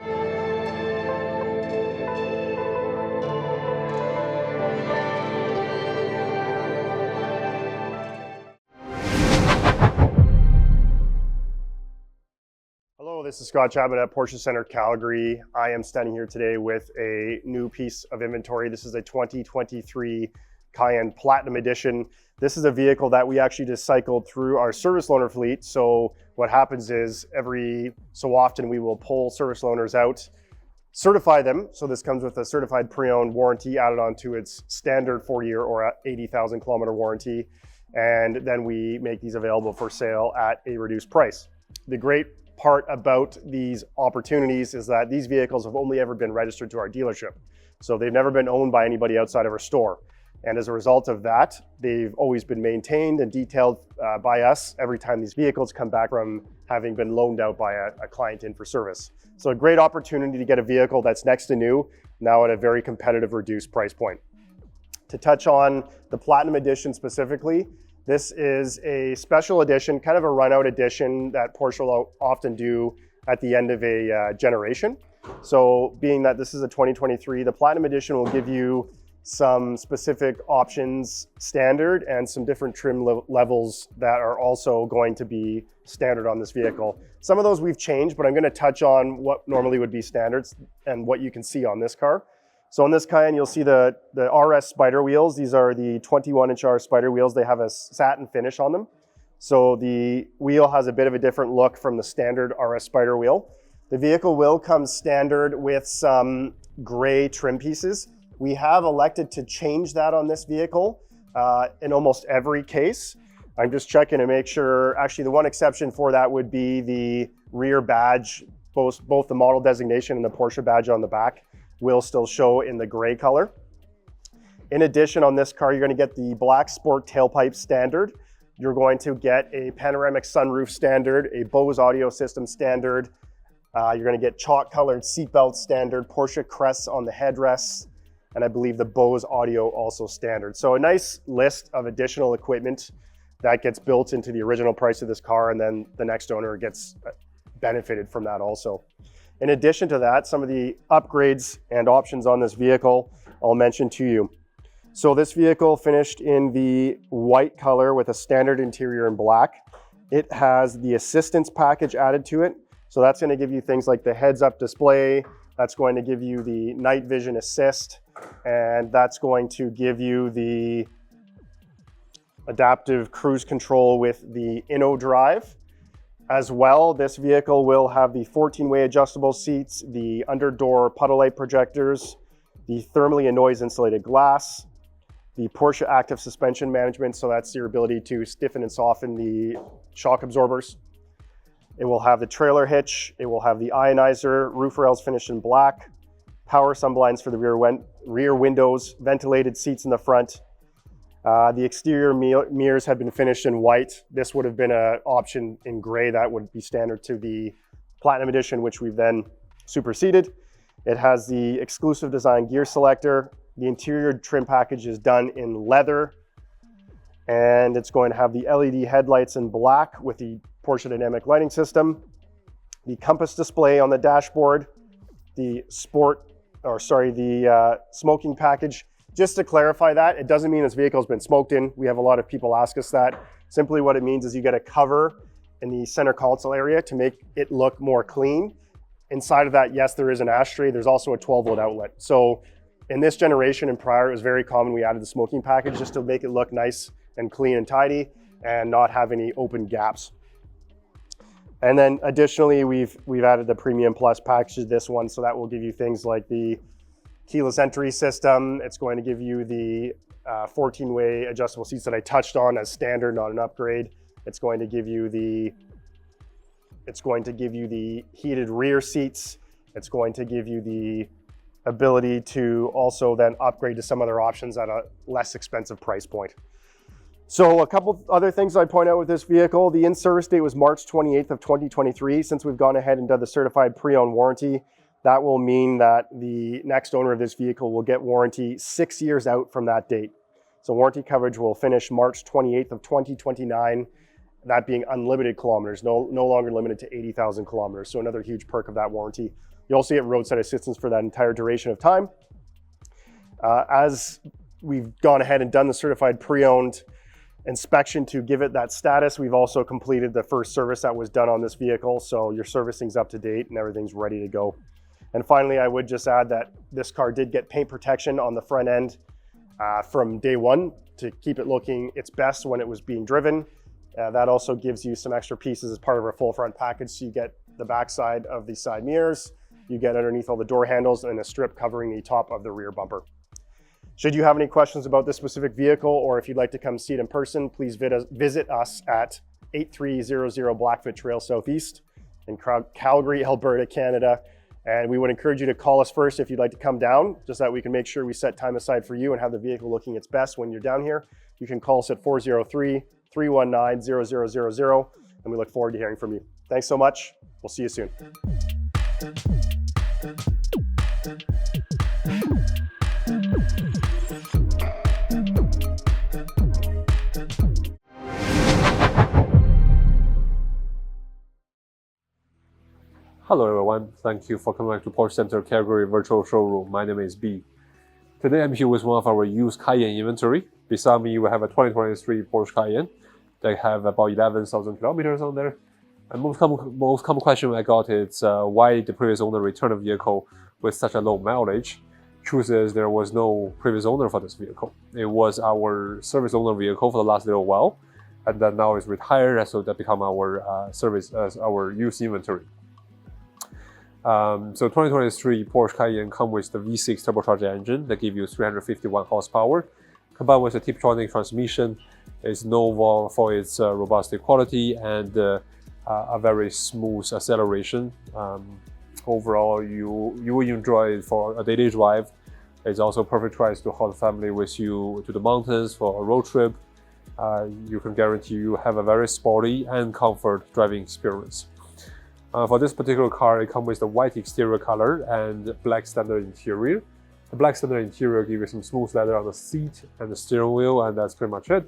S7: Hello, this is Scott Chapman at Porsche Center Calgary. I am standing here today with a new piece of inventory. This is a 2023 Cayenne Platinum Edition. This is a vehicle that we actually just cycled through our service loaner fleet. So what happens is every so often we will pull service loaners out, certify them. So this comes with a certified pre-owned warranty added onto its standard 4-year or 80,000 kilometer warranty. And then we make these available for sale at a reduced price. The great part about these opportunities is that these vehicles have only ever been registered to our dealership. So they've never been owned by anybody outside of our store. And as a result of that, they've always been maintained and detailed by us every time these vehicles come back from having been loaned out by a client in for service. So a great opportunity to get a vehicle that's next to new, now at a very competitive reduced price point. To touch on the Platinum Edition specifically, this is a special edition, kind of a run-out edition that Porsche will often do at the end of a generation. So being that this is a 2023, the Platinum Edition will give you some specific options standard and some different trim levels that are also going to be standard on this vehicle. Some of those we've changed, but I'm going to touch on what normally would be standards and what you can see on this car. So on this Cayenne, you'll see the RS Spider wheels. These are the 21-inch RS Spider wheels. They have a satin finish on them. So the wheel has a bit of a different look from the standard RS Spider wheel. The vehicle will come standard with some gray trim pieces. We have elected to change that on this vehicle in almost every case. I'm just checking to make sure. Actually, the one exception for that would be the rear badge. Both the model designation and the Porsche badge on the back will still show in the gray color. In addition, on this car, you're going to get the black sport tailpipe standard. You're going to get a panoramic sunroof standard, a Bose audio system standard. You're going to get chalk colored seatbelt standard, Porsche crests on the headrests, and I believe the Bose audio also standard. So a nice list of additional equipment that gets built into the original price of this car, and then the next owner gets benefited from that also. In addition to that, some of the upgrades and options on this vehicle I'll mention to you. So this vehicle finished in the white color with a standard interior in black. It has the assistance package added to it. So that's going to give you things like the heads-up display. That's going to give you the night vision assist. And that's going to give you the adaptive cruise control with the InnoDrive. As well, this vehicle will have the 14-way adjustable seats, the under-door puddle light projectors, the thermally and noise insulated glass, the Porsche active suspension management, so that's your ability to stiffen and soften the shock absorbers. It will have the trailer hitch, it will have the ionizer, roof rails finished in black, power sunblinds for the rear windows, ventilated seats in the front. The exterior mirrors have been finished in white. This would have been an option in gray that would be standard to the Platinum Edition, which we've then superseded. It has the exclusive design gear selector. The interior trim package is done in leather, and it's going to have the LED headlights in black with the Porsche dynamic lighting system, the compass display on the dashboard, the smoking package. Just to clarify that, it doesn't mean this vehicle has been smoked in. We have a lot of people ask us that. Simply what it means is you get a cover in the center console area to make it look more clean. Inside of that, yes, there is an ashtray. There's also a 12-volt outlet. So in this generation and prior, it was very common we added the smoking package just to make it look nice and clean and tidy and not have any open gaps. And then additionally, we've added the Premium Plus package to this one, so that will give you things like the keyless entry system. It's going to give you the 14-way adjustable seats that I touched on as standard, not an upgrade. It's going to give you the heated rear seats. It's going to give you the ability to also then upgrade to some other options at a less expensive price point. So a couple other things I'd point out with this vehicle. The in-service date was March 28th of 2023. Since we've gone ahead and done the certified pre-owned warranty, that will mean that the next owner of this vehicle will get warranty 6 years out from that date. So warranty coverage will finish March 28th of 2029, that being unlimited kilometers, no longer limited to 80,000 kilometers. So another huge perk of that warranty. You also get roadside assistance for that entire duration of time. As we've gone ahead and done the certified pre-owned inspection to give it that status, we've also completed the first service that was done on this vehicle. So your servicing's up to date and everything's ready to go. And finally, I would just add that this car did get paint protection on the front end from day one to keep it looking its best when it was being driven. That also gives you some extra pieces as part of our full front package. So you get the backside of the side mirrors, you get underneath all the door handles, and a strip covering the top of the rear bumper. Should you have any questions about this specific vehicle, or if you'd like to come see it in person, please visit us at 8300 Blackfoot Trail Southeast in Calgary, Alberta, Canada. And we would encourage you to call us first if you'd like to come down, just so that we can make sure we set time aside for you and have the vehicle looking its best when you're down here. You can call us at 403-319-0000, and we look forward to hearing from you. Thanks so much. We'll see you soon.
S6: Hello everyone, thank you for coming back to Porsche Center Calgary Virtual Showroom. My name is B. Today I'm here with one of our used Cayenne inventory. Beside me we have a 2023 Porsche Cayenne. They have about 11,000 kilometers on there. And most common question I got is why the previous owner returned a vehicle with such a low mileage. Truth is there was no previous owner for this vehicle. It was our service owner vehicle for the last little while, and then now it's retired, so that become our our used inventory. So 2023 Porsche Cayenne come with the V6 turbocharged engine that gives you 351 horsepower, combined with a Tiptronic transmission. It's known for its robust quality and a very smooth acceleration. Overall, you will enjoy it for a daily drive. It's also a perfect choice to haul the family with you to the mountains for a road trip. You can guarantee you have a very sporty and comfort driving experience. For this particular car, it comes with the white exterior color and black standard interior. The black standard interior gives you some smooth leather on the seat and the steering wheel, and that's pretty much it.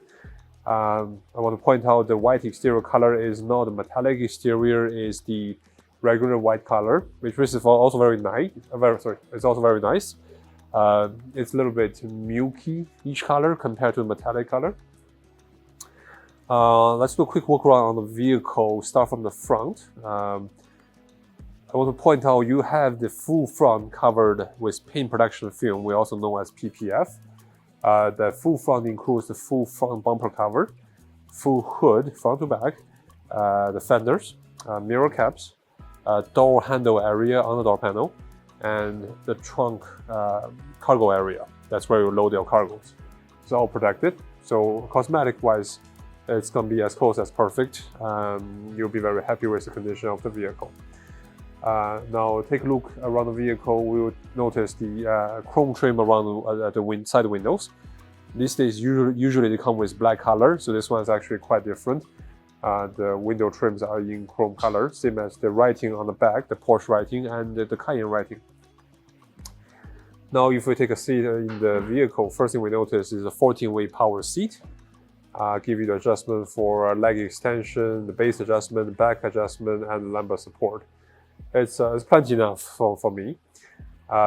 S6: I want to point out the white exterior color is not the metallic exterior, is the regular white color, which is also very nice. It's also very nice. It's a little bit milky each color compared to the metallic color. Let's do a quick walk around on the vehicle. Start from the front. I want to point out you have the full front covered with paint protection film, we also know as PPF. The full front includes the full front bumper cover, full hood front to back, the fenders, mirror caps, door handle area on the door panel, and the trunk cargo area. That's where you load your cargos. It's all protected. So cosmetic-wise, it's going to be as close as perfect. You'll be very happy with the condition of the vehicle. Now take a look around the vehicle. We would notice the chrome trim around the side windows. These days usually they come with black color, so this one is actually quite different. The window trims are in chrome color, same as the writing on the back, the Porsche writing and the Cayenne writing. Now if we take a seat in the vehicle, first thing we notice is a 14-way power seat. Give you the adjustment for leg extension, the base adjustment, back adjustment, and lumbar support. It's plenty enough for me.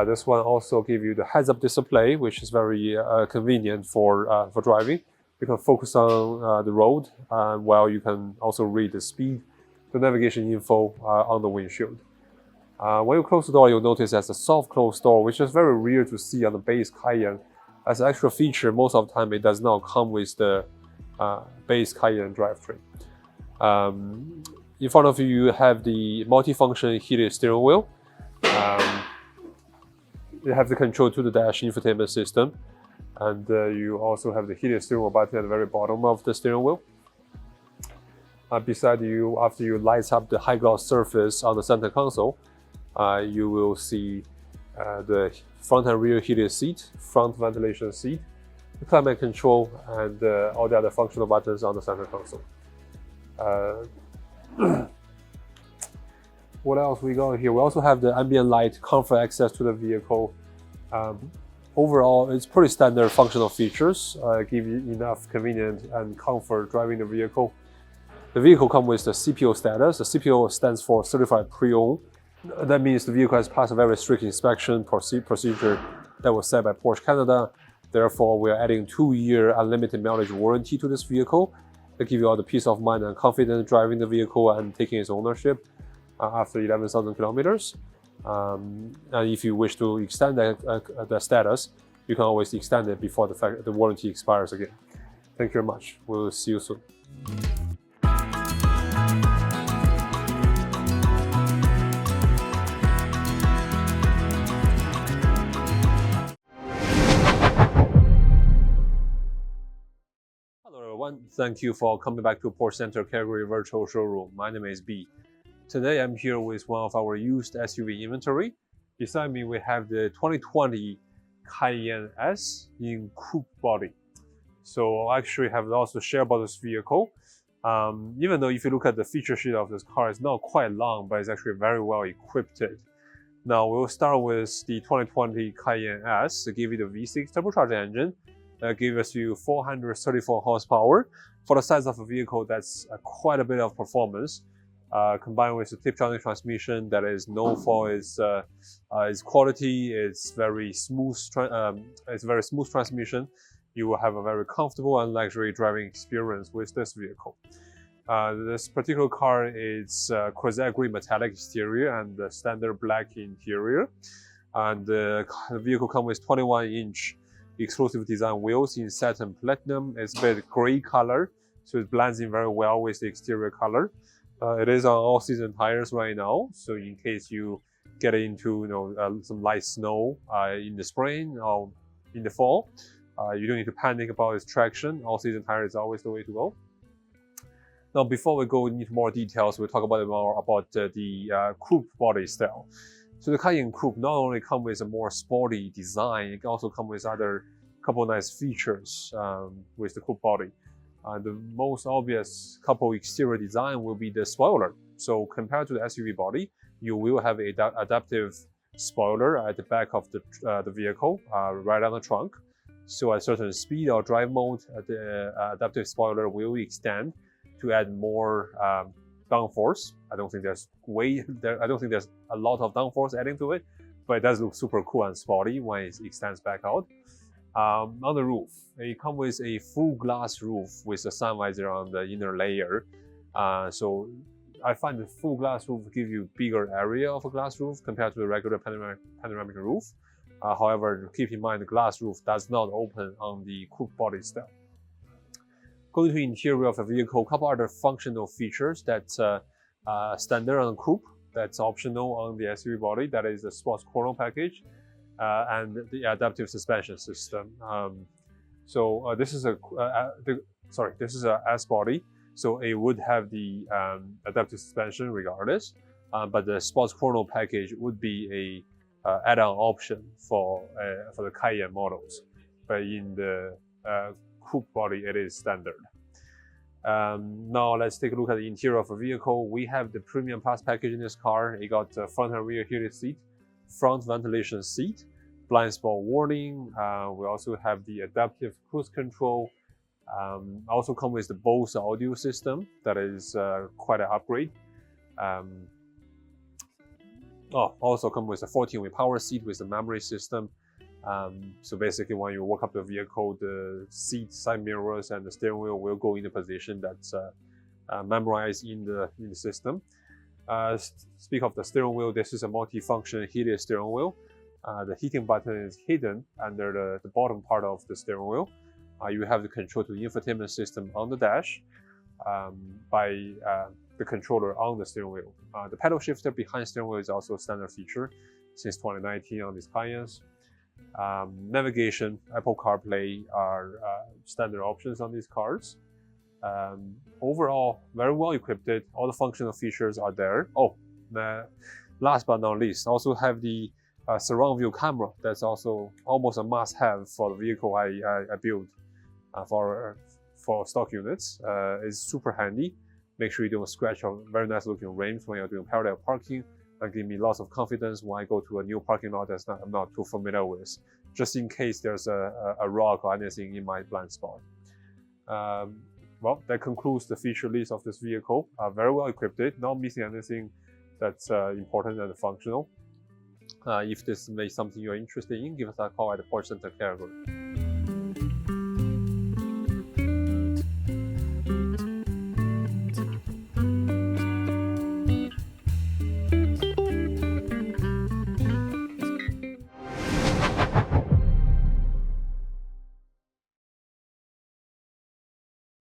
S6: This one also gives you the heads-up display, which is very convenient for driving. You can focus on the road while you can also read the speed, the navigation info on the windshield. When you close the door, you'll notice there's a soft close door, which is very rare to see on the base Cayenne. As an extra feature, most of the time it does not come with the base Cayenne drivetrain. In front of you have the multifunction heated steering wheel. You have the control to the dash infotainment system, and you also have the heated steering wheel button at the very bottom of the steering wheel. Beside you, after you light up the high gloss surface on the center console, you will see the front and rear heated seat, front ventilation seat, the climate control, and all the other functional buttons on the center console. What else we got here? We also have the ambient light, comfort access to the vehicle. Overall, it's pretty standard functional features, give you enough convenience and comfort driving the vehicle. The vehicle comes with the CPO status. The CPO stands for Certified Pre-Owned. That means the vehicle has passed a very strict inspection procedure that was set by Porsche Canada. Therefore, we are adding 2-year unlimited mileage warranty to this vehicle that gives you all the peace of mind and confidence driving the vehicle and taking its ownership after 11,000 kilometers. And if you wish to extend the status, you can always extend it before the warranty expires again. Thank you very much. We'll see you soon. Hello everyone, thank you for coming back to Porsche Center Calgary virtual showroom. My name is B. Today I'm here with one of our used SUV inventory. Beside me we have the 2020 Cayenne S in coupe body. So I actually have lots to share about this vehicle. Even though if you look at the feature sheet of this car, it's not quite long, but it's actually very well equipped. Now we'll start with the 2020 Cayenne S to give you the V6 turbocharged engine. That gives you 434 horsepower. For the size of a vehicle, that's quite a bit of performance. Combined with the Tiptronic transmission that is known for its quality, it's very smooth transmission. You will have a very comfortable and luxury driving experience with this vehicle. This particular car is Crozet green metallic exterior and the standard black interior. And the vehicle comes with 21-inch exclusive design wheels in satin platinum. It's a bit gray color, so it blends in very well with the exterior color. It is on all-season tires right now, so in case you get into some light snow in the spring or in the fall, you don't need to panic about its traction. All-season tire is always the way to go. Now, before we go into more details, we'll talk about more about the coupe body style. So the Cayenne Coupe not only comes with a more sporty design, it also comes with other couple nice features with the coupe body. The most obvious couple exterior design will be the spoiler. So compared to the SUV body, you will have an adaptive spoiler at the back of the vehicle, right on the trunk. So at certain speed or drive mode, the adaptive spoiler will extend to add more downforce. I don't think there's a lot of downforce adding to it, but it does look super cool and sporty when it extends back out. On the roof, it comes with a full glass roof with a sun visor on the inner layer. So I find the full glass roof gives you bigger area of a glass roof compared to the regular panoramic roof. However, keep in mind the glass roof does not open on the coupe body style. Going to the interior of the vehicle, a couple other functional features that's standard on the coupe, that's optional on the SUV body. That is the sports chrono package and the adaptive suspension system. This is a S body, so it would have the adaptive suspension regardless. But the sports chrono package would be a add-on option for the Cayenne models. But in the coupe body, it is standard. Now let's take a look at the interior of the vehicle. We have the Premium Plus package in this car. It got front and rear heated seat, front ventilation seat, blind spot warning. We also have the adaptive cruise control. Also come with the Bose audio system. That is quite an upgrade. Also come with a 14-way power seat with a memory system. So basically, when you walk up the vehicle, the seat, side mirrors, and the steering wheel will go in the position that's memorized in the system. Speak of the steering wheel, this is a multi-function heated steering wheel. The heating button is hidden under the bottom part of the steering wheel. You have the control to the infotainment system on the dash by the controller on the steering wheel. The pedal shifter behind the steering wheel is also a standard feature since 2019 on these Cayennes. Navigation, Apple CarPlay are standard options on these cars. Overall, very well equipped. All the functional features are there. Last but not least, also have the surround view camera. That's also almost a must-have for the vehicle I built for stock units. It's super handy. Make sure you don't scratch a very nice looking rims when you're doing parallel parking, and give me lots of confidence when I go to a new parking lot that I'm not too familiar with, just in case there's a rock or anything in my blind spot. Well, that concludes the feature list of this vehicle. Very well equipped, not missing anything that's important and functional. If this is something you're interested in, give us a call at the Porsche Center Calgary.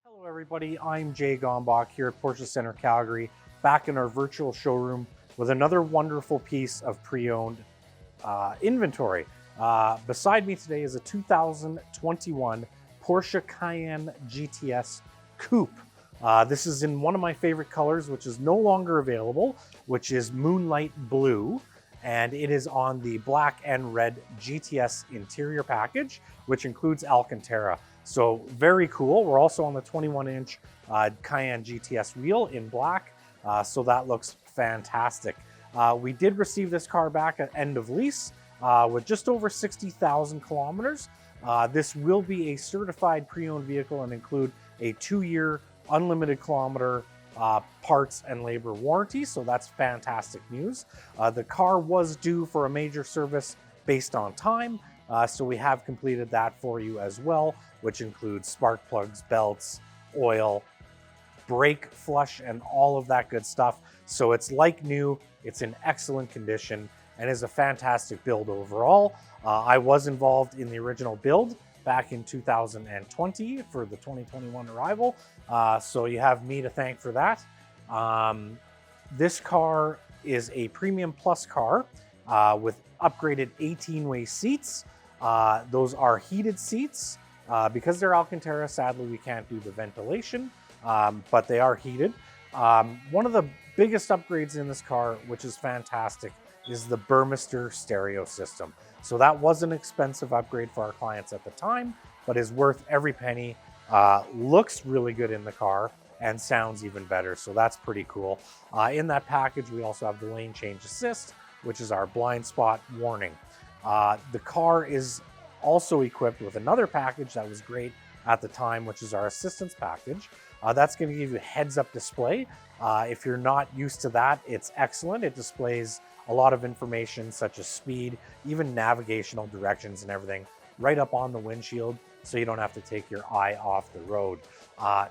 S1: Hello everybody, I'm Jay Gombach here at Porsche Center Calgary, back in our virtual showroom with another wonderful piece of pre-owned inventory. Beside me today is a 2021 Porsche Cayenne GTS Coupe. This is in one of my favorite colors, which is no longer available, which is Moonlight Blue. And it is on the black and red GTS interior package, which includes Alcantara. So very cool. We're also on the 21-inch Cayenne GTS wheel in black, so that looks fantastic. We did receive this car back at end of lease with just over 60,000 kilometers. This will be a certified pre-owned vehicle and include a 2-year unlimited kilometer parts and labor warranty, so that's fantastic news. The car was due for a major service based on time, so we have completed that for you as well, which includes spark plugs, belts, oil, brake flush, and all of that good stuff. So it's like new, it's in excellent condition, and is a fantastic build overall. I was involved in the original build back in 2020 for the 2021 arrival, so you have me to thank for that. This car is a premium plus car with upgraded 18-way seats. Those are heated seats. Because they're Alcantara, sadly we can't do the ventilation, but they are heated. One of the biggest upgrades in this car, which is fantastic, is the Burmester stereo system. So that was an expensive upgrade for our clients at the time, but is worth every penny. Looks really good in the car and sounds even better, so that's pretty cool. In that package, we also have the lane change assist, which is our blind spot warning. The car is also equipped with another package that was great at the time, which is our assistance package. That's going to give you a heads-up display. If you're not used to that, it's excellent. It displays a lot of information such as speed, even navigational directions and everything right up on the windshield, so you don't have to take your eye off the road.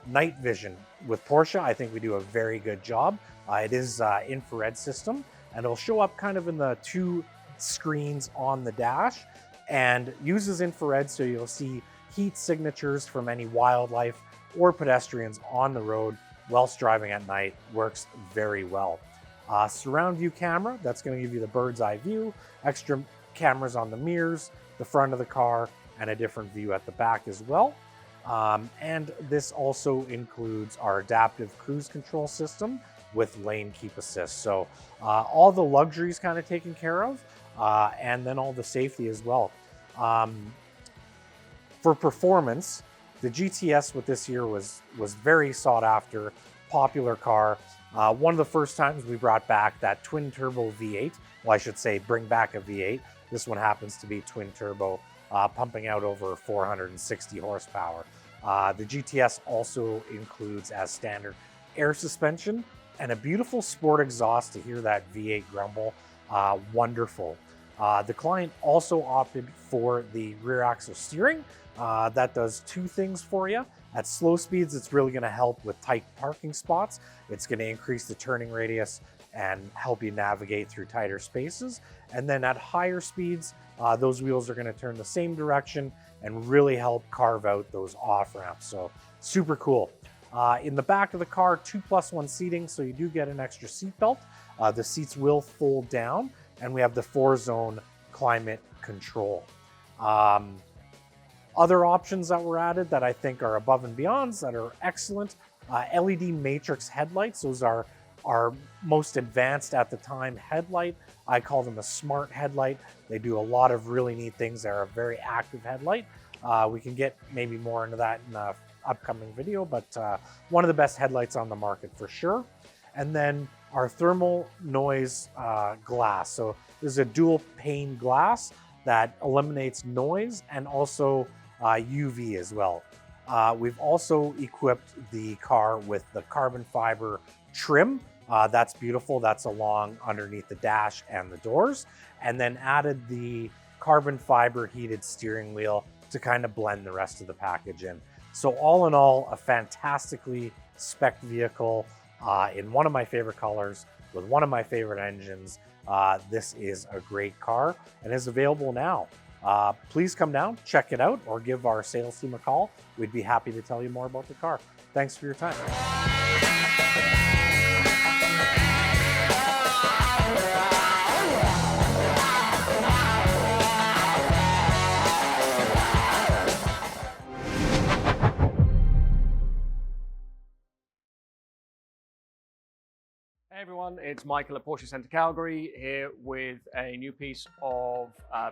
S1: Night vision. With Porsche, I think we do a very good job. It is infrared system, and it'll show up kind of in the 2 screens on the dash, and uses infrared, so you'll see heat signatures from any wildlife or pedestrians on the road whilst driving at night. Works very well. Surround view camera, that's going to give you the bird's eye view, extra cameras on the mirrors, the front of the car, and a different view at the back as well. And this also includes our adaptive cruise control system with lane keep assist. So all the luxuries kind of taken care of, and then all the safety as well. For performance, the GTS with this year was very sought after, popular car. One of the first times we brought back that twin turbo V8. Well, I should say bring back a V8. This one happens to be twin turbo, pumping out over 460 horsepower. The GTS also includes as standard air suspension and a beautiful sport exhaust to hear that V8 grumble. Wonderful. The client also opted for the rear axle steering. That does 2 things for you. At slow speeds, it's really going to help with tight parking spots. It's going to increase the turning radius and help you navigate through tighter spaces. And then at higher speeds, those wheels are going to turn the same direction and really help carve out those off ramps. So super cool. In the back of the car, 2+1 seating, so you do get an extra seat belt. The seats will fold down, and we have the 4-zone climate control. Other options that were added that I think are above and beyond, that are excellent. LED matrix headlights, those are our most advanced at the time headlight. I call them a smart headlight. They do a lot of really neat things. They're a very active headlight. We can get maybe more into that in an upcoming video, but one of the best headlights on the market for sure. And then our thermal noise glass. So this is a dual pane glass that eliminates noise and also UV as well. We've also equipped the car with the carbon fiber trim. That's beautiful. That's along underneath the dash and the doors. And then added the carbon fiber heated steering wheel to kind of blend the rest of the package in. So all in all, a fantastically spec'd vehicle in one of my favorite colors with one of my favorite engines. This is a great car and is available now. Please come down, check it out, or give our sales team a call. We'd be happy to tell you more about the car. Thanks for your time.
S5: Hey everyone, it's Michael at Porsche Center Calgary here with a new piece of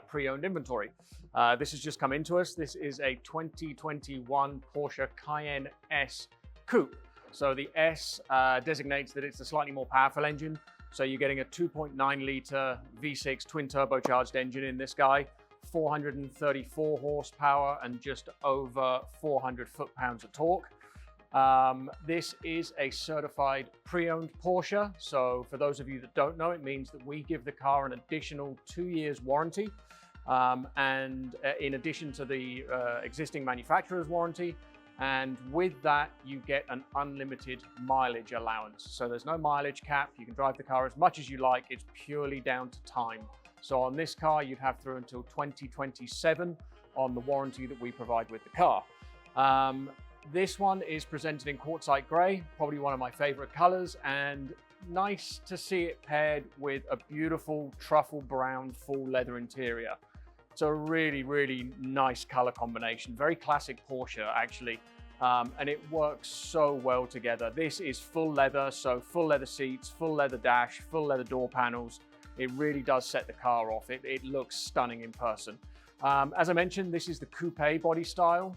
S5: pre-owned inventory. This has just come into us. This is a 2021 Porsche Cayenne S Coupe. So the S designates that it's a slightly more powerful engine. So you're getting a 2.9 litre V6 twin turbocharged engine in this guy, 434 horsepower and just over 400 foot-pounds of torque. This is a certified pre-owned Porsche. So for those of you that don't know, it means that we give the car an additional 2 years warranty. And in addition to the existing manufacturer's warranty, and with that, you get an unlimited mileage allowance. So there's no mileage cap. You can drive the car as much as you like. It's purely down to time. So on this car, you'd have through until 2027 on the warranty that we provide with the car. This one is presented in quartzite gray, probably one of my favorite colors, and nice to see it paired with a beautiful truffle brown full leather interior. It's a really, really nice color combination. Very classic Porsche, actually. And it works so well together. This is full leather, so full leather seats, full leather dash, full leather door panels. It really does set the car off. It looks stunning in person. As I mentioned, this is the coupe body style.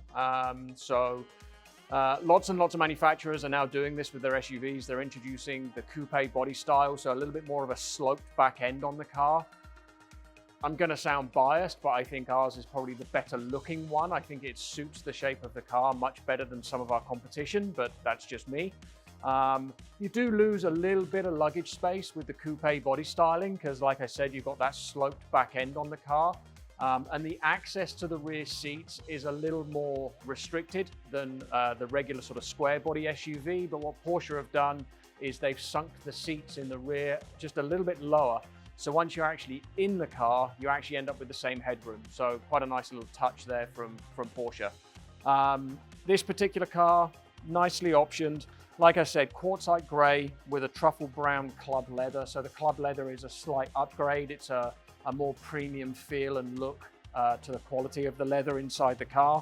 S5: Lots and lots of manufacturers are now doing this with their SUVs. They're introducing the coupe body style, so a little bit more of a sloped back end on the car. I'm going to sound biased, but I think ours is probably the better looking one. I think it suits the shape of the car much better than some of our competition, but that's just me. You do lose a little bit of luggage space with the coupe body styling because, like I said, you've got that sloped back end on the car. And the access to the rear seats is a little more restricted than the regular sort of square body SUV. But what Porsche have done is they've sunk the seats in the rear just a little bit lower. So once you're actually in the car, you actually end up with the same headroom. So quite a nice little touch there from Porsche. This particular car, nicely optioned. Like I said, quartzite gray with a truffle brown club leather. So the club leather is a slight upgrade. It's a more premium feel and look to the quality of the leather inside the car.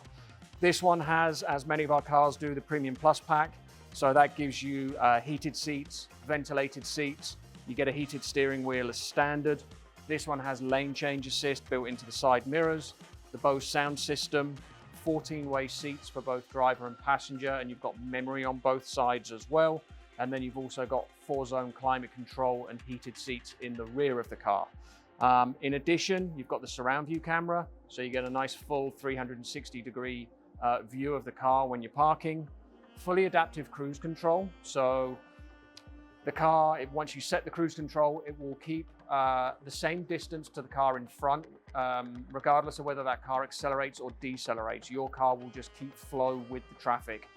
S5: This one has, as many of our cars do, the Premium Plus pack. So that gives you heated seats, ventilated seats. You get a heated steering wheel as standard. This one has lane change assist built into the side mirrors, the Bose sound system, 14-way seats for both driver and passenger, and you've got memory on both sides as well. And then you've also got 4-zone climate control and heated seats in the rear of the car. In addition, you've got the surround view camera, so you get a nice full 360-degree view of the car when you're parking. Fully adaptive cruise control, so the car, once you set the cruise control, it will keep the same distance to the car in front, regardless of whether that car accelerates or decelerates. Your car will just keep flow with the traffic.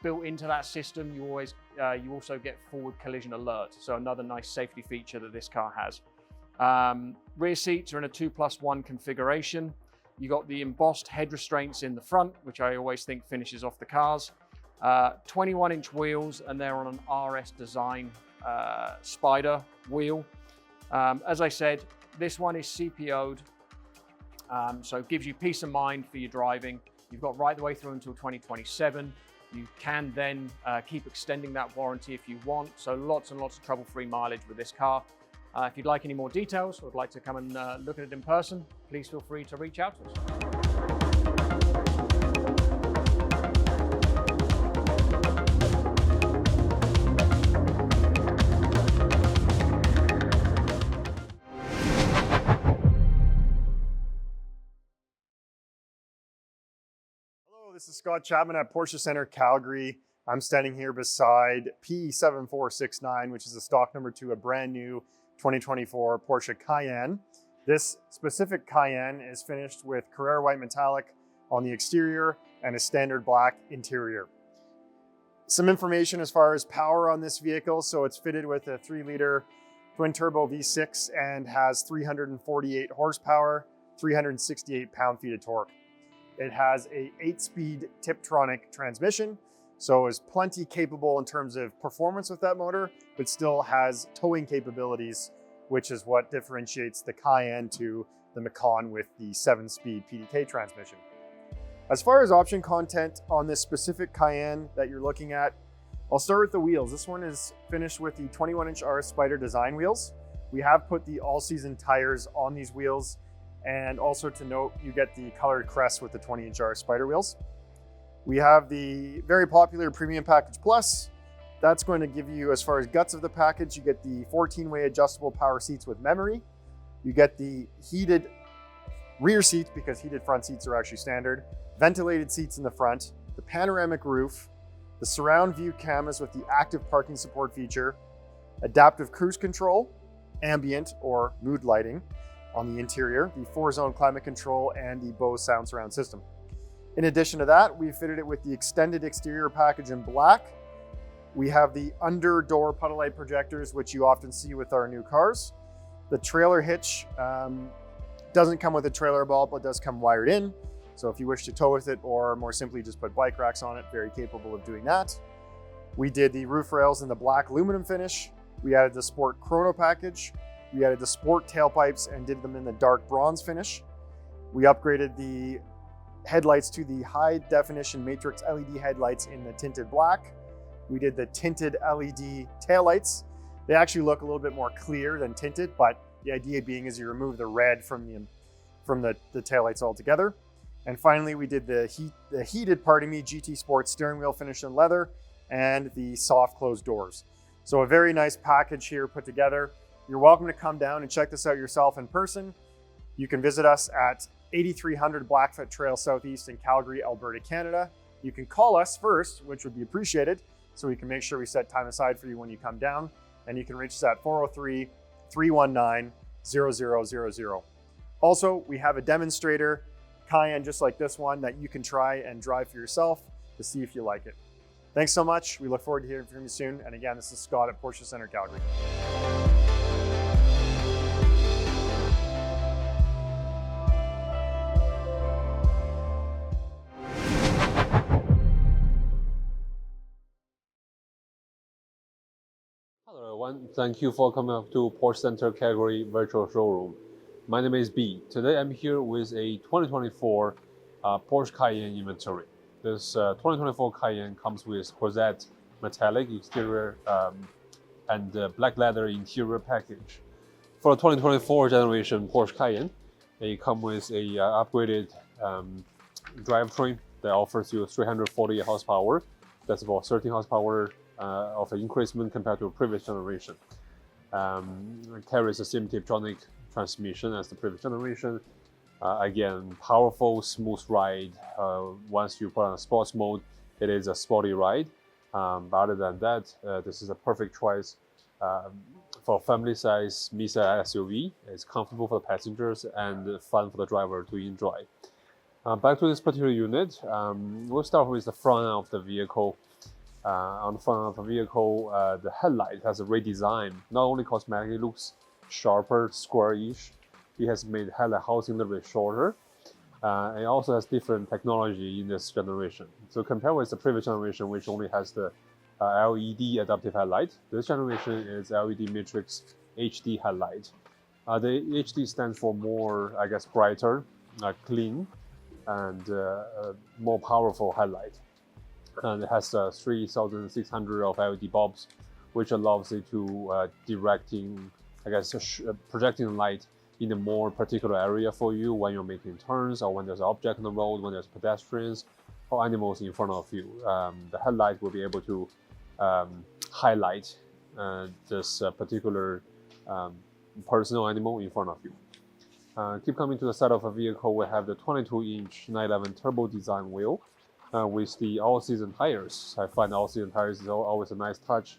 S5: Built into that system, you also get forward collision alert, so another nice safety feature that this car has. Rear seats are in a 2+1 configuration. You got the embossed head restraints in the front, which I always think finishes off the cars. 21-inch wheels, and they're on an RS design Spider wheel. As I said, this one is CPO'd, so it gives you peace of mind for your driving. You've got right the way through until 2027. You can then keep extending that warranty if you want. So lots and lots of trouble-free mileage with this car. If you'd like any more details or would like to come and look at it in person, please feel free to reach out to us.
S7: This is Scott Chapman at Porsche Center Calgary. I'm standing here beside P7469, which is the stock number to a brand new 2024 Porsche Cayenne. This specific Cayenne is finished with Carrera white metallic on the exterior and a standard black interior. Some information as far as power on this vehicle. So it's fitted with a 3-liter twin turbo V6 and has 348 horsepower, 368 pound-feet of torque. It has a 8-speed Tiptronic transmission, so is plenty capable in terms of performance with that motor, but still has towing capabilities, which is what differentiates the Cayenne to the Macan with the 7-speed PDK transmission. As far as option content on this specific Cayenne that you're looking at, I'll start with the wheels. This one is finished with the 21-inch RS Spyder design wheels. We have put the all-season tires on these wheels. And also to note, you get the colored crest with the 20-inch RS Spyder wheels. We have the very popular Premium Package Plus. That's going to give you, as far as guts of the package, you get the 14-way adjustable power seats with memory. You get the heated rear seats, because heated front seats are actually standard, ventilated seats in the front, the panoramic roof, the surround view cameras with the active parking support feature, adaptive cruise control, ambient or mood lighting, on the interior, the 4-zone climate control, and the Bose sound surround system. In addition to that, we fitted it with the extended exterior package in black. We have the under door puddle light projectors, which you often see with our new cars. The trailer hitch doesn't come with a trailer bolt, but does come wired in. So if you wish to tow with it, or more simply just put bike racks on it, very capable of doing that. We did the roof rails in the black aluminum finish. We added the Sport Chrono package. We added the Sport tailpipes and did them in the dark bronze finish. We upgraded the headlights to the high definition matrix LED headlights in the tinted black. We did the tinted LED taillights. They actually look a little bit more clear than tinted, but the idea being is you remove the red from the taillights altogether. And finally, we did the heated GT Sport steering wheel finish in leather and the soft closed doors. So a very nice package here put together. You're welcome to come down and check this out yourself in person. You can visit us at 8300 Blackfoot Trail Southeast in Calgary, Alberta, Canada. You can call us first, which would be appreciated, so we can make sure we set time aside for you when you come down. And you can reach us at 403-319-0000. Also, we have a demonstrator Cayenne just like this one that you can try and drive for yourself to see if you like it. Thanks so much. We look forward to hearing from you soon. And again, this is Scott at Porsche Center Calgary.
S6: Hello everyone, thank you for coming up to Porsche Center Calgary virtual showroom. My name is B. Today I'm here with a 2024 Porsche Cayenne inventory. This 2024 Cayenne comes with Rosette metallic exterior and black leather interior package. For the 2024 generation Porsche Cayenne, it comes with a upgraded drivetrain that offers you 348 horsepower. That's about 13 horsepower of an increasement compared to a previous generation. It carries the same Tiptronic transmission as the previous generation. Again, powerful, smooth ride. Once you put on a sports mode, it is a sporty ride. But other than that, this is a perfect choice for family size mid-size SUV. It's comfortable for the passengers and fun for the driver to enjoy. Back to this particular unit, we'll start with the front of the vehicle. On the front of the vehicle, the headlight has a redesign. Not only cosmetically looks sharper, square-ish, it has made headlight housing a little bit shorter. It also has different technology in this generation. So compared with the previous generation, which only has the LED adaptive headlight, this generation is LED Matrix HD headlight. The HD stands for more, I guess, brighter, clean, and more powerful headlight. and it has 3,600 of LED bulbs, which allows it to projecting light in a more particular area for you when you're making turns, or when there's an object on the road, when there's pedestrians or animals in front of you. The headlight will be able to highlight this particular person or animal in front of you. Keep coming to the side of a vehicle, we have the 22-inch 911 turbo design wheel with the all-season tires. I find all-season tires is always a nice touch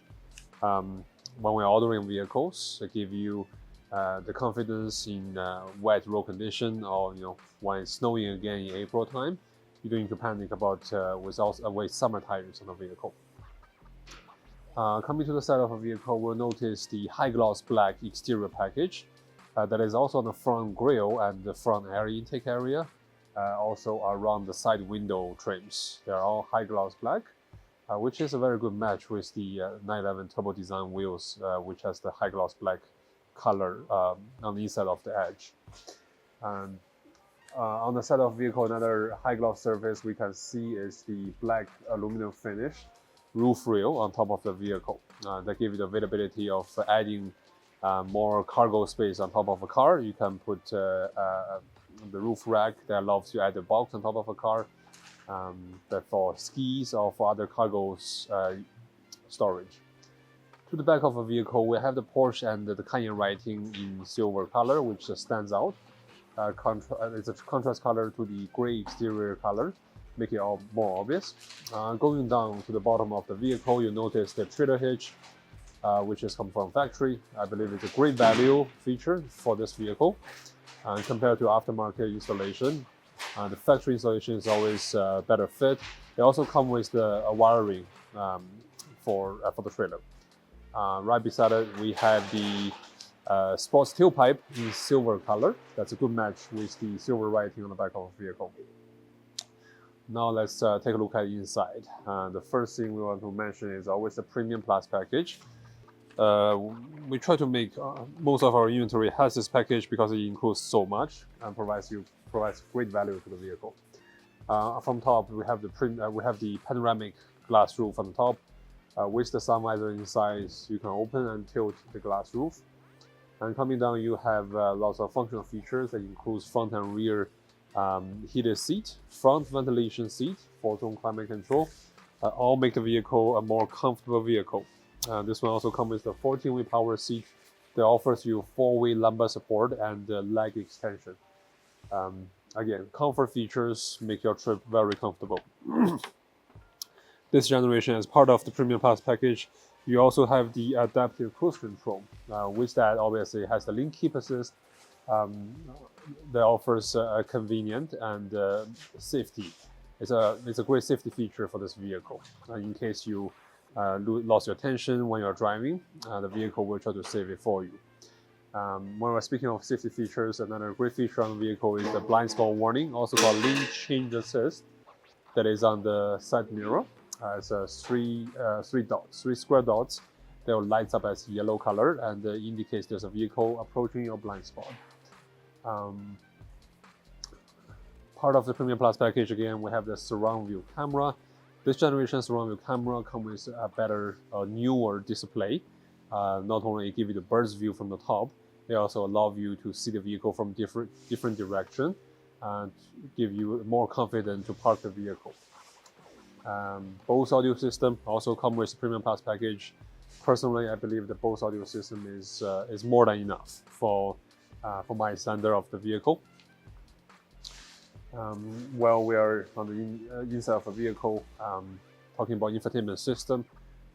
S6: when we're ordering vehicles. They give you the confidence in wet road condition, or when it's snowing again in April time, you don't need to panic about with summer tires on the vehicle. Coming to the side of a vehicle, we'll notice the high gloss black exterior package that is also on the front grille and the front air intake area, also around the side window trims. They're all high gloss black, which is a very good match with the 911 turbo design wheels, which has the high gloss black color on the inside of the edge. And on the side of the vehicle, another high gloss surface we can see is the black aluminum finish roof rail on top of the vehicle. That gives you the availability of adding more cargo space on top of a car. You can put the roof rack that allows you to add a box on top of a car, that for skis or for other cargo storage. To the back of a vehicle, we have the Porsche and the Cayenne writing in silver color, which stands out. It's a contrast color to the gray exterior color, make it all more obvious. Going down to the bottom of the vehicle, you notice the trailer hitch, which has come from factory. I believe it's a great value feature for this vehicle compared to aftermarket installation. The factory installation is always better fit. They also come with the wiring for the trailer. Right beside it, we have the sports tailpipe in silver color. That's a good match with the silver writing on the back of the vehicle. Now let's take a look at inside. The first thing we want to mention is always the Premium Plus package. We try to make most of our inventory has this package because it includes so much and provides great value to the vehicle. From top, we have the panoramic glass roof on the top. With the sun visor inside, you can open and tilt the glass roof. And coming down, you have lots of functional features that includes front and rear heated seat, front ventilation seat, 4-zone climate control, all make the vehicle a more comfortable vehicle. This one also comes with the 14-way power seat that offers you 4-way lumbar support and leg extension. Again, comfort features make your trip very comfortable. This generation, as part of the Premium Plus package, you also have the adaptive cruise control. With that, obviously, it has the link keep assist that offers convenient and safety. It's a great safety feature for this vehicle. In case you lost your attention when you're driving, the vehicle will try to save it for you. When we're speaking of safety features, another great feature on the vehicle is the blind spot warning, also called lane change assist, that is on the side mirror. It's three square dots that will light up as yellow color and indicates there's a vehicle approaching your blind spot. Part of the Premium Plus package, again, we have the surround view camera. This generation surround view camera comes with a better, newer display. Not only give you the bird's view from the top, they also allow you to see the vehicle from different direction and give you more confidence to park the vehicle. Bose audio system also comes with the Premium Plus package. Personally, I believe the Bose audio system is more than enough for my standard of the vehicle. While we are on the inside of a vehicle, talking about infotainment system,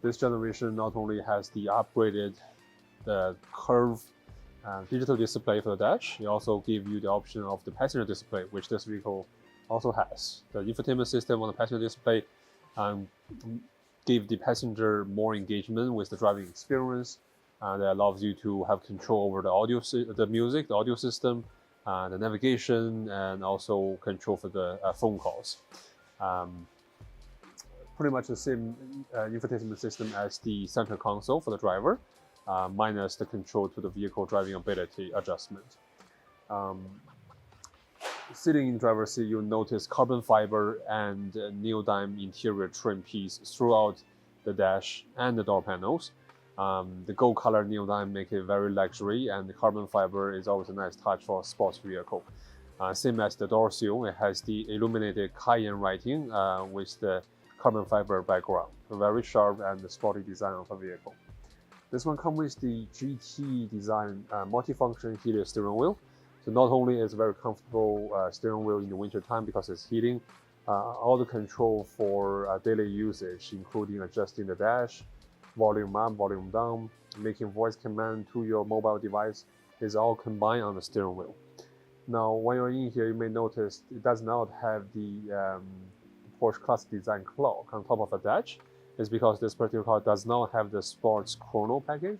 S6: this generation not only has the upgraded curved digital display for the dash, it also gives you the option of the passenger display, which this vehicle also has. The infotainment system on the passenger display give the passenger more engagement with the driving experience. That allows you to have control over the music, the audio system, the navigation, and also control for the phone calls. Pretty much the same infotainment system as the center console for the driver, minus the control to the vehicle driving ability adjustment. sitting in the driver's seat, you'll notice carbon fiber and neodyme interior trim piece throughout the dash and the door panels. The gold color neodyme make it very luxury, and the carbon fiber is always a nice touch for a sports vehicle. Same as the door seal, it has the illuminated Cayenne writing with the carbon fiber background. A very sharp and sporty design of a vehicle. This one comes with the GT design multifunction heated steering wheel. So not only is it a very comfortable steering wheel in the winter time because it's heating, all the control for daily usage, including adjusting the dash, volume up, volume down, making voice command to your mobile device, is all combined on the steering wheel. Now, when you're in here, you may notice it does not have the Porsche Classic design clock on top of the dash. It's because this particular car does not have the sports chrono package.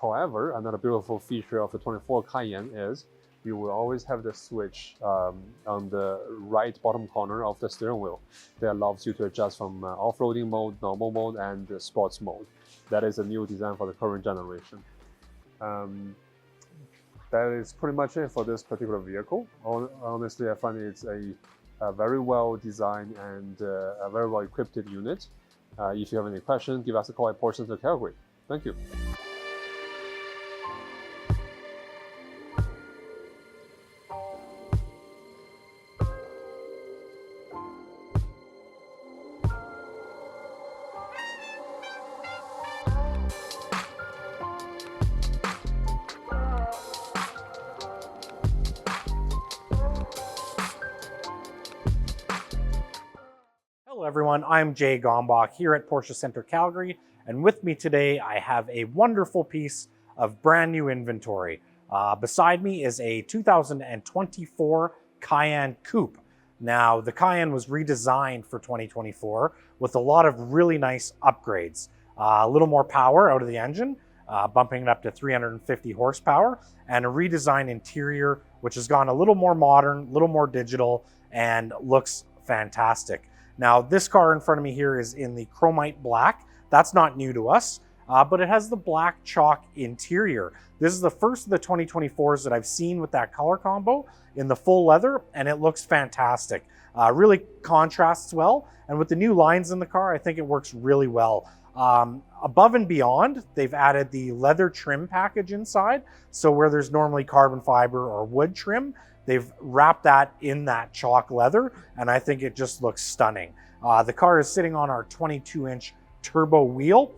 S6: However, another beautiful feature of the 24 Cayenne is you will always have the switch on the right bottom corner of the steering wheel that allows you to adjust from off-roading mode, normal mode, and sports mode. That is a new design for the current generation. That is pretty much it for this particular vehicle. Honestly, I find it's a very well designed and a very well equipped unit. If you have any questions, give us a call at Porsche Center Calgary. Thank you.
S1: Hello everyone, I'm Jay Gombach here at Porsche Center Calgary, and with me today I have a wonderful piece of brand new inventory. Beside me is a 2024 Cayenne Coupe. Now, the Cayenne was redesigned for 2024 with a lot of really nice upgrades. A little more power out of the engine, bumping it up to 350 horsepower, and a redesigned interior which has gone a little more modern, a little more digital, and looks fantastic. Now, this car in front of me here is in the chromite black. That's not new to us, but it has the black chalk interior. This is the first of the 2024s that I've seen with that color combo in the full leather, and it looks fantastic. Really contrasts well, and with the new lines in the car, I think it works really well. Above and beyond, they've added the leather trim package inside, so where there's normally carbon fiber or wood trim, they've wrapped that in that chalk leather, and I think it just looks stunning. The car is sitting on our 22-inch turbo wheel,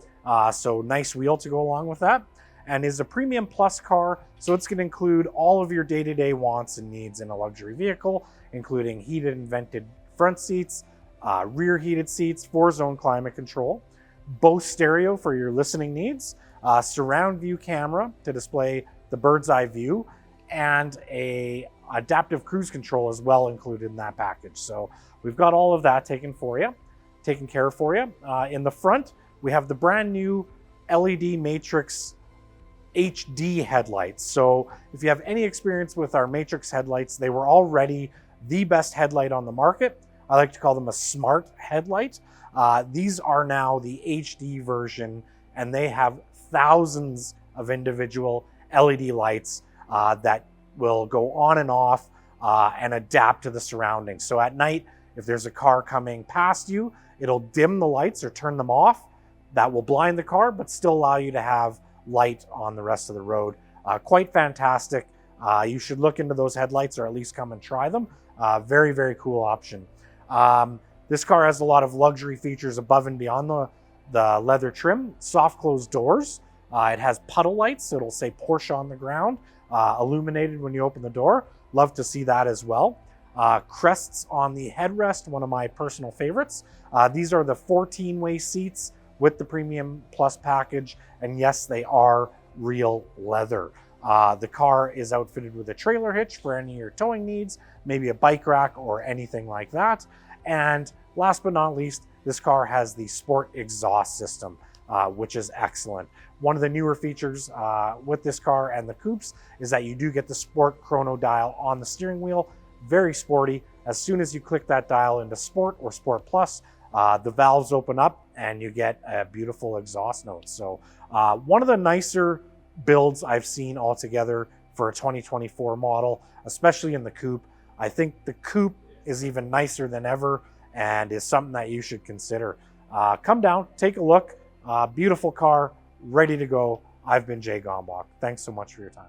S1: so nice wheel to go along with that, and is a premium plus car, so it's going to include all of your day-to-day wants and needs in a luxury vehicle, including heated and vented front seats, rear heated seats, 4-zone climate control, Bose stereo for your listening needs, surround view camera to display the bird's eye view, and a adaptive cruise control as well included in that package. So we've got all of that taken care of for you. In the front, we have the brand new LED Matrix HD headlights. So if you have any experience with our Matrix headlights, they were already the best headlight on the market. I like to call them a smart headlight. These are now the HD version, and they have thousands of individual LED lights that will go on and off and adapt to the surroundings. So at night, if there's a car coming past you, it'll dim the lights or turn them off. That will blind the car, but still allow you to have light on the rest of the road. Quite fantastic. You should look into those headlights or at least come and try them. Very, very cool option. This car has a lot of luxury features above and beyond the leather trim. Soft closed doors. It has puddle lights, so it'll say Porsche on the ground, illuminated when you open the door. Love to see that as well. Crests on the headrest, one of my personal favorites. These are the 14-way seats with the Premium Plus package, and yes, they are real leather. The car is outfitted with a trailer hitch for any of your towing needs, maybe a bike rack or anything like that. And last but not least, this car has the sport exhaust system, which is excellent. One of the newer features with this car and the coupes is that you do get the sport chrono dial on the steering wheel. Very sporty. As soon as you click that dial into Sport or Sport Plus, the valves open up and you get a beautiful exhaust note. So one of the nicer builds I've seen altogether for a 2024 model, especially in the coupe. I think the coupe is even nicer than ever and is something that you should consider. Come down, take a look. Beautiful car, ready to go. I've been Jay Gombach. Thanks so much for your time.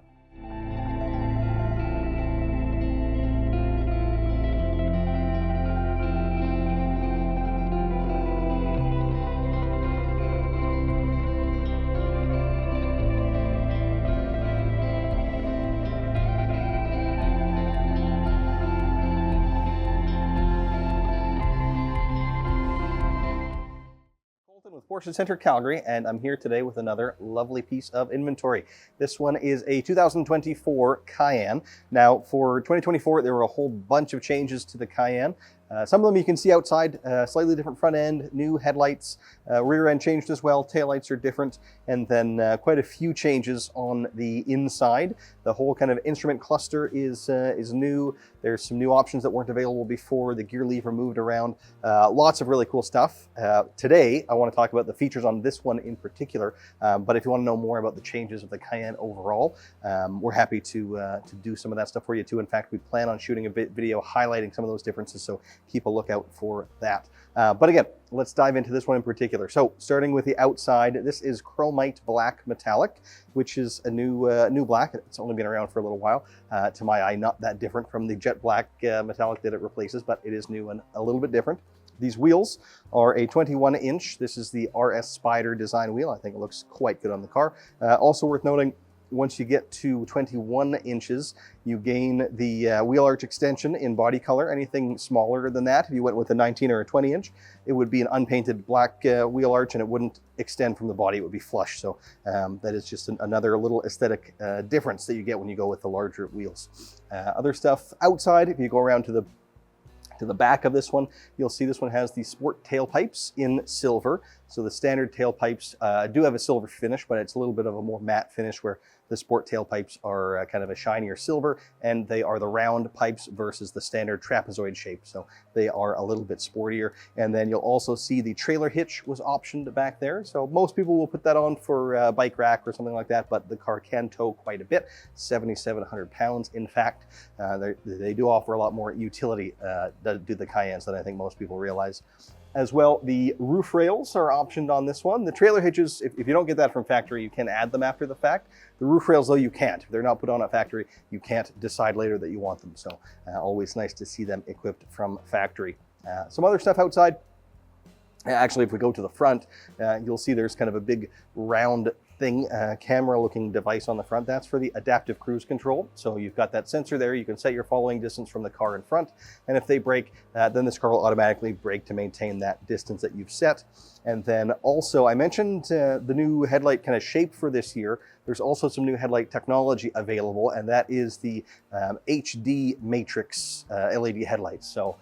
S2: With Porsche Center Calgary, and I'm here today with another lovely piece of inventory. This one is a 2024 Cayenne. Now, for 2024, there were a whole bunch of changes to the Cayenne. Some of them you can see outside, slightly different front end, new headlights, rear end changed as well, taillights are different, and then quite a few changes on the inside. The whole kind of instrument cluster is new. There's some new options that weren't available before. The gear lever moved around. Lots of really cool stuff. Today, I want to talk about the features on this one in particular, but if you want to know more about the changes of the Cayenne overall, we're happy to do some of that stuff for you too. In fact, we plan on shooting a video highlighting some of those differences, so keep a lookout for that. But again, let's dive into this one in particular. So starting with the outside, this is Chromite Black Metallic, which is a new black. It's only been around for a little while. To my eye, not that different from the jet black metallic that it replaces, but it is new and a little bit different. These wheels are a 21-inch. This is the RS Spider design wheel. I think it looks quite good on the car. Also worth noting, once you get to 21 inches, you gain the wheel arch extension in body color. Anything smaller than that, if you went with a 19 or a 20 inch, it would be an unpainted black wheel arch and it wouldn't extend from the body, it would be flush. So that is just another little aesthetic difference that you get when you go with the larger wheels. Other stuff outside, if you go around to the back of this one, you'll see this one has the sport tailpipes in silver. So the standard tailpipes do have a silver finish, but it's a little bit of a more matte finish, where the sport tailpipes are kind of a shinier silver, and they are the round pipes versus the standard trapezoid shape. So they are a little bit sportier. And then you'll also see the trailer hitch was optioned back there. So most people will put that on for a bike rack or something like that, but the car can tow quite a bit, 7,700 pounds. In fact, they do offer a lot more utility, do the Cayennes, than I think most people realize. As well, the roof rails are optioned on this one. The trailer hitches, if you don't get that from factory, you can add them after the fact. The roof rails, though, you can't. If they're not put on at factory, you can't decide later that you want them. So always nice to see them equipped from factory. Some other stuff outside. Actually, if we go to the front, you'll see there's kind of a big round thing, camera looking device on the front. That's for the adaptive cruise control. So you've got that sensor there. You can set your following distance from the car in front. And if they brake, then this car will automatically brake to maintain that distance that you've set. And then also, I mentioned the new headlight kind of shape for this year. There's also some new headlight technology available, and that is the HD Matrix LED headlights. So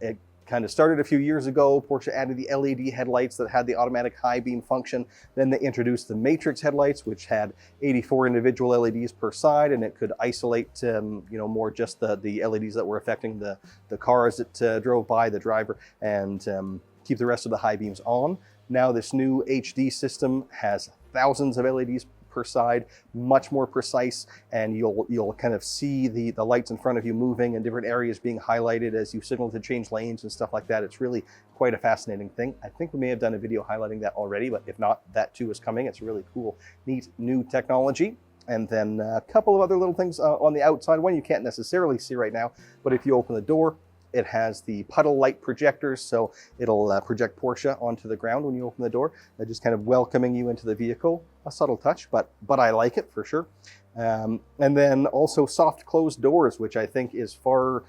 S2: it kind of started a few years ago. Porsche added the LED headlights that had the automatic high beam function. Then they introduced the Matrix headlights, which had 84 individual LEDs per side, and it could isolate, more just the LEDs that were affecting the cars that drove by, the driver, and keep the rest of the high beams on. Now this new HD system has thousands of LEDs per side, much more precise, and you'll kind of see the lights in front of you moving and different areas being highlighted as you signal to change lanes and stuff like that. It's really quite a fascinating thing. I think we may have done a video highlighting that already, but if not, that too is coming. It's really cool, neat new technology. And then a couple of other little things on the outside. One you can't necessarily see right now, but if you open the door, it has the puddle light projectors, so it'll project Porsche onto the ground when you open the door, just kind of welcoming you into the vehicle. A subtle touch, but I like it for sure. And then also soft closed doors, which I think is far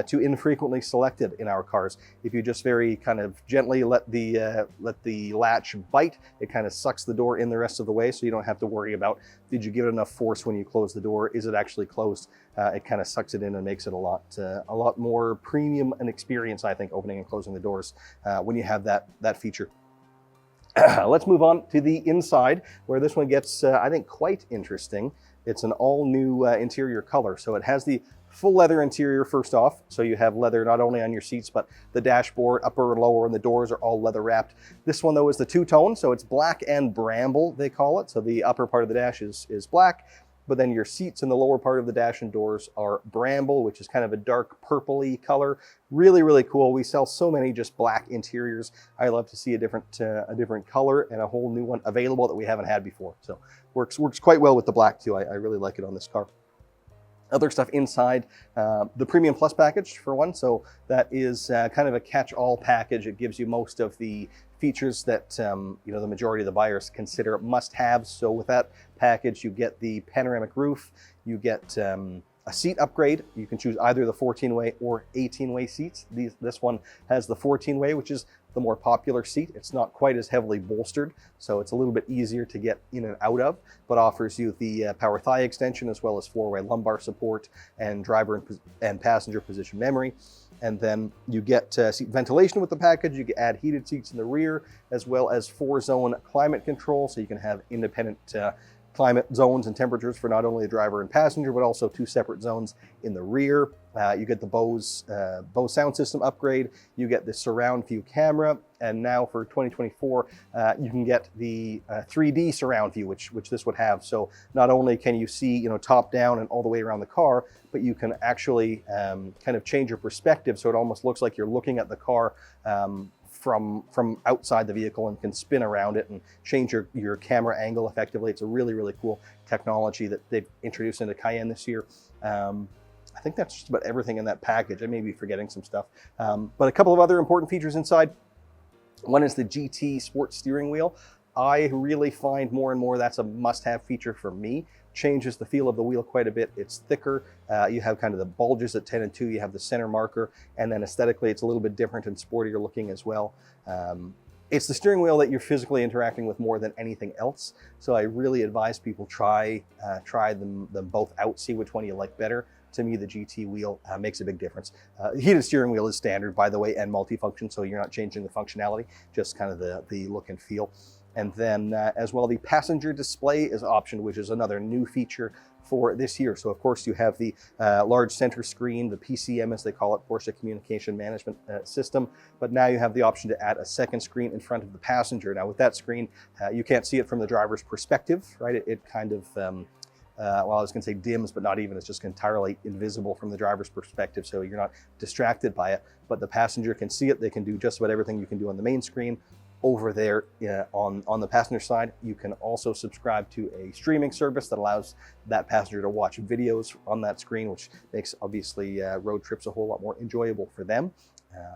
S2: too infrequently selected in our cars. If you just very kind of gently let the latch bite, it kind of sucks the door in the rest of the way, so you don't have to worry about, did you give it enough force when you close the door? Is it actually closed? It kind of sucks it in and makes it a lot more premium an experience, I think, opening and closing the doors when you have that feature. Let's move on to the inside, where this one gets, I think, quite interesting. It's an all-new interior color. So it has the full leather interior first off. So you have leather not only on your seats, but the dashboard, upper and lower, and the doors are all leather wrapped. This one, though, is the two-tone. So it's black and bramble, they call it. So the upper part of the dash is black. but then your seats in the lower part of the dash and doors are bramble, which is kind of a dark purpley color. Really, really cool. We sell so many just black interiors. I love to see a different color and a whole new one available that we haven't had before. So works quite well with the black too. I really like it on this car. Other stuff inside, the Premium Plus package for one. So that is kind of a catch-all package. It gives you most of the features that you know, the majority of the buyers consider must-haves. So with that package, you get the panoramic roof, you get a seat upgrade. You can choose either the 14-way or 18-way seats. This one has the 14-way, which is the more popular seat. It's not quite as heavily bolstered, so it's a little bit easier to get in and out of, but offers you the power thigh extension as well as 4-way lumbar support and driver and passenger position memory. And then you get seat ventilation with the package. You can add heated seats in the rear as well as 4-zone climate control, so you can have independent climate zones and temperatures for not only the driver and passenger, but also 2 separate zones in the rear. You get the Bose sound system upgrade. You get the surround view camera, and now for 2024, you can get the 3D surround view, which this would have. So not only can you see, you know, top down and all the way around the car, but you can actually kind of change your perspective, so it almost looks like you're looking at the car from outside the vehicle and can spin around it and change your camera angle effectively. It's a really, really cool technology that they've introduced into Cayenne this year. I think that's just about everything in that package. I may be forgetting some stuff. But a couple of other important features inside. One is the GT Sport steering wheel. I really find more and more that's a must-have feature for me. Changes the feel of the wheel quite a bit. It's thicker. You have kind of the bulges at 10 and 2. You have the center marker, and then aesthetically it's a little bit different and sportier looking as well. It's the steering wheel that you're physically interacting with more than anything else. So I really advise people try them both out, see which one you like better. To me, the GT wheel makes a big difference. Heated steering wheel is standard, by the way, and multifunction, so you're not changing the functionality, just kind of the look and feel. And then as well, the passenger display is optioned, which is another new feature for this year. So of course you have the large center screen, the PCM as they call it, Porsche Communication Management System, but now you have the option to add a second screen in front of the passenger. Now with that screen, you can't see it from the driver's perspective, right? It kind of, well, I was gonna say dims, but not even, it's just entirely invisible from the driver's perspective, so you're not distracted by it, but the passenger can see it. They can do just about everything you can do on the main screen. Over there on the passenger side, you can also subscribe to a streaming service that allows that passenger to watch videos on that screen, which makes obviously road trips a whole lot more enjoyable for them.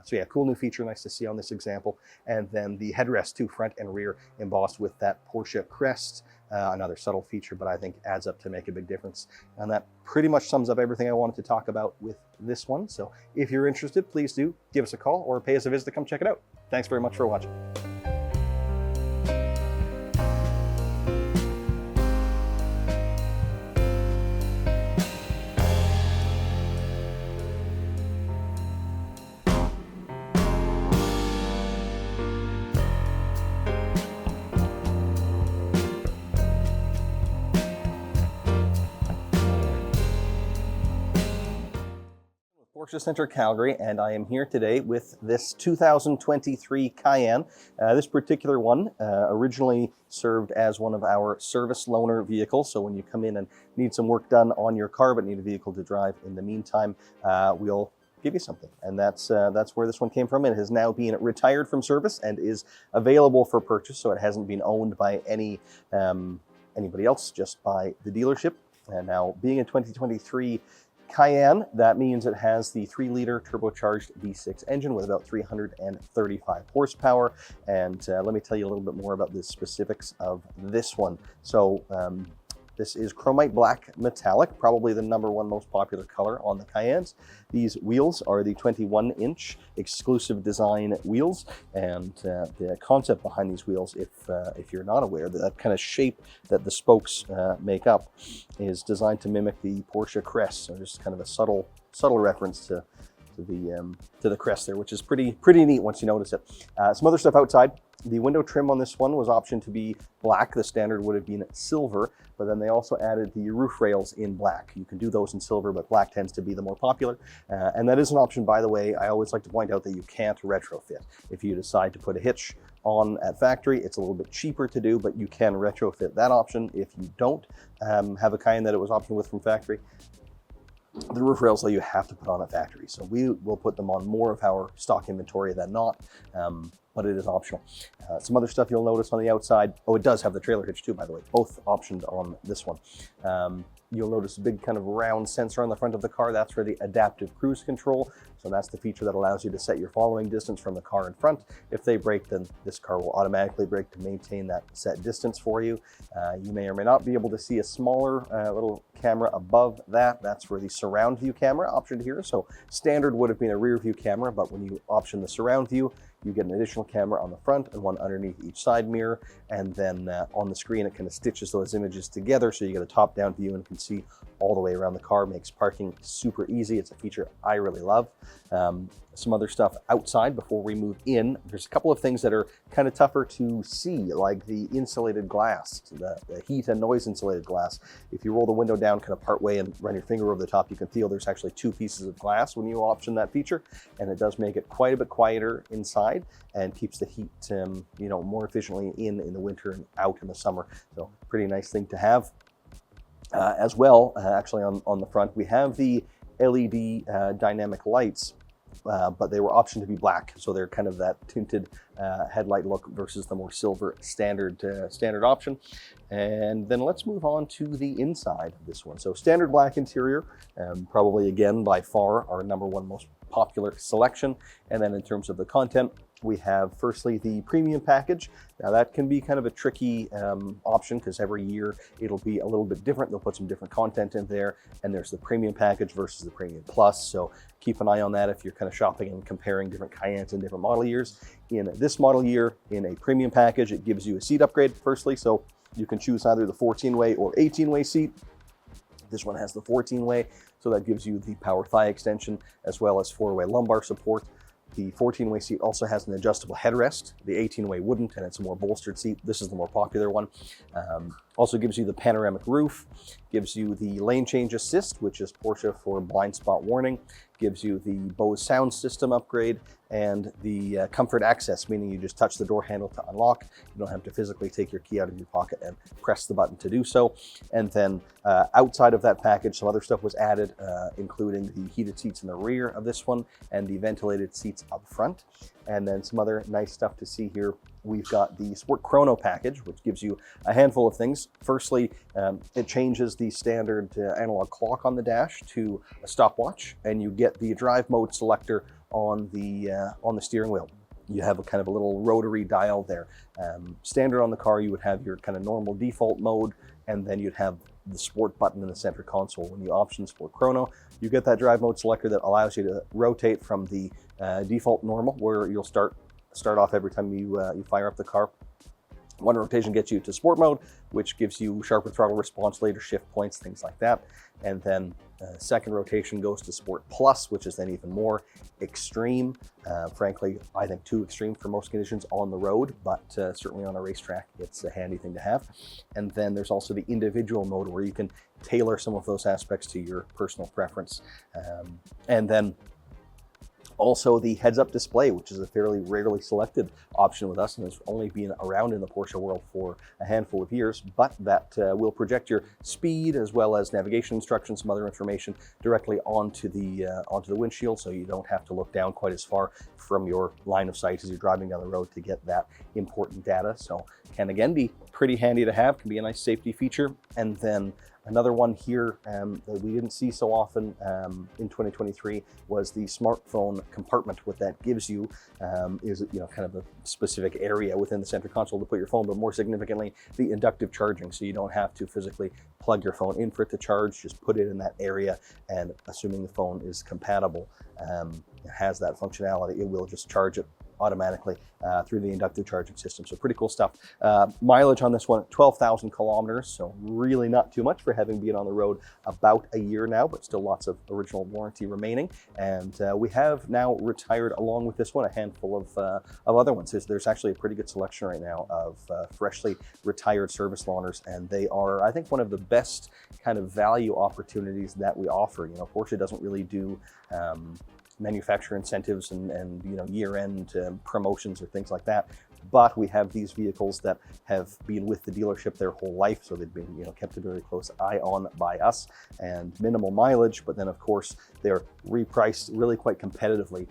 S2: So yeah, cool new feature, nice to see on this example. And then the headrest too, front and rear, embossed with that Porsche crest. Another subtle feature, but I think adds up to make a big difference. And that pretty much sums up everything I wanted to talk about with this one. So if you're interested, please do give us a call or pay us a visit to come check it out. Thanks very much for watching. Porsche Center Calgary, and I am here today with this 2023 Cayenne. This particular one originally served as one of our service loaner vehicles, so when you come in and need some work done on your car but need a vehicle to drive in the meantime, we'll give you something. And that's where this one came from. It has now been retired from service and is available for purchase, so it hasn't been owned by anybody else, just by the dealership. And now, being a 2023 Cayenne, that means it has the 3-liter turbocharged V6 engine with about 335 horsepower. And let me tell you a little bit more about the specifics of this one. So this is chromite black metallic, probably the #1 most popular color on the Cayennes. These wheels are the 21-inch exclusive design wheels, and the concept behind these wheels, if you're not aware, that kind of shape that the spokes make up is designed to mimic the Porsche crest. So just kind of a subtle reference to to the crest there, which is pretty neat once you notice it. Some other stuff outside. The window trim on this one was optioned to be black. The standard would have been silver, but then they also added the roof rails in black. You can do those in silver, but black tends to be the more popular. And that is an option, by the way. I always like to point out that you can't retrofit. If you decide to put a hitch on at factory, it's a little bit cheaper to do, but you can retrofit that option. If you don't have a Cayenne that it was optioned with from factory, the roof rails, though, you have to put on at factory. So we will put them on more of our stock inventory than not, but it is optional. Some other stuff you'll notice on the outside. Oh, it does have the trailer hitch too, by the way, both optioned on this one. You'll notice a big kind of round sensor on the front of the car. That's for the adaptive cruise control. So that's the feature that allows you to set your following distance from the car in front. If they brake, then this car will automatically brake to maintain that set distance for you. You may or may not be able to see a smaller little camera above that. That's for the surround view camera optioned here. So standard would have been a rear view camera, but when you option the surround view, you get an additional camera on the front and one underneath each side mirror. And then on the screen, it kind of stitches those images together. So you get a top-down view and can see all the way around the car. Makes parking super easy. It's a feature I really love. Some other stuff outside before we move in. There's a couple of things that are kind of tougher to see, like the insulated glass, the heat and noise insulated glass. If you roll the window down kind of part way and run your finger over the top, you can feel there's actually two pieces of glass when you option that feature, and it does make it quite a bit quieter inside and keeps the heat more efficiently in the winter and out in the summer. So pretty nice thing to have. As well, actually on the front, we have the LED dynamic lights, but they were optioned to be black. So they're kind of that tinted headlight look versus the more silver standard option. And then let's move on to the inside of this one. So standard black interior, probably again by far our #1 most popular selection. And then in terms of the content, we have firstly the premium package. Now that can be kind of a tricky option because every year it'll be a little bit different. They'll put some different content in there, and there's the premium package versus the premium plus. So keep an eye on that if you're kind of shopping and comparing different Cayennes in different model years. In this model year, in a premium package, it gives you a seat upgrade firstly. So you can choose either the 14-way or 18-way seat. This one has the 14-way, so that gives you the power thigh extension as well as 4-way lumbar support. The 14-way seat also has an adjustable headrest. The 18-way wouldn't, and it's a more bolstered seat. This is the more popular one. Also gives you the panoramic roof, gives you the lane change assist, which is Porsche for blind spot warning, gives you the Bose sound system upgrade, and the comfort access, meaning you just touch the door handle to unlock. You don't have to physically take your key out of your pocket and press the button to do so. And then outside of that package, some other stuff was added, including the heated seats in the rear of this one and the ventilated seats up front. And then some other nice stuff to see here. We've got the Sport Chrono package, which gives you a handful of things. Firstly, it changes the standard analog clock on the dash to a stopwatch, and you get the drive mode selector on the steering wheel. You have a kind of a little rotary dial there. Standard on the car, you would have your kind of normal default mode, and then you'd have the sport button in the center console. When you option Sport Chrono, you get that drive mode selector that allows you to rotate from the default normal, where you'll start off every time you fire up the car. One rotation gets you to sport mode, which gives you sharper throttle response, later shift points, things like that. And then second rotation goes to Sport Plus, which is then even more extreme. Frankly, I think too extreme for most conditions on the road, but certainly on a racetrack, it's a handy thing to have. And then there's also the individual mode where you can tailor some of those aspects to your personal preference. And then also the heads-up display, which is a fairly rarely selected option with us and has only been around in the Porsche world for a handful of years, but that will project your speed as well as navigation instructions, some other information directly onto the windshield, so you don't have to look down quite as far from your line of sight as you're driving down the road to get that important data. So can again be pretty handy to have, can be a nice safety feature. And then another one here that we didn't see so often in 2023 was the smartphone compartment. What that gives you is kind of a specific area within the center console to put your phone, but more significantly, the inductive charging. So you don't have to physically plug your phone in for it to charge, just put it in that area, and assuming the phone is compatible, it has that functionality, it will just charge it automatically through the inductive charging system. So pretty cool stuff. Mileage on this one, 12,000 kilometers, so really not too much for having been on the road about a year now, but still lots of original warranty remaining. And we have now retired, along with this one, a handful of other ones. There's actually a pretty good selection right now of freshly retired service loaners, and they are, I think, one of the best kind of value opportunities that we offer. You know, Porsche doesn't really do manufacturer incentives and you know, year-end promotions or things like that. But we have these vehicles that have been with the dealership their whole life, so they've been, you know, kept a very close eye on by us, and minimal mileage. But then, of course, they're repriced really quite competitively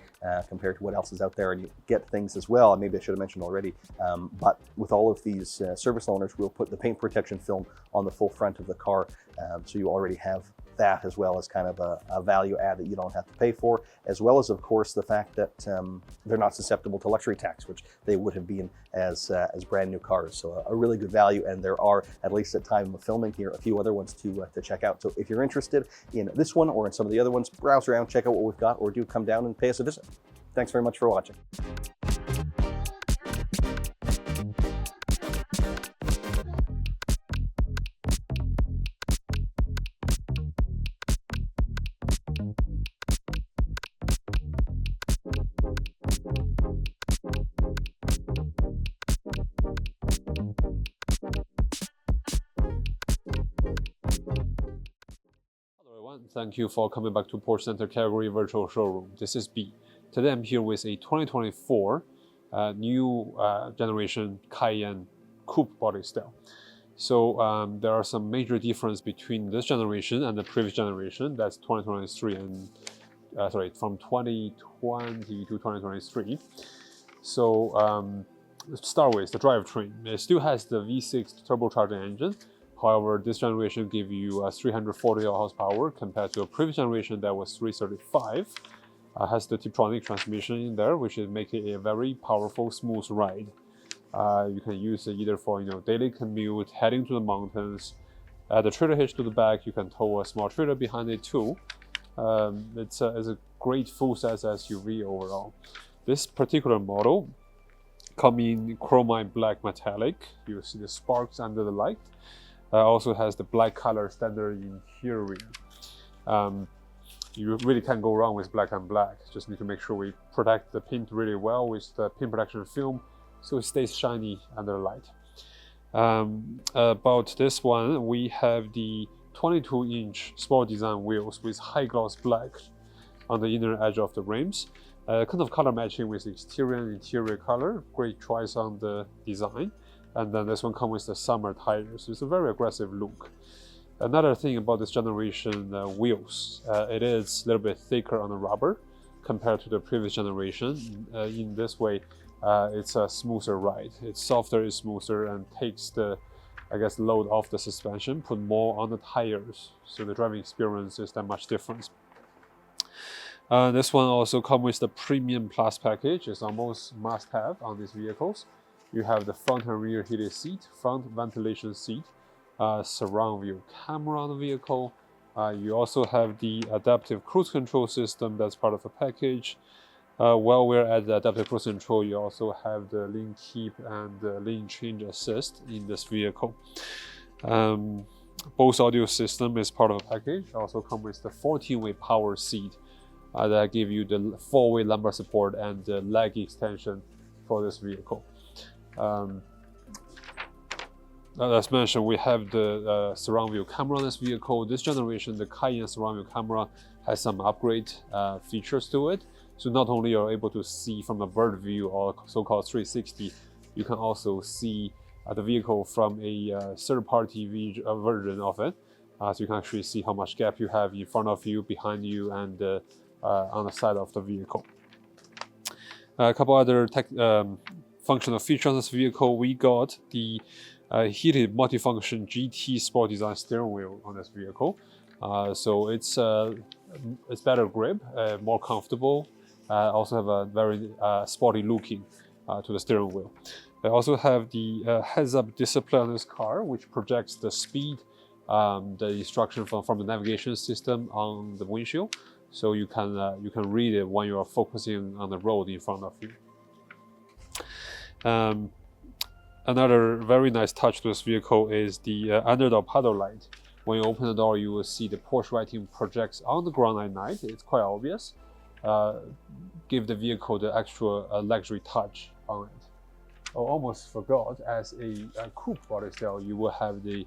S2: compared to what else is out there, and you get things as well. Maybe I should have mentioned already, but with all of these service loaners, we'll put the paint protection film on the full front of the car, so you already have that as well as kind of a value add that you don't have to pay for, as well as, of course, the fact that they're not susceptible to luxury tax, which they would have been as brand new cars. So a really good value, and there are, at least at time of filming here, a few other ones to check out. So if you're interested in this one or in some of the other ones, browse around, check out what we've got, or do come down and pay us a visit. Thanks very much for watching.
S6: Thank you for coming back to Porsche Center Calgary Virtual Showroom. This is B. Today I'm here with a 2024 new generation Cayenne coupe body style. So there are some major differences between this generation and the previous generation. That's 2023 and from 2020 to 2023. So let's start with the drivetrain. It still has the V6 turbocharged engine. However, this generation gives you 340 horsepower compared to a previous generation that was 335. Has the Tiptronic transmission in there, which is making it a very powerful, smooth ride. You can use it either for daily commute, heading to the mountains. Add a trailer hitch to the back. You can tow a small trailer behind it too. It's a great full-size SUV overall. This particular model comes in chromite black metallic. You see the sparks under the light. Also has the black color standard interior. You really can't go wrong with black and black. Just need to make sure we protect the paint really well with the paint protection film so it stays shiny under the light. About this one, we have the 22-inch sport design wheels with high gloss black on the inner edge of the rims. Kind of color matching with exterior and interior color. Great choice on the design. And then this one comes with the summer tires. It's a very aggressive look. Another thing about this generation wheels, it is a little bit thicker on the rubber compared to the previous generation. In this way, it's a smoother ride. It's softer, it's smoother, and takes the, load off the suspension, put more on the tires. So the driving experience is that much different. This one also comes with the Premium Plus package. It's almost must-have on these vehicles. You have the front and rear heated seat, front ventilation seat, surround view camera on the vehicle. You also have the adaptive cruise control system that's part of the package. While we're at the adaptive cruise control, you also have the lane keep and the lane change assist in this vehicle. Bose audio system is part of the package. Also come with the 14-way power seat that give you the 4-way lumbar support and the leg extension for this vehicle. As mentioned, we have the surround view camera on this vehicle. This generation, the Cayenne surround view camera has some upgrade features to it. So not only you're able to see from a bird view or so-called 360, you can also see the vehicle from a third-party version of it. So you can actually see how much gap you have in front of you, behind you, and on the side of the vehicle. A couple other functional features on this vehicle. We got the heated multifunction GT Sport Design steering wheel on this vehicle. So it's better grip, more comfortable. Also have a very sporty looking to the steering wheel. I also have the heads-up display on this car, which projects the speed, the instruction from the navigation system on the windshield. So you can read it when you are focusing on the road in front of you. Another very nice touch to this vehicle is the underdoor paddle light. When you open the door, you will see the Porsche writing projects on the ground at night. It's quite obvious. Give the vehicle the actual luxury touch on it. Oh, almost forgot, as a coupe body style, you will have the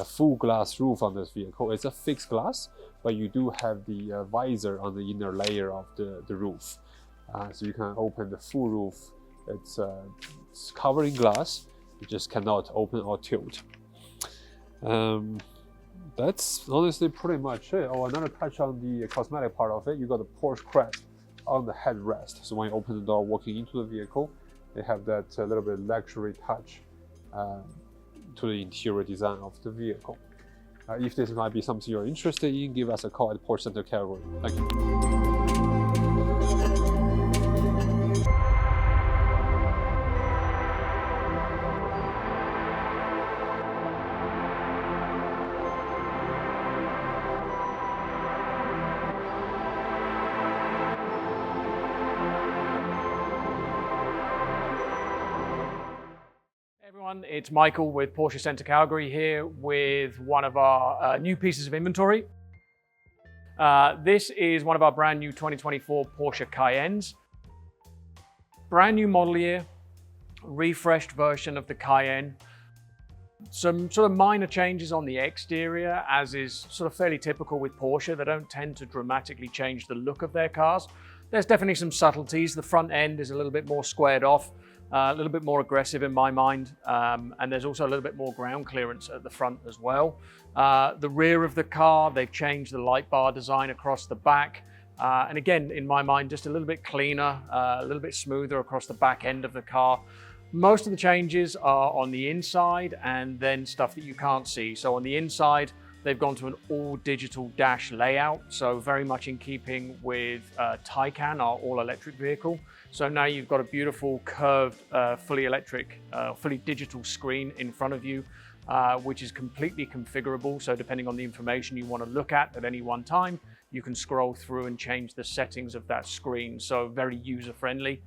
S6: full glass roof on this vehicle. It's a fixed glass, but you do have the visor on the inner layer of the roof. So you can open the full roof. It's covered in glass. You just cannot open or tilt. That's honestly pretty much it. Oh, another touch on the cosmetic part of it, you got the Porsche crest on the headrest. So when you open the door walking into the vehicle, they have that little bit luxury touch to the interior design of the vehicle. If this might be something you're interested in, give us a call at Porsche Center Calgary. Thank you.
S5: It's Michael with Porsche Center Calgary here with one of our new pieces of inventory. This is one of our brand new 2024 Porsche Cayennes. Brand new model year, refreshed version of the Cayenne. Some sort of minor changes on the exterior, as is sort of fairly typical with Porsche. They don't tend to dramatically change the look of their cars. There's definitely some subtleties. The front end is a little bit more squared off. A little bit more aggressive in my mind, and there's also a little bit more ground clearance at the front as well. The rear of the car, they've changed the light bar design across the back, and again, in my mind, just a little bit cleaner, a little bit smoother across the back end of the car. Most of the changes are on the inside and then stuff that you can't see. So on the inside, they've gone to an all-digital dash layout, so very much in keeping with Taycan, our all-electric vehicle. So now you've got a beautiful curved, fully electric, fully digital screen in front of you, which is completely configurable. So depending on the information you want to look at any one time, you can scroll through and change the settings of that screen. So very user-friendly.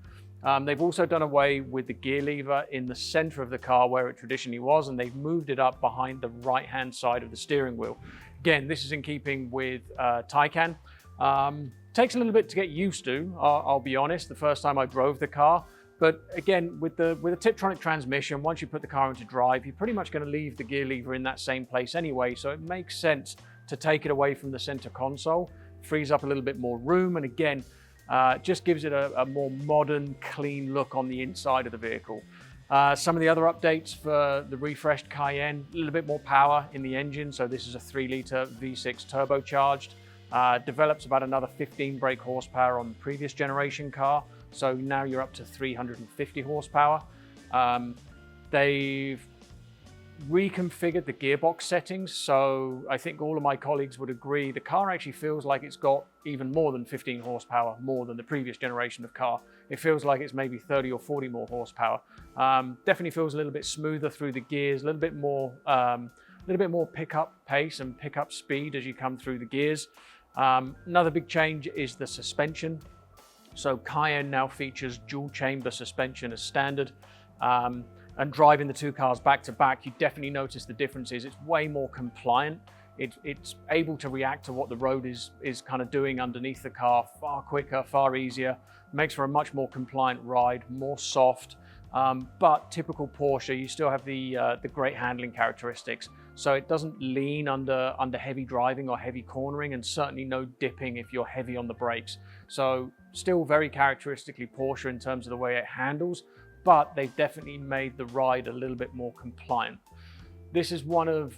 S5: They've also done away with the gear lever in the center of the car where it traditionally was, and they've moved it up behind the right-hand side of the steering wheel. Again, this is in keeping with Taycan. Takes a little bit to get used to, I'll be honest, the first time I drove the car. But again, with the Tiptronic transmission, once you put the car into drive, you're pretty much going to leave the gear lever in that same place anyway. So it makes sense to take it away from the center console, frees up a little bit more room, and again, just gives it a more modern, clean look on the inside of the vehicle. Some of the other updates for the refreshed Cayenne, a little bit more power in the engine. So this is a 3-liter V6 turbocharged. Develops about another 15 brake horsepower on the previous generation car. So now you're up to 350 horsepower. They've reconfigured the gearbox settings. So I think all of my colleagues would agree the car actually feels like it's got even more than 15 horsepower, more than the previous generation of car. It feels like it's maybe 30 or 40 more horsepower. Definitely feels a little bit smoother through the gears, a little bit more pickup pace and pickup speed as you come through the gears. Another big change is the suspension. So Cayenne now features dual chamber suspension as standard. And driving the two cars back to back, you definitely notice the differences. It's way more compliant. It's able to react to what the road is kind of doing underneath the car far quicker, far easier. Makes for a much more compliant ride, more soft. But typical Porsche, you still have the great handling characteristics. So it doesn't lean under heavy driving or heavy cornering, and certainly no dipping if you're heavy on the brakes. So still very characteristically Porsche in terms of the way it handles, but they've definitely made the ride a little bit more compliant. This is one of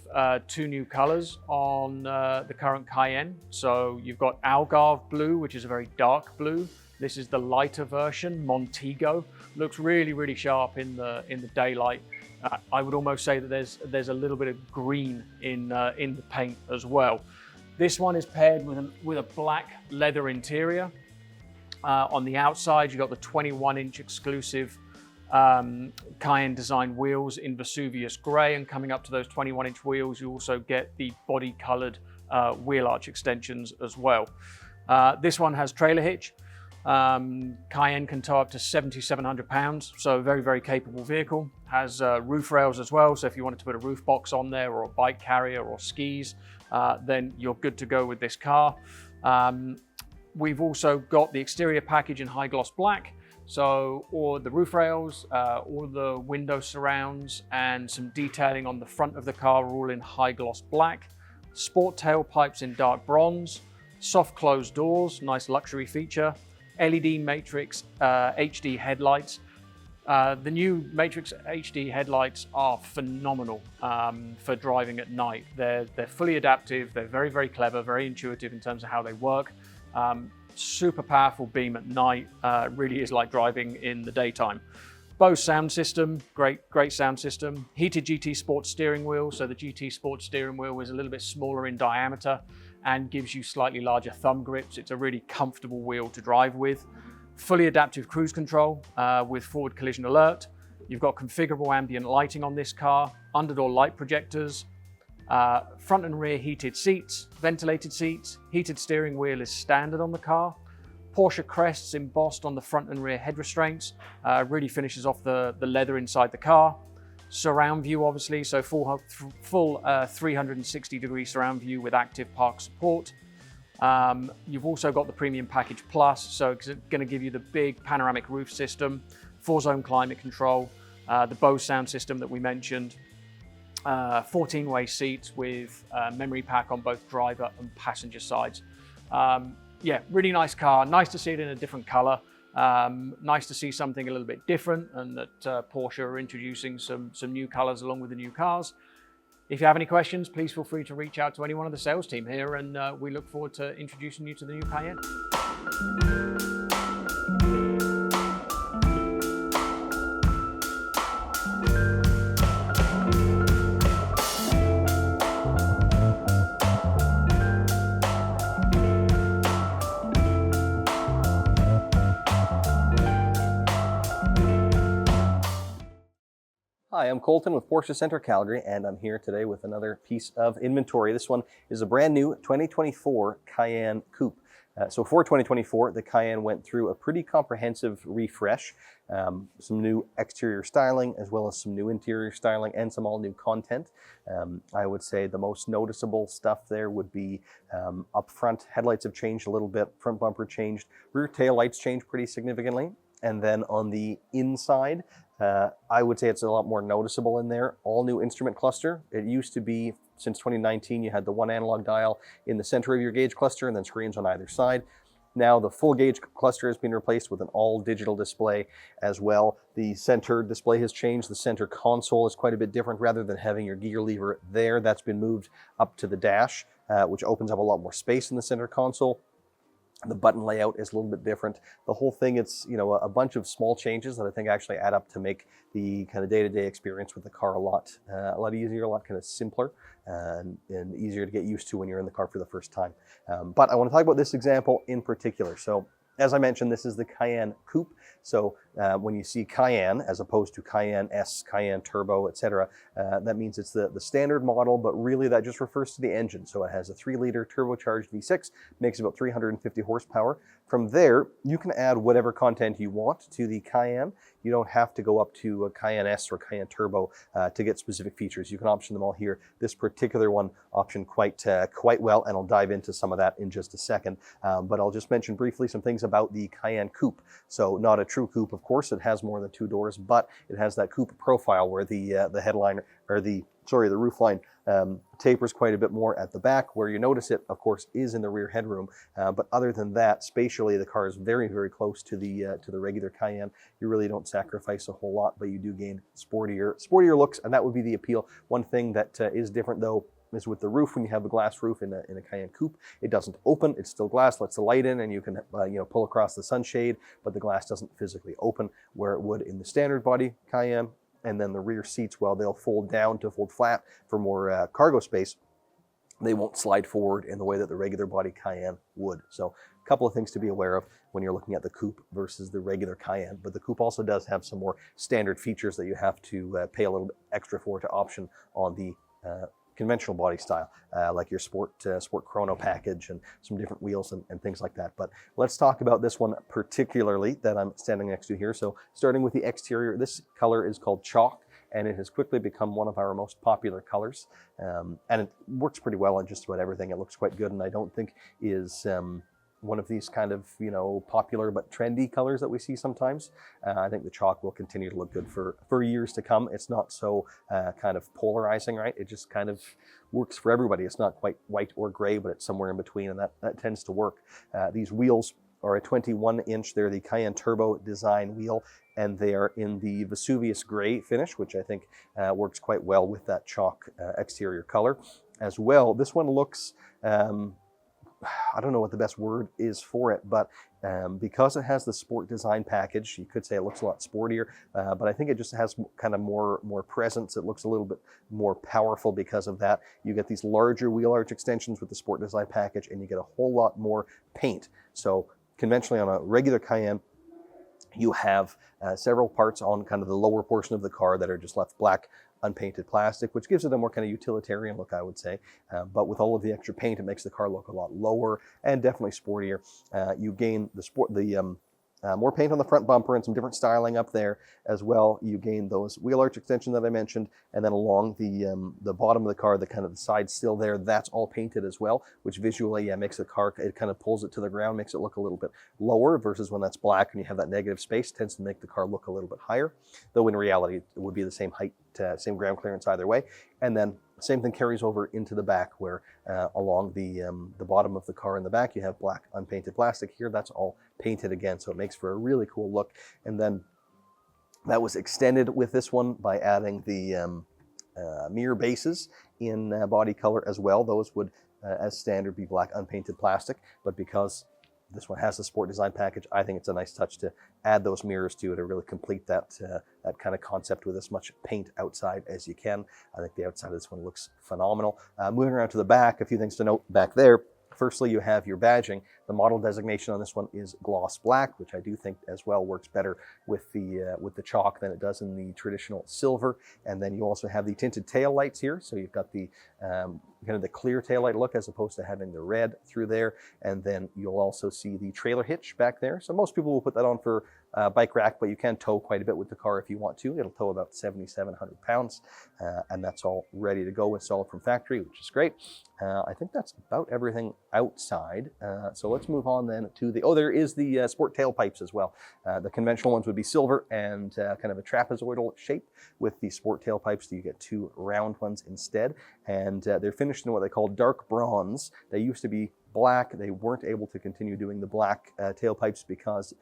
S5: two new colors on the current Cayenne. So you've got Algarve blue, which is a very dark blue. This is the lighter version, Montego. Looks really, really sharp in the daylight. I would almost say that there's a little bit of green in the paint as well. This one is paired with a black leather interior. On the outside, you've got the 21-inch exclusive Cayenne design wheels in Vesuvius Grey, and coming up to those 21-inch wheels, you also get the body-colored wheel arch extensions as well. This one has trailer hitch. Cayenne can tow up to 7,700 pounds, so a very, very capable vehicle. Has roof rails as well, so if you wanted to put a roof box on there or a bike carrier or skis, then you're good to go with this car. We've also got the exterior package in high gloss black, so all the roof rails, all the window surrounds and some detailing on the front of the car are all in high gloss black. Sport tailpipes in dark bronze, soft closed doors, nice luxury feature. LED Matrix HD headlights. The new Matrix HD headlights are phenomenal for driving at night. They're fully adaptive, they're very, very clever, very intuitive in terms of how they work. Super powerful beam at night, really is like driving in the daytime. Bose sound system, great sound system. Heated GT Sport steering wheel, so the GT Sport steering wheel is a little bit smaller in diameter and gives you slightly larger thumb grips. It's a really comfortable wheel to drive with. Fully adaptive cruise control with forward collision alert. You've got configurable ambient lighting on this car, underdoor light projectors, front and rear heated seats, ventilated seats, heated steering wheel is standard on the car. Porsche crests embossed on the front and rear head restraints, really finishes off the leather inside the car. Surround view, obviously, so full 360-degree surround view with active park support. You've also got the Premium Package Plus, so it's going to give you the big panoramic roof system, 4-zone climate control, the Bose sound system that we mentioned, 14-way seats with memory pack on both driver and passenger sides. Yeah, really nice car. Nice to see it in a different color. Nice to see something a little bit different, and that Porsche are introducing some new colors along with the new cars. If you have any questions, please feel free to reach out to any one of the sales team here, and we look forward to introducing you to the new Cayenne.
S2: Hi, I'm Colton with Porsche Center Calgary, and I'm here today with another piece of inventory. This one is a brand new 2024 Cayenne Coupe. So for 2024, the Cayenne went through a pretty comprehensive refresh, some new exterior styling as well as some new interior styling and some all new content. I would say the most noticeable stuff there would be up front, headlights have changed a little bit, front bumper changed, rear tail lights changed pretty significantly. And then on the inside, I would say it's a lot more noticeable in there. All new instrument cluster. It used to be, since 2019, you had the one analog dial in the center of your gauge cluster and then screens on either side. Now the full gauge cluster has been replaced with an all digital display as well. The center display has changed. The center console is quite a bit different. Rather than having your gear lever there, that's been moved up to the dash, which opens up a lot more space in the center console. The button layout is a little bit different. The whole thing, it's, you know, a bunch of small changes that I think actually add up to make the kind of day-to-day experience with the car a lot easier, a lot kind of simpler, and easier to get used to when you're in the car for the first time. But I want to talk about this example in particular. So as I mentioned, this is the Cayenne Coupe. So when you see Cayenne as opposed to Cayenne S, Cayenne Turbo, etc., that means it's the standard model, but really that just refers to the engine. So it has a 3-liter turbocharged V6, makes about 350 horsepower. From there, you can add whatever content you want to the Cayenne. You don't have to go up to a Cayenne S or Cayenne Turbo to get specific features. You can option them all here. This particular one optioned quite well, and I'll dive into some of that in just a second. But I'll just mention briefly some things about the Cayenne Coupe. So not a true coupe, of course. It has more than 2 doors, but it has that coupe profile where the headline, or the roof line tapers quite a bit more at the back. Where you notice it, of course, is in the rear headroom. But other than that, spatially, the car is very, very close to the regular Cayenne. You really don't sacrifice a whole lot, but you do gain sportier looks, and that would be the appeal. One thing that is different, though, is with the roof. When you have a glass roof in a Cayenne Coupe, it doesn't open. It's still glass, lets the light in, and you can pull across the sunshade, but the glass doesn't physically open where it would in the standard body Cayenne. And then the rear seats, while they'll fold down to fold flat for more cargo space, they won't slide forward in the way that the regular body Cayenne would. So a couple of things to be aware of when you're looking at the Coupe versus the regular Cayenne. But the Coupe also does have some more standard features that you have to pay a little bit extra for to option on the conventional body style, like your sport chrono package and some different wheels and things like that. But let's talk about this one particularly that I'm standing next to here. So starting with the exterior, this color is called chalk, and it has quickly become one of our most popular colors. And it works pretty well on just about everything. It looks quite good, and I don't think is one of these kind of, popular but trendy colors that we see sometimes. I think the chalk will continue to look good for years to come. It's not so kind of polarizing, right? It just kind of works for everybody. It's not quite white or gray, but it's somewhere in between, and that tends to work. These wheels are a 21-inch. They're the Cayenne Turbo design wheel, and they are in the Vesuvius gray finish, which I think works quite well with that chalk exterior color as well. This one looks, I don't know what the best word is for it, but because it has the sport design package, you could say it looks a lot sportier, but I think it just has kind of more presence. It looks a little bit more powerful because of that. You get these larger wheel arch extensions with the sport design package, and you get a whole lot more paint. So conventionally on a regular Cayenne, you have several parts on kind of the lower portion of the car that are just left black, unpainted plastic, which gives it a more kind of utilitarian look, I would say. But with all of the extra paint, it makes the car look a lot lower and definitely sportier. You gain more paint on the front bumper and some different styling up there as well. You gain those wheel arch extension that I mentioned, and then along the bottom of the car, the kind of the side still there, that's all painted as well, which visually makes the car, it kind of pulls it to the ground, makes it look a little bit lower, versus when that's black and you have that negative space, tends to make the car look a little bit higher, though in reality it would be the same height, same ground clearance either way. And then same thing carries over into the back, where along the bottom of the car in the back, you have black unpainted plastic. Here, that's all painted again, so it makes for a really cool look. And then that was extended with this one by adding the mirror bases in body color as well. Those would, as standard, be black unpainted plastic, but because this one has the sport design package, I think it's a nice touch to add those mirrors to it to really complete that kind of concept with as much paint outside as you can. I think the outside of this one looks phenomenal. Moving around to the back, a few things to note back there. Firstly, you have your badging. The model designation on this one is gloss black, which I do think as well works better with the chalk than it does in the traditional silver. And then you also have the tinted tail lights here, so you've got the kind of the clear taillight look as opposed to having the red through there. And then you'll also see the trailer hitch back there. So most people will put that on for bike rack, but you can tow quite a bit with the car if you want to. It'll tow about 7,700 pounds, and that's all ready to go, installed from factory, which is great. I think that's about everything outside. So let's move on then to there is the sport tailpipes as well. The conventional ones would be silver and kind of a trapezoidal shape. With the sport tailpipes, you get two round ones instead, and they're finished in what they call dark bronze. They used to be black. They weren't able to continue doing the black tailpipes because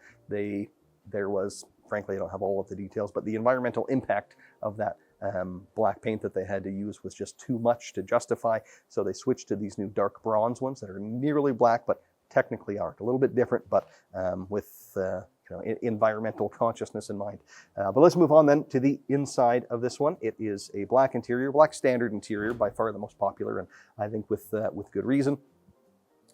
S2: there was, frankly, I don't have all of the details, but the environmental impact of that black paint that they had to use was just too much to justify. So they switched to these new dark bronze ones that are nearly black, but technically aren't. A little bit different, but with environmental consciousness in mind. But let's move on then to the inside of this one. It is a black interior, black standard interior, by far the most popular, and I think with good reason.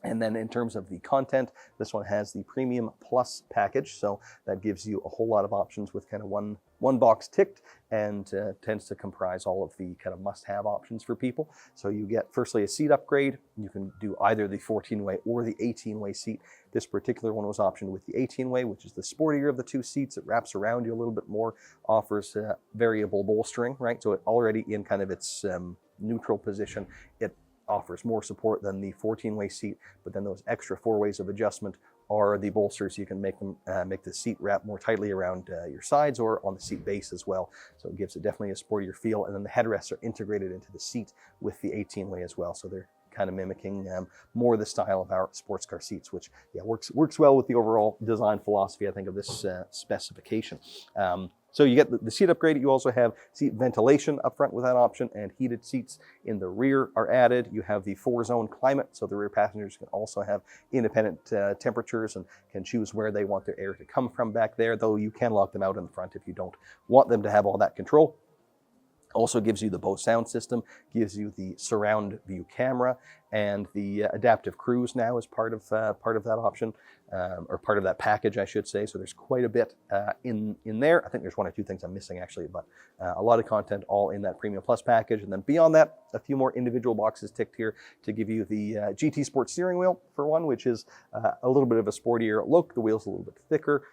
S2: And then in terms of the content, this one has the Premium Plus package, so that gives you a whole lot of options with kind of one box ticked, and tends to comprise all of the kind of must-have options for people. So you get firstly a seat upgrade. You can do either the 14-way or the 18-way seat. This particular one was optioned with the 18-way, which is the sportier of the two seats. It wraps around you a little bit more, offers variable bolstering, right? So it already in kind of its neutral position, it offers more support than the 14-way seat, but then those extra 4 ways of adjustment are the bolsters. You can make them make the seat wrap more tightly around your sides or on the seat base as well. So it gives it definitely a sportier feel. And then the headrests are integrated into the seat with the 18-way as well. So they're kind of mimicking more the style of our sports car seats, which works well with the overall design philosophy, I think, of this specification. So you get the seat upgrade. You also have seat ventilation up front with that option, and heated seats in the rear are added. You have the 4-zone climate, so the rear passengers can also have independent temperatures and can choose where they want their air to come from back there, though you can lock them out in the front if you don't want them to have all that control. Also gives you the Bose sound system, gives you the surround view camera, and the adaptive cruise now is part of that option, or part of that package, I should say. So there's quite a bit in there. I think there's one or two things I'm missing actually, but a lot of content all in that Premium Plus package. And then beyond that, a few more individual boxes ticked here to give you the GT Sport steering wheel for one, which is a little bit of a sportier look. The wheel's a little bit thicker.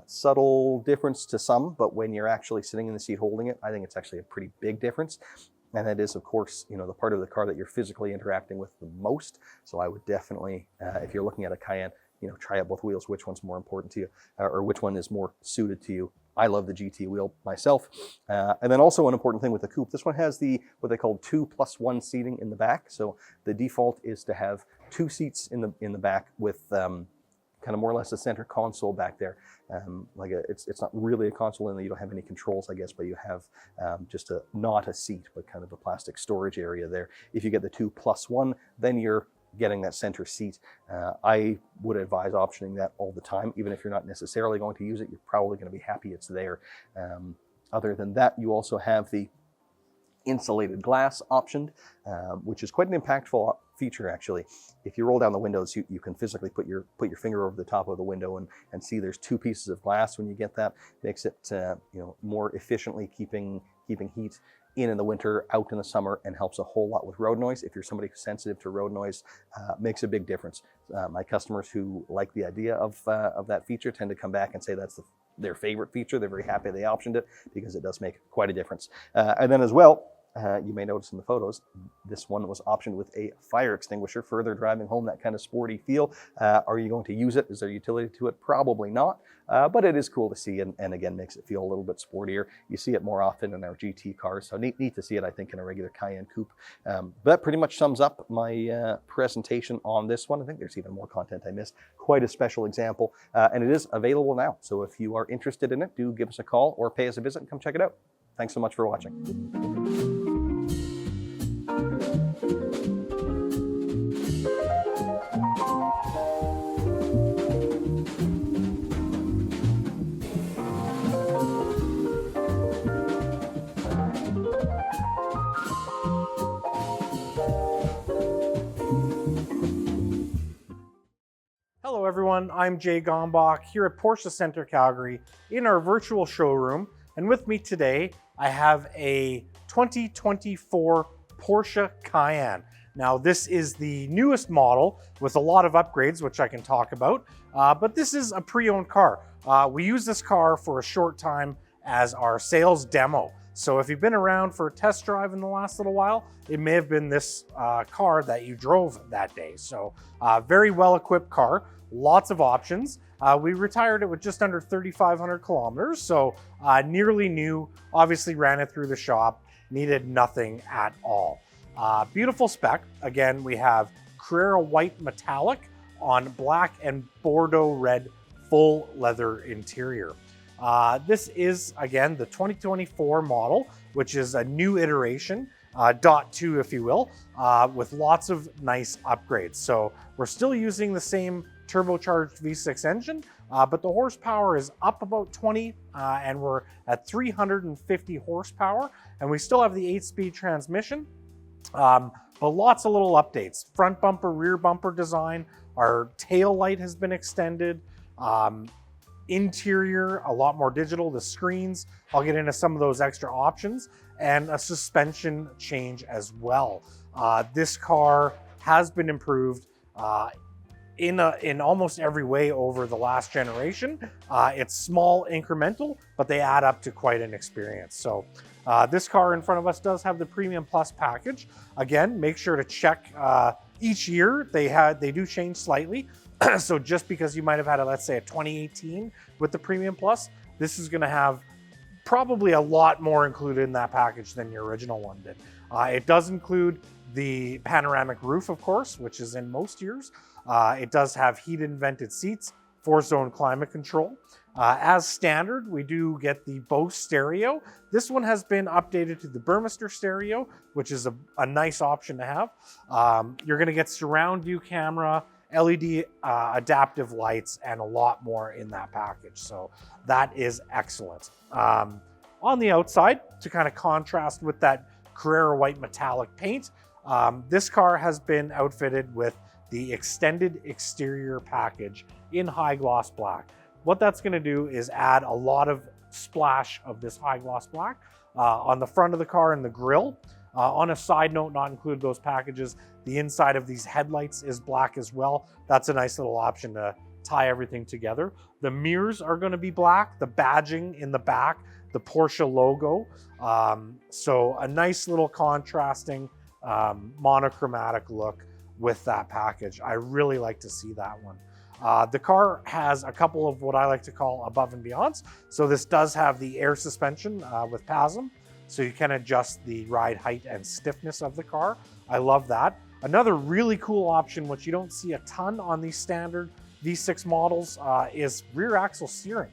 S2: Subtle difference to some, but when you're actually sitting in the seat holding it, I think it's actually a pretty big difference. And that is, of course, you know, the part of the car that you're physically interacting with the most. So I would definitely, if you're looking at a Cayenne, you know, try out both wheels, which one's more important to you, or which one is more suited to you. I love the GT wheel myself. And then also an important thing with the coupe, this one has the what they call 2+1 seating in the back. So the default is to have 2 seats in the back with kind of more or less a center console back there. It's not really a console in that you don't have any controls, I guess, but you have just not a seat, but kind of a plastic storage area there. If you get the 2+1, then you're getting that center seat. I would advise optioning that all the time. Even if you're not necessarily going to use it, you're probably going to be happy it's there. Other than that, you also have the insulated glass optioned, which is quite an impactful feature actually. If you roll down the windows, you can physically put your finger over the top of the window and see there's 2 pieces of glass. When you get that, makes it you know, more efficiently keeping heat in the winter, out in the summer, and helps a whole lot with road noise. If you're somebody who's sensitive to road noise, makes a big difference. My customers who like the idea of that feature tend to come back and say that's their favorite feature. They're very happy they optioned it because it does make quite a difference. And then as well, you may notice in the photos, this one was optioned with a fire extinguisher, further driving home that kind of sporty feel. Are you going to use it? Is there utility to it? Probably not, but it is cool to see, and again, makes it feel a little bit sportier. You see it more often in our GT cars, so neat to see it, I think, in a regular Cayenne coupe. But that pretty much sums up my presentation on this one. I think there's even more content I missed. Quite a special example, and it is available now. So if you are interested in it, do give us a call or pay us a visit and come check it out. Thanks so much for watching.
S1: Hello everyone, I'm Jay Gombach here at Porsche Center Calgary in our virtual showroom, and with me today I have a 2024 Porsche Cayenne. Now this is the newest model with a lot of upgrades which I can talk about, but this is a pre-owned car. We used this car for a short time as our sales demo. So if you've been around for a test drive in the last little while, it may have been this car that you drove that day. So very well-equipped car, lots of options. We retired it with just under 3,500 kilometers, so nearly new. Obviously ran it through the shop, needed nothing at all. Beautiful spec. Again, we have Carrera white metallic on black and Bordeaux red full leather interior. This is, again, the 2024 model, which is a new iteration, .2 if you will, with lots of nice upgrades. So we're still using the same turbocharged V6 engine, but the horsepower is up about 20, and we're at 350 horsepower, and we still have the 8-speed transmission, but lots of little updates. Front bumper, rear bumper design, our tail light has been extended, interior, a lot more digital, the screens, I'll get into some of those extra options, and a suspension change as well. This car has been improved in almost every way over the last generation. It's small, incremental, but they add up to quite an experience. So this car in front of us does have the Premium Plus package. Again, make sure to check each year. They do change slightly. So just because you might have had let's say a 2018 with the Premium Plus, this is gonna have probably a lot more included in that package than your original one did. It does include the panoramic roof, of course, which is in most years. It does have heated and vented seats, 4-zone climate control. As standard, we do get the Bose stereo. This one has been updated to the Burmester stereo, which is a nice option to have. You're gonna get surround view camera, LED adaptive lights, and a lot more in that package. So that is excellent. On the outside, to kind of contrast with that Carrera white metallic paint, This car has been outfitted with the extended exterior package in high gloss black. What that's going to do is add a lot of splash of this high gloss black on the front of the car and the grille. On a side note, not include those packages, the inside of these headlights is black as well. That's a nice little option to tie everything together. The mirrors are going to be black, the badging in the back, the Porsche logo. So a nice little contrasting monochromatic look with that package. I really like to see that one. The car has a couple of what I like to call above and beyonds. So this does have the air suspension with PASM, so you can adjust the ride height and stiffness of the car. I love that. Another really cool option, which you don't see a ton on these standard V6 models, is rear axle steering.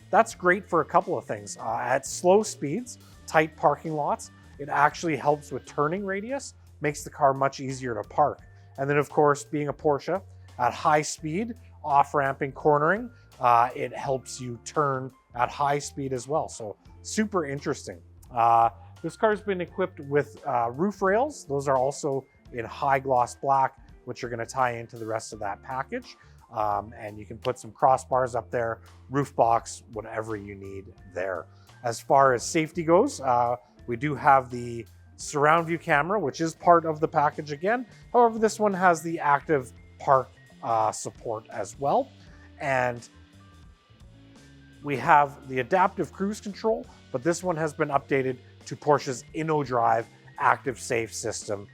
S1: That's great for a couple of things. At slow speeds, tight parking lots, it actually helps with turning radius, makes the car much easier to park. And then of course, being a Porsche, at high speed, off-ramping, cornering, it helps you turn at high speed as well. So super interesting. This car's been equipped with roof rails. Those are also in high gloss black, which are going to tie into the rest of that package. And you can put some crossbars up there, roof box, whatever you need there. As far as safety goes, we do have the surround view camera, which is part of the package again. However, this one has the active park support as well. And we have the adaptive cruise control, but this one has been updated to Porsche's InnoDrive active safe system,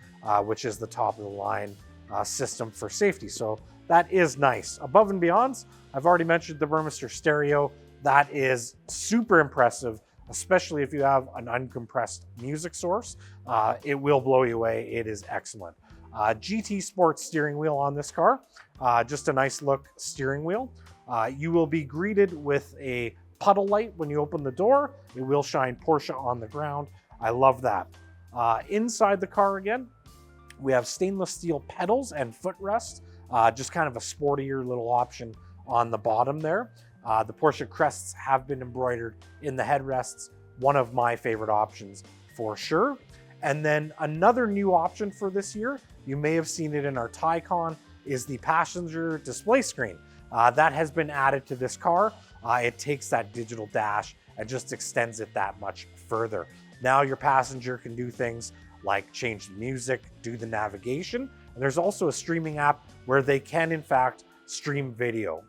S1: which is the top of the line system for safety. So that is nice. Above and beyonds, I've already mentioned the Burmester stereo. That is super impressive, especially if you have an uncompressed music source. It will blow you away. It is excellent. GT Sports steering wheel on this car. Just a nice look steering wheel. You will be greeted with a puddle light when you open the door. It will shine Porsche on the ground. I love that. Inside the car again, we have stainless steel pedals and footrest. Just kind of a sportier little option on the bottom there. The Porsche crests have been embroidered in the headrests. One of my favorite options for sure. And then another new option for this year, you may have seen it in our Taycan, is the passenger display screen. That has been added to this car. It takes that digital dash and just extends it that much further. Now your passenger can do things like change the music, do the navigation, and there's also a streaming app where they can in fact stream video.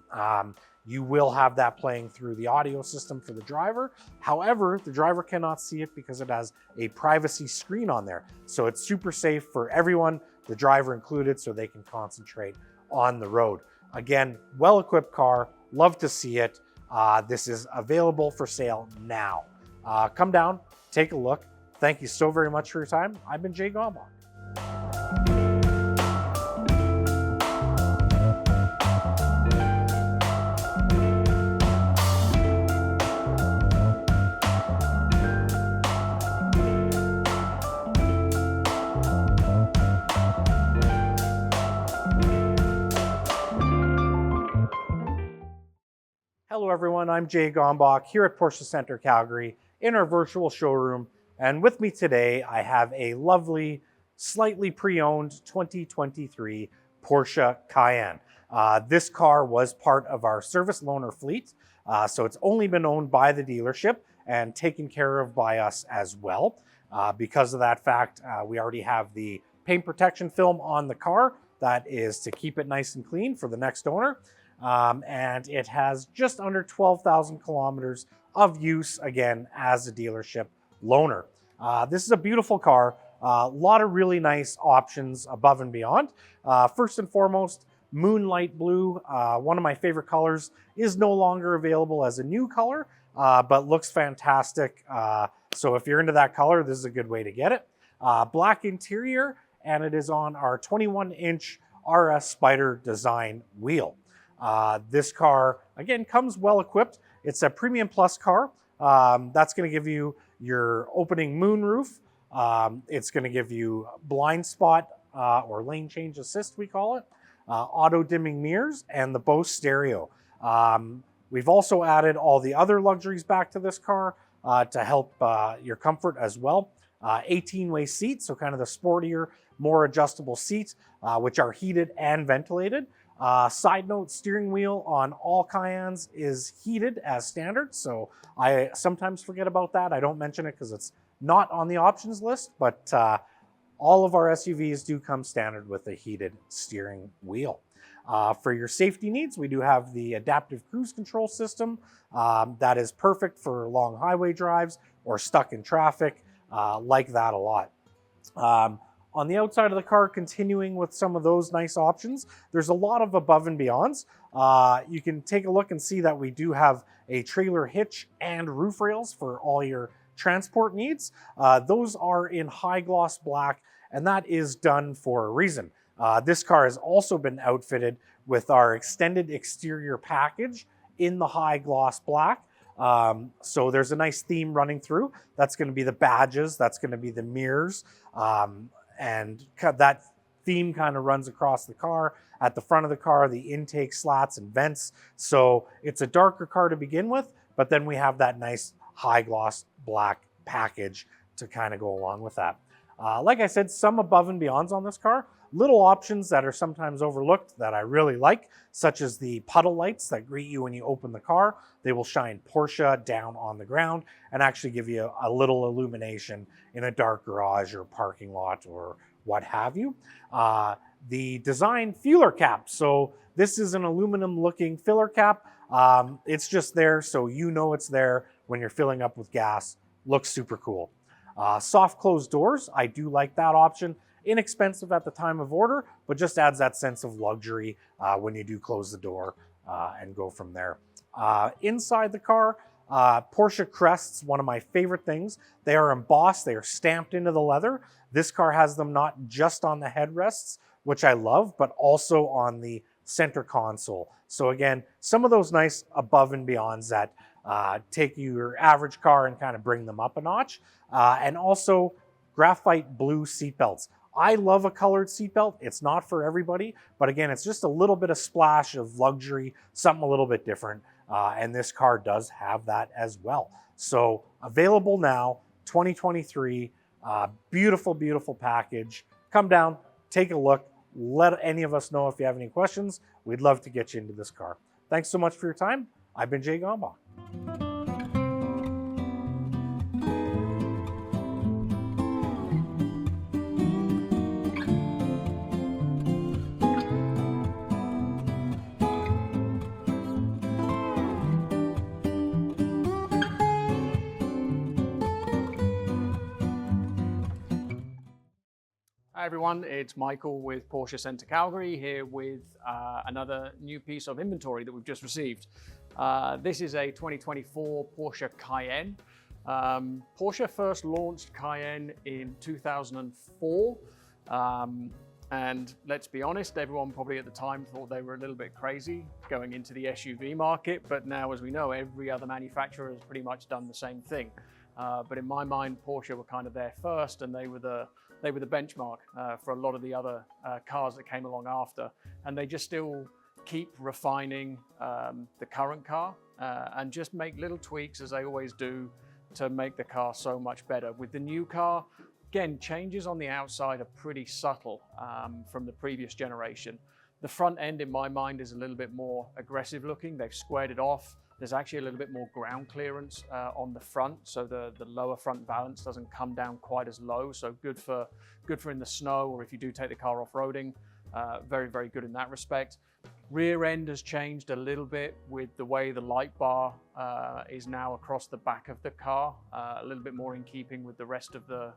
S1: You will have that playing through the audio system for the driver. However, the driver cannot see it because it has a privacy screen on there. So it's super safe for everyone, the driver included, so they can concentrate on the road. Again, well-equipped car, love to see it. This is available for sale now. Come down, take a look. Thank you so very much for your time. I've been Jay Gombach. Hello everyone, I'm Jay Gombach here at Porsche Center Calgary in our virtual showroom. And with me today, I have a lovely, slightly pre-owned 2023 Porsche Cayenne. This car was part of our service loaner fleet, so it's only been owned by the dealership and taken care of by us as well. Because of that fact, we already have the paint protection film on the car. That is to keep it nice and clean for the next owner. And it has just under 12,000 kilometers of use, again, as a dealership loaner. This is a beautiful car, a lot of really nice options above and beyond. First and foremost, Moonlight Blue, one of my favorite colors, is no longer available as a new color, but looks fantastic. So if you're into that color, this is a good way to get it. Black interior, and it is on our 21-inch RS Spider design wheel. This car, again, comes well equipped. It's a Premium Plus car. That's going to give you your opening moonroof. It's going to give you blind spot or lane change assist, we call it, auto dimming mirrors, and the Bose stereo. We've also added all the other luxuries back to this car to help your comfort as well. 18-way seats, so kind of the sportier, more adjustable seats, which are heated and ventilated. Side note, steering wheel on all Cayennes is heated as standard, so I sometimes forget about that. I don't mention it because it's not on the options list, but all of our SUVs do come standard with a heated steering wheel. For your safety needs, we do have the adaptive cruise control system that is perfect for long highway drives or stuck in traffic, like that a lot. On the outside of the car, continuing with some of those nice options, there's a lot of above and beyonds. You can take a look and see that we do have a trailer hitch and roof rails for all your transport needs. Those are in high gloss black, and that is done for a reason. This car has also been outfitted with our extended exterior package in the high gloss black. So there's a nice theme running through. That's going to be the badges, that's going to be the mirrors, and that theme kind of runs across the car. At the front of the car, the intake slats and vents. So it's a darker car to begin with, but then we have that nice high gloss black package to kind of go along with that. Like I said, some above and beyonds on this car. Little options that are sometimes overlooked that I really like, such as the puddle lights that greet you when you open the car. They will shine Porsche down on the ground and actually give you a little illumination in a dark garage or parking lot or what have you. The design filler cap. So this is an aluminum looking filler cap. It's just there so you know it's there when you're filling up with gas. Looks super cool. Soft closed doors. I do like that option. Inexpensive at the time of order, but just adds that sense of luxury when you do close the door and go from there. Inside the car, Porsche crests, one of my favorite things. They are embossed, they are stamped into the leather. This car has them not just on the headrests, which I love, but also on the center console. So again, some of those nice above and beyonds that take your average car and kind of bring them up a notch. And also graphite blue seatbelts. I love a colored seatbelt. It's not for everybody, but again, it's just a little bit of splash of luxury, something a little bit different. And this car does have that as well. So available now, 2023, beautiful, beautiful package. Come down, take a look. Let any of us know if you have any questions. We'd love to get you into this car. Thanks so much for your time. I've been Jay Gombach.
S5: Hi everyone, it's Michael with Porsche Center Calgary here with another new piece of inventory that we've just received. This is a 2024 Porsche Cayenne. Porsche first launched Cayenne in 2004. And let's be honest, everyone probably at the time thought they were a little bit crazy going into the SUV market, but now as we know, every other manufacturer has pretty much done the same thing. But in my mind, Porsche were kind of there first, and they were the benchmark for a lot of the other cars that came along after. And they just still keep refining the current car and just make little tweaks, as they always do, to make the car so much better. With the new car, again, changes on the outside are pretty subtle from the previous generation. The front end, in my mind, is a little bit more aggressive looking. They've squared it off. There's actually a little bit more ground clearance on the front, so the lower front balance doesn't come down quite as low. So good for in the snow, or if you do take the car off-roading. Very, very good in that respect. Rear end has changed a little bit with the way the light bar is now across the back of the car, a little bit more in keeping with the rest of the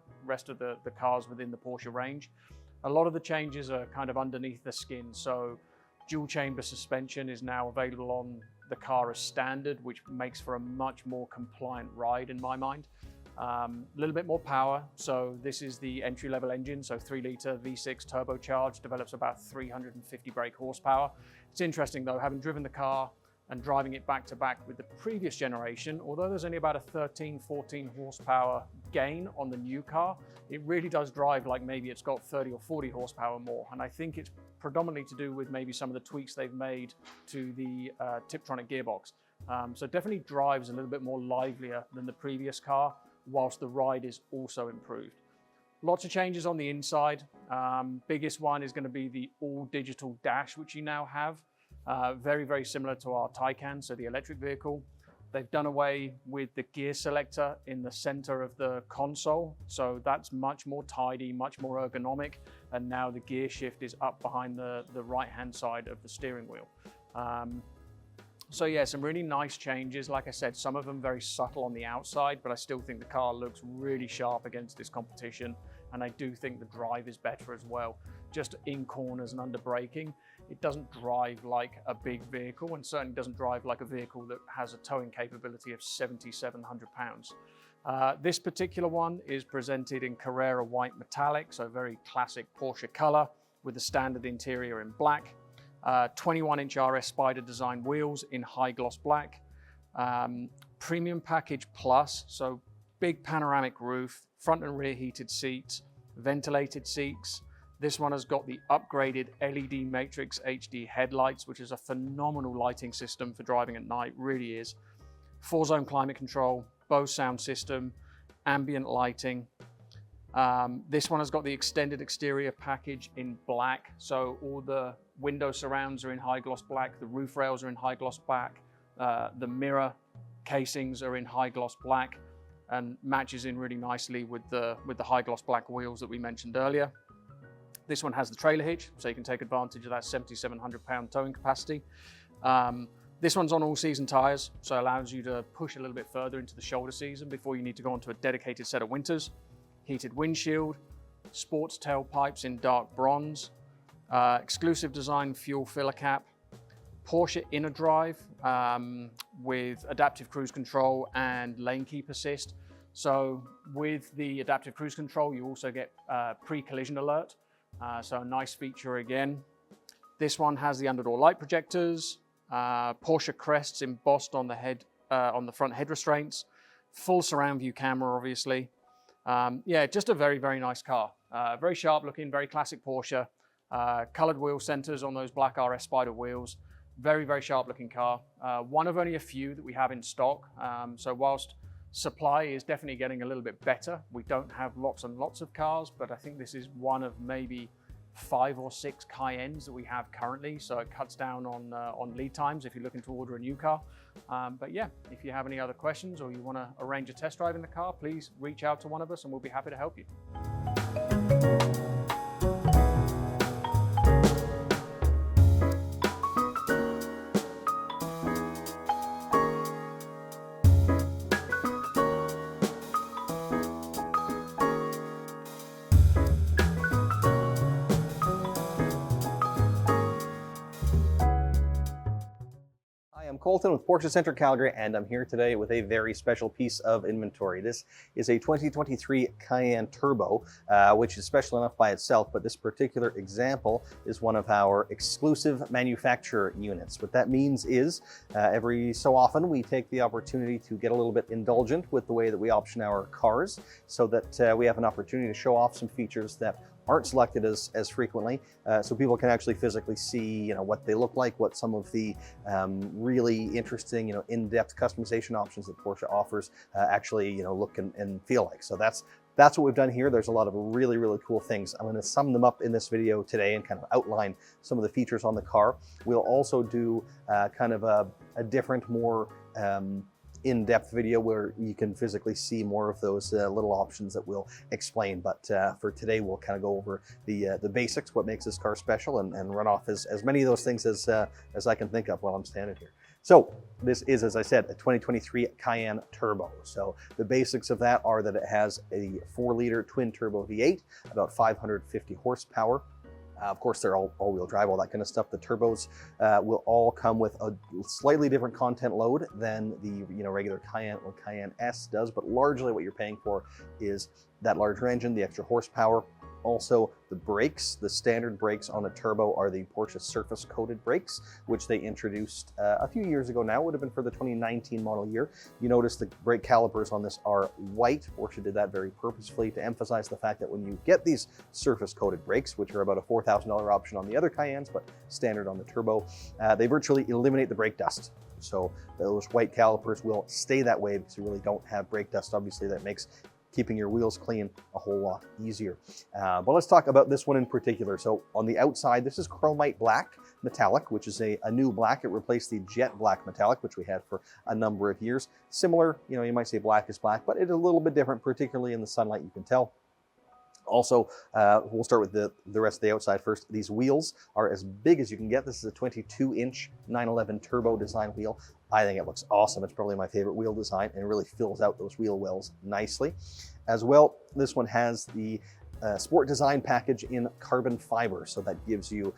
S5: cars within the Porsche range. A lot of the changes are kind of underneath the skin. So dual chamber suspension is now available on the car as standard, which makes for a much more compliant ride in my mind. A little bit more power. So this is the entry-level engine, so 3-litre V6 turbocharged, develops about 350 brake horsepower. It's interesting though, having driven the car and driving it back to back with the previous generation, although there's only about a 13-14 horsepower gain on the new car, it really does drive like maybe it's got 30 or 40 horsepower more. And I think it's predominantly to do with maybe some of the tweaks they've made to the Tiptronic gearbox. So it definitely drives a little bit more livelier than the previous car. whilst the ride is also improved. Lots of changes on the inside. Biggest one is going to be the all-digital dash, which you now have. Very, very similar to our Taycan, so the electric vehicle. They've done away with the gear selector in the center of the console, so that's much more tidy, much more ergonomic, and now the gear shift is up behind the right-hand side of the steering wheel. So yeah, some really nice changes. Like I said, some of them very subtle on the outside, but I still think the car looks really sharp against this competition, and I do think the drive is better as well. Just in corners and under braking, it doesn't drive like a big vehicle, and certainly doesn't drive like a vehicle that has a towing capability of 7,700 pounds. This particular one is presented in Carrera white metallic, so very classic Porsche color with the standard interior in black. 21-inch RS Spider design wheels in high gloss black. Premium package plus, so big panoramic roof, front and rear heated seats, ventilated seats. This one has got the upgraded LED Matrix HD headlights, which is a phenomenal lighting system for driving at night, really is. 4-zone climate control, Bose sound system, ambient lighting. This one has got the extended exterior package in black, so all the window surrounds are in high gloss black, the roof rails are in high gloss black, the mirror casings are in high gloss black, and matches in really nicely with the high gloss black wheels that we mentioned earlier. This one has the trailer hitch, so you can take advantage of that 7,700 pound towing capacity. This one's on all season tires, so it allows you to push a little bit further into the shoulder season before you need to go onto a dedicated set of winters. Heated windshield, sports tailpipes in dark bronze, exclusive design fuel filler cap, Porsche inner drive with adaptive cruise control and lane keep assist. So with the adaptive cruise control, you also get pre-collision alert. So a nice feature again. This one has the underdoor light projectors, Porsche crests embossed on the head, on the front head restraints, full surround view camera, obviously. Yeah, just a very, very nice car. Very sharp looking, very classic Porsche. Colored wheel centers on those black RS Spider wheels. Very, very sharp looking car. One of only a few that we have in stock. So whilst supply is definitely getting a little bit better, we don't have lots and lots of cars, but I think this is one of maybe 5 or 6 Cayennes that we have currently. So it cuts down on lead times if you're looking to order a new car. But yeah, if you have any other questions or you want to arrange a test drive in the car, please reach out to one of us and we'll be happy to help you.
S2: I'm Colton with Porsche Center Calgary, and I'm here today with a very special piece of inventory. This is a 2023 Cayenne Turbo, which is special enough by itself, but this particular example is one of our exclusive manufacturer units. What that means is every so often we take the opportunity to get a little bit indulgent with the way that we option our cars, so that we have an opportunity to show off some features that aren't selected as frequently, so people can actually physically see, what they look like, what some of the really interesting, in-depth customization options that Porsche offers actually, look and feel like. So that's what we've done here. There's a lot of really, really cool things. I'm going to sum them up in this video today and kind of outline some of the features on the car. We'll also do kind of a different, more in-depth video where you can physically see more of those little options that we'll explain. But for today, we'll kind of go over the basics, what makes this car special, and run off as many of those things as I can think of while I'm standing here. So this is, as I said, a 2023 Cayenne Turbo. So the basics of that are that it has a 4-liter twin-turbo V8, about 550 horsepower. Of course, they're all-wheel drive, all that kind of stuff. The turbos will all come with a slightly different content load than the regular Cayenne or Cayenne S does, but largely what you're paying for is that larger engine, the extra horsepower, Also, the brakes, the standard brakes on a turbo are the Porsche surface coated brakes, which they introduced a few years ago now. Would have been for the 2019 model year. You notice the brake calipers on this are white. Porsche did that very purposefully to emphasize the fact that when you get these surface coated brakes, which are about a $4,000 option on the other Cayennes, but standard on the turbo, they virtually eliminate the brake dust. So those white calipers will stay that way because you really don't have brake dust. Obviously, that makes keeping your wheels clean a whole lot easier. But let's talk about this one in particular. So on the outside, this is chromite black metallic, which is a new black. It replaced the jet black metallic, which we had for a number of years. Similar, you know, you might say black is black, but it's a little bit different, particularly in the sunlight, you can tell. Also, we'll start with the rest of the outside first. These wheels are as big as you can get. This is a 22-inch 911 turbo design wheel. I think it looks awesome. It's probably my favorite wheel design and really fills out those wheel wells nicely. As well, this one has the sport design package in carbon fiber. So that gives you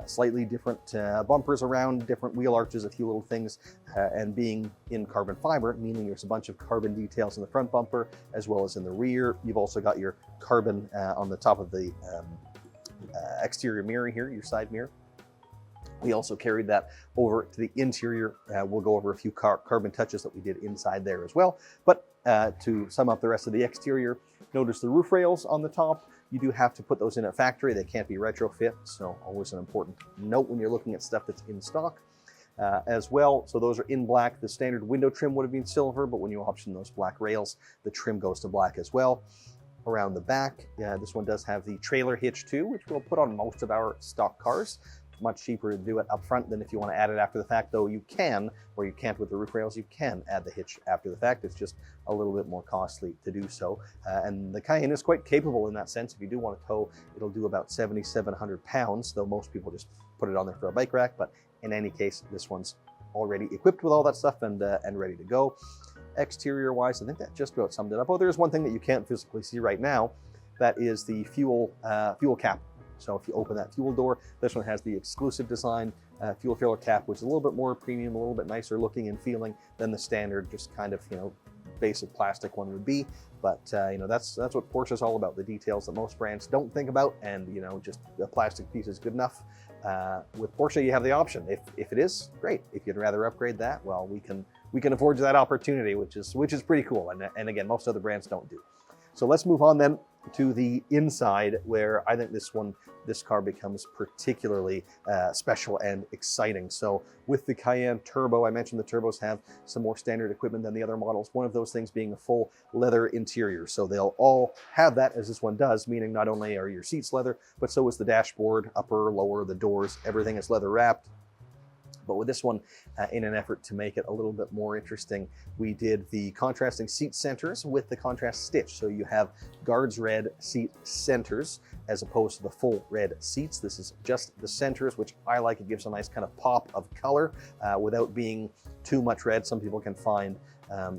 S2: slightly different bumpers around, different wheel arches, a few little things. And being in carbon fiber, meaning there's a bunch of carbon details in the front bumper as well as in the rear. You've also got your carbon on the top of the exterior mirror here, your side mirror. We also carried that over to the interior. We'll go over a few carbon touches that we did inside there as well. But to sum up the rest of the exterior, notice the roof rails on the top. You do have to put those in at factory. They can't be retrofit, so always an important note when you're looking at stuff that's in stock. As well, so those are in black. The standard window trim would have been silver, but when you option those black rails, the trim goes to black as well. Around the back, this one does have the trailer hitch too, which we'll put on most of our stock cars. Much cheaper to do it up front than if you want to add it after the fact, though you can, or you can't with the roof rails, you can add the hitch after the fact. It's just a little bit more costly to do so. And the Cayenne is quite capable in that sense. If you do want to tow, it'll do about 7,700 pounds, though most people just put it on there for a bike rack. But in any case, this one's already equipped with all that stuff and ready to go. Exterior wise, I think that just about summed it up. Oh, there's one thing that you can't physically see right now. That is the fuel cap. So if you open that fuel door, this one has the exclusive design fuel filler cap, which is a little bit more premium, a little bit nicer looking and feeling than the standard, just kind of, you know, basic plastic one would be. But you know, that's what Porsche is all about, the details that most brands don't think about, and you know, just a plastic piece is good enough. With Porsche, you have the option. If it is, great. If you'd rather upgrade that, well, we can afford you that opportunity, which is pretty cool. And again, most other brands don't do. So let's move on then to the inside, where I think this car becomes particularly special and exciting. So with the Cayenne Turbo, I mentioned the turbos have some more standard equipment than the other models. One of those things being a full leather interior. So they'll all have that, as this one does, meaning not only are your seats leather, but so is the dashboard, upper, lower, the doors, everything is leather wrapped. But with this one, in an effort to make it a little bit more interesting, we did the contrasting seat centers with the contrast stitch. So you have guards red seat centers as opposed to the full red seats. This is just the centers, which I like. It gives a nice kind of pop of color without being too much red. Some people can find,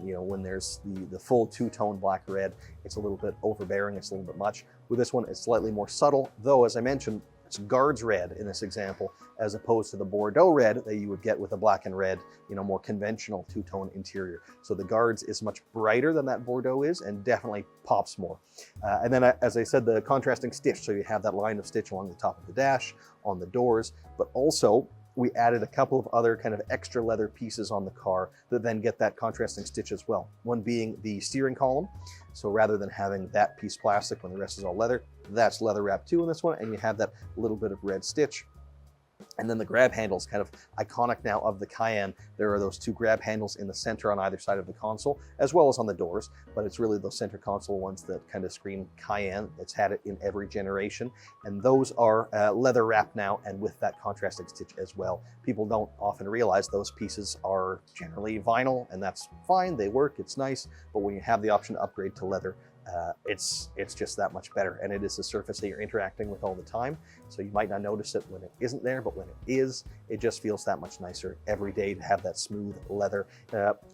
S2: you know, when there's the full two-tone black red, it's a little bit overbearing, it's a little bit much. With this one, it's slightly more subtle, though, as I mentioned, it's guards red in this example, as opposed to the Bordeaux red that you would get with a black and red, you know, more conventional two-tone interior. So the guards is much brighter than that Bordeaux is and definitely pops more. And then, as I said, the contrasting stitch. So you have that line of stitch along the top of the dash, on the doors, but also we added a couple of other kind of extra leather pieces on the car that then get that contrasting stitch as well. One being the steering column. So rather than having that piece plastic when the rest is all leather, that's leather wrapped too in this one, and you have that little bit of red stitch. And then the grab handles, kind of iconic now of the Cayenne. There are those two grab handles in the center on either side of the console, as well as on the doors, but it's really those center console ones that kind of scream Cayenne. It's had it in every generation, and those are leather wrapped now, and with that contrasting stitch as well. People don't often realize those pieces are generally vinyl, and that's fine, they work, it's nice, but when you have the option to upgrade to leather, it's just that much better, and it is a surface that you're interacting with all the time, so you might not notice it when it isn't there, but when it is, it just feels that much nicer every day to have that smooth leather.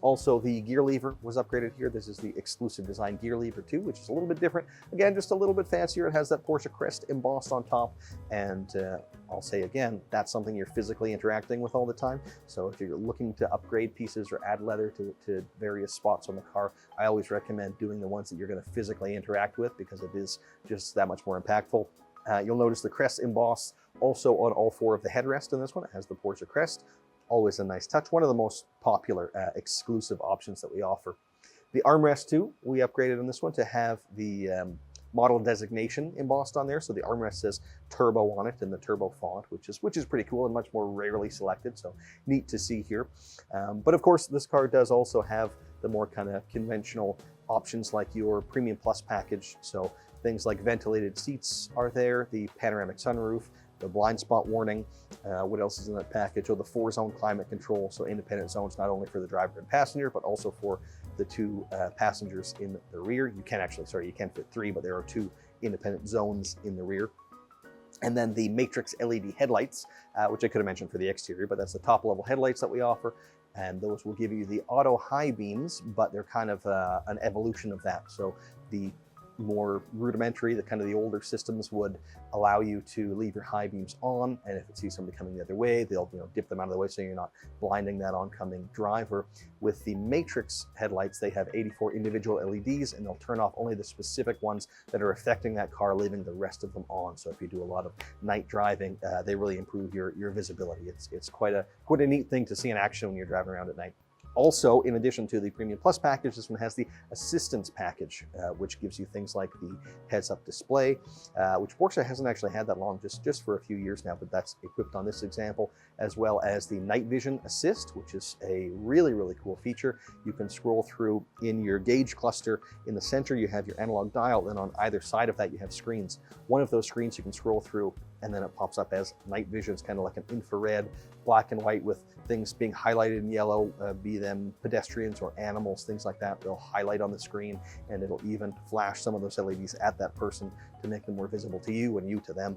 S2: Also, the gear lever was upgraded here. This is the exclusive design gear lever too, which is a little bit different. Again, just a little bit fancier. It has that Porsche crest embossed on top, and I'll say again, that's something you're physically interacting with all the time. So if you're looking to upgrade pieces or add leather to various spots on the car, I always recommend doing the ones that you're going to physically interact with because it is just that much more impactful. You'll notice the crest embossed also on all 4 of the headrests in this one. It has the Porsche crest. Always a nice touch. One of the most popular exclusive options that we offer. The armrest too, we upgraded on this one to have the model designation embossed on there. So the armrest says turbo on it in the turbo font, which is pretty cool and much more rarely selected. So neat to see here. But of course, this car does also have the more kind of conventional options like your Premium Plus package. So things like ventilated seats are there, the panoramic sunroof, the blind spot warning. What else is in that package? Oh, the 4-zone climate control. So independent zones, not only for the driver and passenger, but also for the 2 passengers in the rear. You can actually, sorry, you can fit 3, but there are 2 independent zones in the rear. And then the Matrix LED headlights, which I could have mentioned for the exterior, but that's the top level headlights that we offer. And those will give you the auto high beams, but they're kind of an evolution of that. So the more rudimentary, the kind of the older systems would allow you to leave your high beams on, and if it sees somebody coming the other way, they'll dip them out of the way so you're not blinding that oncoming driver. With the Matrix headlights, they have 84 individual LEDs, and they'll turn off only the specific ones that are affecting that car, leaving the rest of them on. So if you do a lot of night driving, they really improve your visibility. It's quite a neat thing to see in action when you're driving around at night. Also, in addition to the Premium Plus package, this one has the Assistance package, which gives you things like the heads-up display, which Porsche hasn't actually had that long, just for a few years now, but that's equipped on this example, as well as the Night Vision Assist, which is a really, really cool feature. You can scroll through in your gauge cluster. In the center, you have your analog dial, and on either side of that, you have screens. One of those screens you can scroll through, and then it pops up as night vision. It's kind of like an infrared, black and white with things being highlighted in yellow, be them pedestrians or animals, things like that. They'll highlight on the screen, and it'll even flash some of those LEDs at that person to make them more visible to you and you to them.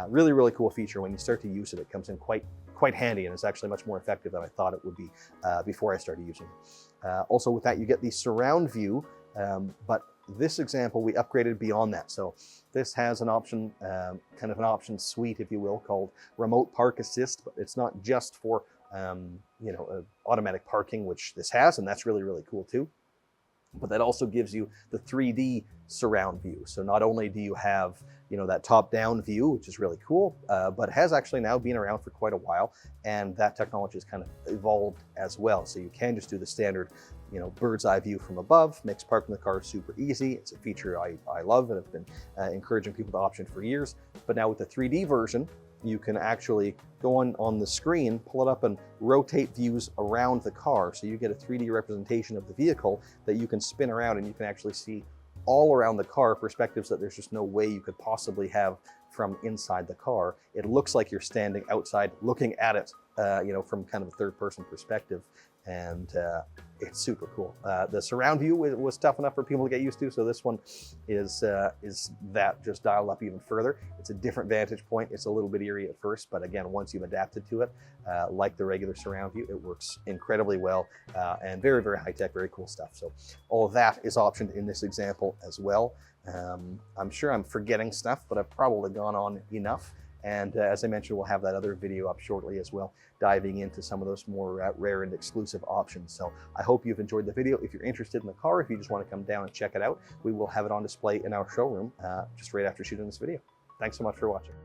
S2: Really, really cool feature. When you start to use it, it comes in quite handy, and it's actually much more effective than I thought it would be before I started using it. Also with that, you get the surround view, but this example, we upgraded beyond that. So this has an option, kind of an option suite, if you will, called Remote Park Assist, but it's not just for, automatic parking, which this has, and that's really, really cool too. But that also gives you the 3D surround view. So not only do you have, that top-down view, which is really cool, but has actually now been around for quite a while, and that technology has kind of evolved as well. So you can just do the standard, bird's eye view from above, makes parking the car super easy. It's a feature I love and have been encouraging people to opt in for years. But now with the 3D version, you can actually go on the screen, pull it up, and rotate views around the car. So you get a 3D representation of the vehicle that you can spin around, and you can actually see all around the car perspectives that there's just no way you could possibly have from inside the car. It looks like you're standing outside looking at it, from kind of a third-person perspective, and it's super cool. The surround view was tough enough for people to get used to, so this one is that just dialed up even further. It's a different vantage point. It's a little bit eerie at first, but again, once you've adapted to it, like the regular surround view, it works incredibly well, and very, very high-tech, very cool stuff. So all of that is optioned in this example as well. I'm sure I'm forgetting stuff, but I've probably gone on enough. And as I mentioned, we'll have that other video up shortly as well, diving into some of those more rare and exclusive options. So I hope you've enjoyed the video. If you're interested in the car, if you just want to come down and check it out, we will have it on display in our showroom just right after shooting this video. Thanks so much for watching.